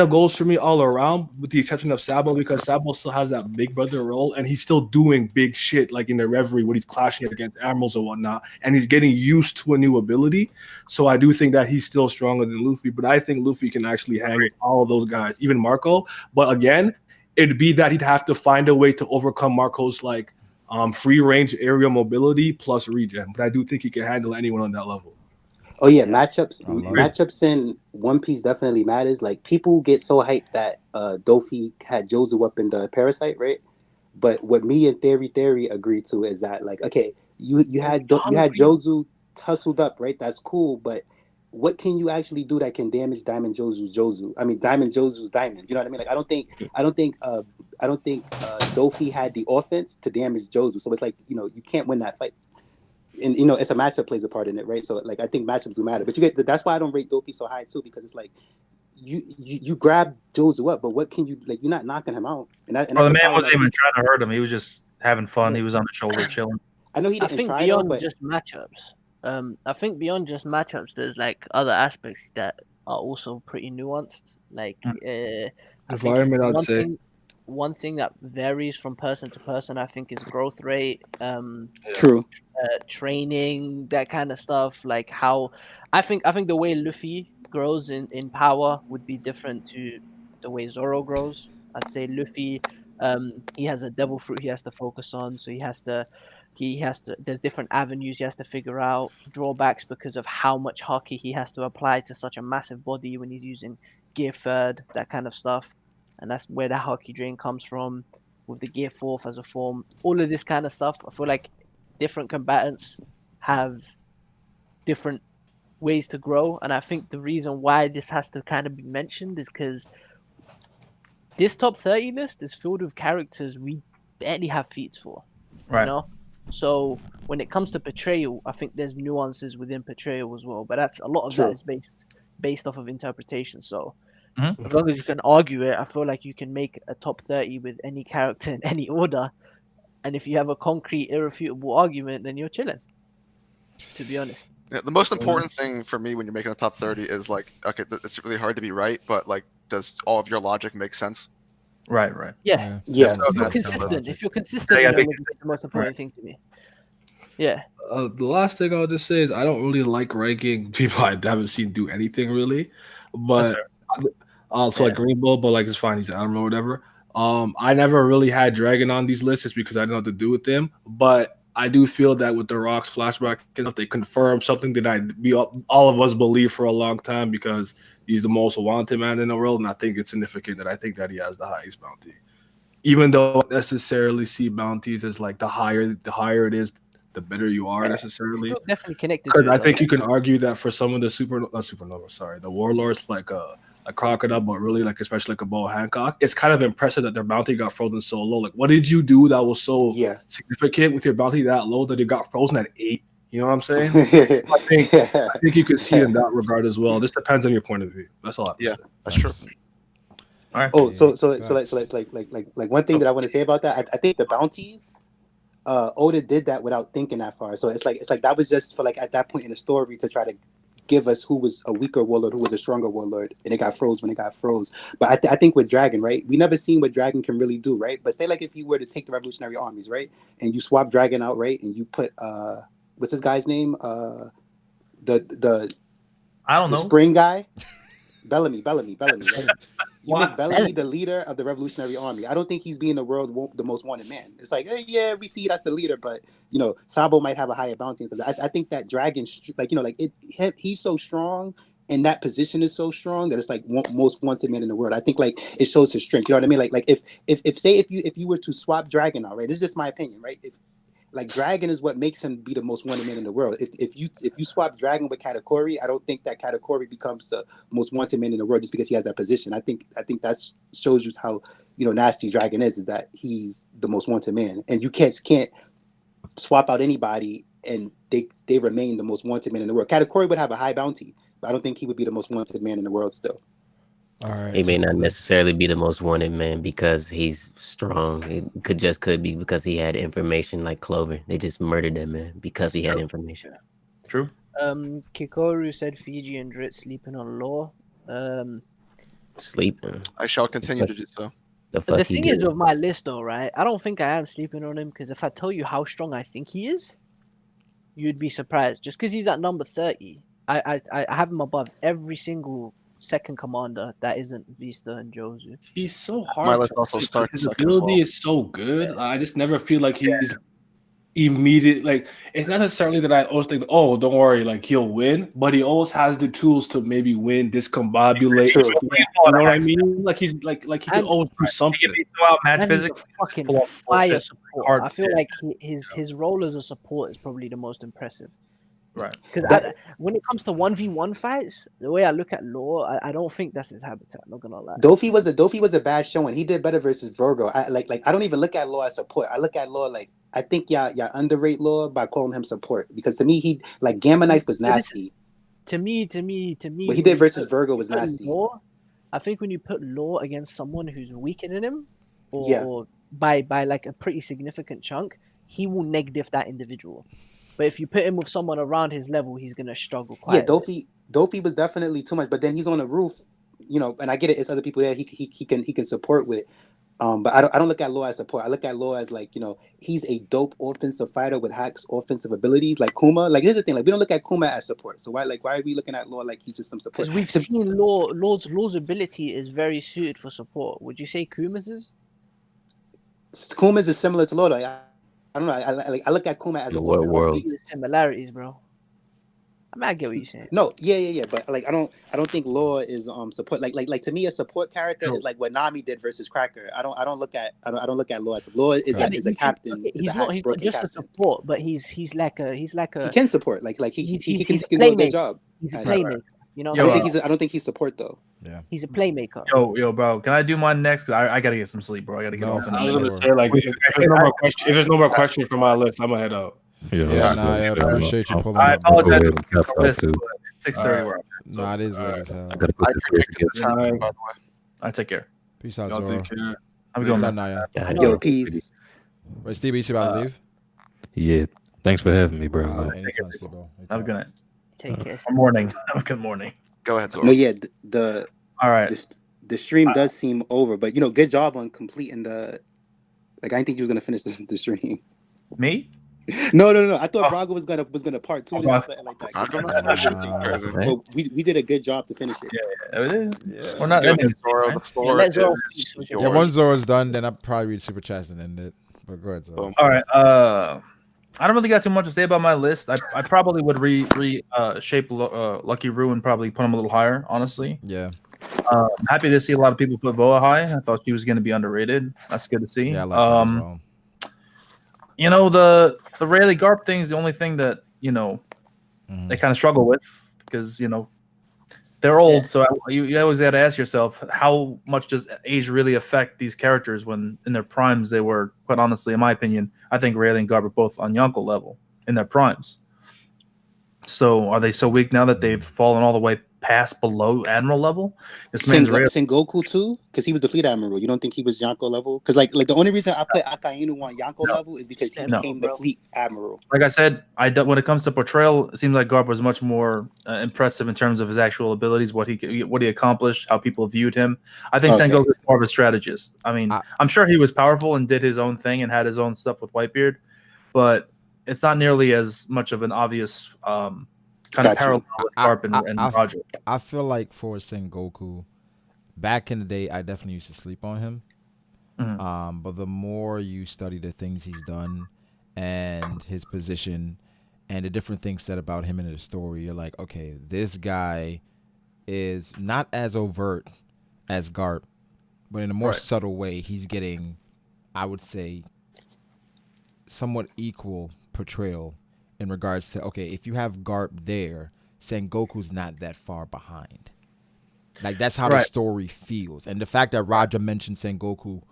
of goes for me all around, with the exception of Sabo, because Sabo still has that big brother role, and he's still doing big shit like in the Reverie when he's clashing against admirals or whatnot, and he's getting used to a new ability. So I do think that he's still stronger than Luffy, but I think Luffy can actually hang with all of those guys, even Marco. But again, it'd be that he'd have to find a way to overcome Marco's free range aerial mobility plus regen. But I do think he can handle anyone on that level. Oh yeah, matchups in One Piece definitely matters. Like people get so hyped that Dofi had Jozu up in the Parasite, right? But what me and Theory agreed to is that you had Jozu tussled up, right? That's cool, but what can you actually do that can damage Diamond Jozu's Jozu? I mean, Diamond Jozu's Diamond. You know what I mean? Like I don't think Dofi had the offense to damage Jozu. So it's you can't win that fight. And it's a matchup plays a part in it, right? So I think matchups do matter, but that's why I don't rate Dofi so high too, because it's you grab Jozu up, but what can you you're not knocking him out. And the man wasn't even trying to hurt him; he was just having fun. He was on the shoulder chilling. I know he didn't think try beyond just matchups. I think beyond just matchups, there's other aspects that are also pretty nuanced. Environment, I'd say. One thing that varies from person to person, I think, is growth rate. True. Training, that kind of stuff. Like how I think the way Luffy grows in power would be different to the way Zoro grows. I'd say Luffy, he has a devil fruit he has to focus on, so he has to there's different avenues he has to figure out, drawbacks because of how much haki he has to apply to such a massive body when he's using gear third, that kind of stuff. And that's where the haki drain comes from, with the gear fourth as a form, all of this kind of stuff. I feel like different combatants have different ways to grow, and I think the reason why this has to kind of be mentioned is because this top 30 list is filled with characters we barely have feats for. Right. You know, So when it comes to portrayal, I think there's nuances within portrayal as well. But that's a lot of True. that is based off of interpretation. So Mhm. as long as you can argue it, I feel like you can make a top 30 with any character in any order. And if you have a concrete, irrefutable argument, then you're chilling. To be honest. Yeah, the most important thing for me when you're making a top 30 is like, okay, it's really hard to be right, but like, does all of your logic make sense? Right. Yeah. Yeah. If you're consistent, in your logic, it's the most important thing to me. Yeah. The last thing I'll just say is I don't really like ranking people I haven't seen do anything really, but so like Green Bull, but like it's fine. He's Admiral or whatever. I never really had Dragon on these lists just because I didn't know what to do with him. But I do feel that with the Rock's flashback, they confirm something that all of us believe for a long time because he's the most wanted man in the world, and I think it's significant that I think that he has the highest bounty. Even though I don't necessarily see bounties as like the higher it is, the better you are necessarily. Still definitely connected. Because I think you can argue that for some of the the warlords like Crocodile, but really like especially like a Bo Hancock, it's kind of impressive that their bounty got frozen so low. Like, what did you do that was so significant with your bounty that low that it got frozen at 8? You know what I'm saying? I think you can see it in that regard as well. It just depends on your point of view. That's all I have to say. That's true. All right. Oh, so like one thing that I want to say about that, I think the bounties, Oda did that without thinking that far. So it's like that was just for like at that point in the story to try to give us who was a weaker warlord, who was a stronger warlord, and it got froze when it got froze. But I think with Dragon, right, we never seen what Dragon can really do, right? But say like if you were to take the revolutionary armies, right, and you swap Dragon out, right, and you put what's this guy's name? The I don't know. Spring guy, Bellamy. Right? You make Bellamy the leader of the Revolutionary Army. I don't think he's being the the most wanted man. It's like, hey, yeah, we see that's the leader, but Sabo might have a higher bounty and stuff. I think that Dragon, he's so strong, and that position is so strong that it's like most wanted man in the world. I think like it shows his strength. You know what I mean? Like if you were to swap Dragon out, right? This is just my opinion, right? Like Dragon is what makes him be the most wanted man in the world. If you swap Dragon with Katakuri, I don't think that Katakuri becomes the most wanted man in the world just because he has that position. I think that shows you how nasty Dragon is that he's the most wanted man, and you can't swap out anybody and they remain the most wanted man in the world. Katakuri would have a high bounty, but I don't think he would be the most wanted man in the world still. All right. He may not necessarily be the most wanted man because he's strong. It could be because he had information like Clover. They just murdered that man because he had information. True. Kikoru said Fiji and Drit sleeping on Law. Sleeping. I shall continue to do so. The thing is with my list though, right? I don't think I am sleeping on him because if I tell you how strong I think he is, you'd be surprised. Just because he's at number 30, I have him above every single second commander that isn't Vista and Jozu. He's so hard. My list also starts his ability is so good. I just never feel like he's immediate. Like it's not necessarily that I always think, oh, don't worry, like he'll win, but he always has the tools to maybe win, discombobulate. You know what I mean? Like he's like he can always do something. He can throw out match physics. Fucking fire support. I feel like his role as a support is probably the most impressive. Right. Because when it comes to 1v1 fights, the way I look at Law, I don't think that's his habitat. I'm not gonna lie. Dofi was a bad showing. He did better versus Virgo. I don't even look at Law as support. I look at Law like I think y'all underrate Law by calling him support because to me he like Gamma Knife was nasty. To me. What he did versus Virgo was nasty. Law, I think when you put Law against someone who's weaker than him, or by like a pretty significant chunk, he will negative that individual. But if you put him with someone around his level, he's gonna struggle quite. Yeah, Dofi was definitely too much. But then he's on the roof, and I get it. It's other people there he can support with. But I don't look at Law as support. I look at Law as like he's a dope offensive fighter with hacks offensive abilities like Kuma. Like here's the thing, like we don't look at Kuma as support. So why are we looking at Law like he's just some support? Because we've seen Law's ability is very suited for support. Would you say Kuma's is? Kuma's is similar to Law. Like, I don't know. I look at Kuma as a world similarities, bro. I mean, I get what you're saying. No, yeah. But like, I don't think Law is support. Like to me, a support character is like what Nami did versus Cracker. I don't look at Law as Law is a captain. He's not just a support, but he's like a he can support. Like he can do a good job. He's a playmaker. I don't think he's support though. Yeah. He's a playmaker. Yo, bro, can I do mine next? 'Cause I gotta get some sleep, bro. I gotta get off. I was gonna say like if there's no more questions from my list, I'm gonna head out. I appreciate you pulling I up. Bro. apologize. It's 6:30. Nah, it is late as hell. I gotta put this together. By the way, I take care. Peace out, Y'all Zoro. take care. Have a good one, man. Yo, peace. Wait, Stevie, you about to leave? Yeah. Thanks for having me, bro. Anytime, Steve-O. Have a good night. Take care. Good morning. Good morning. Go ahead, Zoro. No, yeah, all right. The stream does seem over, but good job on completing the. Like, I didn't think you was gonna finish the stream. Me? No. I thought Brago was gonna part 2 or something like that. I'm gonna finish it. But we did a good job to finish it. Yeah, it is. Yeah. We're not ending it, Zoro. right? The floor is yours. Yeah, once Zoro's done, then I'll probably read super chats and end it. But go ahead, Zoro. All right. I don't really got too much to say about my list. I probably would shape Lucky Roo and probably put him a little higher, honestly. Yeah. I'm happy to see a lot of people put Boa high. I thought she was going to be underrated. That's good to see. Yeah, I like that as well. The Rayleigh Garp thing is the only thing that they kind of struggle with because they're old. So you always got to ask yourself, how much does age really affect these characters when in their primes they were, quite honestly, in my opinion, I think Rayleigh and Garp are both on Yonko level in their primes. So are they so weak now that they've fallen all the way past below Admiral level? This man's Sengoku too, because he was the fleet admiral. You don't think he was Yonko level? Because like the only reason I put Akainu on Yonko level is because he became the fleet admiral. Like I said, when it comes to portrayal, it seems like Garp was much more impressive in terms of his actual abilities, what he accomplished, how people viewed him. I think Sengoku is more of a strategist. I mean, I'm sure he was powerful and did his own thing and had his own stuff with Whitebeard, but it's not nearly as much of an obvious kind of parallel with Garp and Roger. I feel like for Sengoku, back in the day, I definitely used to sleep on him. Mm-hmm. But the more you study the things he's done and his position and the different things said about him in the story, you're like, okay, this guy is not as overt as Garp, but in a more subtle way, he's getting, I would say, somewhat equal portrayal in regards to, okay, if you have Garp there, Sengoku's not that far behind. Like, that's how the story feels. And the fact that Raja mentioned Sengoku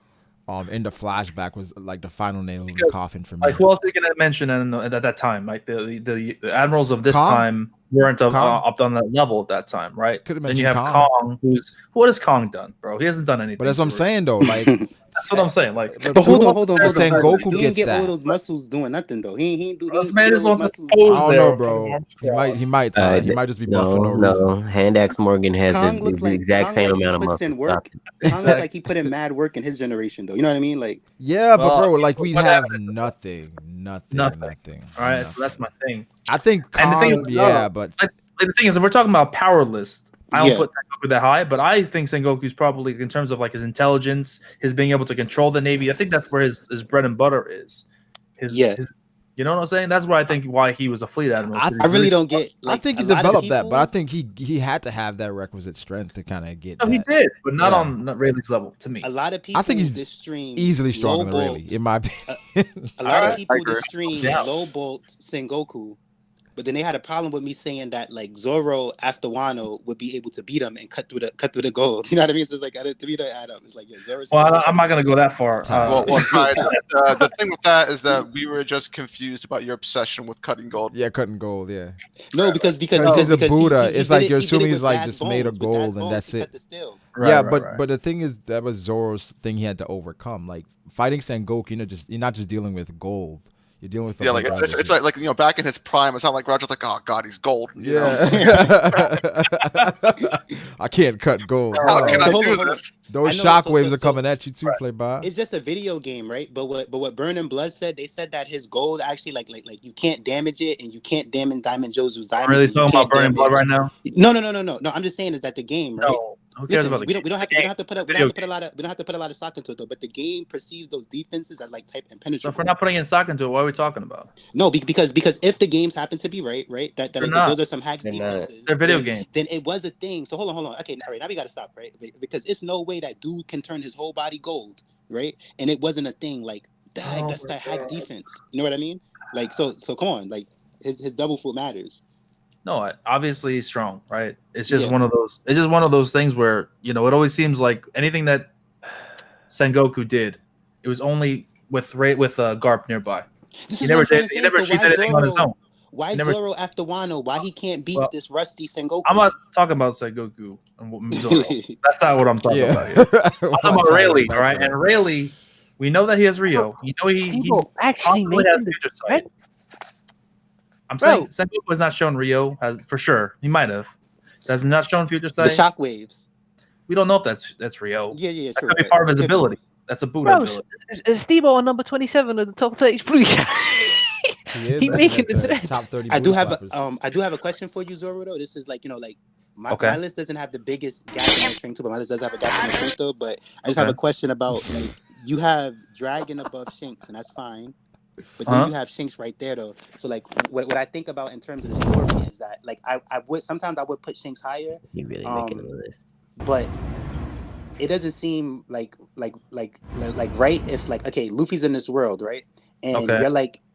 in the flashback was like the final nail in the coffin for me. Like, who else are you going to mention at that time? Like, the admirals of this time weren't up on that level at that time, right? Then you have Kong, what has Kong done, bro? He hasn't done anything. But that's what I'm saying, though. Like, that's what I'm saying. Like, but hold on. Sengoku he gets didn't get that. all those muscles doing nothing though. He ain't do. This man just wants to I don't know, bro. He might just be buff for no reason. Hand Axe Morgan has the exact same amount of muscle. Kong looks like he put in mad work in his generation, though. You know what I mean? Like, yeah, but bro, like we have nothing. All right, so that's my thing. I think Kong, and the thing is, but the thing is, if we're talking about power list, I don't put Sengoku that high, but I think Sengoku's probably, in terms of like his intelligence, his being able to control the Navy, I think that's where his bread and butter is. His, you know what I'm saying? That's why I think why he was a fleet admiral. I really don't get. Like, I think he developed that, but I think he had to have that requisite strength to kind of get. No, he did, but not on Rayleigh's level. To me, a lot of people. I think he's easily stronger than Rayleigh, in my opinion. A lot of people this stream low bolt Sengoku. But then they had a problem with me saying that like Zoro after Wano would be able to beat him and cut through the gold. You know what I mean? So it's like to me to add up. It's like Zoro's. Well, I'm not gonna go that far. The thing with that is that we were just confused about your obsession with cutting gold. Yeah, cutting gold. Yeah. No, because he's a Buddha. It's like you're assuming he's like just made of gold and that's it. But the thing is that was Zoro's thing he had to overcome. Like fighting Sengoku, you're not just dealing with gold. You're dealing with like it's like back in his prime, it's not like Roger's like, oh god, he's gold. You know? I can't cut gold. How can I do this? Those shockwaves are coming at you too, Playboy. It's just a video game, right? But what Burn and Blood said, they said that his gold actually like you can't damage it and you can't damage Diamond Josu's diamonds. Really talking about Burn and Blood right now? No. I'm just saying is that the game, right? No. Who cares about we don't have to put a lot of stock into it though. But the game perceives those defenses as like type impenetrable. So if we're not putting in stock into it, what are we talking about? No, because if the games happen to be right, that those are some hacks defenses. They're video games. Then it was a thing. So hold on. Okay, all right, now we gotta stop, right? Because it's no way that dude can turn his whole body gold, right? And it wasn't a thing. Like, that's that hack defense. You know what I mean? Like, so come on, like his double fruit matters. No, obviously he's strong, right? It's just one of those. It's just one of those things where it always seems like anything that Sengoku did, it was only with Garp nearby. This He is never what I'm trying did. to He say. never So achieved why anything on his Zoro? own. Why Zoro after Wano? Why he can't beat this rusty Sengoku? I'm not talking about Sengoku and Zoro. That's not what I'm talking about here. I'm talking about Rayleigh, all right? And Rayleigh, we know that he has Rio. You know he actually possibly has making the future threat. sight. I'm Bro. saying Sengoku has not shown Rio for sure. He might have. Has not shown future sight. The shockwaves. We don't know if that's Rio. Yeah, that true. could be part of his ability. That's a Buddha ability. Steve on number 27 of the top 30 blue. He making the threat. Top 30. I do have a question for you, Zoro. Though this is like my list doesn't have the biggest gap in the string too, but my list does have a gap in the string though. But I just have a question about like you have Dragon above Shanks, and that's fine. But then you have Shanks right there though. So like what I think about in terms of the story is that like I would sometimes I would put Shanks higher. You really making the list. But it doesn't seem like right if like okay, Luffy's in this world, right? And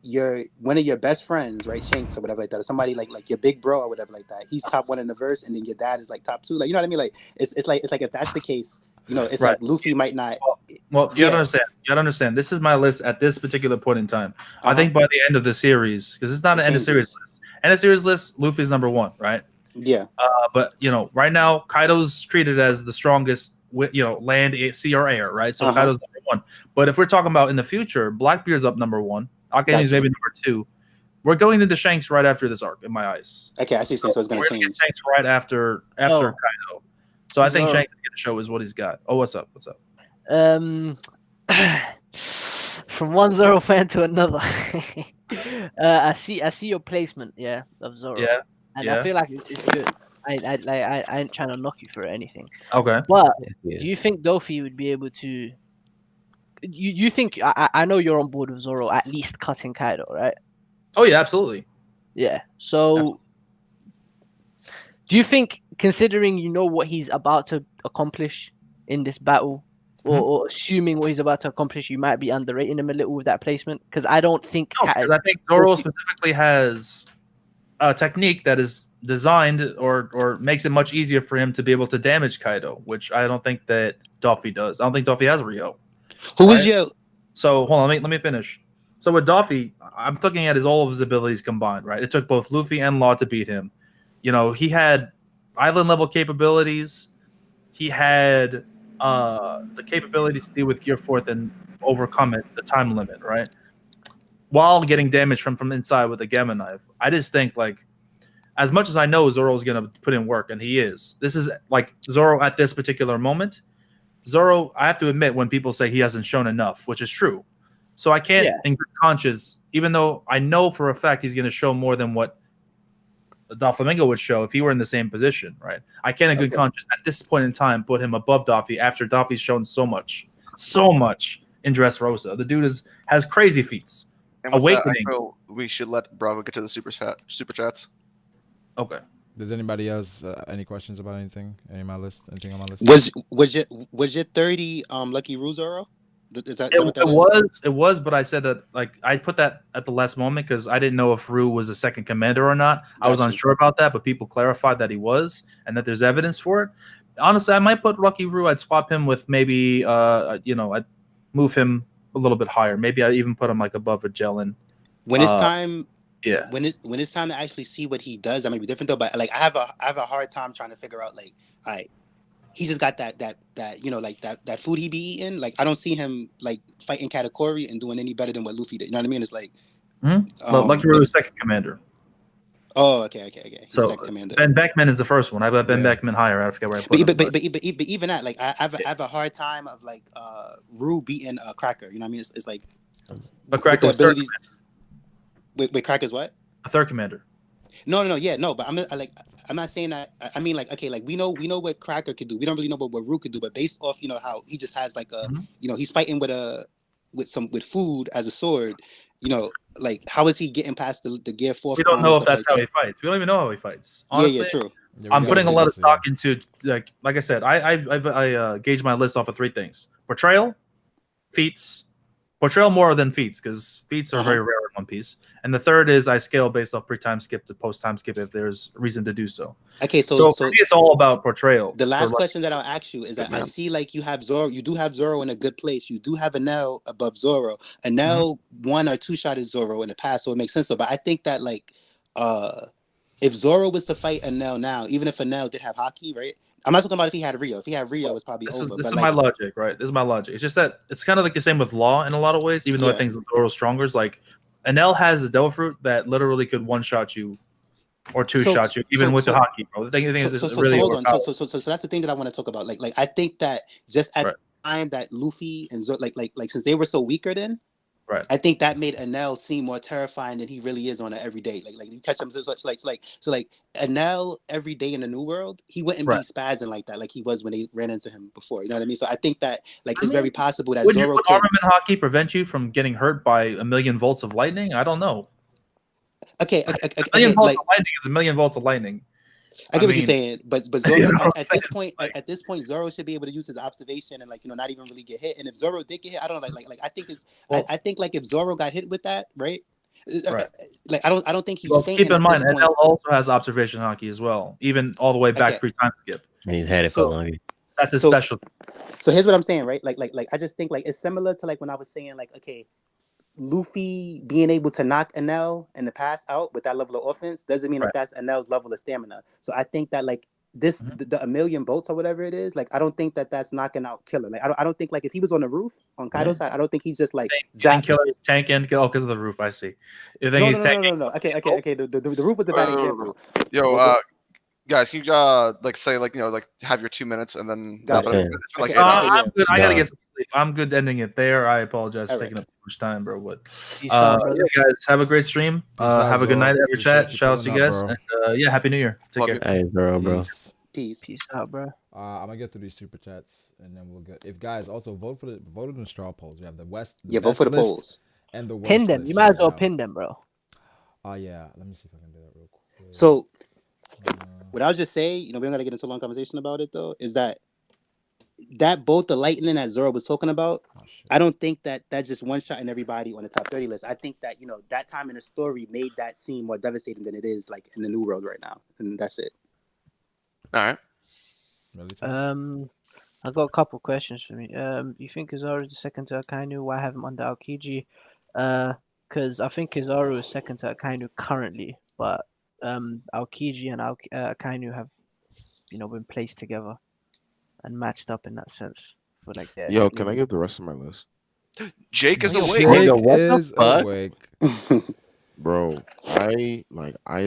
you're one of your best friends, right? Shanks or whatever like that, or somebody like your big bro or whatever like that. He's top 1 in the verse, and then your dad is like top 2. Like you know what I mean? Like it's like if that's the case, it's like Luffy might not. Well, you gotta understand. You gotta understand. This is my list at this particular point in time. I think by the end of the series, because it's not an end of series list. End of series list, Luffy's number 1, right? Yeah. But right now, Kaido's treated as the strongest. Land, sea, or air, right? So Kaido's number 1. But if we're talking about in the future, Blackbeard's up number 1. Akane's maybe number 2. We're going into Shanks right after this arc, in my eyes. Okay, I see. So it's going to change. Shanks right after Kaido. So I think Shanks is going to show is what he's got. Oh, what's up? What's up? From one Zoro fan to another. I see your placement, of Zoro. Yeah. And I feel like it's good. I ain't trying to knock you for anything. Okay. But do you think Dofi would be able to? You think I know you're on board with Zoro at least cutting Kaido, right? Oh yeah, absolutely. Yeah. So, do you think, considering what he's about to accomplish in this battle, or assuming what he's about to accomplish, you might be underrating him a little with that placement? Because I don't think. No, I think Zoro specifically has a technique that is designed or makes it much easier for him to be able to damage Kaido, which I don't think that Doffy does. I don't think Doffy has Rio. Who is you? So hold on, let me finish. So with Doffy, I'm looking at all of his abilities combined, right? It took both Luffy and Law to beat him. He had island level capabilities. He had the capabilities to deal with Gear 4th and overcome it, the time limit, right? While getting damage from inside with a Gamma Knife. I just think as much as I know Zoro's going to put in work, and he is. This is like Zoro at this particular moment. Zoro, I have to admit, when people say he hasn't shown enough, which is true. So I can't, in good conscience, even though I know for a fact he's going to show more than what Doflamingo would show if he were in the same position, right? I can't, in good conscience, at this point in time, put him above Doffy after Doffy's shown so much in Dressrosa. The dude has crazy feats. And with Awakening. That, I feel we should let Brago get to the super chats. Okay. Does anybody else any questions about anything? Anything on my list? Was your 30 Lucky Roo Zoro? It was, but I said that I put that at the last moment because I didn't know if Rue was a second commander or not. I was unsure about that, but people clarified that he was and that there's evidence for it. Honestly, I might put Lucky Rue. I'd swap him with maybe I'd move him a little bit higher. Maybe I'd even put him above Magellan. When it's time. Yeah. When it's time to actually see what he does, that might be different though. But I have a hard time trying to figure out all right, he just got that food he be eating. I don't see him fighting Katakuri and doing any better than what Luffy did. You know what I mean? It's Lucky Rue is second commander. Oh, okay. He's so second commander. Ben Beckman is the first one. I got Ben Beckman higher. I forget where I put him. But even that, I have a hard time of Rue beating a Cracker. You know what I mean? It's like a Cracker abilities. Wait, Cracker's what? A third commander. No. But I'm not saying that. I mean, we know what Cracker could do. We don't really know what Rue could do. But based off, how he just has he's fighting with food as a sword. How is he getting past the Gear 4? We don't know if that's how he fights. We don't even know how he fights. Honestly, true. I'm putting a lot of stock into like I said. I gauge my list off of 3 things: portrayal, feats, portrayal more than feats, because feats are very rare in One Piece. And the third is I scale based off pre-time skip to post-time skip if there's reason to do so. Okay, so for me, it's all about portrayal. The last question that I'll ask you is that I see like you have Zoro, you do have Zoro in a good place. You do have Enel above Zoro. Enel one or two shot is Zoro in the past, so it makes sense. So, but I think that like, if Zoro was to fight Enel now, even if Enel did have Haki, right? I'm not talking about if he had Rio. If he had Rio, it's probably over. This but is like, my logic, right? This is my logic. It's just that it's kind of like the same with Law in a lot of ways, even though I think Zoro's stronger. It's like Enel has a Devil Fruit that literally could one-shot you or two-shot you, even with the Haki, bro. The thing is really hold on. So that's the thing that I want to talk about. Like I think that just at the time that Luffy and Zoro, like since they were so weaker then, right? I think that made Enel seem more terrifying than he really is on an everyday. Like you catch him, so like Enel every day in the New World, he wouldn't be spazzing like that, like he was when they ran into him before. You know what I mean? So I think that it's very possible that Zoro would armament Haki prevent you from getting hurt by a million volts of lightning? I don't know. Okay, a million volts of lightning is a million volts of lightning. I get what you're saying, but Zoro at this point, Zoro should be able to use his observation and not even really get hit. And if Zoro did get hit, I don't know, like I think I think like if Zoro got hit with that, right? Like I don't think he's fainting. Keep in mind, NL also has observation Haki as well, even all the way back pre-time skip. And he's had it for long. That's his specialty. So here's what I'm saying, right? Like I just think like it's similar to like when I was saying like, okay, Luffy being able to knock Enel in the past out with that level of offense doesn't mean that that's Enel's level of stamina. So I think that like this the a million bolts or whatever it is, like I don't think that that's knocking out Killer. Like I don't think like if he was on the roof on Kaido's side, I don't think he's just like Killer is tanking because of the roof. I see. You think he's tanking? No. Okay. The roof was a bad example. Yo, guys, can you like say like have your 2 minutes and then I'm good. I gotta get some sleep. I'm good ending it there. I apologize for taking up too much time, bro. But guys, have a great stream. Have a good night, every chat. Shout out to you guys, and happy New Year. Take care. Hey, bro. Peace out, bro. I'm gonna get through these super chats and then we'll get. If guys also vote in the straw polls. We have the West. Vote for the polls and the pin them. You might as well pin them, bro. Yeah. Let me see if I can do that real quick. So, what I'll just say, we don't gotta get into a long conversation about it though, is that both the lightning that Zoro was talking about, I don't think that that's just one shot in everybody on the top 30 list. I think that that time in the story made that seem more devastating than it is like in the New World right now, and that's it. All right. I got a couple questions for me. You think Kizaru is the second to Akainu? Why have him under Aokiji? Because I think Kizaru is second to Akainu currently, but Aokiji and Akainu have, been placed together and matched up in that sense. For like that. Yo, can I get the rest of my list? Jake is awake. Awake. Bro, I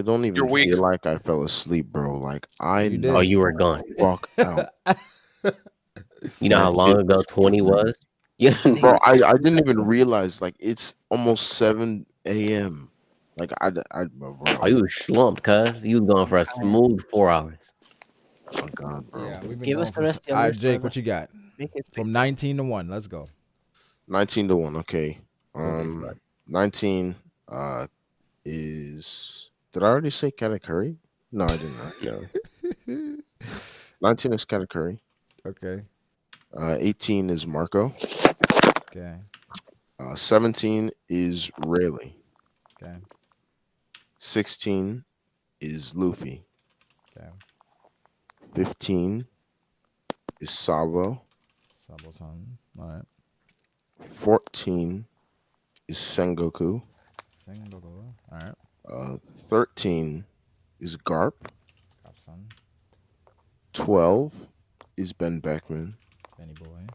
don't even feel like I fell asleep, bro. Like I know you were gone. Fuck out. You know how long ago 20 was? Yeah, bro. I didn't even realize like it's almost 7 a.m. Like bro. Oh, you was slumped, cuz you was going for a smooth 4 hours. Oh God, bro. Yeah, we've been Give us the rest of your All right, list, Jake, brother. what you got? From 19 to 1. Let's go. 19 to 1. Okay. 19 is. Did I already say Katakuri? No, I did not. 19 is Katakuri. Okay. 18 is Marco. Okay. 17 is Rayleigh. Okay. 16 is Luffy. Okay. 15 is Sabo. Sabo-san. All right. 14 is Sengoku. Sengoku. All right. 13 is Garp. Garp-san. 12 is Ben Beckman. Benny boy.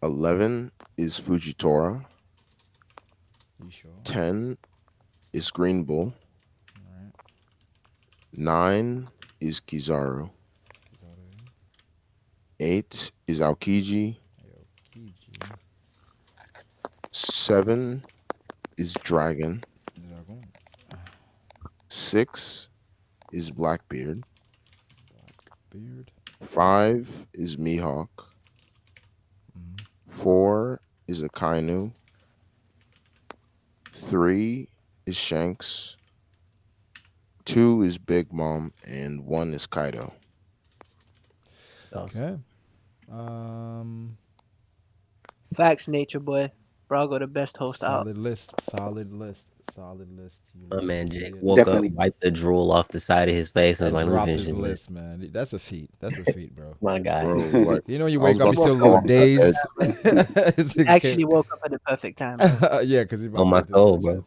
11 is Fujitora. You sure? 10 is Green Bull. All right. 9 is Kizaru. 8 is Aokiji. 7 is Dragon. 6 is Blackbeard. 5 is Mihawk. 4 is Akainu. 3 is Shanks. 2 is Big Mom, and 1 is Kaido. Okay. Facts, nature boy. Brago, the best host out. Solid list. Solid list. Solid list. My man Jake woke up, wiped the drool off the side of his face, and was like, "Let me dropped finish his this list, man. That's a feat. That's a feat, bro. My guy. Bro, like, You know, you I was wake up, about you still a to little call him that dazed. He actually woke up at the perfect time, bro. Yeah, because On my soul, bro.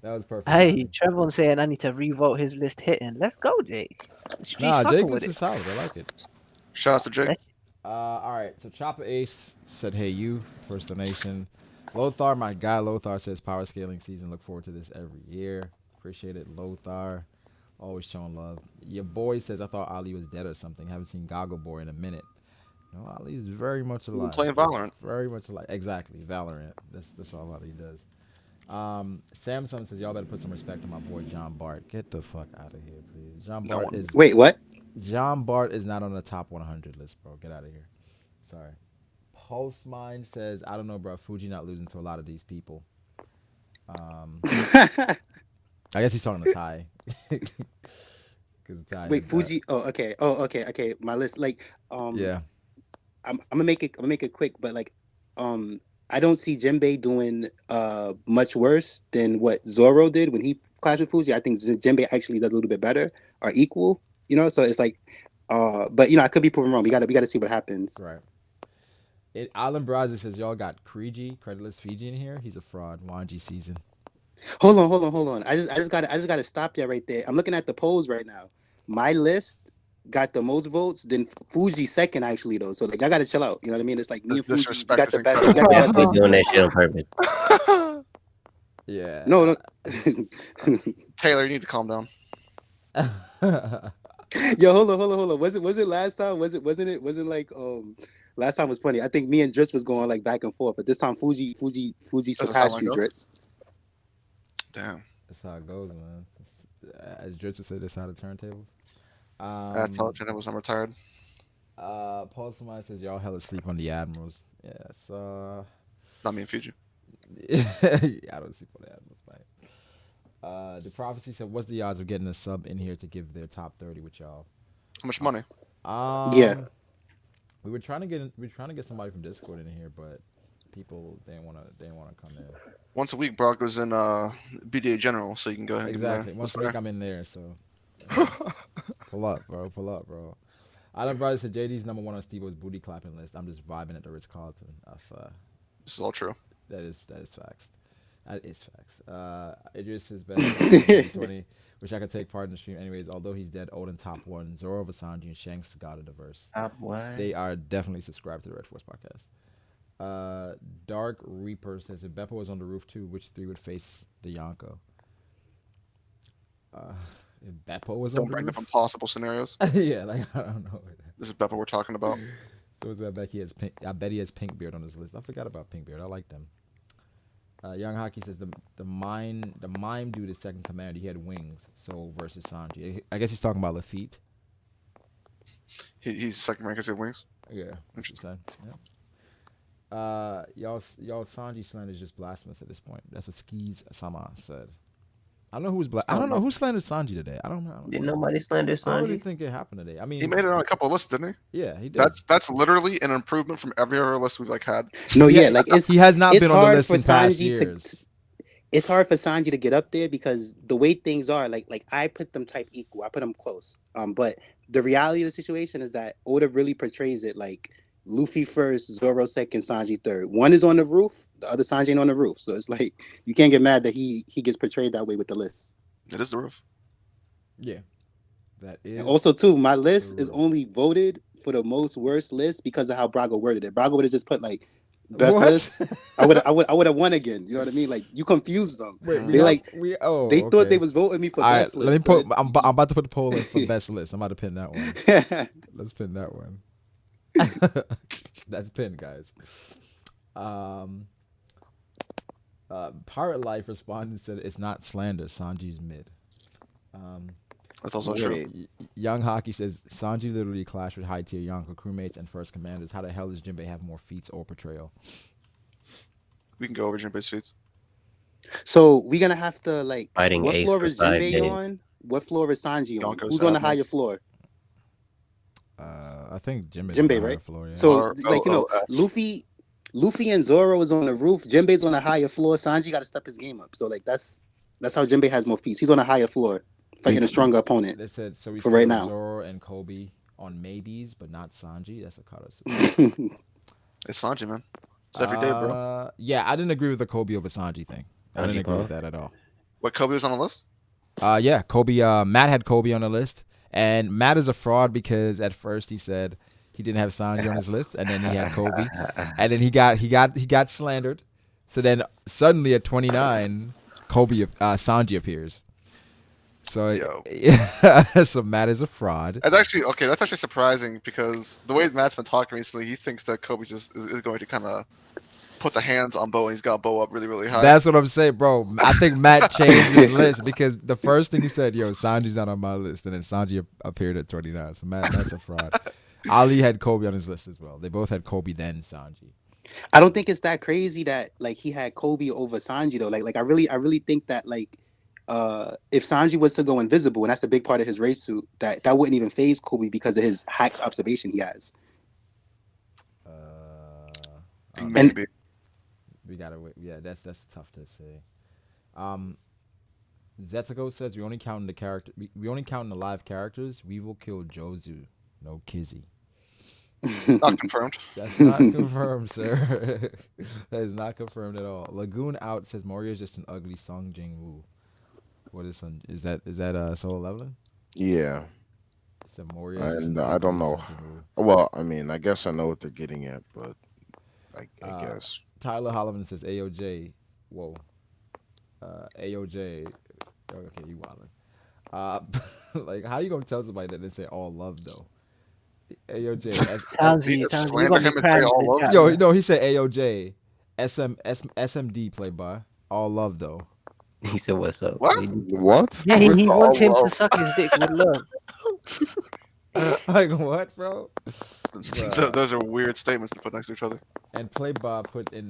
That was perfect. Hey, Trevor saying I need to revote his list hitting. Let's go, Jake. Street Nah, fucking Jake with list it. is solid. I like it. Shout out to Jake. All right, so Chopper Ace said, "Hey, you first donation." Lothar, my guy, Lothar says, "Power scaling season. Look forward to this every year. Appreciate it, Lothar. Always showing love." Your boy says, "I thought Ali was dead or something. Haven't seen Goggle Boy in a minute." No, Ali is very much alive. Playing Valorant. Very much alive. Exactly, Valorant. That's all Ali does. Samsung says, "Y'all better put some respect on my boy John Bart. Get the fuck out of here, please." John Bart is. Wait, what? John Bart is not on the top 100 list, bro. Get out of here. Sorry. Pulse Mind says, "I don't know, bro. Fuji not losing to a lot of these people." I guess he's talking to Ty. Ty Wait, Fuji. Oh, okay. Okay. My list, like, yeah. I'm gonna make it quick, but like, I don't see Jinbei doing much worse than what Zoro did when he clashed with Fuji. I think Jinbei actually does a little bit better or equal. You know, so it's like, but I could be proven wrong. We gotta see what happens. Right. Alan Brazzi says, "Y'all got Kriji, Creditless Fiji in here. He's a fraud. Wanji season." Hold on. I just gotta stop you right there. I'm looking at the polls right now. My list got the most votes, then Fuji second actually though. So like I gotta chill out. You know what I mean? It's like me and Fuji we got the best. He's doing that shit on purpose. Yeah. No. Taylor, you need to calm down. Yo, hold on. Was it last time? Wasn't like last time was funny. I think me and Dritz was going like back and forth, but this time Fuji surpassed you, Dritz. Damn. That's how it goes, man. As Dritz would say, that's how the turntables. That's how the turntables. I'm retired. Paul Samai says, "Y'all hella sleep on the Admirals." Yes. Not me and Fiji. I don't sleep on the Admirals, man. The Prophecy said, "What's the odds of getting a sub in here to give their top 30 with y'all?" How much money? Yeah. We were trying to get somebody from Discord in here, but people didn't want to come in. Once a week, Brago's in BDA General, so you can go ahead and exactly. Once a week, I'm in there, so pull up, bro. Alan Brother said JD's number one on Steve-O's booty clapping list. I'm just vibing at the Ritz Carlton. This is all true. That is facts. That is facts. Idris is better than 2020. Wish I could take part in the stream. Anyways, although he's dead, Odin top one, Zoro Vasanji, and Shanks God of the Verse. Top one. They are definitely subscribed to the Red Force podcast. Dark Reaper says, "If Beppo was on the roof too, which three would face the Yonko?" If Beppo was on the roof? Don't bring up impossible scenarios. Yeah, like I don't know. This is Beppo we're talking about. So I bet he has Pinkbeard on his list. I forgot about Pinkbeard. I like them. Young Hockey says the mime dude is second commander. He had wings. So versus Sanji. I guess he's talking about Lafitte. He's second rank because he had wings. Yeah. Interesting. Yeah. Y'all Sanji slander is just blasphemous at this point. That's what Skis Sama said. I don't know who was I don't know who slandered Sanji today. I don't know. Did nobody slander Sanji? I don't really think it happened today. I mean, he made it on a couple of lists, didn't he? Yeah, he did. That's literally an improvement from every other list we've had. No, yeah, like he has not been on the list in past years. It's hard for Sanji to get up there because the way things are, like I put them type equal. I put them close. But the reality of the situation is that Oda really portrays it like Luffy first, Zoro second, Sanji third. One is on the roof, the other Sanji ain't on the roof. So it's like you can't get mad that he gets portrayed that way with the list. It is the roof. Yeah, that is. And also, too, my list is only voted for the most worst list because of how Brago worded it. Brago would have just put like best list. I would have won again. You know what I mean? Like you confused them. Wait, they thought they was voting me for best list. Let me put. I'm about to put the poll in for best list. I'm about to pin that one. Let's pin that one. That's pinned, guys. Pirate Life responded and said it's not slander. Sanji's mid. That's also true. Young Hockey says Sanji literally clashed with high tier Yonko crewmates and first commanders. How the hell does Jinbei have more feats or portrayal? We can go over Jinbei's feats. So we're gonna have to like fighting what Ace floor is for 5 Jinbei days. on? What floor is Sanji on? Yonko's Who's on the top higher floor? I think Jinbei, Jinbei, right? Floor, yeah. So like Luffy Luffy and Zoro is on the roof. Jinbei's on a higher floor. Sanji got to step his game up. So like that's how Jinbei has more feats. He's on a higher floor, fighting a stronger opponent. They said so. We for right said now. Zoro and Kobe on maybes, but not Sanji. That's a cutter. It's Sanji, man. It's every day, bro. Yeah, I didn't agree with the Kobe over Sanji thing. I didn't agree with that at all. What, Kobe was on the list? Yeah, Kobe. Matt had Kobe on the list, and Matt is a fraud because at first he said he didn't have Sanji on his list, and then he had Kobe, and then he got slandered. So then suddenly at 29, Sanji appears. So so Matt is a fraud. That's actually surprising because the way Matt's been talking recently, he thinks that Kobe just is going to kind of put the hands on Bo, and he's got Bo up really, really high. That's what I'm saying, bro. I think Matt changed his list because the first thing he said, "Yo, Sanji's not on my list," and then Sanji appeared at 29. So Matt's a fraud. Ali had Kobe on his list as well. They both had Kobe then Sanji. I don't think it's that crazy that like he had Kobe over Sanji though. Like I really think that like if Sanji was to go invisible, and that's a big part of his race suit, that wouldn't even phase Kobe because of his hacks observation he has. Maybe. We gotta wait. Yeah, that's tough to say. Zetsuko says we only count the live characters. We will kill Jozu, no Kizzy. Not confirmed. That's not confirmed, sir. That is not confirmed at all. Lagoon out says Moria is just an ugly Song Jing Woo. What is that Soul Leveling? Yeah. So Moria And I don't know. Well, I mean, I guess I know what they're getting at, but I guess. Tyler Holloman says AOJ. Whoa. AOJ. Okay, you wildin'. Like, how you gonna tell somebody that they say all love though? AOJ. Yo, no, he said AOJ. SMD played by all love though. He said, "What's up?" What? Yeah, he wants him to suck his dick with love. Like what, bro? Those are weird statements to put next to each other. And Playboy put in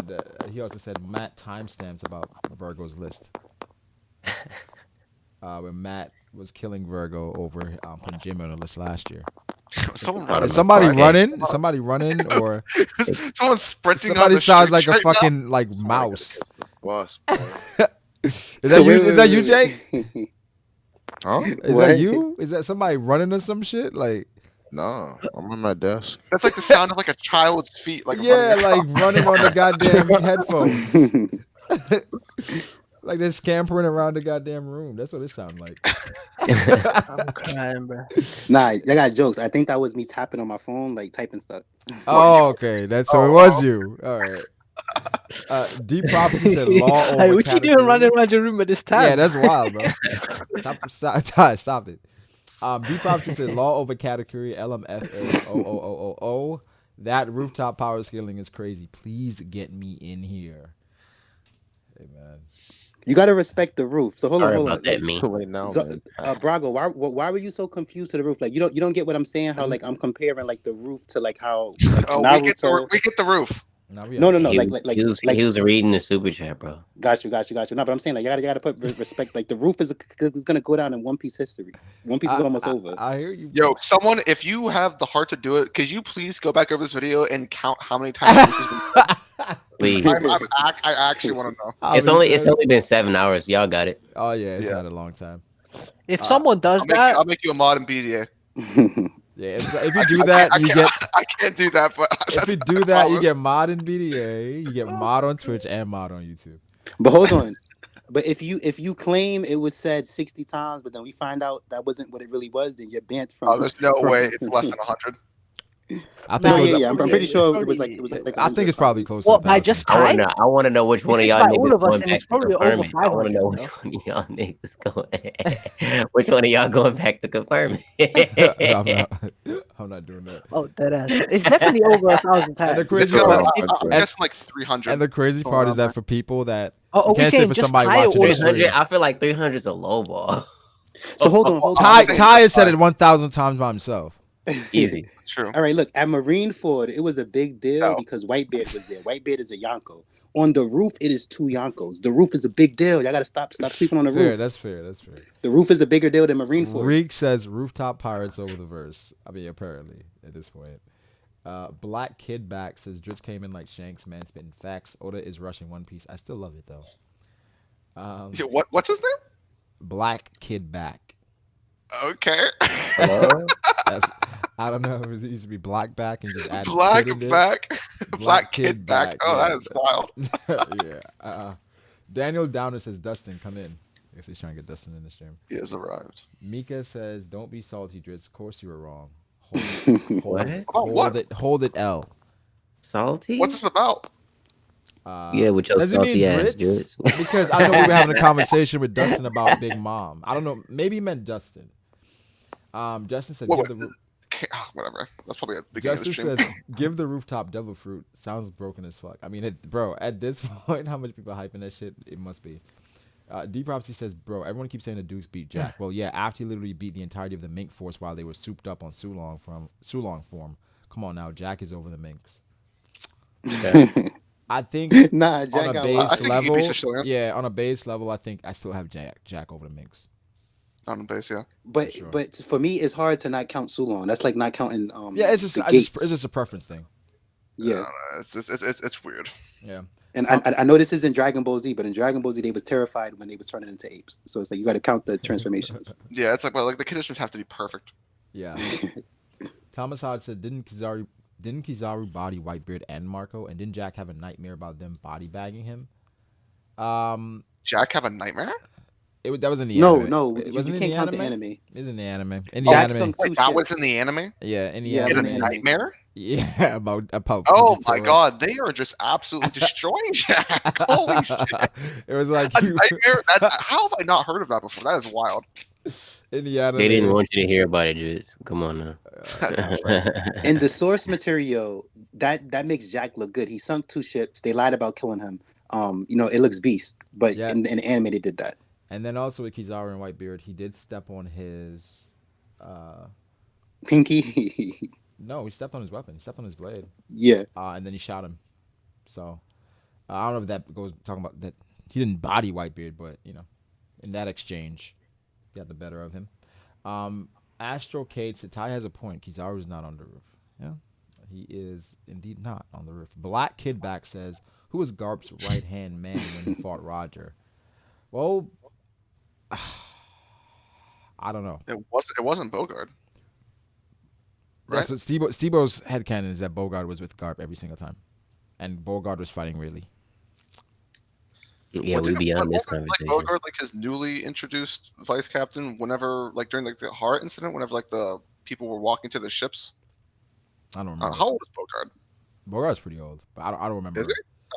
he also said Matt timestamps about Virgo's list. When Matt was killing Virgo over putting Jimmy on the list last year. Somebody running, or someone sprinting. Somebody on the sounds like a right fucking now. like mouse. Boss. Is that you, Jake? Huh? Is that you? Is that somebody running or some shit? Like, no, I'm on my desk. That's like the sound of like a child's feet. Like running on the goddamn headphones. Like they're scampering around the goddamn room. That's what it sounds like. I'm crying, bro. Nah, I got jokes. I think that was me tapping on my phone, like typing stuff. Oh, okay. It was you. All right. Deep Prophecy said law over Hey, what you doing running around your room at this time? Yeah, that's wild, bro. Stop it. Deep Prophecy said law over category LMFA. That rooftop power scaling is crazy. Please get me in here. Hey, man. You gotta respect the roof. So hold on. Brago, why were you so confused to the roof? Like you don't get what I'm saying? How like I'm comparing like the roof to like how we get the roof. No. He was reading the super chat, bro. Got you. No, but I'm saying like you gotta put respect. Like the roof is gonna go down in One Piece history. One Piece is almost over. I hear you. Yo, someone, if you have the heart to do it, could you please go back over this video and count how many times? Please. I actually want to know. It's only been 7 hours. Y'all got it. Oh yeah, it's not a long time. If someone does I'll make you a mod in BDA. Yeah, if you do that, I can't do that. But if you do that, you get mod in BDA, you get mod on Twitch and mod on YouTube. But hold on. But if you claim it was said 60 times, but then we find out that wasn't what it really was, then you're banned from. Oh, there's no way it's less than 100. I think I'm pretty sure it was like I think it's probably close. What, by just time? I want to know which one of y'all By all of us, going and back it's to probably confirm over it. I want to 500. know which one of y'all niggas going. Which one of y'all going back to confirm it? I'm not doing that. Oh, that ass. It's definitely over 1,000 times. And the crazy I'm guessing like 300. And the crazy part is that for people that you can't say for somebody watching this stream. I feel like 300 is a low ball. So hold on. Ty has said it 1,000 times by himself. Easy. It's true. All right, look, at Marineford, it was a big deal because Whitebeard was there. Whitebeard is a Yonko. On the roof, it is 2 Yonkos. The roof is a big deal. Y'all gotta stop sleeping on the roof. That's fair. The roof is a bigger deal than Marineford. Reek says rooftop pirates over the verse. I mean, apparently at this point. Black Kid Back says Dritz came in like Shanks, man, spitting facts. Oda is rushing One Piece. I still love it though. What's his name? Black Kid Back. Okay. I don't know. It used to be Black Back and just add Black kid in Back. it. Black Kid Back. Oh, yeah. that is wild. Yeah. Daniel Downer says, Dustin, come in. I guess he's trying to get Dustin in the stream. He has arrived. Mika says, don't be salty, Dritz. Of course you were wrong. Hold it, L. Salty? What's this about? Yeah, with your salty ass, Dritz. Because I know we were having a conversation with Dustin about Big Mom. I don't know. Maybe he meant Dustin. Justin said, whatever. That's probably a big Justin says, give the rooftop devil fruit. Sounds broken as fuck. I mean, bro, at this point, how much people hyping that shit? It must be. D Prophecy says, bro, everyone keeps saying the Dukes beat Jack. Well, yeah, after he literally beat the entirety of the Mink Force while they were souped up on Sulong form. Come on now, Jack is over the Minks. Okay. I think Jack on a base level, on a base level, I think I still have Jack over the Minks. On the base, yeah. But for me, it's hard to not count Sulong. That's like not counting. It's just a preference thing. Yeah, it's weird. Yeah. And I know this isn't Dragon Ball Z, but in Dragon Ball Z, they was terrified when they was turning into apes. So it's like you got to count the transformations. Yeah, it's like the conditions have to be perfect. Yeah. Thomas Hodge said, didn't Kizaru body Whitebeard and Marco, and didn't Jack have a nightmare about them body bagging him? Jack have a nightmare? That was in the anime. No, you can't count the anime. It's in the anime. Wait, that was in the anime? Yeah, in the anime. A nightmare? Yeah, about oh my god, they are just absolutely destroying Jack. Holy shit! It was like a nightmare. How have I not heard of that before? That is wild. In the anime, they didn't want you to hear about it, Dritz. Come on now. In the source material, that makes Jack look good. He sunk 2 ships. They lied about killing him. It looks beast, but in the anime they did that. And then also with Kizaru and Whitebeard, he did step on his pinky. No, he stepped on his weapon. He stepped on his blade. Yeah. And then he shot him. So I don't know if that goes talking about that. He didn't body Whitebeard, but in that exchange, he got the better of him. Astro Kate Satai has a point. Kizaru is not on the roof. Yeah, he is indeed not on the roof. Black Kidback says, "Who was Garp's right hand man when he fought Roger?" Well, I don't know. It wasn't Bogard. Right? That's what Steve-O's headcanon is, that Bogard was with Garp every single time. And Bogard was fighting really. Yeah, we'd be on this conversation. Bogard, his newly introduced vice captain, whenever, during the Heart incident, whenever, the people were walking to the ships. I don't remember. How old is Bogard? Bogart's pretty old, but I don't remember. Is he?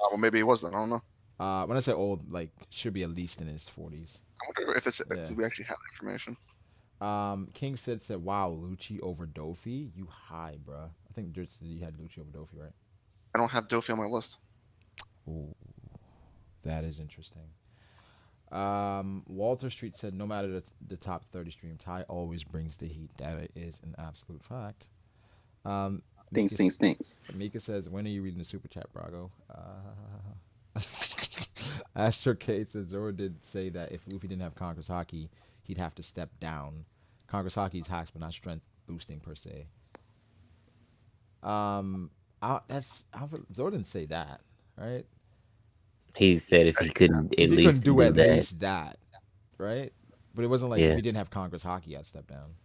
Well, maybe he was then. I don't know. When I say old, should be at least in his 40s. I wonder if we actually have the information. King said, "Wow, Lucci over Dofi. You high, bruh." I think you had Lucci over Dofi, right? I don't have Dofi on my list. Ooh, that is interesting. Walter Street said, "No matter the top 30 stream, Ty always brings the heat. That is an absolute fact." Stinks. Mika says, "When are you reading the super chat, Brago?" Astro Kate says, "Zoro did say that if Luffy didn't have Conqueror's Haki, he'd have to step down. Conqueror's Haki is hacks, but not strength boosting per se." Zoro didn't say that, right? He said if he couldn't at least do least that, right? But it wasn't like if he didn't have Conqueror's Haki, I'd step down.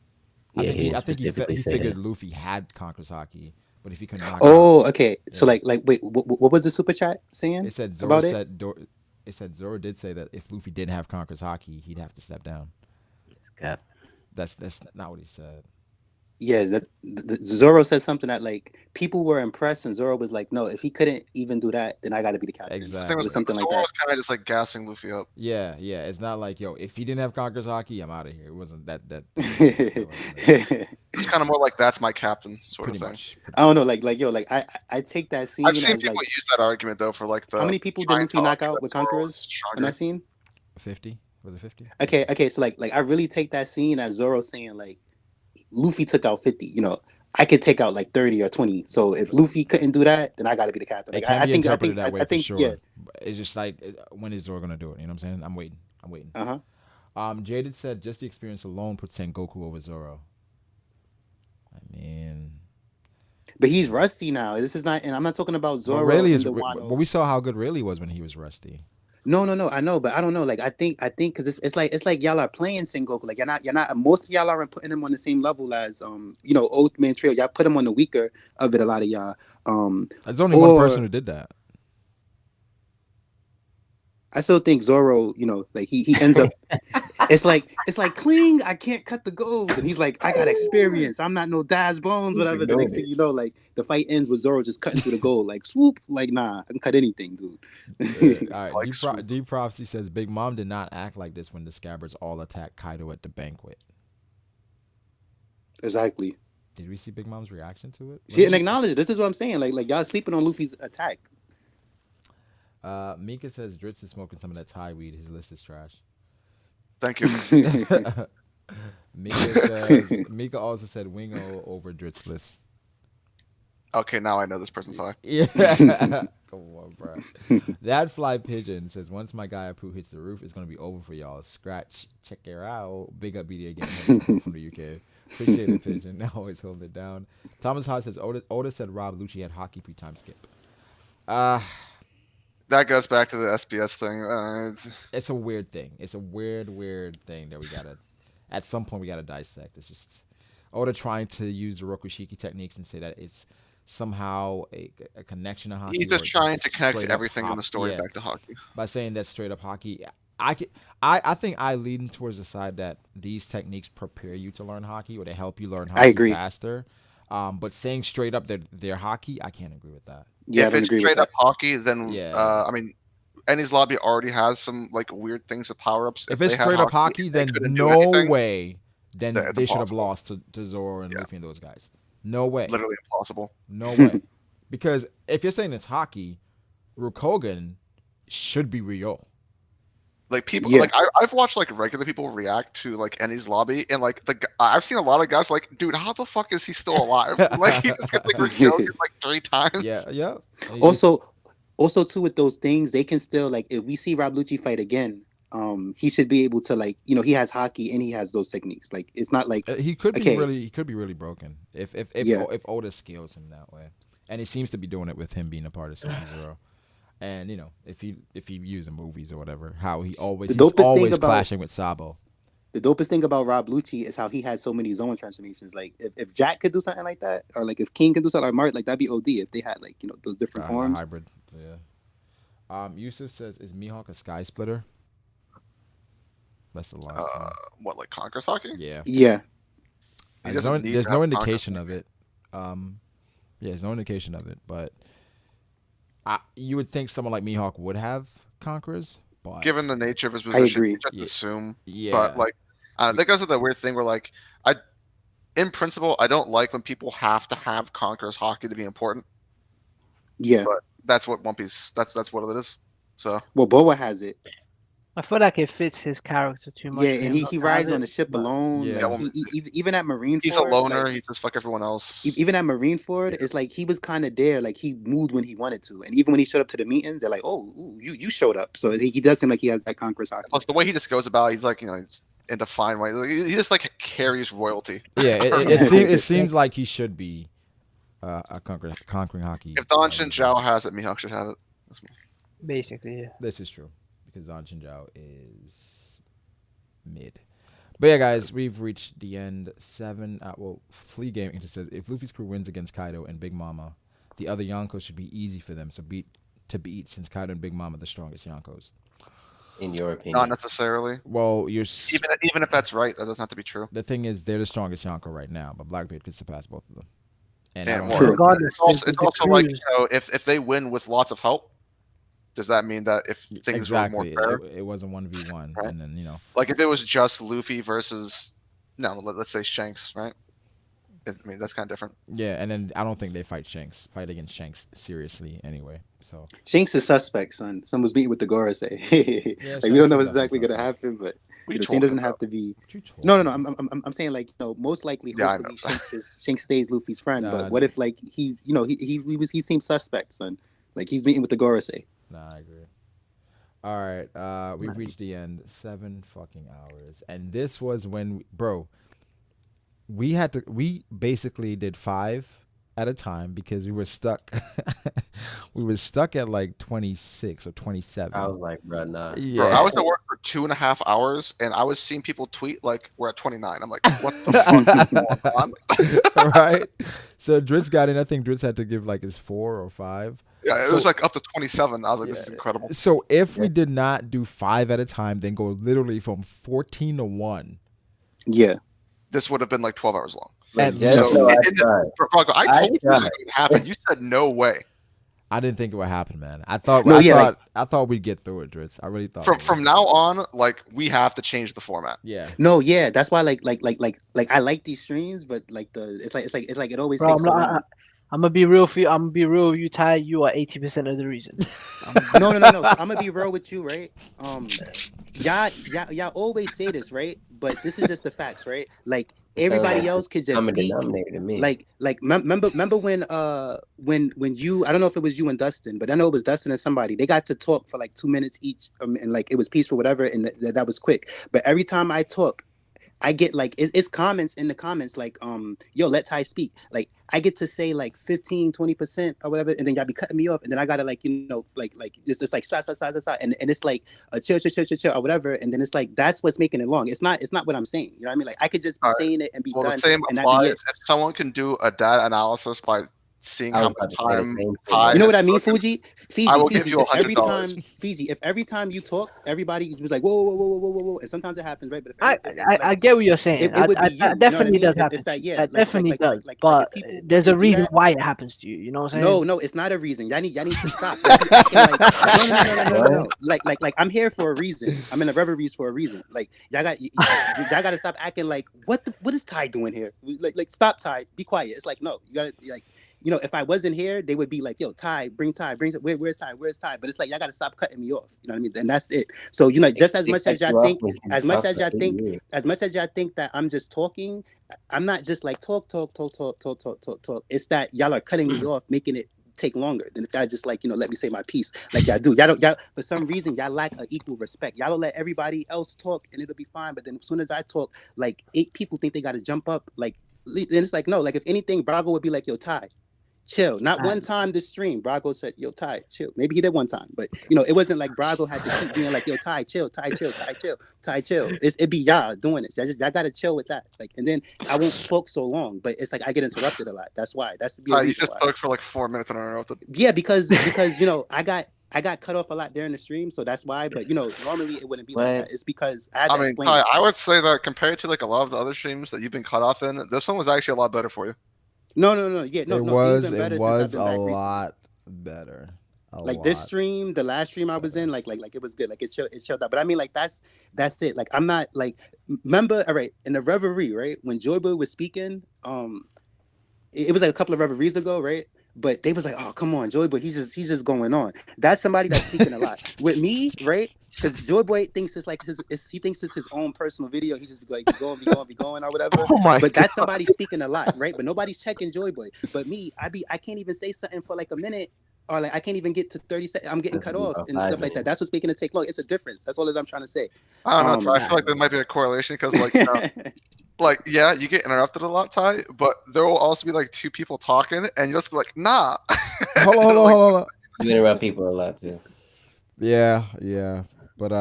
Yeah, I think he figured Luffy had Conqueror's Haki, but if he couldn't knock okay. Yeah. So wait, what was the super chat saying? It said Zoro about said it said Zoro did say that if Luffy didn't have Conqueror's Haki, he'd have to step down. That's not what he said. Yeah, Zoro said something that people were impressed, and Zoro was like, "No, if he couldn't even do that, then I got to be the captain." Exactly, it was something like that. Zoro was kind of just gassing Luffy up. Yeah. It's not like, yo, if he didn't have Conqueror's Haki, I'm out of here. It wasn't that. It's kind of more like that's my captain sort of thing. Much. I don't know, I take that scene. I've seen people use that argument though for the. How many people did Luffy knock out with Conquerors in that scene? 50. Was it 50? Okay. So I really take that scene as Zoro saying Luffy took out 50. I could take out 30 or 20. So if Luffy couldn't do that, then I got to be the captain. I think that way for sure. Yeah. It's just when is Zoro gonna do it? You know what I'm saying? I'm waiting. Jaded said just the experience alone puts Sengoku over Zoro. I mean, But he's rusty now. This is not, and I'm not talking about But Zoro Rayleigh and is. the But Wano. we saw how good Rayleigh was when he was rusty. No, I know, but I don't know. Like I think because it's like y'all are playing Sengoku. Like you're not. Most of y'all aren't putting him on the same level as Old Man Trail. Y'all put him on the weaker of it. A lot of y'all. There's only one person who did that. I still think Zoro, like he ends up. It's like cling. I can't cut the gold, and he's like, I got experience. I'm not no Daz Bones, whatever. The next thing you know, like the fight ends with Zoro just cutting through the gold, like swoop. Like nah, I can cut anything, dude. All right, D Prophecy says Big Mom did not act like this when the Scabbards all attacked Kaido at the banquet. Exactly. Did we see Big Mom's reaction to it? She didn't acknowledge it. This is what I'm saying. Like y'all sleeping on Luffy's attack. Mika says Dritz is smoking some of that Thai weed. His list is trash. Thank you. Mika also said Wingo over Dritz list. Okay, now I know this person's high. Yeah. Come on, bro. That fly pigeon says once my guy Apu hits the roof, it's gonna be over for y'all. Scratch, check her out. Big up BD again from the UK. Appreciate it, pigeon. Always hold it down. Thomas Hodge says Oda said Rob Lucci had hockey pre-time skip. That goes back to the SBS thing. It's a weird thing. It's a weird thing that we gotta. At some point, we gotta dissect. It's just Oda trying to use the Rokushiki techniques and say that it's somehow a connection to hockey. He's just trying to connect everything in the story back to hockey. By saying that's straight up hockey. I think I lean towards the side that these techniques prepare you to learn hockey or they help you learn hockey faster. But saying straight up they're hockey, I can't agree with that. Yeah, if it's straight up hockey, then I mean, Ennie's Lobby already has some like weird things of power ups. If it's straight up hockey, then no way. Then they should have lost to Zoro and Luffy and those guys. No way. Literally impossible. No way. Because if you're saying it's hockey, Rukogen should be real. Like people, like I've watched like regular people react to like Ennie's Lobby, and like I've seen a lot of guys like, dude, how the fuck is he still alive? Like he just gets like Rukogen like 3 times. Yeah. Also too with those things, they can still like if we see Rob Lucci fight again, he should be able to like he has hockey and he has those techniques. Like it's not like he could be really broken if Oda scales him that way, and he seems to be doing it with him being a part of Season Zero. And if he used in movies or whatever, how he's always clashing with Sabo. The dopest thing about Rob Lucci is how he had so many zone transformations. Like if Jack could do something like that, or like if King could do something like Mark, like that'd be OD if they had like those different forms. Hybrid, yeah. Yusuf says, "Is Mihawk a sky splitter?" That's the last one. What, like Conqueror's hockey? Yeah. Yeah. There's no indication of it. There's no indication of it, but you would think someone like Mihawk would have Conquerors, but given the nature of his position, you just assume. Yeah. But like, that goes to the weird thing where like in principle, I don't like when people have to have Conqueror's hockey to be important. Yeah. But that's what One Piece. That's what it is. So. Well, Boa has it. I feel like it fits his character too much. Yeah, and he rides on the ship alone. Yeah. Like, even at Marineford, he's a loner. He's just fuck everyone else. Even at Marineford, it's like he was kind of there. Like he moved when he wanted to, and even when he showed up to the meetings, they're like, "Oh, you showed up." So he does seem like he has that Conqueror's hockey. Plus, the way he just goes about, he's like he's in a fine way. He just like carries royalty. Yeah, it seems like he should be a conquering hockey. If Don Shinjao has it, Mihawk should have it. Basically, yeah. This is true. Because Don Shinjao is mid. But yeah, guys, we've reached the end. 7. Flea Gaming just says if Luffy's crew wins against Kaido and Big Mama, the other Yonkos should be easy for them. So beat since Kaido and Big Mama are the strongest Yonkos. In your opinion, not necessarily. Well, even if that's right, that doesn't have to be true. The thing is, they're the strongest Yonko right now, but Blackbeard could surpass both of them. And it's also like if they win with lots of help. Does that mean that if things were more fair, it wasn't 1v1, right? And then like if it was just Luffy versus let's say Shanks, right? I mean that's kind of different. Yeah, and then I don't think they fight against Shanks seriously anyway. So Shanks is suspect, son. Someone's meeting with the Gorosei. Like we don't know what's exactly gonna happen, but the scene doesn't have to be. No. I'm saying like most likely, hopefully Shanks stays Luffy's friend. But what if like he seems suspect, son? Like he's meeting with the Gorosei. Nah, I agree. All right, we've reached the end. 7 fucking hours, and this was when, we basically did 5 at a time because we were stuck. We were stuck at like 26 or 27. I was like, bro, nah. Yeah. Bro, I was at work for 2.5 hours, and I was seeing people tweet like we're at 29. I'm like, what the fuck is going on? Right. So Dritz got in. I think Dritz had to give like his 4 or 5. Yeah, it was like up to 27. I was like, this is incredible. So if we did not do 5 at a time, then go literally from 14 to 1. Yeah. This would have been like 12 hours long. And I told you this was going to happen. You said no way. I didn't think it would happen, man. I thought I thought we'd get through it, Dritz. I really thought. From now on, like we have to change the format. Yeah. No, yeah, that's why like I like these streams, but like it's like it always takes so long. I'm gonna be real for you. I'm gonna be real with you, Ty. You are 80% of the reason. No. I'm gonna be real with you, right? Y'all always say this, right? But this is just the facts, right? Like everybody else could just speak. Like remember when you, I don't know if it was you and Dustin, but I know it was Dustin and somebody. They got to talk for like 2 minutes each, and like it was peaceful, whatever, and that was quick. But every time I talk, I get like it's comments in the comments like yo, let Ty speak. Like I get to say like 15-20% or whatever, and then y'all be cutting me off, and then I gotta like like it's just like sa, and it's like a chill or whatever, and then it's like that's what's making it long. It's not what I'm saying. You know what I mean? Like I could just be saying it and be done. The same and applies if someone can do a data analysis by seeing how much time. You know what I mean, Fuji? Fiji, I will give you $100. If every time you talked, everybody was like, whoa, and sometimes it happens, right? But if I get what you're saying. It would be you, definitely does you know happen. It's like, yeah, that definitely does. Like but people, there's a reason why it happens to you. You know what I'm saying? No, it's not a reason. Y'all need to stop. No. Like I'm here for a reason. I'm in the reveries for a reason. Like y'all got to stop acting like what is Ty doing here? Like stop, Ty. Be quiet. It's like no, you gotta like. You know, if I wasn't here, they would be like, "Yo, Ty, bring Ty, where's Ty? Where's Ty?" But it's like y'all gotta stop cutting me off. You know what I mean? And that's it. So just as much as y'all think, that I'm just talking, I'm not just like talk. It's that y'all are cutting me off, making it take longer than if y'all just like let me say my piece like y'all do. Y'all for some reason y'all lack an equal respect. Y'all don't let everybody else talk and it'll be fine. But then as soon as I talk, like 8 people think they gotta jump up. Like then it's like no. Like if anything, Brago would be like, "Yo, Ty, chill." Not one time this stream, Brago said, "Yo, Ty, chill." Maybe he did one time, but it wasn't like Brago had to keep being like, "Yo, Ty, chill, Ty, chill, Ty, chill, Ty, chill." It be y'all doing it. Y'all gotta chill with that. Like, and then I won't talk so long, but it's like I get interrupted a lot. That's why. That's the you just spoke for like 4 minutes and interrupted. Yeah, because I got cut off a lot during the stream, so that's why. But normally it wouldn't be like that. It's because I had to explain. Ty, I would say that compared to like a lot of the other streams that you've been cut off in, this one was actually a lot better for you. No. Yeah, no. It was a lot better. Like this stream, the last stream I was in, like it was good. Like it chilled out. But I mean, like that's it. Like I'm not like remember. All right, in the reverie, right when Joy Boy was speaking, it was like a couple of reveries ago, right? But they was like, "Oh, come on, Joy Boy, he's just going on." That's somebody that's speaking a lot. With me, right? Because Joy Boy thinks it's like he thinks it's his own personal video. He just be like, be going or whatever. Oh my but that's somebody speaking a lot, right? But nobody's checking Joy Boy. But me, I can't even say something for like a minute, or like I can't even get to 30 seconds. I'm getting cut off and stuff like that. That's what's making it take long. It's a difference. That's all that I'm trying to say. I don't know. I feel like there might be a correlation because like. Like, yeah, you get interrupted a lot, Ty, but there will also be like 2 people talking, and you just be like, nah. Hold on. You interrupt people a lot too. Yeah. But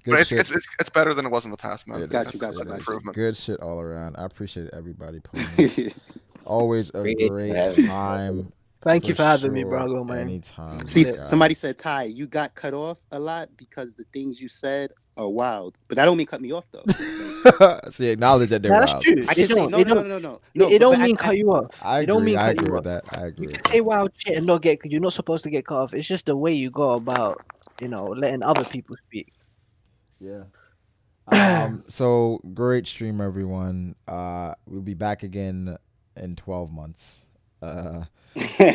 it's better than it was in the past, man. Got you. Improvement. Good shit all around. I appreciate everybody pulling. Always a great time. Thank you for having me, Brago, man. Anytime. See, somebody said, Ty, you got cut off a lot because the things you said are wild. But that don't mean cut me off, though. See, acknowledge that they're wild. That's true. I can say, no. It don't mean cut you off. I agree with that. I agree. You can say wild shit and not you're not supposed to get cut off. It's just the way you go about, letting other people speak. Yeah. So great stream, everyone. We'll be back again in 12 months. Hopefully,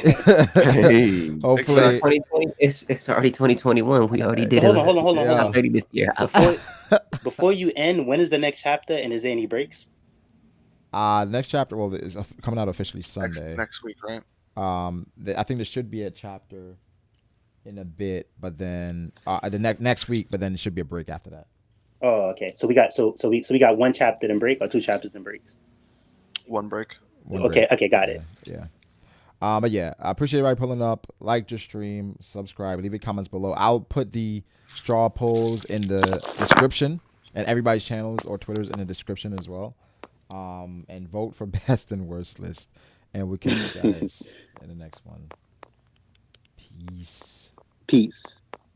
it's already 2021. We already did. Hold on. Already this year. Before you end, when is the next chapter, and is there any breaks? Next chapter. Well, is coming out officially Sunday. Next week, right? I think there should be a chapter in a bit, but then the next week. But then it should be a break after that. Oh, okay. So we got one chapter and break, or 2 chapters and breaks. One break. Okay, got it. Yeah. But yeah, I appreciate everybody pulling up. Like your stream, subscribe, leave your comments below. I'll put the straw polls in the description, and everybody's channels or Twitters in the description as well. And vote for best and worst list. And we'll catch you guys in the next one. Peace. Peace.